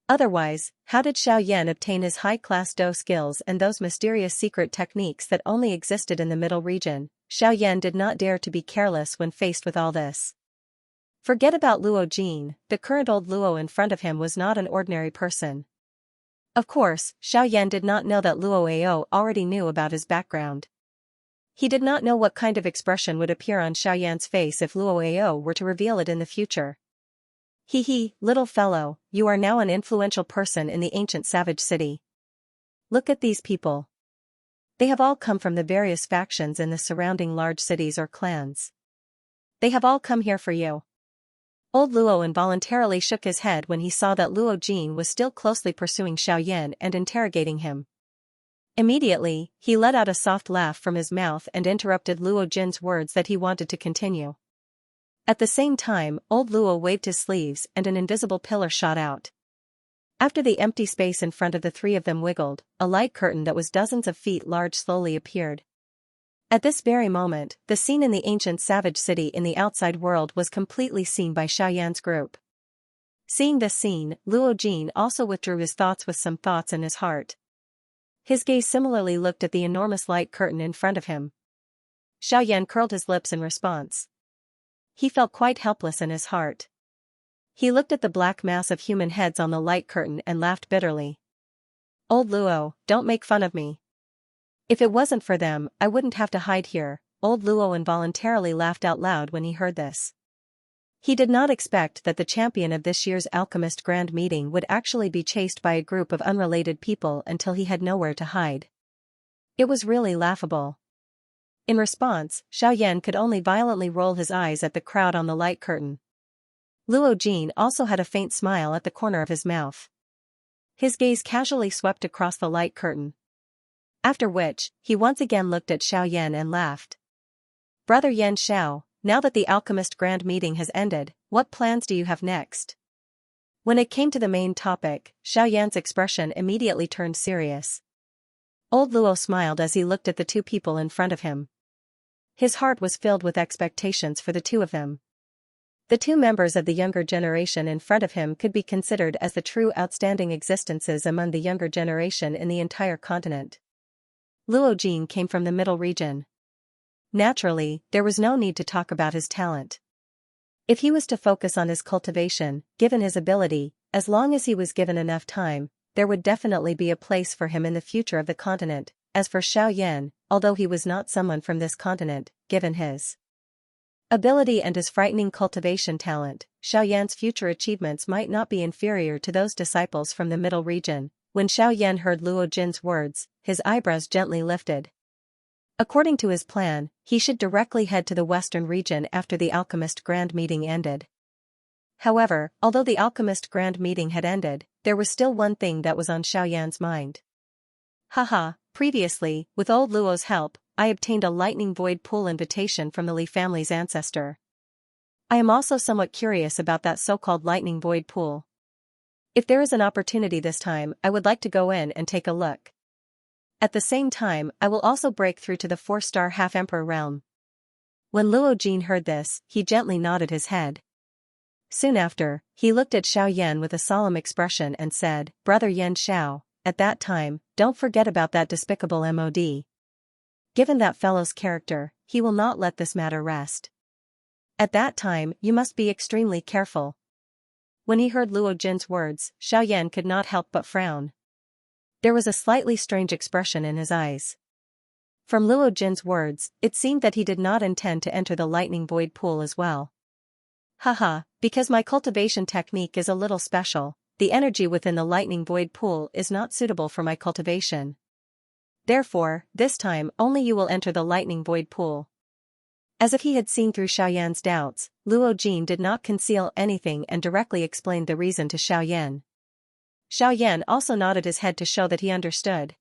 Otherwise, how did Xiaoyan obtain his high-class Do skills and those mysterious secret techniques that only existed in the middle region? Xiaoyan did not dare to be careless when faced with all this. Forget about Luo Jin, the current old Luo in front of him was not an ordinary person. Of course, Xiaoyan did not know that Luo Ao already knew about his background. He did not know what kind of expression would appear on Xiaoyan's face if Luo Ao were to reveal it in the future. Hee, little fellow, you are now an influential person in the ancient savage city. Look at these people. They have all come from the various factions in the surrounding large cities or clans. They have all come here for you. Old Luo involuntarily shook his head when he saw that Luo Jin was still closely pursuing Xiaoyan and interrogating him. Immediately, he let out a soft laugh from his mouth and interrupted Luo Jin's words that he wanted to continue. At the same time, old Luo waved his sleeves and an invisible pillar shot out. After the empty space in front of the three of them wiggled, a light curtain that was dozens of feet large slowly appeared. At this very moment, the scene in the ancient savage city in the outside world was completely seen by Xiaoyan's group. Seeing this scene, Luo Jin also withdrew his thoughts with some thoughts in his heart. His gaze similarly looked at the enormous light curtain in front of him. Xiaoyan curled his lips in response. He felt quite helpless in his heart. He looked at the black mass of human heads on the light curtain and laughed bitterly. Old Luo, don't make fun of me. If it wasn't for them, I wouldn't have to hide here. Old Luo involuntarily laughed out loud when he heard this. He did not expect that the champion of this year's Alchemist Grand Meeting would actually be chased by a group of unrelated people until he had nowhere to hide. It was really laughable. In response, Xiaoyan could only violently roll his eyes at the crowd on the light curtain. Luo Jin also had a faint smile at the corner of his mouth. His gaze casually swept across the light curtain. After which, he once again looked at Xiaoyan and laughed. Brother Yan Xiao, now that the Alchemist Grand Meeting has ended, what plans do you have next? When it came to the main topic, Xiaoyan's expression immediately turned serious. Old Luo smiled as he looked at the two people in front of him. His heart was filled with expectations for the two of them. The two members of the younger generation in front of him could be considered as the true outstanding existences among the younger generation in the entire continent. Luo Jin came from the middle region. Naturally, there was no need to talk about his talent. If he was to focus on his cultivation, given his ability, as long as he was given enough time, there would definitely be a place for him in the future of the continent. As for Xiaoyan, although he was not someone from this continent, given his ability and his frightening cultivation talent, Xiaoyan's future achievements might not be inferior to those disciples from the middle region. When Xiaoyan heard Luo Jin's words, his eyebrows gently lifted. According to his plan, he should directly head to the western region after the Alchemist Grand Meeting ended. However, although the Alchemist Grand Meeting had ended, there was still one thing that was on Xiaoyan's mind. Haha, previously, with old Luo's help, I obtained a lightning void pool invitation from the Li family's ancestor. I am also somewhat curious about that so-called lightning void pool. If there is an opportunity this time, I would like to go in and take a look. At the same time, I will also break through to the 4-star half-emperor realm. When Luo Jin heard this, he gently nodded his head. Soon after, he looked at Xiaoyan with a solemn expression and said, Brother Yan Xiao, at that time, don't forget about that despicable MOD. Given that fellow's character, he will not let this matter rest. At that time, you must be extremely careful. When he heard Luo Jin's words, Xiaoyan could not help but frown. There was a slightly strange expression in his eyes. From Luo Jin's words, it seemed that he did not intend to enter the lightning void pool as well. Haha, because my cultivation technique is a little special, the energy within the lightning void pool is not suitable for my cultivation. Therefore, this time only you will enter the lightning void pool. As if he had seen through Xiaoyan's doubts, Luo Jin did not conceal anything and directly explained the reason to Xiaoyan. Xiaoyan also nodded his head to show that he understood.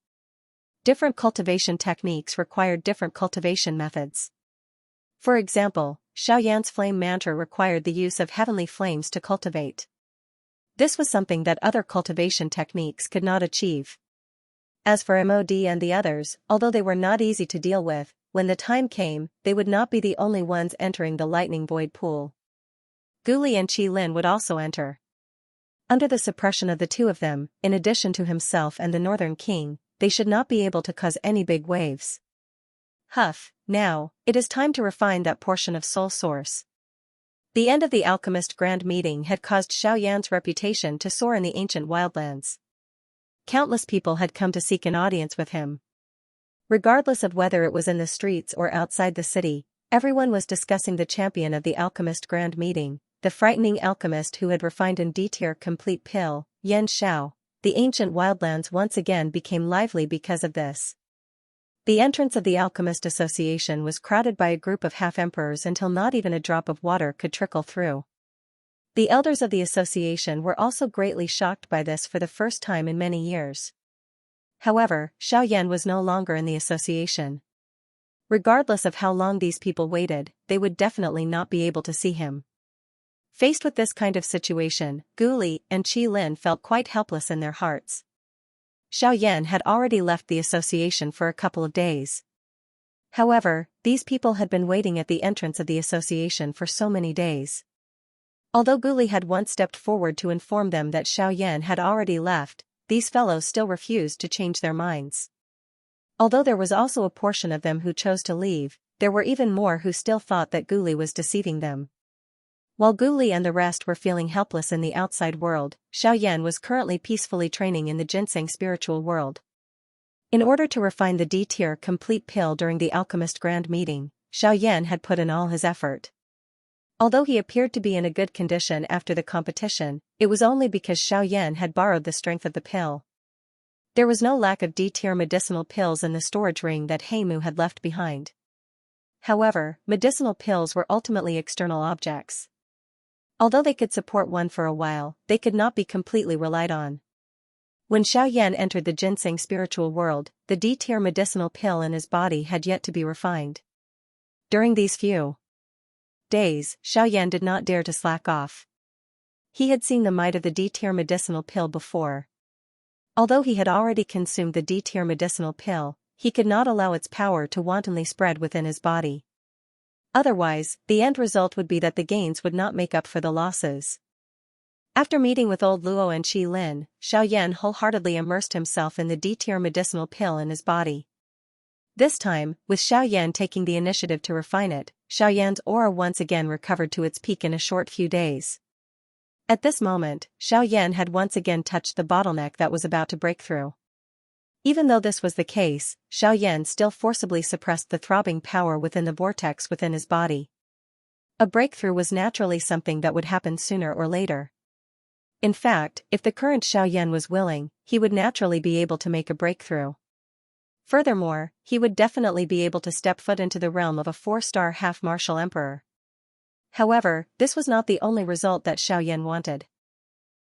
Different cultivation techniques required different cultivation methods. For example, Xiaoyan's flame mantra required the use of heavenly flames to cultivate. This was something that other cultivation techniques could not achieve. As for Mod and the others, although they were not easy to deal with, when the time came, they would not be the only ones entering the lightning void pool. Guli and Qi Lin would also enter. Under the suppression of the two of them, in addition to himself and the Northern King, they should not be able to cause any big waves. Huff, now, it is time to refine that portion of soul source. The end of the alchemist grand meeting had caused Xiaoyan's reputation to soar in the ancient wildlands. Countless people had come to seek an audience with him. Regardless of whether it was in the streets or outside the city, everyone was discussing the champion of the alchemist grand meeting, the frightening alchemist who had refined in D-tier complete pill, Yan Xiao. The ancient wildlands once again became lively because of this. The entrance of the Alchemist Association was crowded by a group of half-emperors until not even a drop of water could trickle through. The elders of the association were also greatly shocked by this for the first time in many years. However, Xiaoyan was no longer in the association. Regardless of how long these people waited, they would definitely not be able to see him. Faced with this kind of situation, Guli and Qi Lin felt quite helpless in their hearts. Xiaoyan had already left the association for a couple of days. However, these people had been waiting at the entrance of the association for so many days. Although Guli had once stepped forward to inform them that Xiaoyan had already left, these fellows still refused to change their minds. Although there was also a portion of them who chose to leave, there were even more who still thought that Guli was deceiving them. While Guli and the rest were feeling helpless in the outside world, Xiaoyan was currently peacefully training in the ginseng spiritual world. In order to refine the D-tier complete pill during the alchemist grand meeting, Xiaoyan had put in all his effort. Although he appeared to be in a good condition after the competition, it was only because Xiaoyan had borrowed the strength of the pill. There was no lack of D-tier medicinal pills in the storage ring that Heimu had left behind. However, medicinal pills were ultimately external objects. Although they could support one for a while, they could not be completely relied on. When Xiaoyan entered the ginseng spiritual world, the D-tier medicinal pill in his body had yet to be refined. During these few days, Xiaoyan did not dare to slack off. He had seen the might of the D-tier medicinal pill before. Although he had already consumed the D-tier medicinal pill, he could not allow its power to wantonly spread within his body. Otherwise, the end result would be that the gains would not make up for the losses. After meeting with old Luo and Qi Lin, Xiaoyan wholeheartedly immersed himself in the D-tier medicinal pill in his body. This time, with Xiaoyan taking the initiative to refine it, Xiaoyan's aura once again recovered to its peak in a short few days. At this moment, Xiaoyan had once again touched the bottleneck that was about to break through. Even though this was the case, Xiaoyan still forcibly suppressed the throbbing power within the vortex within his body. A breakthrough was naturally something that would happen sooner or later. In fact, if the current Xiaoyan was willing, he would naturally be able to make a breakthrough. Furthermore, he would definitely be able to step foot into the realm of a 4-star half-martial emperor. However, this was not the only result that Xiaoyan wanted.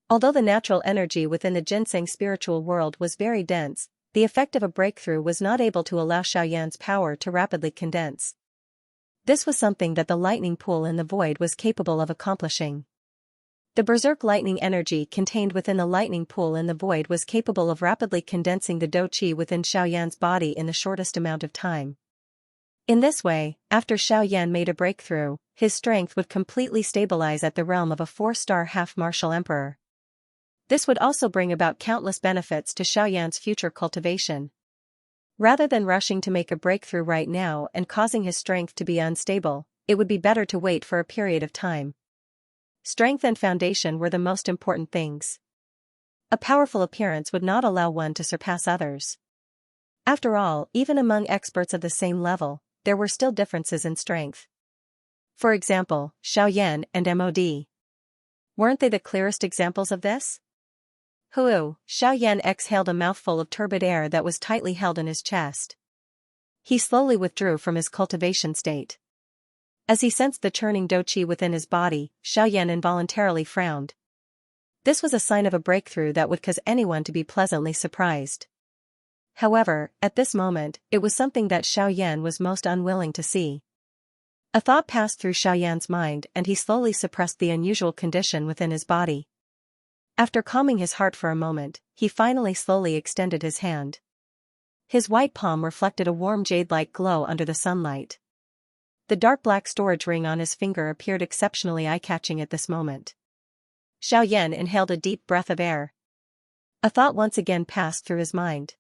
Although the natural energy within the ginseng spiritual world was very dense, the effect of a breakthrough was not able to allow Xiaoyan's power to rapidly condense. This was something that the lightning pool in the void was capable of accomplishing. The berserk lightning energy contained within the lightning pool in the void was capable of rapidly condensing the dou qi within Xiaoyan's body in the shortest amount of time. In this way, after Xiaoyan made a breakthrough, his strength would completely stabilize at the realm of a 4-star half-martial emperor. This would also bring about countless benefits to Xiaoyan's future cultivation. Rather than rushing to make a breakthrough right now and causing his strength to be unstable, it would be better to wait for a period of time. Strength and foundation were the most important things. A powerful appearance would not allow one to surpass others. After all, even among experts of the same level, there were still differences in strength. For example, Xiaoyan and Mod. Weren't they the clearest examples of this? Xiaoyan exhaled a mouthful of turbid air that was tightly held in his chest. He slowly withdrew from his cultivation state. As he sensed the churning dou qi within his body, Xiaoyan involuntarily frowned. This was a sign of a breakthrough that would cause anyone to be pleasantly surprised. However, at this moment, it was something that Xiaoyan was most unwilling to see. A thought passed through Xiaoyan's mind and he slowly suppressed the unusual condition within his body. After calming his heart for a moment, he finally slowly extended his hand. His white palm reflected a warm jade-like glow under the sunlight. The dark black storage ring on his finger appeared exceptionally eye-catching at this moment. Xiaoyan inhaled a deep breath of air. A thought once again passed through his mind.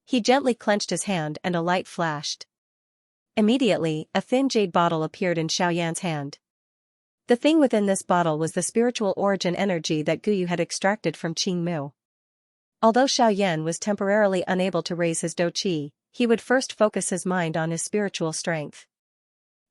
He gently clenched his hand and a light flashed. Immediately, a thin jade bottle appeared in Xiaoyan's hand. The thing within this bottle was the spiritual origin energy that Guyu had extracted from Qingmu. Although Xiaoyan was temporarily unable to raise his dou qi, he would first focus his mind on his spiritual strength.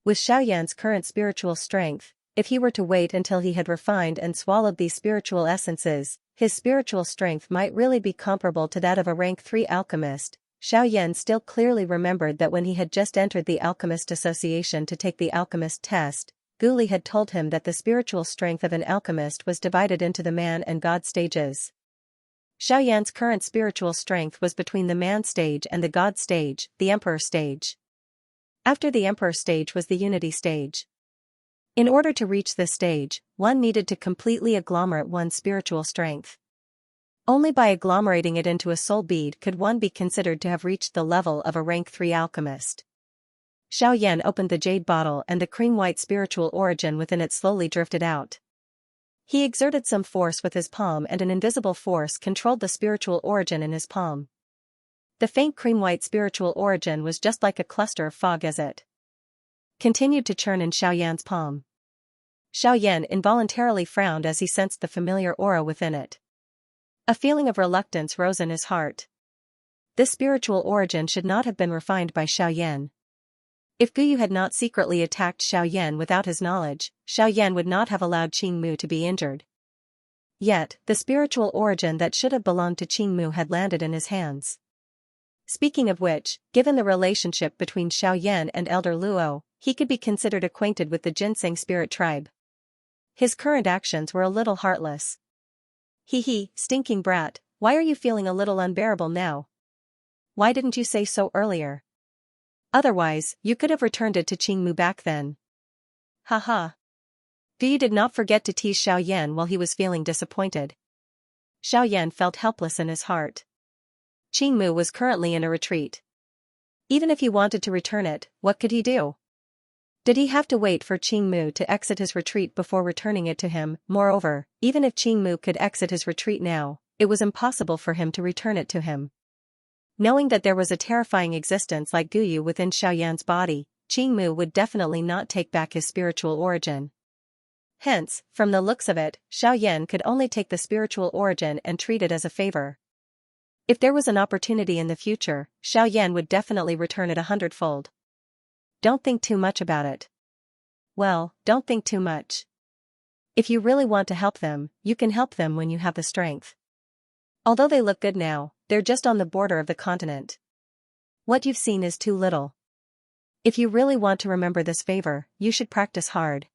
With Xiaoyan's current spiritual strength, if he were to wait until he had refined and swallowed these spiritual essences, his spiritual strength might really be comparable to that of a rank 3 alchemist. Xiaoyan still clearly remembered that when he had just entered the Alchemist Association to take the alchemist test, Guli had told him that the spiritual strength of an alchemist was divided into the man and god stages. Xiaoyan's current spiritual strength was between the man stage and the god stage, the emperor stage. After the emperor stage was the unity stage. In order to reach this stage, one needed to completely agglomerate one's spiritual strength. Only by agglomerating it into a soul bead could one be considered to have reached the level of a rank 3 alchemist. Xiaoyan opened the jade bottle and the cream-white spiritual origin within it slowly drifted out. He exerted some force with his palm and an invisible force controlled the spiritual origin in his palm. The faint cream-white spiritual origin was just like a cluster of fog as it continued to churn in Xiaoyan's palm. Xiaoyan involuntarily frowned as he sensed the familiar aura within it. A feeling of reluctance rose in his heart. This spiritual origin should not have been refined by Xiaoyan. If Guyu had not secretly attacked Xiaoyan without his knowledge, Xiaoyan would not have allowed Qingmu to be injured. Yet, the spiritual origin that should have belonged to Qingmu had landed in his hands. Speaking of which, given the relationship between Xiaoyan and Elder Luo, he could be considered acquainted with the Ginseng spirit tribe. His current actions were a little heartless. Hee, stinking brat, why are you feeling a little unbearable now? Why didn't you say so earlier? Otherwise, you could have returned it to Qingmu back then. Haha. Guyu did not forget to tease Xiaoyan while he was feeling disappointed. Xiaoyan felt helpless in his heart. Qingmu was currently in a retreat. Even if he wanted to return it, what could he do? Did he have to wait for Qingmu to exit his retreat before returning it to him? Moreover, even if Qingmu could exit his retreat now, it was impossible for him to return it to him. Knowing that there was a terrifying existence like Guyu within Xiaoyan's body, Qingmu would definitely not take back his spiritual origin. Hence, from the looks of it, Xiaoyan could only take the spiritual origin and treat it as a favor. If there was an opportunity in the future, Xiaoyan would definitely return it 100-fold. Don't think too much about it. Well, don't think too much. If you really want to help them, you can help them when you have the strength. Although they look good now, they're just on the border of the continent. What you've seen is too little. If you really want to remember this favor, you should practice hard.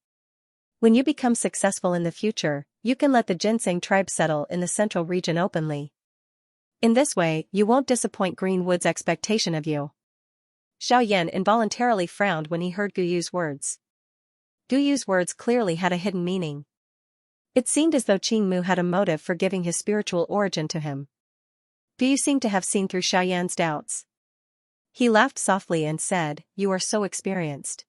When you become successful in the future, you can let the Ginseng tribe settle in the central region openly. In this way, you won't disappoint Greenwood's expectation of you. Xiaoyan involuntarily frowned when he heard Guyu's words. Guyu's words clearly had a hidden meaning. It seemed as though Qingmu had a motive for giving his spiritual origin to him. Guyu seemed to have seen through Xiaoyan's doubts. He laughed softly and said, "You are so experienced.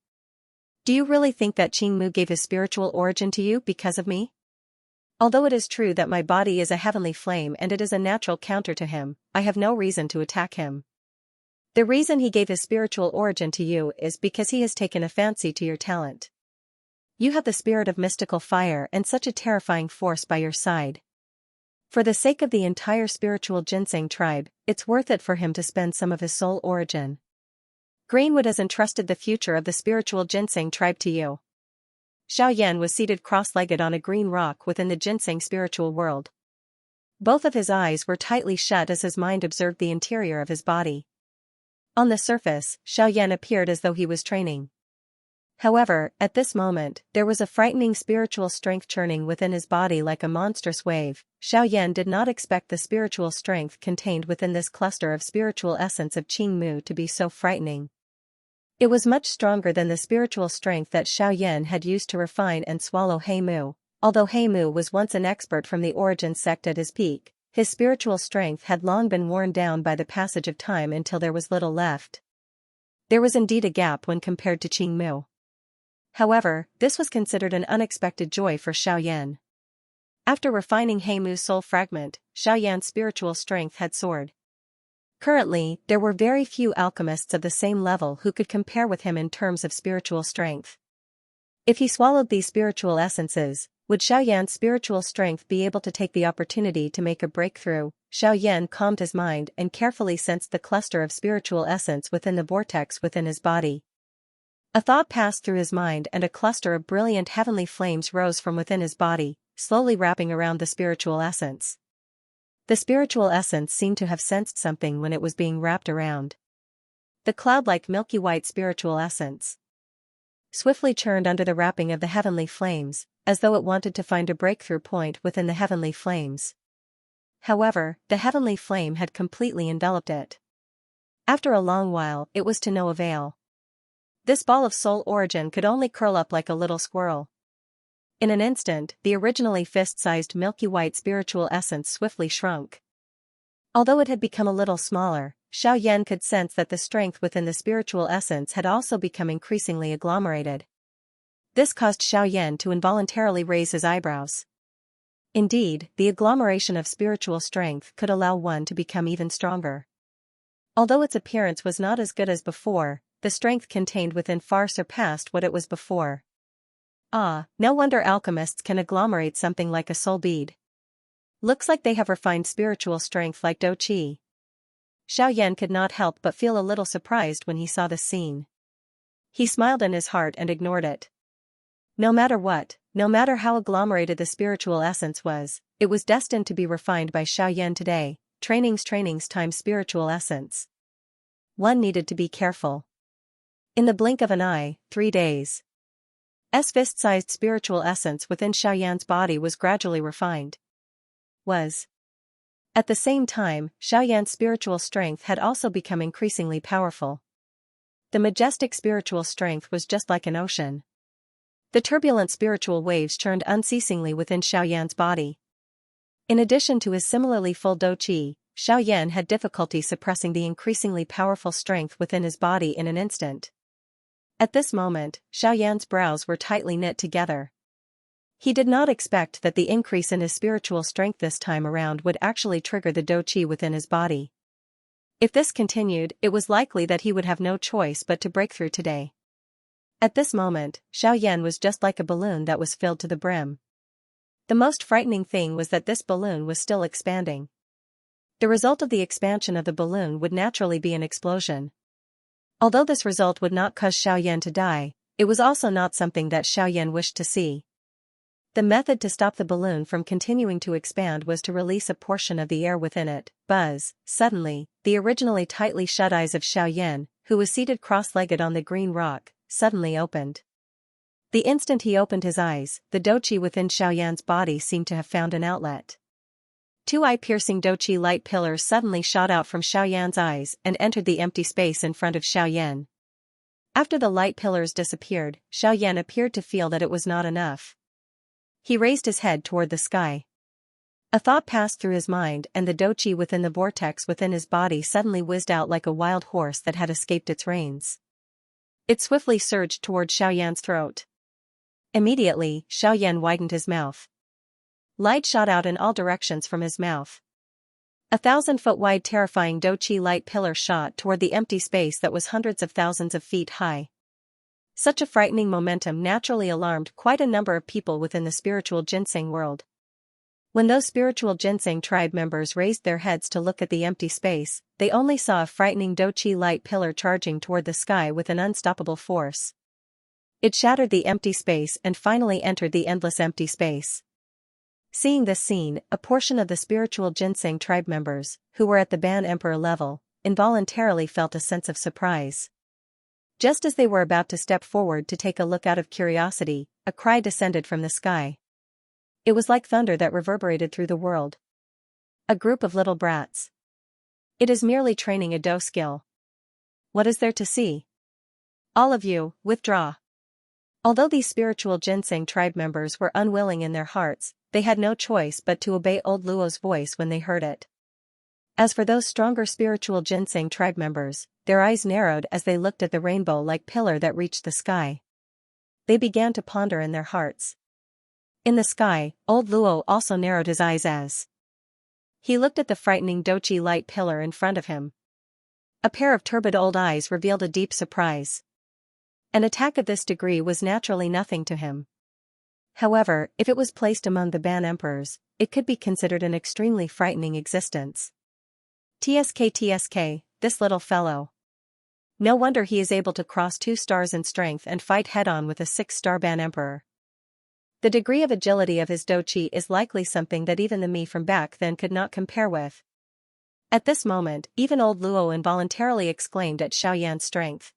Do you really think that Qingmu gave his spiritual origin to you because of me? Although it is true that my body is a heavenly flame and it is a natural counter to him, I have no reason to attack him. The reason he gave his spiritual origin to you is because he has taken a fancy to your talent. You have the spirit of mystical fire and such a terrifying force by your side. For the sake of the entire spiritual Ginseng tribe, it's worth it for him to spend some of his soul origin. Greenwood has entrusted the future of the spiritual Ginseng tribe to you." Xiaoyan was seated cross-legged on a green rock within the Ginseng spiritual world. Both of his eyes were tightly shut as his mind observed the interior of his body. On the surface, Xiaoyan appeared as though he was training. However, at this moment, there was a frightening spiritual strength churning within his body like a monstrous wave. Xiaoyan did not expect the spiritual strength contained within this cluster of spiritual essence of Qingmu to be so frightening. It was much stronger than the spiritual strength that Xiaoyan had used to refine and swallow Heimu. Although Heimu was once an expert from the Origin sect at his peak, His spiritual strength had long been worn down by the passage of time until there was little left. There was indeed a gap when compared to Qing Mu. However, this was considered an unexpected joy for Xiaoyan. After refining He Mu's soul fragment, Xiaoyan's spiritual strength had soared. Currently, there were very few alchemists of the same level who could compare with him in terms of spiritual strength. If he swallowed these spiritual essences, would Xiaoyan's spiritual strength be able to take the opportunity to make a breakthrough? Xiaoyan calmed his mind and carefully sensed the cluster of spiritual essence within the vortex within his body. A thought passed through his mind and a cluster of brilliant heavenly flames rose from within his body, slowly wrapping around the spiritual essence. The spiritual essence seemed to have sensed something when it was being wrapped around. The cloud-like milky white spiritual essence swiftly churned under the wrapping of the heavenly flames, as though it wanted to find a breakthrough point within the heavenly flames. However, the heavenly flame had completely enveloped it. After a long while, it was to no avail. This ball of soul origin could only curl up like a little squirrel. In an instant, the originally fist-sized milky white spiritual essence swiftly shrunk. Although it had become a little smaller, Xiaoyan could sense that the strength within the spiritual essence had also become increasingly agglomerated. This caused Xiaoyan to involuntarily raise his eyebrows. Indeed, the agglomeration of spiritual strength could allow one to become even stronger. Although its appearance was not as good as before, the strength contained within far surpassed what it was before. Ah, no wonder alchemists can agglomerate something like a soul bead. Looks like they have refined spiritual strength like Do Qi. Xiaoyan could not help but feel a little surprised when he saw this scene. He smiled in his heart and ignored it. No matter what, no matter how agglomerated the spiritual essence was, it was destined to be refined by Xiaoyan today. Trainings times spiritual essence. One needed to be careful. In the blink of an eye, 3 days. Fist-sized spiritual essence within Xiaoyan's body was gradually refined. At the same time, Xiaoyan's spiritual strength had also become increasingly powerful. The majestic spiritual strength was just like an ocean. The turbulent spiritual waves churned unceasingly within Xiaoyan's body. In addition to his similarly full Do Qi, Xiaoyan had difficulty suppressing the increasingly powerful strength within his body in an instant. At this moment, Xiaoyan's brows were tightly knit together. He did not expect that the increase in his spiritual strength this time around would actually trigger the Do Qi within his body. If this continued, it was likely that he would have no choice but to break through today. At this moment, Xiaoyan was just like a balloon that was filled to the brim. The most frightening thing was that this balloon was still expanding. The result of the expansion of the balloon would naturally be an explosion. Although this result would not cause Xiaoyan to die, it was also not something that Xiaoyan wished to see. The method to stop the balloon from continuing to expand was to release a portion of the air within it. Buzz! Suddenly, the originally tightly shut eyes of Xiaoyan, who was seated cross-legged on the green rock, suddenly opened. The instant he opened his eyes, the Do Qi within Xiaoyan's body seemed to have found an outlet. 2 eye-piercing Do Qi light pillars suddenly shot out from Xiaoyan's eyes and entered the empty space in front of Xiaoyan. After the light pillars disappeared, Xiaoyan appeared to feel that it was not enough. He raised his head toward the sky. A thought passed through his mind and the Do Qi within the vortex within his body suddenly whizzed out like a wild horse that had escaped its reins. It swiftly surged toward Xiaoyan's throat. Immediately, Xiaoyan widened his mouth. Light shot out in all directions from his mouth. 1,000-foot wide terrifying Do Qi light pillar shot toward the empty space that was hundreds of thousands of feet high. Such a frightening momentum naturally alarmed quite a number of people within the spiritual ginseng world. When those spiritual ginseng tribe members raised their heads to look at the empty space, they only saw a frightening Do Qi light pillar charging toward the sky with an unstoppable force. It shattered the empty space and finally entered the endless empty space. Seeing this scene, a portion of the spiritual ginseng tribe members, who were at the Ban Emperor level, involuntarily felt a sense of surprise. Just as they were about to step forward to take a look out of curiosity, a cry descended from the sky. It was like thunder that reverberated through the world. A group of little brats. It is merely training a Do skill. What is there to see? All of you, withdraw. Although these spiritual ginseng tribe members were unwilling in their hearts, they had no choice but to obey old Luo's voice when they heard it. As for those stronger spiritual ginseng tribe members, their eyes narrowed as they looked at the rainbow-like pillar that reached the sky. They began to ponder in their hearts. In the sky, old Luo also narrowed his eyes as he looked at the frightening Dochi light pillar in front of him. A pair of turbid old eyes revealed a deep surprise. An attack of this degree was naturally nothing to him. However, if it was placed among the Ban emperors, it could be considered an extremely frightening existence. TSK, this little fellow. No wonder he is able to cross 2 stars in strength and fight head-on with a 6-star Ban emperor. The degree of agility of his Dochi is likely something that even the me from back then could not compare with. At this moment, even old Luo involuntarily exclaimed at Xiaoyan's strength.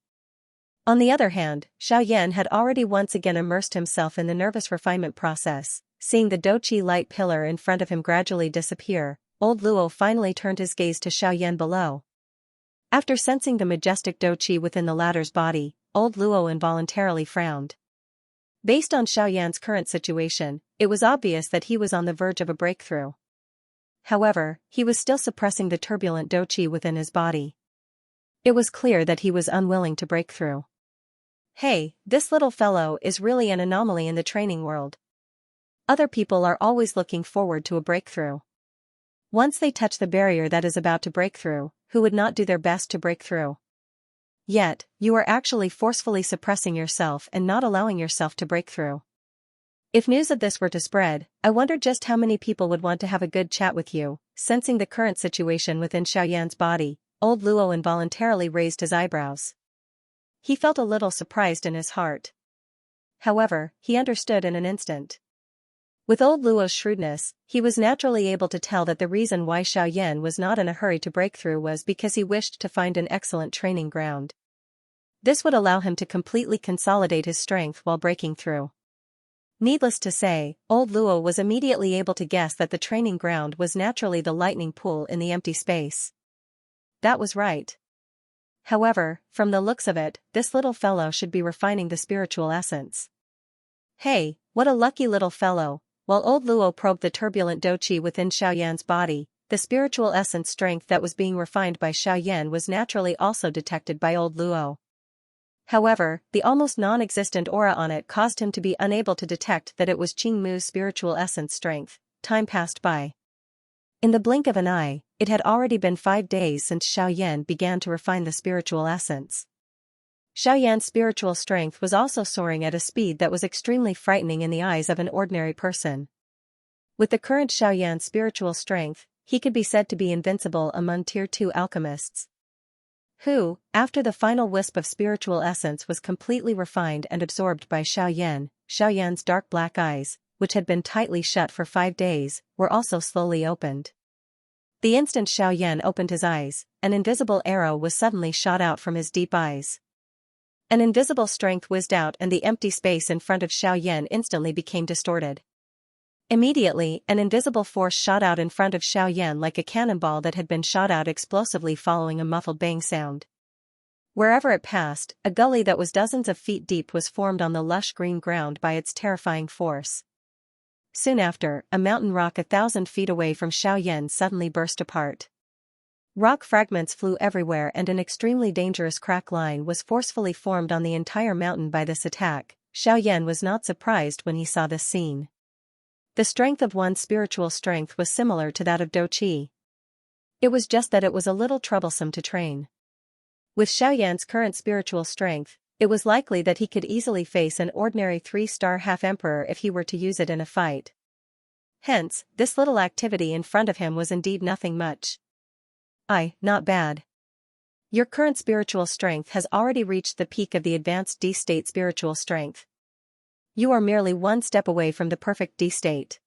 On the other hand, Xiaoyan had already once again immersed himself in the nervous refinement process. Seeing the Dochi light pillar in front of him gradually disappear, old Luo finally turned his gaze to Xiaoyan below. After sensing the majestic Dochi within the latter's body, old Luo involuntarily frowned. Based on Xiaoyan's current situation, it was obvious that he was on the verge of a breakthrough. However, he was still suppressing the turbulent Dochi within his body. It was clear that he was unwilling to break through. Hey, this little fellow is really an anomaly in the training world. Other people are always looking forward to a breakthrough. Once they touch the barrier that is about to break through, who would not do their best to break through? Yet, you are actually forcefully suppressing yourself and not allowing yourself to break through. If news of this were to spread, I wonder just how many people would want to have a good chat with you. Sensing the current situation within Xiaoyan's body, old Luo involuntarily raised his eyebrows. He felt a little surprised in his heart. However, he understood in an instant. With old Luo's shrewdness, he was naturally able to tell that the reason why Xiaoyan was not in a hurry to break through was because he wished to find an excellent training ground. This would allow him to completely consolidate his strength while breaking through. Needless to say, old Luo was immediately able to guess that the training ground was naturally the lightning pool in the empty space. That was right. However, from the looks of it, this little fellow should be refining the spiritual essence. Hey, what a lucky little fellow. While old Luo probed the turbulent Dochi within Xiaoyan's body, the spiritual essence strength that was being refined by Xiaoyan was naturally also detected by old Luo. However, the almost non-existent aura on it caused him to be unable to detect that it was Qingmu's spiritual essence strength. Time passed by. In the blink of an eye, it had already been 5 days since Xiaoyan began to refine the spiritual essence. Xiaoyan's spiritual strength was also soaring at a speed that was extremely frightening in the eyes of an ordinary person. With the current Xiaoyan's spiritual strength, he could be said to be invincible among Tier 2 alchemists. Who, after the final wisp of spiritual essence was completely refined and absorbed by Xiaoyan, Xiaoyan's dark black eyes, which had been tightly shut for 5 days, were also slowly opened. The instant Xiaoyan opened his eyes, an invisible arrow was suddenly shot out from his deep eyes. An invisible strength whizzed out and the empty space in front of Xiaoyan instantly became distorted. Immediately, an invisible force shot out in front of Xiaoyan like a cannonball that had been shot out explosively following a muffled bang sound. Wherever it passed, a gully that was dozens of feet deep was formed on the lush green ground by its terrifying force. Soon after, a mountain rock 1,000 feet away from Xiaoyan suddenly burst apart. Rock fragments flew everywhere and an extremely dangerous crack line was forcefully formed on the entire mountain by this attack. Xiaoyan was not surprised when he saw this scene. The strength of one's spiritual strength was similar to that of Doqi. It was just that it was a little troublesome to train. With Xiaoyan's current spiritual strength, it was likely that he could easily face an ordinary 3-star half-emperor if he were to use it in a fight. Hence, this little activity in front of him was indeed nothing much. Not bad. Your current spiritual strength has already reached the peak of the advanced D state spiritual strength. You are merely 1 step away from the perfect D state.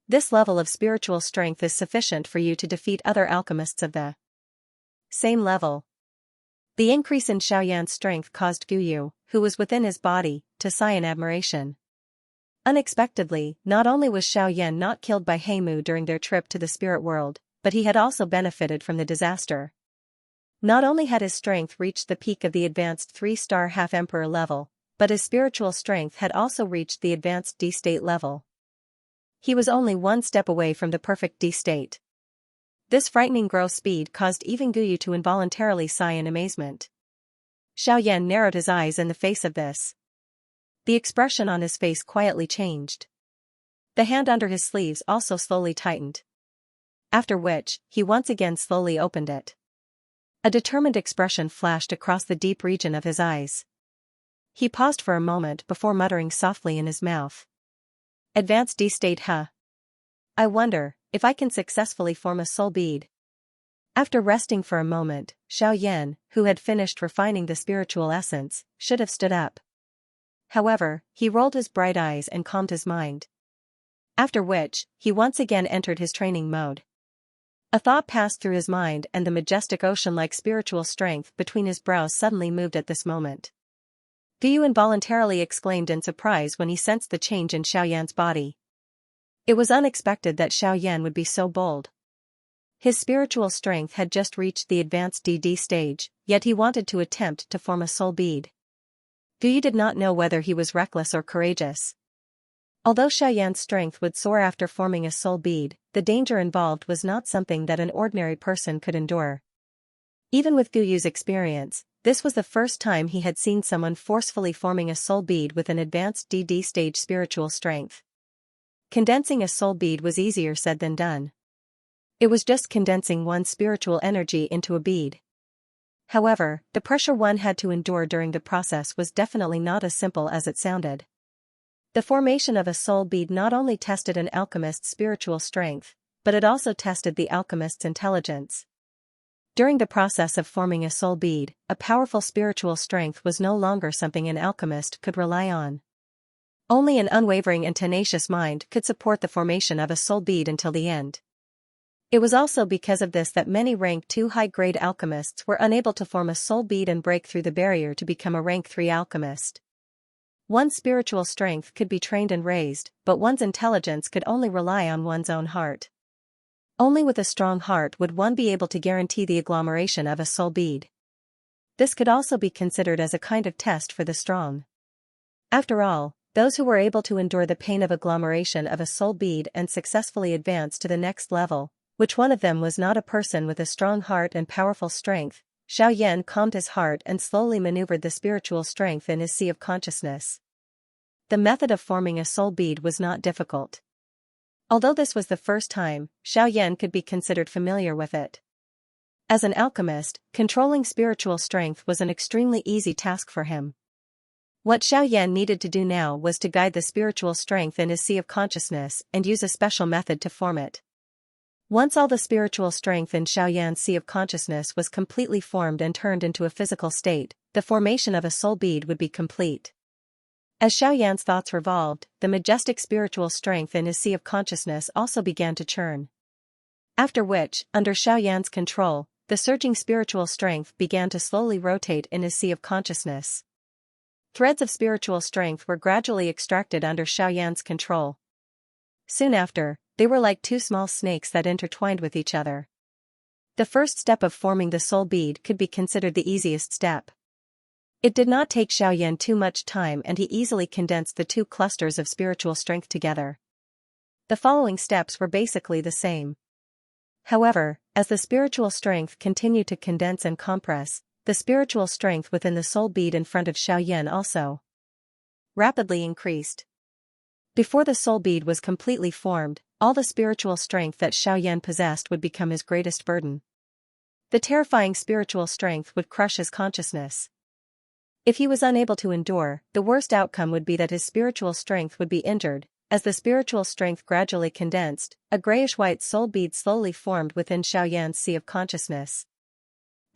This level of spiritual strength is sufficient for you to defeat other alchemists of the same level. The increase in Xiaoyan's strength caused Guyu, who was within his body, to sigh in admiration. Unexpectedly, not only was Xiaoyan not killed by Heimu during their trip to the spirit world, but he had also benefited from the disaster. Not only had his strength reached the peak of the advanced 3-star half-emperor level, but his spiritual strength had also reached the advanced D-state level. He was only one step away from the perfect D state. This frightening growth speed caused even Guyu to involuntarily sigh in amazement. Xiaoyan narrowed his eyes in the face of this. The expression on his face quietly changed. The hand under his sleeves also slowly tightened. After which, he once again slowly opened it. A determined expression flashed across the deep region of his eyes. He paused for a moment before muttering softly in his mouth. Advanced D state, huh? I wonder if I can successfully form a soul bead. After resting for a moment, Xiaoyan, who had finished refining the spiritual essence, should have stood up. However, he rolled his bright eyes and calmed his mind. After which, he once again entered his training mode. A thought passed through his mind and the majestic ocean-like spiritual strength between his brows suddenly moved at this moment. Guyu involuntarily exclaimed in surprise when he sensed the change in Xiaoyan's body. It was unexpected that Xiaoyan would be so bold. His spiritual strength had just reached the advanced DD stage, yet he wanted to attempt to form a soul bead. Guyu did not know whether he was reckless or courageous. Although Xiaoyan's strength would soar after forming a soul bead, the danger involved was not something that an ordinary person could endure. Even with Guyu's experience, this was the first time he had seen someone forcefully forming a soul bead with an advanced DD stage spiritual strength. Condensing a soul bead was easier said than done. It was just condensing one's spiritual energy into a bead. However, the pressure one had to endure during the process was definitely not as simple as it sounded. The formation of a soul bead not only tested an alchemist's spiritual strength, but it also tested the alchemist's intelligence. During the process of forming a soul bead, a powerful spiritual strength was no longer something an alchemist could rely on. Only an unwavering and tenacious mind could support the formation of a soul bead until the end. It was also because of this that many rank 2 high-grade alchemists were unable to form a soul bead and break through the barrier to become a rank 3 alchemist. One's spiritual strength could be trained and raised, but one's intelligence could only rely on one's own heart. Only with a strong heart would one be able to guarantee the agglomeration of a soul bead. This could also be considered as a kind of test for the strong. After all, those who were able to endure the pain of agglomeration of a soul bead and successfully advance to the next level, which one of them was not a person with a strong heart and powerful strength? Xiaoyan calmed his heart and slowly maneuvered the spiritual strength in his sea of consciousness. The method of forming a soul bead was not difficult. Although this was the first time, Xiaoyan could be considered familiar with it. As an alchemist, controlling spiritual strength was an extremely easy task for him. What Xiaoyan needed to do now was to guide the spiritual strength in his sea of consciousness and use a special method to form it. Once all the spiritual strength in Xiaoyan's sea of consciousness was completely formed and turned into a physical state, the formation of a soul bead would be complete. As Xiaoyan's thoughts revolved, the majestic spiritual strength in his sea of consciousness also began to churn. After which, under Xiaoyan's control, the surging spiritual strength began to slowly rotate in his sea of consciousness. Threads of spiritual strength were gradually extracted under Xiaoyan's control. Soon after, they were like 2 small snakes that intertwined with each other. The first step of forming the soul bead could be considered the easiest step. It did not take Xiaoyan too much time and he easily condensed the 2 clusters of spiritual strength together. The following steps were basically the same. However, as the spiritual strength continued to condense and compress, the spiritual strength within the soul bead in front of Xiaoyan also rapidly increased. Before the soul bead was completely formed, all the spiritual strength that Xiaoyan possessed would become his greatest burden. The terrifying spiritual strength would crush his consciousness. If he was unable to endure, the worst outcome would be that his spiritual strength would be injured. As the spiritual strength gradually condensed, a grayish-white soul bead slowly formed within Xiaoyan's sea of consciousness.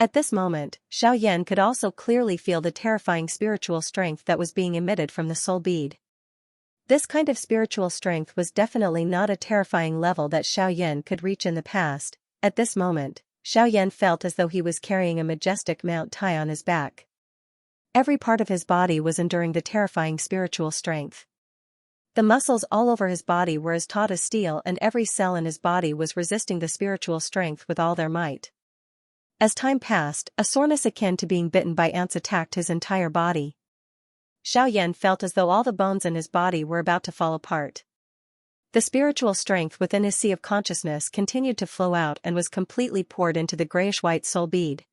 At this moment, Xiaoyan could also clearly feel the terrifying spiritual strength that was being emitted from the soul bead. This kind of spiritual strength was definitely not a terrifying level that Xiaoyan could reach in the past. At this moment, Xiaoyan felt as though he was carrying a majestic Mount Tai on his back. Every part of his body was enduring the terrifying spiritual strength. The muscles all over his body were as taut as steel and every cell in his body was resisting the spiritual strength with all their might. As time passed, a soreness akin to being bitten by ants attacked his entire body. Xiaoyan felt as though all the bones in his body were about to fall apart. The spiritual strength within his sea of consciousness continued to flow out and was completely poured into the grayish-white soul bead.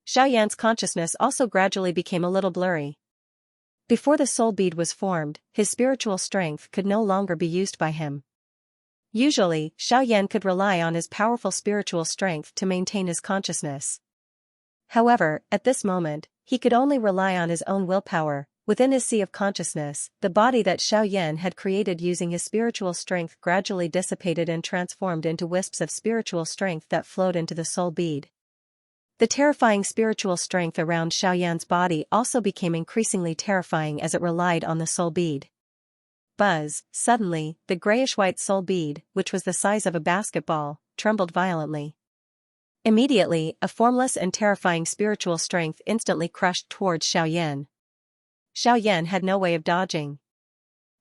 Xiaoyan's consciousness also gradually became a little blurry. Before the soul bead was formed, his spiritual strength could no longer be used by him. Usually, Xiaoyan could rely on his powerful spiritual strength to maintain his consciousness. However, at this moment, he could only rely on his own willpower. Within his sea of consciousness, the body that Xiaoyan had created using his spiritual strength gradually dissipated and transformed into wisps of spiritual strength that flowed into the soul bead. The terrifying spiritual strength around Xiaoyan's body also became increasingly terrifying as it relied on the soul bead. Buzz, suddenly, the grayish-white soul bead, which was the size of a basketball, trembled violently. Immediately, a formless and terrifying spiritual strength instantly crushed towards Xiaoyan. Xiaoyan had no way of dodging.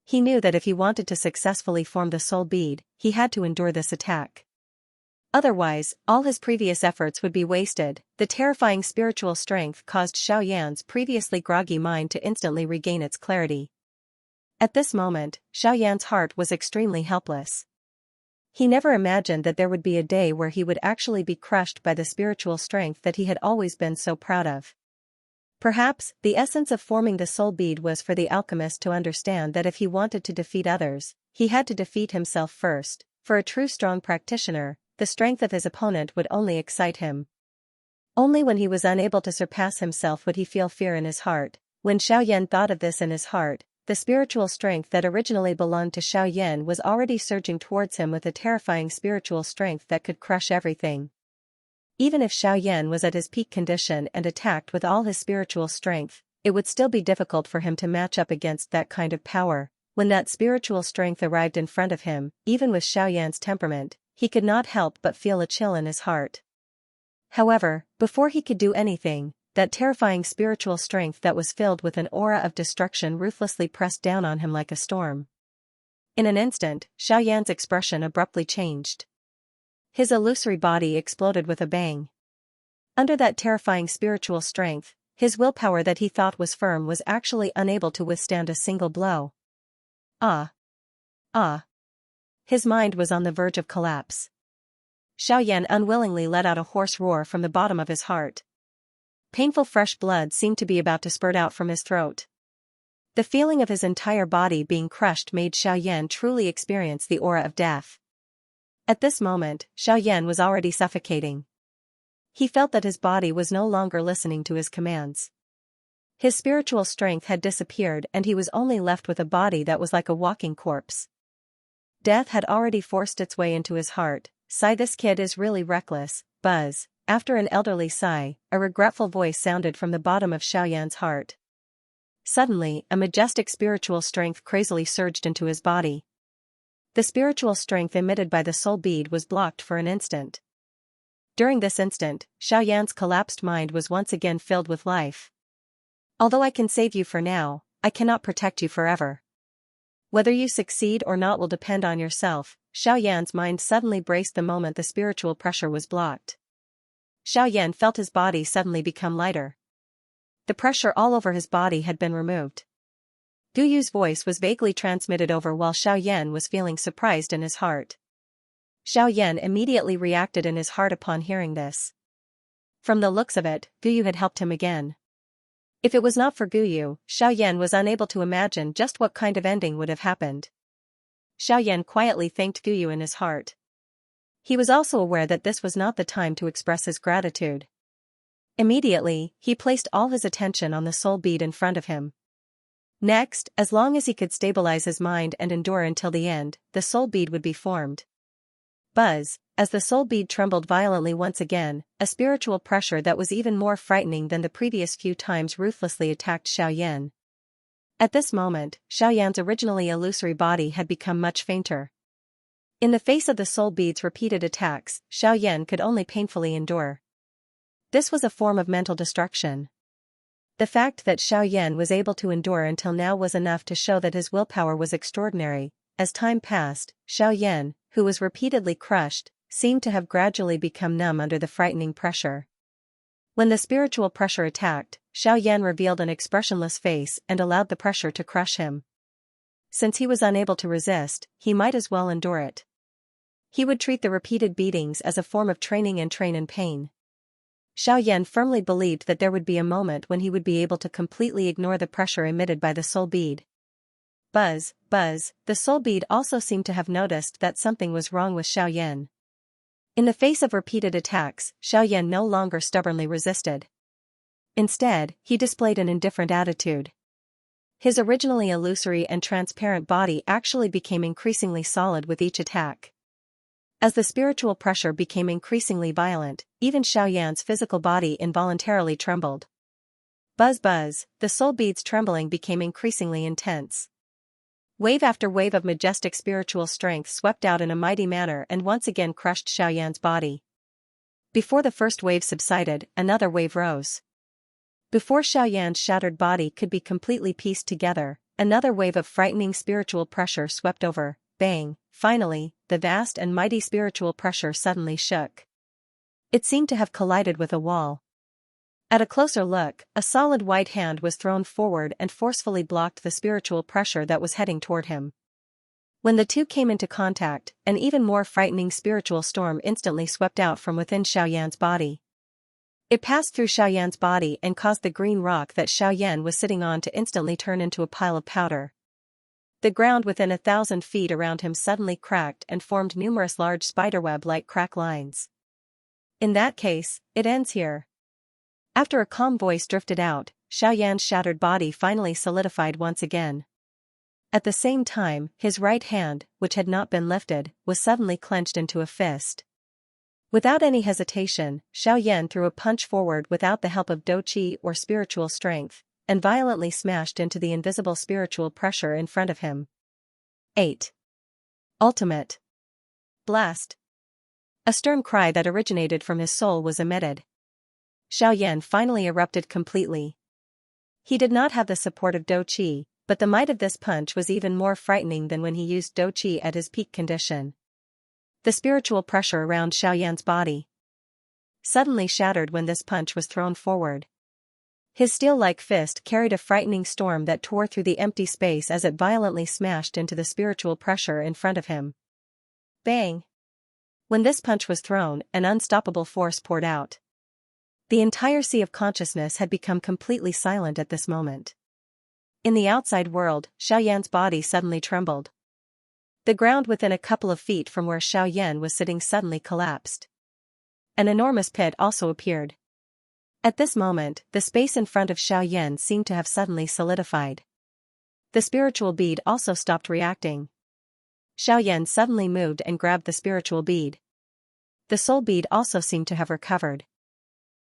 He knew that if he wanted to successfully form the soul bead, he had to endure this attack. Otherwise, all his previous efforts would be wasted. The terrifying spiritual strength caused Xiaoyan's previously groggy mind to instantly regain its clarity. At this moment, Xiaoyan's heart was extremely helpless. He never imagined that there would be a day where he would actually be crushed by the spiritual strength that he had always been so proud of. Perhaps, the essence of forming the soul bead was for the alchemist to understand that if he wanted to defeat others, he had to defeat himself first. For a true strong practitioner, the strength of his opponent would only excite him. Only when he was unable to surpass himself would he feel fear in his heart. When Xiaoyan thought of this in his heart, the spiritual strength that originally belonged to Xiaoyan was already surging towards him with a terrifying spiritual strength that could crush everything. Even if Xiaoyan was at his peak condition and attacked with all his spiritual strength, it would still be difficult for him to match up against that kind of power. When that spiritual strength arrived in front of him, even with Xiaoyan's temperament, he could not help but feel a chill in his heart. However, before he could do anything, that terrifying spiritual strength that was filled with an aura of destruction ruthlessly pressed down on him like a storm. In an instant, Xiaoyan's expression abruptly changed. His illusory body exploded with a bang. Under that terrifying spiritual strength, his willpower that he thought was firm was actually unable to withstand a single blow. Ah! Ah! His mind was on the verge of collapse. Xiaoyan unwillingly let out a hoarse roar from the bottom of his heart. Painful fresh blood seemed to be about to spurt out from his throat. The feeling of his entire body being crushed made Xiaoyan truly experience the aura of death. At this moment, Xiaoyan was already suffocating. He felt that his body was no longer listening to his commands. His spiritual strength had disappeared and he was only left with a body that was like a walking corpse. Death had already forced its way into his heart. Sigh, this kid is really reckless. Buzz. After an elderly sigh, a regretful voice sounded from the bottom of Xiaoyan's heart. Suddenly, a majestic spiritual strength crazily surged into his body. The spiritual strength emitted by the soul bead was blocked for an instant. During this instant, Xiaoyan's collapsed mind was once again filled with life. Although I can save you for now, I cannot protect you forever. Whether you succeed or not will depend on yourself. Xiaoyan's mind suddenly braced the moment the spiritual pressure was blocked. Xiaoyan felt his body suddenly become lighter. The pressure all over his body had been removed. Guyu's voice was vaguely transmitted over while Xiaoyan was feeling surprised in his heart. Xiaoyan immediately reacted in his heart upon hearing this. From the looks of it, Guyu had helped him again. If it was not for Guyu, Xiaoyan was unable to imagine just what kind of ending would have happened. Xiaoyan quietly thanked Guyu in his heart. He was also aware that this was not the time to express his gratitude. Immediately, he placed all his attention on the soul bead in front of him. Next, as long as he could stabilize his mind and endure until the end, the soul bead would be formed. Buzz, as the soul bead trembled violently once again, a spiritual pressure that was even more frightening than the previous few times ruthlessly attacked Xiaoyan. At this moment, Xiaoyan's originally illusory body had become much fainter. In the face of the soul bead's repeated attacks, Xiaoyan could only painfully endure. This was a form of mental destruction. The fact that Xiaoyan was able to endure until now was enough to show that his willpower was extraordinary. As time passed, Xiaoyan, who was repeatedly crushed, seemed to have gradually become numb under the frightening pressure. When the spiritual pressure attacked, Xiaoyan revealed an expressionless face and allowed the pressure to crush him. Since he was unable to resist, he might as well endure it. He would treat the repeated beatings as a form of training and train in pain. Xiaoyan firmly believed that there would be a moment when he would be able to completely ignore the pressure emitted by the soul bead. Buzz, buzz, the soul bead also seemed to have noticed that something was wrong with Xiaoyan. In the face of repeated attacks, Xiaoyan no longer stubbornly resisted. Instead, he displayed an indifferent attitude. His originally illusory and transparent body actually became increasingly solid with each attack. As the spiritual pressure became increasingly violent, even Xiaoyan's physical body involuntarily trembled. Buzz buzz, the soul bead's trembling became increasingly intense. Wave after wave of majestic spiritual strength swept out in a mighty manner and once again crushed Xiaoyan's body. Before the first wave subsided, another wave rose. Before Xiaoyan's shattered body could be completely pieced together, another wave of frightening spiritual pressure swept over. Bang! Finally, the vast and mighty spiritual pressure suddenly shook. It seemed to have collided with a wall. At a closer look, a solid white hand was thrown forward and forcefully blocked the spiritual pressure that was heading toward him. When the two came into contact, an even more frightening spiritual storm instantly swept out from within Xiaoyan's body. It passed through Xiaoyan's body and caused the green rock that Xiaoyan was sitting on to instantly turn into a pile of powder. The ground within 1,000 feet around him suddenly cracked and formed numerous large spiderweb-like crack lines. In that case, it ends here. After a calm voice drifted out, Xiaoyan's shattered body finally solidified once again. At the same time, his right hand, which had not been lifted, was suddenly clenched into a fist. Without any hesitation, Xiaoyan threw a punch forward without the help of douqi or spiritual strength, and violently smashed into the invisible spiritual pressure in front of him. 8. Ultimate. Blast. A stern cry that originated from his soul was emitted. Xiaoyan finally erupted completely. He did not have the support of douqi, but the might of this punch was even more frightening than when he used douqi at his peak condition. The spiritual pressure around Xiaoyan's body suddenly shattered when this punch was thrown forward. His steel-like fist carried a frightening storm that tore through the empty space as it violently smashed into the spiritual pressure in front of him. Bang! When this punch was thrown, an unstoppable force poured out. The entire sea of consciousness had become completely silent at this moment. In the outside world, Xiaoyan's body suddenly trembled. The ground within a couple of feet from where Xiaoyan was sitting suddenly collapsed. An enormous pit also appeared. At this moment, the space in front of Xiaoyan seemed to have suddenly solidified. The spiritual bead also stopped reacting. Xiaoyan suddenly moved and grabbed the spiritual bead. The soul bead also seemed to have recovered.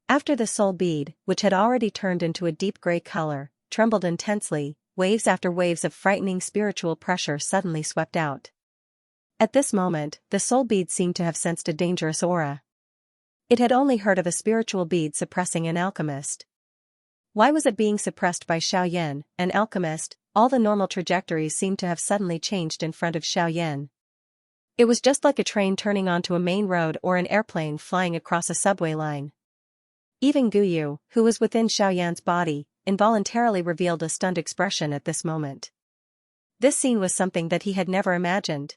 After the soul bead, which had already turned into a deep gray color, trembled intensely, waves after waves of frightening spiritual pressure suddenly swept out. At this moment, the soul bead seemed to have sensed a dangerous aura. It had only heard of a spiritual bead suppressing an alchemist. Why was it being suppressed by Xiaoyan, an alchemist? All the normal trajectories seemed to have suddenly changed in front of Xiaoyan. It was just like a train turning onto a main road or an airplane flying across a subway line. Even Guyu, who was within Xiaoyan's body, involuntarily revealed a stunned expression at this moment. This scene was something that he had never imagined.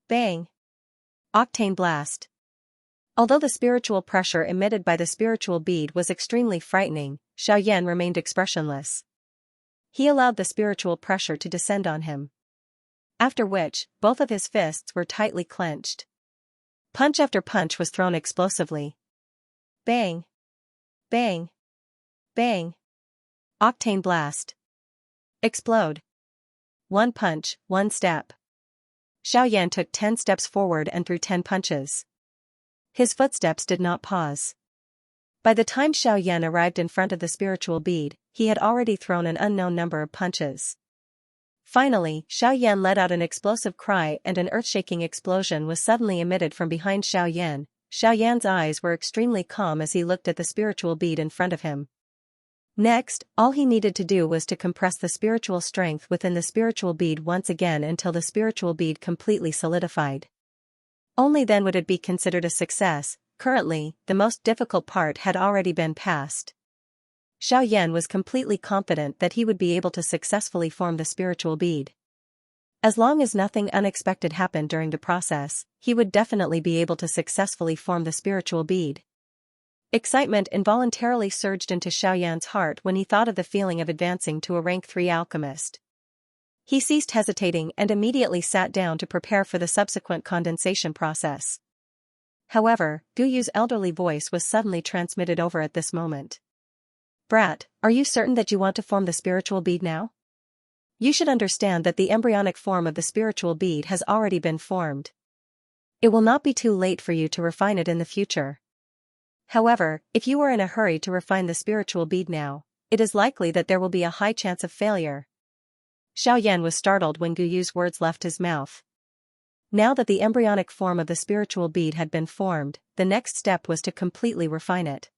Bang! Octane blast. Although the spiritual pressure emitted by the spiritual bead was extremely frightening, Xiaoyan remained expressionless. He allowed the spiritual pressure to descend on him. After which, both of his fists were tightly clenched. Punch after punch was thrown explosively. Bang! Bang! Bang! Octane blast. Explode. One punch, one step. Xiaoyan took 10 steps forward and threw 10 punches. His footsteps did not pause. By the time Xiaoyan arrived in front of the spiritual bead, he had already thrown an unknown number of punches. Finally, Xiaoyan let out an explosive cry and an earth-shaking explosion was suddenly emitted from behind Xiaoyan. Xiaoyan's eyes were extremely calm as he looked at the spiritual bead in front of him. Next, all he needed to do was to compress the spiritual strength within the spiritual bead once again until the spiritual bead completely solidified. Only then would it be considered a success. Currently, the most difficult part had already been passed. Xiaoyan was completely confident that he would be able to successfully form the spiritual bead. As long as nothing unexpected happened during the process, he would definitely be able to successfully form the spiritual bead. Excitement involuntarily surged into Xiaoyan's heart when he thought of the feeling of advancing to a rank 3 alchemist. He ceased hesitating and immediately sat down to prepare for the subsequent condensation process. However, Guyu's elderly voice was suddenly transmitted over at this moment. "Brat, are you certain that you want to form the spiritual bead now? You should understand that the embryonic form of the spiritual bead has already been formed. It will not be too late for you to refine it in the future. However, if you are in a hurry to refine the spiritual bead now, it is likely that there will be a high chance of failure." Xiaoyan was startled when Guyu's words left his mouth. Now that the embryonic form of the spiritual bead had been formed, the next step was to completely refine it.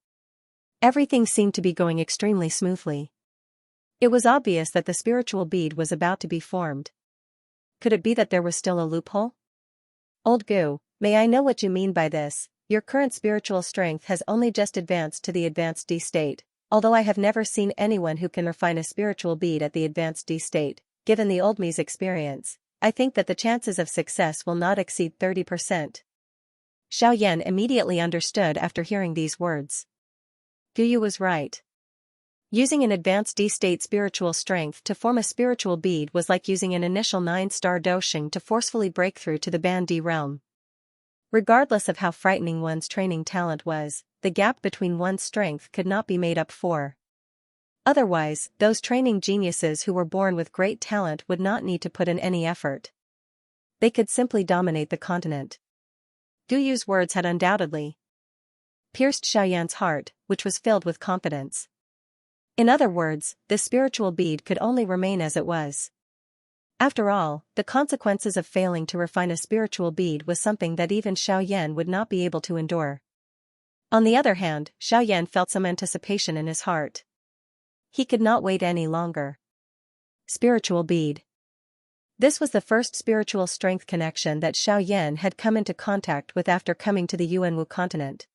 Everything seemed to be going extremely smoothly. It was obvious that the spiritual bead was about to be formed. Could it be that there was still a loophole? "Old Gu, may I know what you mean by this? Your current spiritual strength has only just advanced to the advanced D state, although I have never seen anyone who can refine a spiritual bead at the advanced D state. Given the old me's experience, I think that the chances of success will not exceed 30%. Xiaoyan immediately understood after hearing these words. Guyu was right. Using an advanced D-state spiritual strength to form a spiritual bead was like using an initial 9-star dosheng to forcefully break through to the Ban D realm. Regardless of how frightening one's training talent was, the gap between one's strength could not be made up for. Otherwise, those training geniuses who were born with great talent would not need to put in any effort. They could simply dominate the continent. Guyu's words had undoubtedly pierced Xiaoyan's heart, which was filled with confidence. In other words, this spiritual bead could only remain as it was. After all, the consequences of failing to refine a spiritual bead was something that even Xiaoyan would not be able to endure. On the other hand, Xiaoyan felt some anticipation in his heart. He could not wait any longer. Spiritual bead. This was the first spiritual strength connection that Xiaoyan had come into contact with after coming to the Yuanwu continent.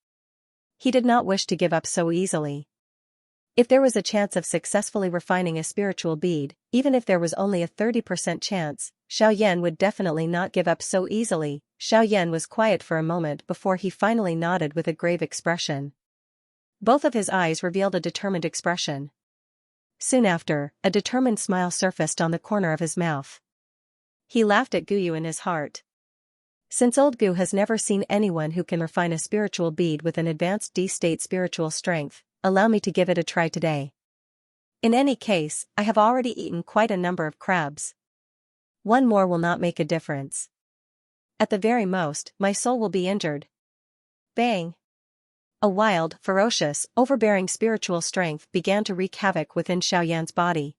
He did not wish to give up so easily. If there was a chance of successfully refining a spiritual bead, even if there was only a 30% chance, Xiaoyan would definitely not give up so easily. Xiaoyan was quiet for a moment before he finally nodded with a grave expression. Both of his eyes revealed a determined expression. Soon after, a determined smile surfaced on the corner of his mouth. He laughed at Guyu in his heart. Since old Gu has never seen anyone who can refine a spiritual bead with an advanced D-state spiritual strength, allow me to give it a try today. In any case, I have already eaten quite a number of crabs. One more will not make a difference. At the very most, my soul will be injured. Bang! A wild, ferocious, overbearing spiritual strength began to wreak havoc within Xiaoyan's body.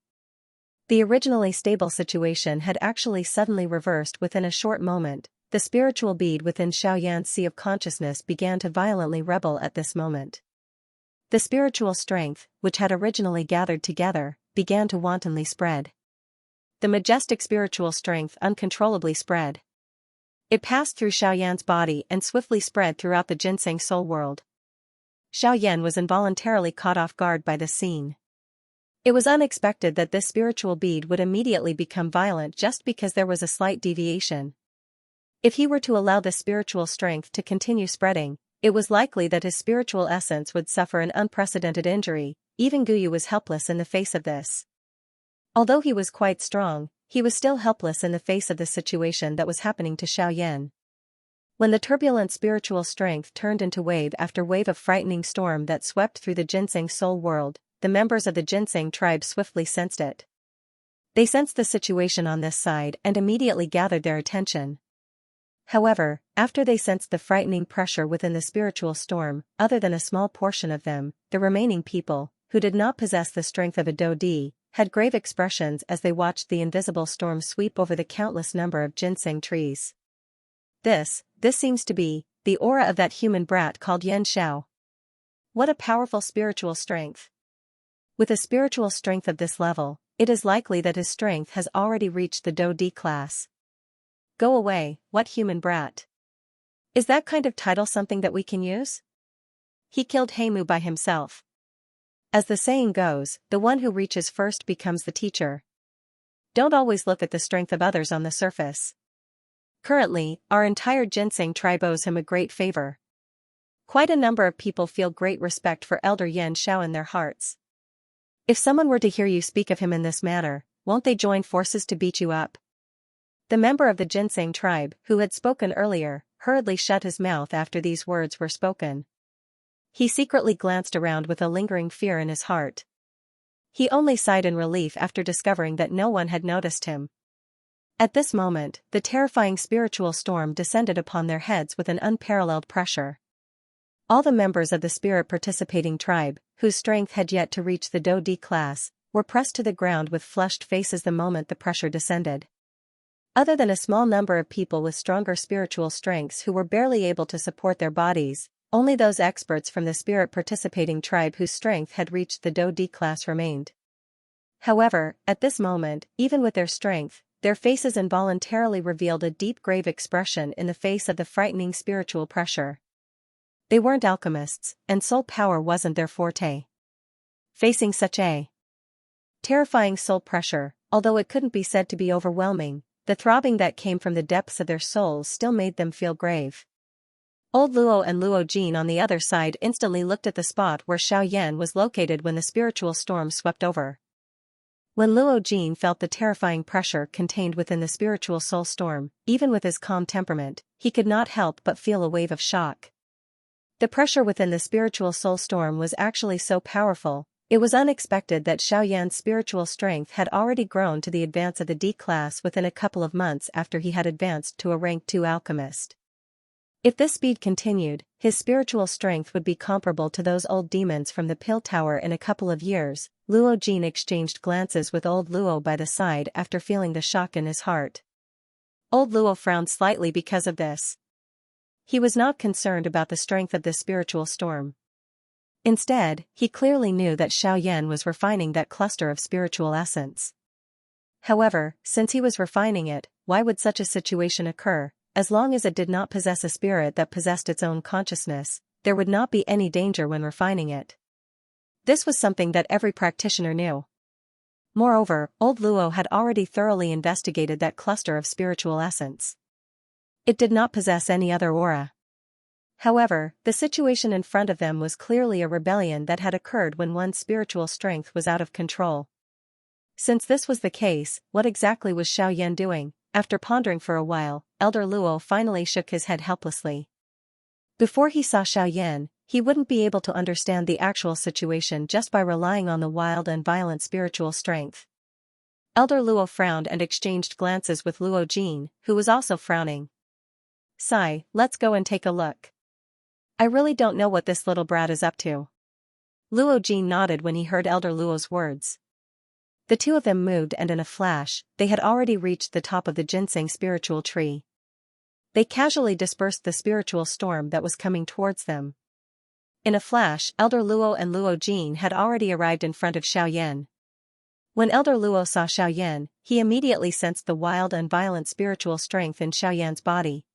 The originally stable situation had actually suddenly reversed within a short moment. The spiritual bead within Xiaoyan's sea of consciousness began to violently rebel at this moment. The spiritual strength, which had originally gathered together, began to wantonly spread. The majestic spiritual strength uncontrollably spread. It passed through Xiaoyan's body and swiftly spread throughout the ginseng soul world. Xiaoyan was involuntarily caught off guard by the scene. It was unexpected that this spiritual bead would immediately become violent just because there was a slight deviation. If he were to allow this spiritual strength to continue spreading, it was likely that his spiritual essence would suffer an unprecedented injury. Even Guyu was helpless in the face of this. Although he was quite strong, he was still helpless in the face of the situation that was happening to Xiaoyan. When the turbulent spiritual strength turned into wave after wave of frightening storm that swept through the ginseng soul world, the members of the ginseng tribe swiftly sensed it. They sensed the situation on this side and immediately gathered their attention. However, after they sensed the frightening pressure within the spiritual storm, other than a small portion of them, the remaining people, who did not possess the strength of a Do-di, had grave expressions as they watched the invisible storm sweep over the countless number of ginseng trees. This seems to be the aura of that human brat called Xianxia. What a powerful spiritual strength. With a spiritual strength of this level, it is likely that his strength has already reached the Do-di class. Go away, what human brat. Is that kind of title something that we can use? He killed Heimu by himself. As the saying goes, the one who reaches first becomes the teacher. Don't always look at the strength of others on the surface. Currently, our entire ginseng tribe owes him a great favor. Quite a number of people feel great respect for Elder Xianxia in their hearts. If someone were to hear you speak of him in this manner, won't they join forces to beat you up? The member of the ginseng tribe, who had spoken earlier, hurriedly shut his mouth after these words were spoken. He secretly glanced around with a lingering fear in his heart. He only sighed in relief after discovering that no one had noticed him. At this moment, the terrifying spiritual storm descended upon their heads with an unparalleled pressure. All the members of the spirit participating tribe, whose strength had yet to reach the Do D class, were pressed to the ground with flushed faces the moment the pressure descended. Other than a small number of people with stronger spiritual strengths who were barely able to support their bodies, only those experts from the spirit participating tribe whose strength had reached the Do D class remained. However, at this moment, even with their strength, their faces involuntarily revealed a deep grave expression in the face of the frightening spiritual pressure. They weren't alchemists, and soul power wasn't their forte. Facing such a terrifying soul pressure, although it couldn't be said to be overwhelming, the throbbing that came from the depths of their souls still made them feel grave. Old Luo and Luo Jin on the other side instantly looked at the spot where Xiaoyan was located when the spiritual storm swept over. When Luo Jin felt the terrifying pressure contained within the spiritual soul storm, even with his calm temperament, he could not help but feel a wave of shock. The pressure within the spiritual soul storm was actually so powerful. It was unexpected that Xiaoyan's spiritual strength had already grown to the advance of the D class within a couple of months after he had advanced to a rank 2 alchemist. If this speed continued, his spiritual strength would be comparable to those old demons from the Pill Tower in a couple of years. Luo Jin exchanged glances with old Luo by the side after feeling the shock in his heart. Old Luo frowned slightly because of this. He was not concerned about the strength of this spiritual storm. Instead, he clearly knew that Xiaoyan was refining that cluster of spiritual essence. However, since he was refining it, why would such a situation occur? As long as it did not possess a spirit that possessed its own consciousness, there would not be any danger when refining it. This was something that every practitioner knew. Moreover, old Luo had already thoroughly investigated that cluster of spiritual essence. It did not possess any other aura. However, the situation in front of them was clearly a rebellion that had occurred when one's spiritual strength was out of control. Since this was the case, what exactly was Xiaoyan doing? After pondering for a while, Elder Luo finally shook his head helplessly. Before he saw Xiaoyan, he wouldn't be able to understand the actual situation just by relying on the wild and violent spiritual strength. Elder Luo frowned and exchanged glances with Luo Jin, who was also frowning. "Sai, let's go and take a look. I really don't know what this little brat is up to." Luo Jin nodded when he heard Elder Luo's words. The two of them moved, and in a flash, they had already reached the top of the ginseng spiritual tree. They casually dispersed the spiritual storm that was coming towards them. In a flash, Elder Luo and Luo Jin had already arrived in front of Xiaoyan. When Elder Luo saw Xiaoyan, he immediately sensed the wild and violent spiritual strength in Xiaoyan's body.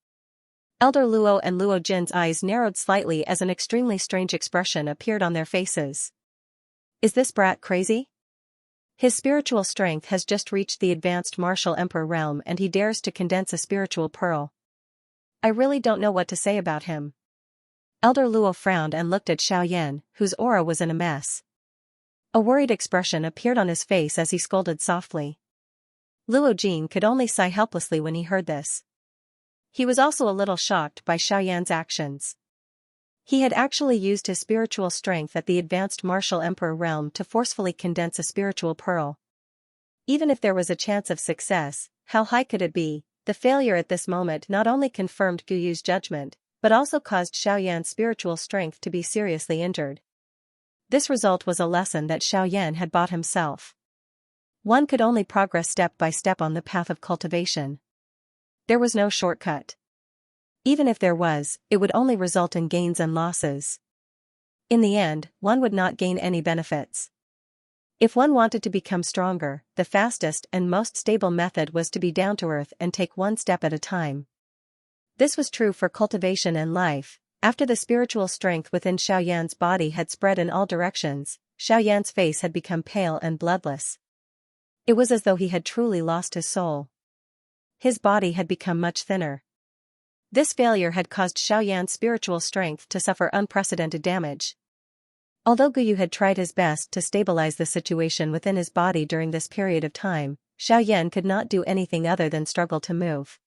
Elder Luo and Luo Jin's eyes narrowed slightly as an extremely strange expression appeared on their faces. Is this brat crazy? His spiritual strength has just reached the advanced martial emperor realm and he dares to condense a spiritual pearl. I really don't know what to say about him. Elder Luo frowned and looked at Xiaoyan, whose aura was in a mess. A worried expression appeared on his face as he scolded softly. Luo Jin could only sigh helplessly when he heard this. He was also a little shocked by Xiaoyan's actions. He had actually used his spiritual strength at the advanced martial emperor realm to forcefully condense a spiritual pearl. Even if there was a chance of success, how high could it be? The failure at this moment not only confirmed Guyu's judgment, but also caused Xiaoyan's spiritual strength to be seriously injured. This result was a lesson that Xiaoyan had bought himself. One could only progress step by step on the path of cultivation. There was no shortcut. Even if there was, it would only result in gains and losses. In the end, one would not gain any benefits. If one wanted to become stronger, the fastest and most stable method was to be down to earth and take one step at a time. This was true for cultivation and life. After the spiritual strength within Xiaoyan's body had spread in all directions, Xiaoyan's face had become pale and bloodless. It was as though he had truly lost his soul. His body had become much thinner. This failure had caused Xiaoyan's spiritual strength to suffer unprecedented damage. Although Guyu had tried his best to stabilize the situation within his body during this period of time, Xiaoyan could not do anything other than struggle to move.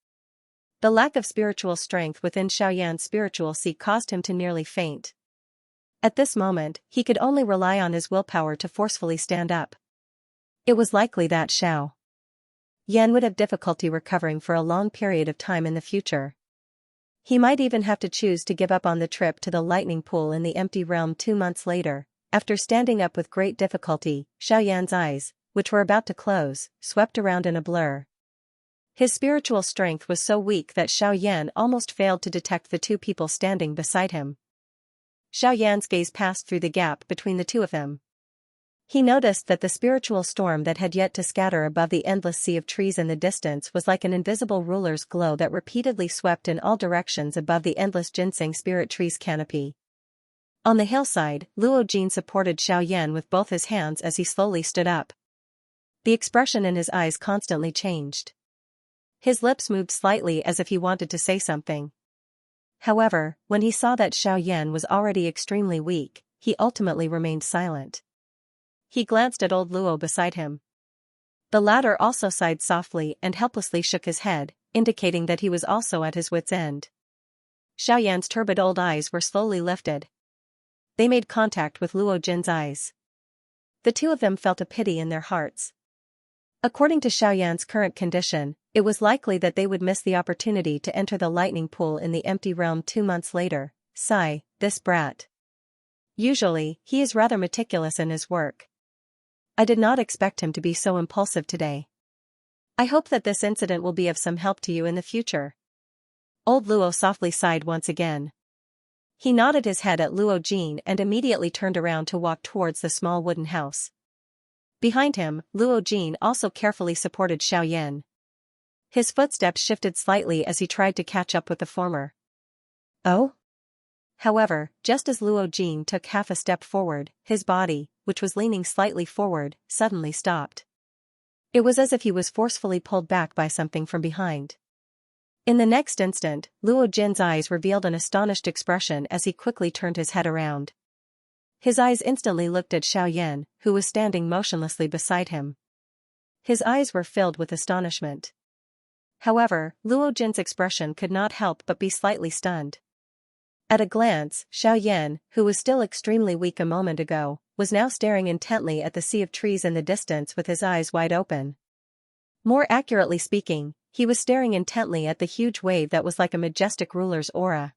The lack of spiritual strength within Xiaoyan's spiritual sea caused him to nearly faint. At this moment, he could only rely on his willpower to forcefully stand up. It was likely that Xiaoyan would have difficulty recovering for a long period of time in the future. He might even have to choose to give up on the trip to the lightning pool in the empty realm 2 months later. After standing up with great difficulty, Xiaoyan's eyes, which were about to close, swept around in a blur. His spiritual strength was so weak that Xiaoyan almost failed to detect the 2 people standing beside him. Xiaoyan's gaze passed through the gap between the 2 of them. He noticed that the spiritual storm that had yet to scatter above the endless sea of trees in the distance was like an invisible ruler's glow that repeatedly swept in all directions above the endless ginseng spirit tree's canopy. On the hillside, Luo Jin supported Xiaoyan with both his hands as he slowly stood up. The expression in his eyes constantly changed. His lips moved slightly as if he wanted to say something. However, when he saw that Xiaoyan was already extremely weak, he ultimately remained silent. He glanced at old Luo beside him. The latter also sighed softly and helplessly shook his head, indicating that he was also at his wits' end. Xiaoyan's turbid old eyes were slowly lifted. They made contact with Luo Jin's eyes. The 2 of them felt a pity in their hearts. According to Xiaoyan's current condition, it was likely that they would miss the opportunity to enter the lightning pool in the empty realm 2 months later. Sigh, this brat. Usually, he is rather meticulous in his work. I did not expect him to be so impulsive today. I hope that this incident will be of some help to you in the future. Old Luo softly sighed once again. He nodded his head at Luo Jin and immediately turned around to walk towards the small wooden house. Behind him, Luo Jin also carefully supported Xiaoyan. His footsteps shifted slightly as he tried to catch up with the former. Oh? However, just as Luo Jin took half a step forward, his body, which was leaning slightly forward, suddenly stopped. It was as if he was forcefully pulled back by something from behind. In the next instant, Luo Jin's eyes revealed an astonished expression as he quickly turned his head around. His eyes instantly looked at Xiaoyan, who was standing motionlessly beside him. His eyes were filled with astonishment. However, Luo Jin's expression could not help but be slightly stunned. At a glance, Xiaoyan, who was still extremely weak a moment ago, was now staring intently at the sea of trees in the distance with his eyes wide open. More accurately speaking, he was staring intently at the huge wave that was like a majestic ruler's aura.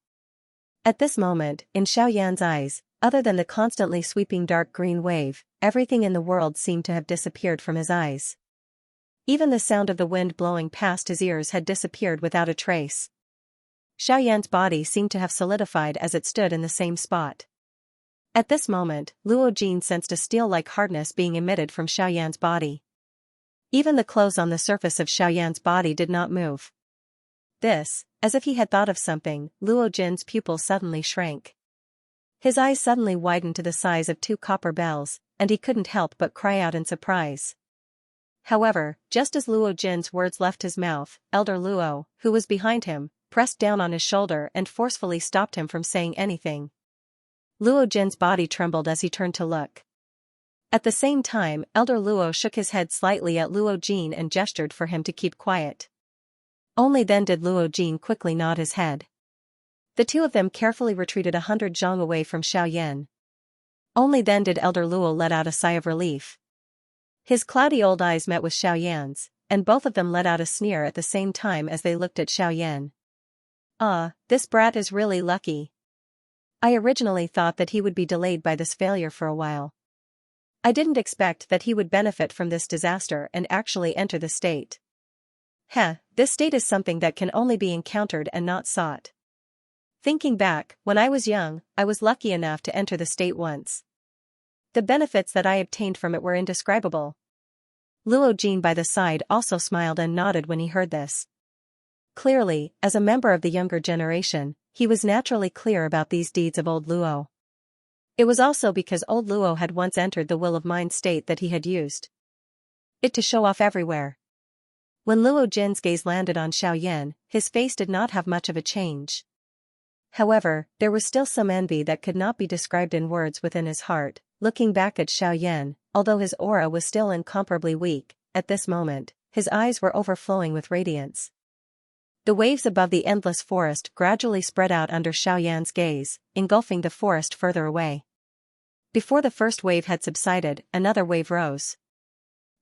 At this moment, in Xiaoyan's eyes, other than the constantly sweeping dark green wave, everything in the world seemed to have disappeared from his eyes. Even the sound of the wind blowing past his ears had disappeared without a trace. Xiaoyan's body seemed to have solidified as it stood in the same spot. At this moment, Luo Jin sensed a steel-like hardness being emitted from Xiaoyan's body. Even the clothes on the surface of Xiaoyan's body did not move. This, as if he had thought of something, Luo Jin's pupils suddenly shrank. His eyes suddenly widened to the size of 2 copper bells, and he couldn't help but cry out in surprise. However, just as Luo Jin's words left his mouth, Elder Luo, who was behind him, pressed down on his shoulder and forcefully stopped him from saying anything. Luo Jin's body trembled as he turned to look. At the same time, Elder Luo shook his head slightly at Luo Jin and gestured for him to keep quiet. Only then did Luo Jin quickly nod his head. The 2 of them carefully retreated 100 zhang away from Xiaoyan. Only then did Elder Luo let out a sigh of relief. His cloudy old eyes met with Xiaoyan's, and both of them let out a sneer at the same time as they looked at Xiaoyan. Ah, this brat is really lucky. I originally thought that he would be delayed by this failure for a while. I didn't expect that he would benefit from this disaster and actually enter the state. This state is something that can only be encountered and not sought. Thinking back, when I was young, I was lucky enough to enter the state once. The benefits that I obtained from it were indescribable. Luo Jin by the side also smiled and nodded when he heard this. Clearly, as a member of the younger generation, he was naturally clear about these deeds of old Luo. It was also because old Luo had once entered the will of mind state that he had used it to show off everywhere. When Luo Jin's gaze landed on Xiaoyan, his face did not have much of a change. However, there was still some envy that could not be described in words within his heart. Looking back at Xiaoyan, although his aura was still incomparably weak, at this moment, his eyes were overflowing with radiance. The waves above the endless forest gradually spread out under Xiaoyan's gaze, engulfing the forest further away. Before the first wave had subsided, another wave rose.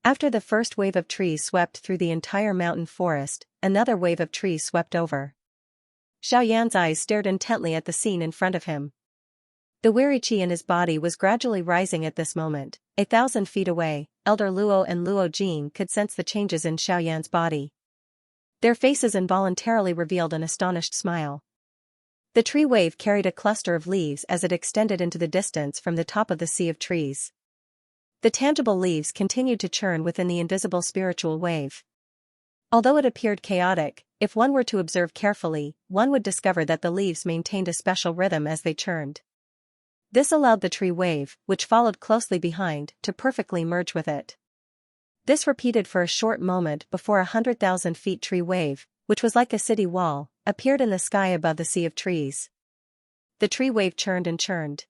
After the first wave of trees swept through the entire mountain forest, another wave of trees swept over. Xiaoyan's eyes stared intently at the scene in front of him. The weary qi in his body was gradually rising at this moment. 1,000 feet away, Elder Luo and Luo Jin could sense the changes in Xiaoyan's body. Their faces involuntarily revealed an astonished smile. The tree wave carried a cluster of leaves as it extended into the distance from the top of the sea of trees. The tangible leaves continued to churn within the invisible spiritual wave. Although it appeared chaotic, if one were to observe carefully, one would discover that the leaves maintained a special rhythm as they churned. This allowed the tree wave, which followed closely behind, to perfectly merge with it. This repeated for a short moment before 100,000 feet tree wave, which was like a city wall, appeared in the sky above the sea of trees. The tree wave churned and churned.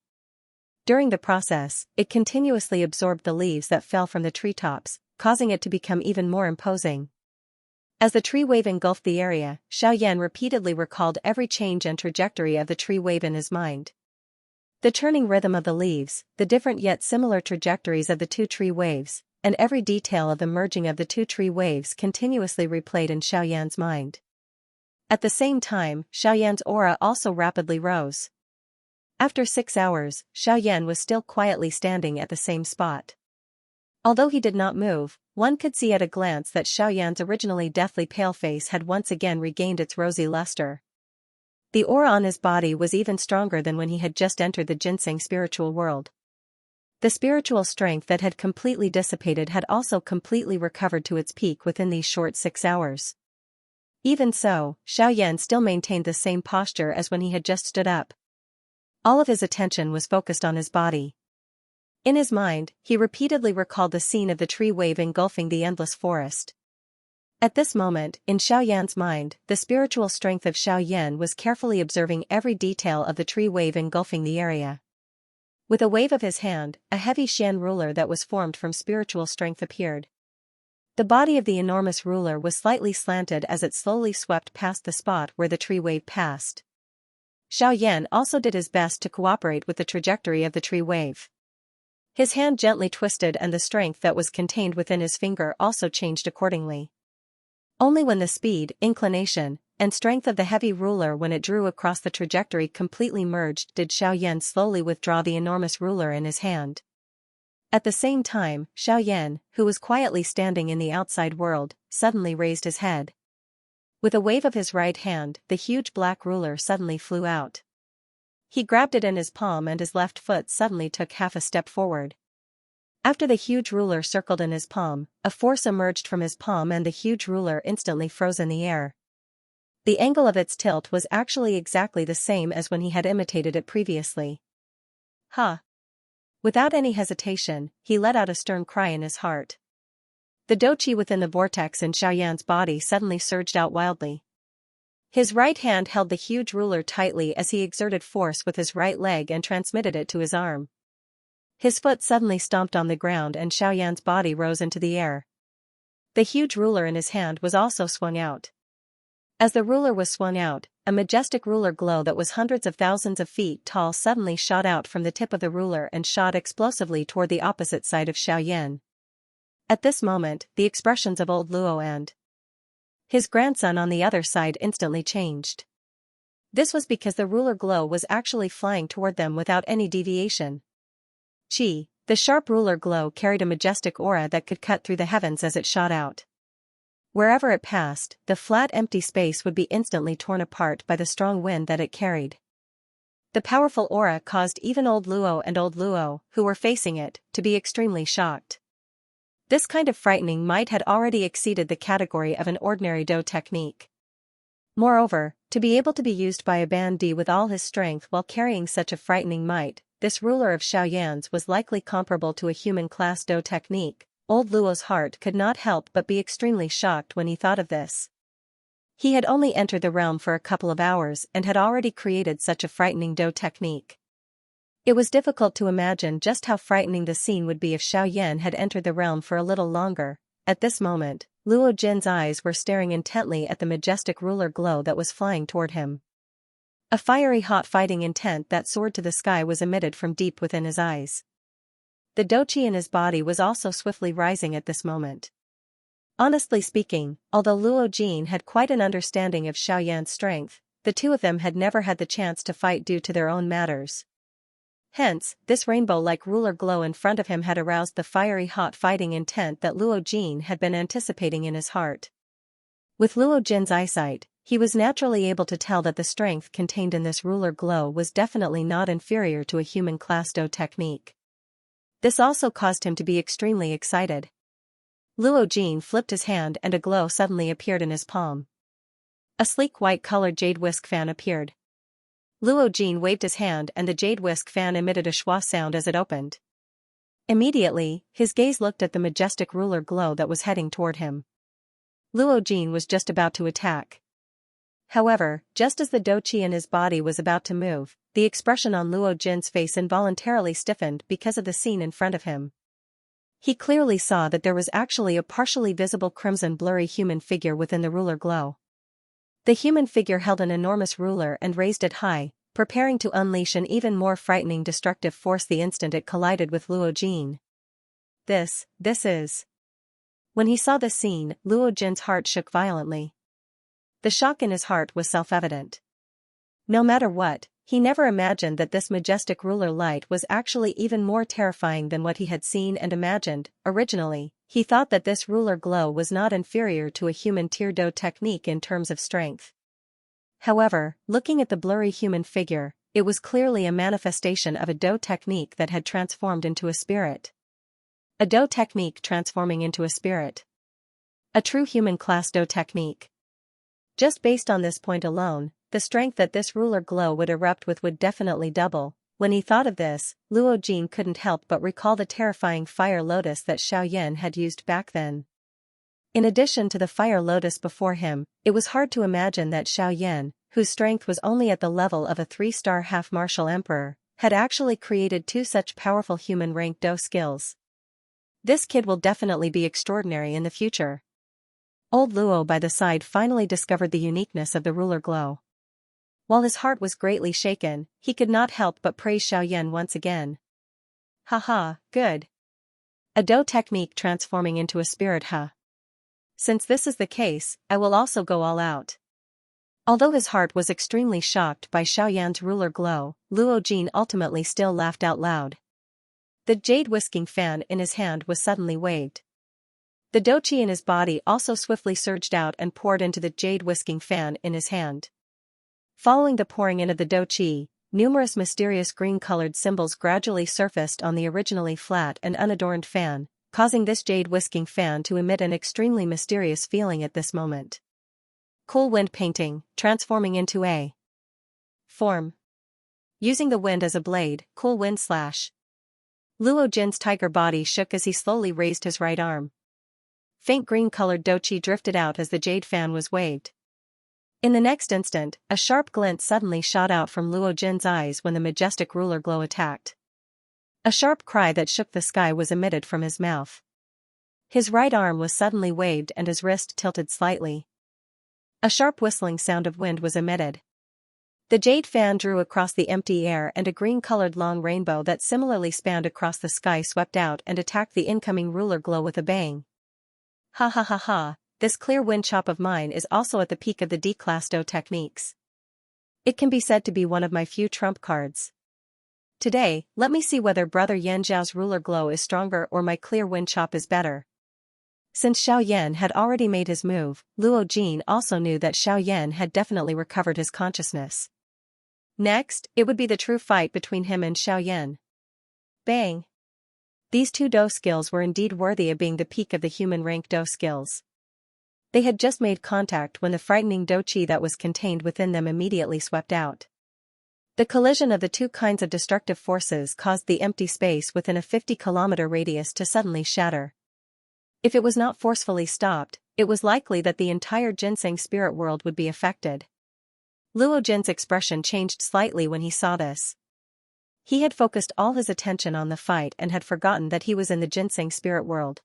During the process, it continuously absorbed the leaves that fell from the treetops, causing it to become even more imposing. As the tree wave engulfed the area, Xiaoyan repeatedly recalled every change and trajectory of the tree wave in his mind. The churning rhythm of the leaves, the different yet similar trajectories of the two tree waves, and every detail of the merging of the two tree waves continuously replayed in Xiaoyan's mind. At the same time, Xiaoyan's aura also rapidly rose. After 6 hours, Xiaoyan was still quietly standing at the same spot. Although he did not move, one could see at a glance that Xiaoyan's originally deathly pale face had once again regained its rosy luster. The aura on his body was even stronger than when he had just entered the ginseng spiritual world. The spiritual strength that had completely dissipated had also completely recovered to its peak within these short 6 hours. Even so, Xiaoyan still maintained the same posture as when he had just stood up. All of his attention was focused on his body. In his mind, he repeatedly recalled the scene of the tree wave engulfing the endless forest. At this moment, in Xiaoyan's mind, the spiritual strength of Xiaoyan was carefully observing every detail of the tree wave engulfing the area. With a wave of his hand, a heavy Xian ruler that was formed from spiritual strength appeared. The body of the enormous ruler was slightly slanted as it slowly swept past the spot where the tree wave passed. Xiaoyan also did his best to cooperate with the trajectory of the tree wave. His hand gently twisted and the strength that was contained within his finger also changed accordingly. Only when the speed, inclination, and strength of the heavy ruler when it drew across the trajectory completely merged did Xiaoyan slowly withdraw the enormous ruler in his hand. At the same time, Xiaoyan, who was quietly standing in the outside world, suddenly raised his head. With a wave of his right hand, the huge black ruler suddenly flew out. He grabbed it in his palm and his left foot suddenly took half a step forward. After the huge ruler circled in his palm, a force emerged from his palm and the huge ruler instantly froze in the air. The angle of its tilt was actually exactly the same as when he had imitated it previously. "Ha!" Without any hesitation, he let out a stern cry in his heart. The doqi within the vortex in Xiaoyan's body suddenly surged out wildly. His right hand held the huge ruler tightly as he exerted force with his right leg and transmitted it to his arm. His foot suddenly stomped on the ground and Xiaoyan's body rose into the air. The huge ruler in his hand was also swung out. As the ruler was swung out, a majestic ruler glow that was hundreds of thousands of feet tall suddenly shot out from the tip of the ruler and shot explosively toward the opposite side of Xiaoyan. At this moment, the expressions of old Luo and his grandson on the other side instantly changed. This was because the ruler glow was actually flying toward them without any deviation. Qi, the sharp ruler glow carried a majestic aura that could cut through the heavens as it shot out. Wherever it passed, the flat empty space would be instantly torn apart by the strong wind that it carried. The powerful aura caused even old Luo, who were facing it, to be extremely shocked. This kind of frightening might had already exceeded the category of an ordinary Do technique. Moreover, to be able to be used by a bandit with all his strength while carrying such a frightening might, this ruler of Xiaoyan's was likely comparable to a human class Do technique, old Luo's heart could not help but be extremely shocked when he thought of this. He had only entered the realm for a couple of hours and had already created such a frightening Do technique. It was difficult to imagine just how frightening the scene would be if Xiaoyan had entered the realm for a little longer. At this moment, Luo Jin's eyes were staring intently at the majestic ruler glow that was flying toward him. A fiery hot fighting intent that soared to the sky was emitted from deep within his eyes. The doqi in his body was also swiftly rising at this moment. Honestly speaking, although Luo Jin had quite an understanding of Xiaoyan's strength, the two of them had never had the chance to fight due to their own matters. Hence, this rainbow-like ruler glow in front of him had aroused the fiery hot fighting intent that Luo Jin had been anticipating in his heart. With Luo Jin's eyesight, he was naturally able to tell that the strength contained in this ruler glow was definitely not inferior to a human class Do technique. This also caused him to be extremely excited. Luo Jin flipped his hand and a glow suddenly appeared in his palm. A sleek white-colored jade whisk fan appeared. Luo Jin waved his hand and the jade whisk fan emitted a schwa sound as it opened. Immediately, his gaze looked at the majestic ruler glow that was heading toward him. Luo Jin was just about to attack. However, just as the doqi in his body was about to move, the expression on Luo Jin's face involuntarily stiffened because of the scene in front of him. He clearly saw that there was actually a partially visible crimson blurry human figure within the ruler glow. The human figure held an enormous ruler and raised it high, preparing to unleash an even more frightening destructive force the instant it collided with Luo Jin. This is... When he saw this scene, Luo Jin's heart shook violently. The shock in his heart was self-evident. No matter what, he never imagined that this majestic ruler light was actually even more terrifying than what he had seen and imagined. Originally, he thought that this ruler glow was not inferior to a human tier Do technique in terms of strength. However, looking at the blurry human figure, it was clearly a manifestation of a Do technique that had transformed into a spirit. A Do technique transforming into a spirit. A true human class Do technique. Just based on this point alone, the strength that this ruler glow would erupt with would definitely double. When he thought of this, Luo Jin couldn't help but recall the terrifying fire lotus that Xiaoyan had used back then. In addition to the fire lotus before him, it was hard to imagine that Xiaoyan, whose strength was only at the level of a 3-star half-martial emperor, had actually created two such powerful human-rank Do skills. This kid will definitely be extraordinary in the future. Old Luo by the side finally discovered the uniqueness of the ruler glow. While his heart was greatly shaken, he could not help but praise Xiaoyan once again. Haha, good. A Do technique transforming into a spirit, huh? Since this is the case, I will also go all out. Although his heart was extremely shocked by Xiaoyan's ruler glow, Luo Jin ultimately still laughed out loud. The jade whisking fan in his hand was suddenly waved. The doqi in his body also swiftly surged out and poured into the jade whisking fan in his hand. Following the pouring in of the doqi, numerous mysterious green-colored symbols gradually surfaced on the originally flat and unadorned fan, causing this jade whisking fan to emit an extremely mysterious feeling at this moment. Cool wind painting, transforming into a form. Using the wind as a blade, cool wind slash. Luo Jin's tiger body shook as he slowly raised his right arm. Faint green-colored doqi drifted out as the jade fan was waved. In the next instant, a sharp glint suddenly shot out from Luo Jin's eyes when the majestic ruler glow attacked. A sharp cry that shook the sky was emitted from his mouth. His right arm was suddenly waved and his wrist tilted slightly. A sharp whistling sound of wind was emitted. The jade fan drew across the empty air and a green-colored long rainbow that similarly spanned across the sky swept out and attacked the incoming ruler glow with a bang. Ha ha ha ha, this clear wind chop of mine is also at the peak of the D-class Do techniques. It can be said to be one of my few trump cards. Today, let me see whether Brother Yan Zhao's ruler glow is stronger or my clear wind chop is better. Since Xiaoyan had already made his move, Luo Jin also knew that Xiaoyan had definitely recovered his consciousness. Next, it would be the true fight between him and Xiaoyan. Bang! These two Do skills were indeed worthy of being the peak of the human rank Do skills. They had just made contact when the frightening doqi that was contained within them immediately swept out. The collision of the two kinds of destructive forces caused the empty space within a 50-kilometer radius to suddenly shatter. If it was not forcefully stopped, it was likely that the entire ginseng spirit world would be affected. Luo Jin's expression changed slightly when he saw this. He had focused all his attention on the fight and had forgotten that he was in the ginseng spirit world.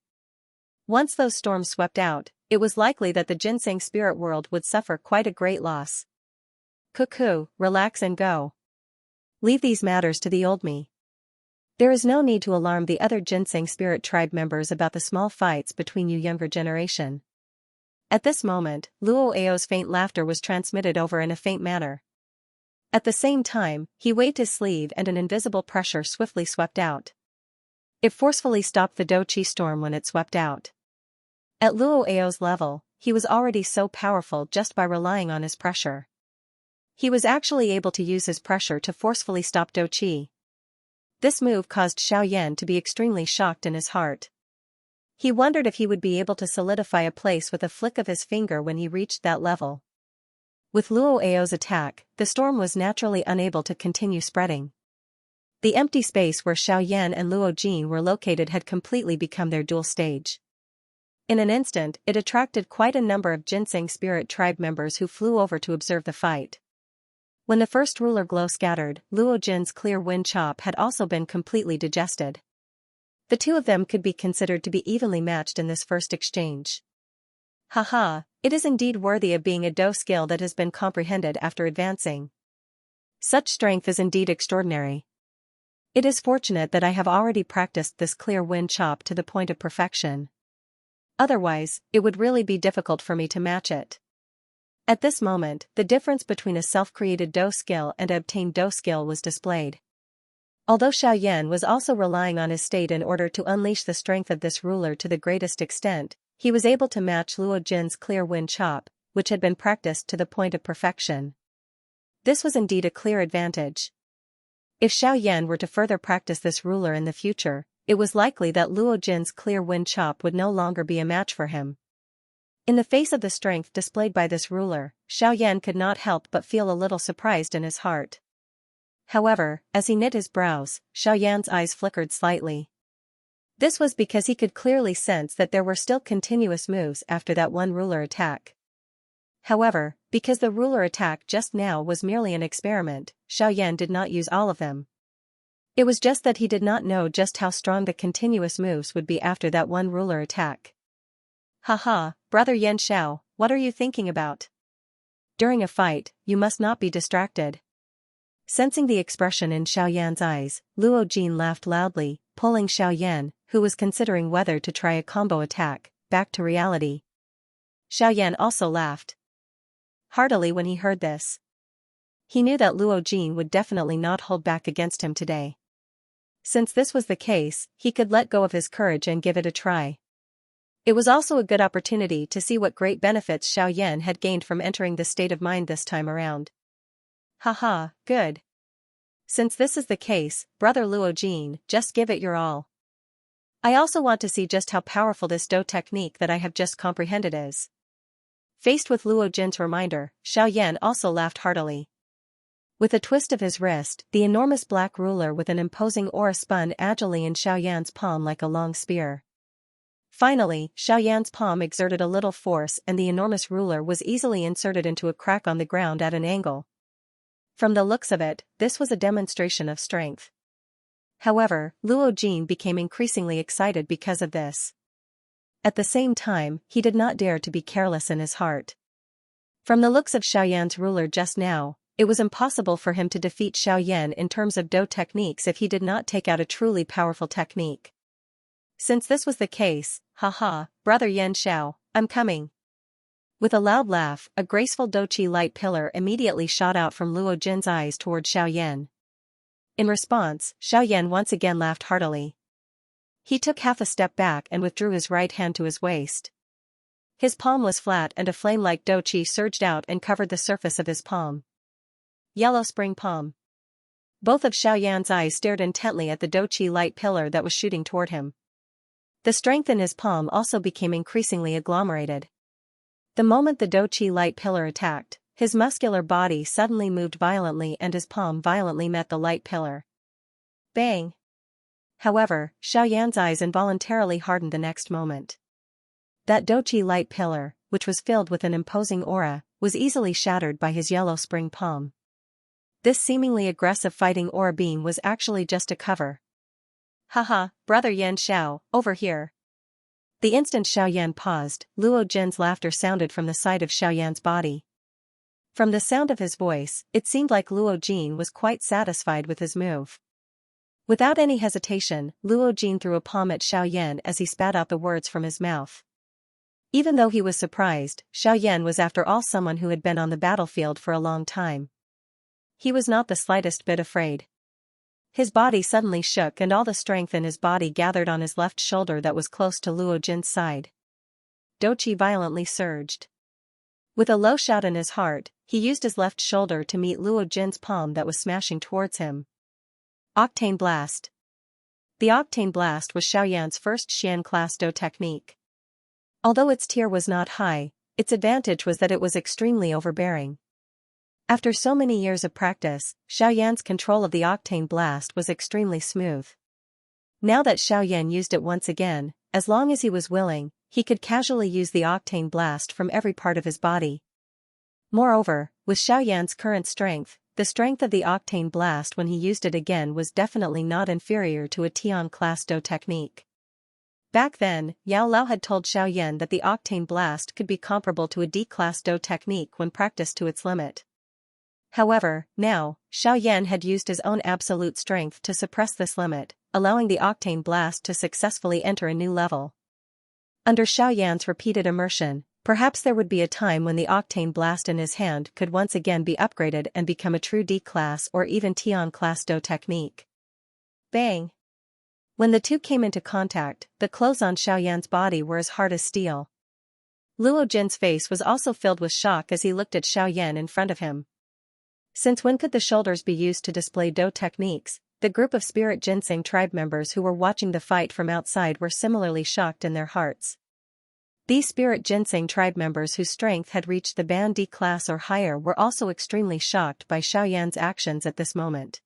Once those storms swept out, it was likely that the ginseng spirit world would suffer quite a great loss. Cuckoo, relax and go. Leave these matters to the old me. There is no need to alarm the other ginseng spirit tribe members about the small fights between you younger generation. At this moment, Luo Ao's faint laughter was transmitted over in a faint manner. At the same time, he waved his sleeve and an invisible pressure swiftly swept out. It forcefully stopped the Do Chi storm when it swept out. At Luo Ao's level, he was already so powerful just by relying on his pressure. He was actually able to use his pressure to forcefully stop Do Chi. This move caused Xiaoyan to be extremely shocked in his heart. He wondered if he would be able to solidify a place with a flick of his finger when he reached that level. With Luo Ao's attack, the storm was naturally unable to continue spreading. The empty space where Xiaoyan and Luo Jin were located had completely become their dual stage. In an instant, it attracted quite a number of ginseng spirit tribe members who flew over to observe the fight. When the first ruler glow scattered, Luo Jin's clear wind chop had also been completely digested. The two of them could be considered to be evenly matched in this first exchange. Haha, it is indeed worthy of being a Do skill that has been comprehended after advancing. Such strength is indeed extraordinary. It is fortunate that I have already practiced this clear wind chop to the point of perfection. Otherwise, it would really be difficult for me to match it. At this moment, the difference between a self-created Do skill and an obtained Do skill was displayed. Although Xiaoyan was also relying on his state in order to unleash the strength of this ruler to the greatest extent, he was able to match Luo Jin's clear wind chop, which had been practiced to the point of perfection. This was indeed a clear advantage. If Xiaoyan were to further practice this ruler in the future, it was likely that Luo Jin's clear wind chop would no longer be a match for him. In the face of the strength displayed by this ruler, Xiaoyan could not help but feel a little surprised in his heart. However, as he knit his brows, Xiaoyan's eyes flickered slightly. This was because he could clearly sense that there were still continuous moves after that one ruler attack. However, because the ruler attack just now was merely an experiment, Xiaoyan did not use all of them. It was just that he did not know just how strong the continuous moves would be after that one ruler attack. Haha, brother Yan Xiao, what are you thinking about? During a fight, you must not be distracted. Sensing the expression in Xiaoyan's eyes, Luo Jin laughed loudly, pulling Xiaoyan, who was considering whether to try a combo attack, back to reality. Xiaoyan also laughed heartily when he heard this. He knew that Luo Jin would definitely not hold back against him today. Since this was the case, he could let go of his courage and give it a try. It was also a good opportunity to see what great benefits Xiaoyan had gained from entering this state of mind this time around. Haha, good. Since this is the case, brother Luo Jin, just give it your all. I also want to see just how powerful this Do technique that I have just comprehended is. Faced with Luo Jin's reminder, Xiaoyan also laughed heartily. With a twist of his wrist, the enormous black ruler with an imposing aura spun agilely in Xiaoyan's palm like a long spear. Finally, Xiaoyan's palm exerted a little force and the enormous ruler was easily inserted into a crack on the ground at an angle. From the looks of it, this was a demonstration of strength. However, Luo Jin became increasingly excited because of this. At the same time, he did not dare to be careless in his heart. From the looks of Xiaoyan's ruler just now, it was impossible for him to defeat Xiaoyan in terms of Do techniques if he did not take out a truly powerful technique. Since this was the case, haha, brother Yan Xiao, I'm coming. With a loud laugh, a graceful Do Chi light pillar immediately shot out from Luo Jin's eyes toward Xiaoyan. In response, Xiaoyan once again laughed heartily. He took half a step back and withdrew his right hand to his waist. His palm was flat and a flame-like Do Chi surged out and covered the surface of his palm. Yellow spring palm. Both of Xiaoyan's eyes stared intently at the Do Chi light pillar that was shooting toward him. The strength in his palm also became increasingly agglomerated. The moment the Do Chi light pillar attacked, his muscular body suddenly moved violently and his palm violently met the light pillar. Bang! However, Xiaoyan's eyes involuntarily hardened the next moment. That Doqi light pillar, which was filled with an imposing aura, was easily shattered by his yellow spring palm. This seemingly aggressive fighting aura beam was actually just a cover. Haha, brother Yan Xiao, over here. The instant Xiaoyan paused, Luo Jin's laughter sounded from the side of Xiaoyan's body. From the sound of his voice, it seemed like Luo Jin was quite satisfied with his move. Without any hesitation, Luo Jin threw a palm at Xiaoyan as he spat out the words from his mouth. Even though he was surprised, Xiaoyan was after all someone who had been on the battlefield for a long time. He was not the slightest bit afraid. His body suddenly shook and all the strength in his body gathered on his left shoulder that was close to Luo Jin's side. Doqi violently surged. With a low shout in his heart, he used his left shoulder to meet Luo Jin's palm that was smashing towards him. Octane Blast. The Octane Blast was Xiaoyan's first Xian class Do technique. Although its tier was not high, its advantage was that it was extremely overbearing. After so many years of practice, Xiaoyan's control of the Octane Blast was extremely smooth. Now that Xiaoyan used it once again, as long as he was willing, he could casually use the Octane Blast from every part of his body. Moreover, with Xiaoyan's current strength, the strength of the Octane Blast when he used it again was definitely not inferior to a Tian class Do technique. Back then, Yao Lao had told Xiaoyan that the Octane Blast could be comparable to a D-class Do technique when practiced to its limit. However, now, Xiaoyan had used his own absolute strength to suppress this limit, allowing the Octane Blast to successfully enter a new level. Under Xiaoyan's repeated immersion, perhaps there would be a time when the Octane Blast in his hand could once again be upgraded and become a true D-class or even Tian class Do technique. Bang! When the two came into contact, the clothes on Xiaoyan's body were as hard as steel. Luo Jin's face was also filled with shock as he looked at Xiaoyan in front of him. Since when could the shoulders be used to display Do techniques? The group of Spirit Ginseng tribe members who were watching the fight from outside were similarly shocked in their hearts. These Spirit Ginseng tribe members whose strength had reached the Ban D class or higher were also extremely shocked by Xiaoyan's actions at this moment.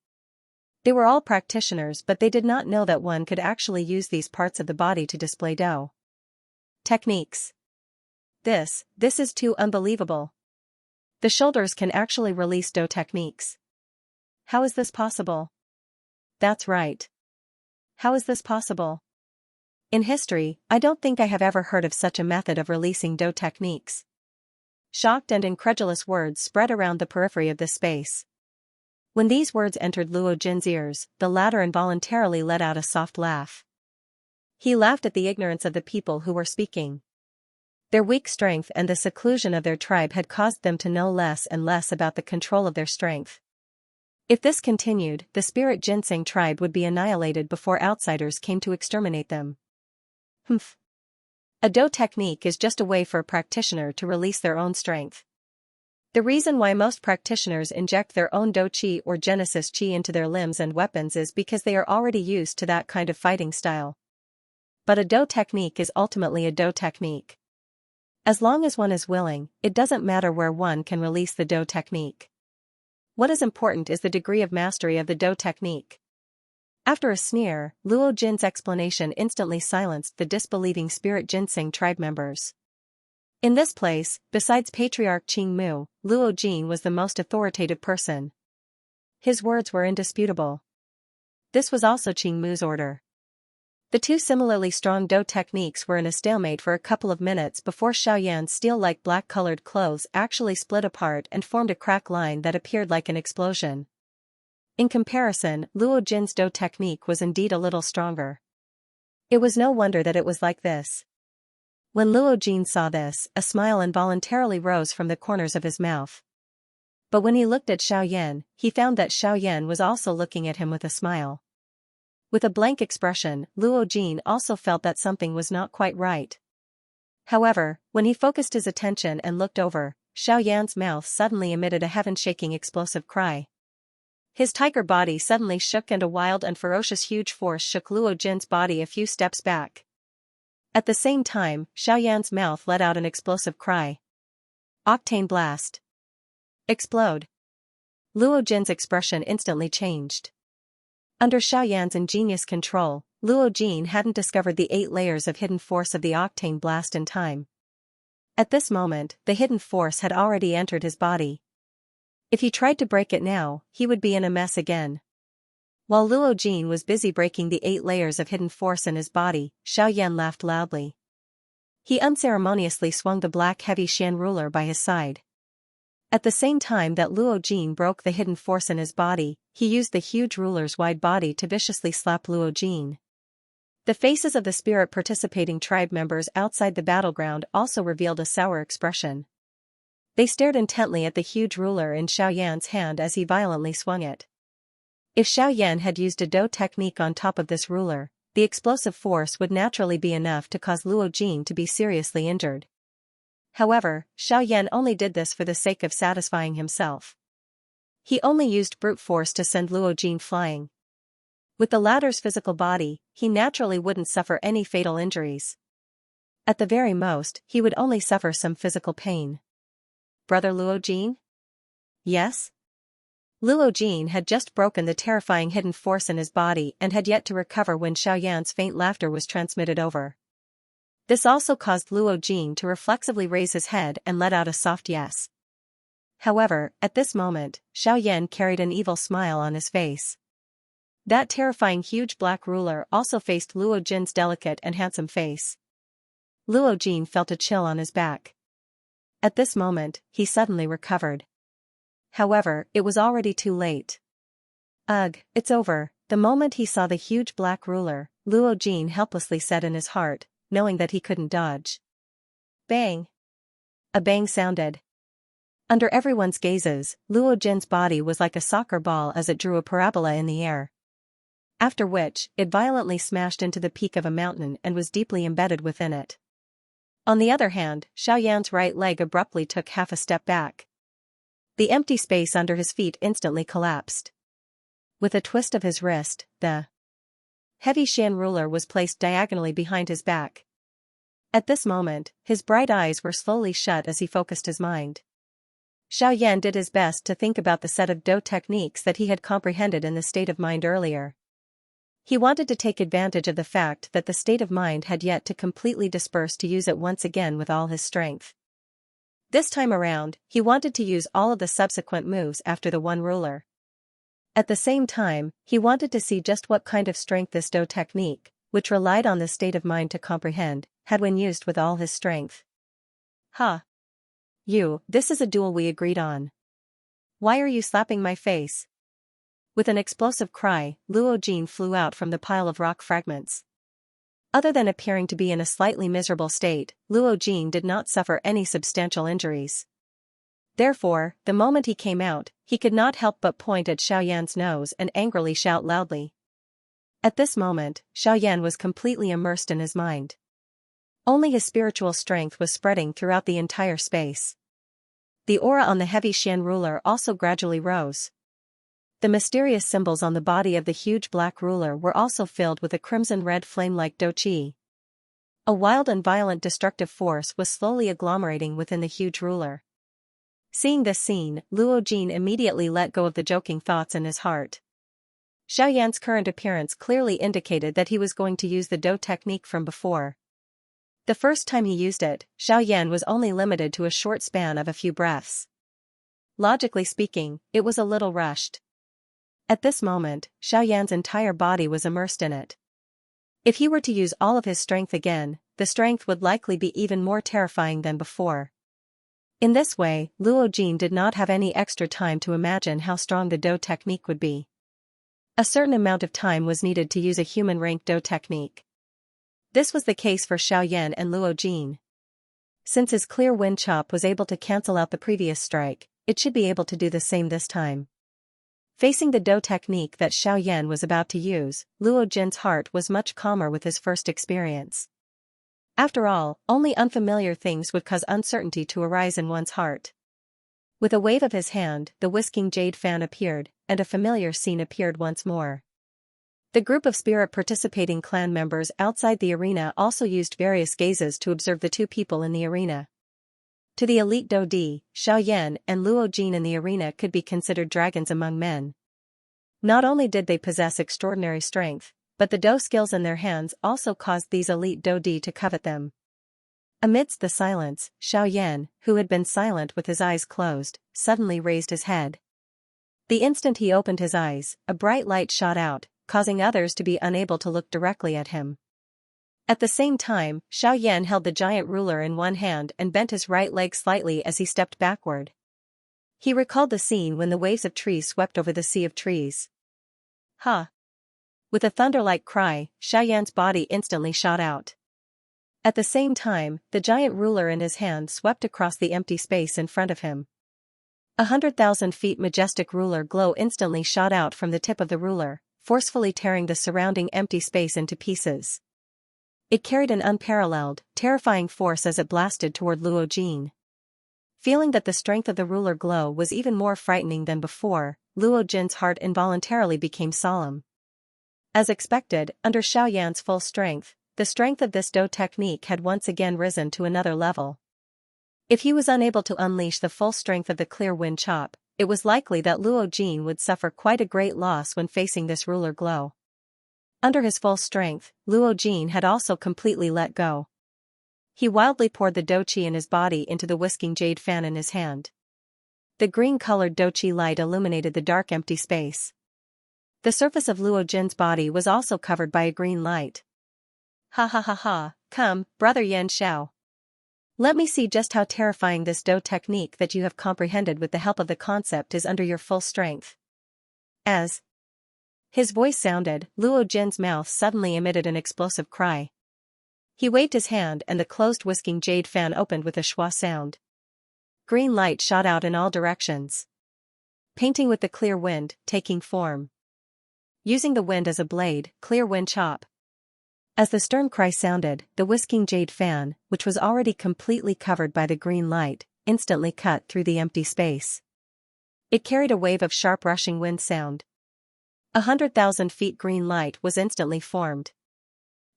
They were all practitioners, but they did not know that one could actually use these parts of the body to display Do techniques. This is too unbelievable. The shoulders can actually release Do techniques. How is this possible? That's right. How is this possible? In history, I don't think I have ever heard of such a method of releasing Do techniques. Shocked and incredulous words spread around the periphery of this space. When these words entered Luo Jin's ears, the latter involuntarily let out a soft laugh. He laughed at the ignorance of the people who were speaking. Their weak strength and the seclusion of their tribe had caused them to know less and less about the control of their strength. If this continued, the Spirit Ginseng tribe would be annihilated before outsiders came to exterminate them. Humph. A Do technique is just a way for a practitioner to release their own strength. The reason why most practitioners inject their own Do Qi or Genesis Qi into their limbs and weapons is because they are already used to that kind of fighting style. But a Do technique is ultimately a Do technique. As long as one is willing, it doesn't matter where one can release the Do technique. What is important is the degree of mastery of the Do technique. After a sneer, Luo Jin's explanation instantly silenced the disbelieving Spirit Ginseng tribe members. In this place, besides Patriarch Qing Mu, Luo Jin was the most authoritative person. His words were indisputable. This was also Qing Mu's order. The two similarly strong Do techniques were in a stalemate for a couple of minutes before Xiaoyan's steel-like black-colored clothes actually split apart and formed a crack line that appeared like an explosion. In comparison, Luo Jin's Do technique was indeed a little stronger. It was no wonder that it was like this. When Luo Jin saw this, a smile involuntarily rose from the corners of his mouth. But when he looked at Xiaoyan, he found that Xiaoyan was also looking at him with a smile. With a blank expression, Luo Jin also felt that something was not quite right. However, when he focused his attention and looked over, Xiaoyan's mouth suddenly emitted a heaven-shaking explosive cry. His tiger body suddenly shook and a wild and ferocious huge force shook Luo Jin's body a few steps back. At the same time, Xiaoyan's mouth let out an explosive cry. Octane Blast. Explode. Luo Jin's expression instantly changed. Under Xiaoyan's ingenious control, Luo Jin hadn't discovered the 8 layers of hidden force of the octane blast in time. At this moment, the hidden force had already entered his body. If he tried to break it now, he would be in a mess again. While Luo Jin was busy breaking the 8 layers of hidden force in his body, Xiaoyan laughed loudly. He unceremoniously swung the black heavy Xian ruler by his side. At the same time that Luo Jin broke the hidden force in his body, he used the huge ruler's wide body to viciously slap Luo Jin. The faces of the spirit participating tribe members outside the battleground also revealed a sour expression. They stared intently at the huge ruler in Xiaoyan's hand as he violently swung it. If Xiaoyan had used a Do technique on top of this ruler, the explosive force would naturally be enough to cause Luo Jin to be seriously injured. However, Xiaoyan only did this for the sake of satisfying himself. He only used brute force to send Luo Jin flying. With the latter's physical body, he naturally wouldn't suffer any fatal injuries. At the very most, he would only suffer some physical pain. Brother Luo Jin? Yes? Luo Jin had just broken the terrifying hidden force in his body and had yet to recover when Xiaoyan's faint laughter was transmitted over. This also caused Luo Jin to reflexively raise his head and let out a soft yes. However, at this moment, Xiaoyan carried an evil smile on his face. That terrifying huge black ruler also faced Luo Jin's delicate and handsome face. Luo Jin felt a chill on his back. At this moment, he suddenly recovered. However, it was already too late. Ugh, it's over. The moment he saw the huge black ruler, Luo Jin helplessly said in his heart, knowing that he couldn't dodge. Bang! A bang sounded. Under everyone's gazes, Luo Jin's body was like a soccer ball as it drew a parabola in the air. After which, it violently smashed into the peak of a mountain and was deeply embedded within it. On the other hand, Xiaoyan's right leg abruptly took half a step back. The empty space under his feet instantly collapsed. With a twist of his wrist, the heavy Xian ruler was placed diagonally behind his back. At this moment, his bright eyes were slowly shut as he focused his mind. Xiaoyan did his best to think about the set of Do techniques that he had comprehended in the state of mind earlier. He wanted to take advantage of the fact that the state of mind had yet to completely disperse to use it once again with all his strength. This time around, he wanted to use all of the subsequent moves after the one ruler. At the same time, he wanted to see just what kind of strength this Do technique, which relied on the state of mind to comprehend, had when used with all his strength. Huh. This is a duel we agreed on. Why are you slapping my face? With an explosive cry, Luo Jin flew out from the pile of rock fragments. Other than appearing to be in a slightly miserable state, Luo Jin did not suffer any substantial injuries. Therefore, the moment he came out, he could not help but point at Xiaoyan's nose and angrily shout loudly. At this moment, Xiaoyan was completely immersed in his mind. Only his spiritual strength was spreading throughout the entire space. The aura on the heavy Xian ruler also gradually rose. The mysterious symbols on the body of the huge black ruler were also filled with a crimson-red flame-like Do Qi. A wild and violent destructive force was slowly agglomerating within the huge ruler. Seeing this scene, Luo Jin immediately let go of the joking thoughts in his heart. Xiaoyan's current appearance clearly indicated that he was going to use the Do technique from before. The first time he used it, Xiaoyan was only limited to a short span of a few breaths. Logically speaking, it was a little rushed. At this moment, Xiaoyan's entire body was immersed in it. If he were to use all of his strength again, the strength would likely be even more terrifying than before. In this way, Luo Jin did not have any extra time to imagine how strong the Do technique would be. A certain amount of time was needed to use a human-rank Do technique. This was the case for Xiaoyan and Luo Jin. Since his clear wind chop was able to cancel out the previous strike, it should be able to do the same this time. Facing the Do technique that Xiaoyan was about to use, Luo Jin's heart was much calmer with his first experience. After all, only unfamiliar things would cause uncertainty to arise in one's heart. With a wave of his hand, the whisking jade fan appeared, and a familiar scene appeared once more. The group of spirit participating clan members outside the arena also used various gazes to observe the two people in the arena. To the elite Do Di, Xiaoyan and Luo Jin in the arena could be considered dragons among men. Not only did they possess extraordinary strength, but the Do skills in their hands also caused these elite Do Di to covet them. Amidst the silence, Xiaoyan, who had been silent with his eyes closed, suddenly raised his head. The instant he opened his eyes, a bright light shot out, causing others to be unable to look directly at him. At the same time, Xiaoyan held the giant ruler in one hand and bent his right leg slightly as he stepped backward. He recalled the scene when the waves of trees swept over the sea of trees. Ha! With a thunder-like cry, Xiaoyan's body instantly shot out. At the same time, the giant ruler in his hand swept across the empty space in front of him. 100,000 feet majestic ruler glow instantly shot out from the tip of the ruler, forcefully tearing the surrounding empty space into pieces. It carried an unparalleled, terrifying force as it blasted toward Luo Jin. Feeling that the strength of the ruler glow was even more frightening than before, Luo Jin's heart involuntarily became solemn. As expected, under Xiaoyan's full strength, the strength of this Do technique had once again risen to another level. If he was unable to unleash the full strength of the clear wind chop, it was likely that Luo Jin would suffer quite a great loss when facing this ruler glow. Under his full strength, Luo Jin had also completely let go. He wildly poured the Do Chi in his body into the whisking jade fan in his hand. The green-colored Do Chi light illuminated the dark empty space. The surface of Luo Jin's body was also covered by a green light. Ha ha ha ha, come, brother Yan Xiao. Let me see just how terrifying this Do technique that you have comprehended with the help of the concept is under your full strength. As his voice sounded, Luo Jin's mouth suddenly emitted an explosive cry. He waved his hand and the closed whisking jade fan opened with a schwa sound. Green light shot out in all directions. Painting with the clear wind, taking form. Using the wind as a blade, clear wind chop. As the stern cry sounded, the whisking jade fan, which was already completely covered by the green light, instantly cut through the empty space. It carried a wave of sharp rushing wind sound. 100,000 feet green light was instantly formed.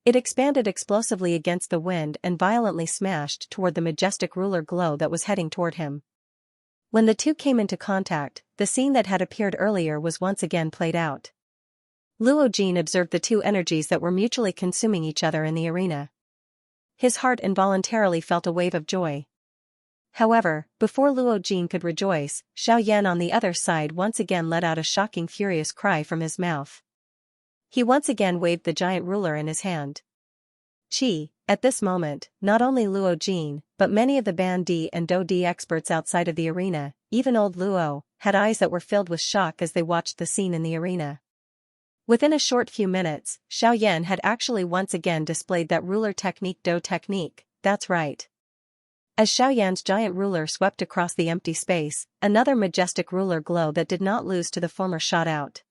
It expanded explosively against the wind and violently smashed toward the majestic ruler glow that was heading toward him. When the two came into contact, the scene that had appeared earlier was once again played out. Luo Jin observed the two energies that were mutually consuming each other in the arena. His heart involuntarily felt a wave of joy. However, before Luo Jin could rejoice, Xiaoyan on the other side once again let out a shocking furious cry from his mouth. He once again waved the giant ruler in his hand. At this moment, not only Luo Jin, but many of the Ban Di and Do Di experts outside of the arena, even old Luo, had eyes that were filled with shock as they watched the scene in the arena. Within a short few minutes, Xiaoyan had actually once again displayed that ruler technique Do technique, that's right. As Xiaoyan's giant ruler swept across the empty space, another majestic ruler glow that did not lose to the former shot out.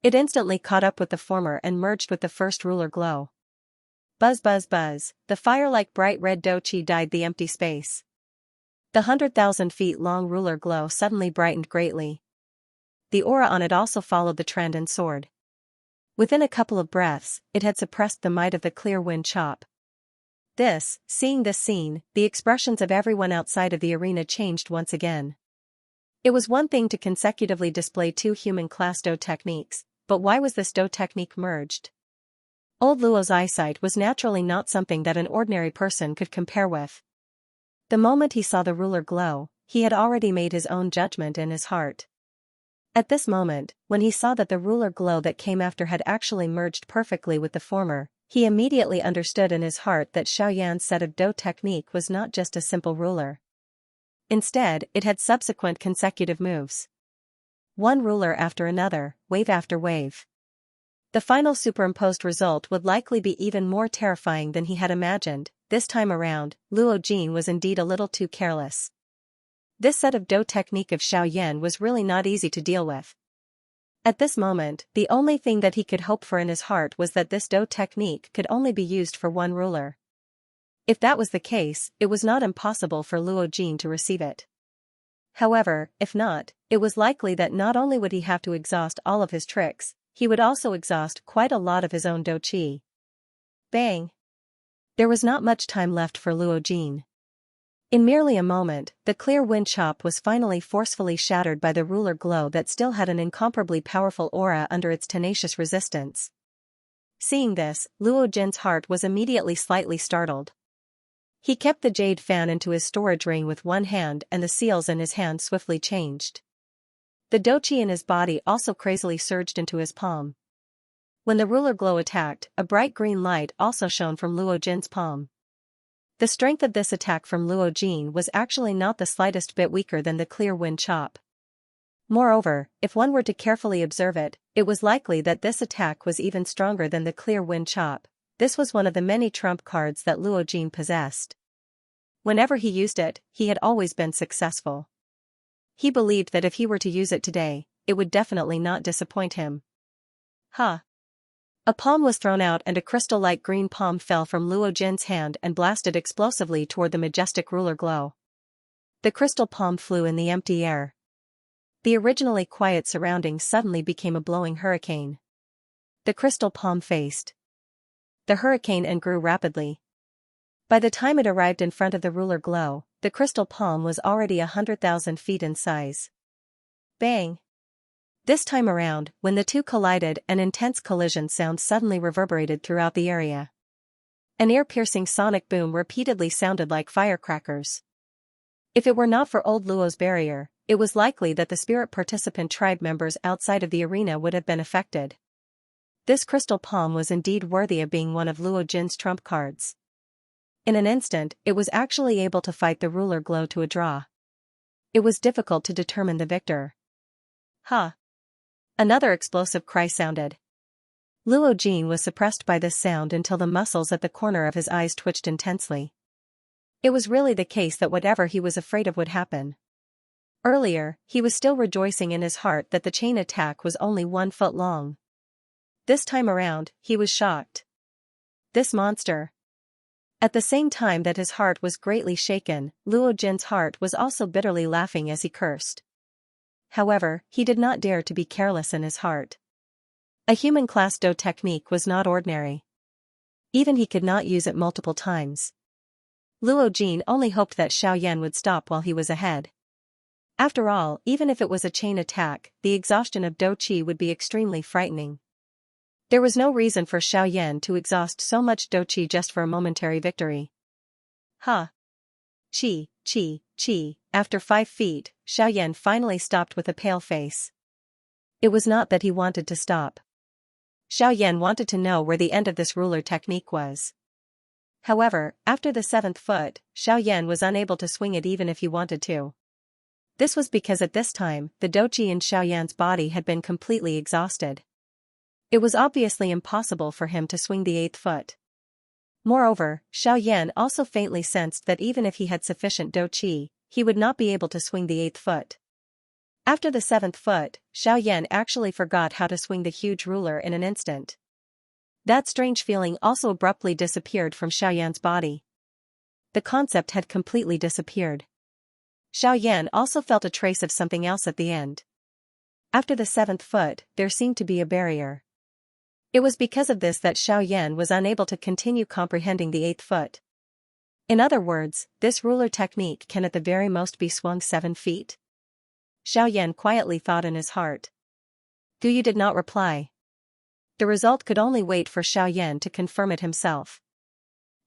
It instantly caught up with the former and merged with the first ruler glow. Buzz buzz buzz, the fire-like bright red Do Chi dyed the empty space. The 100,000 feet long ruler glow suddenly brightened greatly. The aura on it also followed the trend and soared. Within a couple of breaths, it had suppressed the might of the clear wind chop. Seeing this scene, the expressions of everyone outside of the arena changed once again. It was one thing to consecutively display two human-class Do techniques, but why was this Do technique merged? Old Luo's eyesight was naturally not something that an ordinary person could compare with. The moment he saw the ruler glow, he had already made his own judgment in his heart. At this moment, when he saw that the ruler glow that came after had actually merged perfectly with the former, he immediately understood in his heart that Xiaoyan's set of Do technique was not just a simple ruler. Instead, it had subsequent consecutive moves. One ruler after another, wave after wave. The final superimposed result would likely be even more terrifying than he had imagined. This time around, Luo Jin was indeed a little too careless. This set of Do technique of Xiaoyan was really not easy to deal with. At this moment, the only thing that he could hope for in his heart was that this Do technique could only be used for one ruler. If that was the case, it was not impossible for Luo Jin to receive it. However, if not, it was likely that not only would he have to exhaust all of his tricks, he would also exhaust quite a lot of his own Do Chi. Bang! There was not much time left for Luo Jin. In merely a moment, the clear wind chop was finally forcefully shattered by the ruler glow that still had an incomparably powerful aura under its tenacious resistance. Seeing this, Luo Jin's heart was immediately slightly startled. He kept the jade fan into his storage ring with one hand and the seals in his hand swiftly changed. The doqi in his body also crazily surged into his palm. When the ruler glow attacked, a bright green light also shone from Luo Jin's palm. The strength of this attack from Luo Jin was actually not the slightest bit weaker than the clear wind chop. Moreover, if one were to carefully observe it, it was likely that this attack was even stronger than the clear wind chop. This was one of the many trump cards that Luo Jin possessed. Whenever he used it, he had always been successful. He believed that if he were to use it today, it would definitely not disappoint him. Ha! A palm was thrown out and a crystal-like green palm fell from Luo Jin's hand and blasted explosively toward the majestic ruler glow. The crystal palm flew in the empty air. The originally quiet surroundings suddenly became a blowing hurricane. The crystal palm faced the hurricane and grew rapidly. By the time it arrived in front of the ruler glow, the crystal palm was already 100,000 feet in size. Bang! This time around, when the two collided, an intense collision sound suddenly reverberated throughout the area. An ear-piercing sonic boom repeatedly sounded like firecrackers. If it were not for old Luo's barrier, it was likely that the spirit participant tribe members outside of the arena would have been affected. This crystal palm was indeed worthy of being one of Luo Jin's trump cards. In an instant, it was actually able to fight the ruler glow to a draw. It was difficult to determine the victor. Ha! Another explosive cry sounded. Luo Jin was suppressed by this sound until the muscles at the corner of his eyes twitched intensely. It was really the case that whatever he was afraid of would happen. Earlier, he was still rejoicing in his heart that the chain attack was only 1 foot long. This time around, he was shocked. This monster. At the same time that his heart was greatly shaken, Luo Jin's heart was also bitterly laughing as he cursed. However, he did not dare to be careless in his heart. A human class Do technique was not ordinary. Even he could not use it multiple times. Luo Jin only hoped that Xiaoyan would stop while he was ahead. After all, even if it was a chain attack, the exhaustion of Do Qi would be extremely frightening. There was no reason for Xiaoyan to exhaust so much Do Qi just for a momentary victory. Ha! Qi, Qi, Qi. After 5 feet, Xiaoyan finally stopped with a pale face. It was not that he wanted to stop. Xiaoyan wanted to know where the end of this ruler technique was. However, after the 7th foot, Xiaoyan was unable to swing it even if he wanted to. This was because at this time, the doqi in Xiaoyan's body had been completely exhausted. It was obviously impossible for him to swing the 8th foot. Moreover, Xiaoyan also faintly sensed that even if he had sufficient doqi, he would not be able to swing the 8th foot. After the 7th foot, Xiaoyan actually forgot how to swing the huge ruler in an instant. That strange feeling also abruptly disappeared from Xiaoyan's body. The concept had completely disappeared. Xiaoyan also felt a trace of something else at the end. After the 7th foot, there seemed to be a barrier. It was because of this that Xiaoyan was unable to continue comprehending the 8th foot. In other words, this ruler technique can at the very most be swung 7 feet? Xiaoyan quietly thought in his heart. Guyu did not reply. The result could only wait for Xiaoyan to confirm it himself.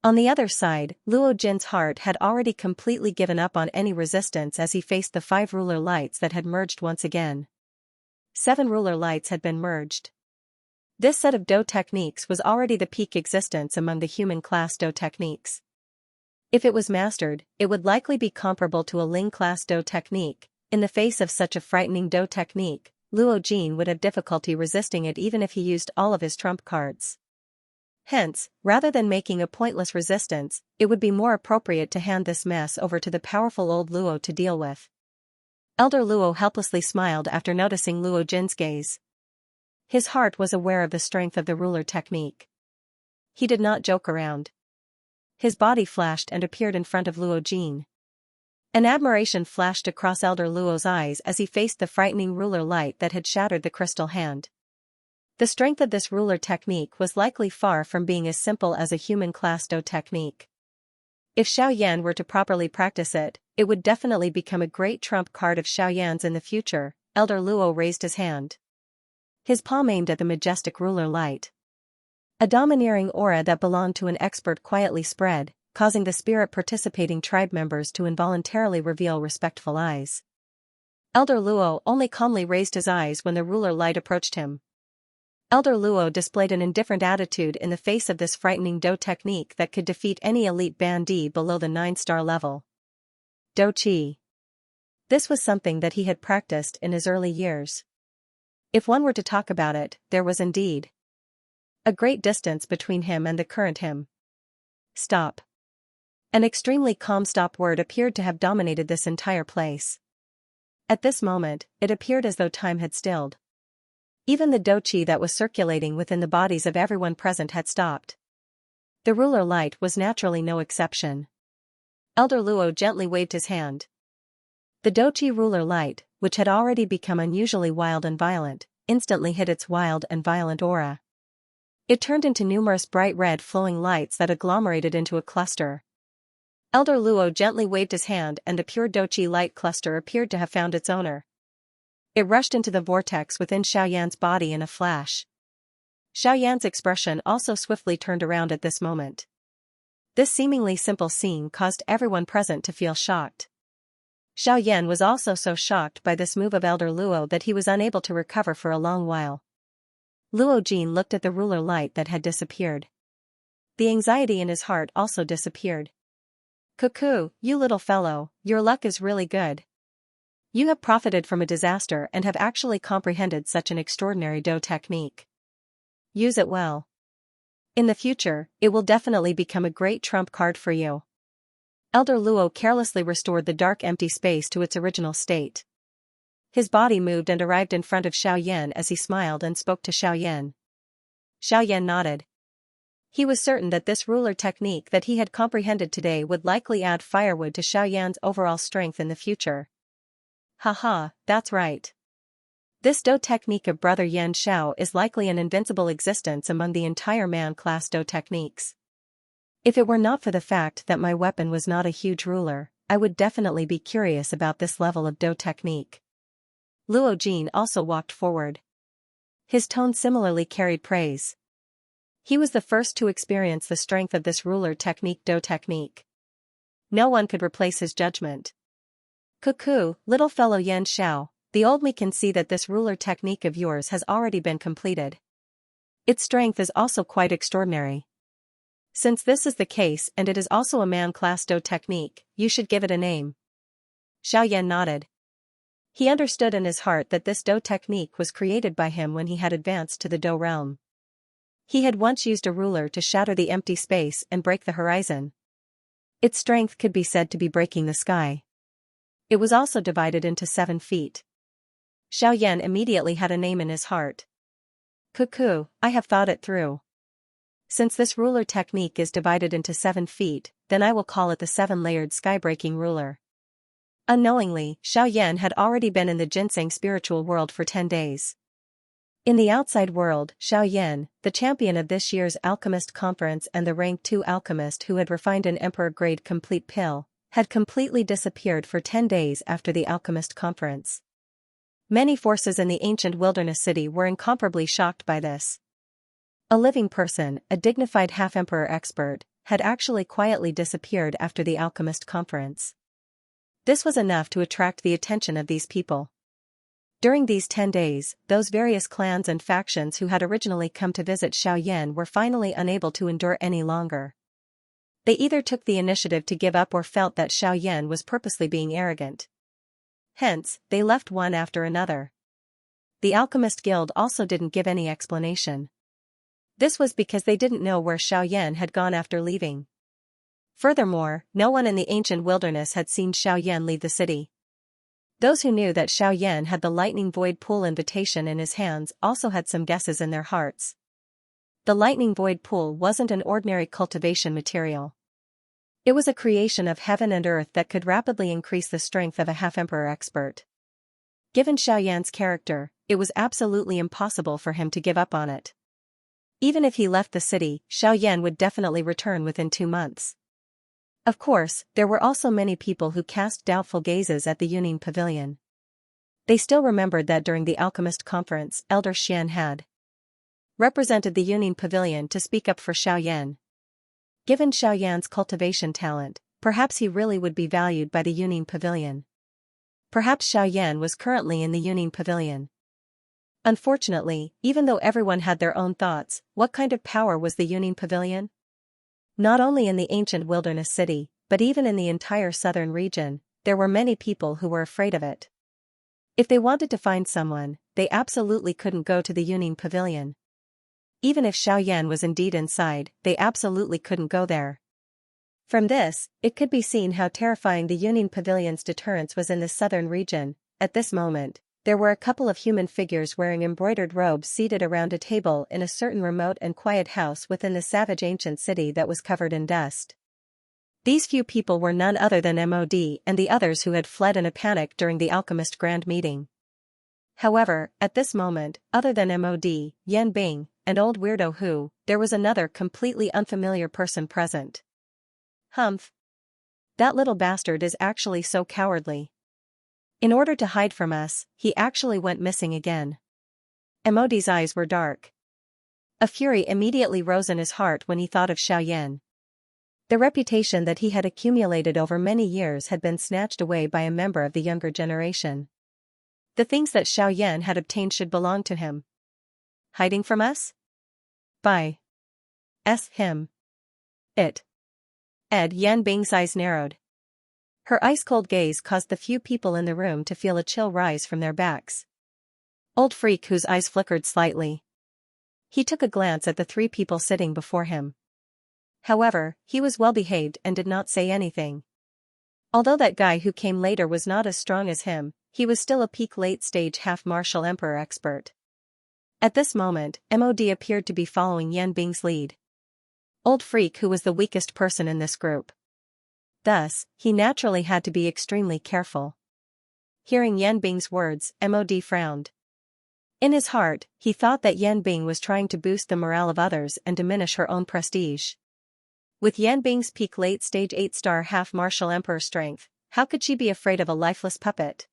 On the other side, Luo Jin's heart had already completely given up on any resistance as he faced the 5 ruler lights that had merged once again. 7 ruler lights had been merged. This set of Do techniques was already the peak existence among the human class Do techniques. If it was mastered, it would likely be comparable to a Ling class Do technique. In the face of such a frightening Do technique, Luo Jin would have difficulty resisting it even if he used all of his trump cards. Hence, rather than making a pointless resistance, it would be more appropriate to hand this mess over to the powerful old Luo to deal with. Elder Luo helplessly smiled after noticing Luo Jin's gaze. His heart was aware of the strength of the ruler technique. He did not joke around. His body flashed and appeared in front of Luo Jin. An admiration flashed across Elder Luo's eyes as he faced the frightening ruler light that had shattered the crystal hand. The strength of this ruler technique was likely far from being as simple as a human class Do technique. If Xiaoyan were to properly practice it, it would definitely become a great trump card of Xiaoyan's in the future. Elder Luo raised his hand. His palm aimed at the majestic ruler light. A domineering aura that belonged to an expert quietly spread, causing the spirit-participating tribe members to involuntarily reveal respectful eyes. Elder Luo only calmly raised his eyes when the ruler light approached him. Elder Luo displayed an indifferent attitude in the face of this frightening Do technique that could defeat any elite bandit below the 9-star level. Do Qi. This was something that he had practiced in his early years. If one were to talk about it, there was indeed a great distance between him and the current him. Stop. An extremely calm stop word appeared to have dominated this entire place. At this moment, it appeared as though time had stilled. Even the Do Qi that was circulating within the bodies of everyone present had stopped. The ruler light was naturally no exception. Elder Luo gently waved his hand. The Do Qi ruler light, which had already become unusually wild and violent, instantly hid its wild and violent aura. It turned into numerous bright red flowing lights that agglomerated into a cluster. Elder Luo gently waved his hand and the pure Do Qi light cluster appeared to have found its owner. It rushed into the vortex within Xiaoyan's body in a flash. Xiaoyan's expression also swiftly turned around at this moment. This seemingly simple scene caused everyone present to feel shocked. Xiaoyan was also so shocked by this move of Elder Luo that he was unable to recover for a long while. Luo Jin looked at the ruler light that had disappeared. The anxiety in his heart also disappeared. Cuckoo, you little fellow, your luck is really good. You have profited from a disaster and have actually comprehended such an extraordinary Do technique. Use it well. In the future, it will definitely become a great trump card for you. Elder Luo carelessly restored the dark empty space to its original state. His body moved and arrived in front of Xiaoyan as he smiled and spoke to Xiaoyan. Xiaoyan nodded. He was certain that this ruler technique that he had comprehended today would likely add firewood to Xiaoyan's overall strength in the future. Haha, that's right. This Do technique of Brother Yan Xiao is likely an invincible existence among the entire man-class Do techniques. If it were not for the fact that my weapon was not a huge ruler, I would definitely be curious about this level of Do technique. Luo Jin also walked forward. His tone similarly carried praise. He was the first to experience the strength of this ruler technique Do technique. No one could replace his judgment. Cuckoo, little fellow Yan Xiao, the old me can see that this ruler technique of yours has already been completed. Its strength is also quite extraordinary. Since this is the case and it is also a man-class Do technique, you should give it a name. Xiaoyan nodded. He understood in his heart that this Do technique was created by him when he had advanced to the Do realm. He had once used a ruler to shatter the empty space and break the horizon. Its strength could be said to be breaking the sky. It was also divided into 7 feet. Xiaoyan immediately had a name in his heart. Cuckoo, I have thought it through. Since this ruler technique is divided into 7 feet, then I will call it the 7-layered sky-breaking ruler. Unknowingly, Xiaoyan had already been in the ginseng spiritual world for 10 days. In the outside world, Xiaoyan, the champion of this year's alchemist conference and the rank 2 alchemist who had refined an emperor-grade complete pill, had completely disappeared for 10 days after the alchemist conference. Many forces in the ancient wilderness city were incomparably shocked by this. A living person, a dignified half-emperor expert, had actually quietly disappeared after the alchemist conference. This was enough to attract the attention of these people. During these 10 days, those various clans and factions who had originally come to visit Xiaoyan were finally unable to endure any longer. They either took the initiative to give up or felt that Xiaoyan was purposely being arrogant. Hence, they left one after another. The Alchemist Guild also didn't give any explanation. This was because they didn't know where Xiaoyan had gone after leaving. Furthermore, no one in the ancient wilderness had seen Xiaoyan leave the city. Those who knew that Xiaoyan had the lightning void pool invitation in his hands also had some guesses in their hearts. The lightning void pool wasn't an ordinary cultivation material. It was a creation of heaven and earth that could rapidly increase the strength of a half-emperor expert. Given Xiaoyan's character, it was absolutely impossible for him to give up on it. Even if he left the city, Xiaoyan would definitely return within 2 months. Of course, there were also many people who cast doubtful gazes at the Yuning Pavilion. They still remembered that during the alchemist conference, Elder Xian had represented the Yuning Pavilion to speak up for Xiaoyan. Given Xiaoyan's cultivation talent, perhaps he really would be valued by the Yuning Pavilion. Perhaps Xiaoyan was currently in the Yuning Pavilion. Unfortunately, even though everyone had their own thoughts, what kind of power was the Yuning Pavilion? Not only in the ancient wilderness city, but even in the entire southern region, there were many people who were afraid of it. If they wanted to find someone, they absolutely couldn't go to the Yuning Pavilion. Even if Xiaoyan was indeed inside, they absolutely couldn't go there. From this, it could be seen how terrifying the Yuning Pavilion's deterrence was in the southern region. At this moment, there were a couple of human figures wearing embroidered robes seated around a table in a certain remote and quiet house within the savage ancient city that was covered in dust. These few people were none other than MOD and the others who had fled in a panic during the alchemist grand meeting. However, at this moment, other than MOD, Yan Bing, and old weirdo Hu, there was another completely unfamiliar person present. Humph. That little bastard is actually so cowardly. In order to hide from us, he actually went missing again. MOD's eyes were dark. A fury immediately rose in his heart when he thought of Xiaoyan. The reputation that he had accumulated over many years had been snatched away by a member of the younger generation. The things that Xiaoyan had obtained should belong to him. Hiding from us? By him. It. Yan Bing's eyes narrowed. Her ice-cold gaze caused the few people in the room to feel a chill rise from their backs. Old Freak, whose eyes flickered slightly. He took a glance at the three people sitting before him. However, he was well-behaved and did not say anything. Although that guy who came later was not as strong as him, he was still a peak late-stage half-martial emperor expert. At this moment, MOD appeared to be following Yan Bing's lead. Old Freak, who was the weakest person in this group. Thus, he naturally had to be extremely careful. Hearing Yan Bing's words, MOD frowned. In his heart, he thought that Yan Bing was trying to boost the morale of others and diminish her own prestige. With Yan Bing's peak late-stage 8-star half-martial emperor strength, how could she be afraid of a lifeless puppet?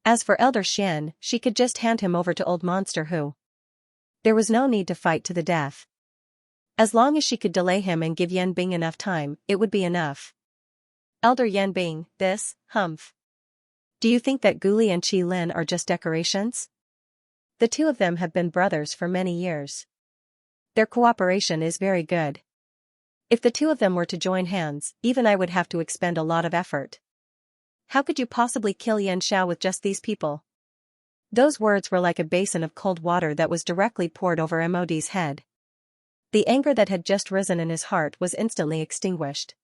As for Elder Xian, she could just hand him over to old monster Hu. There was no need to fight to the death. As long as she could delay him and give Yan Bing enough time, it would be enough. Elder Yan Bing, this, humph. Do you think that Guli and Qi Lin are just decorations? The two of them have been brothers for many years. Their cooperation is very good. If the two of them were to join hands, even I would have to expend a lot of effort. How could you possibly kill Xianxia with just these people? Those words were like a basin of cold water that was directly poured over MOD's head. The anger that had just risen in his heart was instantly extinguished.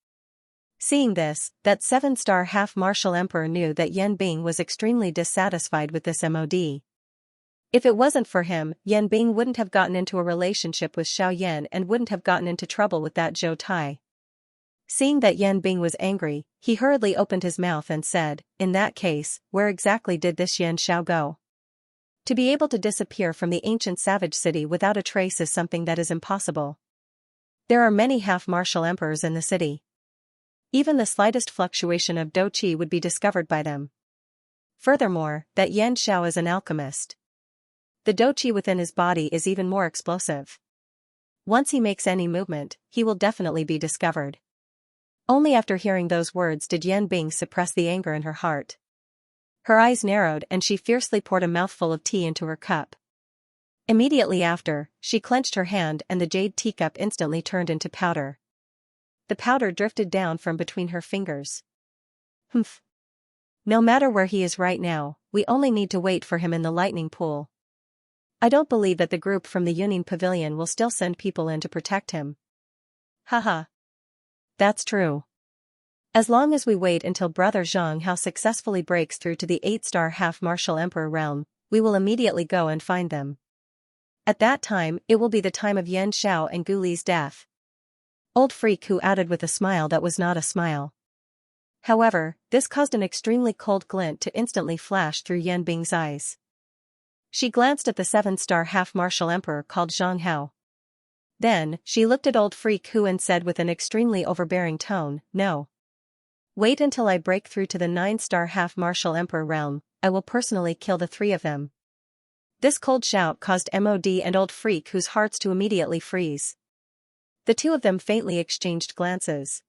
Seeing this, that 7-star half-martial emperor knew that Yan Bing was extremely dissatisfied with this MOD. If it wasn't for him, Yan Bing wouldn't have gotten into a relationship with Xiaoyan and wouldn't have gotten into trouble with that Zhou Tai. Seeing that Yan Bing was angry, he hurriedly opened his mouth and said, "In that case, where exactly did this Xianxia go?" To be able to disappear from the ancient savage city without a trace is something that is impossible. There are many half-martial emperors in the city. Even the slightest fluctuation of Dou Qi would be discovered by them. Furthermore, that Yan Xiao is an alchemist. The Dou Qi within his body is even more explosive. Once he makes any movement, he will definitely be discovered. Only after hearing those words did Yan Bing suppress the anger in her heart. Her eyes narrowed and she fiercely poured a mouthful of tea into her cup. Immediately after, she clenched her hand and the jade teacup instantly turned into powder. The powder drifted down from between her fingers. Humph. No matter where he is right now, we only need to wait for him in the lightning pool. I don't believe that the group from the Yuning Pavilion will still send people in to protect him. Haha. That's true. As long as we wait until Brother Zhang Hao successfully breaks through to the 8-star half-martial emperor realm, we will immediately go and find them. At that time, it will be the time of Yan Xiao and Gu Li's death. Old Freak Hu added with a smile that was not a smile. However, this caused an extremely cold glint to instantly flash through Yan Bing's eyes. She glanced at the 7-star half-martial emperor called Zhang Hao. Then, she looked at Old Freak Hu and said with an extremely overbearing tone, "No. Wait until I break through to the 9-star half-martial emperor realm, I will personally kill the three of them." This cold shout caused Mod and Old Freak whose hearts to immediately freeze. The two of them faintly exchanged glances.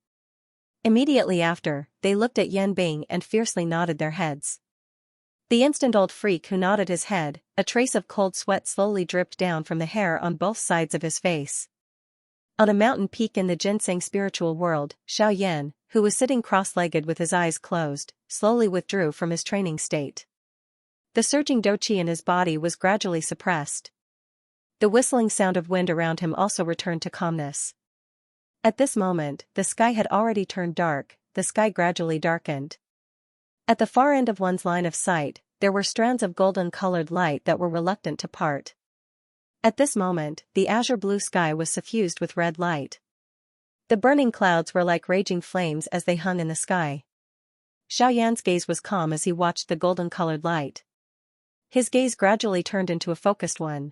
Immediately after, they looked at Yan Bing and fiercely nodded their heads. The instant Old Freak who nodded his head, a trace of cold sweat slowly dripped down from the hair on both sides of his face. On a mountain peak in the ginseng spiritual world, Xiaoyan, who was sitting cross-legged with his eyes closed, slowly withdrew from his training state. The surging doqi in his body was gradually suppressed. The whistling sound of wind around him also returned to calmness. At this moment, the sky had already turned dark, the sky gradually darkened. At the far end of one's line of sight, there were strands of golden-colored light that were reluctant to part. At this moment, the azure blue sky was suffused with red light. The burning clouds were like raging flames as they hung in the sky. Xiaoyan's gaze was calm as he watched the golden-colored light. His gaze gradually turned into a focused one.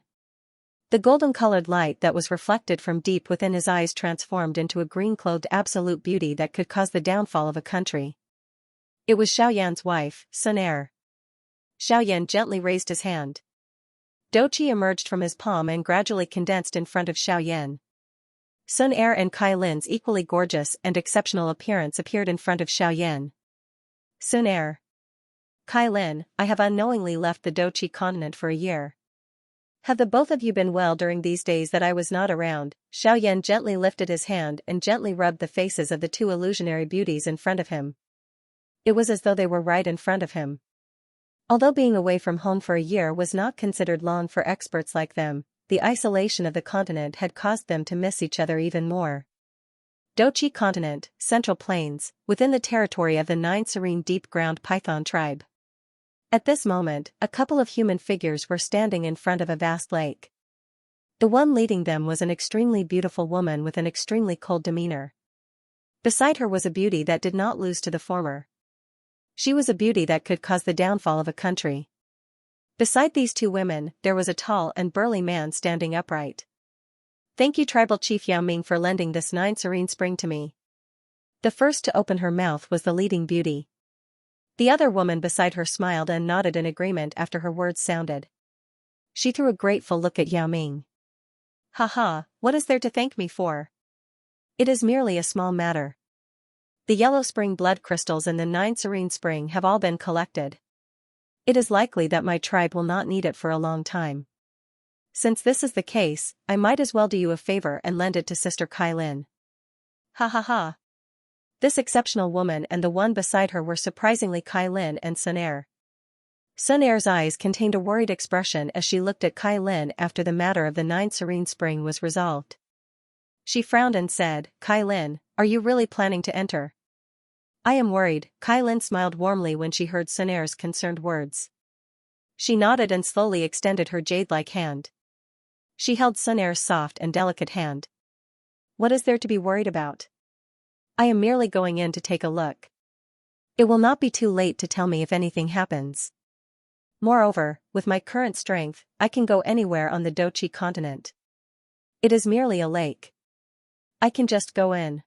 The golden-colored light that was reflected from deep within his eyes transformed into a green-clothed absolute beauty that could cause the downfall of a country. It was Xiaoyan's wife, Sun Er. Xiaoyan gently raised his hand. Doqi emerged from his palm and gradually condensed in front of Xiaoyan. Sun Er and Kai Lin's equally gorgeous and exceptional appearance appeared in front of Xiaoyan. Sun Er. Kai Lin, I have unknowingly left the Doqi continent for a year. Have the both of you been well during these days that I was not around? Xiaoyan gently lifted his hand and gently rubbed the faces of the two illusionary beauties in front of him. It was as though they were right in front of him. Although being away from home for a year was not considered long for experts like them, the isolation of the continent had caused them to miss each other even more. Doqi Continent, Central Plains, within the territory of the 9 serene deep-ground python tribe. At this moment, a couple of human figures were standing in front of a vast lake. The one leading them was an extremely beautiful woman with an extremely cold demeanor. Beside her was a beauty that did not lose to the former. She was a beauty that could cause the downfall of a country. Beside these two women, there was a tall and burly man standing upright. Thank you, Tribal Chief Yao Ming, for lending this 9 serene spring to me. The first to open her mouth was the leading beauty. The other woman beside her smiled and nodded in agreement after her words sounded. She threw a grateful look at Yao Ming. Haha, what is there to thank me for? It is merely a small matter. The yellow spring blood crystals in the 9 serene spring have all been collected. It is likely that my tribe will not need it for a long time. Since this is the case, I might as well do you a favor and lend it to Sister Kai Lin. Ha ha ha. This exceptional woman and the one beside her were surprisingly Kai Lin and Sun Er. Sun Er's eyes contained a worried expression as she looked at Kai Lin after the matter of the 9 serene spring was resolved. She frowned and said, Kai Lin, are you really planning to enter? I am worried. Kai Lin smiled warmly when she heard Sun Er's concerned words. She nodded and slowly extended her jade-like hand. She held Sun Er's soft and delicate hand. What is there to be worried about? I am merely going in to take a look. It will not be too late to tell me if anything happens. Moreover, with my current strength, I can go anywhere on the Doqi continent. It is merely a lake. I can just go in.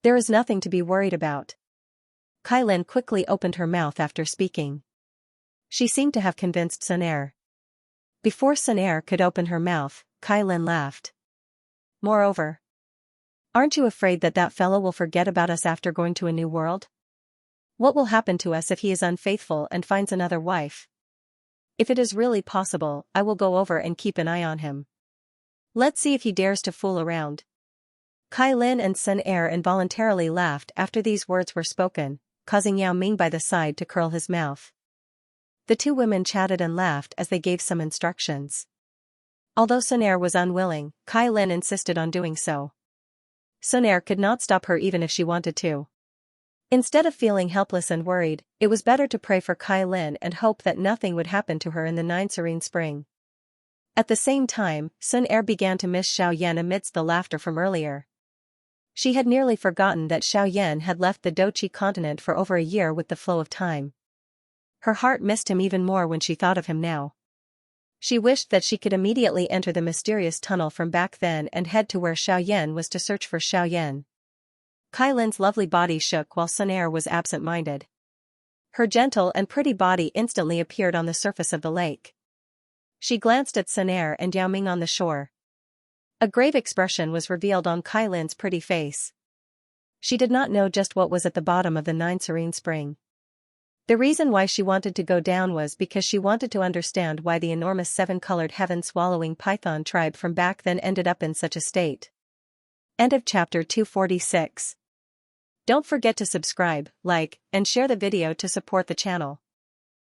There is nothing to be worried about. Kai Lin quickly opened her mouth after speaking. She seemed to have convinced Sun Er. Before Sun Er could open her mouth, Kai Lin laughed. Moreover, aren't you afraid that that fellow will forget about us after going to a new world? What will happen to us if he is unfaithful and finds another wife? If it is really possible, I will go over and keep an eye on him. Let's see if he dares to fool around. Kai Lin and Sun Er involuntarily laughed after these words were spoken, causing Yao Ming by the side to curl his mouth. The two women chatted and laughed as they gave some instructions. Although Sun Er was unwilling, Kai Lin insisted on doing so. Sun Er could not stop her even if she wanted to. Instead of feeling helpless and worried, it was better to pray for Kai Lin and hope that nothing would happen to her in the 9 serene spring. At the same time, Sun Er began to miss Xiaoyan amidst the laughter from earlier. She had nearly forgotten that Xiaoyan had left the Doqi continent for over a year with the flow of time. Her heart missed him even more when she thought of him now. She wished that she could immediately enter the mysterious tunnel from back then and head to where Xiaoyan was to search for Xiaoyan. Kai Lin's lovely body shook while Sun Er was absent-minded. Her gentle and pretty body instantly appeared on the surface of the lake. She glanced at Sun Er and Yao Ming on the shore. A grave expression was revealed on Kai Lin's pretty face. She did not know just what was at the bottom of the Nine Serene Spring. The reason why she wanted to go down was because she wanted to understand why the enormous seven-colored heaven-swallowing python tribe from back then ended up in such a state. End of chapter 246. Don't forget to subscribe, like, and share the video to support the channel.